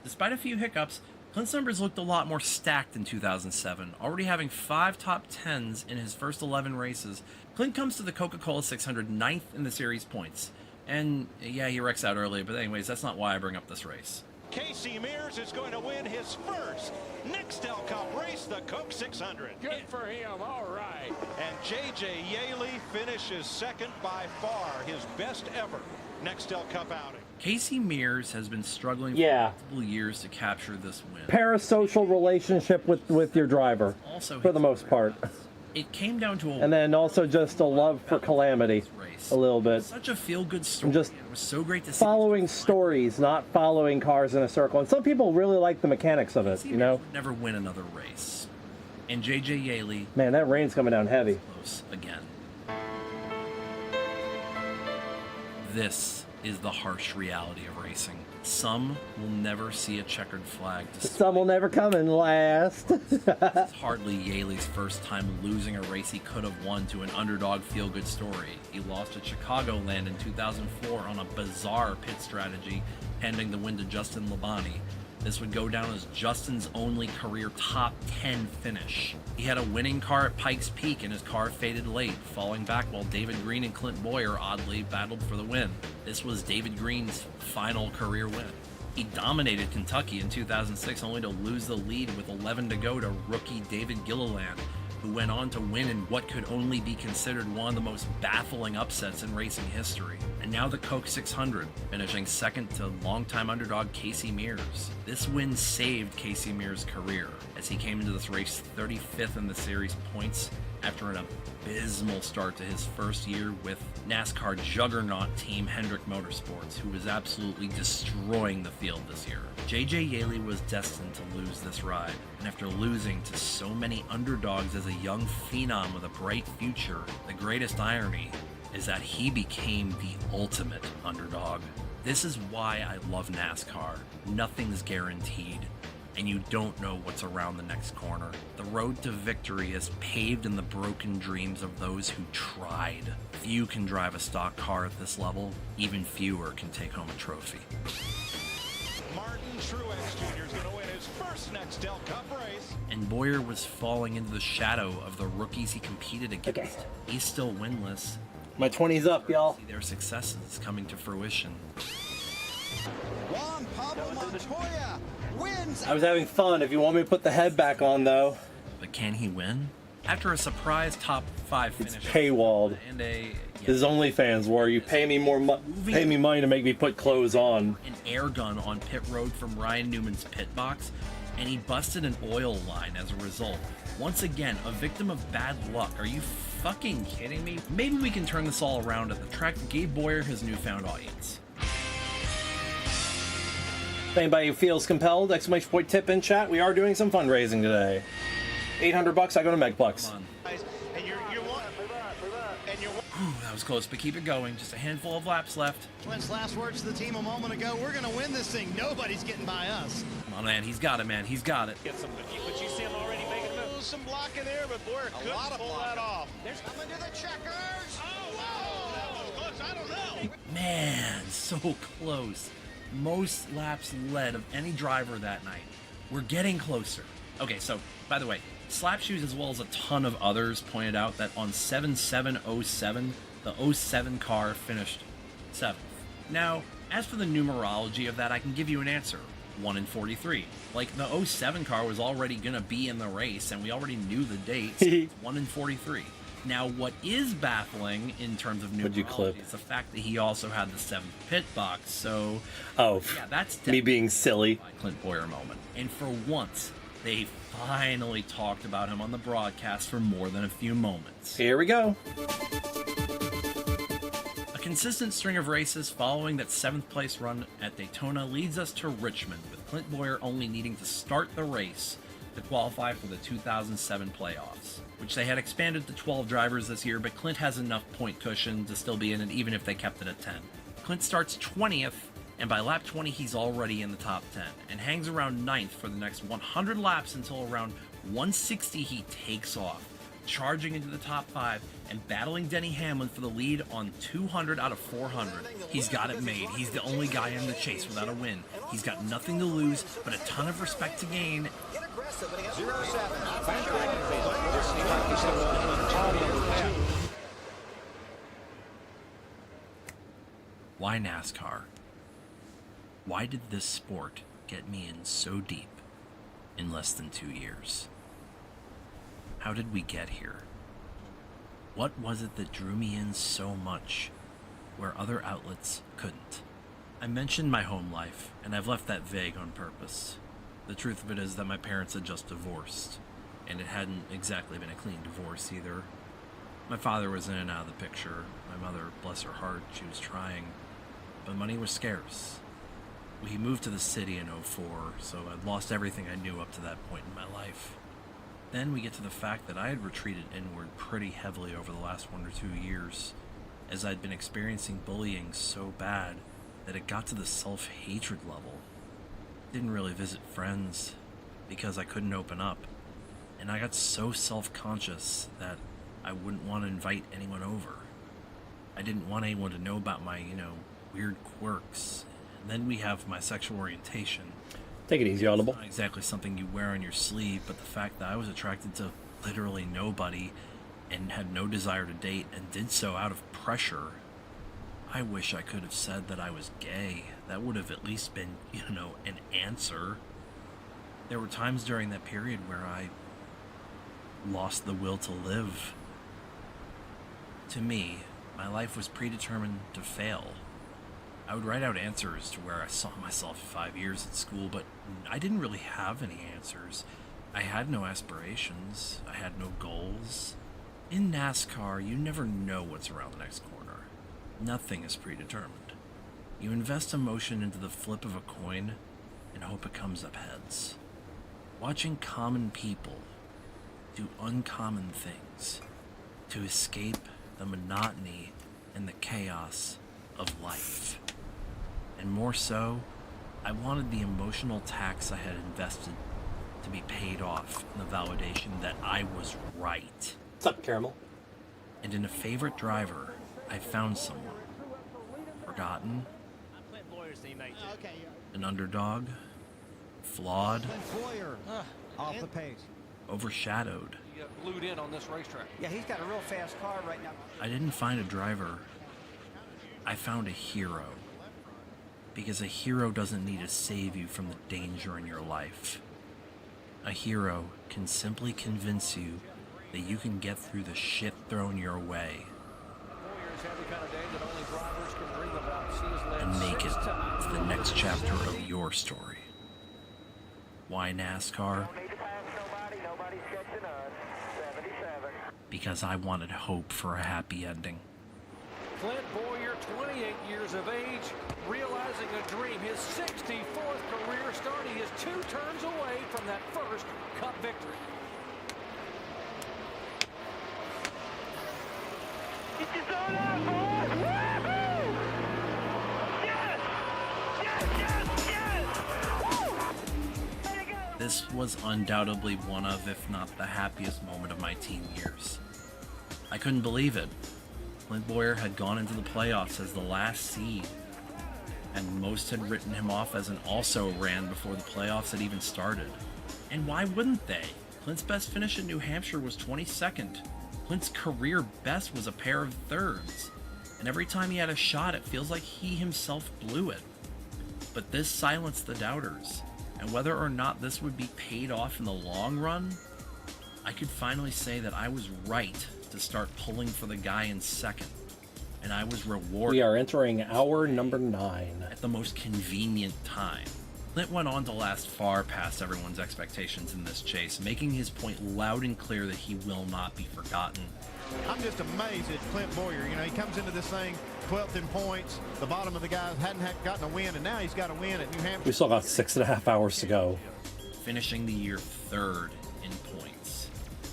Despite a few hiccups, Clint's numbers looked a lot more stacked in 2007, already having 5 top 10s in his first 11 races. Clint comes to the Coca-Cola 600 9th in the series points. And yeah, he wrecks out early, but anyways, that's not why I bring up this race. Casey Mears is going to win his first Nextel Cup race, the Coke 600. Good for him, all right. And J.J. Yaley finishes second, by far his best ever Nextel Cup outing. Casey Mears has been struggling Yeah. for multiple years to capture this win. Parasocial relationship with your driver, Also for the most part. It came down to a And then also just a love for Calamity, a little bit. such a feel-good story. Just It was so great to see. following stories, not following cars in a circle. And some people really like the mechanics of it, Casey you Mears know? would never win another race. And J.J. Yaley Man, that rain's coming down heavy. close again. This is the harsh reality of racing. Some will never see a checkered flag. Some will never come in last. It's hardly Yaley's first time losing a race he could have won to an underdog feel-good story. He lost at Chicagoland in 2004 on a bizarre pit strategy, handing the win to Justin Labonte. This would go down as Justin's only career top 10 finish. He had a winning car at Pikes Peak and his car faded late, falling back while David Green and Clint Boyer oddly battled for the win. This was David Green's final career win. He dominated Kentucky in 2006 only to lose the lead with 11 to go to rookie David Gilliland, who went on to win in what could only be considered one of the most baffling upsets in racing history. And now the Coke 600, finishing second to longtime underdog Casey Mears. This win saved Casey Mears' career, as he came into this race 35th in the series points after an abysmal start to his first year with NASCAR juggernaut team Hendrick Motorsports, who was absolutely destroying the field this year. J.J. Yaley was destined to lose this ride, and after losing to so many underdogs as a young phenom with a bright future, the greatest irony is that he became the ultimate underdog. This is why I love NASCAR. Nothing's guaranteed, and you don't know what's around the next corner. The road to victory is paved in the broken dreams of those who tried. Few can drive a stock car at this level. Even fewer can take home a trophy. Martin Truex Jr. is going to win his first Nextel Cup race. And Boyer was falling into the shadow of the rookies he competed against. He's still winless. My 20's up, y'all. Their successes coming to fruition. Juan Pablo Montoya wins. I was having fun. If you want me to put the head back on, though. But can he win? After a surprise top 5 finish, It's paywalled. and a This is OnlyFans, where you pay me pay me money to make me put clothes on. an air gun on pit road from Ryan Newman's pit box, and he busted an oil line as a result. Once again, a victim of bad luck. Are you fucking kidding me? Maybe we can turn this all around at the track that gave Boyer his newfound audience. If anybody feels compelled, exclamation point tip in chat. We are doing some fundraising today. $800, I go to Megplex. Ooh, that was close, but keep it going. Just a handful of laps left. Clint's last words to the team a moment ago. We're going to win this thing. Nobody's getting by us. Come on, man. He's got it, man. He's got it. Get some, but you see him already making a move. Some blocking there, but Boyer couldn't pull that off. There's coming to the checkers. Oh, whoa! That was close. I don't know. Man, so close. Most laps led of any driver that night. We're getting closer. Okay, so, by the way, Slapshoes as well as a ton of others pointed out that on 7-7-07, the 07 car finished 7th. Now, as for the numerology of that, I can give you an answer. 1 in 43. Like, the 07 car was already going to be in the race, and we already knew the dates. It's 1 in 43. Now, what is baffling in terms of numerology is the fact that he also had the 7th pit box, so... Oh, yeah, that's me being silly. Clint Boyer moment. And for once, they finally talked about him on the broadcast for more than a few moments. Here we go. A consistent string of races following that 7th place run at Daytona leads us to Richmond, with Clint Boyer only needing to start the race to qualify for the 2007 playoffs, which they had expanded to 12 drivers this year, but Clint has enough point cushion to still be in it even if they kept it at 10. Clint starts 20th, and by lap 20 he's already in the top 10, and hangs around 9th for the next 100 laps until around 160 he takes off, charging into the top 5 and battling Denny Hamlin for the lead on 200 out of 400. He's got it made. He's the only guy in the chase without a win. He's got nothing to lose, but a ton of respect to gain. Why NASCAR? Why did this sport get me in so deep in less than 2 years? How did we get here? What was it that drew me in so much where other outlets couldn't? I mentioned my home life, and I've left that vague on purpose. The truth of it is that my parents had just divorced, and it hadn't exactly been a clean divorce either. My father was in and out of the picture. My mother, bless her heart, she was trying, but money was scarce. We moved to the city in '04, so I'd lost everything I knew up to that point in my life. Then we get to the fact that I had retreated inward pretty heavily over the last 1 or 2 years, as I'd been experiencing bullying so bad that it got to the self-hatred level. Didn't really visit friends because I couldn't open up, and I got so self-conscious that I wouldn't want to invite anyone over. I didn't want anyone to know about my, weird quirks. And then we have my sexual orientation. Take it easy, Audible. It's not exactly something you wear on your sleeve, but the fact that I was attracted to literally nobody and had no desire to date and did so out of pressure. I wish I could have said that I was gay. That would have at least been, an answer. There were times during that period where I lost the will to live. To me, my life was predetermined to fail. I would write out answers to where I saw myself 5 years at school, but I didn't really have any answers. I had no aspirations. I had no goals. In NASCAR, you never know what's around the next corner. Nothing is predetermined. You invest emotion into the flip of a coin and hope it comes up heads. Watching common people do uncommon things to escape the monotony and the chaos of life. And more so, I wanted the emotional tax I had invested to be paid off in the validation that I was right. What's up, Caramel? And in a favorite driver, I found someone. Forgotten. An underdog. Flawed. Off the pace. Overshadowed. He got glued in on this racetrack. Yeah, he's got a real fast car right now. I didn't find a driver. I found a hero. Because a hero doesn't need to save you from the danger in your life. A hero can simply convince you that you can get through the shit thrown your way and make it to the next chapter of your story. Why NASCAR? Because I wanted hope for a happy ending. Clint Boyer, 28 years of age, realizing a dream. His 64th career start. He is 2 turns away from that first Cup victory. Get your zone on, boys! Woo-hoo! Yes! Yes, yes, yes! Way to go! This was undoubtedly one of, if not the happiest moment of my teen years. I couldn't believe it. Clint Boyer had gone into the playoffs as the last seed, and most had written him off as an also-ran before the playoffs had even started. And why wouldn't they? Clint's best finish in New Hampshire was 22nd. Clint's career best was a pair of thirds. And every time he had a shot, it feels like he himself blew it. But this silenced the doubters, and whether or not this would be paid off in the long run, I could finally say that I was right to start pulling for the guy in second, and I was rewarded. We are entering hour number 9. At the most convenient time. Clint went on to last far past everyone's expectations in this chase, making his point loud and clear that he will not be forgotten. I'm just amazed at Clint Boyer. He comes into this thing 12th in points. The bottom of the guys hadn't gotten a win, and now he's got a win at New Hampshire. We still got 6.5 hours to go. Finishing the year 3rd in points.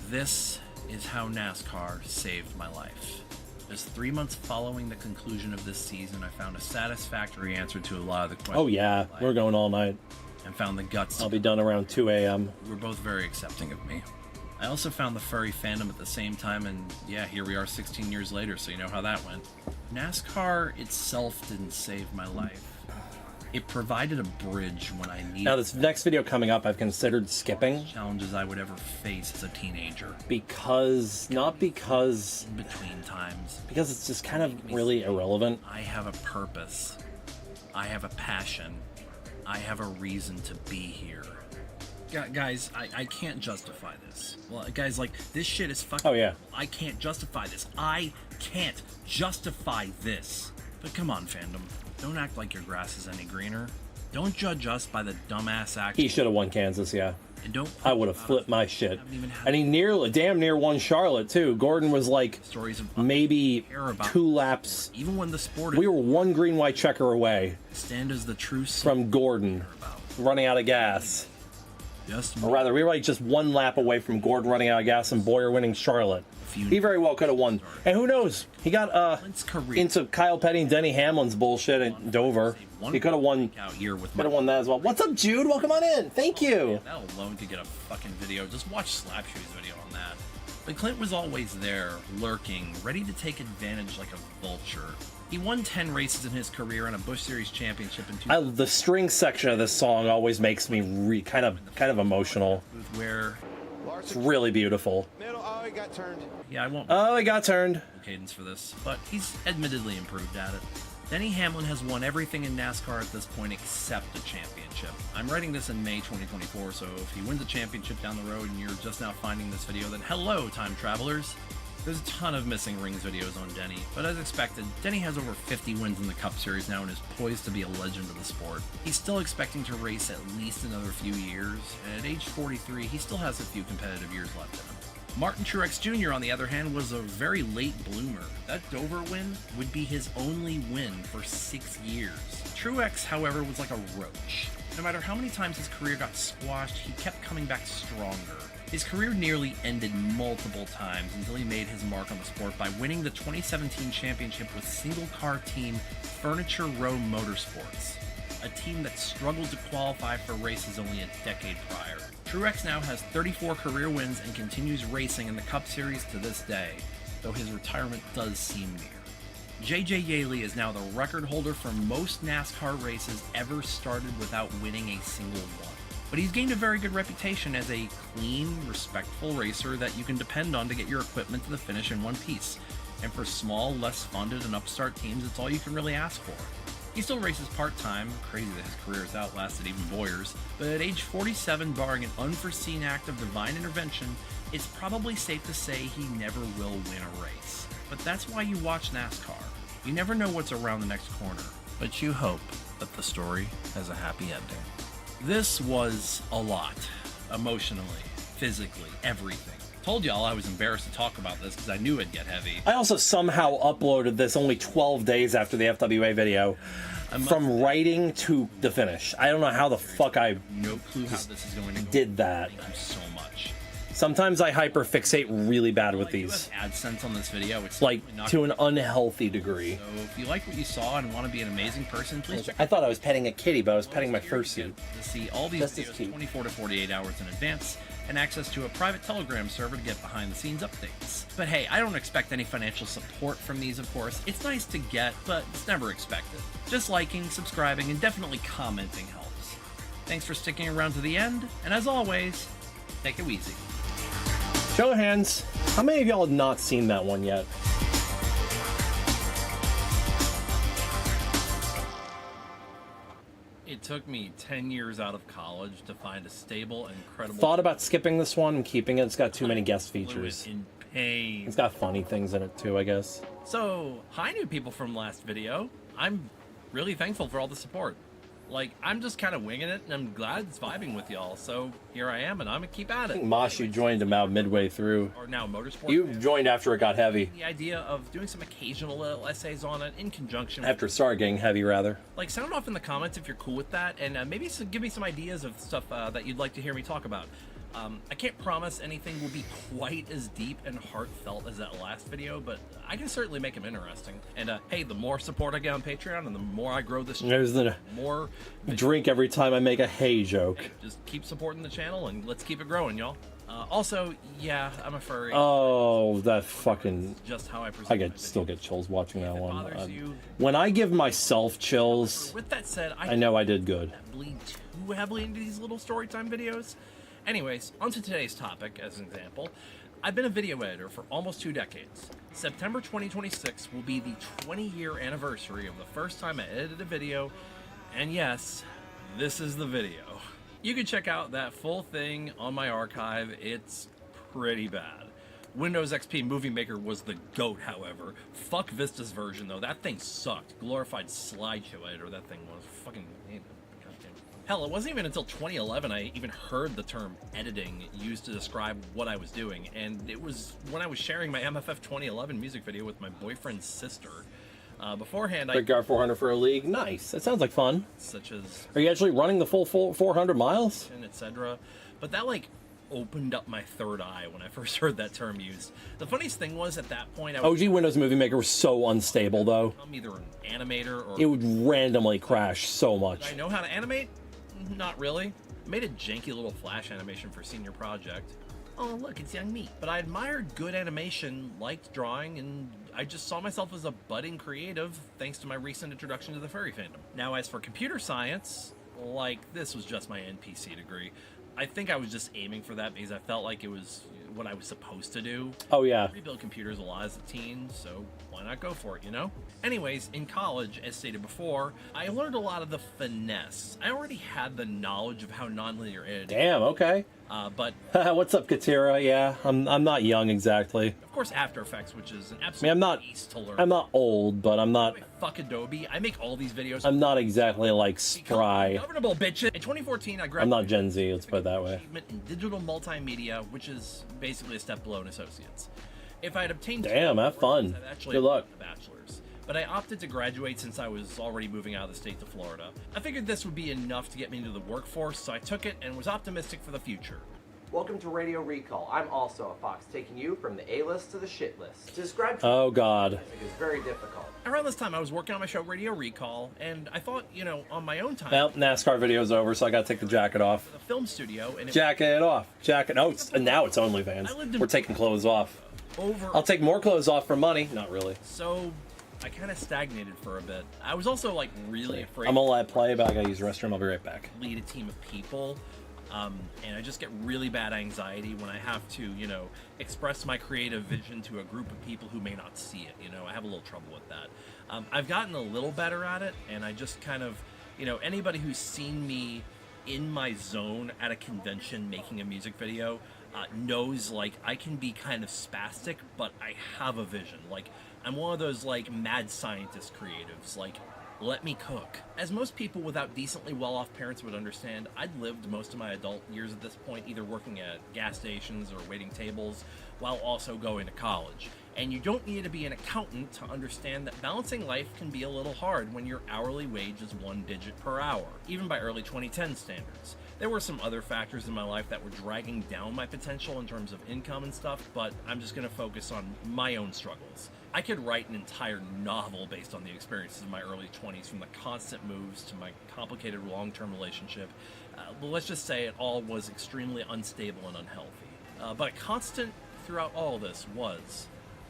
This is how NASCAR saved my life. Just 3 months following the conclusion of this season, I found a satisfactory answer to a lot of the questions. Oh yeah, we're going all night. And found the guts. I'll be done around 2 a.m. We're both very accepting of me. I also found the Furry fandom at the same time, and yeah, here we are 16 years later, so you know how that went. NASCAR itself didn't save my life. It provided a bridge when I needed. Now, this next video coming up, I've considered skipping. Challenges I would ever face as a teenager. Not because... In between times. Because it's just kind of really irrelevant. I have a purpose. I have a passion. I have a reason to be here. Guys, I can't justify this. Well, guys, like, this shit is fucking... Oh, yeah. I can't justify this. I can't justify this. But come on, fandom. Don't act like your grass is any greener. Don't judge us by the dumbass act. He should have won Kansas, yeah. And don't... I would have flipped my shit. And he damn near won Charlotte, too. Gordon was like maybe 2 laps. Even when the sport... We were 1 green-white checker away. Stand as the true... From Gordon running out of gas. Just or rather, we were like just 1 lap away from Gordon running out of gas and Boyer winning Charlotte. He very well could have won. And who knows? He got into Kyle Petty and Denny Hamlin's bullshit at Dover. He could have won. Could have won that as well. What's up, Jude? Welcome on in. Thank you. That alone could get a fucking video. Just watch Slapshoe's video on that. But Clint was always there, lurking, ready to take advantage like a vulture. He won 10 races in his career and a Busch Series championship in 2000. The string section of this song always makes me kind of emotional. Where it's really beautiful. Oh, he got turned. Yeah, I won't. Oh, he got turned. Cadence for this, but he's admittedly improved at it. Denny Hamlin has won everything in NASCAR at this point except a championship. I'm writing this in May 2024, so if he wins a championship down the road and you're just now finding this video, then hello, time travelers. There's a ton of missing rings videos on Denny, but as expected, Denny has over 50 wins in the Cup Series now and is poised to be a legend of the sport. He's still expecting to race at least another few years, and at age 43, he still has a few competitive years left in him. Martin Truex Jr., on the other hand, was a very late bloomer. That Dover win would be his only win for 6 years. Truex, however, was like a roach. No matter how many times his career got squashed, he kept coming back stronger. His career nearly ended multiple times until he made his mark on the sport by winning the 2017 championship with single-car team Furniture Row Motorsports, a team that struggled to qualify for races only a decade prior. Truex now has 34 career wins and continues racing in the Cup Series to this day, though his retirement does seem near. J.J. Yaley is now the record holder for most NASCAR races ever started without winning a single one. But he's gained a very good reputation as a clean, respectful racer that you can depend on to get your equipment to the finish in one piece. And for small, less funded and upstart teams, it's all you can really ask for. He still races part-time, crazy that his career has outlasted even Boyer's, but at age 47, barring an unforeseen act of divine intervention, it's probably safe to say he never will win a race. But that's why you watch NASCAR. You never know what's around the next corner, but you hope that the story has a happy ending. This was a lot. Emotionally, physically, everything. Told y'all I was embarrassed to talk about this because I knew it'd get heavy. I also somehow uploaded this only 12 days after the FWA video. From writing to the finish. I don't know how the fuck I no clue how this is going to go. Did that. Thank you so much. Sometimes I hyperfixate really bad with these. AdSense on this video. It's like to an unhealthy degree. So if you like what you saw and want to be an amazing person, please check. I thought I was petting a kitty, but I was petting my fursuit. To see all these videos 24 to 48 hours in advance and access to a private Telegram server to get behind the scenes updates. But hey, I don't expect any financial support from these, of course. It's nice to get, but it's never expected. Just liking, subscribing, and definitely commenting helps. Thanks for sticking around to the end, and as always, take it easy. Show of hands, how many of y'all have not seen that one yet? It took me 10 years out of college to find a stable and credible... Thought about skipping this one and keeping it. It's got too many guest features. In pain. It's got funny things in it too, I guess. So, hi new people from last video. I'm really thankful for all the support. Like, I'm just kind of winging it, and I'm glad it's vibing with y'all. So, here I am, and I'm gonna keep at it. I think Mosh, you joined about midway through. Or now Motorsport. You joined after it got heavy. The idea of doing some occasional little essays on it in conjunction After it started getting heavy, rather. Like, sound off in the comments if you're cool with that, and maybe give me some ideas of stuff that you'd like to hear me talk about. I can't promise anything will be quite as deep and heartfelt as that last video, but I can certainly make them interesting. And hey, the more support I get on Patreon and the more I grow this channel, There's the more drink every time I make a hay joke. Hey, just keep supporting the channel and let's keep it growing, y'all. Also, yeah, I'm a furry. Oh, that fucking... Just how I present I still get chills watching that one. You, when I give myself chills, with that said, I know I did good. Bleed too heavily into these little storytime videos. Anyways, on to today's topic, as an example. I've been a video editor for almost 2 decades. September 2026 will be the 20-year anniversary of the first time I edited a video, and yes, this is the video. You can check out that full thing on my archive. It's pretty bad. Windows XP Movie Maker was the GOAT, however. Fuck Vista's version, though. That thing sucked. Glorified slideshow editor, that thing was. Fucking... goddamn. Hell, it wasn't even until 2011 I even heard the term editing used to describe what I was doing, and it was when I was sharing my MFF 2011 music video with my boyfriend's sister. Beforehand, Big guard 400 for a league. Nice. That sounds like fun. Such as... Are you actually running the full 400 miles? Etc. But that, like, opened up my third eye when I first heard that term used. The funniest thing was, at that point, I was... OG Windows Movie Maker was so unstable, though. I'm either an animator or... It would randomly crash so much. Did I know how to animate? Not really. I made a janky little Flash animation for Senior Project. Oh, look, it's young me. But I admired good animation, liked drawing, and I just saw myself as a budding creative thanks to my recent introduction to the furry fandom. Now, as for computer science, like, this was just my NPC degree. I think I was just aiming for that because I felt like it was what I was supposed to do. Oh, yeah. I rebuilt computers a lot as a teen, so why not go for it, you know? Anyways, in college, as stated before, I learned a lot of the finesse. I already had the knowledge of how nonlinear editing. Damn, okay. But what's up, Katira? Yeah, I'm not young exactly. Of course, After Effects, which is an absolute I mean, beast to learn. I'm not old, but I'm not. Fuck Adobe. I make all these videos. I'm not exactly like spry. Governable bitches. In 2014, I graduated. I'm not Gen Z. Let's put it that way. Achievement in digital multimedia, which is basically a step below an associate's. If I had obtained... Damn, have fun. Good luck. A bachelor's. But I opted to graduate since I was already moving out of the state to Florida. I figured this would be enough to get me into the workforce, so I took it and was optimistic for the future. Welcome to Radio Recall. I'm also a fox, taking you from the A-list to the shit list. To describe Oh, God. is very difficult. Around this time, I was working on my show Radio Recall, and I thought, you know, on my own time... Well, NASCAR video's over, so I gotta take the jacket off. ...the film studio, and... Jacket it off. Jacket... Oh, now it's OnlyFans. We're taking clothes off. I'll take more clothes off for money. Not really. So... I kind of stagnated for a bit. I was also, like, really afraid... I'm gonna let it play, but I gotta use the restroom. I'll be right back. ...lead a team of people... and I just get really bad anxiety when I have to, you know, express my creative vision to a group of people who may not see it, you know. I have a little trouble with that. I've gotten a little better at it, and I just kind of, you know, anybody who's seen me in my zone at a convention making a music video knows, like, I can be kind of spastic, but I have a vision. Like, I'm one of those, like, mad scientist creatives, like... Let me cook. As most people without decently well-off parents would understand, I'd lived most of my adult years at this point either working at gas stations or waiting tables while also going to college. And you don't need to be an accountant to understand that balancing life can be a little hard when your hourly wage is 1 digit per hour, even by early 2010 standards. There were some other factors in my life that were dragging down my potential in terms of income and stuff, but I'm just going to focus on my own struggles. I could write an entire novel based on the experiences of my early 20s, from the constant moves to my complicated long-term relationship. But let's just say it all was extremely unstable and unhealthy. But a constant throughout all this was,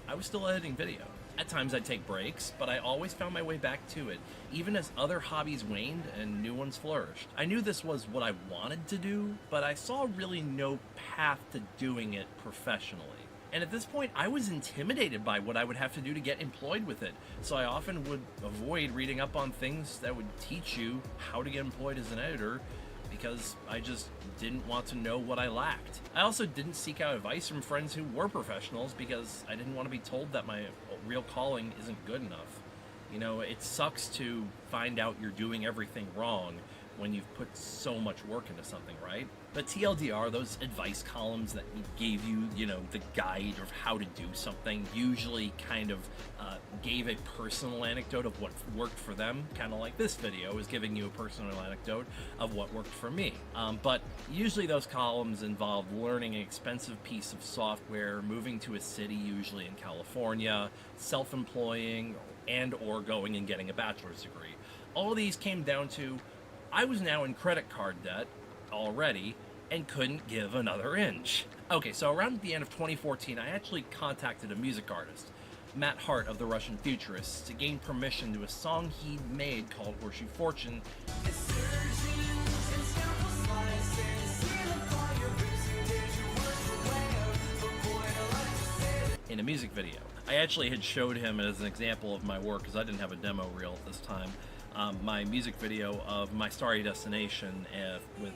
I was still editing video. At times I'd take breaks, but I always found my way back to it, even as other hobbies waned and new ones flourished. I knew this was what I wanted to do, but I saw really no path to doing it professionally. And at this point, I was intimidated by what I would have to do to get employed with it, so I often would avoid reading up on things that would teach you how to get employed as an editor, because I just didn't want to know what I lacked. I also didn't seek out advice from friends who were professionals, because I didn't want to be told that my real calling isn't good enough. You know, it sucks to find out you're doing everything wrong when you've put so much work into something, right? But TLDR, those advice columns that gave you, you know, the guide of how to do something, usually kind of gave a personal anecdote of what worked for them, kind of like this video is giving you a personal anecdote of what worked for me. But usually those columns involved learning an expensive piece of software, moving to a city, usually in California, self-employing, and or going and getting a bachelor's degree. All these came down to, I was now in credit card debt already and couldn't give another inch. Okay, so around the end of 2014, I actually contacted a music artist, Matt Hart of the Russian Futurists, to gain permission to a song he'd made called Horseshoe Fortune in a music video. I actually had showed him as an example of my work because I didn't have a demo reel at this time. my music video of My Starry Destination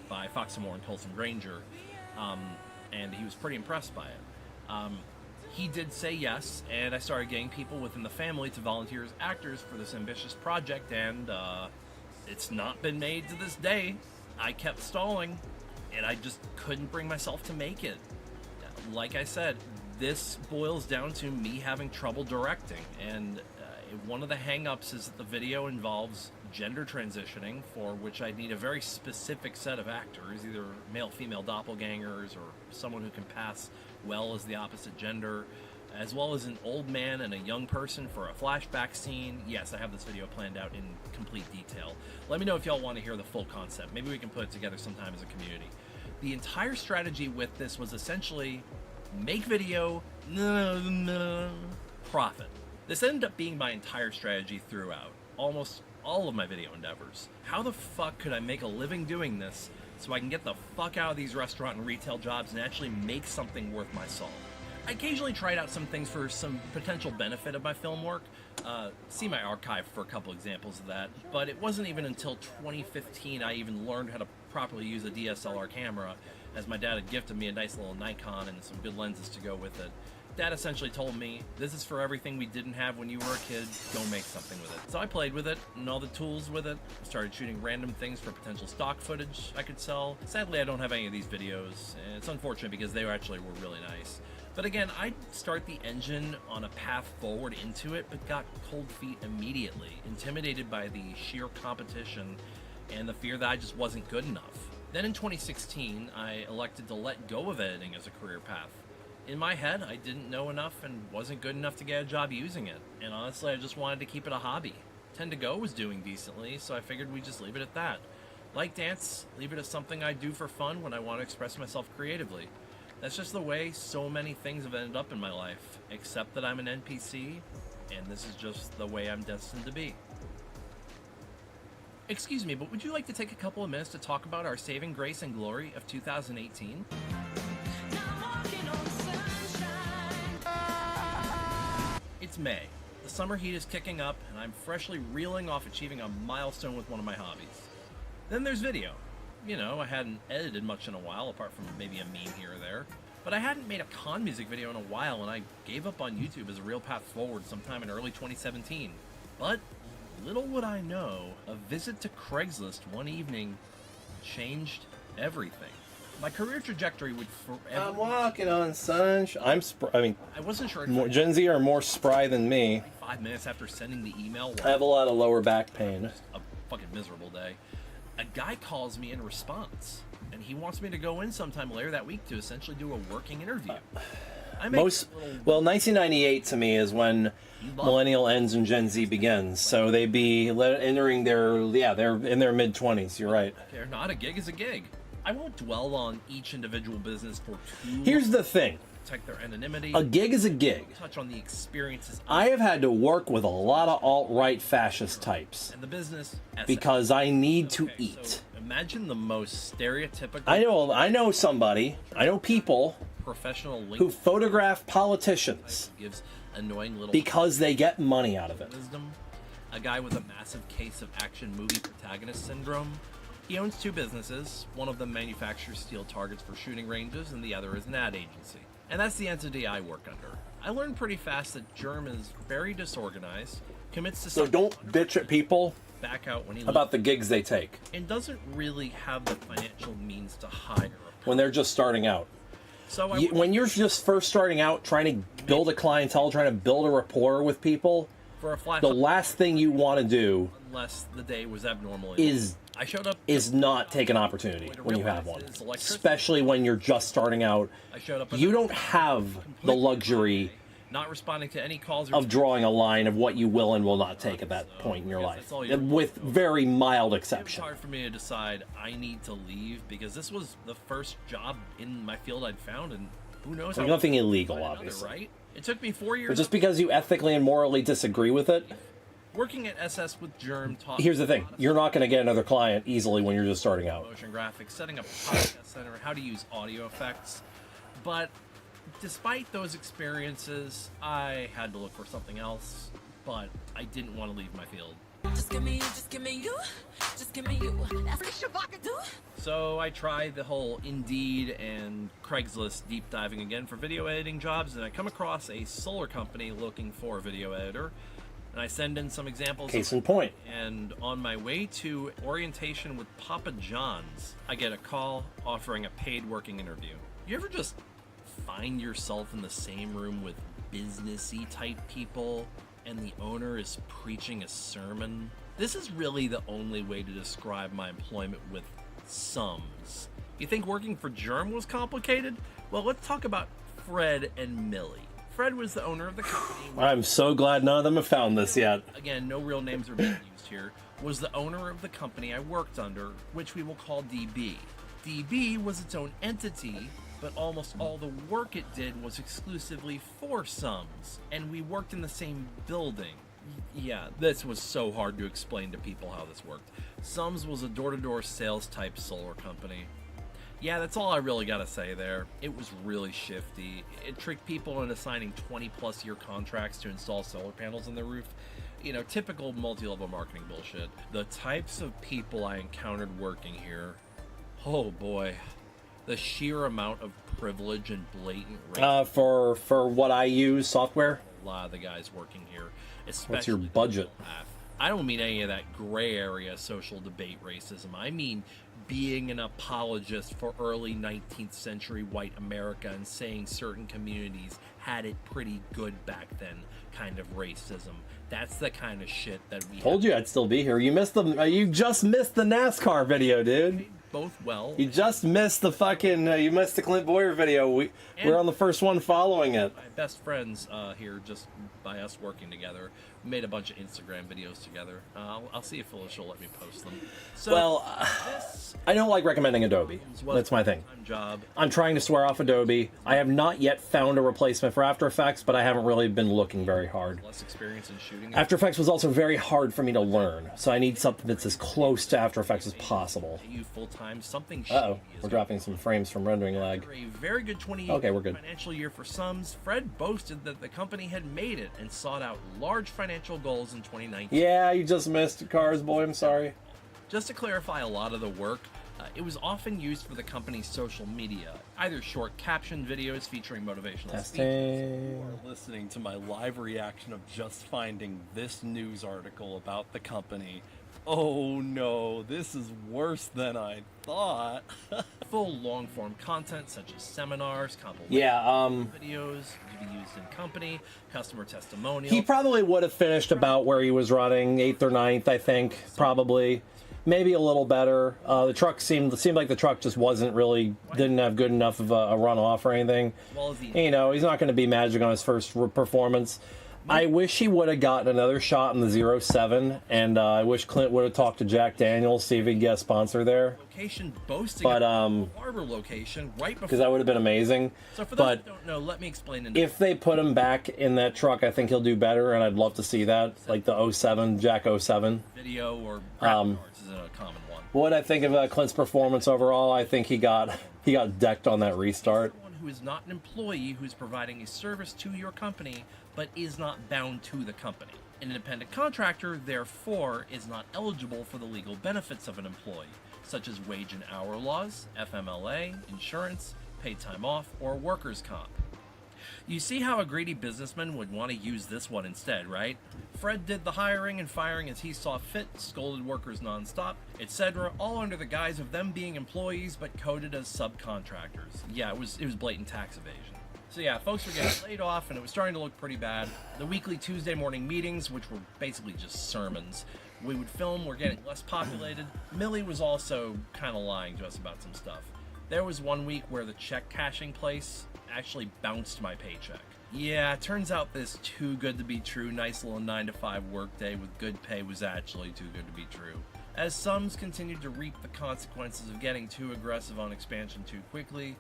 by Fox & More and Tulsa Granger, and he was pretty impressed by it. He did say yes, and I started getting people within the family to volunteer as actors for this ambitious project, and it's not been made to this day. I kept stalling, and I just couldn't bring myself to make it. Like I said, this boils down to me having trouble directing, and one of the hang-ups is that the video involves gender transitioning, for which I need a very specific set of actors, either male-female doppelgangers or someone who can pass well as the opposite gender, as well as an old man and a young person for a flashback scene. Yes, I have this video planned out in complete detail. Let me know if y'all want to hear the full concept. Maybe we can put it together sometime as a community. The entire strategy with this was essentially make video, profit. This ended up being my entire strategy throughout, almost all of my video endeavors. How the fuck could I make a living doing this so I can get the fuck out of these restaurant and retail jobs and actually make something worth my salt? I occasionally tried out some things for some potential benefit of my film work. See my archive for a couple examples of that, but it wasn't even until 2015 I even learned how to properly use a DSLR camera, as my dad had gifted me a nice little Nikon and some good lenses to go with it. Dad essentially told me, this is for everything we didn't have when you were a kid, go make something with it. So I played with it and all the tools with it, started shooting random things for potential stock footage I could sell. Sadly, I don't have any of these videos, and it's unfortunate because they actually were really nice. But again, I'd start the engine on a path forward into it, but got cold feet immediately, intimidated by the sheer competition and the fear that I just wasn't good enough. Then in 2016, I elected to let go of editing as a career path. In my head, I didn't know enough and wasn't good enough to get a job using it. And honestly, I just wanted to keep it a hobby. 10 to Go was doing decently, so I figured we'd just leave it at that. Like dance, leave it as something I do for fun when I want to express myself creatively. That's just the way so many things have ended up in my life, except that I'm an NPC, and this is just the way I'm destined to be. Excuse me, but would you like to take a couple of minutes to talk about our saving grace and glory of 2018? It's May. The summer heat is kicking up, and I'm freshly reeling off achieving a milestone with one of my hobbies. Then there's video. You know, I hadn't edited much in a while, apart from maybe a meme here or there. But I hadn't made a con music video in a while, and I gave up on YouTube as a real path forward sometime in early 2017. But little would I know, a visit to Craigslist one evening changed everything. My career trajectory would forever... I'm walking on sunshine. I wasn't sure... Gen Z are more spry than me. 5 minutes after sending the email... I have a lot of lower back pain. A fucking miserable day. A guy calls me in response, and he wants me to go in sometime later that week to essentially do a working interview. 1998 to me is when millennial ends and Gen Z begins. So they'd be entering they're in their mid-20s. You're right. They're not. A gig is a gig. I won't dwell on each individual business for too Here's the thing. Protect their anonymity. A gig is a gig. Touch on the experiences. I have had to work with a lot of alt-right fascist types. And the business. Because I need to eat. So imagine the most stereotypical... I know somebody. I know people... Professional link who photograph politicians gives annoying little because they get money out of it. Wisdom. A guy with a massive case of action movie protagonist syndrome. He owns 2 businesses. One of them manufactures steel targets for shooting ranges, and the other is an ad agency. And that's the entity I work under. I learned pretty fast that Germ is very disorganized, commits to So don't bitch at people back out when he about the gigs they take. And doesn't really have the financial means to hire when they're just starting out. So when you're just first starting out, trying to build a clientele, trying to build a rapport with people, for a flash, the last thing you want to do, unless the day was abnormal, I showed up is not take an opportunity when you have one, especially when you're just starting out. I showed up. You don't have the luxury not responding to any calls of drawing a line of what you will and will not take at that point in your life, with very mild exception. It was hard for me to decide I need to leave because this was the first job in my field I'd found, and who knows? There's nothing illegal, obviously. Right? It took me 4 years. But just because you ethically and morally disagree with it. Working at SS with Germ taught. Here's the thing: you're not going to get another client easily when you're just starting out. Motion graphics, setting up a podcast center, how to use audio effects, but. Despite those experiences, I had to look for something else, but I didn't want to leave my field. Just give me you, just give me you, just give me you. That's what Shabaka do. So I tried the whole Indeed and Craigslist deep diving again for video editing jobs, and I come across a solar company looking for a video editor. And I send in some examples. Case in point. And on my way to orientation with Papa John's, I get a call offering a paid working interview. You ever just find yourself in the same room with businessy type people and the owner is preaching a sermon? This is really the only way to describe my employment with Sums. You think working for Germ was complicated? Well, let's talk about Fred and Millie. Fred was the owner of the company. I'm so glad none of them have found this yet. Again, no real names are being used here. Was the owner of the company I worked under, which we will call DB. DB was its own entity, but almost all the work it did was exclusively for Sums, and we worked in the same building. Yeah, this was so hard to explain to people how this worked. Sums was a door-to-door sales type solar company. Yeah, that's all I really gotta say there. It was really shifty. It tricked people into signing 20-plus year contracts to install solar panels on their roof. You know, typical multi-level marketing bullshit. The types of people I encountered working here, oh boy. The sheer amount of privilege and blatant racism. For what I use, software? A lot of the guys working here, especially... What's your budget? I don't mean any of that gray area social debate racism. I mean being an apologist for early 19th century white America and saying certain communities had it pretty good back then kind of racism. That's the kind of shit that we told you I'd still be here. You missed the you just missed the NASCAR video, dude. Both well. You just missed the fucking you missed the Clint Boyer video. We're on the first one following it. My best friends here, just by us working together, made a bunch of Instagram videos together. I'll see if Felicia will let me post them. So, I don't like recommending Adobe. That's my thing. Job. I'm trying to swear off Adobe. I have not yet found a replacement for After Effects, but I haven't really been looking very hard. Less experience in shooting. After Effects was also very hard for me to learn, so I need something that's as close to After Effects as possible. You full-time, something Uh-oh, we're dropping some frames from rendering lag. After a very good 20 okay, we're good. financial year for Sums, Fred boasted that the company had made it and sought out large financial goals in 2019. Yeah, you just missed Cars Boy, I'm sorry. Just to clarify a lot of the work, it was often used for the company's social media, either short caption videos featuring motivational speeches. You are listening to my live reaction of just finding this news article about the company. Oh no, this is worse than I thought. Full long-form content such as seminars, compilations, videos to be used in company, customer testimonials. He probably would have finished about where he was running, 8th or 9th, I think, probably. Maybe a little better. The truck seemed like the truck just didn't have good enough of a runoff or anything. You know, he's not going to be magic on his first performance. I wish he would have gotten another shot in the 07, and I wish Clint would have talked to Jack Daniels, see if he could get a sponsor there. Location boasting but Harbor location right before, because that would have been amazing. So for those who don't know, let me explain. If they put him back in that truck, I think he'll do better, and I'd love to see that, like the 07, Jack 07 video or parts is a common one. What I think of Clint's performance overall, I think he got decked on that restart. Someone who is not an employee who's providing a service to your company, but is not bound to the company. An independent contractor, therefore, is not eligible for the legal benefits of an employee, such as wage and hour laws, FMLA, insurance, paid time off, or workers' comp. You see how a greedy businessman would want to use this one instead, right? Fred did the hiring and firing as he saw fit, scolded workers nonstop, etc., all under the guise of them being employees but coded as subcontractors. Yeah, it was blatant tax evasion. So yeah, folks were getting laid off, and it was starting to look pretty bad. The weekly Tuesday morning meetings, which were basically just sermons, we would film, were getting less populated. Millie was also kind of lying to us about some stuff. There was one week where the check cashing place actually bounced my paycheck. Yeah, it turns out this too good to be true, nice little 9-to-5 workday with good pay was actually too good to be true. As Sums continued to reap the consequences of getting too aggressive on expansion too quickly,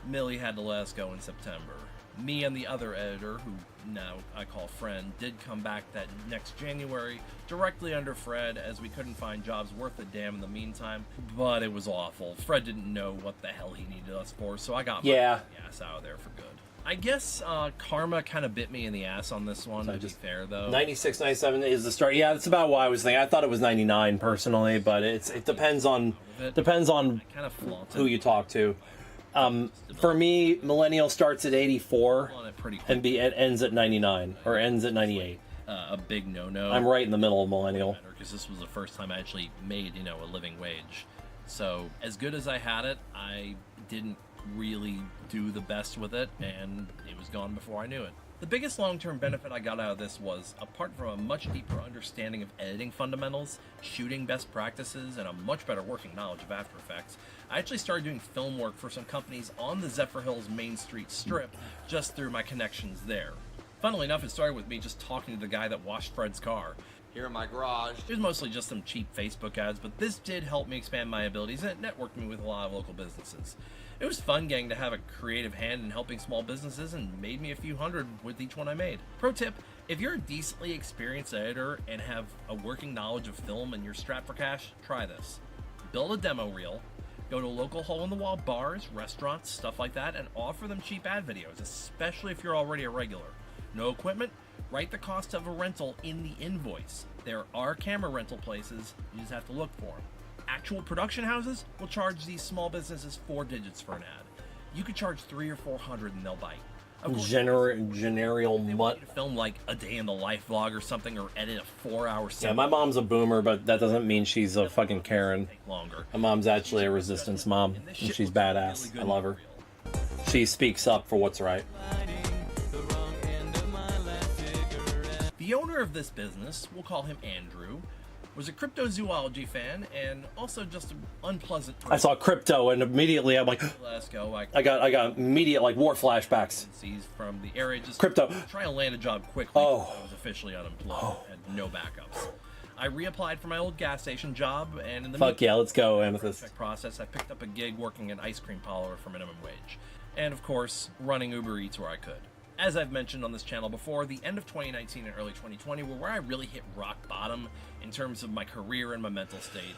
Millie had to let us go in September. Me and the other editor, who now I call friend, did come back that next January, directly under Fred, as we couldn't find jobs worth a damn in the meantime, but it was awful. Fred didn't know what the hell he needed us for, so I got my ass out of there for good. I guess karma kind of bit me in the ass on this one, to be fair, though. 96, 97 is the start. Yeah, that's about what I was thinking. I thought it was 99 personally, but it depends on kind of who you talk to. For me, millennial starts at 84 and it ends at 99 or ends at 98. A big no-no. I'm right in the middle of millennial. Because this was the first time I actually made, a living wage. So as good as I had it, I didn't really do the best with it, and it was gone before I knew it. The biggest long-term benefit I got out of this was, apart from a much deeper understanding of editing fundamentals, shooting best practices, and a much better working knowledge of After Effects, I actually started doing film work for some companies on the Zephyr Hills Main Street Strip just through my connections there. Funnily enough, it started with me just talking to the guy that washed Fred's car. Here in my garage. It was mostly just some cheap Facebook ads, but this did help me expand my abilities and it networked me with a lot of local businesses. It was fun getting to have a creative hand in helping small businesses and made me a few hundred with each one I made. Pro tip, if you're a decently experienced editor and have a working knowledge of film and you're strapped for cash, try this. Build a demo reel, go to local hole-in-the-wall bars, restaurants, stuff like that, and offer them cheap ad videos, especially if you're already a regular. No equipment? Write the cost of a rental in the invoice. There are camera rental places, you just have to look for them. Actual production houses will charge these small businesses 4 digits for an ad. You could charge $300 or $400 and they'll bite. General mutt. Film like a day in the life vlog or something, or edit a 4-hour. Yeah, my mom's a boomer, but that doesn't mean she's a fucking Karen. Longer. My mom's actually a resistance mom, and she's badass. I love her. She speaks up for what's right. The owner of this business, we'll call him Andrew, was a cryptozoology fan and also just an unpleasant person. I saw crypto and immediately I'm like, let's go. I got immediate like war flashbacks. From the area, just crypto. Try to land a job quickly. I was officially unemployed, had no backups. I reapplied for my old gas station job, and in the let's go, Amethyst. Process, I picked up a gig working an ice cream parlor for minimum wage, and of course, running Uber Eats where I could. As I've mentioned on this channel before, the end of 2019 and early 2020 were where I really hit rock bottom in terms of my career and my mental state,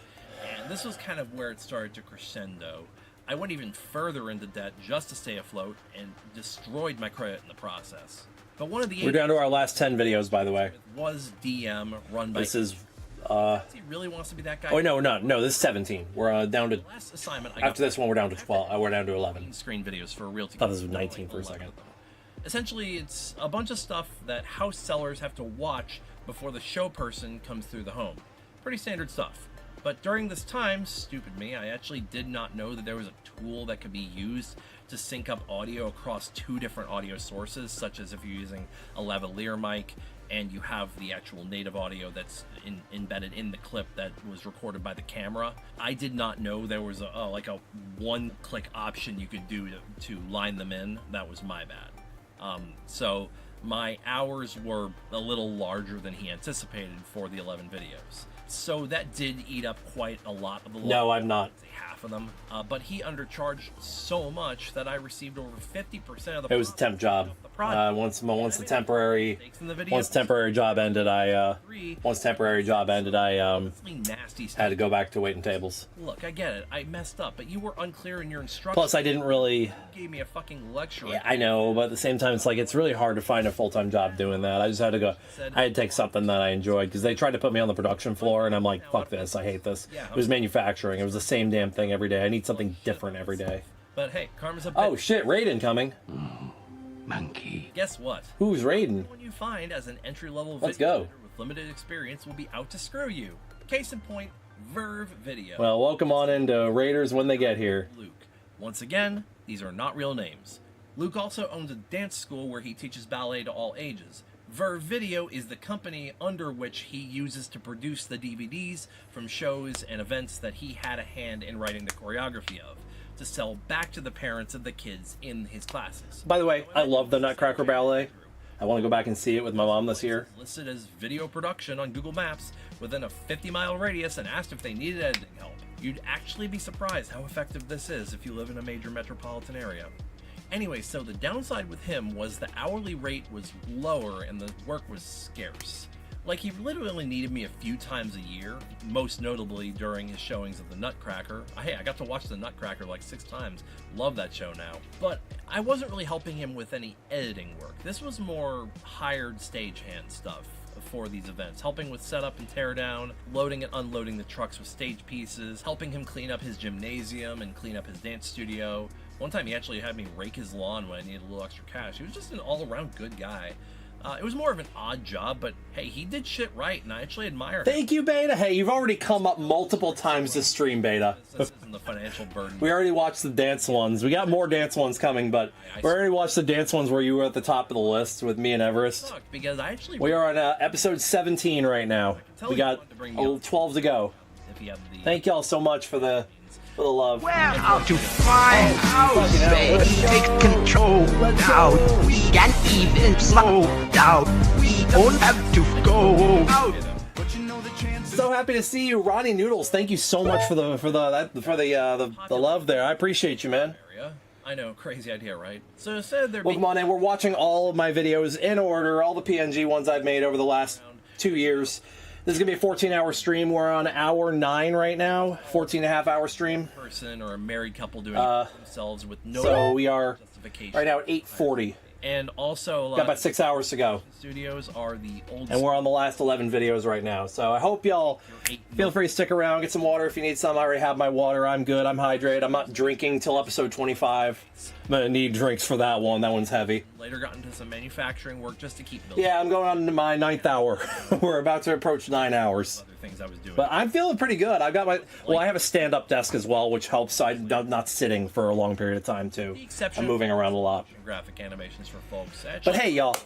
and this was kind of where it started to crescendo. I went even further into debt just to stay afloat and destroyed my credit in the process. But one of the We're down to our last 10 videos, by the way. Was DM run by... This is... he really wants to be that guy. Oh, no, this is 17. We're down to... Last assignment, after this one, we're down to 12. We're down to 11. Screen videos for Realty. I thought this was 19 for a second. Essentially, it's a bunch of stuff that house sellers have to watch before the show person comes through the home. Pretty standard stuff. But during this time, stupid me, I actually did not know that there was a tool that could be used to sync up audio across 2 different audio sources, such as if you're using a lavalier mic and you have the actual native audio that's embedded in the clip that was recorded by the camera. I did not know there was a one-click option you could do to line them in. That was my bad. So my hours were a little larger than he anticipated for the 11 videos. So that did eat up quite a lot of the load. No, I'm not. Half of them. But he undercharged so much that I received over 50% of the... It was a temp job. Once the temporary job ended, I had to go back to waiting tables. Look, I get it. I messed up, but you were unclear in your instructions. Plus, I didn't really... You gave me a fucking lecture. Yeah, I know, but at the same time, it's really hard to find a full-time job doing that. I just had to go... I had to take something that I enjoyed, because they tried to put me on the production floor, and I'm like, fuck this, I hate this. It was manufacturing. It was the same damn thing every day. I need something different every day. But hey, karma's a... Oh shit, raid incoming. Monkey. Guess what? Who's raiding? What you find as an entry-level Let's video go. editor with limited experience will be out to screw you. Case in point, Verve Video. Well, welcome on into Raiders when they get here. Luke. Once again, these are not real names. Luke also owns a dance school where he teaches ballet to all ages. Verve Video is the company under which he uses to produce the DVDs from shows and events that he had a hand in writing the choreography of, to sell back to the parents of the kids in his classes. By the way, I love the Nutcracker Ballet. I want to go back and see it with my mom this year. Listed as video production on Google Maps within a 50-mile radius and asked if they needed editing help. You'd actually be surprised how effective this is if you live in a major metropolitan area. Anyway, so the downside with him was the hourly rate was lower and the work was scarce. Like, he literally needed me a few times a year, most notably during his showings of the Nutcracker. Hey, I got to watch the Nutcracker like 6 times. Love that show now. But I wasn't really helping him with any editing work. This was more hired stagehand stuff for these events, helping with setup and teardown, loading and unloading the trucks with stage pieces, helping him clean up his gymnasium and clean up his dance studio. One time he actually had me rake his lawn when I needed a little extra cash. He was just an all-around good guy. It was more of an odd job, but hey, he did shit right, and I actually admire him. Thank you, Beta. Hey, you've already come up multiple times this stream, Beta. This isn't the financial burden. We already watched the dance ones. We got more dance ones coming, but we already watched the dance ones where you were at the top of the list with me and Everest. Because I actually... We are on episode 17 right now. We got 12 to go. Thank y'all so much for the love. We're out to find out, baby. Take control now. We can even slow down. We don't have to go out. So happy to see you, Ronnie Noodles. Thank you so much for the love there. I appreciate you, man. I know, crazy idea, right? So instead there. Well, come on in. We're watching all of my videos in order, all the PNG ones I've made over the last 2 years. This is going to be a 14-hour stream. We're on hour 9 right now. 14.5-hour stream. Person or a married couple doing it themselves with no So we are justification. right now at 8:40. And also, got about 6 hours to go. Studios are the oldest. And we're on the last 11 videos right now. So I hope y'all feel free to stick around, get some water if you need some. I already have my water. I'm good. I'm hydrated. I'm not drinking till episode 25. I'm going to need drinks for that one. That one's heavy. Later got into some manufacturing work just to keep building. Yeah, I'm going on to my 9th hour. We're about to approach 9 hours. Other things I was doing. But I'm feeling pretty good. I've got my... Well, I have a stand-up desk as well, which helps so I'm not sitting for a long period of time, too. I'm moving around a lot. Graphic animations for folks. But hey, y'all.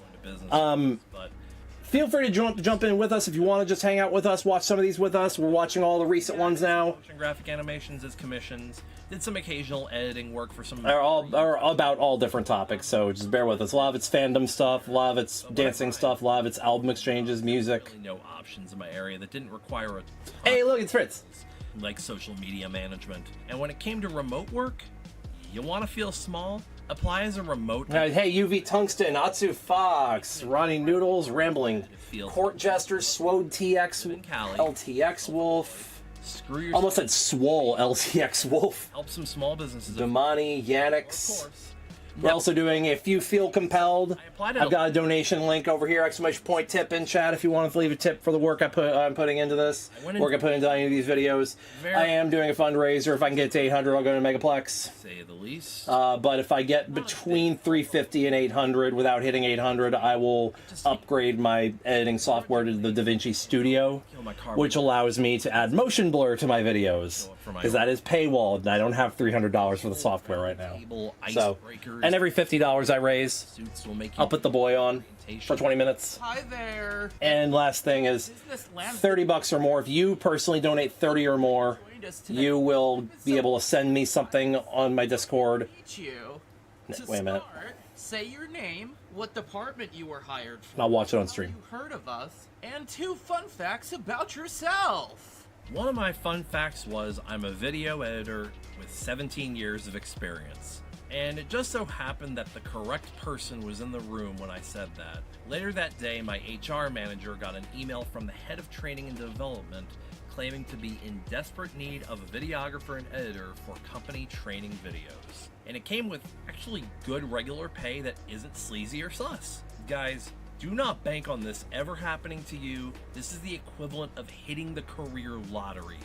Feel free to jump in with us if you want to just hang out with us, watch some of these with us. We're watching all the recent ones now. Graphic animations as commissions. Did some occasional editing work for some... Are about all different topics, so just bear with us. A lot of it's fandom stuff, a lot of it's dancing stuff, a lot of it's album exchanges, music. Really no options in my area that didn't require a ton. Hey, look, it's Fritz. Like social media management. And when it came to remote work, you want to feel small? Apply as a remote... Hey, UV Tungsten, Atsu Fox, Ronnie Noodles, Rambling, Court Jester, Swode TX, LTX Wolf. Screw your... Almost said Swole, LTX Wolf. Help some small businesses. Damani, Yannix. We're also doing, if you feel compelled, I've got a donation link over here, ! Tip in chat if you want to leave a tip for the work I'm putting into this, work I put into any of these videos. I am doing a fundraiser. If I can get to 800, I'll go to Megaplex. Say the least. But if I get between 350 and 800 without hitting 800, I will upgrade my editing software to the DaVinci Studio, which allows me to add motion blur to my videos, because that is paywalled, and I don't have $300 for the software right now. So, and every $50 I raise, I'll put the boy on for 20 minutes. Hi there. And last thing is $30 or more. If you personally donate 30 or more, you will be able to send me something on my Discord. Wait a minute. Say your name, what department you were hired for. I'll watch it on stream. You heard of us, and 2 fun facts about yourself. One of my fun facts was I'm a video editor with 17 years of experience. And it just so happened that the correct person was in the room when I said that. Later that day, my HR manager got an email from the head of training and development claiming to be in desperate need of a videographer and editor for company training videos. And it came with actually good regular pay that isn't sleazy or sus. Guys, do not bank on this ever happening to you. This is the equivalent of hitting the career lottery.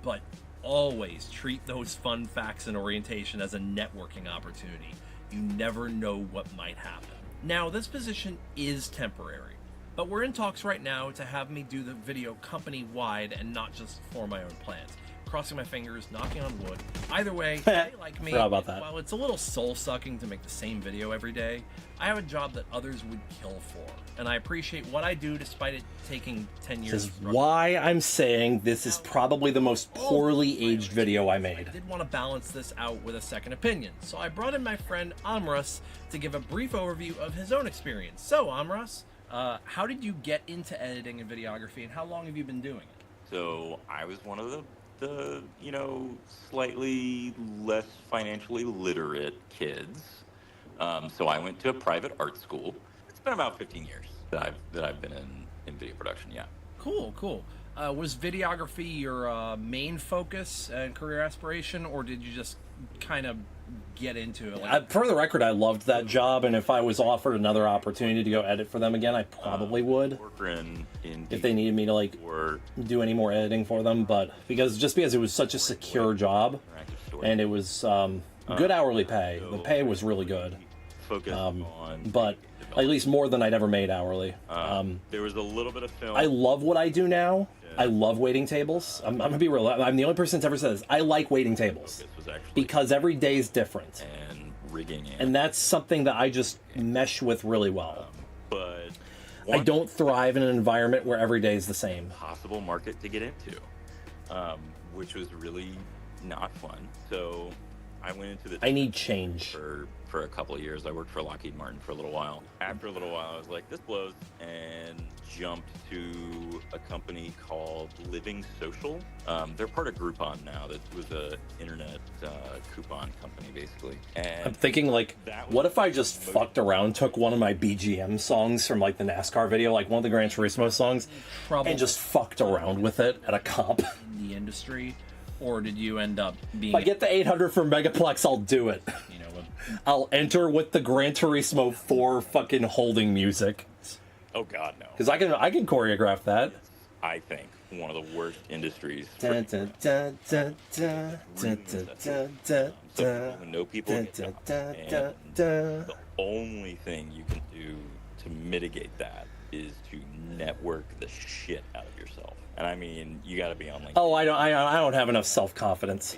But always treat those fun facts and orientation as a networking opportunity. You never know what might happen. Now, this position is temporary, but we're in talks right now to have me do the video company-wide and not just for my own plans. Crossing my fingers, knocking on wood. Either way, they like me. Forgot about that. While it's a little soul-sucking to make the same video every day, I have a job that others would kill for, and I appreciate what I do despite it taking 10 years. This is why I'm saying this is probably the most poorly aged video I made. I did want to balance this out with a second opinion, so I brought in my friend Amras to give a brief overview of his own experience. So, Amras, how did you get into editing and videography, and how long have you been doing it? So, I was one of the slightly less financially literate kids. So I went to a private art school. It's been about 15 years that I've been in in video production. Yeah. Cool, cool. Was videography your main focus and career aspiration, or did you just kind of get into it? For the record, I loved that job, and if I was offered another opportunity to go edit for them again, I probably would. If they needed me to like do any more editing for them, but because it was such a secure job, and it was good hourly pay. The pay was really good. But at least more than I'd ever made hourly. There was a little bit of film. I love what I do now. I love waiting tables. I'm gonna be real. I'm the only person that's ever said this. I like waiting tables because every day is different. And rigging. And that's something that I just mesh with really well. But I don't thrive in an environment where every day is the same. Possible market to get into, which was really not fun. So I went into the. I need change. For a couple of years. I worked for Lockheed Martin for a little while. After a little while, I was like, this blows, and jumped to a company called Living Social. They're part of Groupon now. That was a internet coupon company, basically. And I'm thinking, like, what if I just fucked around, took one of my BGM songs from, like, the NASCAR video, like one of the Gran Turismo songs, and just fucked around with it at a comp? In the industry, or did you end up being... If I get the 800 for Megaplex, I'll do it. You know, I'll enter with the Gran Turismo 4 fucking holding music. Oh God, no. Because I can choreograph that. I think one of the worst industries. Dun, dun, dun, dun, dun, dun, dun, dun, dun, who know people. And the only thing you can do to mitigate that is to network the shit out of yourself. And I mean, you got to be on LinkedIn. Oh, I don't have enough self-confidence.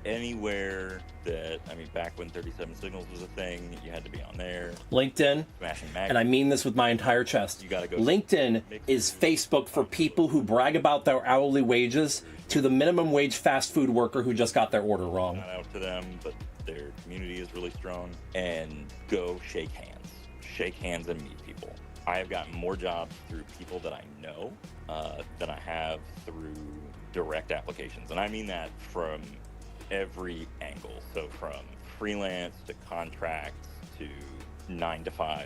Anywhere that, I mean, back when 37 Signals was a thing, you had to be on there. LinkedIn, Smashing and I mean this with my entire chest. You gotta go. LinkedIn is Facebook for people who brag about their hourly wages to the minimum wage fast food worker who just got their order wrong. Not out to them, but their community is really strong. And go shake hands. Shake hands and meet people. I have gotten more jobs through people that I know than I have through direct applications. And I mean that from every angle. So from freelance to contracts to 9-to-5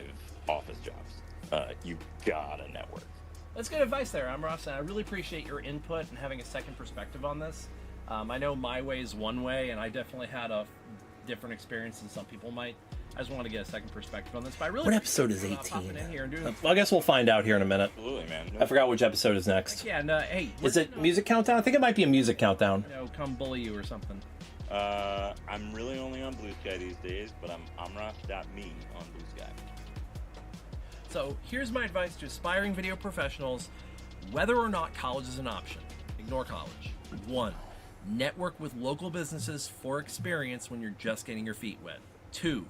office jobs. You gotta network. That's good advice there, Amros, and I really appreciate your input and having a second perspective on this. I know my way is one way, and I definitely had a different experience than some people might. I just want to get a second perspective on this. But I really what episode is 18? Well, I guess we'll find out here in a minute. Absolutely, man. I forgot which episode is next. Yeah, and hey, is it Music Countdown? I think it might be a Music Countdown. You know, come bully you or something. I'm really only on Blue Sky these days, but I'm amros.me on Blue Sky. So here's my advice to aspiring video professionals: whether or not college is an option, ignore college. 1. Network with local businesses for experience when you're just getting your feet wet. 2.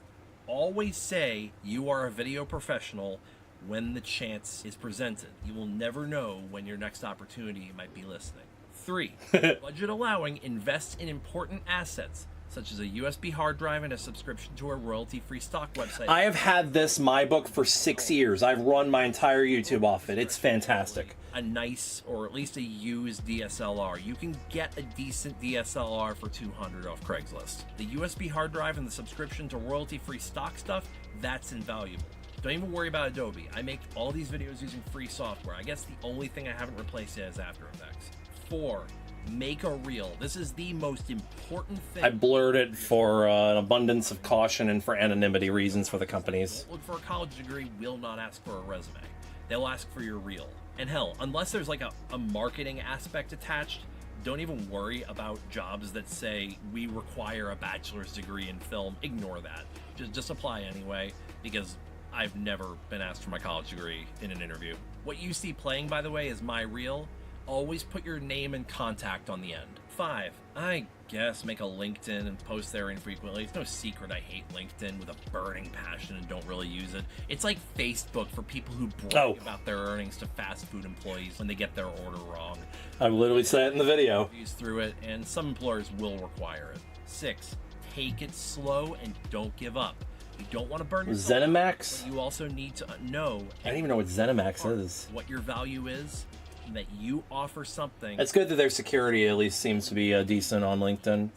Always say you are a video professional when the chance is presented. You will never know when your next opportunity might be listening. 3. Budget allowing, invest in important assets, such as a USB hard drive and a subscription to a royalty-free stock website. I have had this MyBook for 6 years. I've run my entire YouTube off it. It's fantastic. A nice, or at least a used DSLR. You can get a decent DSLR for $200 off Craigslist. The USB hard drive and the subscription to royalty-free stock stuff, that's invaluable. Don't even worry about Adobe. I make all these videos using free software. I guess the only thing I haven't replaced yet is After Effects. 4. Make a reel. This is the most important thing. I blurred it for an abundance of caution and for anonymity reasons for the companies. Look for a college degree will not ask for a resume. They'll ask for your reel. And hell, unless there's like a marketing aspect attached, don't even worry about jobs that say we require a bachelor's degree in film. Ignore that. Just apply anyway, because I've never been asked for my college degree in an interview. What you see playing, by the way, is my reel. Always put your name and contact on the end. 5. I guess make a LinkedIn and post there infrequently. It's no secret I hate LinkedIn with a burning passion and don't really use it. It's like Facebook for people who brag about their earnings to fast food employees when they get their order wrong. I literally said it in the video. Use through it, and some employers will require it. 6. Take it slow and don't give up. You don't want to burn yourself out, ZeniMax? but you also need to know. I don't even know what ZeniMax is. What your value is. That you offer something. It's good that their security at least seems to be decent on LinkedIn.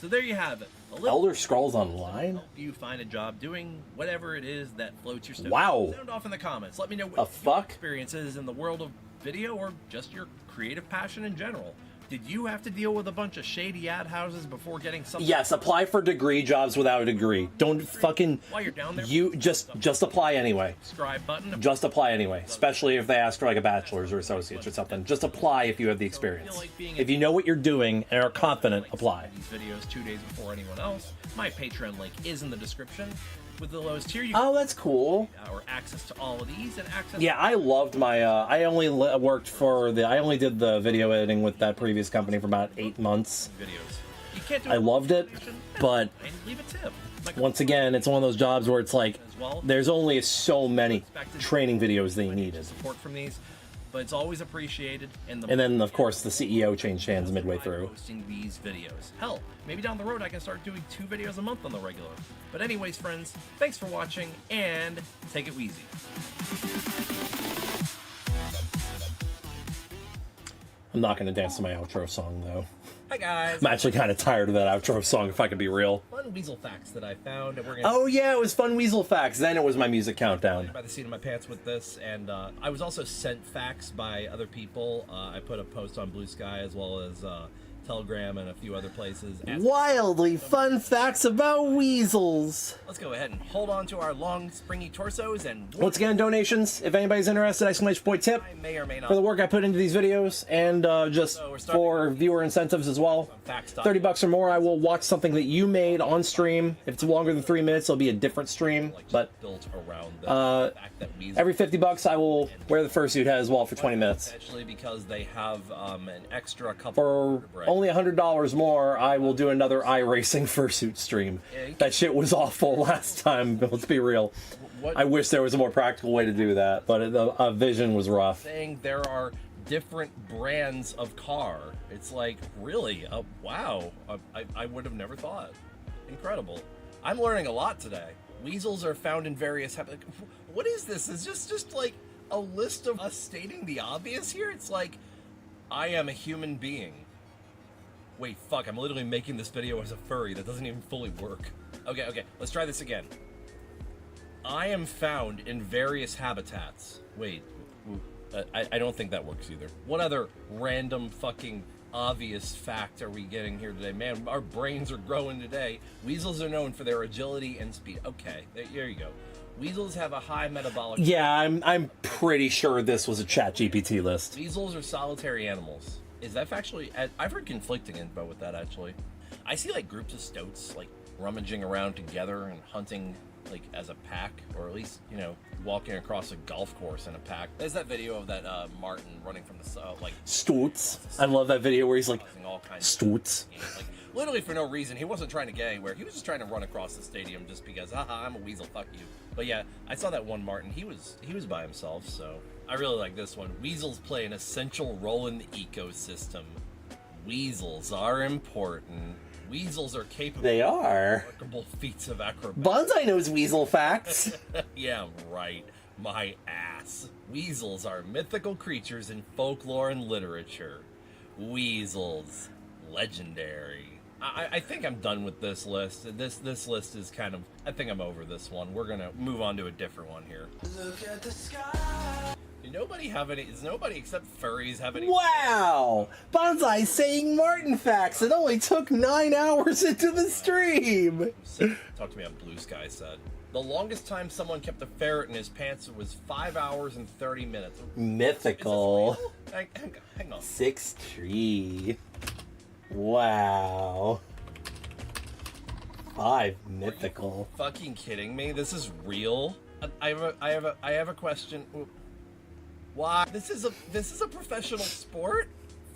So there you have it. Elder Scrolls Online? Help you find a job doing whatever it is that floats your stone. Wow. Sound off in the comments. Let me know what The fuck? your experience is in the world of video or just your creative passion in general. Did you have to deal with a bunch of shady ad houses before getting something? Yes, apply for degree jobs without a degree. Don't fucking... While you're down there, You just apply anyway. subscribe button. Just apply anyway, especially if they ask for like a bachelor's or associate's or something. Just apply if you have the experience. If you know what you're doing and are confident, apply. These videos 2 days before anyone else. My Patreon link is in the description. With the lowest tier, you Oh, that's cool. or access to all of these and access. Yeah, I loved my. I only worked for the. I only did the video editing with that previous company for about 8 months. Videos. You can't do I loved it, but and leave a tip. once again, it's one of those jobs where it's like there's only so many training videos they needed. Support from these, but it's always appreciated. And then, of course, the CEO changed hands midway through. Posting these videos. Hell, maybe down the road I can start doing 2 videos a month on the regular. But anyways, friends, thanks for watching and take it wheezy. I'm not going to dance to my outro song though. Hi guys. I'm actually kind of tired of that outro song, if I could be real. Fun Weasel facts that I found. And we're gonna Oh yeah, it was Fun Weasel Facts. Then it was my music countdown. by the seat of my pants with this, and I was also sent facts by other people. I put a post on Blue Sky as well as Telegram and a few other places. Wildly fun facts about weasels. Let's go ahead and hold on to our long, springy torsos and Once again, donations, if anybody's interested, exclamation point tip I may or may not for the work I put into these videos, and just for viewer incentives as well. $30 or more, I will watch something that you made on stream. If it's longer than 3 minutes, it'll be a different stream. But built around the fact that Weasel every $50, I will wear the fursuit head as well for 20 minutes. Essentially, because they have an extra couple For vertebrae. only $100 more, I will do another iRacing fursuit stream. That shit was awful last time, but let's be real. I wish there was a more practical way to do that, but the vision was rough. Saying there are different brands of car. It's like, really? Wow. I would have never thought. Incredible. I'm learning a lot today. Weasels are found in various... What is this? Is this just like a list of us stating the obvious here? It's like, I am a human being. Wait, fuck, I'm literally making this video as a furry. That doesn't even fully work. Okay, let's try this again. I am found in various habitats. Wait, I don't think that works either. What other random fucking obvious fact are we getting here today? Man, our brains are growing today. Weasels are known for their agility and speed. Okay, there you go. Weasels have a high metabolic... Yeah, I'm pretty sure this was a ChatGPT list. Weasels are solitary animals. Is that factually... I've heard conflicting info with that, actually. I see, like, groups of stoats, like, rummaging around together and hunting, like, as a pack, or at least, you know, walking across a golf course in a pack. There's that video of that Martin running from the, like... Stoots. I love that video where he's like, all kinds Stoots. Like, literally for no reason. He wasn't trying to get anywhere. He was just trying to run across the stadium just because, haha, I'm a weasel, fuck you. But yeah, I saw that one Martin. He was by himself, so... I really like this one. Weasels play an essential role in the ecosystem. Weasels are important. Weasels are capable They are. of remarkable feats of acrobatics. Bonsai knows weasel facts. Yeah, right. My ass. Weasels are mythical creatures in folklore and literature. Weasels. Legendary. I think I'm done with this list. This list is kind of... I think I'm over this one. We're gonna move on to a different one here. Look at the sky. Does nobody except furries have any... Wow! Bonsai saying Martin facts. It only took 9 hours into the stream. Talk to me on Blue Sky said. The longest time someone kept a ferret in his pants was 5 hours and 30 minutes. Mythical. Hang on. 6 tree. Wow. 5 mythical. Fucking kidding me? This is real? I have a question. Why? This is a professional sport?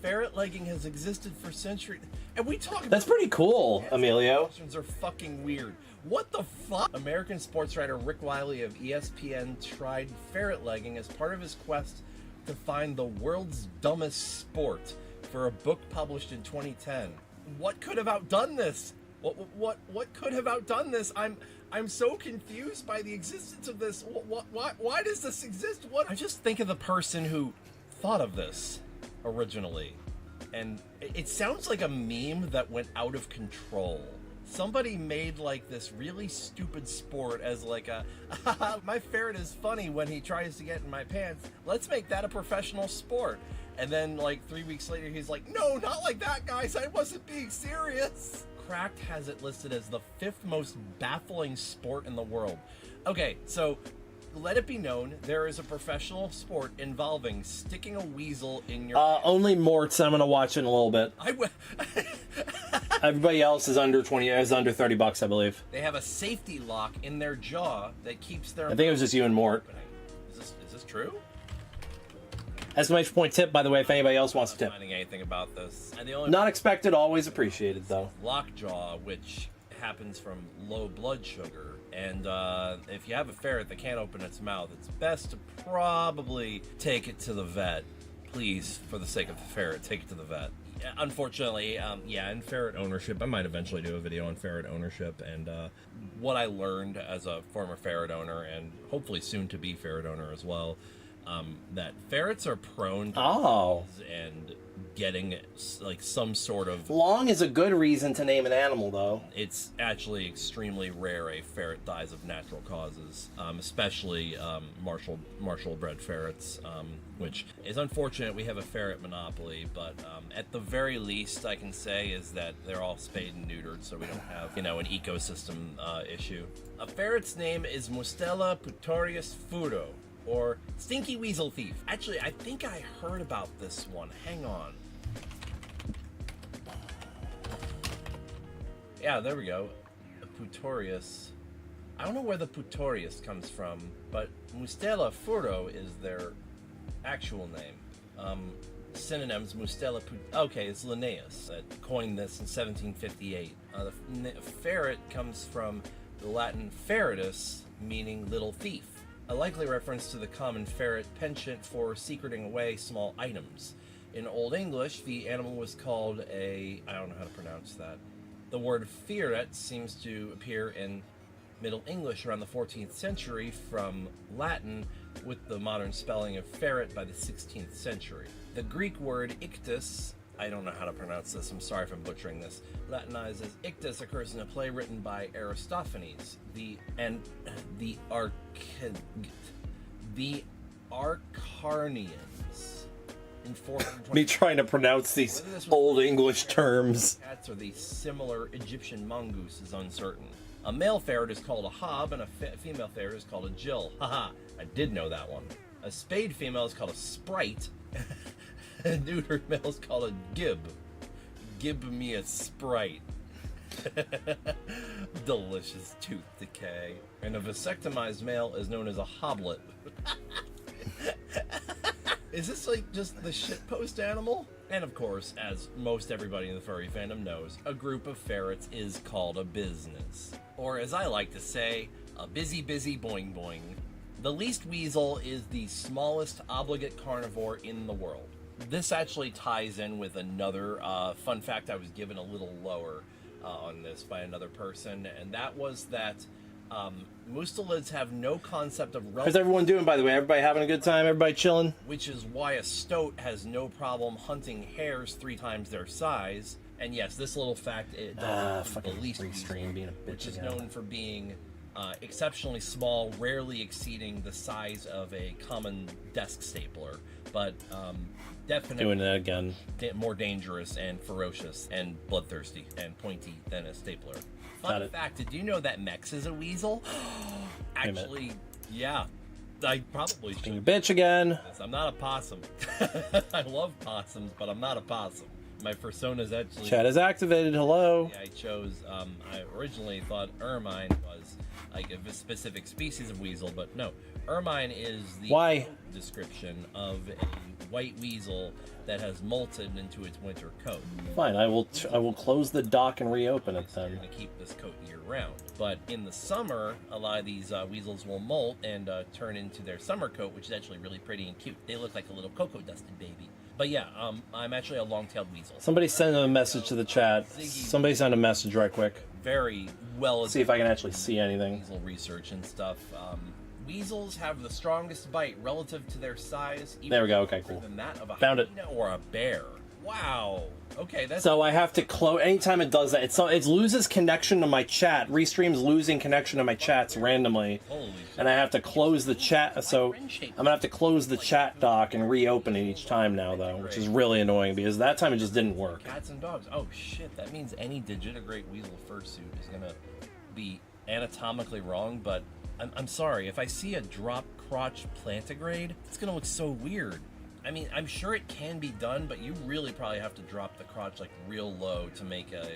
Ferret legging has existed for centuries. And we talk about... That's pretty cool, Emilio. Questions are fucking weird. What the fuck? American sports writer Rick Wiley of ESPN tried ferret legging as part of his quest to find the world's dumbest sport for a book published in 2010. What could have outdone this? What could have outdone this? I'm so confused by the existence of this. Why does this exist? I just think of the person who thought of this originally, and it sounds like a meme that went out of control. Somebody made like this really stupid sport as like a, my ferret is funny when he tries to get in my pants. Let's make that a professional sport. And then like 3 weeks later, he's like, no, not like that, guys. I wasn't being serious. Cracked has it listed as the 5th most baffling sport in the world. Okay, so let it be known, there is a professional sport involving sticking a weasel in your Only Mort's. I'm gonna watch it in a little bit. Everybody else is under $30, I believe. They have a safety lock in their jaw that keeps their... I think it was just you and Mort. Is this true? Exclamation point tip, by the way, if anybody else wants to tip. I'm not finding anything about this. And the only Not expected, always appreciated, though. Lockjaw, which happens from low blood sugar. And if you have a ferret that can't open its mouth, it's best to probably take it to the vet. Please, for the sake of the ferret, take it to the vet. Unfortunately, and ferret ownership, I might eventually do a video on ferret ownership and what I learned as a former ferret owner and hopefully soon to be ferret owner as well, that ferrets are prone to disease and getting like some sort of... Long is a good reason to name an animal, though. It's actually extremely rare a ferret dies of natural causes, especially martial bred ferrets, which is unfortunate. We have a ferret monopoly, but at the very least I can say is that they're all spayed and neutered, so we don't have, an ecosystem issue. A ferret's name is Mustela putorius furo, or Stinky Weasel Thief. Actually, I think I heard about this one. Hang on. Yeah, there we go. Putorius. I don't know where the Putorius comes from, but Mustela furo is their actual name. Synonyms, Mustela okay, it's Linnaeus that coined this in 1758. The ferret comes from the Latin ferretus, meaning little thief. A likely reference to the common ferret penchant for secreting away small items. In Old English, the animal was called I don't know how to pronounce that. The word ferret seems to appear in Middle English around the 14th century from Latin, with the modern spelling of ferret by the 16th century. The Greek word ictus, I don't know how to pronounce this, I'm sorry if I'm butchering this, Latinized as ictus, occurs in a play written by Aristophanes. The Arcarnians in 420. Me trying to pronounce these old English terms. Cats or the similar Egyptian mongoose is uncertain. A male ferret is called a hob, and a female ferret is called a jill. Haha, I did know that one. A spayed female is called a sprite. A neutered male is called a gib. Gib me a sprite. Delicious tooth decay. And a vasectomized male is known as a hoblet. Is this like just the shitpost animal? And of course, as most everybody in the furry fandom knows, a group of ferrets is called a business. Or as I like to say, a busy boing boing. The least weasel is the smallest obligate carnivore in the world. This actually ties in with another fun fact I was given a little lower on this by another person, and that was that mustelids have no concept of How's everyone doing, by the way? Everybody having a good time? Everybody chilling? Which is why a stoat has no problem hunting hares 3 times their size. And yes, this little fact, it fucking the least stream being a bitch which is again. known for being exceptionally small, rarely exceeding the size of a common desk stapler, but definitely Doing that again. More dangerous and ferocious and bloodthirsty and pointy than a stapler. Got Fun it. fact, did you know that Mex is a weasel? Actually, yeah. I probably should. Being a bitch again. I'm not a possum. I love possums, but I'm not a possum. My persona is actually... Chat is activated. Hello. I chose... I originally thought ermine was like a specific species of weasel, but no. Ermine is the description of a white weasel that has molted into its winter coat. Fine, I will close the dock and reopen it then. To keep this coat year round. But in the summer, a lot of these weasels will molt and turn into their summer coat, which is actually really pretty and cute. They look like a little cocoa dusted baby. But yeah, I'm actually a long-tailed weasel. Somebody send a message to the chat. Somebody send a message right quick. Very well. See if I can actually see anything. Weasel research and stuff. Weasels have the strongest bite relative to their size. Even There we go. Okay, cool. than that of a Found it. hyena or a bear. Wow. Okay, that's... So I have to close anytime it does that. It loses connection to my chat. Restream's losing connection to my chats randomly, and I have to close the chat. So I'm gonna have to close the chat dock and reopen it each time now, though, which is really annoying because that time it just didn't work. Cats and dogs. Oh shit! That means any digitigrade weasel fursuit is gonna be anatomically wrong. But I'm sorry, if I see a drop crotch plantigrade, it's gonna look so weird. I mean, I'm sure it can be done, but you really probably have to drop the crotch like real low to make a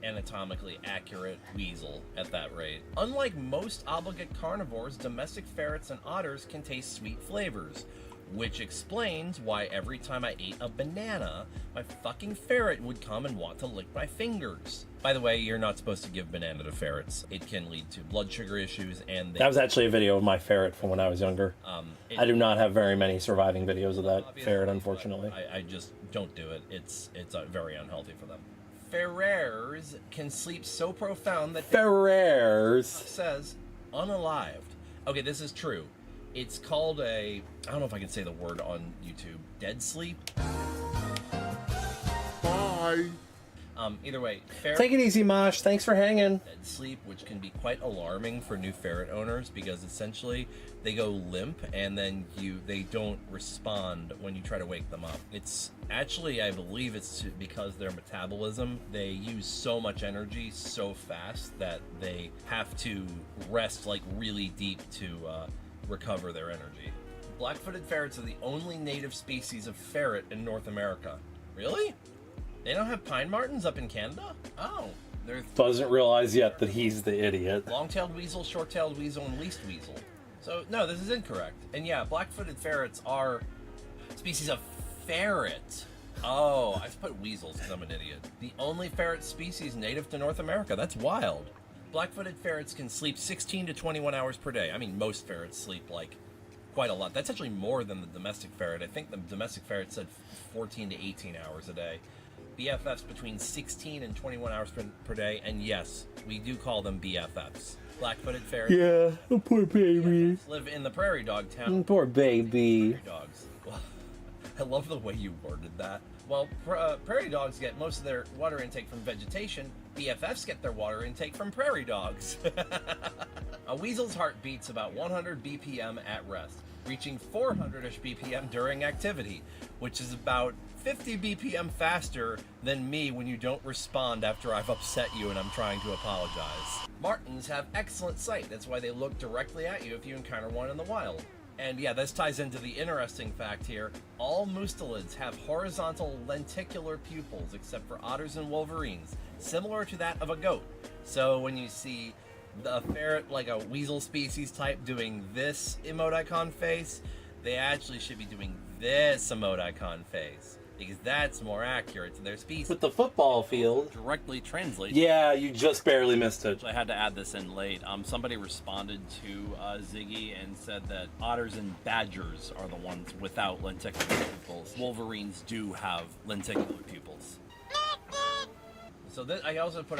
anatomically accurate weasel at that rate. Unlike most obligate carnivores, domestic ferrets and otters can taste sweet flavors, which explains why every time I ate a banana, my fucking ferret would come and want to lick my fingers. By the way, you're not supposed to give banana to ferrets. It can lead to blood sugar issues, and that was actually a video of my ferret from when I was younger. I do not have very many surviving videos of that ferret, unfortunately. I just don't do it. It's very unhealthy for them. Ferrers can sleep so profound that Ferrers says unalived. Okay, this is true. It's called I don't know if I can say the word on YouTube. Dead sleep. Bye. Either way, take it easy, Mosh. Thanks for hanging. Dead sleep, which can be quite alarming for new ferret owners because essentially they go limp and then they don't respond when you try to wake them up. It's actually, I believe it's because their metabolism, they use so much energy so fast that they have to rest like really deep to recover their energy. Black-footed ferrets are the only native species of ferret in North America. Really? They don't have pine martens up in Canada? Oh. Doesn't realize yet that he's the idiot. Long-tailed weasel, short-tailed weasel, and least weasel. So, no, this is incorrect. And yeah, black-footed ferrets are species of ferret. Oh, I've put weasels because I'm an idiot. The only ferret species native to North America. That's wild. Black-footed ferrets can sleep 16 to 21 hours per day. I mean, most ferrets sleep, like, quite a lot. That's actually more than the domestic ferret. I think the domestic ferret said 14 to 18 hours a day. BFFs between 16 and 21 hours per day, and yes, we do call them BFFs. Black-footed ferrets. Yeah, poor baby. Live in the prairie dog town. Poor baby. Prairie dogs. Well, I love the way you worded that. Well, prairie dogs get most of their water intake from vegetation. BFFs get their water intake from prairie dogs. A weasel's heart beats about 100 BPM at rest, reaching 400-ish BPM during activity, which is about 50 BPM faster than me when you don't respond after I've upset you and I'm trying to apologize. Martens have excellent sight. That's why they look directly at you if you encounter one in the wild. And yeah, this ties into the interesting fact here. All mustelids have horizontal lenticular pupils except for otters and wolverines, similar to that of a goat. So when you see the ferret, like a weasel species type, doing this emoticon face, they actually should be doing this emoticon face, because that's more accurate to their species. With the football field. Directly translates. Yeah, you just barely missed it. I had to add this in late. Somebody responded to Ziggy and said that otters and badgers are the ones without lenticular pupils. Wolverines do have lenticular pupils. So I also put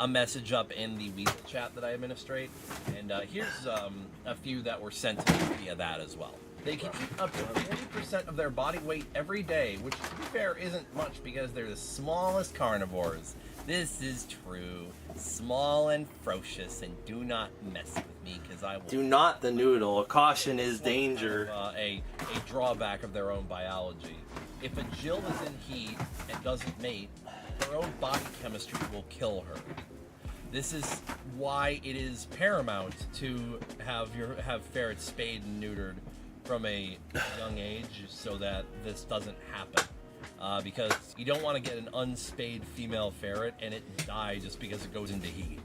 a message up in the Weasel chat that I administrate, and here's a few that were sent to me via that as well. They can eat up to 40% of their body weight every day, which, to be fair, isn't much because they're the smallest carnivores. This is true. Small and ferocious, and do not mess with me because I will... Do not the noodle. Caution is danger. A drawback of their own biology. If a Jill is in heat and doesn't mate, her own body chemistry will kill her. This is why it is paramount to have ferrets spayed and neutered from a young age so that this doesn't happen. Because you don't want to get an unspayed female ferret and it die just because it goes into heat.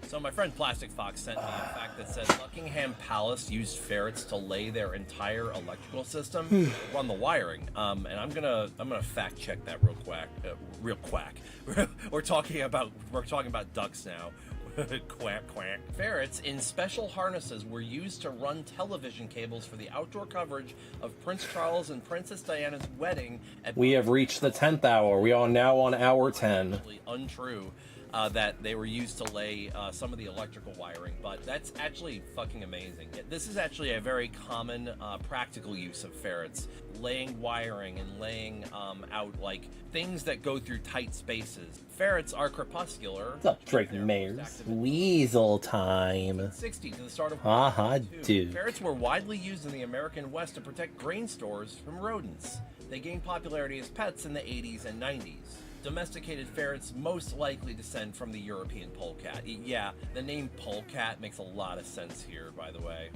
So my friend Plastic Fox sent me a fact that said Buckingham Palace used ferrets to lay their entire electrical system, run the wiring. And I'm gonna fact check that real quick. We're talking about ducks now. Quack, quack. Ferrets in special harnesses were used to run television cables for the outdoor coverage of Prince Charles and Princess Diana's wedding. We have reached the 10th hour. We are now on hour 10. Untrue. that they were used to lay some of the electrical wiring, but that's actually fucking amazing. This is actually a very common practical use of ferrets, laying wiring and laying out like things that go through tight spaces. Ferrets are crepuscular. What's up, Drake Mayers? Weasel time. 60 to the start of dude. Ferrets were widely used in the American West to protect grain stores from rodents. They gained popularity as pets in the 80s and 90s. Domesticated ferrets most likely descend from the European polecat. Yeah, the name polecat makes a lot of sense here, by the way.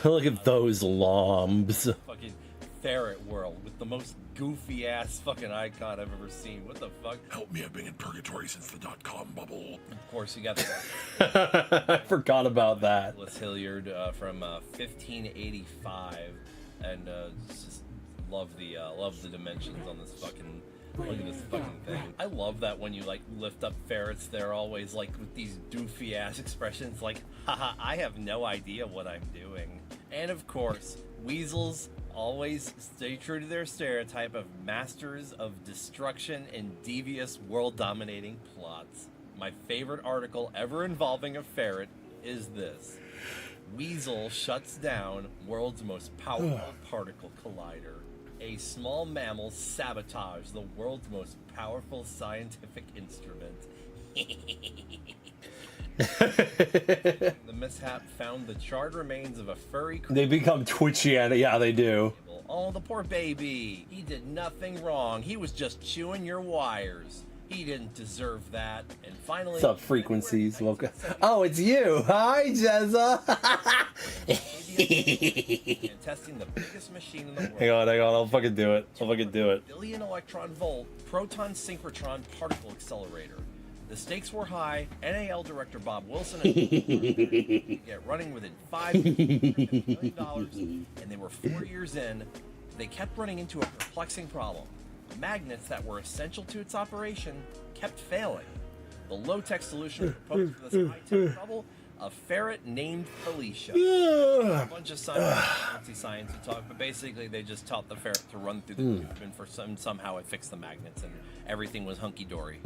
Look at those lombs. Fucking ferret world with the most goofy ass fucking icon I've ever seen. What the fuck? Help me, I've been in purgatory since the .com bubble. Of course, you got the I forgot about that. Nicholas Hilliard from 1585, and just love the dimensions on this fucking. Look at this fucking thing. I love that when you like lift up ferrets, they're always like with these doofy ass expressions like, haha, I have no idea what I'm doing. And of course, weasels always stay true to their stereotype of masters of destruction and devious world-dominating plots. My favorite article ever involving a ferret is this. Weasel shuts down world's most powerful particle collider. A small mammal sabotaged the world's most powerful scientific instrument. The mishap found the charred remains of a furry creature. They become twitchy at it. Yeah, they do. Oh, the poor baby. He did nothing wrong. He was just chewing your wires. He didn't deserve that. And finally... What's up, frequencies? Welcome. Oh, it's you. Hi, Jezza. Testing the biggest machine in the world. Hang on. I'll fucking do it. Billion electron volt proton synchrotron particle accelerator. The stakes were high. NAL director Bob Wilson get running within $5 million, and they were 4 years in. They kept running into a perplexing problem. Magnets that were essential to its operation kept failing. The low-tech solution proposed for this high-tech trouble: a ferret named Felicia. A bunch of science talk, but basically they just taught the ferret to run through the tube, and somehow it fixed the magnets, and everything was hunky-dory.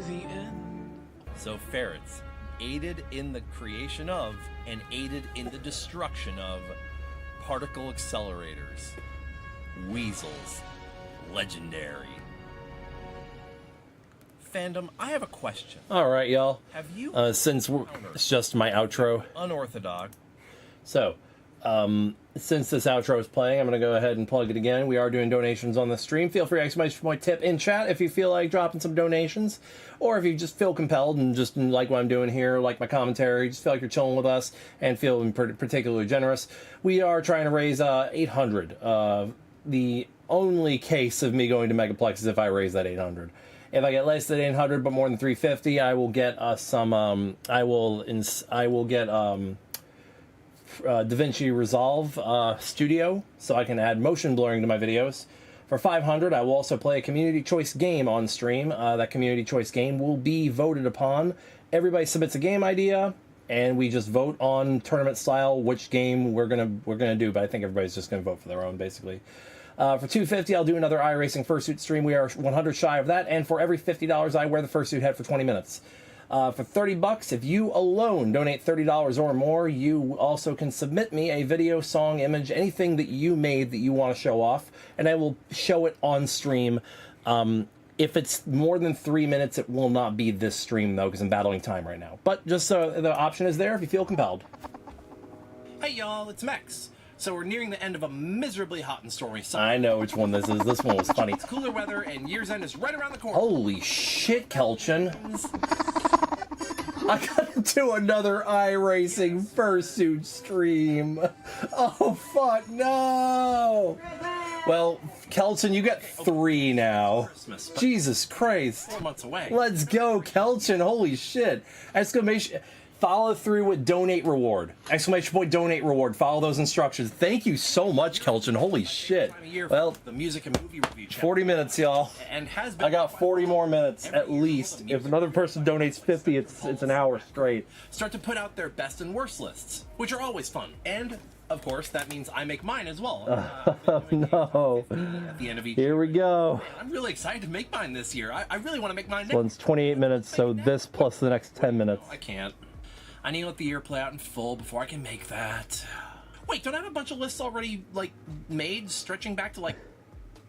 So ferrets aided in the creation of and aided in the destruction of particle accelerators. Weasels. Legendary. Fandom, I have a question. All right, y'all. Have you since it's just my outro. Unorthodox. So, since this outro is playing, I'm going to go ahead and plug it again. We are doing donations on the stream. Feel free to exclamation point tip in chat if you feel like dropping some donations, or if you just feel compelled and just like what I'm doing here, like my commentary, just feel like you're chilling with us and feeling particularly generous. We are trying to raise 800. The only case of me going to Megaplex is if I raise that 800. If I get less than 800 but more than 350, I will get some. I will get DaVinci Resolve Studio, so I can add motion blurring to my videos. For 500, I will also play a community choice game on stream. That community choice game will be voted upon. Everybody submits a game idea, and we just vote on tournament style which game we're gonna do. But I think everybody's just gonna vote for their own, basically. For $250, I'll do another iRacing Fursuit stream. We are 100 shy of that, and for every $50, I wear the Fursuit head for 20 minutes. For $30, if you alone donate $30 or more, you also can submit me a video, song, image, anything that you made that you want to show off, and I will show it on stream. If it's more than 3 minutes, it will not be this stream, though, because I'm battling time right now. But just so the option is there if you feel compelled. Hey, y'all, it's Mex. So we're nearing the end of a miserably hot and stormy summer. I know which one this is. This one was funny. It's cooler weather, and year's end is right around the corner. Holy shit, Kelchin. I gotta do another iRacing Fursuit stream. Oh, fuck, no. Well, Kelchin, you got 3 now. Jesus Christ. 4 months away. Let's go, Kelchin. Holy shit. Exclamation. Follow through with donate reward. Exclamation point donate reward. Follow those instructions. Thank you so much, Kelchin. Holy shit. Well, the music and movie review channel. 40 minutes, y'all. And has been I got 40 more minutes at least. If another person donates 50, it's an hour straight. Start to put out their best and worst lists, which are always fun. And Of course, that means I make mine as well. Oh no. At the end of each Here we go. I'm really excited to make mine this year. I really want to make mine next. One's 28 minutes, so this plus the next 10 minutes. I can't. I need to let the year play out in full before I can make that. Wait, don't I have a bunch of lists already, like, made, stretching back to, like,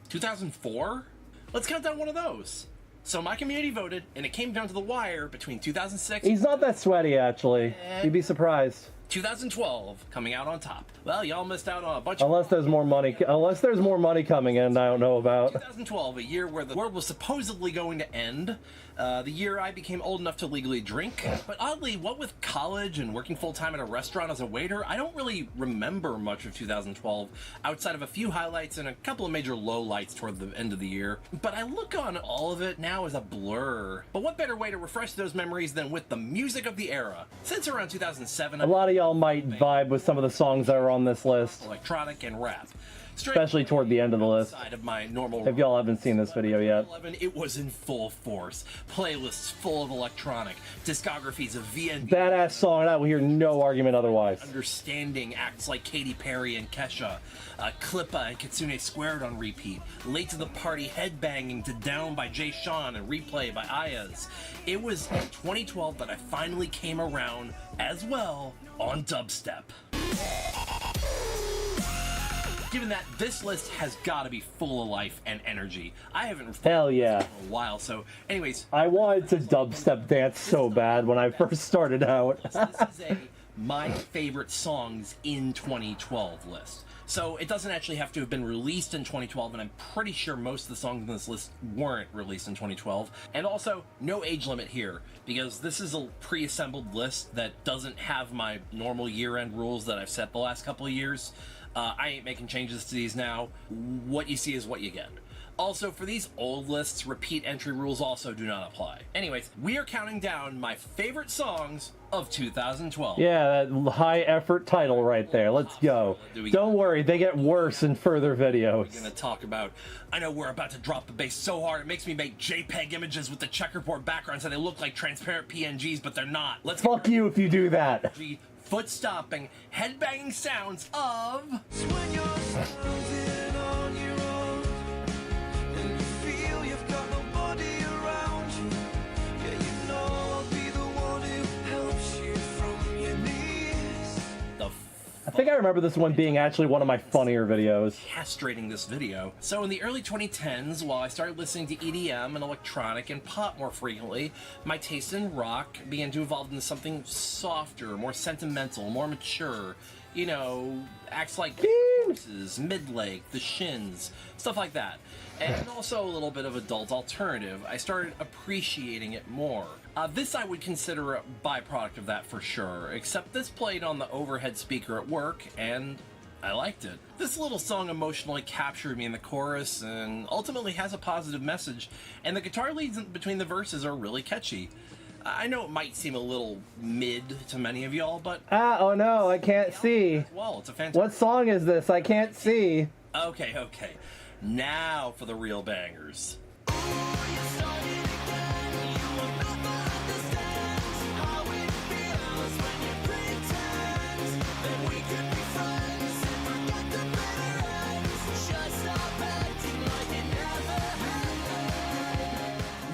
2004? Let's count down one of those. So my community voted, and it came down to the wire between 2006... He's not that sweaty, actually. You'd be surprised. 2012 coming out on top. Well, y'all missed out on a bunch of... Unless there's more money coming in, I don't know about. 2012, a year where the world was supposedly going to end. The year I became old enough to legally drink. But oddly, what with college and working full-time at a restaurant as a waiter, I don't really remember much of 2012, outside of a few highlights and a couple of major lowlights toward the end of the year. But I look on all of it now as a blur. But what better way to refresh those memories than with the music of the era? Since around 2007... A lot of y'all might vibe with some of the songs that are on this list. Electronic and rap. Especially toward the end of the list. Of my normal if y'all haven't seen this video yet. 11, it was in full force. Playlists full of electronic, discographies of VNB. Badass song, and I will hear no argument otherwise. Understanding acts like Katy Perry and Kesha, Klippa and Kitsune Squared on repeat, Late to the Party headbanging to Down by Jay Sean and Replay by Ayaz. It was in 2012 that I finally came around as well on dubstep. Given that this list has got to be full of life and energy. I haven't Hell yeah. in a while, so anyways. I wanted to dubstep dance so bad when I first started out. This is my favorite songs in 2012 list. So it doesn't actually have to have been released in 2012, and I'm pretty sure most of the songs in this list weren't released in 2012. And also, no age limit here, because this is a pre-assembled list that doesn't have my normal year-end rules that I've set the last couple of years. I ain't making changes to these now. What you see is what you get. Also, for these old lists, repeat entry rules also do not apply. Anyways, we are counting down my favorite songs of 2012. Yeah, that high effort title right there. Let's go. Don't worry, they get worse in further videos. We're gonna talk about, I know we're about to drop the bass so hard it makes me make JPEG images with the checkerboard backgrounds so they look like transparent PNGs, but they're not. Let's Fuck you if you do that. Foot stomping, head banging sounds of. I think I remember this one being actually one of my funnier videos. Castrating this video. So in the early 2010s, while I started listening to EDM and electronic and pop more frequently, my taste in rock began to evolve into something softer, more sentimental, more mature. You know, acts like Horses, Midlake, The Shins, stuff like that. And also a little bit of adult alternative. I started appreciating it more. This I would consider a byproduct of that for sure, except this played on the overhead speaker at work, and I liked it. This little song emotionally captured me in the chorus and ultimately has a positive message, and the guitar leads between the verses are really catchy. I know it might seem a little mid to many of y'all, but... Oh no, I can't see. Well, it's a fantastic... What song is this? I can't see. Okay. Now for the real bangers.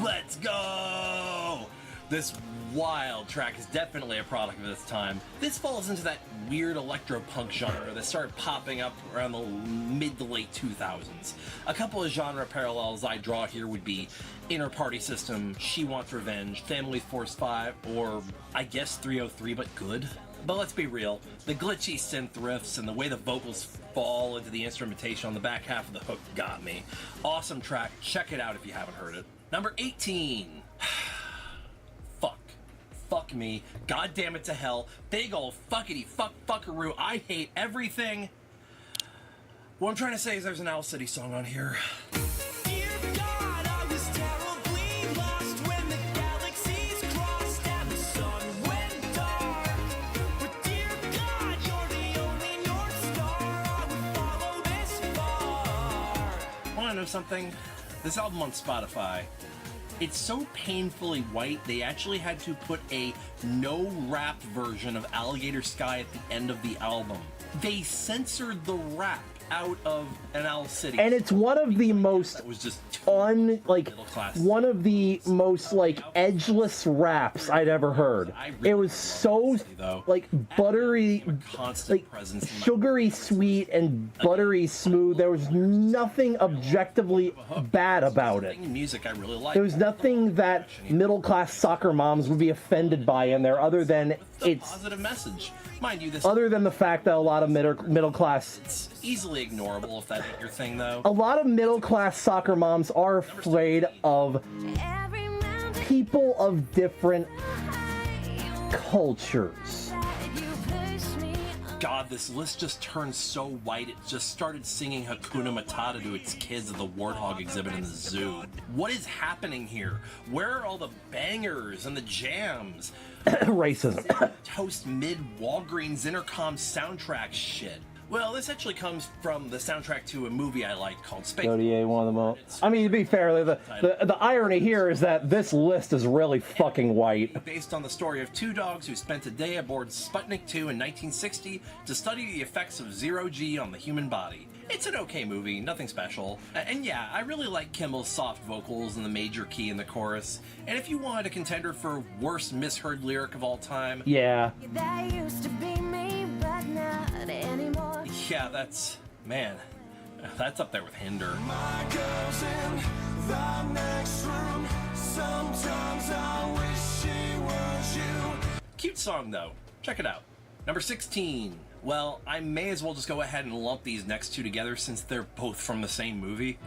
Let's go! This wild track is definitely a product of this time. This falls into that weird electro-punk genre that started popping up around the mid to late 2000s. A couple of genre parallels I draw here would be Inner Party System, She Wants Revenge, Family Force 5, or I guess 303 but good. But let's be real, the glitchy synth riffs and the way the vocals fall into the instrumentation on the back half of the hook got me. Awesome track, check it out if you haven't heard it. Number 18. Fuck me. God damn it to hell. Big ol' fuckity fuckaroo. I hate everything. What I'm trying to say is there's an Owl City song on here. Wanna know something? This album on Spotify It's so painfully white, they actually had to put a no-rap version of Alligator Sky at the end of the album. They censored the rap out of an Owl City. And it's one of the most one of the most like edgeless raps I'd ever heard. It was so like buttery, like sugary sweet and buttery smooth. There was nothing objectively bad about it. Music I really like. There was nothing that middle-class soccer moms would be offended by in there, other than it's positive message. Mind you, this other than the fact that a lot of middle-class, it's easily ignorable if that ain't your thing, though. A lot of middle-class soccer moms are afraid of people of different cultures. God, this list just turned so white, it just started singing Hakuna Matata to its kids at the warthog exhibit in the zoo. What is happening here? Where are all the bangers and the jams? Racism. Toast mid-Walgreens Intercom soundtrack shit. Well, this actually comes from the soundtrack to a movie I like called Space. ODA, one of the most. I mean, to be fair, the irony here is that this list is really fucking white. Based on the story of two dogs who spent a day aboard Sputnik 2 in 1960 to study the effects of zero-G on the human body. It's an okay movie, nothing special. And yeah, I really like Kimmel's soft vocals and the major key in the chorus. And if you wanted a contender for worst misheard lyric of all time... Yeah. That used to be me, but not anymore. Yeah, that's... man, that's up there with Hinder. My girl's in the next room. Sometimes I wish she was you. Cute song, though. Check it out. Number 16. Well, I may as well just go ahead and lump these next two together since they're both from the same movie.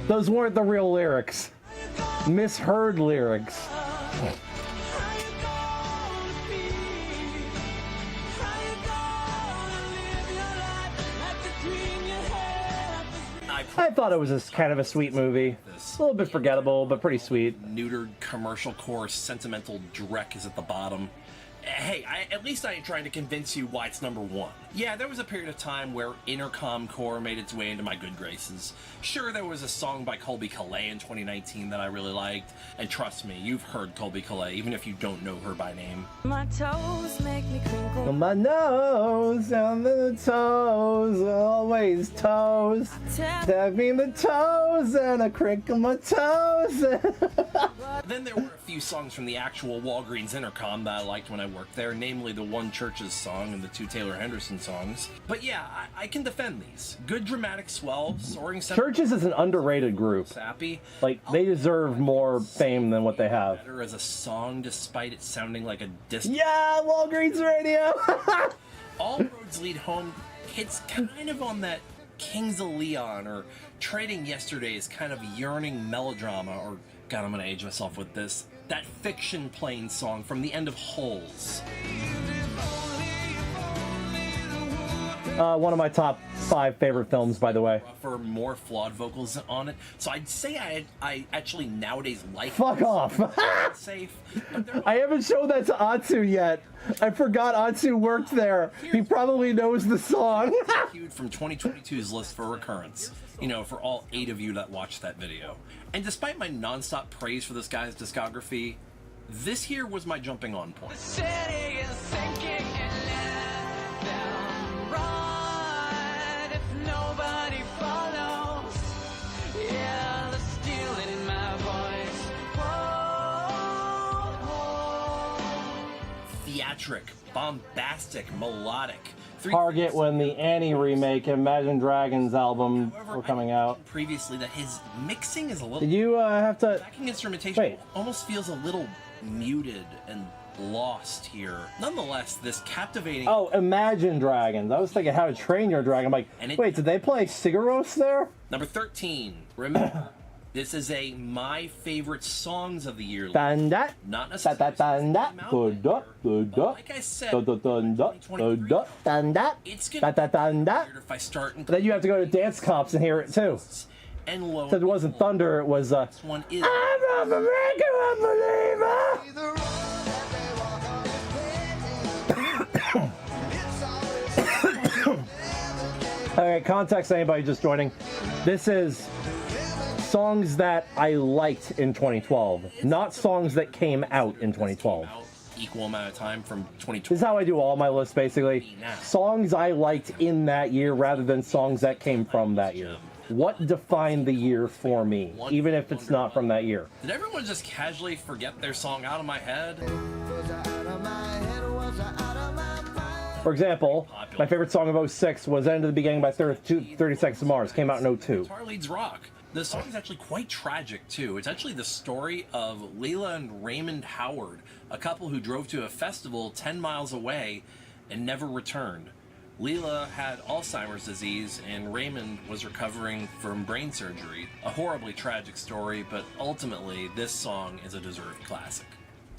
Those weren't the real lyrics. Misheard lyrics. I thought it was kind of a sweet movie. A little bit forgettable, but pretty sweet. Neutered commercial core sentimental dreck is at the bottom. Hey, at least I ain't trying to convince you why it's number one. Yeah, there was a period of time where Intercom Core made its way into my good graces. Sure, there was a song by Colby Calais in 2019 that I really liked, and trust me, you've heard Colby Calais, even if you don't know her by name. My toes make me crinkle. On my nose, on the toes, always toes. Tap me the toes, and I crinkle my toes. Then there were a few songs from the actual Walgreens Intercom that I liked when I worked there, namely the One Church's song and the two Taylor Henderson songs. But yeah, I can defend these. Good dramatic swell, soaring... Churches is an underrated group. Sappy. Like, they deserve more fame than what they have. Better as a song, despite it sounding like a disc. Yeah, Walgreens Radio! All Roads Lead Home hits kind of on that Kings of Leon or Trading Yesterday's kind of yearning melodrama, or God, I'm gonna age myself with this. That Fiction Plane song from the end of Holes. One of my top 5 favorite films, by the way. For more flawed vocals on it, so I'd say I actually nowadays like. Fuck off! Safe. I haven't shown that to Atsu yet. I forgot Atsu worked there. He probably knows the song. From 2022's list for recurrence. You know, for all 8 of you that watched that video. And despite my non-stop praise for this guy's discography, this here was my jumping on point. Theatric, bombastic, melodic. Target when the Annie remake and Imagine Dragons album were coming out. Previously, that his mixing is a little... Did you have to... Backing instrumentation almost feels a little muted and lost here. Nonetheless, this captivating... Oh, Imagine Dragons. I was thinking How to Train Your Dragon. I'm like, wait, did they play Sigaros there? Number 13. Remember... This is my favorite songs of the year. Not necessarily. Like I said, it's gonna be weird if I start. Then you have to go to dance comps and hear it too. And lo, so it wasn't Thunder. It was. This one is. I'm a regular believer. Alright, context anybody just joining. This is songs that I liked in 2012, not songs that came out in 2012. Equal amount of time from 2012. This is how I do all my lists, basically. Songs I liked in that year rather than songs that came from that year. What defined the year for me, even if it's not from that year? Did everyone just casually forget their song Out of My Head? For example, my favorite song of 06 was End of the Beginning by 30 Seconds to Mars. Came out in 02. Guitar leads rock. The song is actually quite tragic, too. It's actually the story of Leila and Raymond Howard, a couple who drove to a festival 10 miles away and never returned. Leila had Alzheimer's disease, and Raymond was recovering from brain surgery. A horribly tragic story, but ultimately, this song is a deserved classic.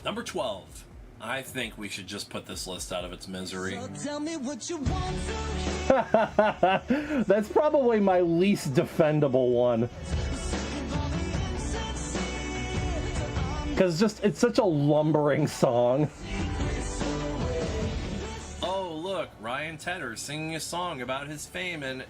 Number 12. I think we should just put this list out of its misery. So tell me what you want. That's probably my least defendable one. Because it's such a lumbering song. Oh, look, Ryan Tedder singing a song about his fame, and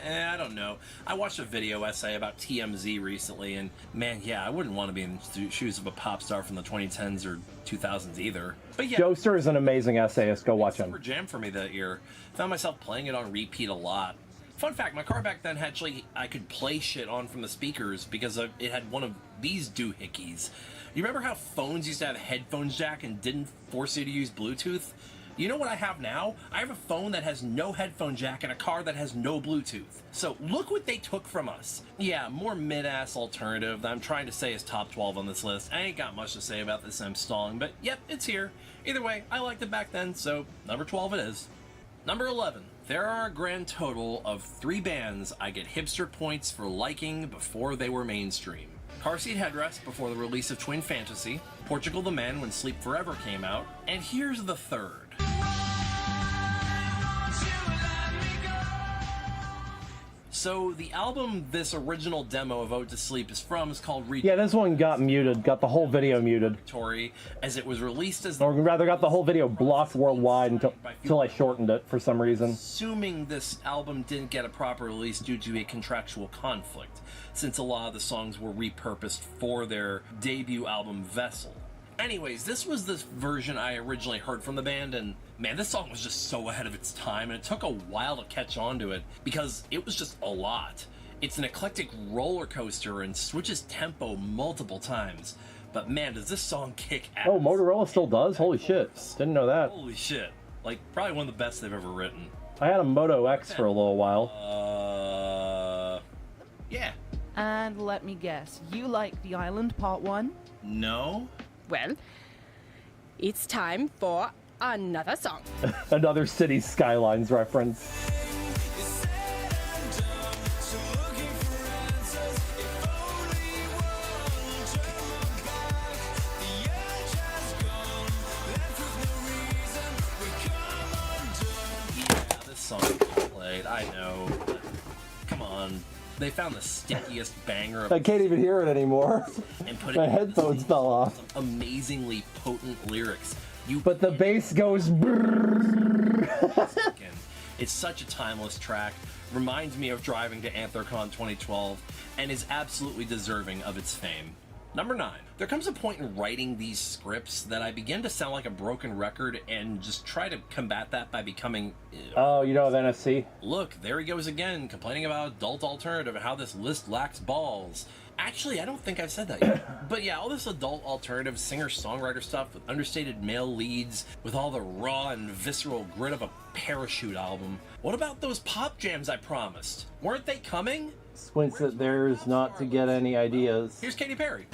I don't know. I watched a video essay about TMZ recently, and man, yeah, I wouldn't want to be in the shoes of a pop star from the 2010s or 2000s either. But yeah, Joester is an amazing essayist. Go watch him. Super jam for me that year. Found myself playing it on repeat a lot. Fun fact, my car back then actually, I could play shit on from the speakers because it had one of these doohickeys. You remember how phones used to have a headphones jack and didn't force you to use Bluetooth? You know what I have now? I have a phone that has no headphone jack and a car that has no Bluetooth. So look what they took from us. Yeah, more mid-ass alternative that I'm trying to say is top 12 on this list. I ain't got much to say about this I'm stalling, but yep, it's here. Either way, I liked it back then, so number 12 it is. Number 11. There are a grand total of 3 bands I get hipster points for liking before they were mainstream. Car Seat Headrest before the release of Twin Fantasy, Portugal the Men when Sleep Forever came out, and here's the third. So the album this original demo of Ode to Sleep is from is called Yeah, this one got muted, got the whole video muted. As it was released as... Or rather, got the whole video blocked worldwide until I shortened it for some reason. Assuming this album didn't get a proper release due to a contractual conflict, since a lot of the songs were repurposed for their debut album Vessel. Anyways, this was the version I originally heard from the band, and man, this song was just so ahead of its time, and it took a while to catch on to it, because it was just a lot. It's an eclectic roller coaster and switches tempo multiple times, but man, does this song kick ass. Oh, Motorola still does? Holy shit. Didn't know that. Holy shit. Like, probably one of the best they've ever written. I had a Moto X for a little while. Yeah. And let me guess, you like The Island Part 1? No. Well, it's time for another song. Another City Skylines reference. Yeah, this song played, I know. Come on. They found the stickiest banger of I can't even hear it anymore. And put My it headphones fell off. some amazingly potent lyrics. But the bass goes. It's such a timeless track. Reminds me of driving to Anthrocon 2012 and is absolutely deserving of its fame. Number 9. There comes a point in writing these scripts that I begin to sound like a broken record and just try to combat that by becoming... Oh, you know of NSC? Look, there he goes again, complaining about adult alternative and how this list lacks balls. Actually, I don't think I've said that yet. But yeah, all this adult alternative singer-songwriter stuff with understated male leads, with all the raw and visceral grit of a Parachute album. What about those pop jams I promised? Weren't they coming? Squints at theirs not to get any ideas. Here's Katy Perry.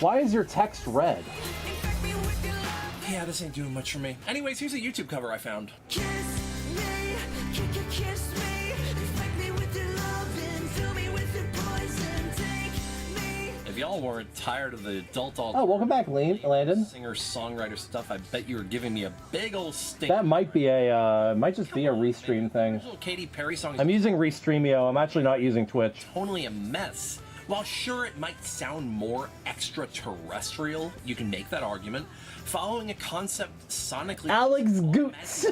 Why is your text red? Yeah, this ain't doing much for me. Anyways, here's a YouTube cover I found. If y'all weren't tired of the adult Oh, welcome back, Landon. singer-songwriter stuff, I bet you were giving me a big old stink. That might be might just be a restream thing. Little Katy Perry song. I'm using Restreamio. I'm actually not using Twitch. Totally a mess. While sure it might sound more extraterrestrial, you can make that argument, following a concept sonically Alex Goots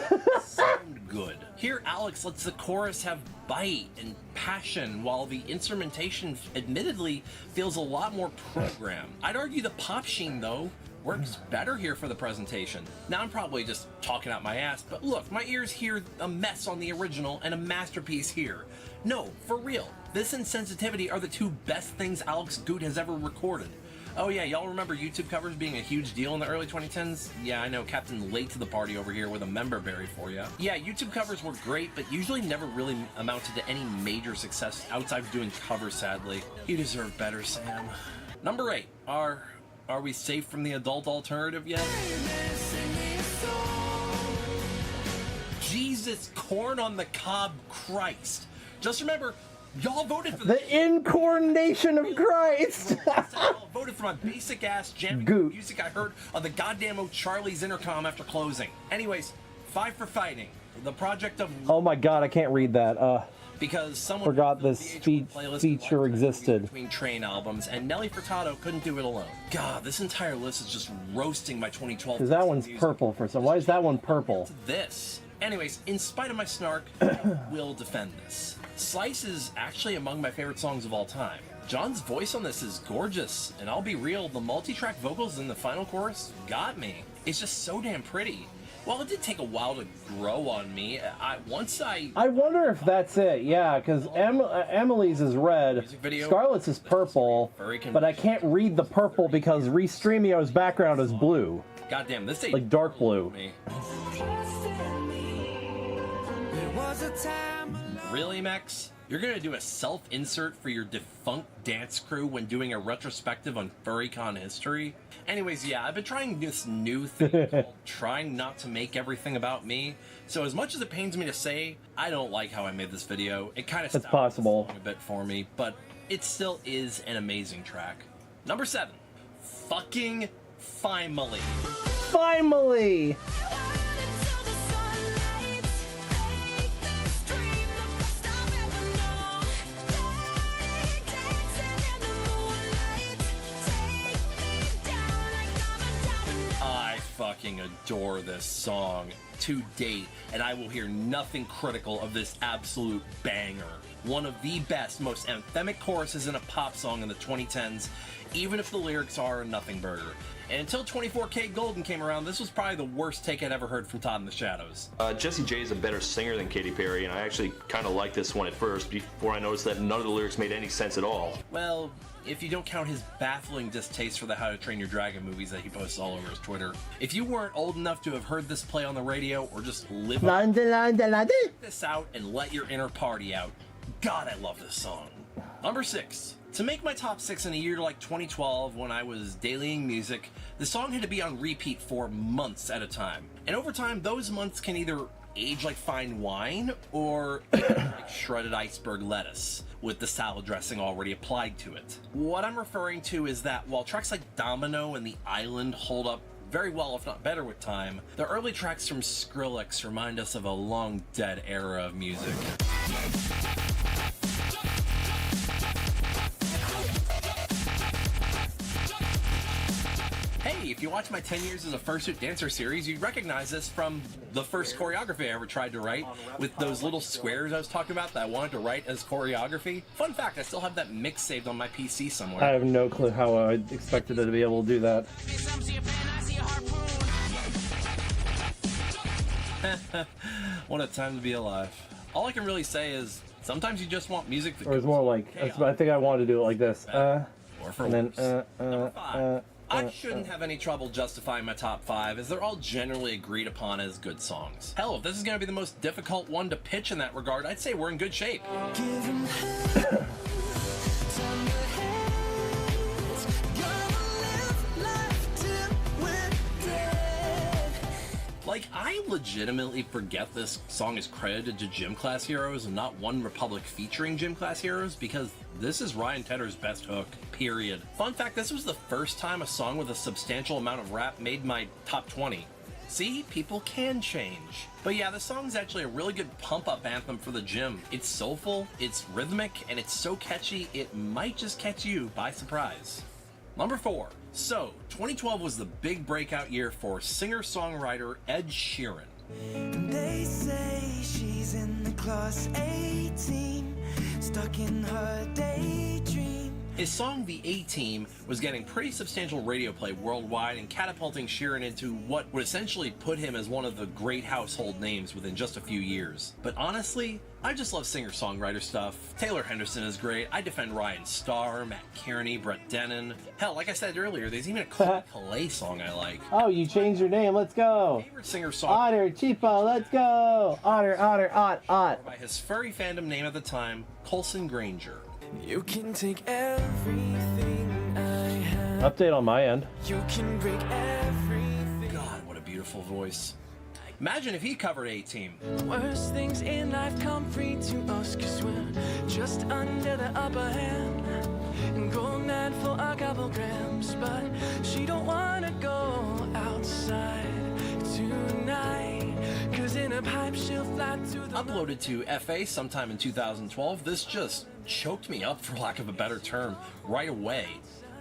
sound good. Here Alex lets the chorus have bite and passion, while the instrumentation admittedly feels a lot more programmed. I'd argue the pop sheen, though, works better here for the presentation. Now I'm probably just talking out my ass, but look, my ears hear a mess on the original and a masterpiece here. No, for real, this and Sensitivity are the two best things Alex Goot has ever recorded. Oh yeah, y'all remember YouTube covers being a huge deal in the early 2010s? Yeah, I know, Captain Late to the party over here with a member berry for you. Yeah, YouTube covers were great, but usually never really amounted to any major success outside of doing covers, sadly. You deserve better, Sam. Number 8, Are we safe from the adult alternative yet? Jesus, corn on the cob Christ. Just remember, y'all voted for the incarnation of Christ. Y'all voted for my basic ass jamming music I heard on the goddamn O'Charlie's intercom after closing. Anyways, 5 for Fighting. The project of... Oh my god, I can't read that. Because someone forgot this feature existed. Between Train albums, and Nelly Furtado couldn't do it alone. God, this entire list is just roasting my 2012. Because that one's purple for some. Why is that one purple? This. Anyways, in spite of my snark, I will defend this. Slice is actually among my favorite songs of all time. John's voice on this is gorgeous, and I'll be real, the multi-track vocals in the final chorus got me. It's just so damn pretty. While it did take a while to grow on me, I wonder if that's it, yeah, because Emily's is red, Scarlett's is purple, but I can't read the purple because Restreamio's background is blue. Goddamn, this ain't like dark blue. Really, Mex? You're gonna do a self-insert for your defunct dance crew when doing a retrospective on FurryCon history? Anyways, yeah, I've been trying this new thing called trying not to make everything about me. So as much as it pains me to say, I don't like how I made this video. It kind of stopped possible a bit for me, but it still is an amazing track. Number 7, fucking Finally. Finally! Fucking adore this song to date, and I will hear nothing critical of this absolute banger. One of the best, most anthemic choruses in a pop song in the 2010s, even if the lyrics are a nothing burger. And until 24K Golden came around, this was probably the worst take I'd ever heard from Todd in the Shadows. Jessie J is a better singer than Katy Perry, and I actually kind of liked this one at first, before I noticed that none of the lyrics made any sense at all. Well, if you don't count his baffling distaste for the How to Train Your Dragon movies that he posts all over his Twitter. If you weren't old enough to have heard this play on the radio, or just live this out and let your inner party out, God, I love this song. Number 6. To make my top 6 in a year like 2012, when I was dailying music, the song had to be on repeat for months at a time. And over time, those months can either age like fine wine, or like shredded iceberg lettuce, with the salad dressing already applied to it. What I'm referring to is that while tracks like Domino and The Island hold up very well, if not better with time, the early tracks from Skrillex remind us of a long dead era of music. Hey, if you watch my 10 years as a Fursuit dancer series, you'd recognize this from the first choreography I ever tried to write, with those little squares I was talking about that I wanted to write as choreography. Fun fact, I still have that mix saved on my PC somewhere. I have no clue how I expected it to be able to do that. What a time to be alive. All I can really say is, sometimes you just want music that Or it's more like, I think I wanted to do it like this. Or for and worse. then, I shouldn't have any trouble justifying my top 5, as they're all generally agreed upon as good songs. Hell, if this is going to be the most difficult one to pitch in that regard, I'd say we're in good shape. Like, I legitimately forget this song is credited to Gym Class Heroes and not One Republic featuring Gym Class Heroes, because this is Ryan Tedder's best hook, period. Fun fact, this was the first time a song with a substantial amount of rap made my top 20. See, people can change. But yeah, the song's actually a really good pump-up anthem for the gym. It's soulful, it's rhythmic, and it's so catchy, it might just catch you by surprise. Number 4. So, 2012 was the big breakout year for singer-songwriter Ed Sheeran. They say she's in the class 18, stuck in her daydream. His song The A-Team was getting pretty substantial radio play worldwide and catapulting Sheeran into what would essentially put him as one of the great household names within just a few years. But honestly, I just love singer-songwriter stuff. Taylor Henderson is great. I defend Ryan Starr, Matt Kearney, Brett Dennen. Hell, like I said earlier, there's even a Chloe Calais song I like. Oh, you changed your name. Let's go. Favorite singer-songwriter Otter, Cheapo, let's go. Otter, Ot. by his furry fandom name at the time, Colson Granger. You can take everything I have. Update on my end. You can break everything. God, what a beautiful voice. Imagine if he covered A-Team. Worst things in life come free to us, 'cause we're just under the upper hand and go mad for a couple grams. But she don't wanna go outside tonight, 'cause in a pipe she'll fly to the Uploaded to FA sometime in 2012, this just choked me up, for lack of a better term, right away.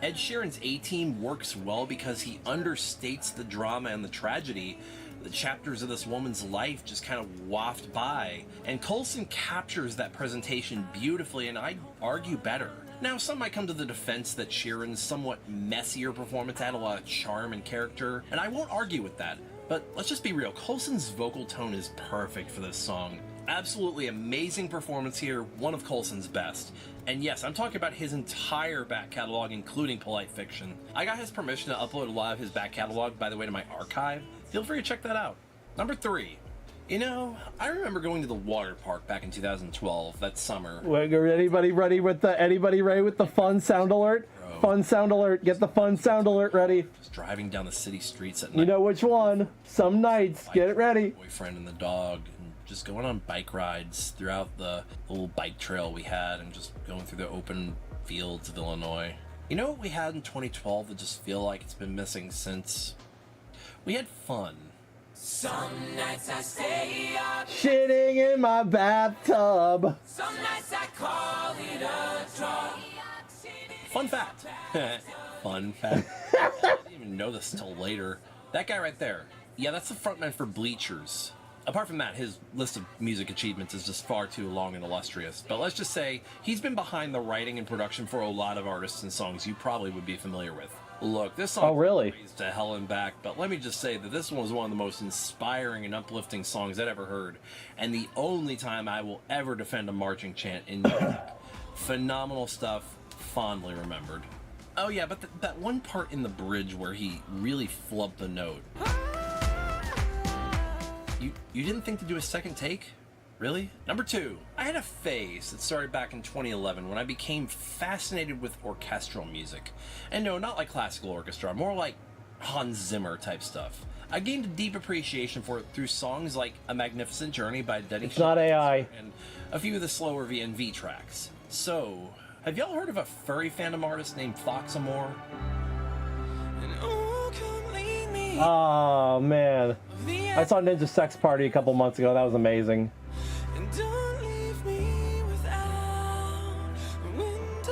Ed Sheeran's A-Team works well because he understates the drama and the tragedy. The chapters of this woman's life just kind of waft by, and Colson captures that presentation beautifully, and I'd argue better. Now, some might come to the defense that Sheeran's somewhat messier performance had a lot of charm and character, and I won't argue with that. But let's just be real, Colson's vocal tone is perfect for this song. Absolutely amazing performance here, one of Colson's best. And yes, I'm talking about his entire back catalog, including Polite Fiction. I got his permission to upload a lot of his back catalog, by the way, to my archive. Feel free to check that out. Number 3. You know, I remember going to the water park back in 2012, that summer. Wait, anybody ready with the fun sound alert? Bro. Fun sound alert. Get the fun sound alert ready. Just driving down the city streets at night. You know which one. Some nights. Get it ready. Boyfriend and the dog. Just going on bike rides throughout the little bike trail we had and just going through the open fields of Illinois. You know what we had in 2012 that just feel like it's been missing since? We had fun. Some nights I stay up, Shitting in my bathtub. some nights I call it a draw. Fun fact. Fun fact. I didn't even know this until later. That guy right there. Yeah, that's the frontman for Bleachers. Apart from that, his list of music achievements is just far too long and illustrious. But let's just say, he's been behind the writing and production for a lot of artists and songs you probably would be familiar with. Look, this song is to hell and back, but let me just say that this one was one of the most inspiring and uplifting songs I'd ever heard, and the only time I will ever defend a marching chant in music. Phenomenal stuff, fondly remembered. Oh yeah, but that one part in the bridge where he really flubbed the note. You didn't think to do a second take? Really? Number 2, I had a phase that started back in 2011 when I became fascinated with orchestral music. And no, not like classical orchestra, more like Hans Zimmer type stuff. I gained a deep appreciation for it through songs like A Magnificent Journey by Denny It's not AI. and a few of the slower VNV tracks. So, have y'all heard of a furry fandom artist named Foxamore? Oh man, I saw Ninja Sex Party a couple months ago. That was amazing. And don't leave me without a window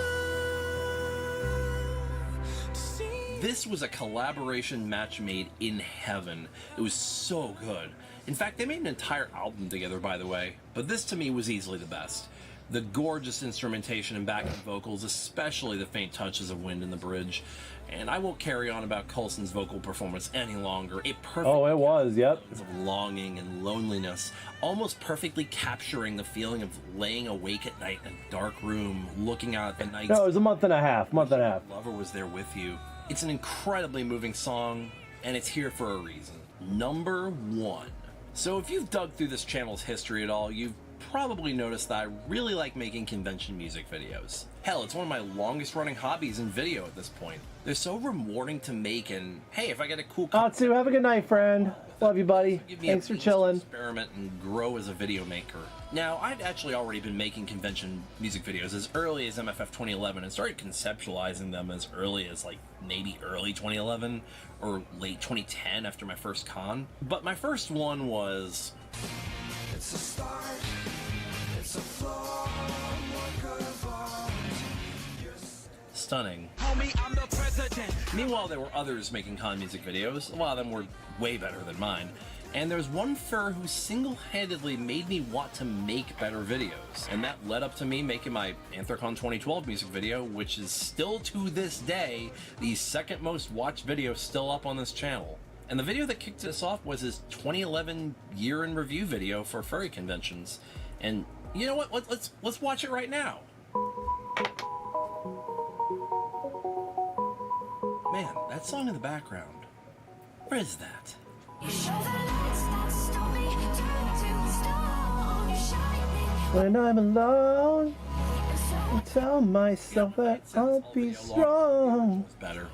to see. This was a collaboration match made in heaven. It was so good. In fact, they made an entire album together, by the way, but this to me was easily the best. The gorgeous instrumentation and backing vocals, especially the faint touches of wind in the bridge. And I won't carry on about Colson's vocal performance any longer. It was, yep. Of longing and loneliness, almost perfectly capturing the feeling of laying awake at night in a dark room, looking out at the night. No, it was a month and a half. Lover was there with you. It's an incredibly moving song, and it's here for a reason. Number 1. So if you've dug through this channel's history at all, you've probably noticed that I really like making convention music videos. Hell, it's one of my longest running hobbies in video at this point. They're so rewarding to make, and hey, if I get a cool Atsu, have a good night, friend. Love you, buddy. Thanks for chilling. Experiment and grow as a video maker. Now, I'd actually already been making convention music videos as early as MFF 2011 and started conceptualizing them as early as like maybe early 2011 or late 2010 after my first con. But my first one was... It's a start, it's a flaw, what could have stunning. Homie, I'm the president. Meanwhile, there were others making con music videos. A lot of them were way better than mine. And there's one fur who single-handedly made me want to make better videos. And that led up to me making my Anthrocon 2012 music video, which is still to this day the second most watched video still up on this channel. And the video that kicked this off was his 2011 year in review video for furry conventions. And you know what? Let's watch it right now. Man, that song in the background. Where is that? When I'm alone, I tell myself that I'll be strong. It's better.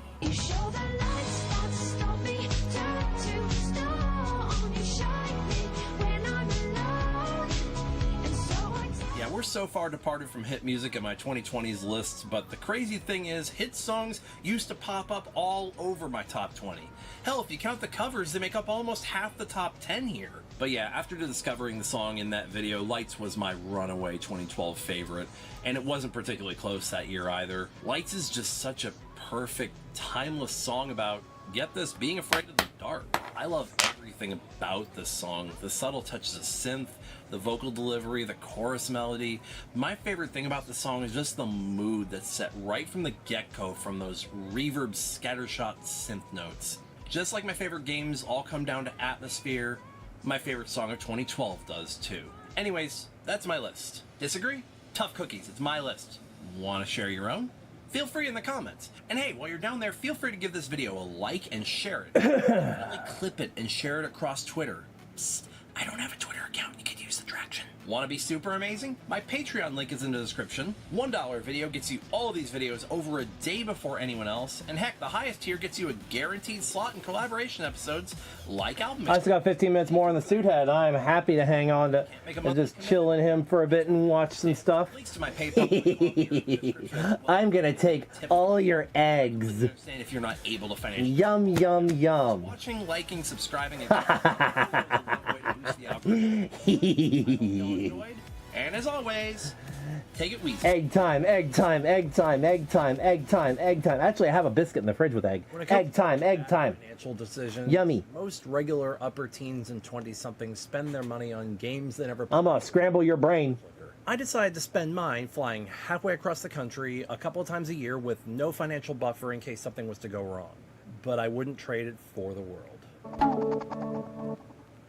Yeah, we're so far departed from hit music in my 2020s lists, but the crazy thing is, hit songs used to pop up all over my top 20. Hell, if you count the covers, they make up almost half the top 10 here. But yeah, after discovering the song in that video, Lights was my runaway 2012 favorite, and it wasn't particularly close that year either. Lights is just such a perfect, timeless song about, get this, being afraid of the dark. I love everything about this song. The subtle touches of synth, the vocal delivery, the chorus melody. My favorite thing about the song is just the mood that's set right from the get-go from those reverb scattershot synth notes. Just like my favorite games all come down to atmosphere, my favorite song of 2012 does too. Anyways, that's my list. Disagree? Tough cookies, it's my list. Want to share your own? Feel free in the comments. And hey, while you're down there, feel free to give this video a like and share it. Definitely clip it and share it across Twitter. Psst, I don't have a Twitter account, you could use the traction. Want to be super amazing? My Patreon link is in the description. $1 video gets you all of these videos over a day before anyone else, and heck, the highest tier gets you a guaranteed slot in collaboration episodes like album. I still got 15 minutes more on the suit head. I'm happy to hang on to and just chill in him for a bit and watch some stuff. Links to my PayPal. I'm gonna take all your eggs. If you're not able to financially. Yum, yum, yum. Watching, liking, subscribing, and and as always, take it Weasel. Egg time, egg time, egg time, egg time, egg time, egg time. Actually, I have a biscuit in the fridge with egg. Egg time, egg time. Financial decisions. Yummy. Most regular upper teens and 20-somethings spend their money on games they never. I'm gonna scramble your brain. I decided to spend mine flying halfway across the country a couple of times a year with no financial buffer in case something was to go wrong. But I wouldn't trade it for the world.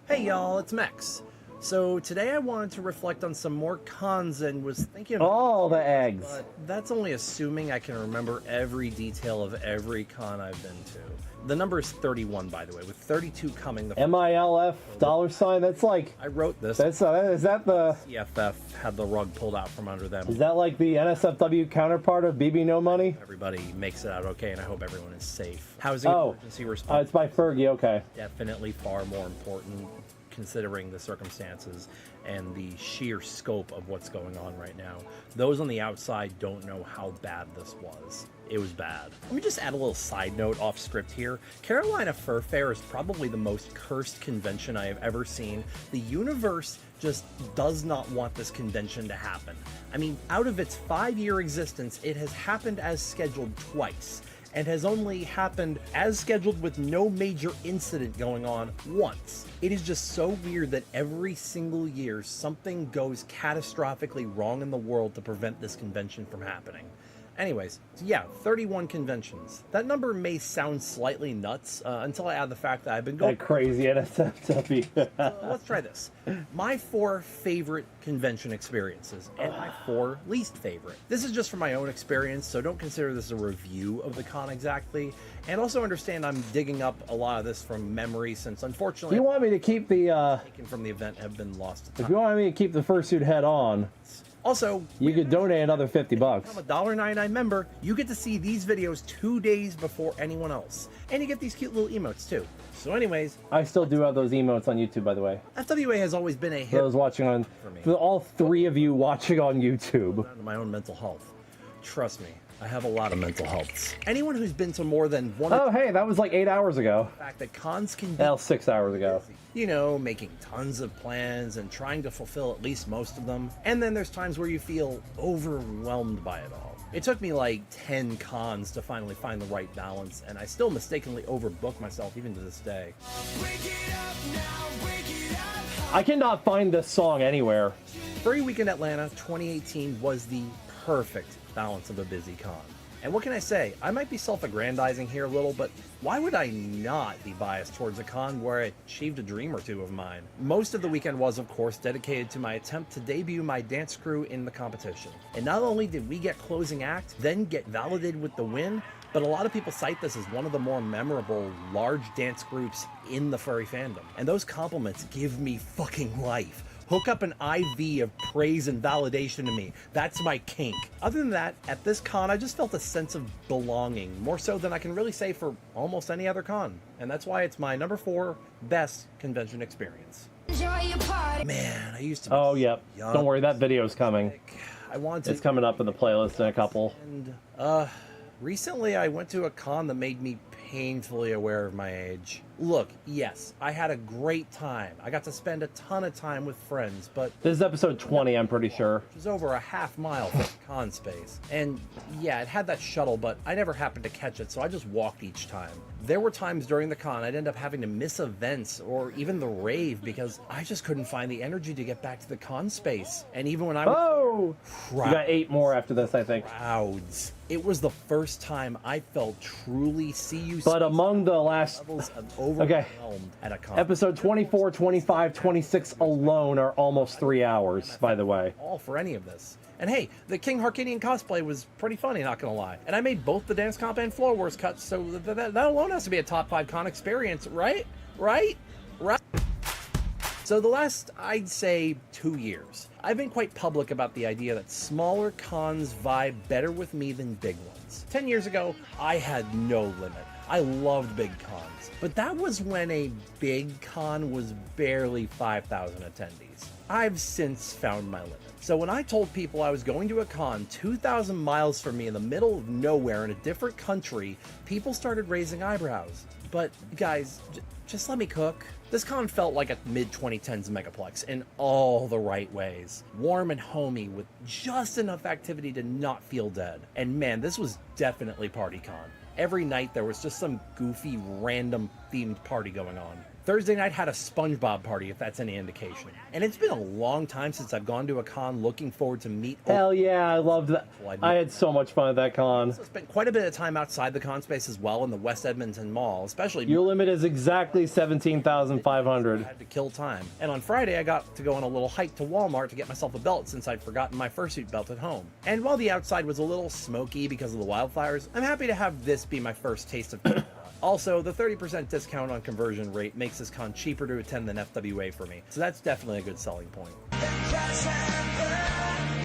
Hey y'all, it's Mex. So today I wanted to reflect on some more cons and was thinking of all the eggs. But that's only assuming I can remember every detail of every con I've been to. The number is 31, by the way, with 32 coming. The MILF $? That's like. I wrote this. That's is that the CFF had the rug pulled out from under them. Is that like the NSFW counterpart of BB No Money? Everybody makes it out okay, and I hope everyone is safe. Housing emergency response. It's by Fergie. Okay. Definitely far more important, considering the circumstances and the sheer scope of what's going on right now. Those on the outside don't know how bad this was. It was bad. Let me just add a little side note off script here. Carolina Fur Fair is probably the most cursed convention I have ever seen. The universe just does not want this convention to happen. I mean, out of its 5-year existence, it has happened as scheduled twice, and has only happened as scheduled with no major incident going on once. It is just so weird that every single year something goes catastrophically wrong in the world to prevent this convention from happening. Anyways, so yeah, 31 conventions. That number may sound slightly nuts until I add the fact that I've been going... That crazy NSFW. Let's try this. My 4 favorite convention experiences and my 4 least favorite. This is just from my own experience, so don't consider this a review of the con exactly. And also understand I'm digging up a lot of this from memory, since unfortunately... You want me to keep the... taken from the event have been lost to time. If you want me to keep the Fursuit head on... Also, you could donate another $50. I'm a $1.99 member. You get to see these videos 2 days before anyone else. And you get these cute little emotes too. So anyways... I still do have those emotes on YouTube, by the way. FWA has always been a hit For those watching on... For all 3 of you watching on YouTube. My own mental health. Trust me, I have a lot of mental health. Anyone who's been to more than one... Oh, hey, that was like 8 hours ago. The fact that cons can be... That was 6 hours ago. You know, making tons of plans and trying to fulfill at least most of them. And then there's times where you feel overwhelmed by it all. It took me like 10 cons to finally find the right balance, and I still mistakenly overbook myself even to this day. I cannot find this song anywhere. Furry Weekend Atlanta 2018 was the perfect balance of a busy con. And what can I say? I might be self-aggrandizing here a little, but why would I not be biased towards a con where I achieved a dream or two of mine? Most of the weekend was, of course, dedicated to my attempt to debut my dance crew in the competition. And not only did we get closing act, then get validated with the win, but a lot of people cite this as one of the more memorable large dance groups in the furry fandom. And those compliments give me fucking life. Hook up an IV of praise and validation to me. That's my kink. Other than that, at this con, I just felt a sense of belonging, more so than I can really say for almost any other con. And that's why it's my number 4 best convention experience. Man, I used to be yep. young. Don't worry, that video's coming. I wanted to... It's coming up in the playlist in a couple. And, recently I went to a con that made me painfully aware of my age. Look, yes, I had a great time. I got to spend a ton of time with friends, but... This is episode 20, I'm pretty sure. It was over a half mile from con space. And yeah, it had that shuttle, but I never happened to catch it, so I just walked each time. There were times during the con I'd end up having to miss events or even the rave because I just couldn't find the energy to get back to the con space. And even when I was... Oh! Crowds, you got 8 more after this, I think. Crowds. It was the first time I felt truly CUC. But among the last... Okay. At a con. Episode 24, 25, 26 alone are almost 3 hours, by the way. All for any of this. And hey, the King Harkinian cosplay was pretty funny, not gonna lie. And I made both the dance comp and Floor Wars cuts, so that alone has to be a top 5 con experience, right? Right? So the last, I'd say, 2 years, I've been quite public about the idea that smaller cons vibe better with me than big ones. 10 years ago, I had no limit. I loved big cons, but that was when a big con was barely 5,000 attendees. I've since found my limit. So when I told people I was going to a con 2,000 miles from me in the middle of nowhere in a different country, people started raising eyebrows. But guys, just let me cook. This con felt like a mid-2010s megaplex in all the right ways. Warm and homey with just enough activity to not feel dead. And man, this was definitely PartyCon. Every night there was just some goofy, random themed party going on. Thursday night had a SpongeBob party, if that's any indication. And it's been a long time since I've gone to a con looking forward to meet... Hell yeah, I loved that. I had so much fun at that con. I spent quite a bit of time outside the con space as well in the West Edmonton Mall, especially... Your limit is exactly 17,500. I had to kill time. And on Friday, I got to go on a little hike to Walmart to get myself a belt since I'd forgotten my Fursuit belt at home. And while the outside was a little smoky because of the wildfires, I'm happy to have this be my first taste of... Also, the 30% discount on conversion rate makes this con cheaper to attend than FWA for me, so that's definitely a good selling point.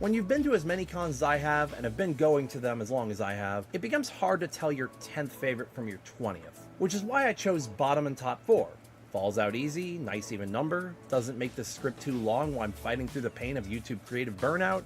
When you've been to as many cons as I have, and have been going to them as long as I have, it becomes hard to tell your 10th favorite from your 20th, which is why I chose bottom and top 4. Falls out easy, nice even number, doesn't make the script too long while I'm fighting through the pain of YouTube creative burnout.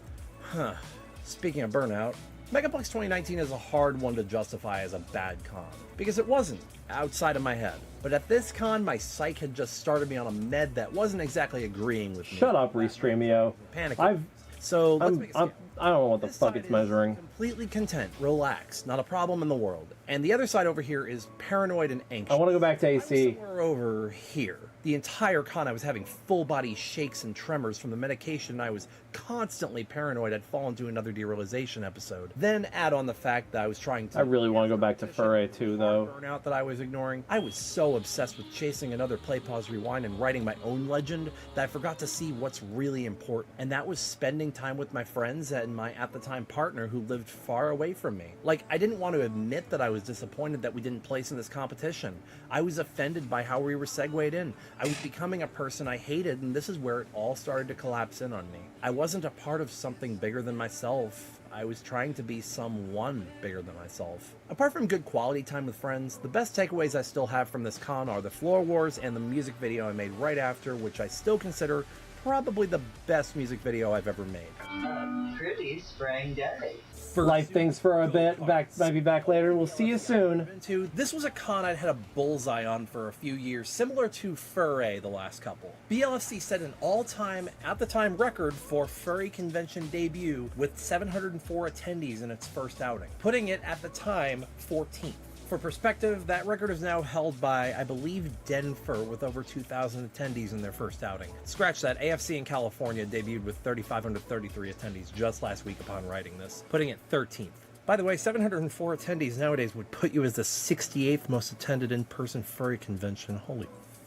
Speaking of burnout, Megaplex 2019 is a hard one to justify as a bad con, because it wasn't, outside of my head. But at this con, my psych had just started me on a med that wasn't exactly agreeing with me. Shut up, Restreamio. Panicking. So let's make a scale. I don't know what the fuck it's measuring. Completely content, relaxed, not a problem in the world. And the other side over here is paranoid and anxious. I want to go back to AC. Somewhere over here. The entire con I was having full body shakes and tremors from the medication. I was constantly paranoid I'd fall into another derealization episode. Then add on the fact that I was trying to... I really want to go back to Furry too, though. ...burnout that I was ignoring. I was so obsessed with chasing another play, pause, rewind and writing my own legend that I forgot to see what's really important. And that was spending time with my friends and my, at the time, partner who lived far away from me. Like, I didn't want to admit that I was disappointed that we didn't place in this competition. I was offended by how we were segued in. I was becoming a person I hated, and this is where it all started to collapse in on me. I wasn't a part of something bigger than myself. I was trying to be someone bigger than myself. Apart from good quality time with friends, the best takeaways I still have from this con are the floor wars and the music video I made right after, which I still consider probably the best music video I've ever made. Pretty spring day. Life things for a bit. Maybe back later. We'll see you soon. This was a con I'd had a bullseye on for a few years, similar to Furry the last couple. BLFC set an all-time, at the time, record for Furry convention debut with 704 attendees in its first outing, putting it at the time 14th. For perspective, that record is now held by, I believe, Denver with over 2,000 attendees in their first outing. Scratch that, AFC in California debuted with 3,533 attendees just last week upon writing this, putting it 13th. By the way, 704 attendees nowadays would put you as the 68th most attended in-person furry convention. Holy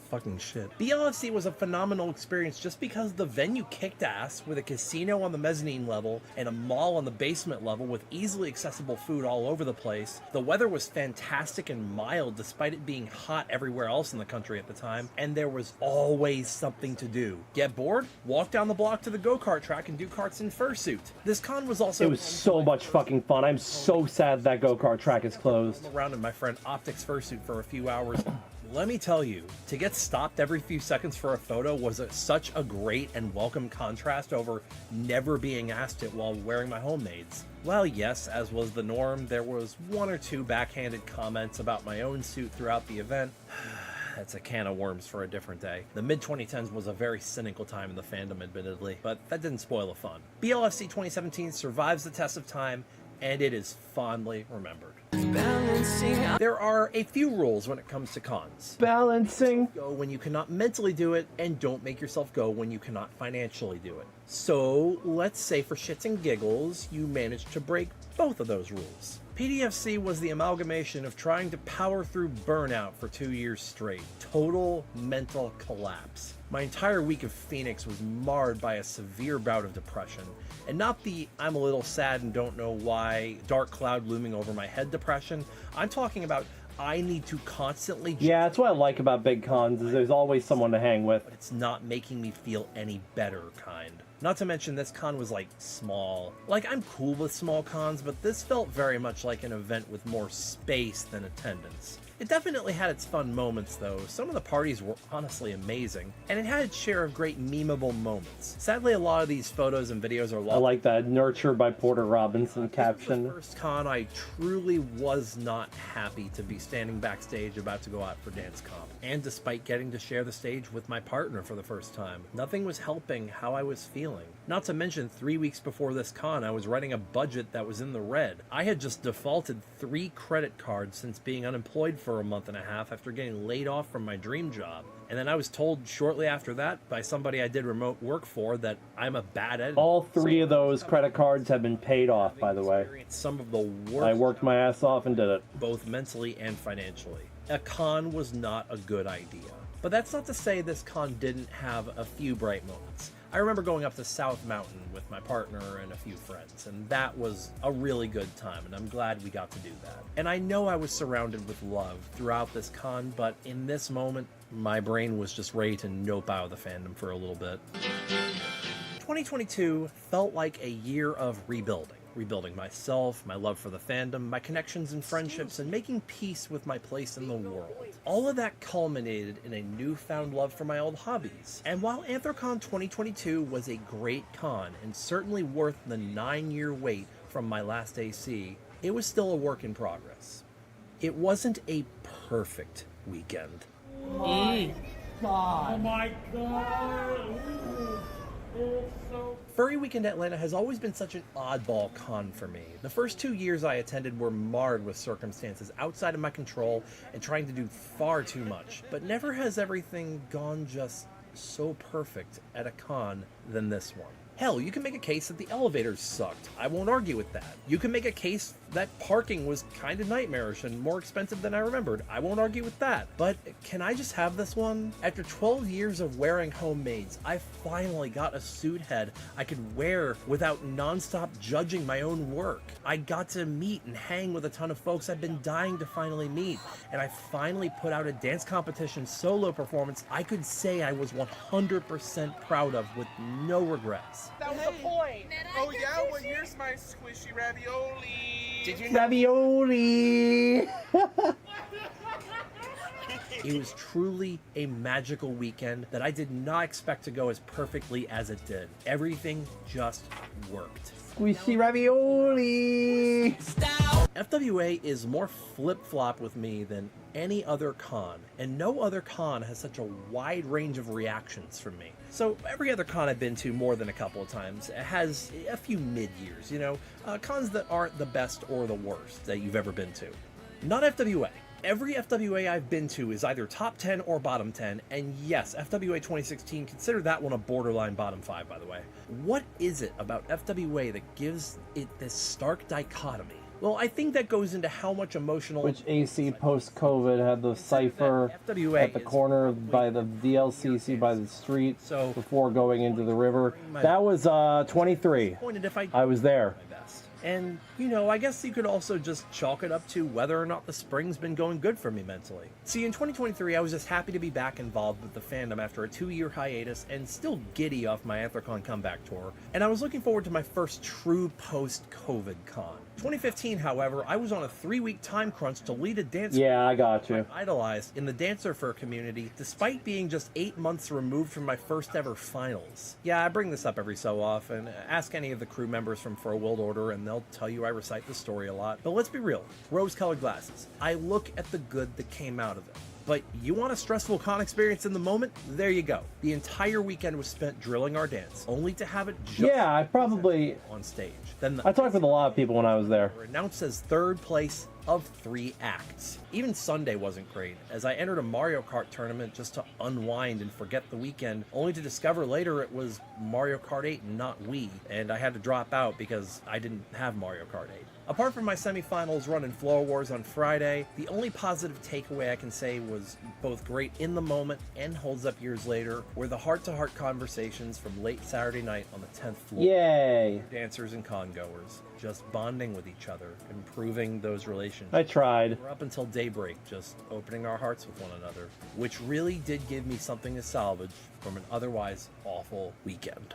fucking shit. BLFC was a phenomenal experience just because the venue kicked ass with a casino on the mezzanine level and a mall on the basement level with easily accessible food all over the place. The weather was fantastic and mild despite it being hot everywhere else in the country at the time, and there was always something to do. Get bored? Walk down the block to the go-kart track and do karts in Fursuit. This con was also... It was so much fucking fun. I'm so sad that go-kart track is closed. Around in my friend Optic's Fursuit for a few hours. Let me tell you, to get stopped every few seconds for a photo was such a great and welcome contrast over never being asked it while wearing my homemades. Well, yes, as was the norm, there was one or two backhanded comments about my own suit throughout the event. That's a can of worms for a different day. The mid-2010s was a very cynical time in the fandom, admittedly, but that didn't spoil the fun. BLFC 2017 survives the test of time, and it is fondly remembered. There are a few rules when it comes to cons. Balancing. Go when you cannot mentally do it, and don't make yourself go when you cannot financially do it. So, let's say for shits and giggles, you managed to break both of those rules. PDFC was the amalgamation of trying to power through burnout for 2 years straight. Total mental collapse. My entire week of Phoenix was marred by a severe bout of depression. And not the I'm a little sad and don't know why dark cloud looming over my head depression. I'm talking about I need to constantly... Yeah, that's what I like about big cons, is there's always someone to hang with. But it's not making me feel any better kind. Not to mention this con was like small. Like I'm cool with small cons, but this felt very much like an event with more space than attendance. It definitely had its fun moments though. Some of the parties were honestly amazing, and it had its share of great memeable moments. Sadly, a lot of these photos and videos are lost. I like that "Nurtured by Porter Robinson" caption. The first con, I truly was not happy to be standing backstage about to go out for dance comp. And despite getting to share the stage with my partner for the first time, nothing was helping how I was feeling. Not to mention 3 weeks before this con, I was running a budget that was in the red. I had just defaulted 3 credit cards since being unemployed for a month and a half after getting laid off from my dream job. And then I was told shortly after that by somebody I did remote work for that I'm a bad editor. All 3 of those credit cards have been paid off, by the way. Some of the worst. I worked my ass off and did it. Both mentally and financially. A con was not a good idea. But that's not to say this con didn't have a few bright moments. I remember going up to South Mountain with my partner and a few friends, and that was a really good time, and I'm glad we got to do that. And I know I was surrounded with love throughout this con, but in this moment, my brain was just ready to nope out of the fandom for a little bit. 2022 felt like a year of rebuilding. Rebuilding myself, my love for the fandom, my connections and friendships, and making peace with my place in the world. All of that culminated in a newfound love for my old hobbies. And while Anthrocon 2022 was a great con, and certainly worth the 9-year wait from my last AC, it was still a work in progress. It wasn't a perfect weekend. Oh my god! It's so Furry Weekend Atlanta has always been such an oddball con for me. The first 2 years I attended were marred with circumstances outside of my control and trying to do far too much. But never has everything gone just so perfect at a con than this one. Hell, you can make a case that the elevators sucked. I won't argue with that. You can make a case that parking was kind of nightmarish and more expensive than I remembered. I won't argue with that. But can I just have this one? After 12 years of wearing homemades, I finally got a suit head I could wear without nonstop judging my own work. I got to meet and hang with a ton of folks I've been dying to finally meet. And I finally put out a dance competition solo performance I could say I was 100% proud of with no regrets. That was the point. Oh yeah, well here's my squishy ravioli. Did you know? Ravioli! It was truly a magical weekend that I did not expect to go as perfectly as it did. Everything just worked. Squishy ravioli! FWA is more flip-flop with me than any other con, and no other con has such a wide range of reactions from me. So every other con I've been to more than a couple of times has a few mid-years, you know, cons that aren't the best or the worst that you've ever been to. Not FWA. Every FWA I've been to is either top 10 or bottom 10, and yes, FWA 2016, consider that one a borderline bottom 5, by the way. What is it about FWA that gives it this stark dichotomy? Well, I think that goes into how much emotional... Which AC post-COVID had the cipher FWA at the corner by the DLCC by the street before going into the river. That was 23. I was there. And, you know, I guess you could also just chalk it up to whether or not the spring's been going good for me mentally. See, in 2023, I was just happy to be back involved with the fandom after a 2-year hiatus and still giddy off my Anthrocon comeback tour. And I was looking forward to my first true post-COVID con. 2015, however, I was on a 3-week time crunch to lead a dance Yeah, I got you. idolized in the Dancer Fur community, despite being just 8 months removed from my first ever finals. Yeah, I bring this up every so often. Ask any of the crew members from For a World Order and they'll tell you I recite the story a lot. But let's be real, rose-colored glasses. I look at the good that came out of it. But you want a stressful con experience in the moment? There you go. The entire weekend was spent drilling our dance, only to have it just I probably on stage. Then I talked with a lot of people when I was there. Announced as third place of 3 acts. Even Sunday wasn't great, as I entered a Mario Kart tournament just to unwind and forget the weekend, only to discover later it was Mario Kart 8 and not Wii, and I had to drop out because I didn't have Mario Kart 8. Apart from my semifinals run in Floor Wars on Friday, the only positive takeaway I can say was both great in the moment and holds up years later were the heart-to-heart conversations from late Saturday night on the 10th floor. Yay! Dancers and con-goers, just bonding with each other, improving those relationships. I tried. We're up until daybreak, just opening our hearts with one another, which really did give me something to salvage from an otherwise awful weekend.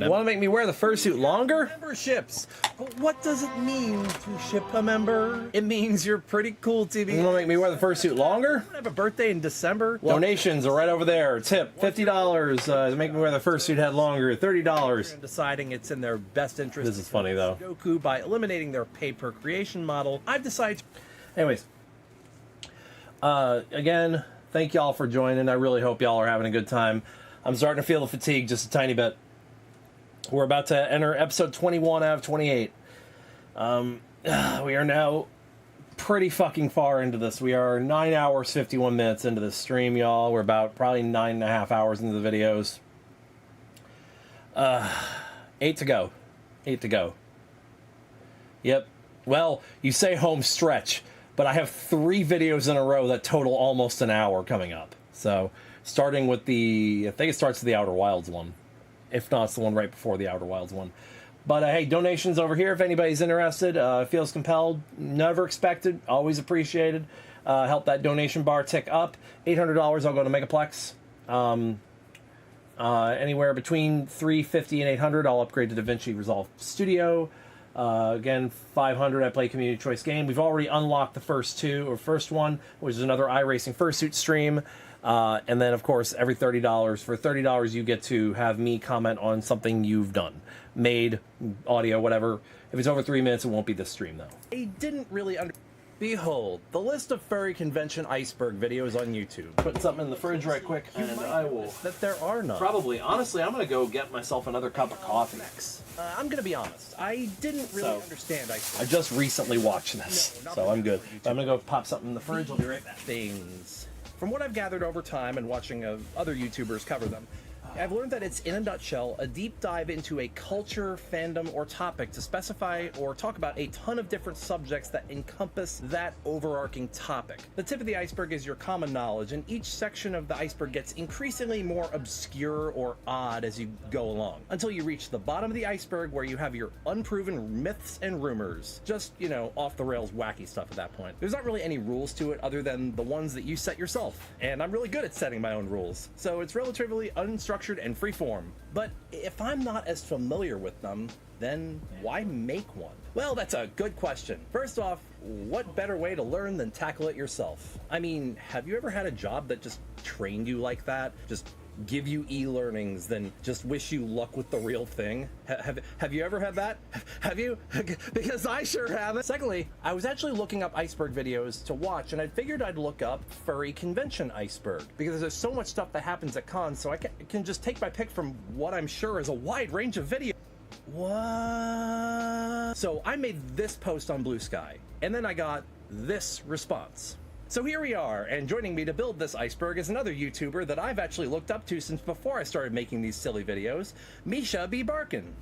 You want to make me wear the fursuit longer? Memberships. But what does it mean to ship a member? It means you're pretty cool, TV. You want to make me wear the fursuit longer? I have a birthday in December. Donations are right over there. Tip $50 to make me wear the fursuit head longer. $30. Deciding it's in their best interest. This is funny though. Goku by eliminating their pay-per-creation model. I've decided. Anyways, again, thank y'all for joining. I really hope y'all are having a good time. I'm starting to feel the fatigue just a tiny bit. We're about to enter episode 21 out of 28. We are now pretty fucking far into this. We are 9 hours, 51 minutes into this stream, y'all. We're about probably 9.5 hours into the videos. 8 to go. 8 to go. Yep. Well, you say home stretch, but I have 3 videos in a row that total almost an hour coming up. So, starting with I think it starts with the Outer Wilds one. If not, it's the one right before the Outer Wilds one. But hey, donations over here if anybody's interested, feels compelled, never expected, always appreciated. Help that donation bar tick up. $800 I'll go to Megaplex. Anywhere between $350 and $800 I'll upgrade to DaVinci Resolve Studio. Again, $500 I play community choice game. We've already unlocked the first one, which is another iRacing Fursuit stream. And then, of course, every $30, for $30 you get to have me comment on something you've done. Made, audio, whatever. If it's over 3 minutes, it won't be this stream, though. I didn't really Behold, the list of furry convention iceberg videos on YouTube. Put something in the fridge right quick, and I will. That there are none. Probably. Honestly, I'm gonna go get myself another cup of coffee. I'm gonna be honest. I didn't really understand iceberg. I just recently watched this, so I'm good. I'm gonna go pop something in the fridge. I'll be right back. Things. From what I've gathered over time and watching other YouTubers cover them, I've learned that it's, in a nutshell, a deep dive into a culture, fandom, or topic to specify or talk about a ton of different subjects that encompass that overarching topic. The tip of the iceberg is your common knowledge, and each section of the iceberg gets increasingly more obscure or odd as you go along, until you reach the bottom of the iceberg where you have your unproven myths and rumors. Just, you know, off-the-rails wacky stuff at that point. There's not really any rules to it other than the ones that you set yourself, and I'm really good at setting my own rules, so it's relatively unstructured and free form. But if I'm not as familiar with them, then why make one? Well, that's a good question. First off, what better way to learn than tackle it yourself? I mean, have you ever had a job that just trained you like that? Just give you e-learnings, then just wish you luck with the real thing? Have you ever had that? Have you? Because I sure haven't. Secondly, I was actually looking up iceberg videos to watch, and I figured I'd look up furry convention iceberg, because there's so much stuff that happens at cons, so I can just take my pick from what I'm sure is a wide range of videos. What? So I made this post on Blue Sky, and then I got this response. So here we are, and joining me to build this iceberg is another YouTuber that I've actually looked up to since before I started making these silly videos, Misha B. Barkin.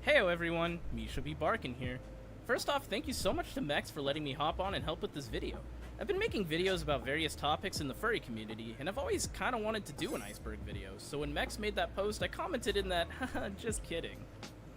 Heyo everyone, Misha B. Barkin here. First off, thank you so much to Mex for letting me hop on and help with this video. I've been making videos about various topics in the furry community, and I've always kind of wanted to do an iceberg video, so when Mex made that post, I commented in that, haha, just kidding,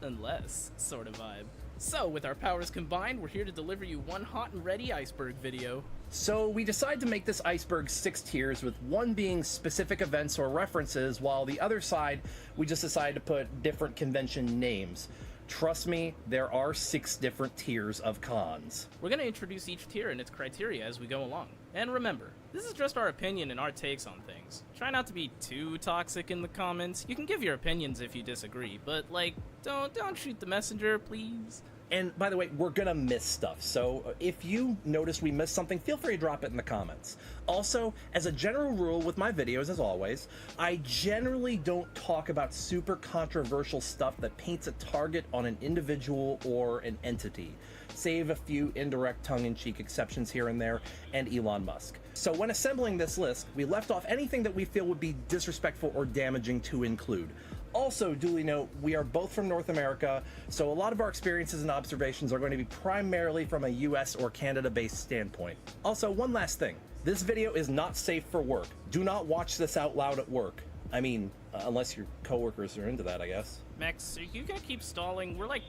unless sort of vibe. So, with our powers combined, we're here to deliver you one hot and ready iceberg video. So we decided to make this iceberg 6 tiers, with one being specific events or references, while the other side, we just decided to put different convention names. Trust me, there are 6 different tiers of cons. We're going to introduce each tier and its criteria as we go along. And remember, this is just our opinion and our takes on things. Try not to be too toxic in the comments. You can give your opinions if you disagree, but like, don't shoot the messenger, please. And by the way, we're gonna miss stuff, so if you notice we missed something, feel free to drop it in the comments. Also, as a general rule with my videos, as always, I generally don't talk about super controversial stuff that paints a target on an individual or an entity, save a few indirect tongue-in-cheek exceptions here and there, and Elon Musk. So when assembling this list, we left off anything that we feel would be disrespectful or damaging to include. Also, duly note, we are both from North America, so a lot of our experiences and observations are going to be primarily from a US or Canada-based standpoint. Also, one last thing. This video is not safe for work. Do not watch this out loud at work. I mean, unless your coworkers are into that, I guess. Max, are you gonna keep stalling? We're like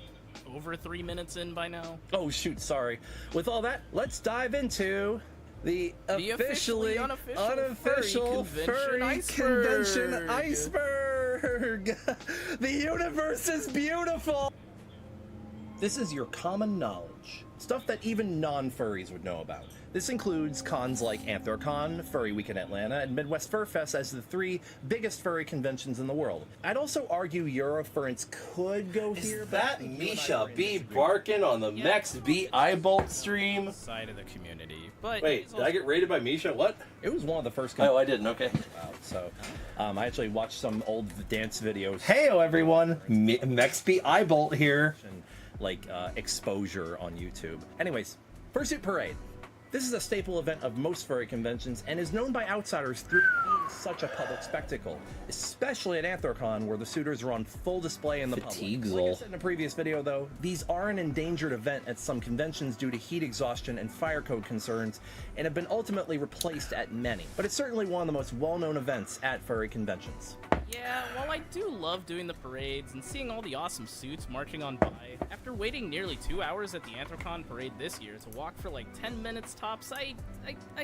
over 3 minutes in by now. Oh shoot, sorry. With all that, let's dive into the officially unofficial furry convention iceberg. The universe is beautiful. This is your common knowledge, stuff that even non-furries would know about. This includes cons like AnthrocCon, Furry Week in Atlanta, and Midwest Fur Fest as the 3 biggest furry conventions in the world. I'd also argue Eurofurence could go here. Is that Misha B. Barkin on the Max B. Eyebolt stream? Side of the community, but wait, did I get rated by Misha? What? It was one of the first. Oh, I didn't. Okay. Wow. So, I actually watched some old dance videos. Heyo, everyone! Max B. Eyebolt here. And like exposure on YouTube. Anyways, Fursuit Parade. This is a staple event of most furry conventions and is known by outsiders through being such a public spectacle, especially at AnthrocCon, where the suitors are on full display in the public. Like I said in a previous video though, these are an endangered event at some conventions due to heat exhaustion and fire code concerns, and have been ultimately replaced at many. But it's certainly one of the most well-known events at furry conventions. Yeah, while I do love doing the parades and seeing all the awesome suits marching on by, after waiting nearly 2 hours at the AnthrocCon parade this year to walk for like 10 minutes tops, I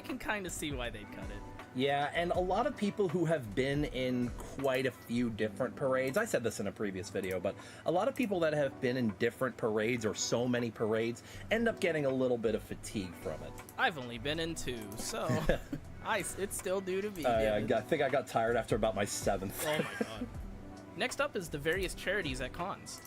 can kind of see why they'd cut it. Yeah, and a lot of people who have been in quite a few different parades, I said this in a previous video, but a lot of people that have been in different parades or so many parades end up getting a little bit of fatigue from it. I've only been in 2, so it's still due to be. I think I got tired after about my 7th. Oh my god. Next up is the various charities at cons.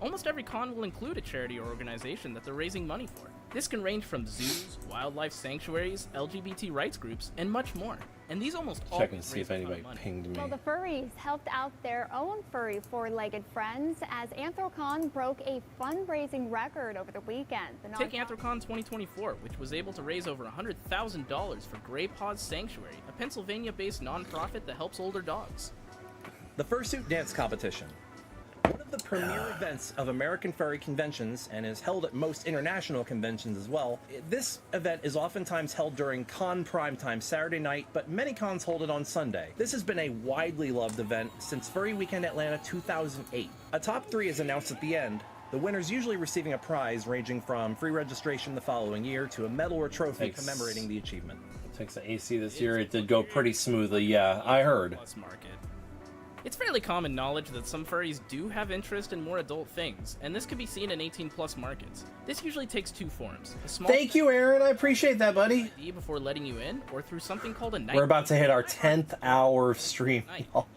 Almost every con will include a charity or organization that they're raising money for. This can range from zoos, wildlife sanctuaries, LGBT rights groups, and much more. And these almost all Check and see if anybody pinged me. Well, the furries helped out their own furry four-legged friends as Anthrocon broke a fundraising record over the weekend. Take Anthrocon 2024, which was able to raise over $100,000 for Grey Paws Sanctuary, a Pennsylvania-based nonprofit that helps older dogs. The Fursuit dance competition. One of the premier events of American furry conventions and is held at most international conventions as well. This event is oftentimes held during con primetime Saturday night, but many cons hold it on Sunday. This has been a widely loved event since Furry Weekend Atlanta 2008. A top 3 is announced at the end, the winners usually receiving a prize ranging from free registration the following year to a medal or trophy commemorating the achievement. Thanks to AC this year, it did go pretty smoothly. Yeah, I heard. It's fairly common knowledge that some furries do have interest in more adult things, and this can be seen in 18+ markets. This usually takes 2 forms. A small Thank you, Aaron. I appreciate that, buddy. ID before letting you in, or through something called a night. We're about to hit our 10th hour of stream.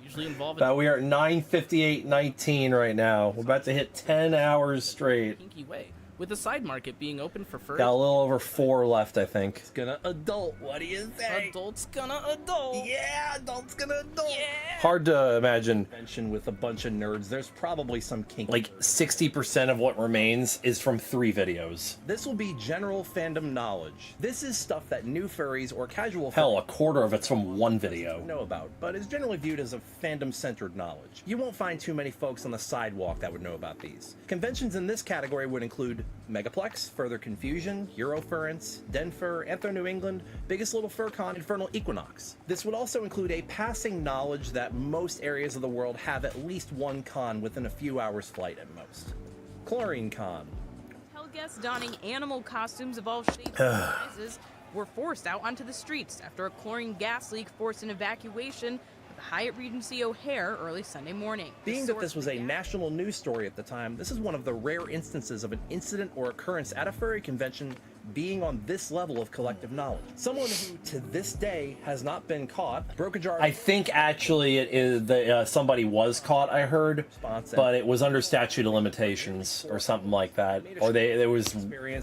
Usually involving But we are at 9:58:19 right now. We're about to hit 10 hours straight. kinky way, with the side market being open for furries. Got a little over 4 left, I think. It's gonna adult. What do you say? Adults gonna adult. Yeah, adults gonna adult. Yeah. Hard to imagine. Convention with a bunch of nerds. There's probably some kinky. Like 60% of what remains is from 3 videos. This will be general fandom knowledge. This is stuff that new furries or casual Hell, a quarter of it's from 1 video. know about, but is generally viewed as a fandom-centered knowledge. You won't find too many folks on the sidewalk that would know about these. Conventions in this category would include Megaplex, Further Confusion, Eurofurence, Denfur, Anthro New England, Biggest Little FurCon, Infernal Equinox. This would also include a passing knowledge that most areas of the world have at least one con within a few hours flight at most. Chlorine Con. Hotel guests donning animal costumes of all shapes and sizes were forced out onto the streets after a chlorine gas leak forced an evacuation of the Hyatt Regency O'Hare early Sunday morning. Being that this was a national news story at the time, this is one of the rare instances of an incident or occurrence at a furry convention being on this level of collective knowledge. Someone who, to this day, has not been caught, broke a jar. I think actually it is that somebody was caught, I heard, but it was under statute of limitations or something like that. Or there was.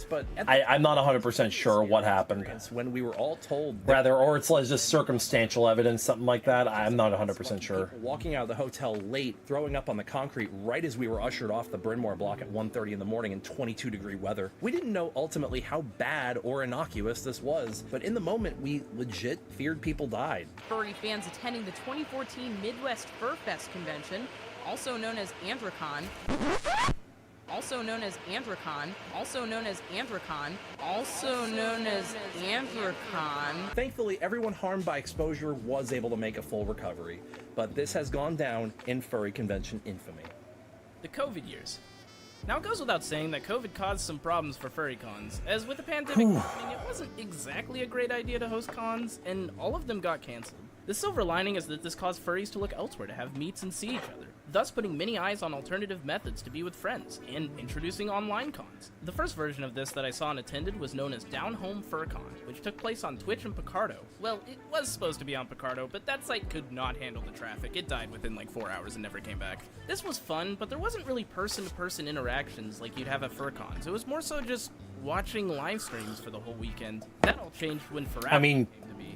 But I'm not 100% sure what happened. When we were all told. Rather, or it's like just circumstantial evidence, something like that. I'm not 100% sure. Walking out of the hotel late, throwing up on the concrete right as we were ushered off the Bryn Mawr block at 1:30 in the morning in 22-degree weather. We didn't know ultimately how bad or innocuous this was, but in the moment we legit feared people died. Furry fans attending the 2014 Midwest Fur Fest convention, also known as Anthrocon, also known as Anthrocon, also known as Anthrocon, also known as Anthrocon. Thankfully, everyone harmed by exposure was able to make a full recovery, but this has gone down in furry convention infamy. The COVID years. Now, it goes without saying that COVID caused some problems for furry cons, as with the pandemic happening, it wasn't exactly a great idea to host cons, and all of them got canceled. The silver lining is that this caused furries to look elsewhere to have meets and see each other, thus putting many eyes on alternative methods to be with friends, and introducing online cons. The first version of this that I saw and attended was known as Down Home FurCon, which took place on Twitch and Picardo. Well, it was supposed to be on Picardo, but that site could not handle the traffic. It died within like 4 hours and never came back. This was fun, but there wasn't really person-to-person interactions like you'd have at FurCons. It was more so just watching live streams for the whole weekend. That all changed when Furry. I mean,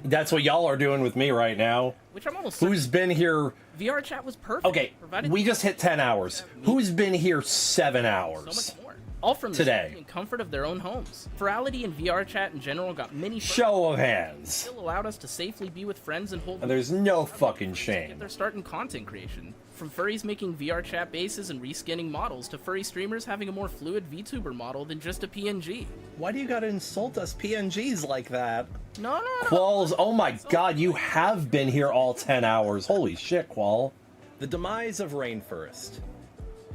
that's what y'all are doing with me right now. Which I'm almost Who's been here? VR chat was perfect. Okay, we just hit 10 hours. Who's been here 7 hours? So much more. All from the today. safety and comfort of their own homes. Furality and VR chat in general got many show of hands. Still allowed us to safely be with friends and hold. And there's no fucking shame. Get their start in content creation. From furries making VR chat bases and reskinning models to furry streamers having a more fluid VTuber model than just a PNG. Why do you gotta insult us PNGs like that? No. Qualls, oh my god, you have been here all 10 hours. Holy shit, Qual. The demise of Rainforest.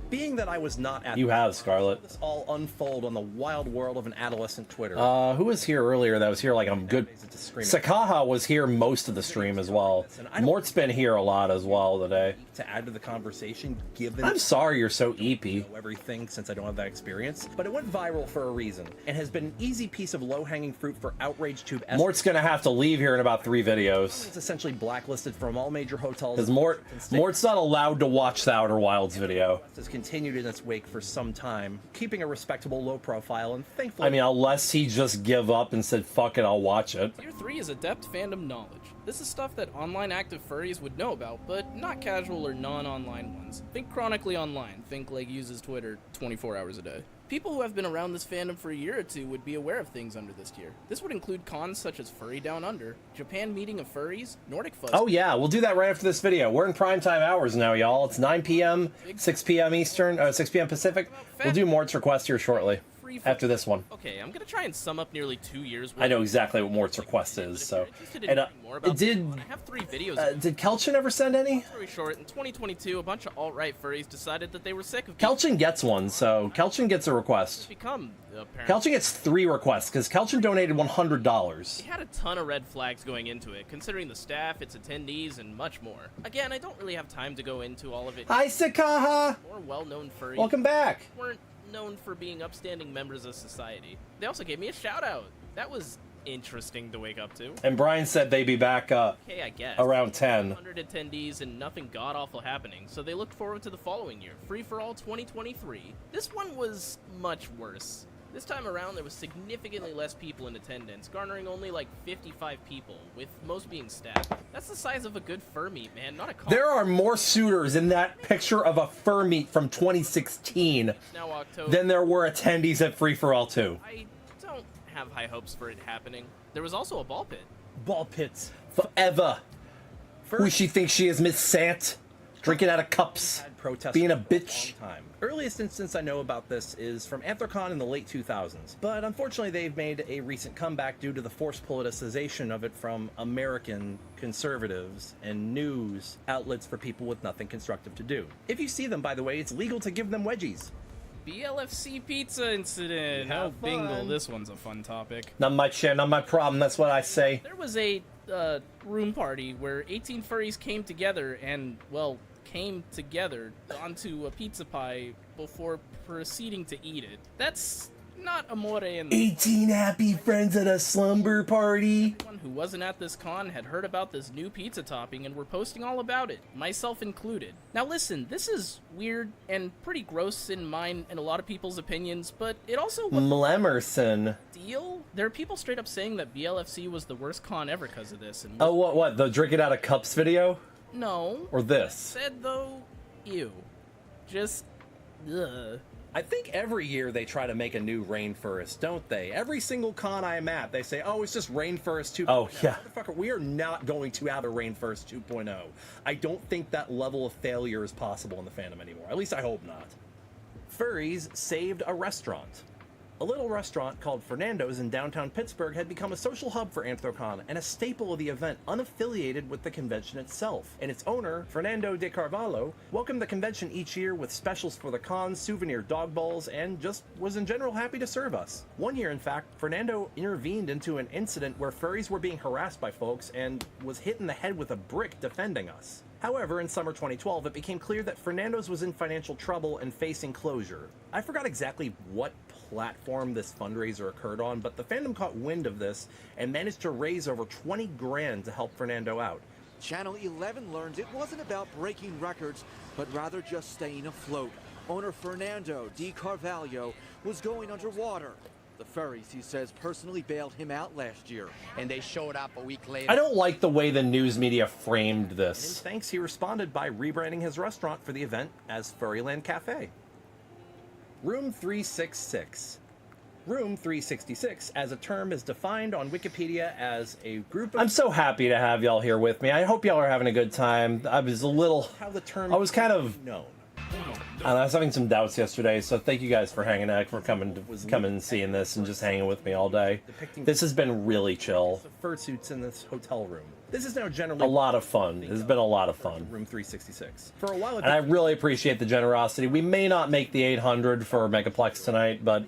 Being that I was not at You have, Scarlet. this all unfold on the wild world of an adolescent Twitter. Who was here earlier that was here like I'm good? Sakaha was here most of the stream as well. Mort's been here a lot as well today. To add to the conversation, given I'm sorry you're so EP. know everything since I don't have that experience, but it went viral for a reason and has been an easy piece of low-hanging fruit for outrage tube. Mort's gonna have to leave here in about 3 videos. It's essentially blacklisted from all major hotels. Because Mort's not allowed to watch the Outer Wilds video. Has continued in its wake for some time, keeping a respectable low profile, and thankfully... I mean, unless he just give up and said, fuck it, I'll watch it. Tier 3 is adept fandom knowledge. This is stuff that online active furries would know about, but not casual or non-online ones. Think chronically online. Think like uses Twitter 24 hours a day. People who have been around this fandom for a year or two would be aware of things under this tier. This would include cons such as Furry Down Under, Japan Meeting of Furries, Nordic Fuzz. Oh yeah, we'll do that right after this video. We're in primetime hours now, y'all. It's 9 p.m., 6 p.m. Eastern, 6 p.m. Pacific. We'll do Mort's request here shortly, after this one. Okay, I'm gonna try and sum up nearly 2 years. I know exactly what Mort's request is, so... And, I have 3 videos. did Kelchin ever send any? Very short. In 2022, a bunch of alt-right furries decided that they were sick of... Kelchin gets one, so Kelchin gets a request. Become, apparently. Kelchin gets 3 requests, because Kelchin donated $100. He had a ton of red flags going into it, considering the staff, its attendees, and much more. Again, I don't really have time to go into all of it. Hi, Sikaha! More well-known furries... Welcome back! ...weren't known for being upstanding members of society. They also gave me a shout-out. That was interesting to wake up to. And Brian said they'd be back okay, I guess. around 10. 100 attendees and nothing god-awful happening, so they looked forward to the following year, Free for All 2023. This one was much worse. This time around, there was significantly less people in attendance, garnering only like 55 people, with most being staff. That's the size of a good fur meet, man, not a con. There are more suitors in that picture of a fur meet from 2016 now October. than there were attendees at Free for All 2. I don't have high hopes for it happening. There was also a ball pit. Ball pits. Forever. Who she thinks she is, Miss Sant? Drinking out of cups. Being a bitch. Earliest instance I know about this is from Anthrocon in the late 2000s, but unfortunately they've made a recent comeback due to the forced politicization of it from American conservatives and news outlets for people with nothing constructive to do. If you see them, by the way, it's legal to give them wedgies. BLFC pizza incident. How bingle. This one's a fun topic. Not my chair, not my problem, that's what I say. There was a room party where 18 furries came together and, well, came together onto a pizza pie before proceeding to eat it. That's not amore in 18 happy friends at a slumber party. Everyone who wasn't at this con had heard about this new pizza topping and were posting all about it, myself included. Now listen, this is weird and pretty gross in mine and a lot of people's opinions, but it also was Mlemerson. Deal? There are people straight up saying that BLFC was the worst con ever because of this. And Oh, what, the drink it out of cups video? No. Or this? Said though, ew. Just, ugh. I think every year they try to make a new rainforest, don't they? Every single con I'm at, they say, oh, it's just Rainforest 2.0. Oh, yeah. Motherfucker, we are not going to have a Rainforest 2.0. I don't think that level of failure is possible in the fandom anymore. At least I hope not. Furries saved a restaurant. A little restaurant called Fernando's in downtown Pittsburgh had become a social hub for Anthrocon and a staple of the event unaffiliated with the convention itself. And its owner, Fernando de Carvalho, welcomed the convention each year with specials for the con, souvenir dog balls, and just was in general happy to serve us. One year, in fact, Fernando intervened into an incident where furries were being harassed by folks and was hit in the head with a brick defending us. However, in summer 2012, it became clear that Fernando's was in financial trouble and facing closure. I forgot exactly what platform this fundraiser occurred on, but the fandom caught wind of this and managed to raise over 20 grand to help Fernando out. Channel 11 learns it wasn't about breaking records, but rather just staying afloat. Owner Fernando de Carvalho was going underwater. The furries, he says, personally bailed him out last year. And they showed up a week later. I don't like the way the news media framed this. And in thanks, he responded by rebranding his restaurant for the event as Furryland Cafe. Room 366. Room 366, as a term, is defined on Wikipedia as a group of... I'm so happy to have y'all here with me. I hope y'all are having a good time. I was a little... How the term I was kind of... known. I was having some doubts yesterday, so thank you guys for hanging out, for coming and seeing this and just hanging with me all day. This has been really chill. Fursuits in this hotel room. This is now generally a lot of fun. This has been a lot of fun. Room 366. For a while, and I really appreciate the generosity. We may not make the 800 for Megaplex tonight, but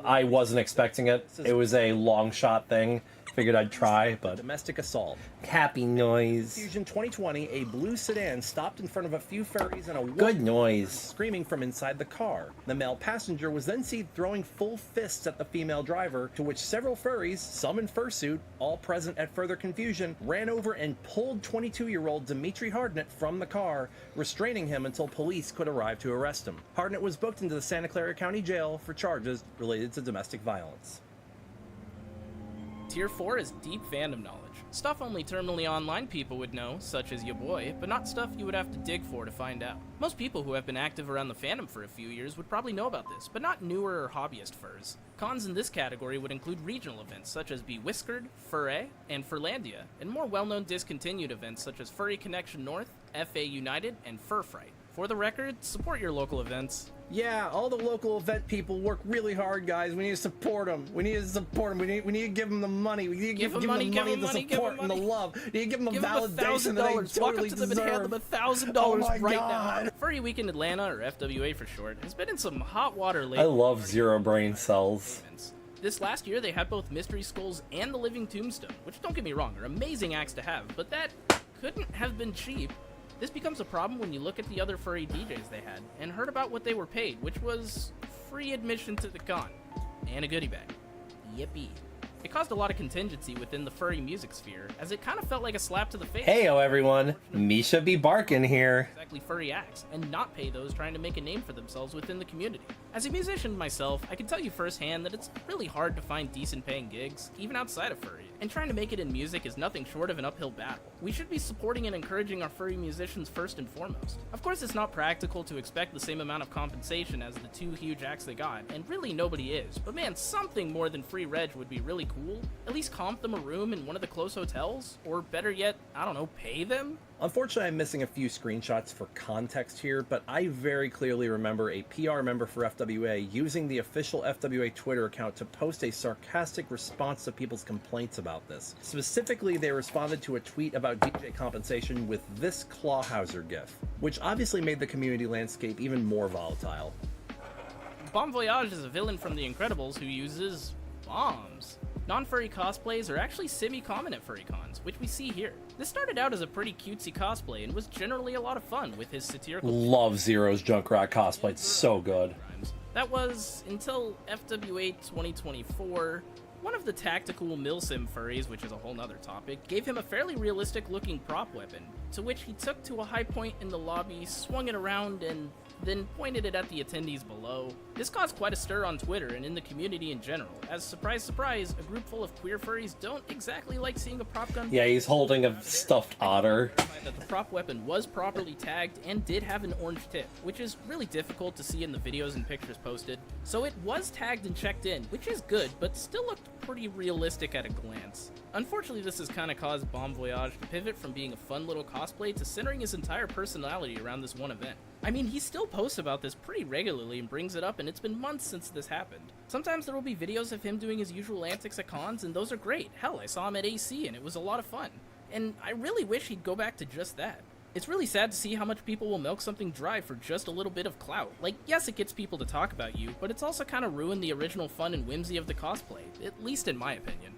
I wasn't expecting it. It was a long shot thing, Figured I'd try, but domestic assault. happy noise. Fusion 2020, a blue sedan stopped in front of a few furries and a Good woman noise. screaming from inside the car. The male passenger was then seen throwing full fists at the female driver, to which several furries, some in fursuit, all present at further confusion, ran over and pulled 22-year-old Dimitri Hardnett from the car, restraining him until police could arrive to arrest him. Hardnett was booked into the Santa Clara County Jail for charges related to domestic violence. Tier 4 is deep fandom knowledge. Stuff only terminally online people would know, such as your boy, but not stuff you would have to dig for to find out. Most people who have been active around the fandom for a few years would probably know about this, but not newer or hobbyist furs. Cons in this category would include regional events such as Be Whiskered, Furry, and Furlandia, and more well-known discontinued events such as Furry Connection North, FA United, and Fur Fright. For the record, support your local events. Yeah, all the local event people work really hard, guys. We need to support them. We need to support them. We need to give them the money. We need to give them the money, the support, and the love. We need to give them a validation that they $1,000. totally Walk up to them deserve. and hand them $1,000 Oh my right God. now. Furry Week in Atlanta, or FWA for short, has been in some hot water lately. I love zero brain cells. This last year, they had both Mystery Skulls and the Living Tombstone, which, don't get me wrong, are amazing acts to have, but that couldn't have been cheap. This becomes a problem when you look at the other furry DJs they had, and heard about what they were paid, which was free admission to the con, and a goodie bag. Yippee. It caused a lot of contingency within the furry music sphere, as it kind of felt like a slap to the face. Heyo everyone, Misha be barking here. Exactly furry acts, and not pay those trying to make a name for themselves within the community. As a musician myself, I can tell you firsthand that it's really hard to find decent paying gigs, even outside of furry, and trying to make it in music is nothing short of an uphill battle. We should be supporting and encouraging our furry musicians first and foremost. Of course, it's not practical to expect the same amount of compensation as the two huge acts they got, and really nobody is, but man, something more than free reg would be really cool. At least comp them a room in one of the close hotels, or better yet, I don't know, pay them? Unfortunately, I'm missing a few screenshots for context here, but I very clearly remember a PR member for FWA using the official FWA Twitter account to post a sarcastic response to people's complaints about this. Specifically, they responded to a tweet about DJ compensation with this Clawhauser gif, which obviously made the community landscape even more volatile. Bon Voyage is a villain from The Incredibles who uses bombs. Non-furry cosplays are actually semi-common at furry cons, which we see here. This started out as a pretty cutesy cosplay and was generally a lot of fun with his satirical... Love Zero's Junkrat cosplay, it's so good. That was until FWA 2024. One of the tactical milsim furries, which is a whole nother topic, gave him a fairly realistic looking prop weapon, to which he took to a high point in the lobby, swung it around, and then pointed it at the attendees below. This caused quite a stir on Twitter and in the community in general, as surprise surprise, a group full of queer furries don't exactly like seeing a prop gun. Yeah, he's holding a stuffed otter. That the prop weapon was properly tagged and did have an orange tip, which is really difficult to see in the videos and pictures posted. So it was tagged and checked in, which is good, but still looked pretty realistic at a glance. Unfortunately, this has kind of caused Bon Voyage to pivot from being a fun little cosplay to centering his entire personality around this one event. I mean, he still posts about this pretty regularly and brings it up, and it's been months since this happened. Sometimes there will be videos of him doing his usual antics at cons, and those are great. Hell, I saw him at AC, and it was a lot of fun. And I really wish he'd go back to just that. It's really sad to see how much people will milk something dry for just a little bit of clout. Like, yes, it gets people to talk about you, but it's also kind of ruined the original fun and whimsy of the cosplay, at least in my opinion.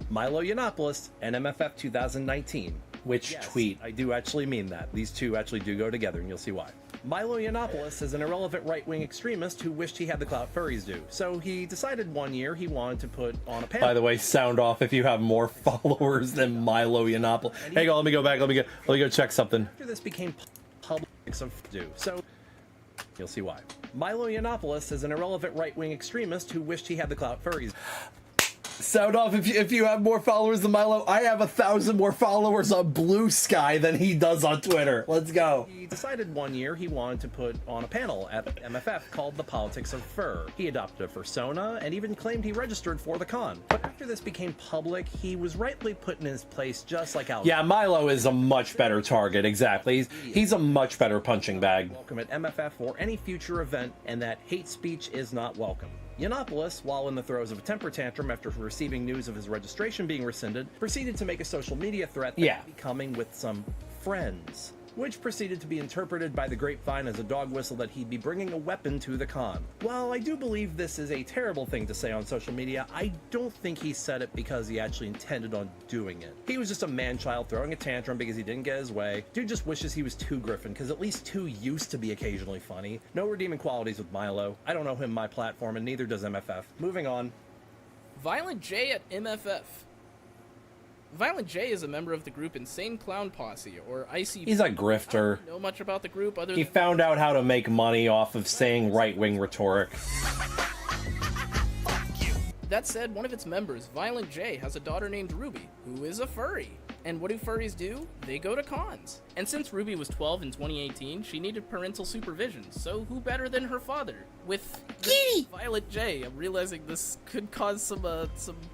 Milo Yiannopoulos, NMFF 2019. Which tweet? I do actually mean that. These two actually do go together, and you'll see why. Milo Yiannopoulos is an irrelevant right-wing extremist who wished he had the clout furries do. So he decided one year he wanted to put on a panel. By the way, sound off if you have more followers than Milo Yiannopoulos. Hang on, let me go back. Let me go check something. After this became public, so you'll see why. Milo Yiannopoulos is an irrelevant right-wing extremist who wished he had the clout furries. Sound off if you have more followers than Milo. I have 1,000 more followers on Blue Sky than he does on Twitter. Let's go. He decided one year he wanted to put on a panel at MFF called The Politics of Fur. He adopted a fursona and even claimed he registered for the con. But after this became public, he was rightly put in his place just like Alex. Yeah, Milo is a much better target, exactly. He's a much better punching bag. Welcome at MFF or any future event, and that hate speech is not welcome. Yiannopoulos, while in the throes of a temper tantrum after receiving news of his registration being rescinded, proceeded to make a social media threat that would be coming with some friends. which proceeded to be interpreted by the grapevine as a dog whistle that he'd be bringing a weapon to the con. While I do believe this is a terrible thing to say on social media, I don't think he said it because he actually intended on doing it. He was just a man-child throwing a tantrum because he didn't get his way. Dude just wishes he was 2 Griffin, because at least 2 used to be occasionally funny. No redeeming qualities with Milo. I don't know him my platform, and neither does MFF. Moving on. Violent J at MFF. Violent J is a member of the group Insane Clown Posse, or ICP. He's a grifter. I don't know much about the group other He than... found out how to make money off of saying right-wing rhetoric. That said, one of its members, Violent J, has a daughter named Ruby, who is a furry. And what do furries do? They go to cons. And since Ruby was 12 in 2018, she needed parental supervision, so who better than her father? With Violent J. I'm realizing this could cause some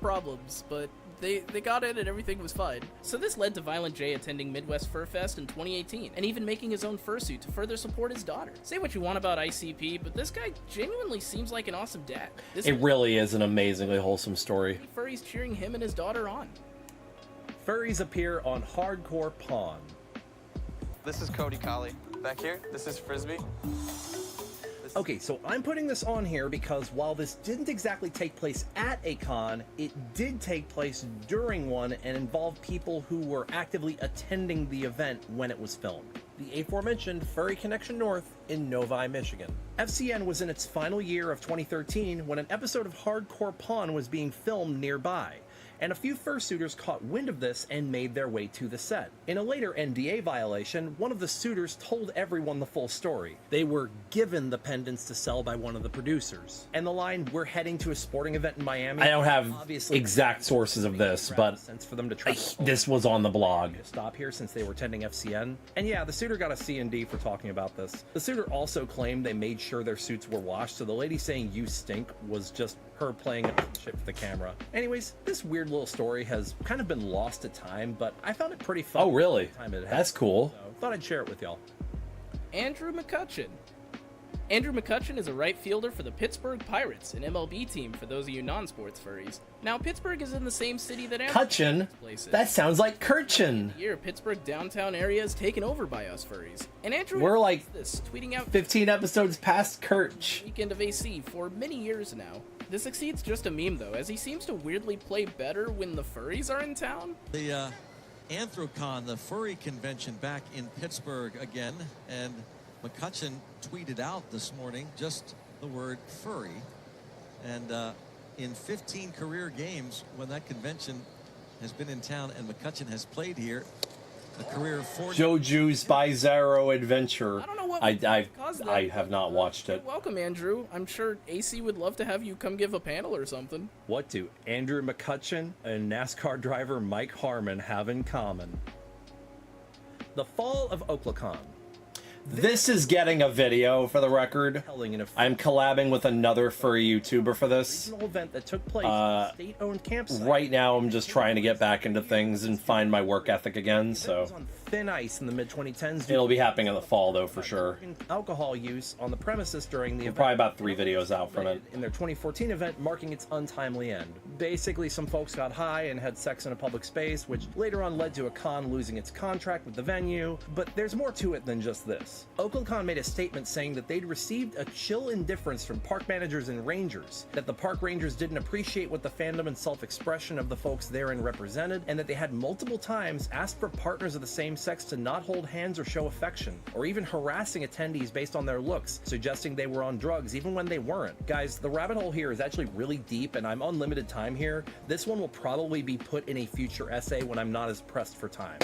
problems, but they got in and everything was fine. So this led to Violent J attending Midwest Fur Fest in 2018, and even making his own fursuit to further support his daughter. Say what you want about ICP, but this guy genuinely seems like an awesome dad. It really is an amazingly wholesome story. Furries cheering him and his daughter on. Furries appear on Hardcore Pawn. This is Cody Colley. Back here, this is Frisbee. Okay, so I'm putting this on here because while this didn't exactly take place at a con, it did take place during one and involved people who were actively attending the event when it was filmed. The aforementioned Furry Connection North in Novi, Michigan. FCN was in its final year of 2013 when an episode of Hardcore Pawn was being filmed nearby, and a few fursuiters caught wind of this and made their way to the set. In a later NDA violation, one of the suitors told everyone the full story. They were given the pendants to sell by one of the producers. And the line, "We're heading to a sporting event in Miami." I don't have obviously exact sources of this, but sense for them to try this was on the blog. Stop here since they were attending FCN. And yeah, the suitor got a C&D for talking about this. The suitor also claimed they made sure their suits were washed, so the lady saying "you stink" was just her playing shit for the camera. Anyways, this weird little story has kind of been lost to time, but I found it pretty fun. Oh, really? Time it That's cool. So thought I'd share it with y'all. Andrew McCutcheon. Andrew McCutcheon is a right fielder for the Pittsburgh Pirates, an MLB team for those of you non-sports furries. Now, Pittsburgh is in the same city that Cutcheon? That sounds like Kirchen. Here, Pittsburgh downtown area is taken over by us furries. And Andrew We're like this, tweeting out 15 episodes past Kirch. Weekend of AC for many years now. This exceeds just a meme though, as he seems to weirdly play better when the furries are in town. The Anthrocon, the furry convention back in Pittsburgh again, and McCutcheon tweeted out this morning just the word furry. And in 15 career games when that convention has been in town and McCutcheon has played here, a career of 40. JoJo's Bizarro Adventure. I don't know what I have not watched it. Welcome, Andrew. I'm sure AC would love to have you come give a panel or something. What do Andrew McCutcheon and NASCAR driver Mike Harmon have in common? The fall of Oklahoma. This is getting a video for the record. I'm collabing with another furry YouTuber for this. Regional event that took place at a state-owned campsite. Right now, I'm just trying to get back into things and find my work ethic again, so... thin ice in the mid-2010s. It'll be happening in the fall, though, for sure. Alcohol use on the premises during the event. Probably about 3 videos out from it. In their 2014 event, marking its untimely end. Basically, some folks got high and had sex in a public space, which later on led to a con losing its contract with the venue. But there's more to it than just this. OaklandCon made a statement saying that they'd received a chill indifference from park managers and rangers, that the park rangers didn't appreciate what the fandom and self-expression of the folks therein represented, and that they had multiple times asked for partners of the same sex to not hold hands or show affection, or even harassing attendees based on their looks, suggesting they were on drugs even when they weren't. Guys, the rabbit hole here is actually really deep, and I'm on limited time here. This one will probably be put in a future essay when I'm not as pressed for time.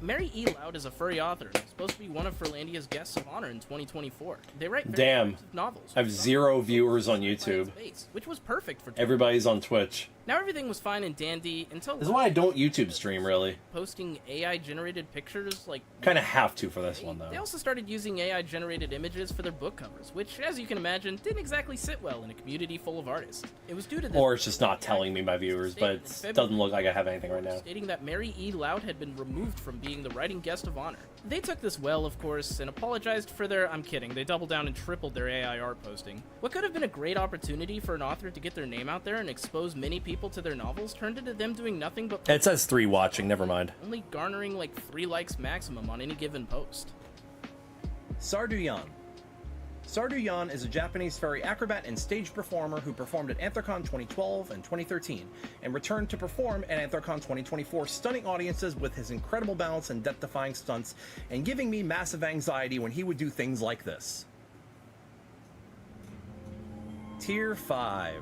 Mary E. Loud is a furry author and is supposed to be one of Furlandia's guests of honor in 2024. They write Damn. novels. I have 0 viewers on YouTube. Which was perfect for Everybody's on Twitch. Now everything was fine and dandy until... This is why I don't YouTube stream, really. Posting AI-generated pictures, like... Kind of have to for this one, though. They also started using AI-generated images for their book covers, which, as you can imagine, didn't exactly sit well in a community full of artists. It was due to this... Or it's just not telling me my viewers, but it doesn't look like I have anything right now. Stating that Mary E. Loud had been removed from being the writing guest of honor. They took this well, of course, and apologized for their... I'm kidding, they doubled down and tripled their AI art posting. What could have been a great opportunity for an author to get their name out there and expose many people people to their novels turned into them doing nothing but It says 3 watching, never mind. only garnering like 3 likes maximum on any given post. Sarduyan. Sarduyan is a Japanese furry acrobat and stage performer who performed at Anthrocon 2012 and 2013 and returned to perform at Anthrocon 2024, stunning audiences with his incredible balance and death-defying stunts and giving me massive anxiety when he would do things like this. Tier 5.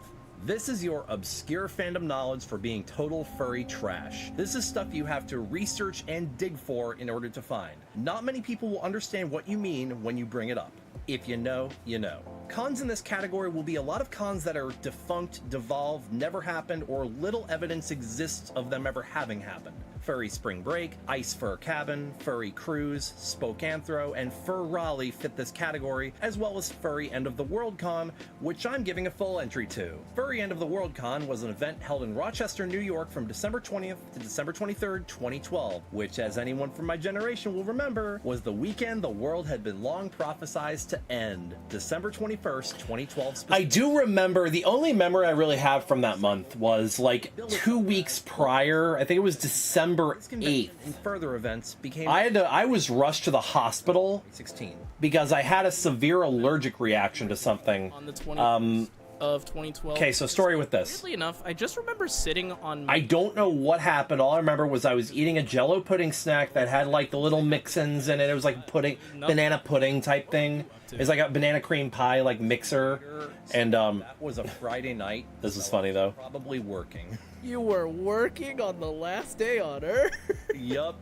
This is your obscure fandom knowledge for being total furry trash. This is stuff you have to research and dig for in order to find. Not many people will understand what you mean when you bring it up. If you know, you know. Cons in this category will be a lot of cons that are defunct, devolved, never happened, or little evidence exists of them ever having happened. Furry Spring Break, Ice Fur Cabin, Furry Cruise, Spokanthro, and Fur Raleigh fit this category, as well as Furry End of the World Con, which I'm giving a full entry to. Furry End of the World Con was an event held in Rochester, New York from December 20th to December 23rd, 2012, which, as anyone from my generation will remember, was the weekend the world had been long prophesized to end. December 21st, 2012 I do remember, the only memory I really have from that month was like 2 weeks prior. I think it was December 8th. And further events became I was rushed to the hospital 16 because I had a severe allergic reaction to something. On the 20th of 2012. Okay, so story with this. Weirdly enough, I just remember sitting on I don't know what happened. All I remember was I was eating a Jello pudding snack that had like the little mix-ins in it. It was like pudding, banana pudding type thing. It's like a banana cream pie like mixer. And that was a Friday night. This is funny though. Probably working. You were working on the last day on Earth? Yup.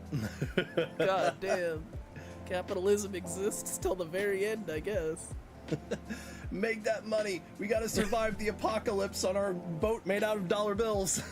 God damn. Capitalism exists till the very end, I guess. Make that money. We gotta survive the apocalypse on our boat made out of dollar bills.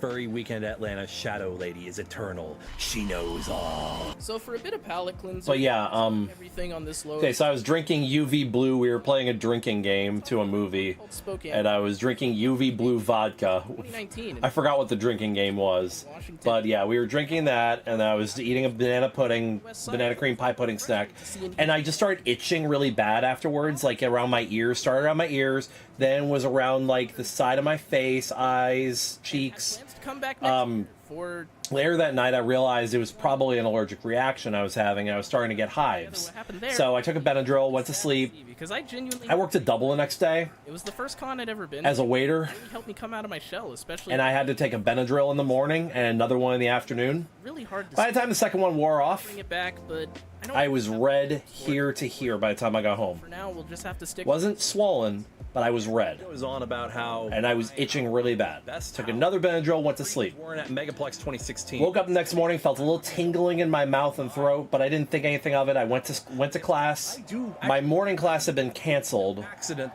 Furry Weekend Atlanta Shadow Lady is eternal. She knows all. So for a bit of palate cleanser, But yeah, everything on this load. okay, so I was drinking UV Blue. We were playing a drinking game to a movie, and I was drinking UV Blue vodka. 2019. I forgot what the drinking game was, but yeah, we were drinking that, and I was eating a banana cream pie pudding snack, and I just started itching really bad afterwards, like around my ears. Started around my ears, then was around like the side of my face, eyes, cheeks. Come back next year for Later that night, I realized it was probably an allergic reaction I was having. I was starting to get hives. So I took a Benadryl, went to sleep. Because I genuinely... I worked a double the next day. It was the first con I'd ever been as a waiter. It really helped me come out of my shell, especially... And I had to take a Benadryl in the morning and another one in the afternoon. Really hard to... By the time the second one wore off, bring it back, but I was red here to here by the time I got home. For now, we'll just have to stick... Wasn't swollen, but I was red. It was on about how... And I was itching really bad. Took another Benadryl, went to sleep. Worn at Megaplex 2016. Woke up the next morning, felt a little tingling in my mouth and throat, but I didn't think anything of it. I went to class. My morning class had been canceled,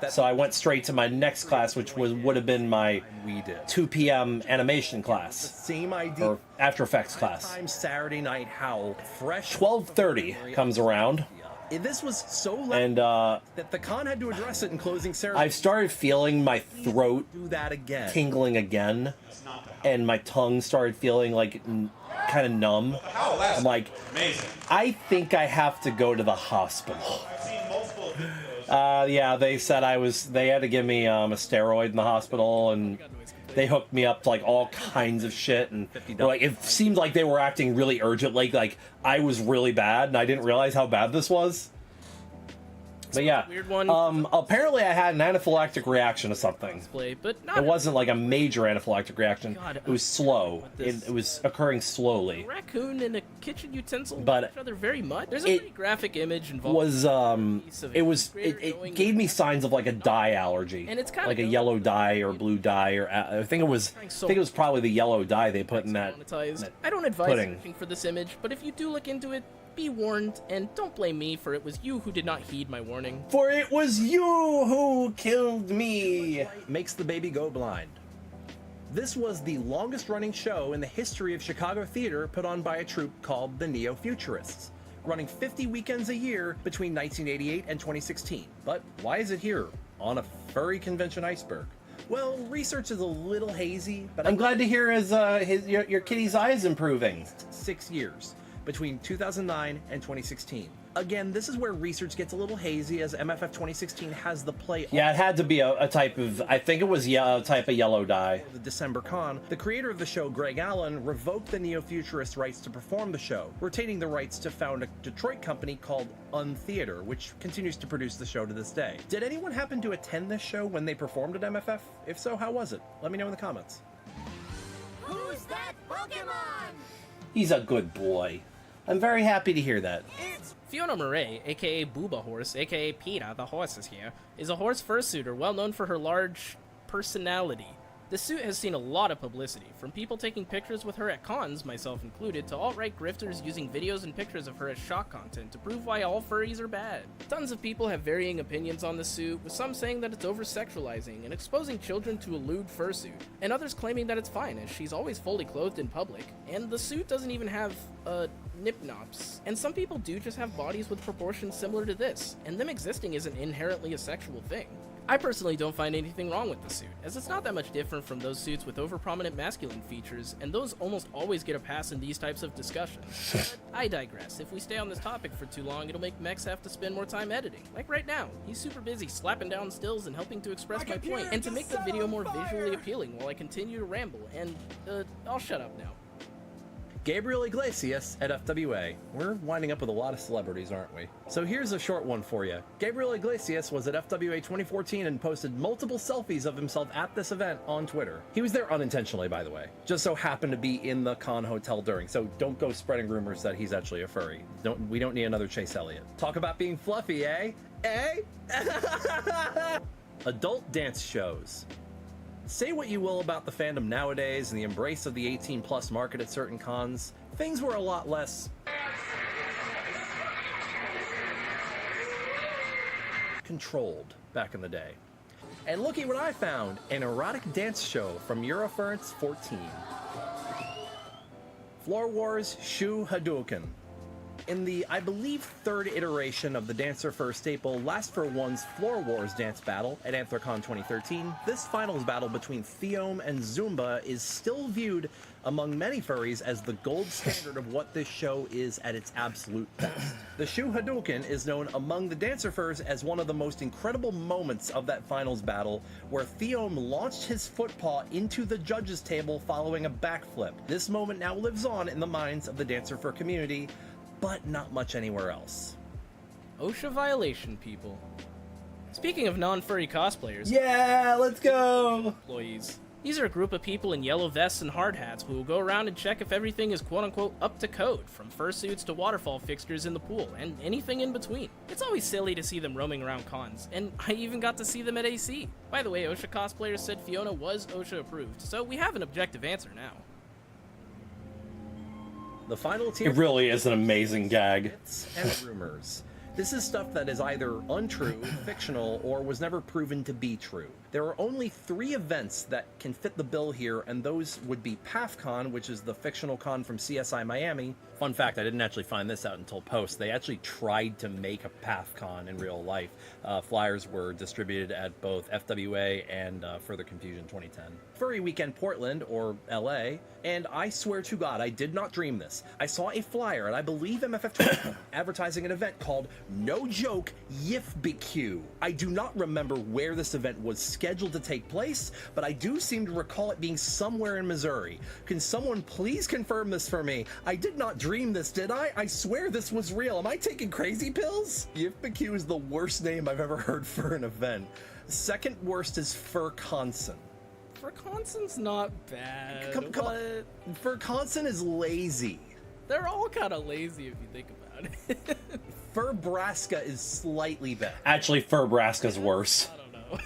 so I went straight to my next class, which would have been my 2 p.m. animation class. Same idea. Or After Effects class. Time Saturday night howl. Fresh. 12:30 comes around. This was so loud And that the con had to address it in closing ceremony. I started feeling my throat do that again. tingling again, and my tongue started feeling like kind of numb. I'm like, I think I have to go to the hospital. Yeah, they said they had to give me a steroid in the hospital, and they hooked me up to like all kinds of shit, and like it seemed like they were acting really urgent, like I was really bad, and I didn't realize how bad this was. But yeah, weird one. Apparently I had an anaphylactic reaction to something. But not It wasn't like a major anaphylactic reaction. God, It was slow. It was occurring slowly. A raccoon and a kitchen utensil But each other very much. There's a pretty graphic image involved. It gave me signs of like a dye allergy, And it's kinda like a yellow dye or blue dye, or I think it was probably the yellow dye they put in that. I don't advise pudding. searching for this image, but if you do look into it, be warned, and don't blame me, for it was you who did not heed my warning. For it was you who killed me. Makes the baby go blind. This was the longest running show in the history of Chicago theater put on by a troupe called the Neo-Futurists, running 50 weekends a year between 1988 and 2016. But why is it here, on a furry convention iceberg? Well, research is a little hazy, but I'm glad to hear your kitty's eye is improving. 6 years, between 2009 and 2016. Again, this is where research gets a little hazy, as MFF 2016 has the play. Yeah, it had to be a type of, I think it was a type of yellow dye. The December Con, the creator of the show, Greg Allen, revoked the neo-futurist rights to perform the show, retaining the rights to found a Detroit company called Untheater, which continues to produce the show to this day. Did anyone happen to attend this show when they performed at MFF? If so, how was it? Let me know in the comments. Who's that Pokemon? He's a good boy. I'm very happy to hear that. Fiona Murray, aka Booba Horse, aka PETA, the horse is here, is a horse fursuiter well known for her large personality. The suit has seen a lot of publicity, from people taking pictures with her at cons, myself included, to alt-right grifters using videos and pictures of her as shock content to prove why all furries are bad. Tons of people have varying opinions on the suit, with some saying that it's over-sexualizing and exposing children to a lewd fursuit, and others claiming that it's fine as she's always fully clothed in public, and the suit doesn't even have, nip-nops. And some people do just have bodies with proportions similar to this, and them existing isn't inherently a sexual thing. I personally don't find anything wrong with the suit, as it's not that much different from those suits with over-prominent masculine features, and those almost always get a pass in these types of discussions. But I digress. If we stay on this topic for too long, it'll make Mex have to spend more time editing. Like right now, he's super busy slapping down stills and helping to express my point, and to make the video more visually appealing while I continue to ramble, and, I'll shut up now. Gabriel Iglesias at FWA. We're winding up with a lot of celebrities, aren't we? So here's a short one for you. Gabriel Iglesias was at FWA 2014 and posted multiple selfies of himself at this event on Twitter. He was there unintentionally, by the way. Just so happened to be in the con hotel during, so don't go spreading rumors that he's actually a furry. We don't need another Chase Elliott. Talk about being fluffy, eh? Eh? Adult dance shows. Say what you will about the fandom nowadays and the embrace of the 18+ market at certain cons, things were a lot less controlled back in the day. And looky what I found, an erotic dance show from Eurofurence 14. Floor Wars Shu Hadouken. In the, I believe, third iteration of the Dancer Fur staple Last for One's Floor Wars dance battle at Anthrocon 2013, this finals battle between Theome and Zumba is still viewed among many furries as the gold standard of what this show is at its absolute best. The Shu Hadouken is known among the Dancer Furs as one of the most incredible moments of that finals battle, where Theome launched his footpaw into the judges' table following a backflip. This moment now lives on in the minds of the Dancer Fur community, but not much anywhere else. OSHA violation, people. Speaking of non-furry cosplayers... Yeah, let's go! Employees. These are a group of people in yellow vests and hard hats who will go around and check if everything is quote-unquote up to code, from fursuits to waterfall fixtures in the pool, and anything in between. It's always silly to see them roaming around cons, and I even got to see them at AC. By the way, OSHA cosplayers said Fiona was OSHA approved, so we have an objective answer now. The final tier. It really is an amazing gag. And rumors. This is stuff that is either untrue, fictional, or was never proven to be true. There are only 3 events that can fit the bill here, and those would be PAFCon, which is the fictional con from CSI Miami. Fun fact, I didn't actually find this out until post. They actually tried to make a PAFCon in real life. Flyers were distributed at both FWA and Further Confusion 2010. Furry Weekend Portland, or LA, and I swear to God, I did not dream this. I saw a flyer, and I believe MFF 20 advertising an event called No Joke YIFBQ. I do not remember where this event was scheduled to take place, but I do seem to recall it being somewhere in Missouri. Can someone please confirm this for me? I did not dream this, did I? I swear this was real. Am I taking crazy pills? YIFBQ is the worst name I've ever heard for an event. Second worst is Furconson. Furconson's not bad. Come on. Furconson is lazy. They're all kind of lazy if you think about it. Furbraska is slightly better. Actually, Furbraska's worse. I don't know.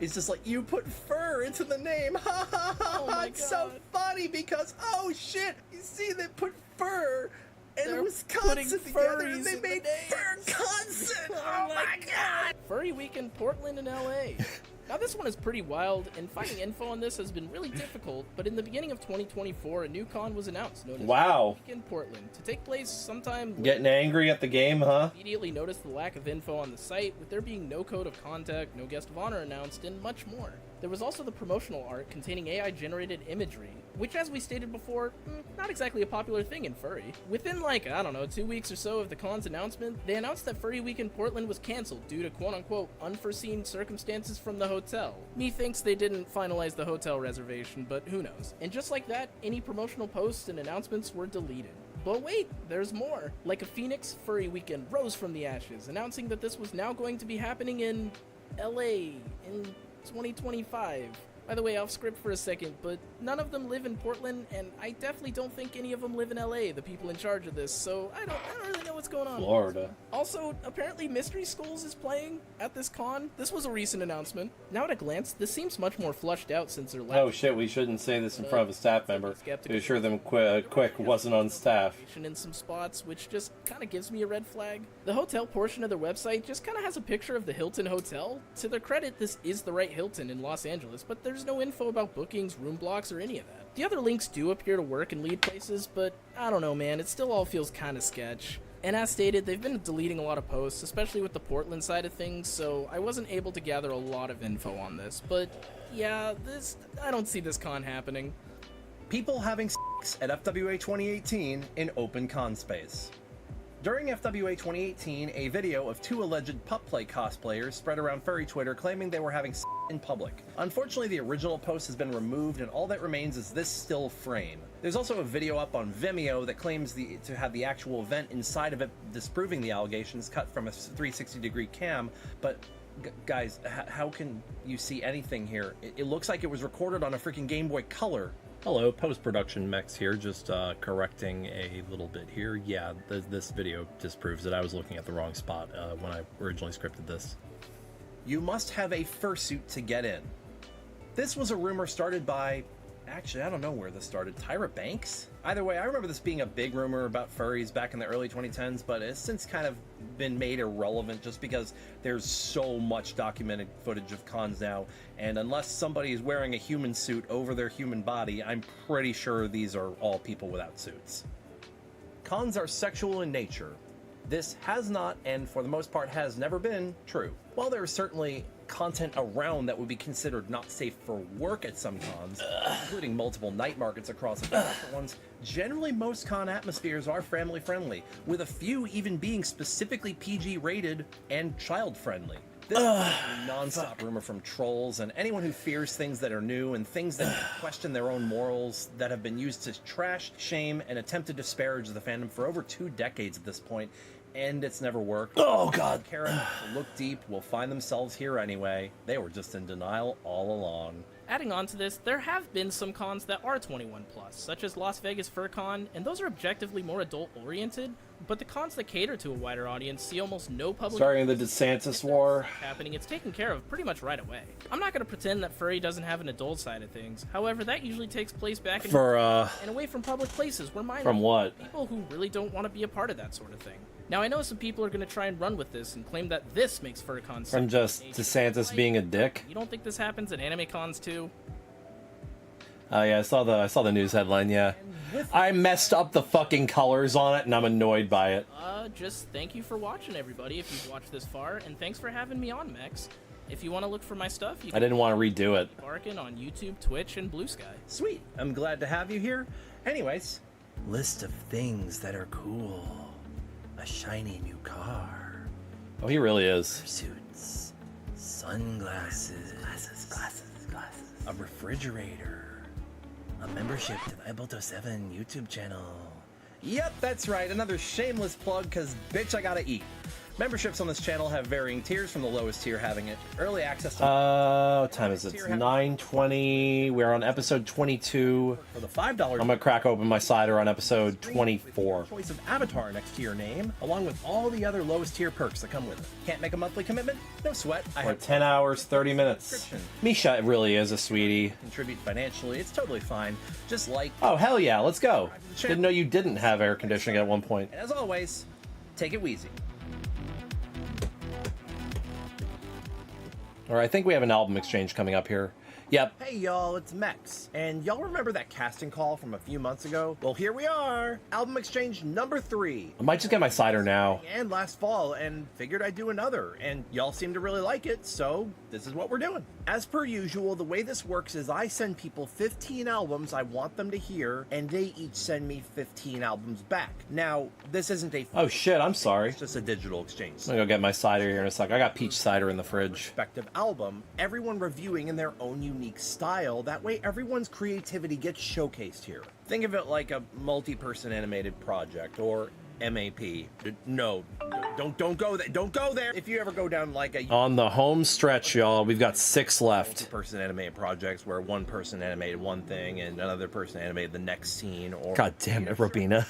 It's just like, you put fur into the name. Ha ha ha. Oh my it's God. so funny because, oh shit, you see they put fur and They're Wisconsin putting together furries and they in the made names. Furconson. Oh my God. Furry Week in Portland and LA. Now this one is pretty wild, and finding info on this has been really difficult, but in the beginning of 2024, a new con was announced, known as Wow. Week in Portland, to take place sometime... Getting angry at the game, huh? Immediately noticed the lack of info on the site, with there being no code of contact, no guest of honor announced, and much more. There was also the promotional art containing AI-generated imagery, which as we stated before, not exactly a popular thing in furry. Within like, I don't know, 2 weeks or so of the con's announcement, they announced that Furry Week in Portland was canceled due to quote-unquote unforeseen circumstances from the hotel. Methinks they didn't finalize the hotel reservation, but who knows. And just like that, any promotional posts and announcements were deleted. But wait, there's more. Like a phoenix, Furry Weekend rose from the ashes, announcing that this was now going to be happening in LA in 2025. By the way, off script for a second, but none of them live in Portland, and I definitely don't think any of them live in LA, the people in charge of this, so I don't really know what's going on. Florida. Also, apparently Mystery Skulls is playing at this con. This was a recent announcement. Now at a glance, this seems much more flushed out since their last... Oh shit, we shouldn't say this in front of a staff member. To assure them Quick wasn't on staff. In some spots, which just kind of gives me a red flag. The hotel portion of their website just kind of has a picture of the Hilton Hotel. To their credit, this is the right Hilton in Los Angeles, but there's no info about bookings, room blocks, or any of that. The other links do appear to work and lead places, but I don't know, man, it still all feels kind of sketch. And as stated, they've been deleting a lot of posts, especially with the Portland side of things, so I wasn't able to gather a lot of info on this, but yeah, I don't see this con happening. People having sex at FWA 2018 in open con space. During FWA 2018, a video of 2 alleged pup play cosplayers spread around furry Twitter claiming they were having sex in public. Unfortunately, the original post has been removed and all that remains is this still frame. There's also a video up on Vimeo that claims to have the actual event inside of it disproving the allegations cut from a 360-degree cam, but guys, how can you see anything here? It looks like it was recorded on a freaking Game Boy Color. Hello, post-production Mex here, just correcting a little bit here. Yeah, this video disproves it. I was looking at the wrong spot when I originally scripted this. You must have a fursuit to get in. This was a rumor started by... Actually, I don't know where this started. Tyra Banks? Either way, I remember this being a big rumor about furries back in the early 2010s, but it's since kind of been made irrelevant just because there's so much documented footage of cons now, and unless somebody is wearing a human suit over their human body, I'm pretty sure these are all people without suits. Cons are sexual in nature. This has not, and for the most part has never been, true. While there is certainly content around that would be considered not safe for work at some cons, including multiple night markets across a few different ones, generally most con atmospheres are family friendly, with a few even being specifically PG rated and child friendly. This is a non-stop rumor from trolls and anyone who fears things that are new and things that question their own morals that have been used to trash, shame, and attempt to disparage the fandom for over 2 decades at this point, and it's never worked. Oh god. Care enough to look deep will find themselves here anyway. They were just in denial all along. Adding on to this, there have been some cons that are 21+, such as Las Vegas FurCon, and those are objectively more adult-oriented, but the cons that cater to a wider audience see almost no public... Starting the DeSantis war. ...happening, it's taken care of pretty much right away. I'm not going to pretend that furry doesn't have an adult side of things, however, that usually takes place back in... and away from public places where minors... From what? People who really don't want to be a part of that sort of thing. Now, I know some people are going to try and run with this and claim that this makes FurCon... From just DeSantis being a dick? You don't think this happens at anime cons too? Yeah, I saw the news headline, yeah. I messed up the fucking colors on it, and I'm annoyed by it. Just thank you for watching, everybody, if you've watched this far, and thanks for having me on, Mex. If you want to look for my stuff, you can... I didn't want to redo it. Barkin on YouTube, Twitch, and Blue Sky. Sweet. I'm glad to have you here. Anyways, list of things that are cool. A shiny new car. Oh, he really is. Suits. Sunglasses. Glasses. A refrigerator. A membership to the Iboto 7 YouTube channel. Yep, that's right, another shameless plug, because bitch, I gotta eat. Memberships on this channel have varying tiers, from the lowest tier having it early access to... what time is it? It's 9:20. We're on episode 22. For the $5... I'm gonna crack open my cider on episode 24. Choice of avatar next to your name, along with all the other lowest tier perks that come with it. Can't make a monthly commitment? No sweat. Or 10 hours, 30 minutes. Misha really is a sweetie. Contribute financially, it's totally fine. Just like... Oh, hell yeah, let's go. Didn't know you didn't have air conditioning at one point. And as always, take it wheezy. Or I think we have an album exchange coming up here. Yep. Hey y'all, it's Mex. And y'all remember that casting call from a few months ago? Well, here we are. Album exchange number 3. I might just get my cider now. And last fall, and figured I'd do another. And y'all seem to really like it, so this is what we're doing. As per usual, the way this works is I send people 15 albums I want them to hear, and they each send me 15 albums back. Now, this isn't a... Oh shit, I'm sorry. It's just a digital exchange. I'm gonna go get my cider here in a sec. I got peach cider in the fridge. Respective album, everyone reviewing in their own unique style. That way everyone's creativity gets showcased here. Think of it like a multi-person animated project, or MAP. No, don't go there. Don't go there. If you ever go down like a... On the home stretch, y'all, we've got 6 left. Multi-person animated projects where one person animated one thing and another person animated the next scene, or... God damn it, Robina.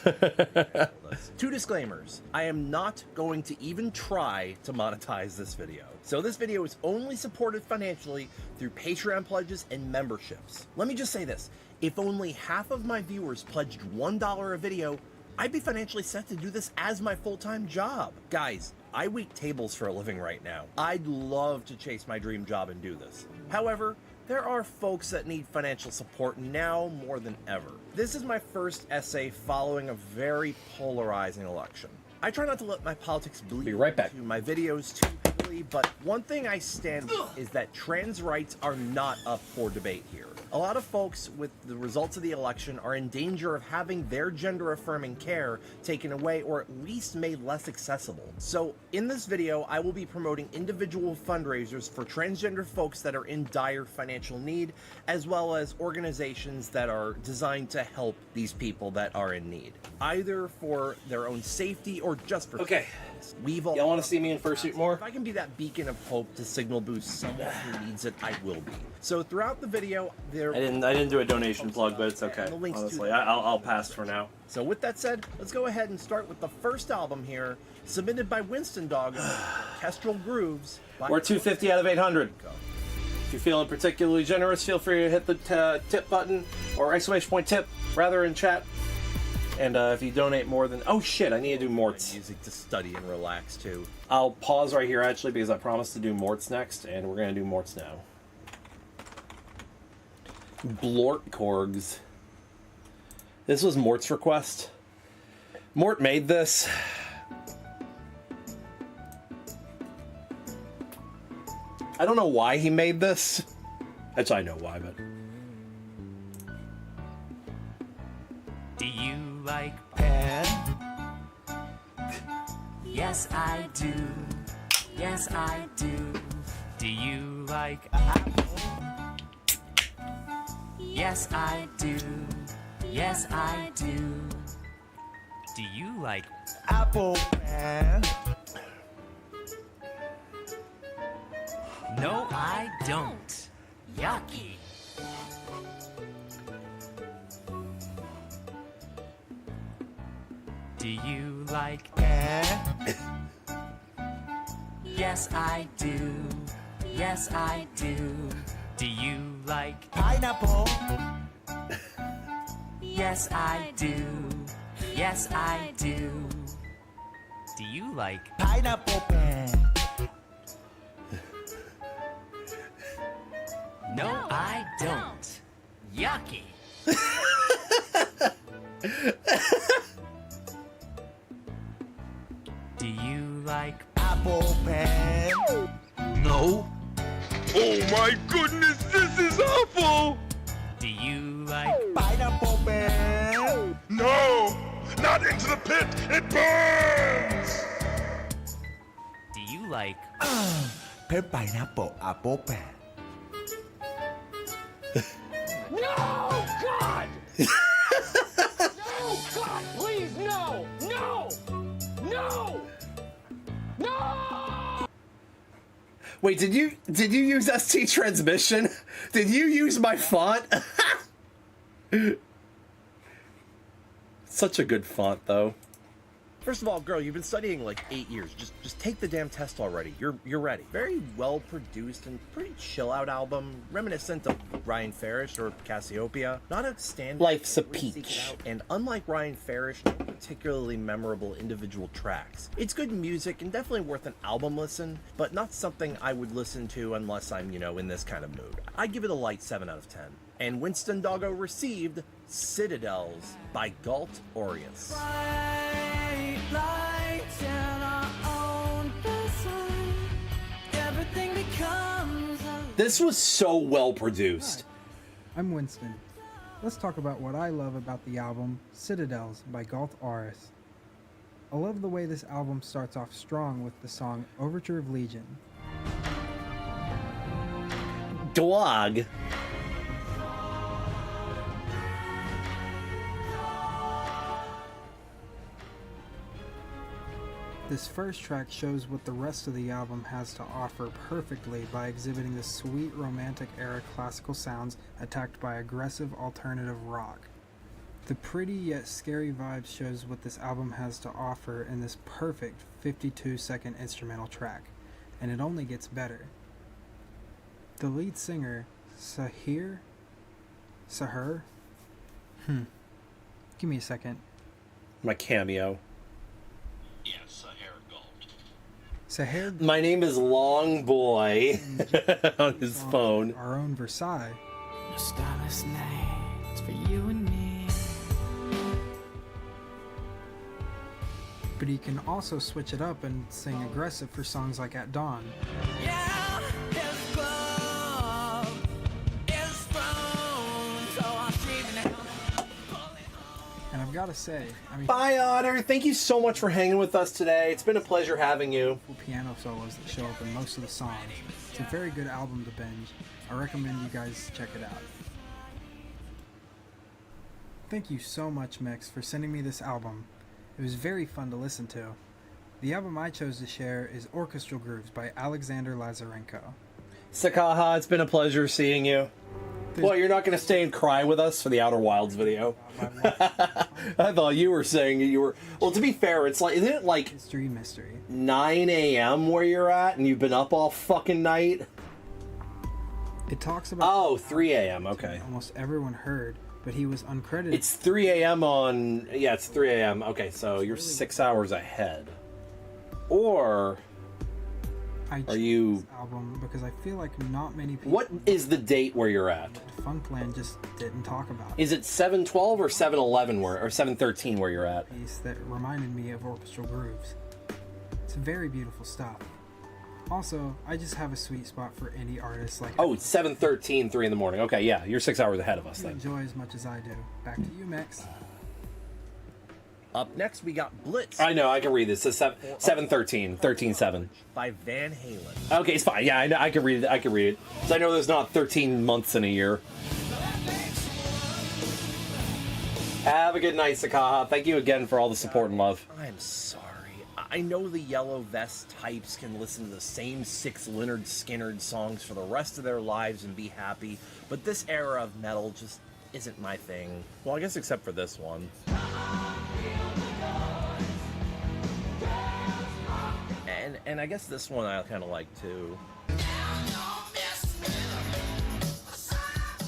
2 disclaimers. I am not going to even try to monetize this video. So this video is only supported financially through Patreon pledges and memberships. Let me just say this. If only half of my viewers pledged $1 a video, I'd be financially set to do this as my full-time job. Guys, I wait tables for a living right now. I'd love to chase my dream job and do this. However, there are folks that need financial support now more than ever. This is my first essay following a very polarizing election. I try not to let my politics bleed into my videos too heavily, but one thing I stand with is that trans rights are not up for debate here. A lot of folks with the results of the election are in danger of having their gender-affirming care taken away or at least made less accessible. So in this video, I will be promoting individual fundraisers for transgender folks that are in dire financial need, as well as organizations that are designed to help these people that are in need, either for their own safety or just for... Okay. We've all... Y'all want to see me in Fursuit more? If I can be that beacon of hope to signal boost someone who needs it, I will be. So throughout the video, there... I didn't do a donation plug, but it's okay. Honestly, I'll pass for now. So with that said, let's go ahead and start with the first album here, submitted by Winston Dog, Kestrel Grooves. We're 250 out of 800. If you're feeling particularly generous, feel free to hit the tip button, or exclamation point tip, rather, in chat. And if you donate more than... Oh shit, I need to do Morts. Music to study and relax too. I'll pause right here actually because I promised to do Morts next, and we're going to do Morts now. Blort Korgs. This was Mort's request. Mort made this. I don't know why he made this. Actually, I know why, but... Do you like pen? Yes, I do. Yes, I do. Do you like apple? Yes, I do. Yes, I do. Do you like apple pen? No, I don't. Yucky. Do you like air? Yes, I do. Yes, I do. Do you like pineapple? Yes, I do. Yes, I do. Do you like pineapple pen? No, I don't. Yucky. Do you like apple pen? No. Oh my goodness, this is awful! Do you like pineapple pen? No! Not into the pit! It burns! Do you like pineapple apple pen? No, God! No, God, please, no! No! No! No! Wait, did you use ST Transmission? Did you use my font? Such a good font, though. First of all, girl, you've been studying like 8 years. Just take the damn test already. You're ready. Very well produced and pretty chill out album, reminiscent of Ryan Farish or Cassiopeia. Not a standard. Life's a peach. And unlike Ryan Farish, no particularly memorable individual tracks. It's good music and definitely worth an album listen, but not something I would listen to unless I'm, in this kind of mood. I'd give it a light 7 out of 10. And Winston Doggo received Citadels by Galt Aureus. This was so well produced. Hi, I'm Winston. Let's talk about what I love about the album Citadels by Galt Aureus. I love the way this album starts off strong with the song Overture of Legion. Dog. This first track shows what the rest of the album has to offer perfectly by exhibiting the sweet romantic era classical sounds attacked by aggressive alternative rock. The pretty yet scary vibe shows what this album has to offer in this perfect 52-second instrumental track, and it only gets better. The lead singer, Sahir? Give me a second. My cameo. Sahir. My name is Long Boy on his phone. Our own Versailles. No starless nights for you and me. But he can also switch it up and sing aggressive for songs like At Dawn. Yeah, his glove is thrown, so I'll shave now. And I've got to say, Bye, Otter. Thank you so much for hanging with us today. It's been a pleasure having you. Piano solos that show up in most of the songs. It's a very good album to binge. I recommend you guys check it out. Thank you so much, Mix, for sending me this album. It was very fun to listen to. The album I chose to share is Orchestral Grooves by Alexander Lazarenko. Sakaha, it's been a pleasure seeing you. What, you're not going to stay and cry with us for the Outer Wilds video? I thought you were saying you were... Well, to be fair, it's like... Isn't it like... Mystery. 9 a.m. where you're at and you've been up all fucking night? It talks about... Oh, 3 a.m. Okay. Almost everyone heard, but he was uncredited. It's 3 a.m. on... Yeah, it's 3 a.m. Okay, so you're 6 hours ahead. Or... I chose this album because I feel like not many people... What is the date where you're at? Funkland just didn't talk about it. Is it 7/12 or 7/11 or 7/13 where you're at? Piece that reminded me of Orchestral Grooves. It's very beautiful stuff. Also, I just have a sweet spot for indie artists like... Oh, it's 7:13, 3 in the morning. Okay, yeah, you're 6 hours ahead of us then. Enjoy as much as I do. Back to you, Max. Up next, we got Blitz. I know, I can read this. It's 7:13, 13/7. By Van Halen. Okay, it's fine. Yeah, I know, I can read it. I can read it. So I know there's not 13 months in a year. Have a good night, Sakaha. Thank you again for all the support and love. I'm sorry. I know the yellow vest types can listen to the same 6 Lynyrd Skynyrd songs for the rest of their lives and be happy, but this era of metal just isn't my thing. Well, I guess except for this one. And I guess this one I kind of like too.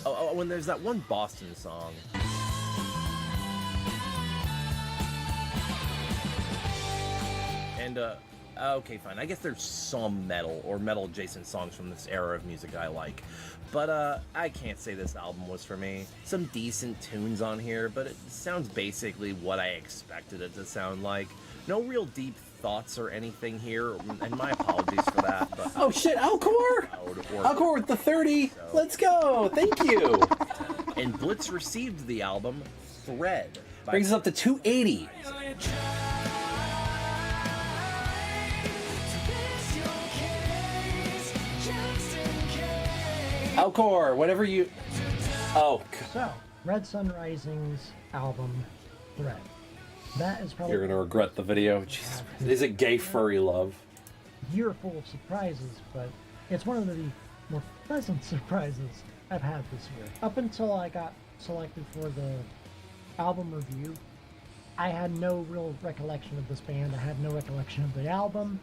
Oh, when there's that one Boston song. And, okay, fine. I guess there's some metal or metal adjacent songs from this era of music I like. But, I can't say this album was for me. Some decent tunes on here, but it sounds basically what I expected it to sound like. No real deep thoughts or anything here, and my apologies for that. But oh shit, Alcor! Alcor with the 30! So. Let's go! Thank you! And Blitz received the album Thread. Brings us up to 280. Alcor, whatever you... Oh. So, Red Sun Rising's album Thread. That is probably... You're gonna regret the video. Jesus. Is it gay furry love? Year full of surprises, but it's one of the more pleasant surprises I've had this year. Up until I got selected for the album review I had no real recollection of this band. I had no recollection of the album.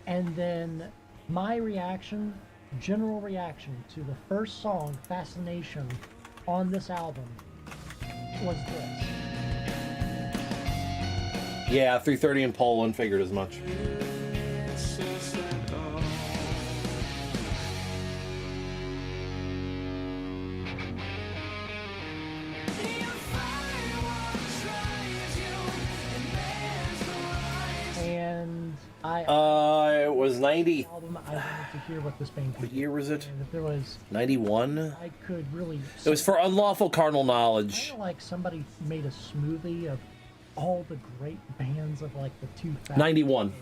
And then my reaction, general reaction to the first song, Fascination, on this album was this. Yeah, 3:30 in Poland, figured as much. And it was 90. Album, I wanted to hear what this band could What year was it? And if there was 91? I could really... It was for unlawful carnal knowledge. Kind of like somebody made a smoothie of all the great bands of like the 2000s. 91.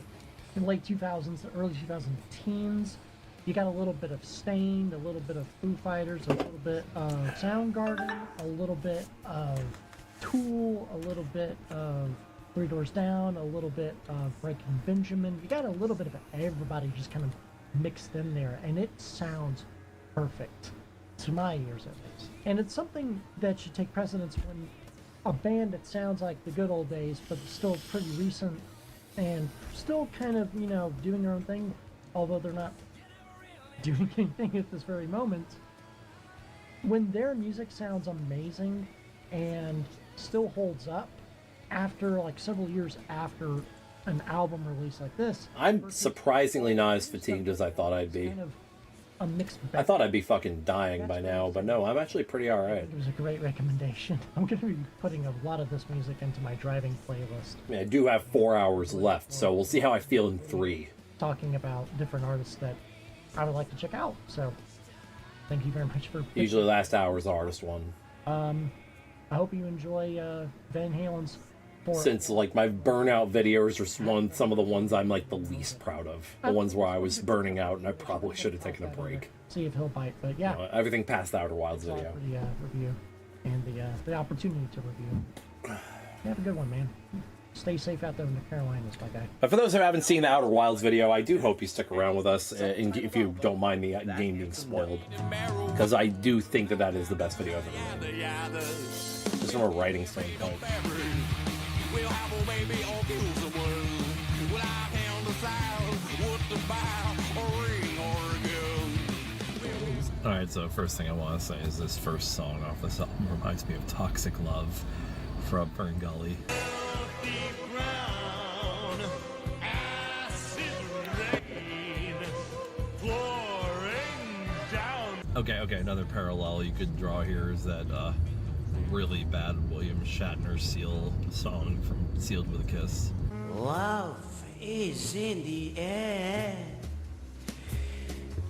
In late 2000s, early 2000 teens. You got a little bit of Stained, a little bit of Foo Fighters, a little bit of Soundgarden, a little bit of Tool, a little bit of Three Doors Down, a little bit of Breaking Benjamin. You got a little bit of everybody just kind of mixed in there, and it sounds perfect to my ears at least. And it's something that should take precedence when a band that sounds like the good old days, but still pretty recent and still kind of, you know, doing their own thing, although they're not doing anything at this very moment. When their music sounds amazing and still holds up after like several years after an album release like this, I'm surprisingly not as fatigued as I thought I'd be. kind of a mixed I thought I'd be fucking dying by now, but no, I'm actually pretty alright. It was a great recommendation. I'm going to be putting a lot of this music into my driving playlist, I mean, I do have 4 hours left, so we'll see how I feel in 3. talking about different artists that I would like to check out. So thank you very much for... Usually last hour is the hardest one. I hope you enjoy Van Halen's... Since like my burnout videos are some of the ones I'm like the least proud of. The ones where I was burning out and I probably should have taken a break. See if he'll bite, but yeah. You know, everything past the Outer Wilds video. For the review and the opportunity to review. Have a good one, man. Stay safe out there in the Carolinas, my guy. But for those who haven't seen the Outer Wilds video, I do hope you stick around with us, if you don't mind the game being spoiled. Because I do think that that is the best video I've ever made. Just from a writing standpoint. We'll have a baby or kill someone. Will I hand the south? What to buy? A ring or a gun? Alright, so first thing I want to say is this first song off this album reminds me of Toxic Love from Fern Gully. Okay, another parallel you could draw here is that really bad William Shatner Seal song from Sealed with a Kiss. Love is in the air.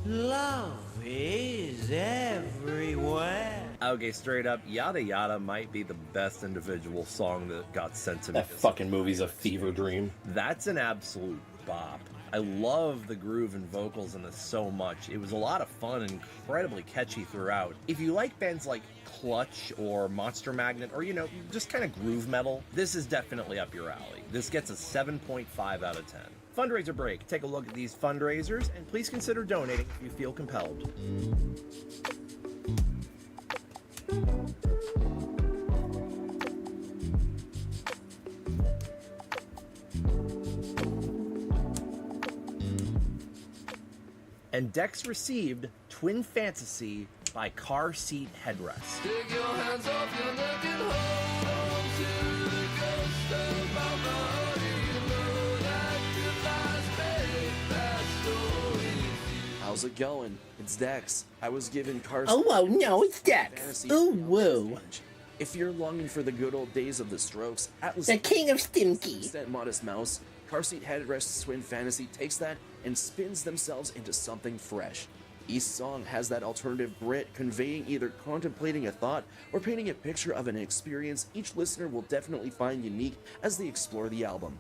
Love is everywhere. Okay, straight up, Yada Yada might be the best individual song that got sent to me. That fucking movie's a fever dream. That's an absolute bop. I love the groove and vocals in this so much. It was a lot of fun and incredibly catchy throughout. If you like bands like Clutch or Monster Magnet, or, you know, just kind of groove metal, this is definitely up your alley. This gets a 7.5 out of 10. Fundraiser break. Take a look at these fundraisers, and please consider donating if you feel compelled. And Dex received Twin Fantasy by Car Seat Headrest. Take your hands off your neck and hold on to the ghost about the honey. You know that your lies make that story. How's it going? It's Dex. I was given Car Oh, whoa, no, it's Dex. Ooh, woo. If you're longing for the good old days of the Strokes, Atlas, The king of Stinky. Modest Mouse, Car Seat Headrest's Twin Fantasy takes that and spins themselves into something fresh. Each song has that alternative grit, conveying either contemplating a thought or painting a picture of an experience each listener will definitely find unique as they explore the album.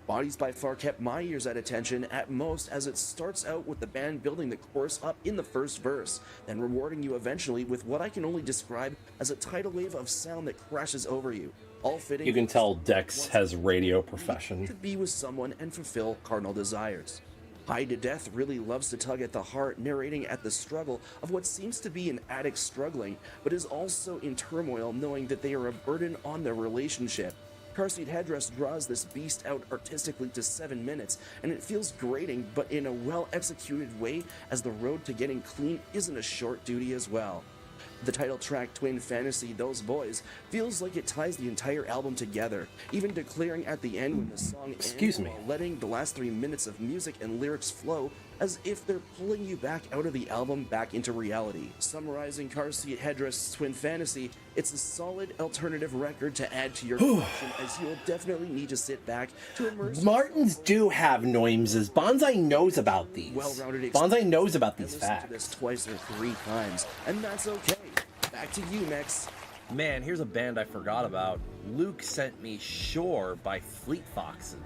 Bodies by far kept my ears at attention at most, as it starts out with the band building the chorus up in the first verse, then rewarding you eventually with what I can only describe as a tidal wave of sound that crashes over you, all fitting. You can tell Dex has radio profession. To be with someone and fulfill carnal desires. High to Death really loves to tug at the heart, narrating at the struggle of what seems to be an addict struggling, but is also in turmoil knowing that they are a burden on their relationship. Car seat headrest draws this beast out artistically to 7 minutes, and it feels grating, but in a well-executed way, as the road to getting clean isn't a short duty as well. The title track, Twin Fantasy, Those Boys, feels like it ties the entire album together, even declaring at the end when the song ends while letting the last 3 minutes of music and lyrics flow as if they're pulling you back out of the album back into reality. Summarizing Car Seat Headrest's Twin Fantasy, it's a solid alternative record to add to your collection, as you'll definitely need to sit back to immerse. Martins do have noises. Bonsai knows about these. Well-rounded Bonsai knows about these listen to this facts. twice or 3 times, and that's okay. Back to you, Mex. Man, here's a band I forgot about. Luke sent me Shore by Fleet Foxes.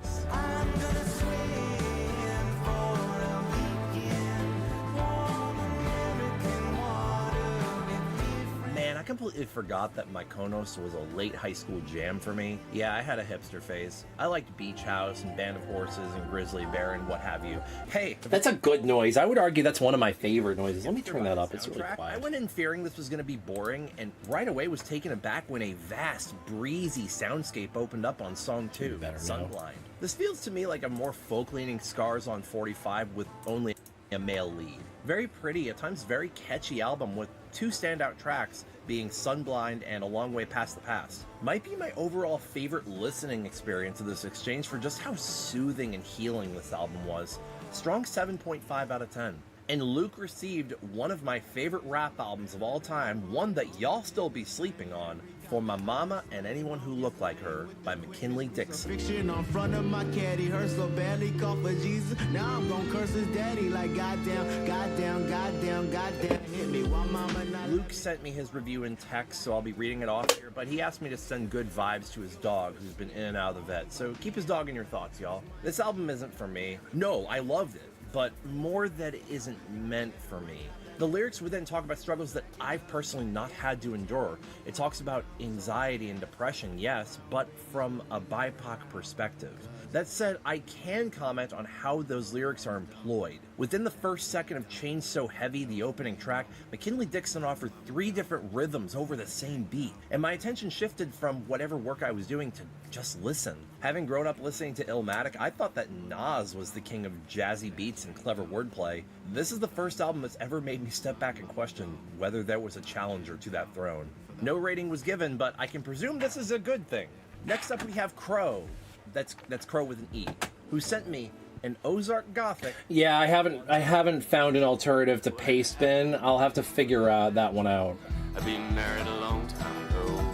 Man, I completely forgot that Mykonos was a late high school jam for me. Yeah, I had a hipster phase. I liked Beach House and Band of Horses and Grizzly Bear and what have you. Hey, That's a good noise. I would argue that's one of my favorite noises. Let me turn that up. It's really I quiet. went in fearing this was going to be boring, and right away was taken aback when a vast, breezy soundscape opened up on song 2, Sunblind. This feels to me like a more folk-leaning Scars on 45 with only a male lead. Very pretty, at times very catchy album with 2 standout tracks being Sunblind and A Long Way Past the Past. Might be my overall favorite listening experience of this exchange for just how soothing and healing this album was. Strong 7.5 out of 10. And Luke received one of my favorite rap albums of all time, one that y'all still be sleeping on, For My Mama and Anyone Who Looked Like Her by McKinley Dixon. Fiction on front of my caddy, hurt so badly, call for Jesus. Now I'm gonna curse his daddy like goddamn, goddamn, goddamn, goddamn, hit me while mama not. Luke sent me his review in text, so I'll be reading it off here, but he asked me to send good vibes to his dog, who's been in and out of the vet, so keep his dog in your thoughts, y'all. This album isn't for me. No, I loved it, but more that it isn't meant for me. The lyrics would then talk about struggles that I've personally not had to endure. It talks about anxiety and depression, yes, but from a BIPOC perspective. That said, I can comment on how those lyrics are employed. Within the first second of Chains So Heavy, the opening track, McKinley Dixon offered 3 different rhythms over the same beat, and my attention shifted from whatever work I was doing to just listen. Having grown up listening to Illmatic, I thought that Nas was the king of jazzy beats and clever wordplay. This is the first album that's ever made me step back and question whether there was a challenger to that throne. No rating was given, but I can presume this is a good thing. Next up we have Crow. That's Crow with an E, who sent me an Ozark Gothic. Yeah, I haven't found an alternative to Pastebin. I'll have to figure that one out. I've been married a long time ago.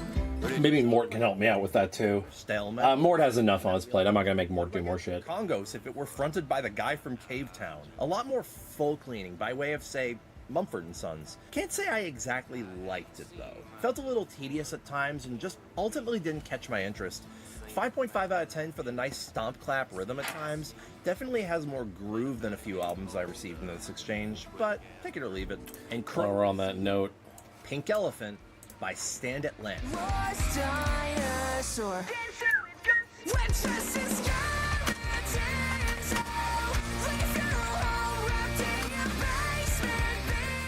Maybe Mort can help me out with that too. Stalemate. Mort has enough on his plate. I'm not gonna make Mort do more shit. Congos if it were fronted by the guy from Cave Town. A lot more folk-leaning by way of, say, Mumford & Sons. Can't say I exactly liked it though. Felt a little tedious at times and just ultimately didn't catch my interest. 5.5 out of 10 for the nice stomp clap rhythm at times. Definitely has more groove than a few albums I received in this exchange, but take it or leave it. And While we're on that note, Pink Elephant by Stand Atlantic.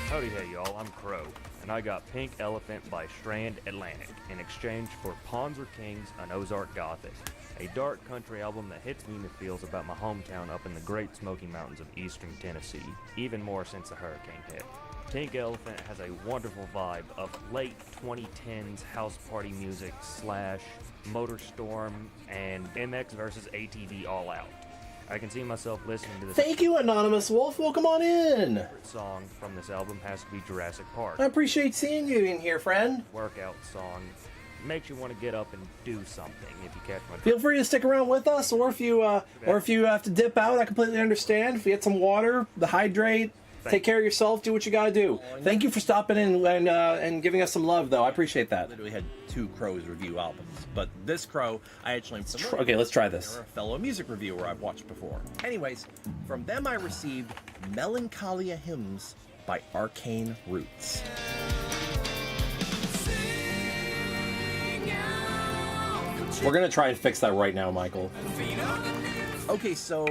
Howdy hey y'all, I'm Crow, and I got Pink Elephant by Strand Atlantic in exchange for Pawns Are Kings, an Ozark Gothic, a dark country album that hits me in the feels about my hometown up in the Great Smoky Mountains of eastern Tennessee, even more since the hurricane hit. Pink Elephant has a wonderful vibe of late 2010s house party music / Motorstorm and MX versus ATV All Out. I can see myself listening to this. thank you, Anonymous Wolf. Welcome on in. Favorite song from this album has to be Jurassic Park. I appreciate seeing you in here, friend. Workout song. Makes you want to get up and do something if you catch my drift. Feel free to stick around with us, or if you have to dip out, I completely understand. If you get some water, hydrate, take care of yourself, do what you gotta do. Thank you for stopping in and giving us some love, though. I appreciate that. Literally had 2 Crows review albums, but this Crow I actually am familiar Okay, let's try with. this. They're a fellow music reviewer I've watched before. Anyways, from them I received Melancholia Hymns by Arcane Roots. We're gonna try and fix that right now, Michael. Okay, so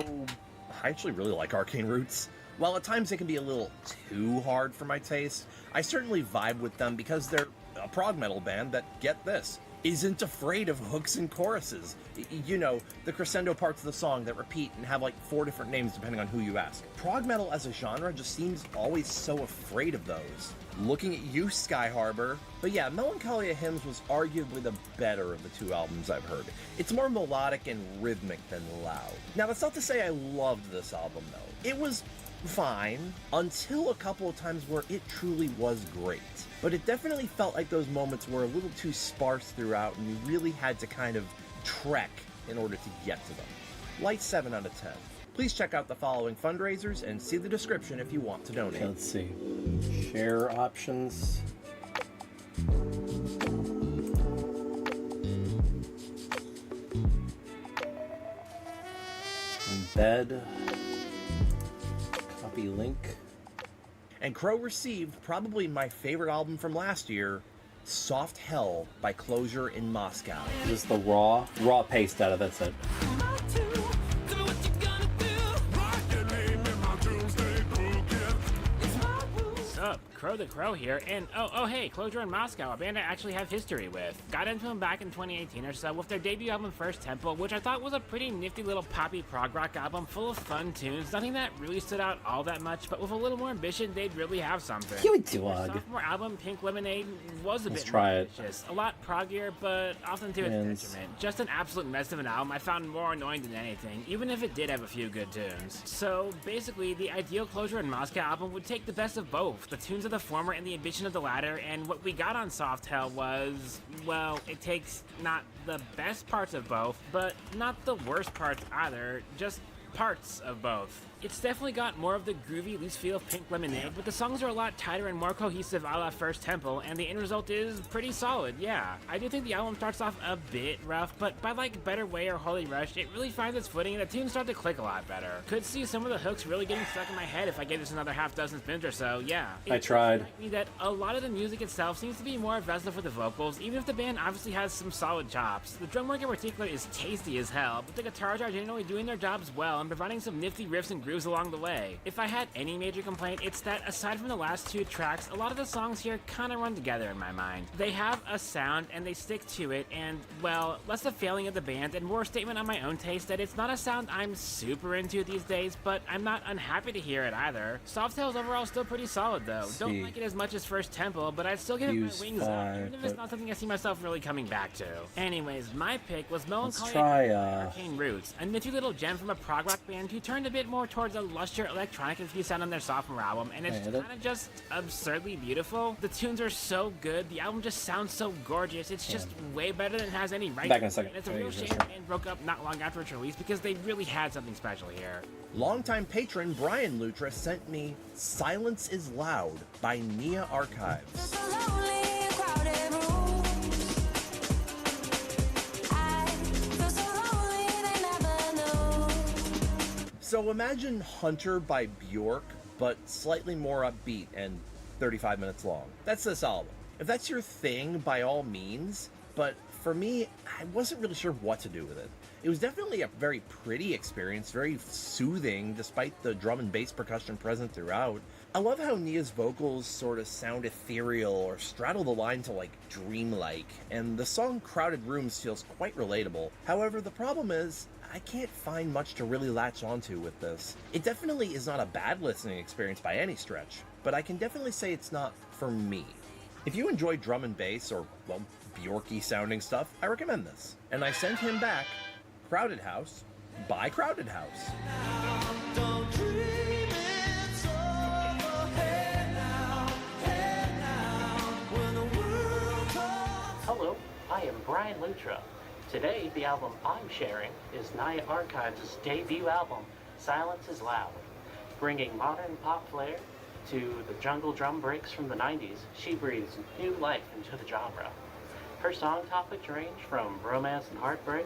I actually really like Arcane Roots. While at times they can be a little too hard for my taste, I certainly vibe with them because they're a prog metal band that, get this, isn't afraid of hooks and choruses. You know, the crescendo parts of the song that repeat and have like 4 different names depending on who you ask. Prog metal as a genre just seems always so afraid of those. Looking at you, Sky Harbor. But yeah, Melancholia Hymns was arguably the better of the 2 albums I've heard. It's more melodic and rhythmic than loud. Now, that's not to say I loved this album, though. It was fine until a couple of times where it truly was great. But it definitely felt like those moments were a little too sparse throughout, and you really had to kind of trek in order to get to them. Light 7 out of 10. Please check out the following fundraisers and see the description if you want to donate. Okay, let's see. Share options. Embed. Copy link. And Crow received probably my favorite album from last year, Soft Hell by Closure in Moscow. This is the raw paste out of that's it. Sup, Crow the Crow here, and oh hey, Closure in Moscow, a band I actually have history with. Got into them back in 2018 or so with their debut album First Temple, which I thought was a pretty nifty little poppy prog rock album full of fun tunes, nothing that really stood out all that much, but with a little more ambition, they'd really have something. You Their dog. sophomore album, Pink Lemonade, was a Let's bit try more it. ambitious, a lot proggier, but often to its detriment. Just an absolute mess of an album I found more annoying than anything, even if it did have a few good tunes. So basically, the ideal Closure in Moscow album would take the best of both, the tunes of the former and the ambition of the latter, and what we got on Soft Hell was, well, it takes not the best parts of both, but not the worst parts either, just parts of both. It's definitely got more of the groovy, loose feel of Pink Lemonade, but the songs are a lot tighter and more cohesive a la First Temple, and the end result is pretty solid, yeah. I do think the album starts off a bit rough, but by like Better Way or Holy Rush, it really finds its footing and the tunes start to click a lot better. Could see some of the hooks really getting stuck in my head if I gave this another half dozen spins or so, yeah. I tried. It me that a lot of the music itself seems to be more a vessel for the vocals, even if the band obviously has some solid chops. The drum work in particular is tasty as hell, but the guitars are generally doing their jobs well and providing some nifty riffs and grooves along the way. If I had any major complaint, it's that aside from the last 2 tracks, a lot of the songs here kind of run together in my mind. They have a sound and they stick to it, and well, less a failing of the band and more a statement on my own taste that it's not a sound I'm super into these days, but I'm not unhappy to hear it either. Soft Hell's overall still pretty solid though. Don't like it as much as First Temple, but I'd still give it my wings up, even if it's not something I see myself really coming back to. Anyways, my pick was Melancholy Arcane Roots, a nifty little gem from a prog rock band who turned a bit more towards a lusher electronic infused sound on their sophomore album, and it's kind of just absurdly beautiful. The tunes are so good, the album just sounds so gorgeous, it's just way better than it has any right Back in a to. second. And it's a real shame the band broke up not long after its release because they really had something special here. Longtime patron Brian Lutra sent me Silence is Loud by Nia Archives. So imagine Hunter by Bjork, but slightly more upbeat and 35 minutes long. That's this album. If that's your thing, by all means, but for me, I wasn't really sure what to do with it. It was definitely a very pretty experience, very soothing, despite the drum and bass percussion present throughout. I love how Nia's vocals sort of sound ethereal or straddle the line to like dreamlike, and the song Crowded Rooms feels quite relatable. However, the problem is, I can't find much to really latch onto with this. It definitely is not a bad listening experience by any stretch, but I can definitely say it's not for me. If you enjoy drum and bass or, well, Bjorky sounding stuff, I recommend this. And I sent him back Crowded House by Crowded House. Hello, I am Brian Lutra. Today, the album I'm sharing is Nia Archives' debut album, Silence is Loud. Bringing modern pop flair to the jungle drum breaks from the 90s, she breathes new life into the genre. Her song topics range from romance and heartbreak,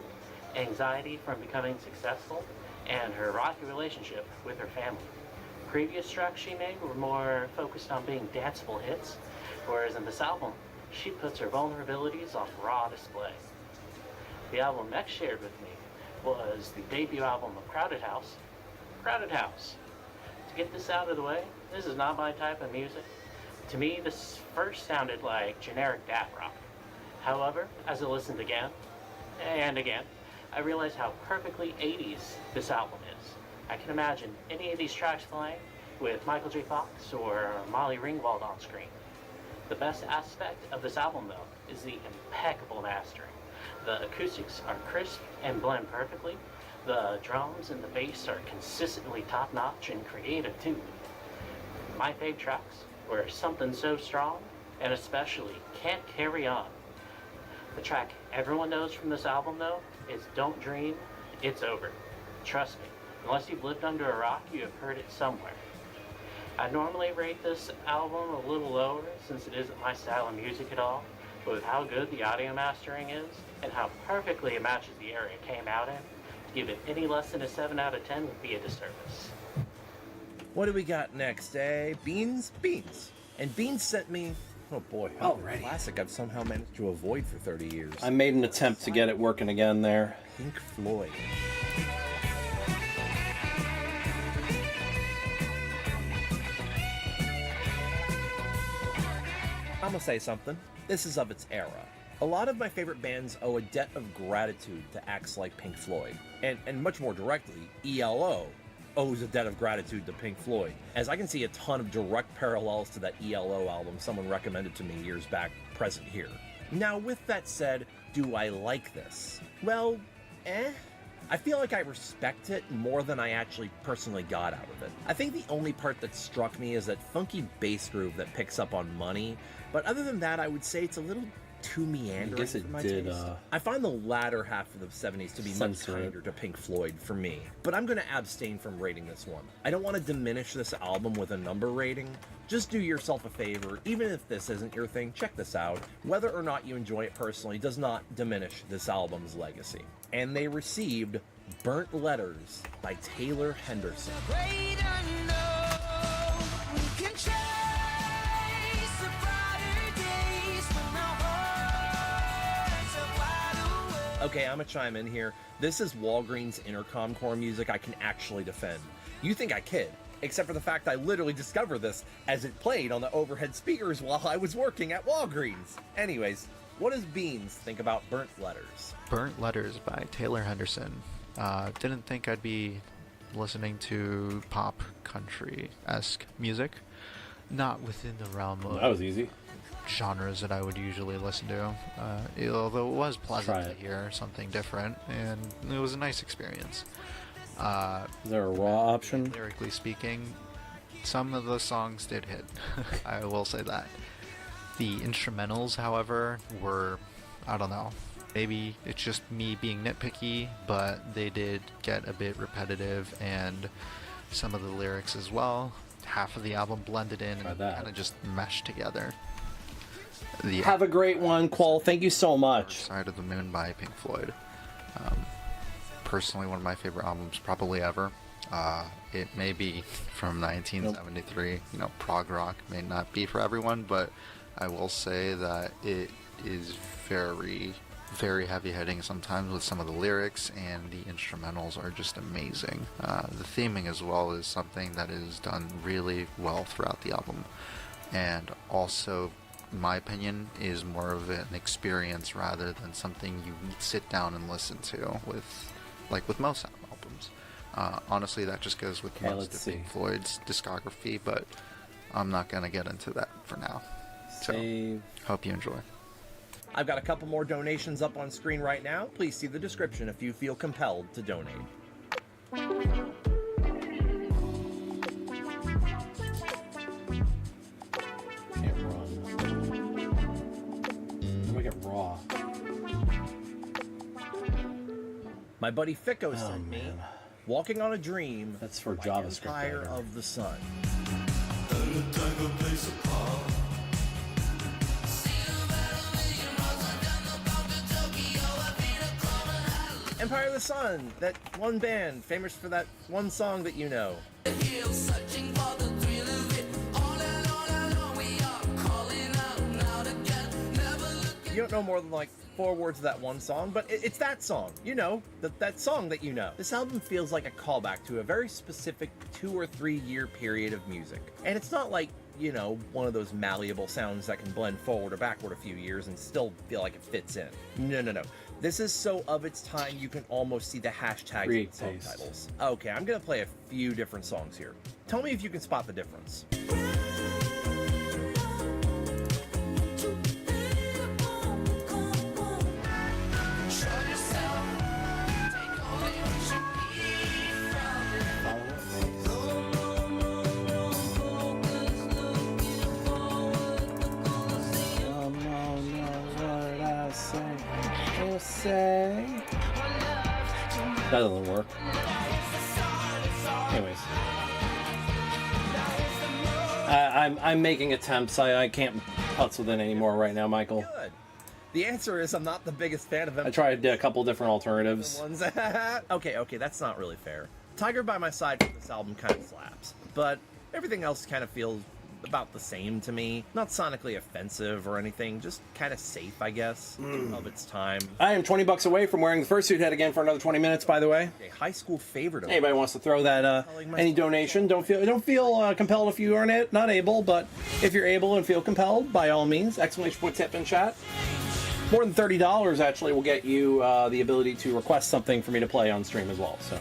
anxiety from becoming successful, and her rocky relationship with her family. Previous tracks she made were more focused on being danceable hits, whereas in this album, she puts her vulnerabilities on raw display. The album next shared with me was the debut album of Crowded House, Crowded House. To get this out of the way, this is not my type of music. To me, this first sounded like generic dap rock. However, as I listened again and again, I realized how perfectly 80s this album is. I can imagine any of these tracks playing with Michael J. Fox or Molly Ringwald on screen. The best aspect of this album, though, is the impeccable mastering. The acoustics are crisp and blend perfectly. The drums and the bass are consistently top-notch and creative, too. My fave tracks were Something So Strong and especially Can't Carry On. The track everyone knows from this album, though, is Don't Dream, It's Over. Trust me, unless you've lived under a rock, you have heard it somewhere. I normally rate this album a little lower since it isn't my style of music at all, but with how good the audio mastering is and how perfectly it matches the era it came out in, to give it any less than a 7 out of 10 would be a disservice. What do we got next, eh? Beans? Beans. And Beans sent me, oh boy, Alrighty. a classic I've somehow managed to avoid for 30 years. I made an attempt to get it working again there. Pink Floyd. I'm gonna say something. This is of its era. A lot of my favorite bands owe a debt of gratitude to acts like Pink Floyd. And much more directly, ELO owes a debt of gratitude to Pink Floyd, as I can see a ton of direct parallels to that ELO album someone recommended to me years back, present here. Now, with that said, do I like this? Well, I feel like I respect it more than I actually personally got out of it. I think the only part that struck me is that funky bass groove that picks up on Money, but other than that, I would say it's a little too meandering I guess it for my did, taste. I find the latter half of the 70s to be much censor it. kinder to Pink Floyd for me, but I'm gonna abstain from rating this one. I don't want to diminish this album with a number rating. Just do yourself a favor, even if this isn't your thing, check this out. Whether or not you enjoy it personally does not diminish this album's legacy. And they received Burnt Letters by Taylor Henderson. Okay, I'm gonna chime in here. This is Walgreens intercom core music I can actually defend. You think I kid, except for the fact I literally discovered this as it played on the overhead speakers while I was working at Walgreens. Anyways, what does Beans think about Burnt Letters? Burnt Letters by Taylor Henderson. Didn't think I'd be listening to pop country-esque music. Not within the realm of That was easy. genres that I would usually listen to. Although it was pleasant to hear something different, and it was a nice experience. Is there a raw option? Lyrically speaking, some of the songs did hit. I will say that. The instrumentals, however, were, I don't know, maybe it's just me being nitpicky, but they did get a bit repetitive, and some of the lyrics as well. Half of the album blended in and kind of just meshed together. Have a great one, Qual. Thank you so much. Side of the Moon by Pink Floyd. Personally, one of my favorite albums probably ever. It may be from 1973. You know, prog rock may not be for everyone, but I will say that it is very, very heavy-hitting sometimes with some of the lyrics, and the instrumentals are just amazing. The theming as well is something that is done really well throughout the album, and also, in my opinion, is more of an experience rather than something you sit down and listen to with most albums. Honestly, that just goes with most of Pink Floyd's discography, but I'm not going to get into that for now. So, hope you enjoy. I've got a couple more donations up on screen right now. Please see the description if you feel compelled to donate. Can't run. How do I get raw? My buddy Fico sent me Walking on a Dream. That's for by JavaScript. Empire of the Sun. Empire of the Sun, that one band famous for that one song that you know. You don't know more than like 4 words of that one song, but it's that song, you know, that song that you know. This album feels like a callback to a very specific 2 or 3 year period of music. And it's not like you know, one of those malleable sounds that can blend forward or backward a few years and still feel like it fits in. No. This is so of its time you can almost see the hashtags and subtitles. Okay, I'm gonna play a few different songs here. Tell me if you can spot the difference. Say that doesn't work. Anyways, I'm making attempts. I can't putz with it anymore right now, Michael. Good. The answer is I'm not the biggest fan of them. I tried a couple different alternatives. Okay, that's not really fair. Tiger by My Side from this album kind of slaps, but everything else kind of feels about the same to me. Not sonically offensive or anything, just kind of safe, I guess, of its time. I am $20 away from wearing the Fursuit head again for another 20 minutes, by the way. A high school favorite. Anybody wants to throw that any donation, don't feel compelled if you aren't not able, but if you're able and feel compelled, by all means, exclamation point tip in chat. More than $30 actually will get you the ability to request something for me to play on stream as well. So,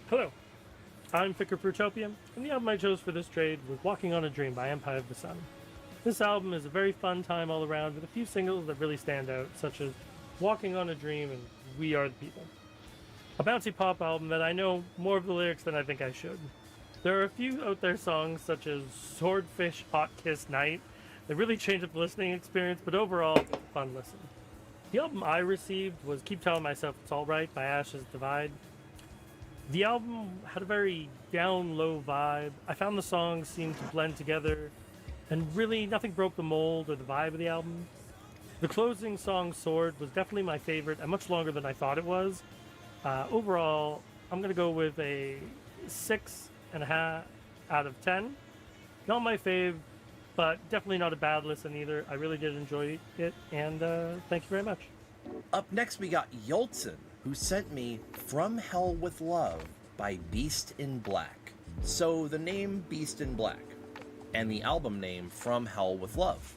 hello. I'm Ficker Fruitopia, and the album I chose for this trade was Walking on a Dream by Empire of the Sun. This album is a very fun time all around with a few singles that really stand out, such as Walking on a Dream and We Are the People. A bouncy pop album that I know more of the lyrics than I think I should. There are a few out there songs such as Swordfish Hot Kiss Night that really change up the listening experience, but overall, it's a fun listen. The album I received was Keep Telling Myself It's Alright by Ashes Divide. The album had a very down-low vibe. I found the songs seemed to blend together, and really nothing broke the mold or the vibe of the album. The closing song, Sword, was definitely my favorite, and much longer than I thought it was. Overall, I'm going to go with a 6.5 out of 10. Not my fave, but definitely not a bad listen either. I really did enjoy it, and thank you very much. Up next, we got Yoltzen, who sent me From Hell with Love by Beast in Black. So the name Beast in Black and the album name From Hell with Love.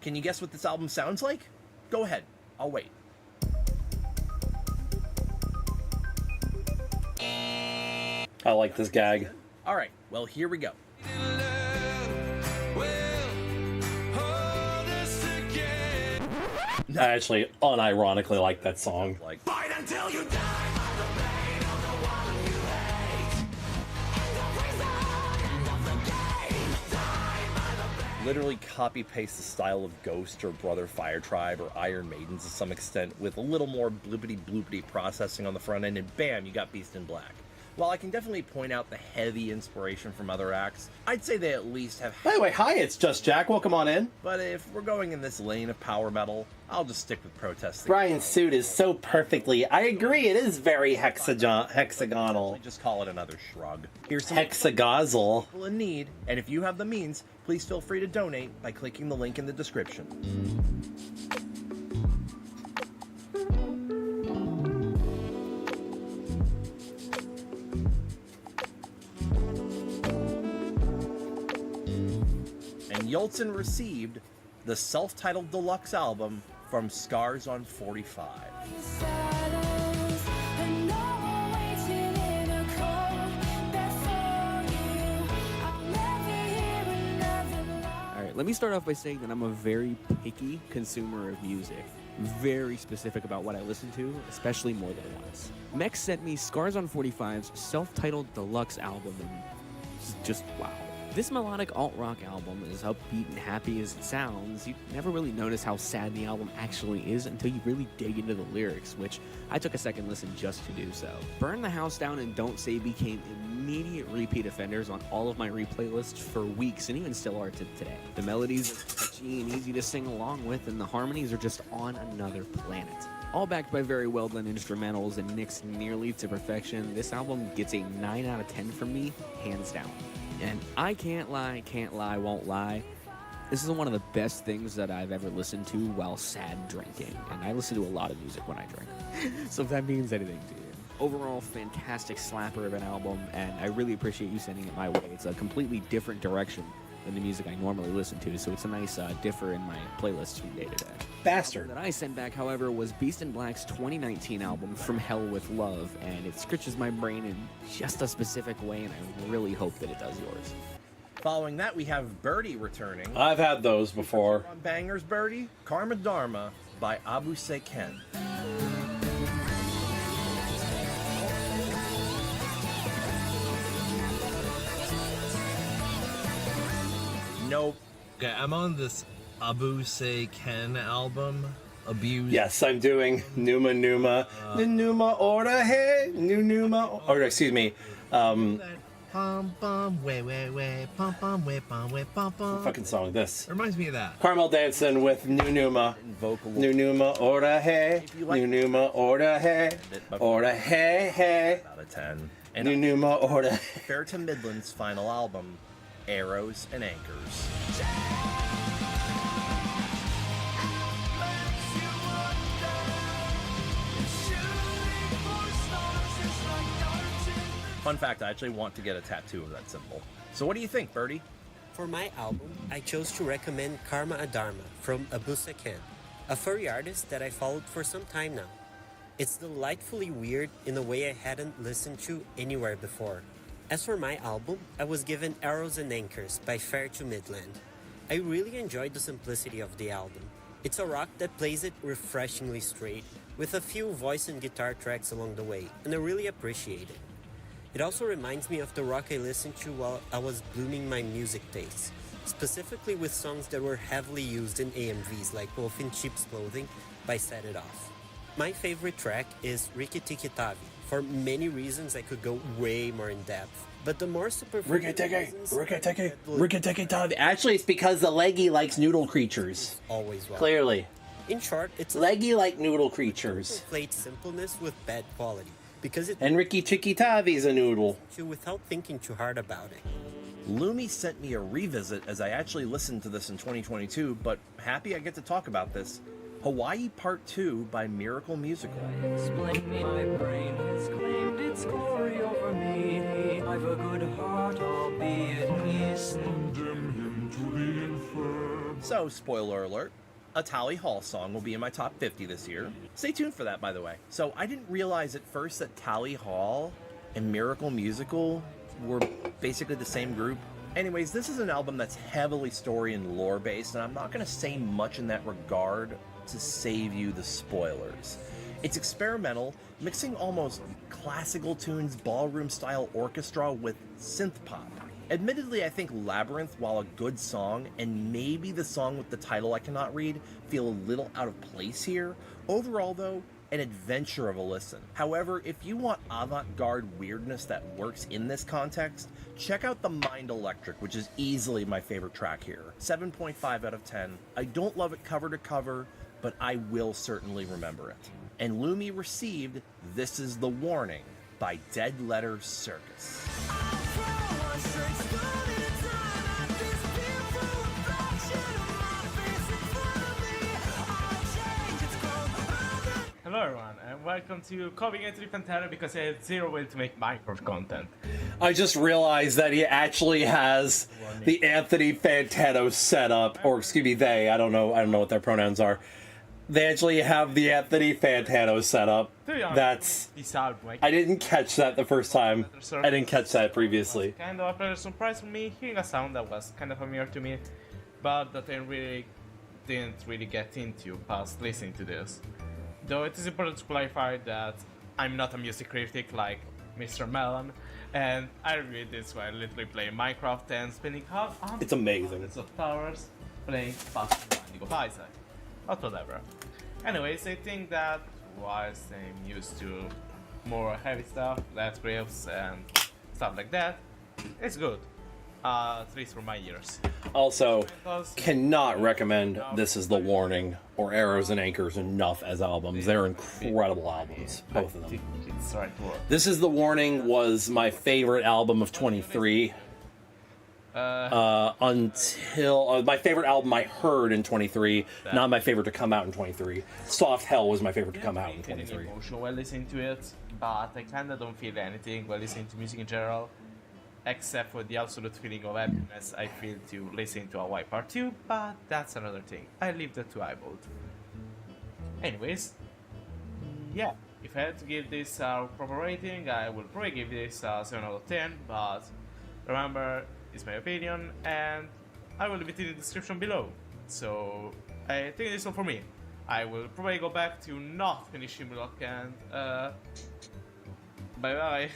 Can you guess what this album sounds like? Go ahead, I'll wait. I like this gag. All right, well, here we go. I actually unironically like that song. Fight until you die by the pain of the one you hate. End of the game. Die by the pain. Literally copy-paste the style of Ghost or Brother Fire Tribe or Iron Maiden to some extent with a little more bloopity-bloopity processing on the front end, and bam, you got Beast in Black. While I can definitely point out the heavy inspiration from other acts, I'd say they at least have... By the way, hi, it's Just Jack. Welcome on in. But if we're going in this lane of power metal, I'll just stick with protest. Brian's suit is so perfectly... I agree, it is very hexagonal. Just call it another shrug. Here's some hexagazel. People in need, and if you have the means, please feel free to donate by clicking the link in the description. Yoltzen received the self-titled deluxe album from Scars on 45. Alright, let me start off by saying that I'm a very picky consumer of music. Very specific about what I listen to, especially more than once. Mex sent me Scars on 45's self-titled deluxe album, and it's just wow. This melodic alt-rock album is upbeat and happy as it sounds. You never really notice how sad the album actually is until you really dig into the lyrics, which I took a second listen just to do so. Burn the House Down and Don't Say became immediate repeat offenders on all of my replay lists for weeks, and even still are to today. The melodies are catchy and easy to sing along with, and the harmonies are just on another planet. All backed by very well done instrumentals and mixed nearly to perfection, this album gets a 9 out of 10 from me, hands down. And I can't lie, won't lie. This is one of the best things that I've ever listened to while sad drinking. And I listen to a lot of music when I drink. So if that means anything to you. Overall, fantastic slapper of an album, and I really appreciate you sending it my way. It's a completely different direction than the music I normally listen to, so it's a nice differ in my playlists from day to day. Bastard. That I sent back, however, was Beast in Black's 2019 album, From Hell with Love, and it scratches my brain in just a specific way, and I really hope that it does yours. Following that, we have Birdie returning. I've had those before. On Bangers Birdie, Karma Dharma by Abu Seken. Nope. Okay, I'm on this Abu Seken album. Abuse. Yes, I'm doing Numa Numa. Numa Ora Hey. Numa. Or excuse me. Pum pum way way way pum pum way pum way pum pum. Fucking song. This reminds me of that. Carmel dancing with Numa. Numa Ora Hey. Numa Ora Hey. Ora Hey Hey. Out of 10. Numa Ora. Fair to Midland's final album, Arrows and Anchors. Fun fact, I actually want to get a tattoo of that symbol. So what do you think, Birdie? For my album, I chose to recommend Karma Adharma from Abu Seken, a furry artist that I followed for some time now. It's delightfully weird in a way I hadn't listened to anywhere before. As for my album, I was given Arrows and Anchors by Fair to Midland. I really enjoyed the simplicity of the album. It's a rock that plays it refreshingly straight, with a few voice and guitar tracks along the way, and I really appreciate it. It also reminds me of the rock I listened to while I was blooming my music tastes, specifically with songs that were heavily used in AMVs like Wolf in Sheep's Clothing by Set It Off. My favorite track is Rikki Tikki Tavi. For many reasons I could go way more in depth, but the more superficial Rikki Tikki Tavi. Actually, it's because the leggy likes noodle creatures. Always well. Clearly. In short, it's leggy like noodle creatures. Played simpleness with bad quality. Because it and Rikki Tikki Tavi's a noodle. Without thinking too hard about it. Lumi sent me a revisit as I actually listened to this in 2022, but happy I get to talk about this. Hawaii Part 2 by Miracle Musical. Explain me, my brain has claimed its glory over me. I've a good heart, albeit peace. Condemn him to the inferno. So, spoiler alert. A Tally Hall song will be in my top 50 this year. Stay tuned for that, by the way. So I didn't realize at first that Tally Hall and Miracle Musical were basically the same group. Anyways, this is an album that's heavily story and lore based, and I'm not going to say much in that regard to save you the spoilers. It's experimental, mixing almost classical tunes, ballroom-style orchestra with synth pop. Admittedly, I think Labyrinth, while a good song, and maybe the song with the title I cannot read, feel a little out of place here. Overall, though, an adventure of a listen. However, if you want avant-garde weirdness that works in this context, check out The Mind Electric, which is easily my favorite track here. 7.5 out of 10. I don't love it cover to cover, but I will certainly remember it. And Lumi received This Is the Warning by Dead Letter Circus. Hello everyone, and welcome to Copying Entry Pantera because I had zero way to make Minecraft content. I just realized that he actually has the Anthony Fantano setup, or excuse me, they. I don't know what their pronouns are. They actually have the Anthony Fantano setup. That's. I didn't catch that the first time. I didn't catch that previously. Kind of a pleasant surprise for me, hearing a sound that was kind of familiar to me, but that I didn't really get into past listening to this. Though it is important to clarify that I'm not a music critic like Mr. Melon, and I reviewed this while literally playing Minecraft and spending It's amazing. hundreds of hours playing fast Binding of Isaac. But whatever. Anyways, I think that whilst I'm used to more heavy stuff, let's riffs and stuff like that, it's good. At least for my ears. Also, cannot recommend This Is the Warning or Arrows and Anchors enough as albums. They're incredible albums, both of them. This Is the Warning was my favorite album of 23. Until my favorite album I heard in 23, not my favorite to come out in 23. Soft Hell was my favorite to come out in 23. Emotional while listening to it, but I kinda don't feel anything while listening to music in general. except for the absolute feeling of happiness I feel to listen to a white part 2, but that's another thing. I leave that to eyeballed. Anyways, yeah, if I had to give this a proper rating, I would probably give this a 7 out of 10, but remember, it's my opinion, and I will leave it in the description below. So, I think this is all for me. I will probably go back to not finishing block and, bye-bye.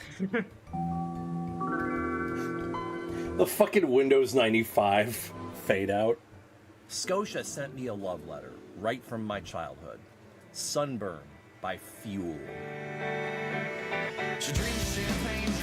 The fucking Windows 95 fade out. Scotia sent me a love letter right from my childhood. Sunburn by Fuel. She drinks champagne dreams,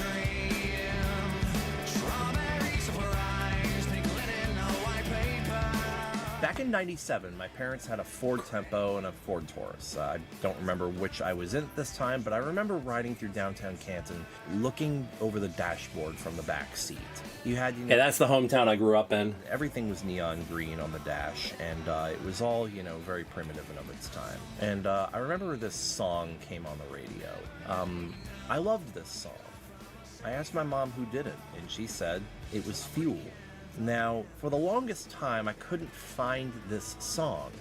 strawberries for eyes, pink linen, no white paper. Back in '97, my parents had a Ford Tempo and a Ford Taurus. I don't remember which I was in at this time, but I remember riding through downtown Canton, looking over the dashboard from the back seat. You had, Yeah, that's the hometown I grew up in. Everything was neon green on the dash, and it was all, very primitive and of its time. And I remember this song came on the radio. I loved this song. I asked my mom who did it, and she said it was Fuel. Now, for the longest time, I couldn't find this song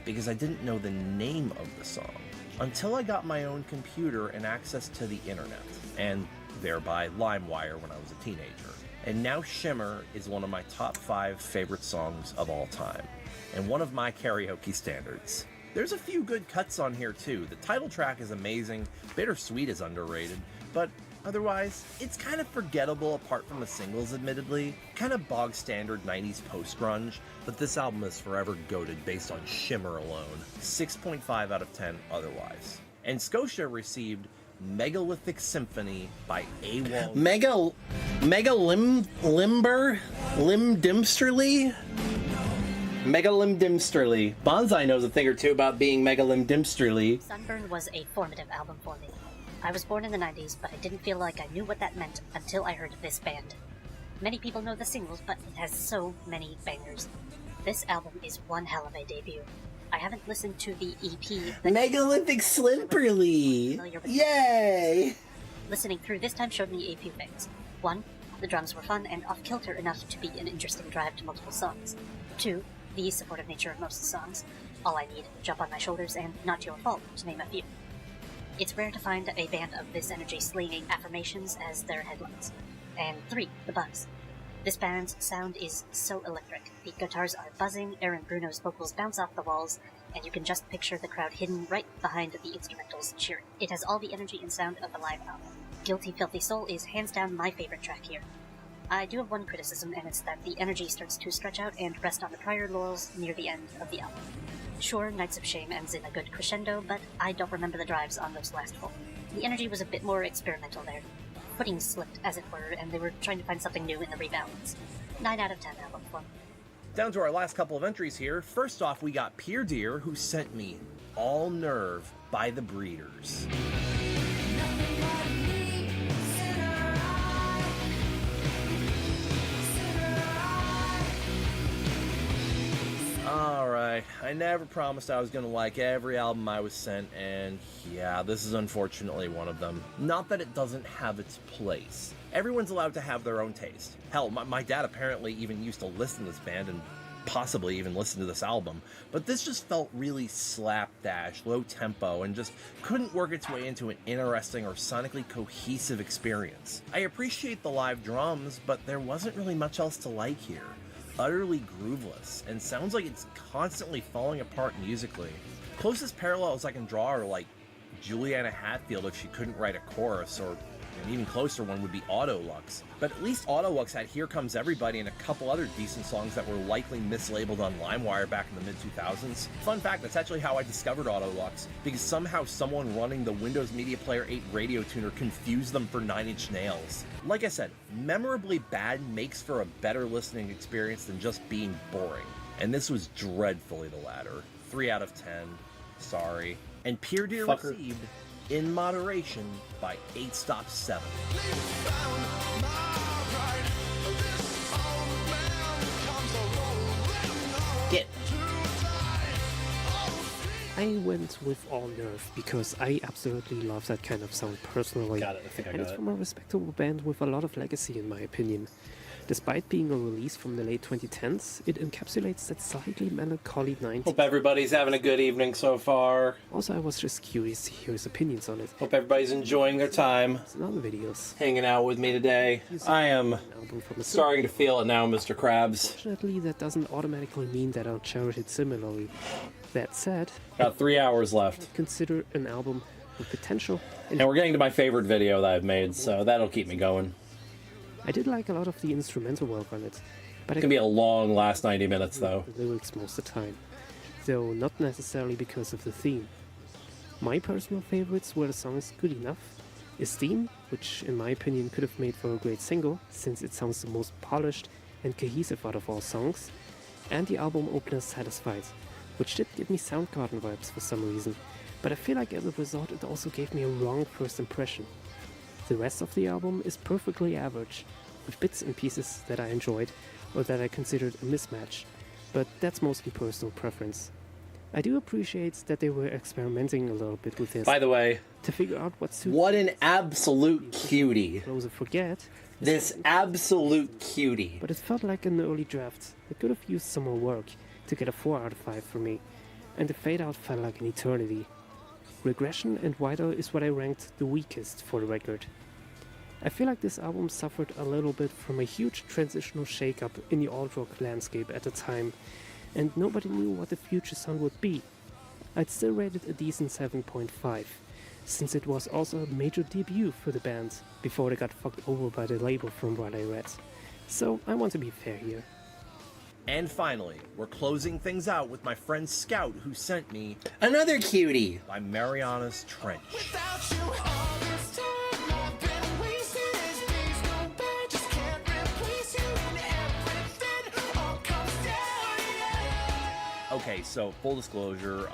because I didn't know the name of the song until I got my own computer and access to the internet, and thereby LimeWire when I was a teenager. And now Shimmer is one of my top 5 favorite songs of all time, and one of my karaoke standards. There's a few good cuts on here too. The title track is amazing, Bittersweet is underrated, but otherwise, it's kind of forgettable apart from the singles admittedly. Kind of bog standard 90s post-grunge, but this album is forever goated based on Shimmer alone. 6.5 out of 10 otherwise. And Scotia received Megalithic Symphony by AWOL. Mega Limdimsterly? Mega Limdimsterly. Bonsai knows a thing or two about being Mega Limdimsterly. Sunburn was a formative album for me. I was born in the 90s, but I didn't feel like I knew what that meant until I heard this band. Many people know the singles, but it has so many bangers. This album is one hell of a debut. I haven't listened to the EP. Megalithic Slimperly! Yay! Listening through this time showed me a few things. 1, the drums were fun and off-kilter enough to be an interesting drive to multiple songs. 2, the supportive nature of most of the songs. All I need, jump on my shoulders, and Not Your Fault, to name a few. It's rare to find a band of this energy slinging affirmations as their headlines. And 3, the buzz. This band's sound is so electric. The guitars are buzzing, Aaron Bruno's vocals bounce off the walls, and you can just picture the crowd hidden right behind the instrumentals cheering. It has all the energy and sound of a live album. Guilty Filthy Soul is hands down my favorite track here. I do have one criticism, and it's that the energy starts to stretch out and rest on the prior laurels near the end of the album. Sure, Nights of Shame ends in a good crescendo, but I don't remember the drives on those last 4. The energy was a bit more experimental there. Footing slipped, as it were, and they were trying to find something new in the rebalance. 9 out of 10 album for me. Down to our last couple of entries here. First off, we got Peer Deer, who sent me All Nerve by the Breeders. Alright, I never promised I was going to like every album I was sent, and yeah, this is unfortunately one of them. Not that it doesn't have its place. Everyone's allowed to have their own taste. Hell, my dad apparently even used to listen to this band and possibly even listen to this album, but this just felt really slapdash, low tempo, and just couldn't work its way into an interesting or sonically cohesive experience. I appreciate the live drums, but there wasn't really much else to like here. Utterly grooveless, and sounds like it's constantly falling apart musically. Closest parallels I can draw are like Juliana Hatfield if she couldn't write a chorus, or an even closer one would be Autolux. But at least Autolux had Here Comes Everybody and a couple other decent songs that were likely mislabeled on LimeWire back in the mid-2000s. Fun fact, that's actually how I discovered Autolux, because somehow someone running the Windows Media Player 8 radio tuner confused them for 9 Inch Nails. Like I said, memorably bad makes for a better listening experience than just being boring. And this was dreadfully the latter. 3 out of 10. Sorry. And Peer Deer received In Moderation by 8 Stop 7. Get. I went with All Nerve because I absolutely love that kind of sound personally. Got it. I think I and got it's it. from a respectable band with a lot of legacy in my opinion. Despite being a release from the late 2010s, it encapsulates that slightly melancholy 90s. Hope everybody's having a good evening so far. Also, I was just curious to hear his opinions on it. Hope everybody's enjoying their time. In other videos. Hanging out with me today. I am starting to feel it now, Mr. Krabs. Fortunately, that doesn't automatically mean that I'll cherish it similarly. That said, Got 3 hours left. Consider an album with potential. And we're getting to my favorite video that I've made, so that'll keep me going. I did like a lot of the instrumental work on it, but It can be a long last 90 minutes, though. The lyrics most of the time, though not necessarily because of the theme. My personal favorites were the songs Good Enough, Esteem, which in my opinion could have made for a great single, since it sounds the most polished and cohesive out of all songs, and the album opener Satisfied, which did give me Soundgarden vibes for some reason, but I feel like as a result it also gave me a wrong first impression. The rest of the album is perfectly average, with bits and pieces that I enjoyed or that I considered a mismatch, but that's mostly personal preference. I do appreciate that they were experimenting a little bit with this. By the way, to figure out what suits. What an absolute cutie. Closer forget. This absolute cutie. But it felt like an early draft that could have used some more work to get a 4 out of 5 for me, and the fade out felt like an eternity. Regression and Wider is what I ranked the weakest for the record. I feel like this album suffered a little bit from a huge transitional shakeup in the alt-rock landscape at the time, and nobody knew what the future sound would be. I'd still rate it a decent 7.5, since it was also a major debut for the band before they got fucked over by the label from what I read. So I want to be fair here. And finally, we're closing things out with my friend Scout, who sent me another cutie by Mariana's Trench. Okay, so full disclosure,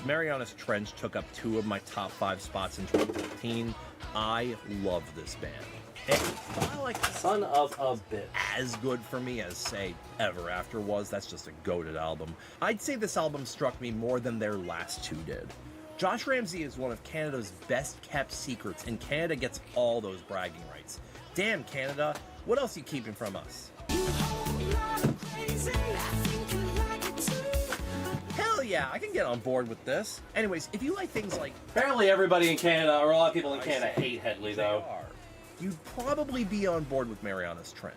Mariana's Trench took up 2 of my top 5 spots in 2015. I love this band. And I like Son of a bitch. As good for me as, say, Ever After was. That's just a goated album. I'd say this album struck me more than their last 2 did. Josh Ramsey is one of Canada's best kept secrets, and Canada gets all those bragging rights. Damn, Canada, what else are you keeping from us? Hell yeah, I can get on board with this. Anyways, if you like things like... Apparently everybody in Canada, or a lot of people in Canada, hate Headley, though. You'd probably be on board with Mariana's Trench.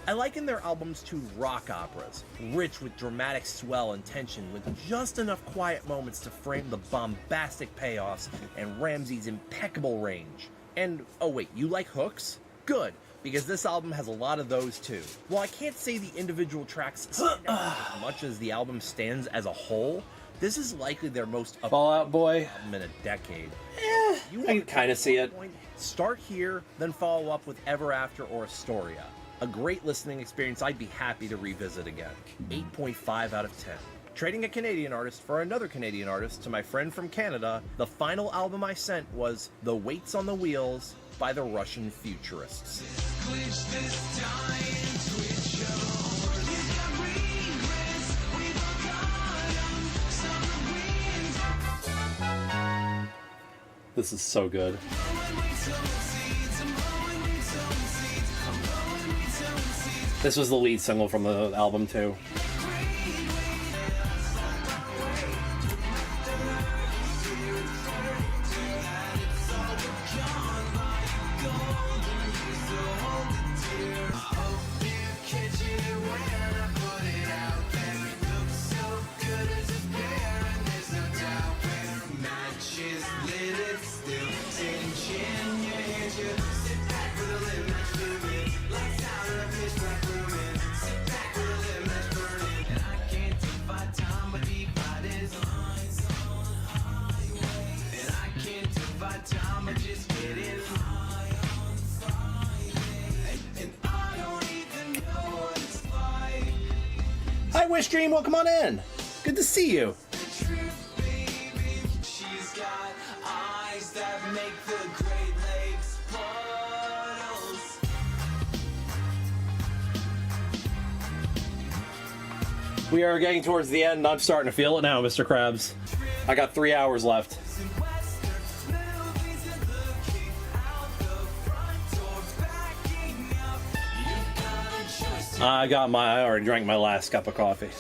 I liken their albums to rock operas, rich with dramatic swell and tension, with just enough quiet moments to frame the bombastic payoffs and Ramsey's impeccable range. And, oh wait, you like hooks? Good, because this album has a lot of those too. While I can't say the individual tracks stand out as much as the album stands as a whole, this is likely their most Fallout Boy album in a decade. I can kind of see it. Start here, then follow up with Ever After or Astoria. A great listening experience I'd be happy to revisit again. 8.5 out of 10. Trading a Canadian artist for another Canadian artist to my friend from Canada, the final album I sent was The Weights on the Wheels by the Russian Futurists. This is so good. This was the lead single from the album, too. Hi, Wish Dream, welcome on in. Good to see you. We are getting towards the end. I'm starting to feel it now, Mr. Krabs. I got 3 hours left. I already drank my last cup of coffee.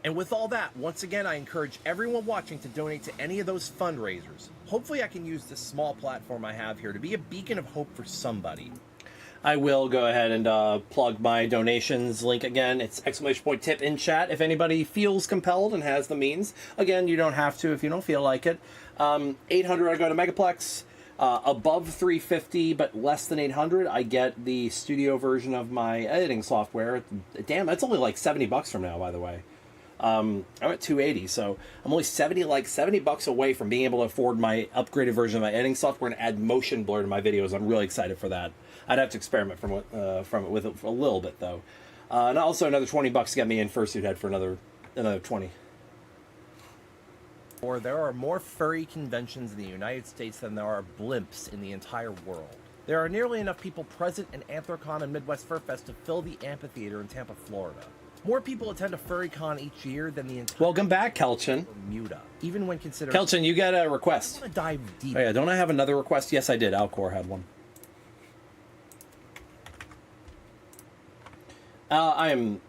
And with all that, once again, I encourage everyone watching to donate to any of those fundraisers. Hopefully I can use this small platform I have here to be a beacon of hope for somebody. I will go ahead and plug my donations link again. It's !tip in chat if anybody feels compelled and has the means. Again, you don't have to if you don't feel like it. 800 I go to Megaplex. Above 350 but less than 800 I get the studio version of my editing software. Damn, that's only like 70 bucks from now, by the way. I'm at 280, so I'm only 70 bucks away from being able to afford my upgraded version of my editing software and add motion blur to my videos. I'm really excited for that. I'd have to experiment from it with it for a little bit though. And also another 20 bucks to get me in Fursuit head for another 20. Or there are more furry conventions in the United States than there are blimps in the entire world. There are nearly enough people present in Anthrocon and Midwest Fur Fest to fill the amphitheater in Tampa, Florida. More people attend a FurryCon each year than the entire Welcome back, Kelchin. Bermuda, even when considered. Kelchin, you got a request. I want to dive deep. Oh yeah, don't I have another request? Yes, I did. Alcor had one. I am.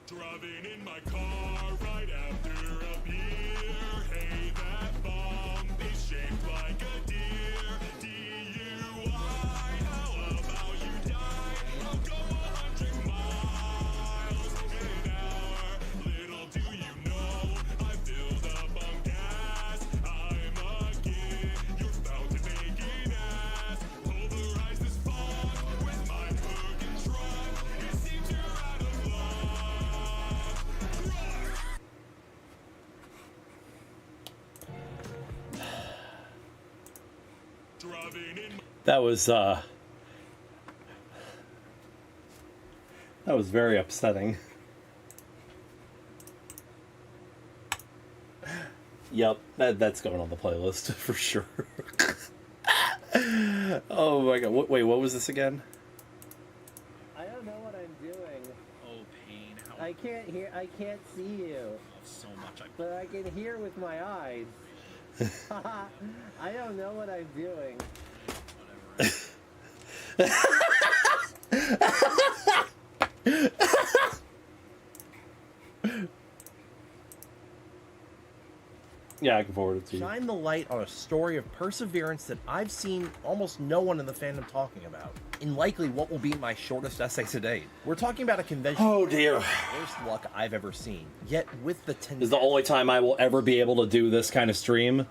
Driving in my car right after a beer. Hey, that bomb is shaped like a deer. DUI, how about you die? I'll go 100 miles in an hour. Little do you know, I filled up on gas. I'm a kid, you're bound to make an ass. Pulverize this fog with my hook and truck. It seems you're out of luck. That was very upsetting. Yep, that's going on the playlist for sure. Oh my god! Wait, what was this again? I don't know what I'm doing. Oh, pain! I can't hear. I can't see you. So much. But I can hear with my eyes. I don't know what I'm doing. Yeah, I can forward it to you. Shine the light on a story of perseverance that I've seen almost no one in the fandom talking about, in likely what will be my shortest essay to date. We're talking about a convention. Oh dear. Worst luck I've ever seen. Yet with the This is the only time I will ever be able to do this kind of stream,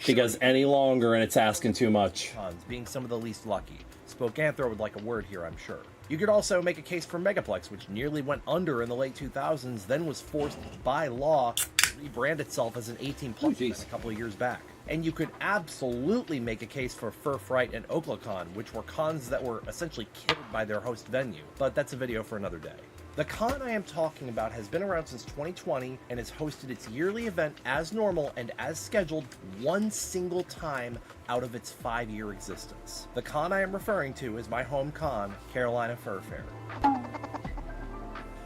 because any longer and it's asking too much. Being some of the least lucky. Spokanthro would like a word here, I'm sure. You could also make a case for Megaplex, which nearly went under in the late 2000s, then was forced by law to rebrand itself as an 18+ event a couple of years back. And you could absolutely make a case for Fur Fright and Oklacon, which were cons that were essentially killed by their host venue, but that's a video for another day. The con I am talking about has been around since 2020 and has hosted its yearly event as normal and as scheduled one single time out of its 5-year existence. The con I am referring to is my home con, Carolina Fur Fair.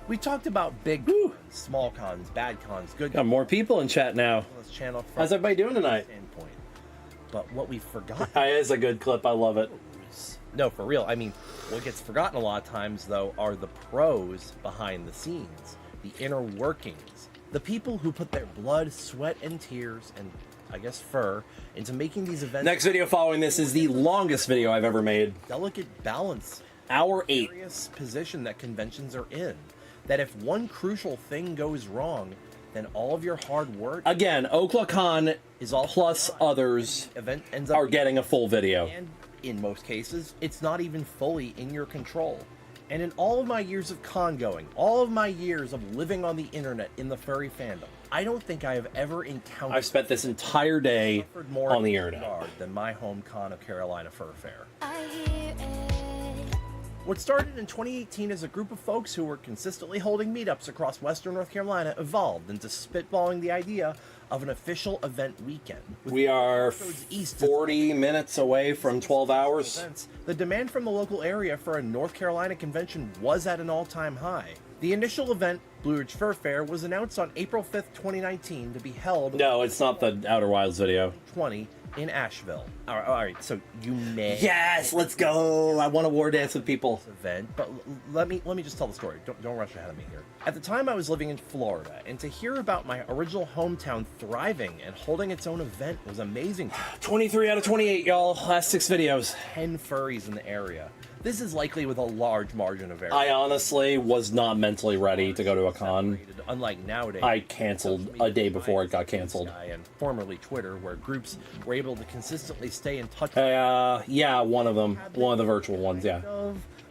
We talked about big cons, small cons, bad cons, good Got more people in chat now. This channel from How's everybody doing tonight? standpoint. But what we forgot That is a good clip. I love it. No, for real. I mean, what gets forgotten a lot of times, though, are the pros behind the scenes, the inner workings, the people who put their blood, sweat, and tears, and I guess fur, into making these events. Next video following this is the longest video I've ever made. Delicate balance. Hour 8. Serious position that conventions are in. That if one crucial thing goes wrong, then all of your hard work. Again, Oklacon is all plus others event ends up are getting a full video. And in most cases, it's not even fully in your control. And in all of my years of con going, all of my years of living on the internet in the furry fandom, I don't think I have ever encountered... I've spent this entire day more on the internet than my home con of Carolina Fur Fair. What started in 2018 as a group of folks who were consistently holding meetups across Western North Carolina evolved into spitballing the idea of an official event weekend. We are 40 minutes away from 12 hours. The demand from the local area for a North Carolina convention was at an all-time high. The initial event, Blue Ridge Fur Fair, was announced on April 5th, 2019 to be held... No, it's not the Outer Wilds video. 20 in Asheville. All right, so you may... Yes, let's go! I want to war dance with people. Event, but let me just tell the story. Don't rush ahead of me here. At the time, I was living in Florida, and to hear about my original hometown thriving and holding its own event was amazing. 23 out of 28, y'all. Last 6 videos. 10 furries in the area. This is likely with a large margin of error. I honestly was not mentally ready to go to a con. Unlike nowadays, I canceled a day before it got canceled. And formerly Twitter, where groups were able to consistently stay in touch. Yeah, one of them. One of the virtual ones, yeah.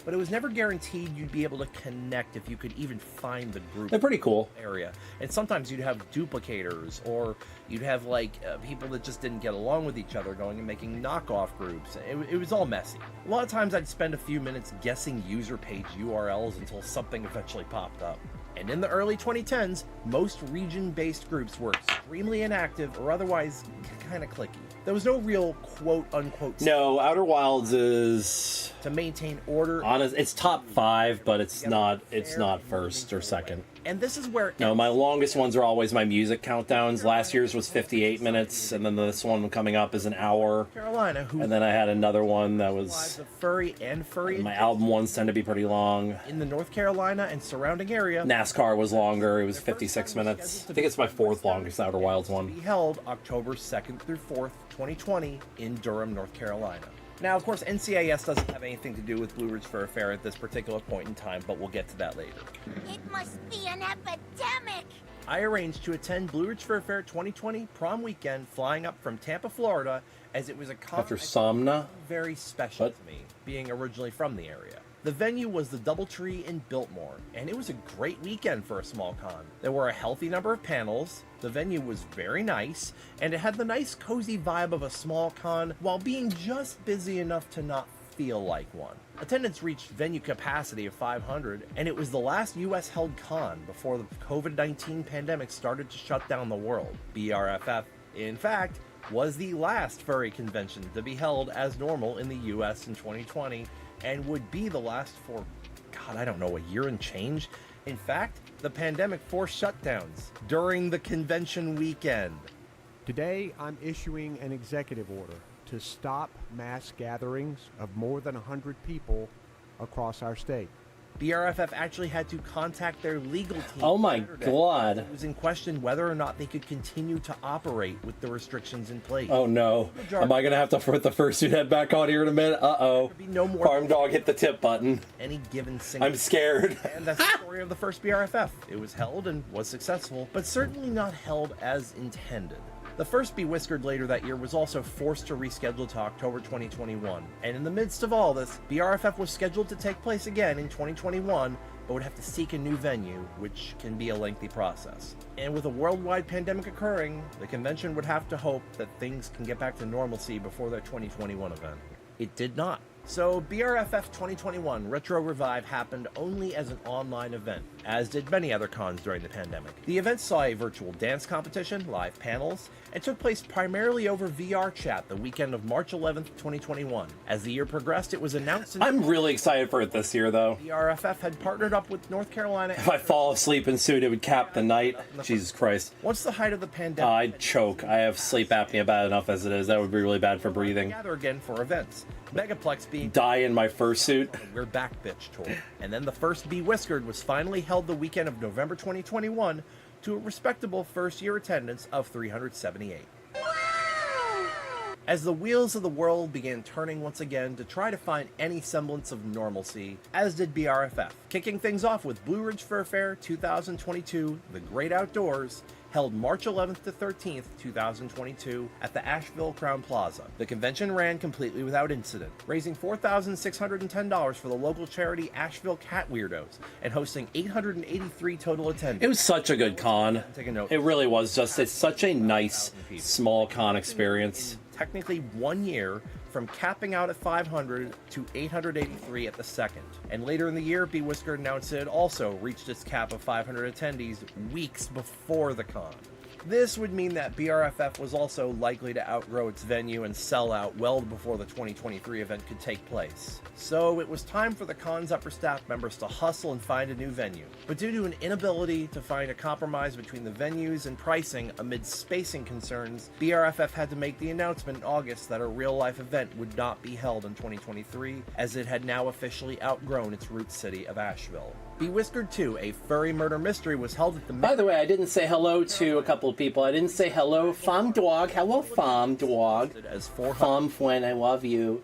But it was never guaranteed you'd be able to connect if you could even find the group. They're pretty cool. Area. And sometimes you'd have duplicators, or you'd have people that just didn't get along with each other going and making knockoff groups. It was all messy. A lot of times I'd spend a few minutes guessing user page URLs until something eventually popped up. And in the early 2010s, most region-based groups were extremely inactive or otherwise kind of clicky. There was no real quote-unquote... No, Outer Wilds is... to maintain order... It's top 5, but it's not first or second. And this is where... No, my longest ones are always my music countdowns. Last year's was 58 minutes, and then this one coming up is an hour. Carolina, and then I had another one that was... Furry and Furry... My album ones tend to be pretty long. In the North Carolina and surrounding area... NASCAR was longer. It was 56 minutes. I think it's my 4th longest Outer Wilds one. Be held October 2nd through 4th, 2020 in Durham, North Carolina. Now, of course, NCIS doesn't have anything to do with Blue Ridge Fur Fair at this particular point in time, but we'll get to that later. It must be an epidemic! I arranged to attend Blue Ridge Fur Fair 2020 prom weekend flying up from Tampa, Florida, as it was a con after Somna. Very special to me, being originally from the area. The venue was the Doubletree in Biltmore, and it was a great weekend for a small con. There were a healthy number of panels, the venue was very nice, and it had the nice cozy vibe of a small con while being just busy enough to not feel like one. Attendance reached venue capacity of 500, and it was the last US held con before the COVID-19 pandemic started to shut down the world. BRFF, in fact, was the last furry convention to be held as normal in the US in 2020, and would be the last for, God, I don't know, a year and change. In fact, the pandemic forced shutdowns during the convention weekend. Today, I'm issuing an executive order to stop mass gatherings of more than 100 people across our state. BRFF actually had to contact their legal team. Oh my God. It was in question whether or not they could continue to operate with the restrictions in place. Oh no. Am I going to have to put the fursuit head back on here in a minute? Uh-oh. No more Farm dog hit the tip button. Any given single... I'm scared. And that's the story of the first BRFF. It was held and was successful, but certainly not held as intended. The first Be Whiskered later that year was also forced to reschedule to October 2021, and in the midst of all this, BRFF was scheduled to take place again in 2021, but would have to seek a new venue, which can be a lengthy process. And with a worldwide pandemic occurring, the convention would have to hope that things can get back to normalcy before their 2021 event. It did not. So BRFF 2021 Retro Revive happened only as an online event, as did many other cons during the pandemic. The event saw a virtual dance competition, live panels, and took place primarily over VR chat the weekend of March 11th, 2021. As the year progressed, it was announced... I'm really excited for it this year, though. BRFF had partnered up with North Carolina... If I fall asleep in suit, it would cap the night. Jesus Christ. Once the height of the pandemic... I'd choke. I have sleep apnea bad enough as it is. That would be really bad for breathing. Gather again for events. Megaplex being... Die in my fursuit. We're Back Bitch tour. And then the first Be Whiskered was finally held the weekend of November 2021 to a respectable first-year attendance of 378. as the wheels of the world began turning once again to try to find any semblance of normalcy, as did BRFF. Kicking things off with Blue Ridge Fur Fair 2022, The Great Outdoors, held March 11th to 13th, 2022 at the Asheville Crown Plaza. The convention ran completely without incident, raising $4,610 for the local charity Asheville Cat Weirdos and hosting 883 total attendees. It was such a good con. Take a note. It really was just, it's such a nice, small con experience. Technically 1 year, from capping out at 500 to 883 at the second. And later in the year, B. Whisker announced it had also reached its cap of 500 attendees weeks before the con. This would mean that BRFF was also likely to outgrow its venue and sell out well before the 2023 event could take place. So it was time for the con's upper staff members to hustle and find a new venue. But due to an inability to find a compromise between the venues and pricing amid spacing concerns, BRFF had to make the announcement in August that a real-life event would not be held in 2023, as it had now officially outgrown its root city of Asheville. Be Whiskered 2, a furry murder mystery, was held at the... By the way, I didn't say hello to a couple of people. I didn't say hello, Fam Dog. Hello, Fam Dog. As Fam Fuen, I love you.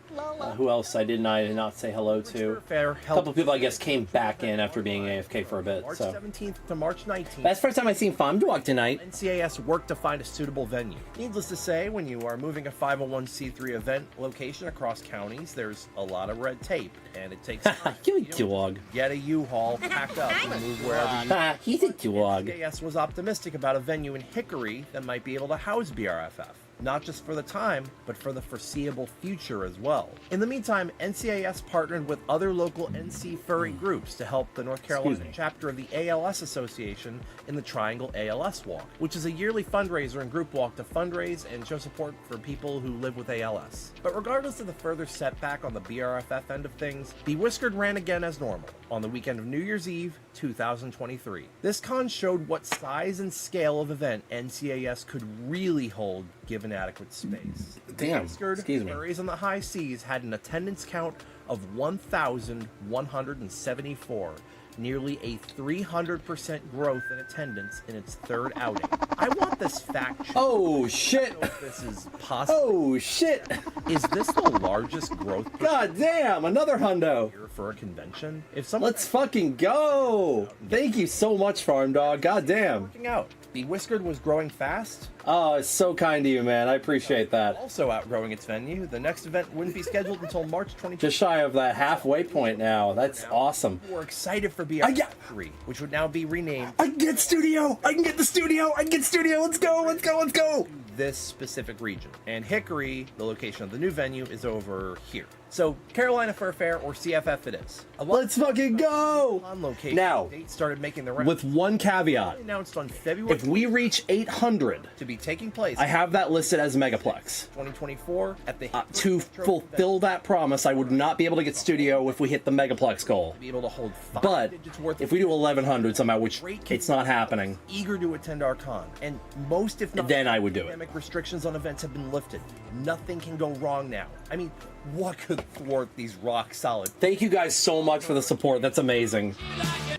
Who else I did not say hello to? A couple of people, I guess, came back in after being AFK for a bit. March So 17th to March 19th. that's the first time I've seen Fam Dog tonight. NCAS worked to find a suitable venue. Needless to say, when you are moving a 501c3 event location across counties, there's a lot of red tape, and it takes time. You dog. Get a U-Haul, pack up, and move wherever you He's a dog. NCAS was optimistic about a venue in Hickory that might be able to house BRFF. Not just for the time, but for the foreseeable future as well. In the meantime, NCAS partnered with other local NC furry groups to help the North Carolina chapter of the ALS Association in the Triangle ALS Walk, which is a yearly fundraiser and group walk to fundraise and show support for people who live with ALS. But regardless of the further setback on the BRFF end of things, Be Whiskered ran again as normal on the weekend of New Year's Eve, 2023. This con showed what size and scale of event NCAS could really hold given adequate space. Damn, Whiskered excuse me. Furries on the High Seas had an attendance count of 1,174, nearly a 300% growth in attendance in its third outing. I want this fact checked. Oh, I shit. don't know if this is possible. Oh, shit. Is this the largest growth God damn, another hundo. year for a convention? If someone Let's fucking go. Thank you so much, Farm Dog. God damn. working out, Be Whiskered was growing fast, Oh, it's so kind of you, man. I appreciate that. also outgrowing its venue. The next event wouldn't be scheduled until March 20. Just shy of that halfway point now. That's awesome. We're excited for BR3, which would now be renamed I can get studio. I can get the studio. I can get studio. Let's go. Let's go. Let's go. this specific region. And Hickory, the location of the new venue, is over here. So Carolina Fur Fair, or CFF it is. Let's fucking go. On location. Now, Date started making the rounds. with one caveat. Announced on February If we reach 800, to be taking place I have that listed as Megaplex. 2024 at the To fulfill that promise, I would not be able to get studio if we hit the Megaplex goal. be able to hold 5 But digits worth if we do 1100 somehow, which it's not happening, eager to attend our con, and most if not then I would do it. pandemic restrictions on events have been lifted. Nothing can go wrong now. I mean, what could thwart these rock solid? Thank you guys so much for the support. That's amazing.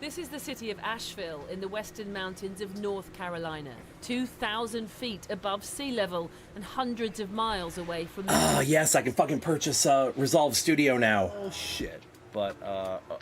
This is the city of Asheville in the western mountains of North Carolina, 2,000 feet above sea level and hundreds of miles away from the... Oh, yes, I can fucking purchase Resolve Studio now. Oh shit. But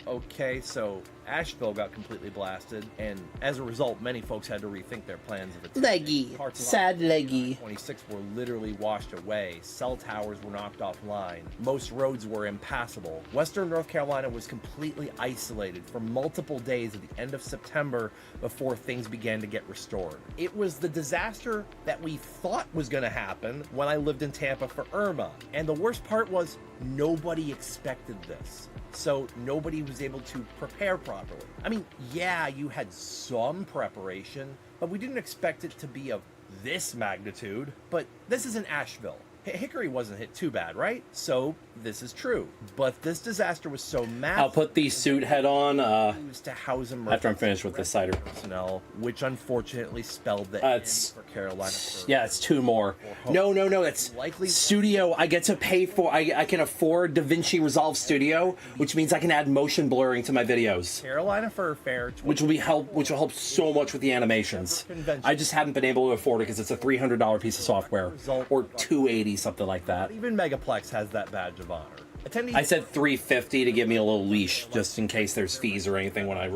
okay, so Asheville got completely blasted, and as a result, many folks had to rethink their plans of attendance. Leggy. Parts of Sad leggy. 26 were literally washed away. Cell towers were knocked offline. Most roads were impassable. Western North Carolina was completely isolated for multiple days at the end of September before things began to get restored. It was the disaster that we thought was going to happen when I lived in Tampa for Irma. And the worst part was nobody expected this. So nobody was able to prepare properly. I mean, yeah, you had some preparation, but we didn't expect it to be of this magnitude. But this is in Asheville. Hickory wasn't hit too bad, right? So this is true. But this disaster was so massive. I'll put the suit head on to house after I'm finished with this cider. personnel, which unfortunately spelled the It's end for Carolina for Yeah, it's 2 more. No, that's likely Studio. I get to pay for. I can afford DaVinci Resolve Studio, which means I can add motion blurring to my videos, Carolina Fur Fair, which will help so much with the animations. I just haven't been able to afford it because it's a $300 piece of software, or $280, something like that. Even Megaplex has that badge of honor. Attendees I said $350 to give me a little leash, just in case there's fees or anything when I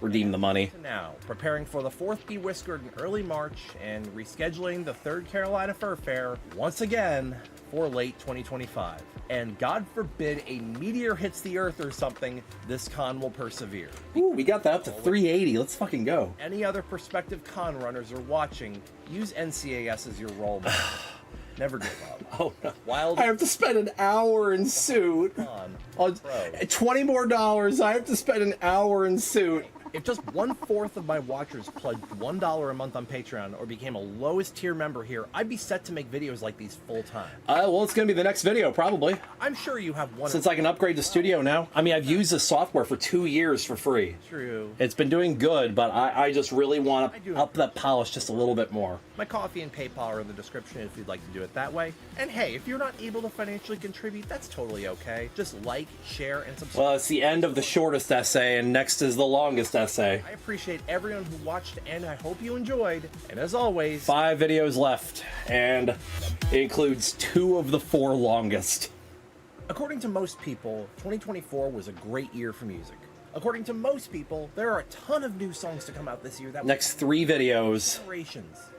redeem the money. now preparing for the 4th Be Whiskered in early March and rescheduling the 3rd Carolina Fur Fair once again for late 2025. And God forbid a meteor hits the Earth or something, this con will persevere. Ooh, we got that up to 380. Let's fucking go. Any other prospective con runners are watching, use NCAS as your role model. Never give up. Oh no. Wild. I have to spend an hour in suit. $20 more. I have to spend an hour in suit. If just 1/4 of my watchers pledged $1 a month on Patreon or became a lowest tier member here, I'd be set to make videos like these full time. Well, it's going to be the next video, probably. I'm sure you have one. Since I can upgrade to Studio now. I mean, I've used this software for 2 years for free. True. It's been doing good, but I just really want to up that polish just a little bit more. My coffee and PayPal are in the description if you'd like to do it that way. And hey, if you're not able to financially contribute, that's totally okay. Just like, share, and subscribe. Well, it's the end of the shortest essay, and next is the longest essay. I appreciate everyone who watched, and I hope you enjoyed. And as always, 5 videos left, and it includes 2 of the 4 longest. According to most people, 2024 was a great year for music. According to most people, there are a ton of new songs to come out this year. Next 3 videos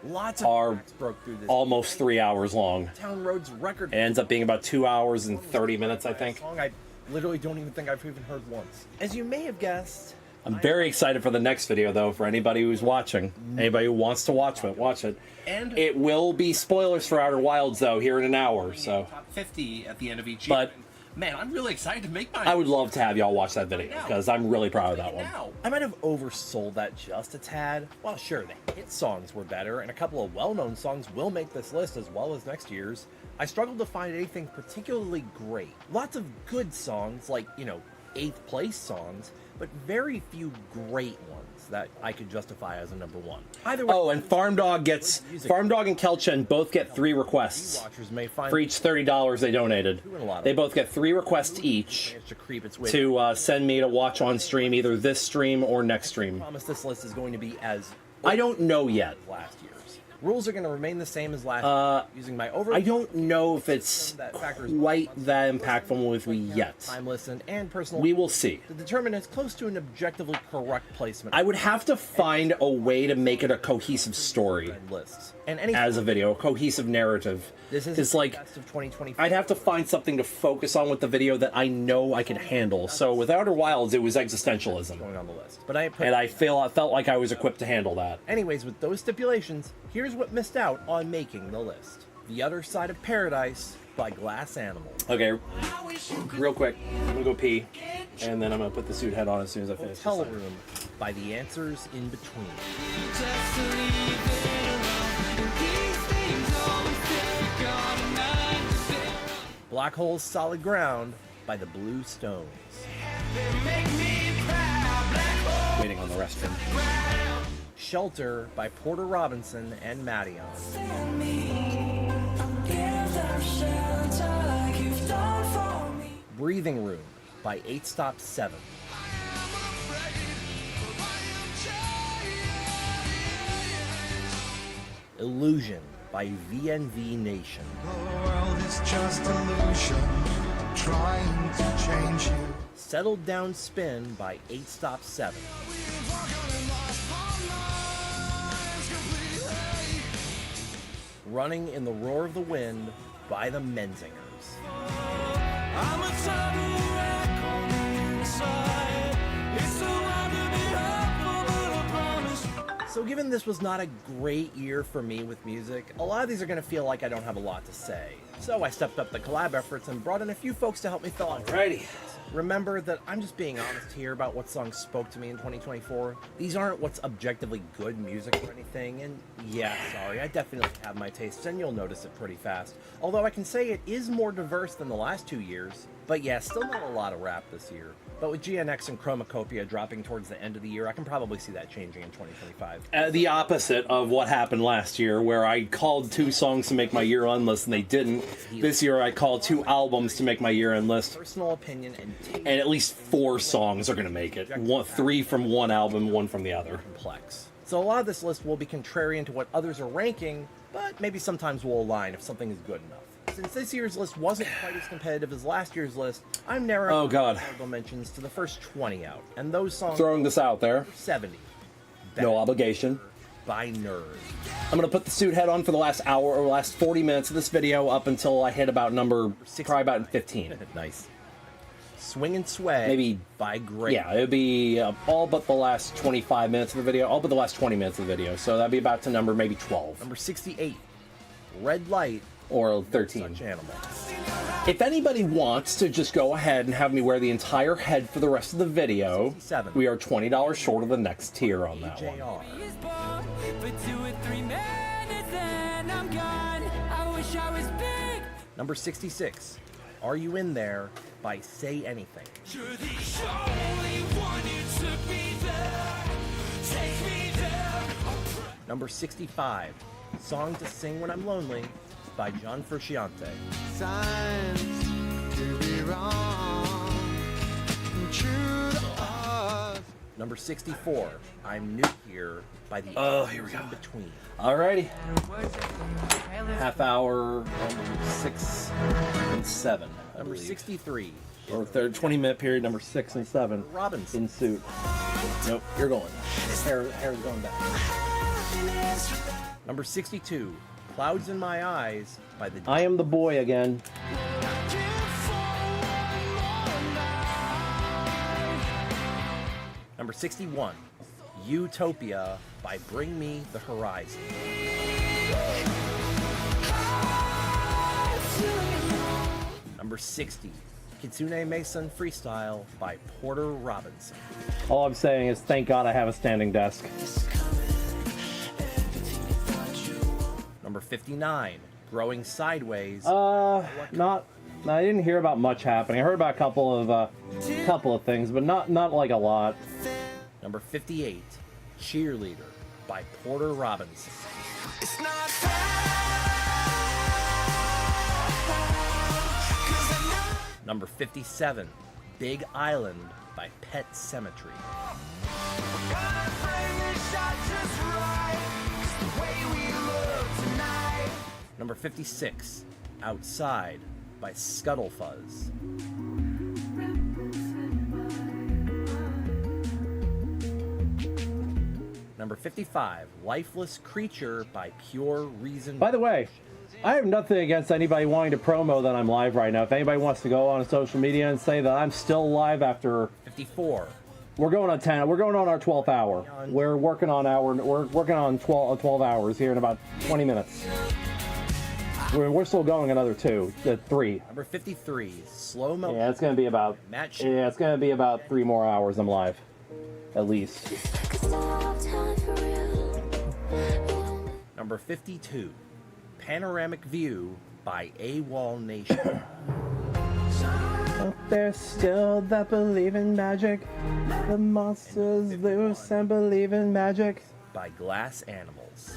Lots of are tracks broke through this almost 3 hours long. Town Road's record. It ends up being about 2 hours and 30 minutes, I think. Song I literally don't even think I've even heard once. As you may have guessed, I'm very excited for the next video, though, for anybody who's watching. Anybody who wants to watch it. And it will be spoilers for Outer Wilds, though, here in an hour, so. Top 50 at the end of each year. But man, I'm really excited to make mine. I would love to have y'all watch that video, because I'm really proud of that one. I might have oversold that just a tad. Well, sure, the hit songs were better, and a couple of well-known songs will make this list as well as next year's. I struggled to find anything particularly great. Lots of good songs, like, 8th place songs, but very few great ones that I could justify as a number 1. Either way, Oh, and Farm Dog and Kelchen both get 3 requests watchers may find for each $30 they donated. They both get 3 requests each to send me to watch on stream, either this stream or next stream. I promise this list is going to be as I don't know yet. Last year's rules are going to remain the same as last year. Using my over. I don't know if it's quite that impactful with me yet. Time listen and personal. We will see. To determine it's close to an objectively correct placement. I would have to find a way to make it a cohesive story lists and any as a video, a cohesive narrative. This is it's like best of 2024. I'd have to find something to focus on with the video that I know I can handle. So with Outer Wilds, it was existentialism, going on the list, but I felt like I was equipped to handle that. Anyways, with those stipulations, here's what missed out on making the list: The Other Side of Paradise by Glass Animal. Okay, real quick, I'm gonna go pee, and then I'm gonna put the suit head on as soon as I finish. Hotel Room by The Answers in Between. Black Hole's Solid Ground by the Blue Stones. Waiting on the restroom. Shelter by Porter Robinson and Madeon. Breathing Room by 8 Stop 7. Illusion by VNV Nation. The world is just illusion, trying to change you. Settled Down Spin by 8 Stop 7. Running in the Roar of the Wind by the Menzingers. I'm a taboo wreck on the inside. It's so hard to be helpful, but I promise. So given this was not a great year for me with music, a lot of these are going to feel like I don't have a lot to say. So I stepped up the collab efforts and brought in a few folks to help me fill out. Alrighty. Remember that I'm just being honest here about what songs spoke to me in 2024. These aren't what's objectively good music or anything, and yeah, sorry, I definitely have my tastes, and you'll notice it pretty fast. Although I can say it is more diverse than the last 2 years. But yeah, still not a lot of rap this year. But with GNX and Chromacopia dropping towards the end of the year, I can probably see that changing in 2025. The opposite of what happened last year, where I called 2 songs to make my year-end list and they didn't. This year I called 2 albums to make my year-end list. Personal opinion and at least 4 songs are going to make it. 3 from one album, 1 from the other. Complex. So a lot of this list will be contrarian to what others are ranking, but maybe sometimes we'll align if something is good enough. Since this year's list wasn't quite as competitive as last year's list, I'm narrowing honorable mentions to the first 20 out, and those songs Throwing this out there. 70. No obligation. By Nerd. I'm going to put the suit head on for the last hour or last 40 minutes of this video up until I hit about probably about 15. Nice. Swing and Sway maybe by Great. Yeah, it would be all but the last 25 minutes of the video, all but the last 20 minutes of the video, so that'd be about to number maybe 12. Number 68, Red Light. Or 13. Such Animal. If anybody wants to just go ahead and have me wear the entire head for the rest of the video, we are $20 short of the next tier on that one. Number 66, Are You In There by Say Anything. Number 65, Song to Sing When I'm Lonely by John Frusciante. Signs to be wrong, true to us. Number 64, I'm New Here by the Here we go. In Between. Alrighty. Half hour, 6 and 7. Number 63. Or third 20-minute period, number 6 and 7. Robinson. In suit. Nope, you're going. Hair's going back. Number 62, Clouds in My Eyes by the... I Am the Boy again. Number 61, Utopia by Bring Me the Horizon. Number 60, Kitsune Mason Freestyle by Porter Robinson. All I'm saying is thank God I have a standing desk. Number 59, Growing Sideways. I didn't hear about much happening. I heard about a couple of things, but not like a lot. Number 58, Cheerleader by Porter Robinson. It's not fair. Number 57, Big Island by Pet Cemetery. Number 56, Outside by Scuttlefuzz. Number 55, Lifeless Creature by Pure Reason. By the way, I have nothing against anybody wanting to promo that I'm live right now. If anybody wants to go on social media and say that I'm still live after 54. We're going on 10. We're going on our 12th hour. We're working on 12 hours here in about 20 minutes. We're still going another 3. Number 53, Slow Mo. Yeah, it's going to be about it's going to be about 3 more hours I'm live. At least. Number 52, Panoramic View by AWOL Nation. There's still that believe in magic. The monsters loose and believe in magic. By Glass Animals.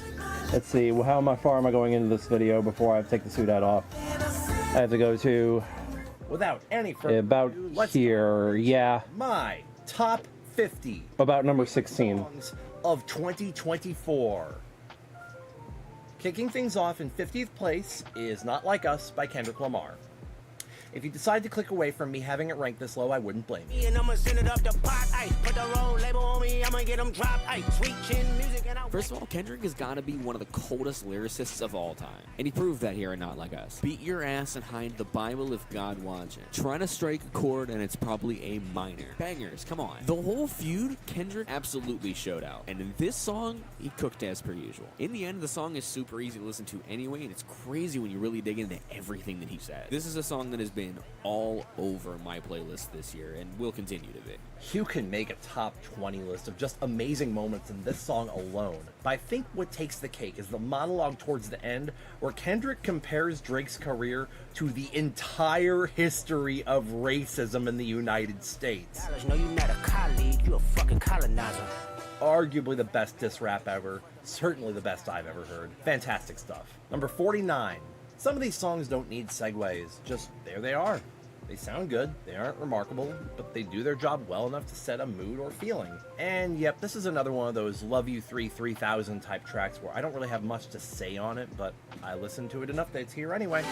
Let's see, how far am I going into this video before I have to take the suit hat off? I have to go to... Without any further about ado, let's here, yeah. My top 50 About number 16. songs of 2024. Kicking things off in 50th place is Not Like Us by Kendrick Lamar. If you decide to click away from me having it ranked this low, I wouldn't blame you. First of all, Kendrick has got to be one of the coldest lyricists of all time. And he proved that here in Not Like Us. Beat your ass and hide the Bible if God wants it. Trying to strike a chord and it's probably A minor. Bangers, come on. The whole feud, Kendrick absolutely showed out. And in this song, he cooked as per usual. In the end, the song is super easy to listen to anyway, and it's crazy when you really dig into everything that he said. This is a song that has been all over my playlist this year and will continue to be. You can make a top 20 list of just amazing moments in this song alone. But I think what takes the cake is the monologue towards the end, where Kendrick compares Drake's career to the entire history of racism in the United States. No, you're not a colleague, you're a fucking colonizer. Arguably the best diss rap ever, certainly the best I've ever heard. Fantastic stuff. Number 49. Some of these songs don't need segues, just there they are. They sound good, they aren't remarkable, but they do their job well enough to set a mood or feeling. And yep, this is another one of those Love You 3000 type tracks where I don't really have much to say on it, but I listen to it enough that it's here anyway.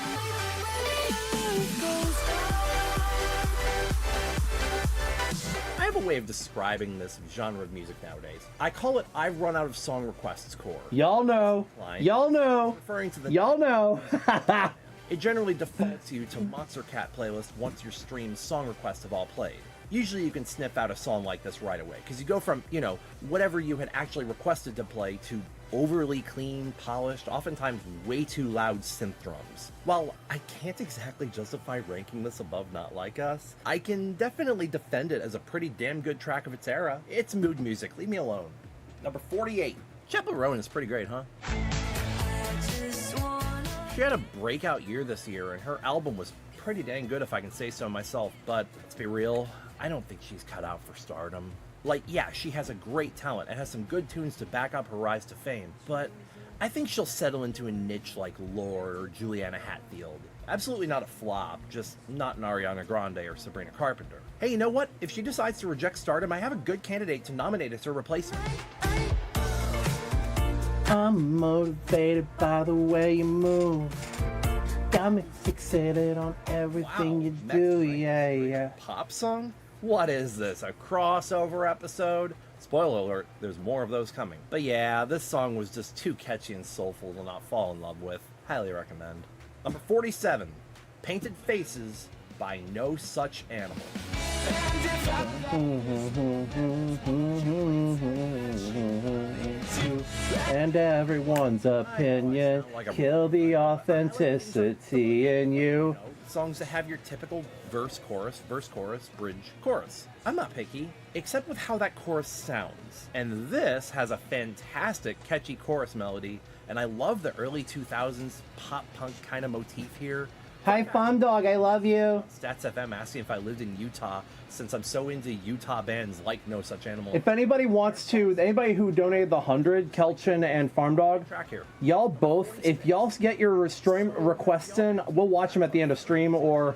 I have a way of describing this genre of music nowadays. I call it I've run out of song requests core. Y'all know. Y'all know. Referring to the Y'all know. It generally defaults you to Monster Cat playlist once your stream's song requests have all played. Usually you can sniff out a song like this right away, because you go from, you know, whatever you had actually requested to play to overly clean, polished, oftentimes way too loud synth drums. While I can't exactly justify ranking this above Not Like Us, I can definitely defend it as a pretty damn good track of its era. It's mood music, leave me alone. Number 48. Chappell Rowan is pretty great, huh? She had a breakout year this year, and her album was pretty dang good if I can say so myself, but let's be real, I don't think she's cut out for stardom. Like, yeah, she has a great talent and has some good tunes to back up her rise to fame, but I think she'll settle into a niche like Lorde or Juliana Hatfield. Absolutely not a flop, just not an Ariana Grande or Sabrina Carpenter. Hey, you know what? If she decides to reject stardom, I have a good candidate to nominate as her replacement. I'm motivated by the way you move. Got me fixated on everything you do, yeah. Pop song? What is this, a crossover episode? Spoiler alert, there's more of those coming. But yeah, this song was just too catchy and soulful to not fall in love with. Highly recommend. Number 47, Painted Faces by No Such Animal. And everyone's opinion, kill the authenticity in you. Songs that have your typical verse, chorus, bridge, chorus. I'm not picky, except with how that chorus sounds. And this has a fantastic, catchy chorus melody, and I love the early 2000s pop-punk kind of motif here. Hi, Fun Dog, I love you. Stats FM asking if I lived in Utah, since I'm so into Utah bands like No Such Animal. If anybody wants to, anybody who donated the 100, Kelchin and Farm Dog, track here. Y'all both, if y'all get your stream requests in, we'll watch them at the end of stream, or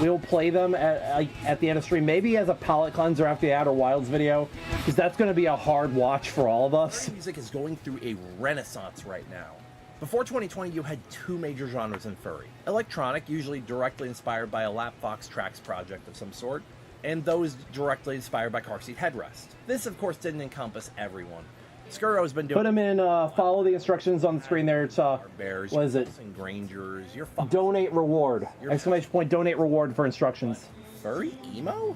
we'll play them at the end of stream, maybe as a palate cleanser after the Outer Wilds video, because that's going to be a hard watch for all of us. Music is going through a renaissance right now. Before 2020, you had two major genres in furry. Electronic, usually directly inspired by a Lapfox Tracks project of some sort, and those directly inspired by Car Seat Headrest. This, of course, didn't encompass everyone. Skuro been doing... Put them in, follow the instructions on the screen there. It's, Bears, what is it? Grangers, Donate reward. Exclamation point, donate reward for instructions. Furry emo?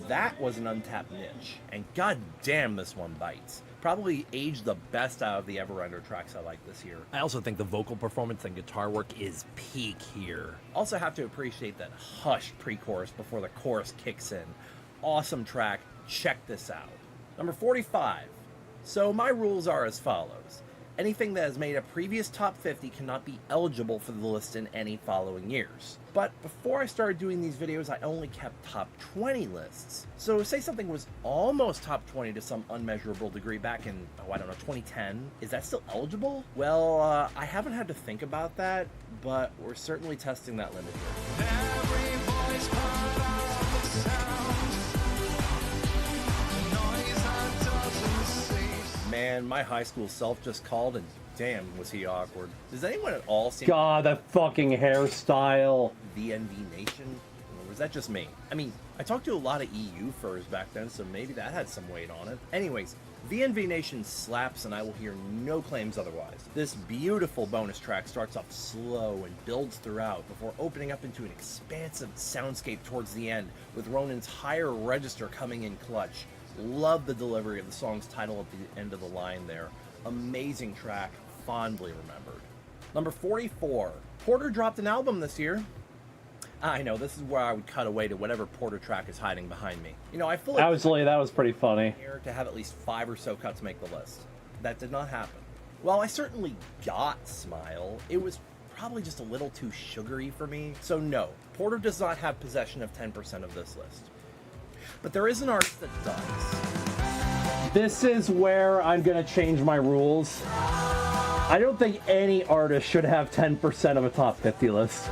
That was an untapped niche, and goddamn this one bites. Probably aged the best out of the Everender tracks I like this year. I also think the vocal performance and guitar work is peak here. Also have to appreciate that hushed pre-chorus before the chorus kicks in. Awesome track, check this out. Number 45. So my rules are as follows. Anything that has made a previous top 50 cannot be eligible for the list in any following years. But before I started doing these videos, I only kept top 20 lists. So say something was almost top 20 to some unmeasurable degree back in, 2010. Is that still eligible? Well, I haven't had to think about that, but we're certainly testing that limit here. Man, my high school self just called, and damn, was he awkward. Does anyone at all see... God, that fucking hairstyle. VNV Nation? Or was that just me? I mean, I talked to a lot of EU furs back then, so maybe that had some weight on it. Anyways, VNV Nation slaps, and I will hear no claims otherwise. This beautiful bonus track starts off slow and builds throughout before opening up into an expansive soundscape towards the end, with Ronan's higher register coming in clutch. Love the delivery of the song's title at the end of the line there. Amazing track, fondly remembered. Number 44. Porter dropped an album this year. I know, this is where I would cut away to whatever Porter track is hiding behind me. You know, I fully... That was pretty funny. ...to have at least 5 or so cuts make the list. that did not happen. While I certainly got Smile, it was probably just a little too sugary for me, so no, Porter does not have possession of 10% of this list. But there is an artist that does. This is where I'm going to change my rules. I don't think any artist should have 10% of a top 50 list.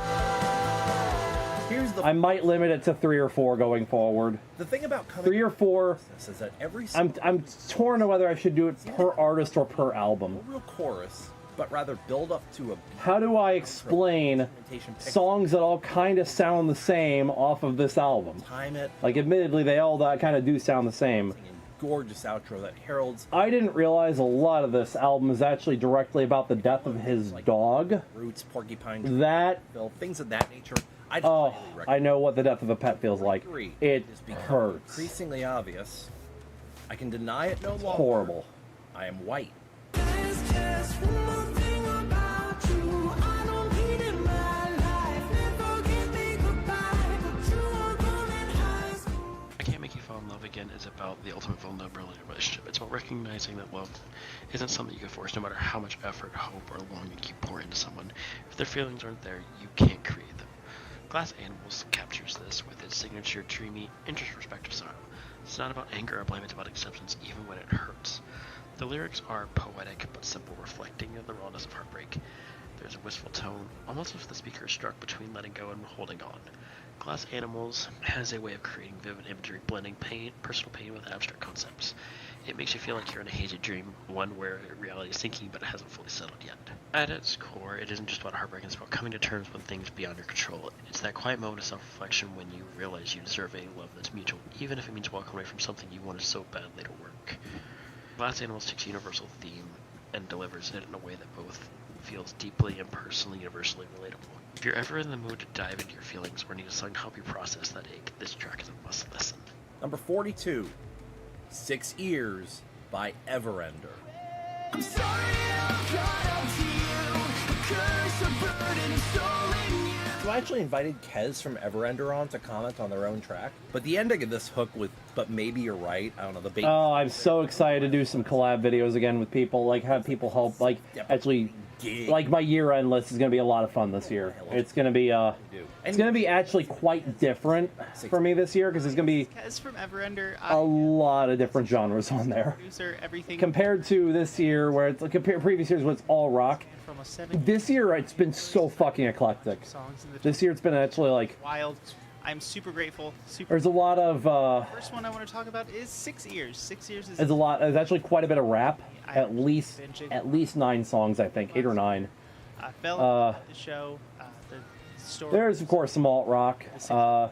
I might limit it to 3 or 4 going forward. The thing about coming 3 or 4 is that every I'm torn on whether I should do it per artist or per album. no real chorus, but rather build up to a How do I explain songs that all kind of sound the same off of this album? time it, Like, admittedly, they all kind of do sound the same. gorgeous outro that heralds I didn't realize a lot of this album is actually directly about the death of his dog. Roots, Porcupine, That, things of that nature. oh, I know what the death of a pet feels like. It hurts. Increasingly obvious. I can deny it no It's longer. horrible. I am white. I Can't Make You Fall in Love Again is about the ultimate vulnerability of a relationship. It's about recognizing that love isn't something you can force, no matter how much effort, hope, or longing you pour into someone. If their feelings aren't there, you can't create them. Glass Animals captures this with its signature dreamy, introspective style. It's not about anger or blame, it's about acceptance even when it hurts. The lyrics are poetic but simple, reflecting the rawness of heartbreak. There's a wistful tone, almost as if the speaker is struck between letting go and holding on. Glass Animals has a way of creating vivid imagery, blending personal pain with abstract concepts. It makes you feel like you're in a hazy dream, one where reality is sinking but it hasn't fully settled yet. At its core, it isn't just about heartbreak, it's about coming to terms with things beyond your control. It's that quiet moment of self-reflection when you realize you deserve a love that's mutual, even if it means walking away from something you wanted so badly to work. Glass Animals takes a universal theme and delivers it in a way that both feels deeply and personally universally relatable. If you're ever in the mood to dive into your feelings or need a song to help you process that ache, this track is a must listen. Number 42, 6 Ears by Everender. I'm sorry I'm caught up to you. A curse, a burden, stolen you. So I actually invited Kez from Everender on to comment on their own track, but the ending of this hook with "But Maybe You're Right," I don't know, the bait. Oh, I'm so excited to do some collab videos again with people, like have people help, like actually, like my year-end list is going to be a lot of fun this year. It's going to be, it's going to be actually quite different for me this year because there's going to be Kez from Everender, a lot of different genres on there. producer, everything Compared to this year, where it's like previous years when it's all rock. from a 7 This year it's been so fucking eclectic. songs in the This year it's been actually like wild. I'm super grateful. Super. there's a lot of First one I want to talk about is 6 Ears. 6 Ears is there's a lot. There's actually quite a bit of rap. At least 9 songs, I think, 8 or 9. I fell in the show. The story. There's of course some alt rock and stuff,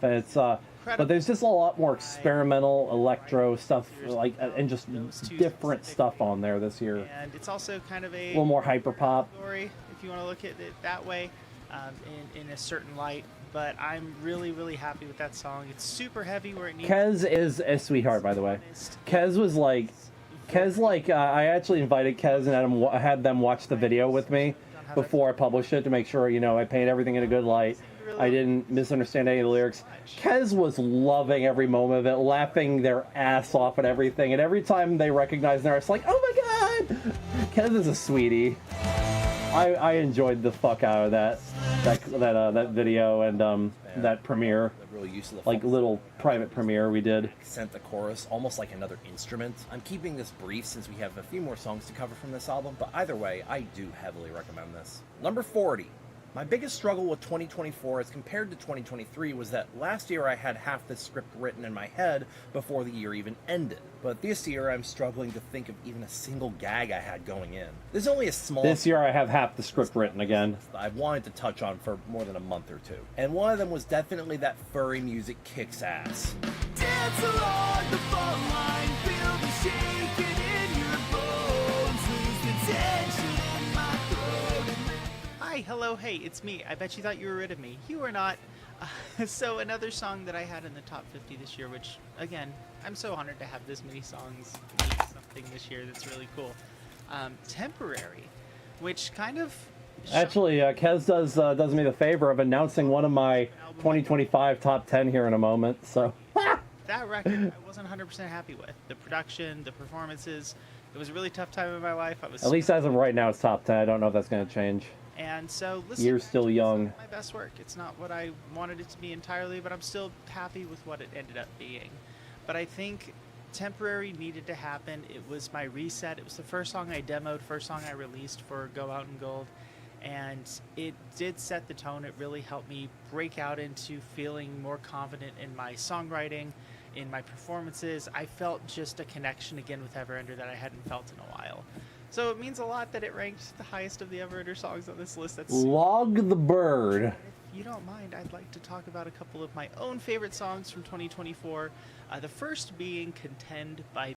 and it's but there's just a lot more experimental electro stuff, like and just different stuff on there this year. And it's also kind of a little more hyper pop. story, if you want to look at it that way, in a certain light. But I'm really, really happy with that song. It's super heavy where it needs. Kez is a sweetheart, by the way. Kez was like, I actually invited Kez and had them watch the video with me before I published it to make sure, I paint everything in a good light. I didn't misunderstand any of the lyrics. Kez was loving every moment of it, laughing their ass off at everything, and every time they recognized their it's like, oh my god! Kez is a sweetie. I enjoyed the fuck out of that video and that premiere, Really used to the like little private premiere we did. Sent the chorus almost like another instrument. I'm keeping this brief since we have a few more songs to cover from this album, but either way, I do heavily recommend this. Number 40. My biggest struggle with 2024 as compared to 2023 was that last year I had half the script written in my head before the year even ended. But this year I'm struggling to think of even a single gag I had going in. There's only a small... This year I have half the script written again. I've wanted to touch on for more than a month or two. And one of them was definitely that Furry music kicks ass. Dance along the fault line, feel the shaking in your bones, lose the tension in my throat. Hi, hello, hey, it's me. I bet you thought you were rid of me. You were not. So another song that I had in the top 50 this year, which, again, I'm so honored to have this many songs mean something this year that's really cool. Temporary, which kind of... Actually, Kez does me the favor of announcing one of my 2025 top 10 here in a moment, so... That that record I wasn't 100% happy with. The production, the performances. It was a really tough time in my life. I was At least as of right now, it's top 10. I don't know if that's going to change. and so listen, You're still young. my best work. It's not what I wanted it to be entirely, but I'm still happy with what it ended up being. But I think temporary needed to happen. It was my reset. It was the first song I demoed, first song I released for Go Out in Gold, and it did set the tone. It really helped me break out into feeling more confident in my songwriting, in my performances. I felt just a connection again with Everender that I hadn't felt in a while. So it means a lot that it ranked the highest of the Everender songs on this list. That's Log the Bird. If you don't mind, I'd like to talk about a couple of my own favorite songs from 2024. The first being Contend by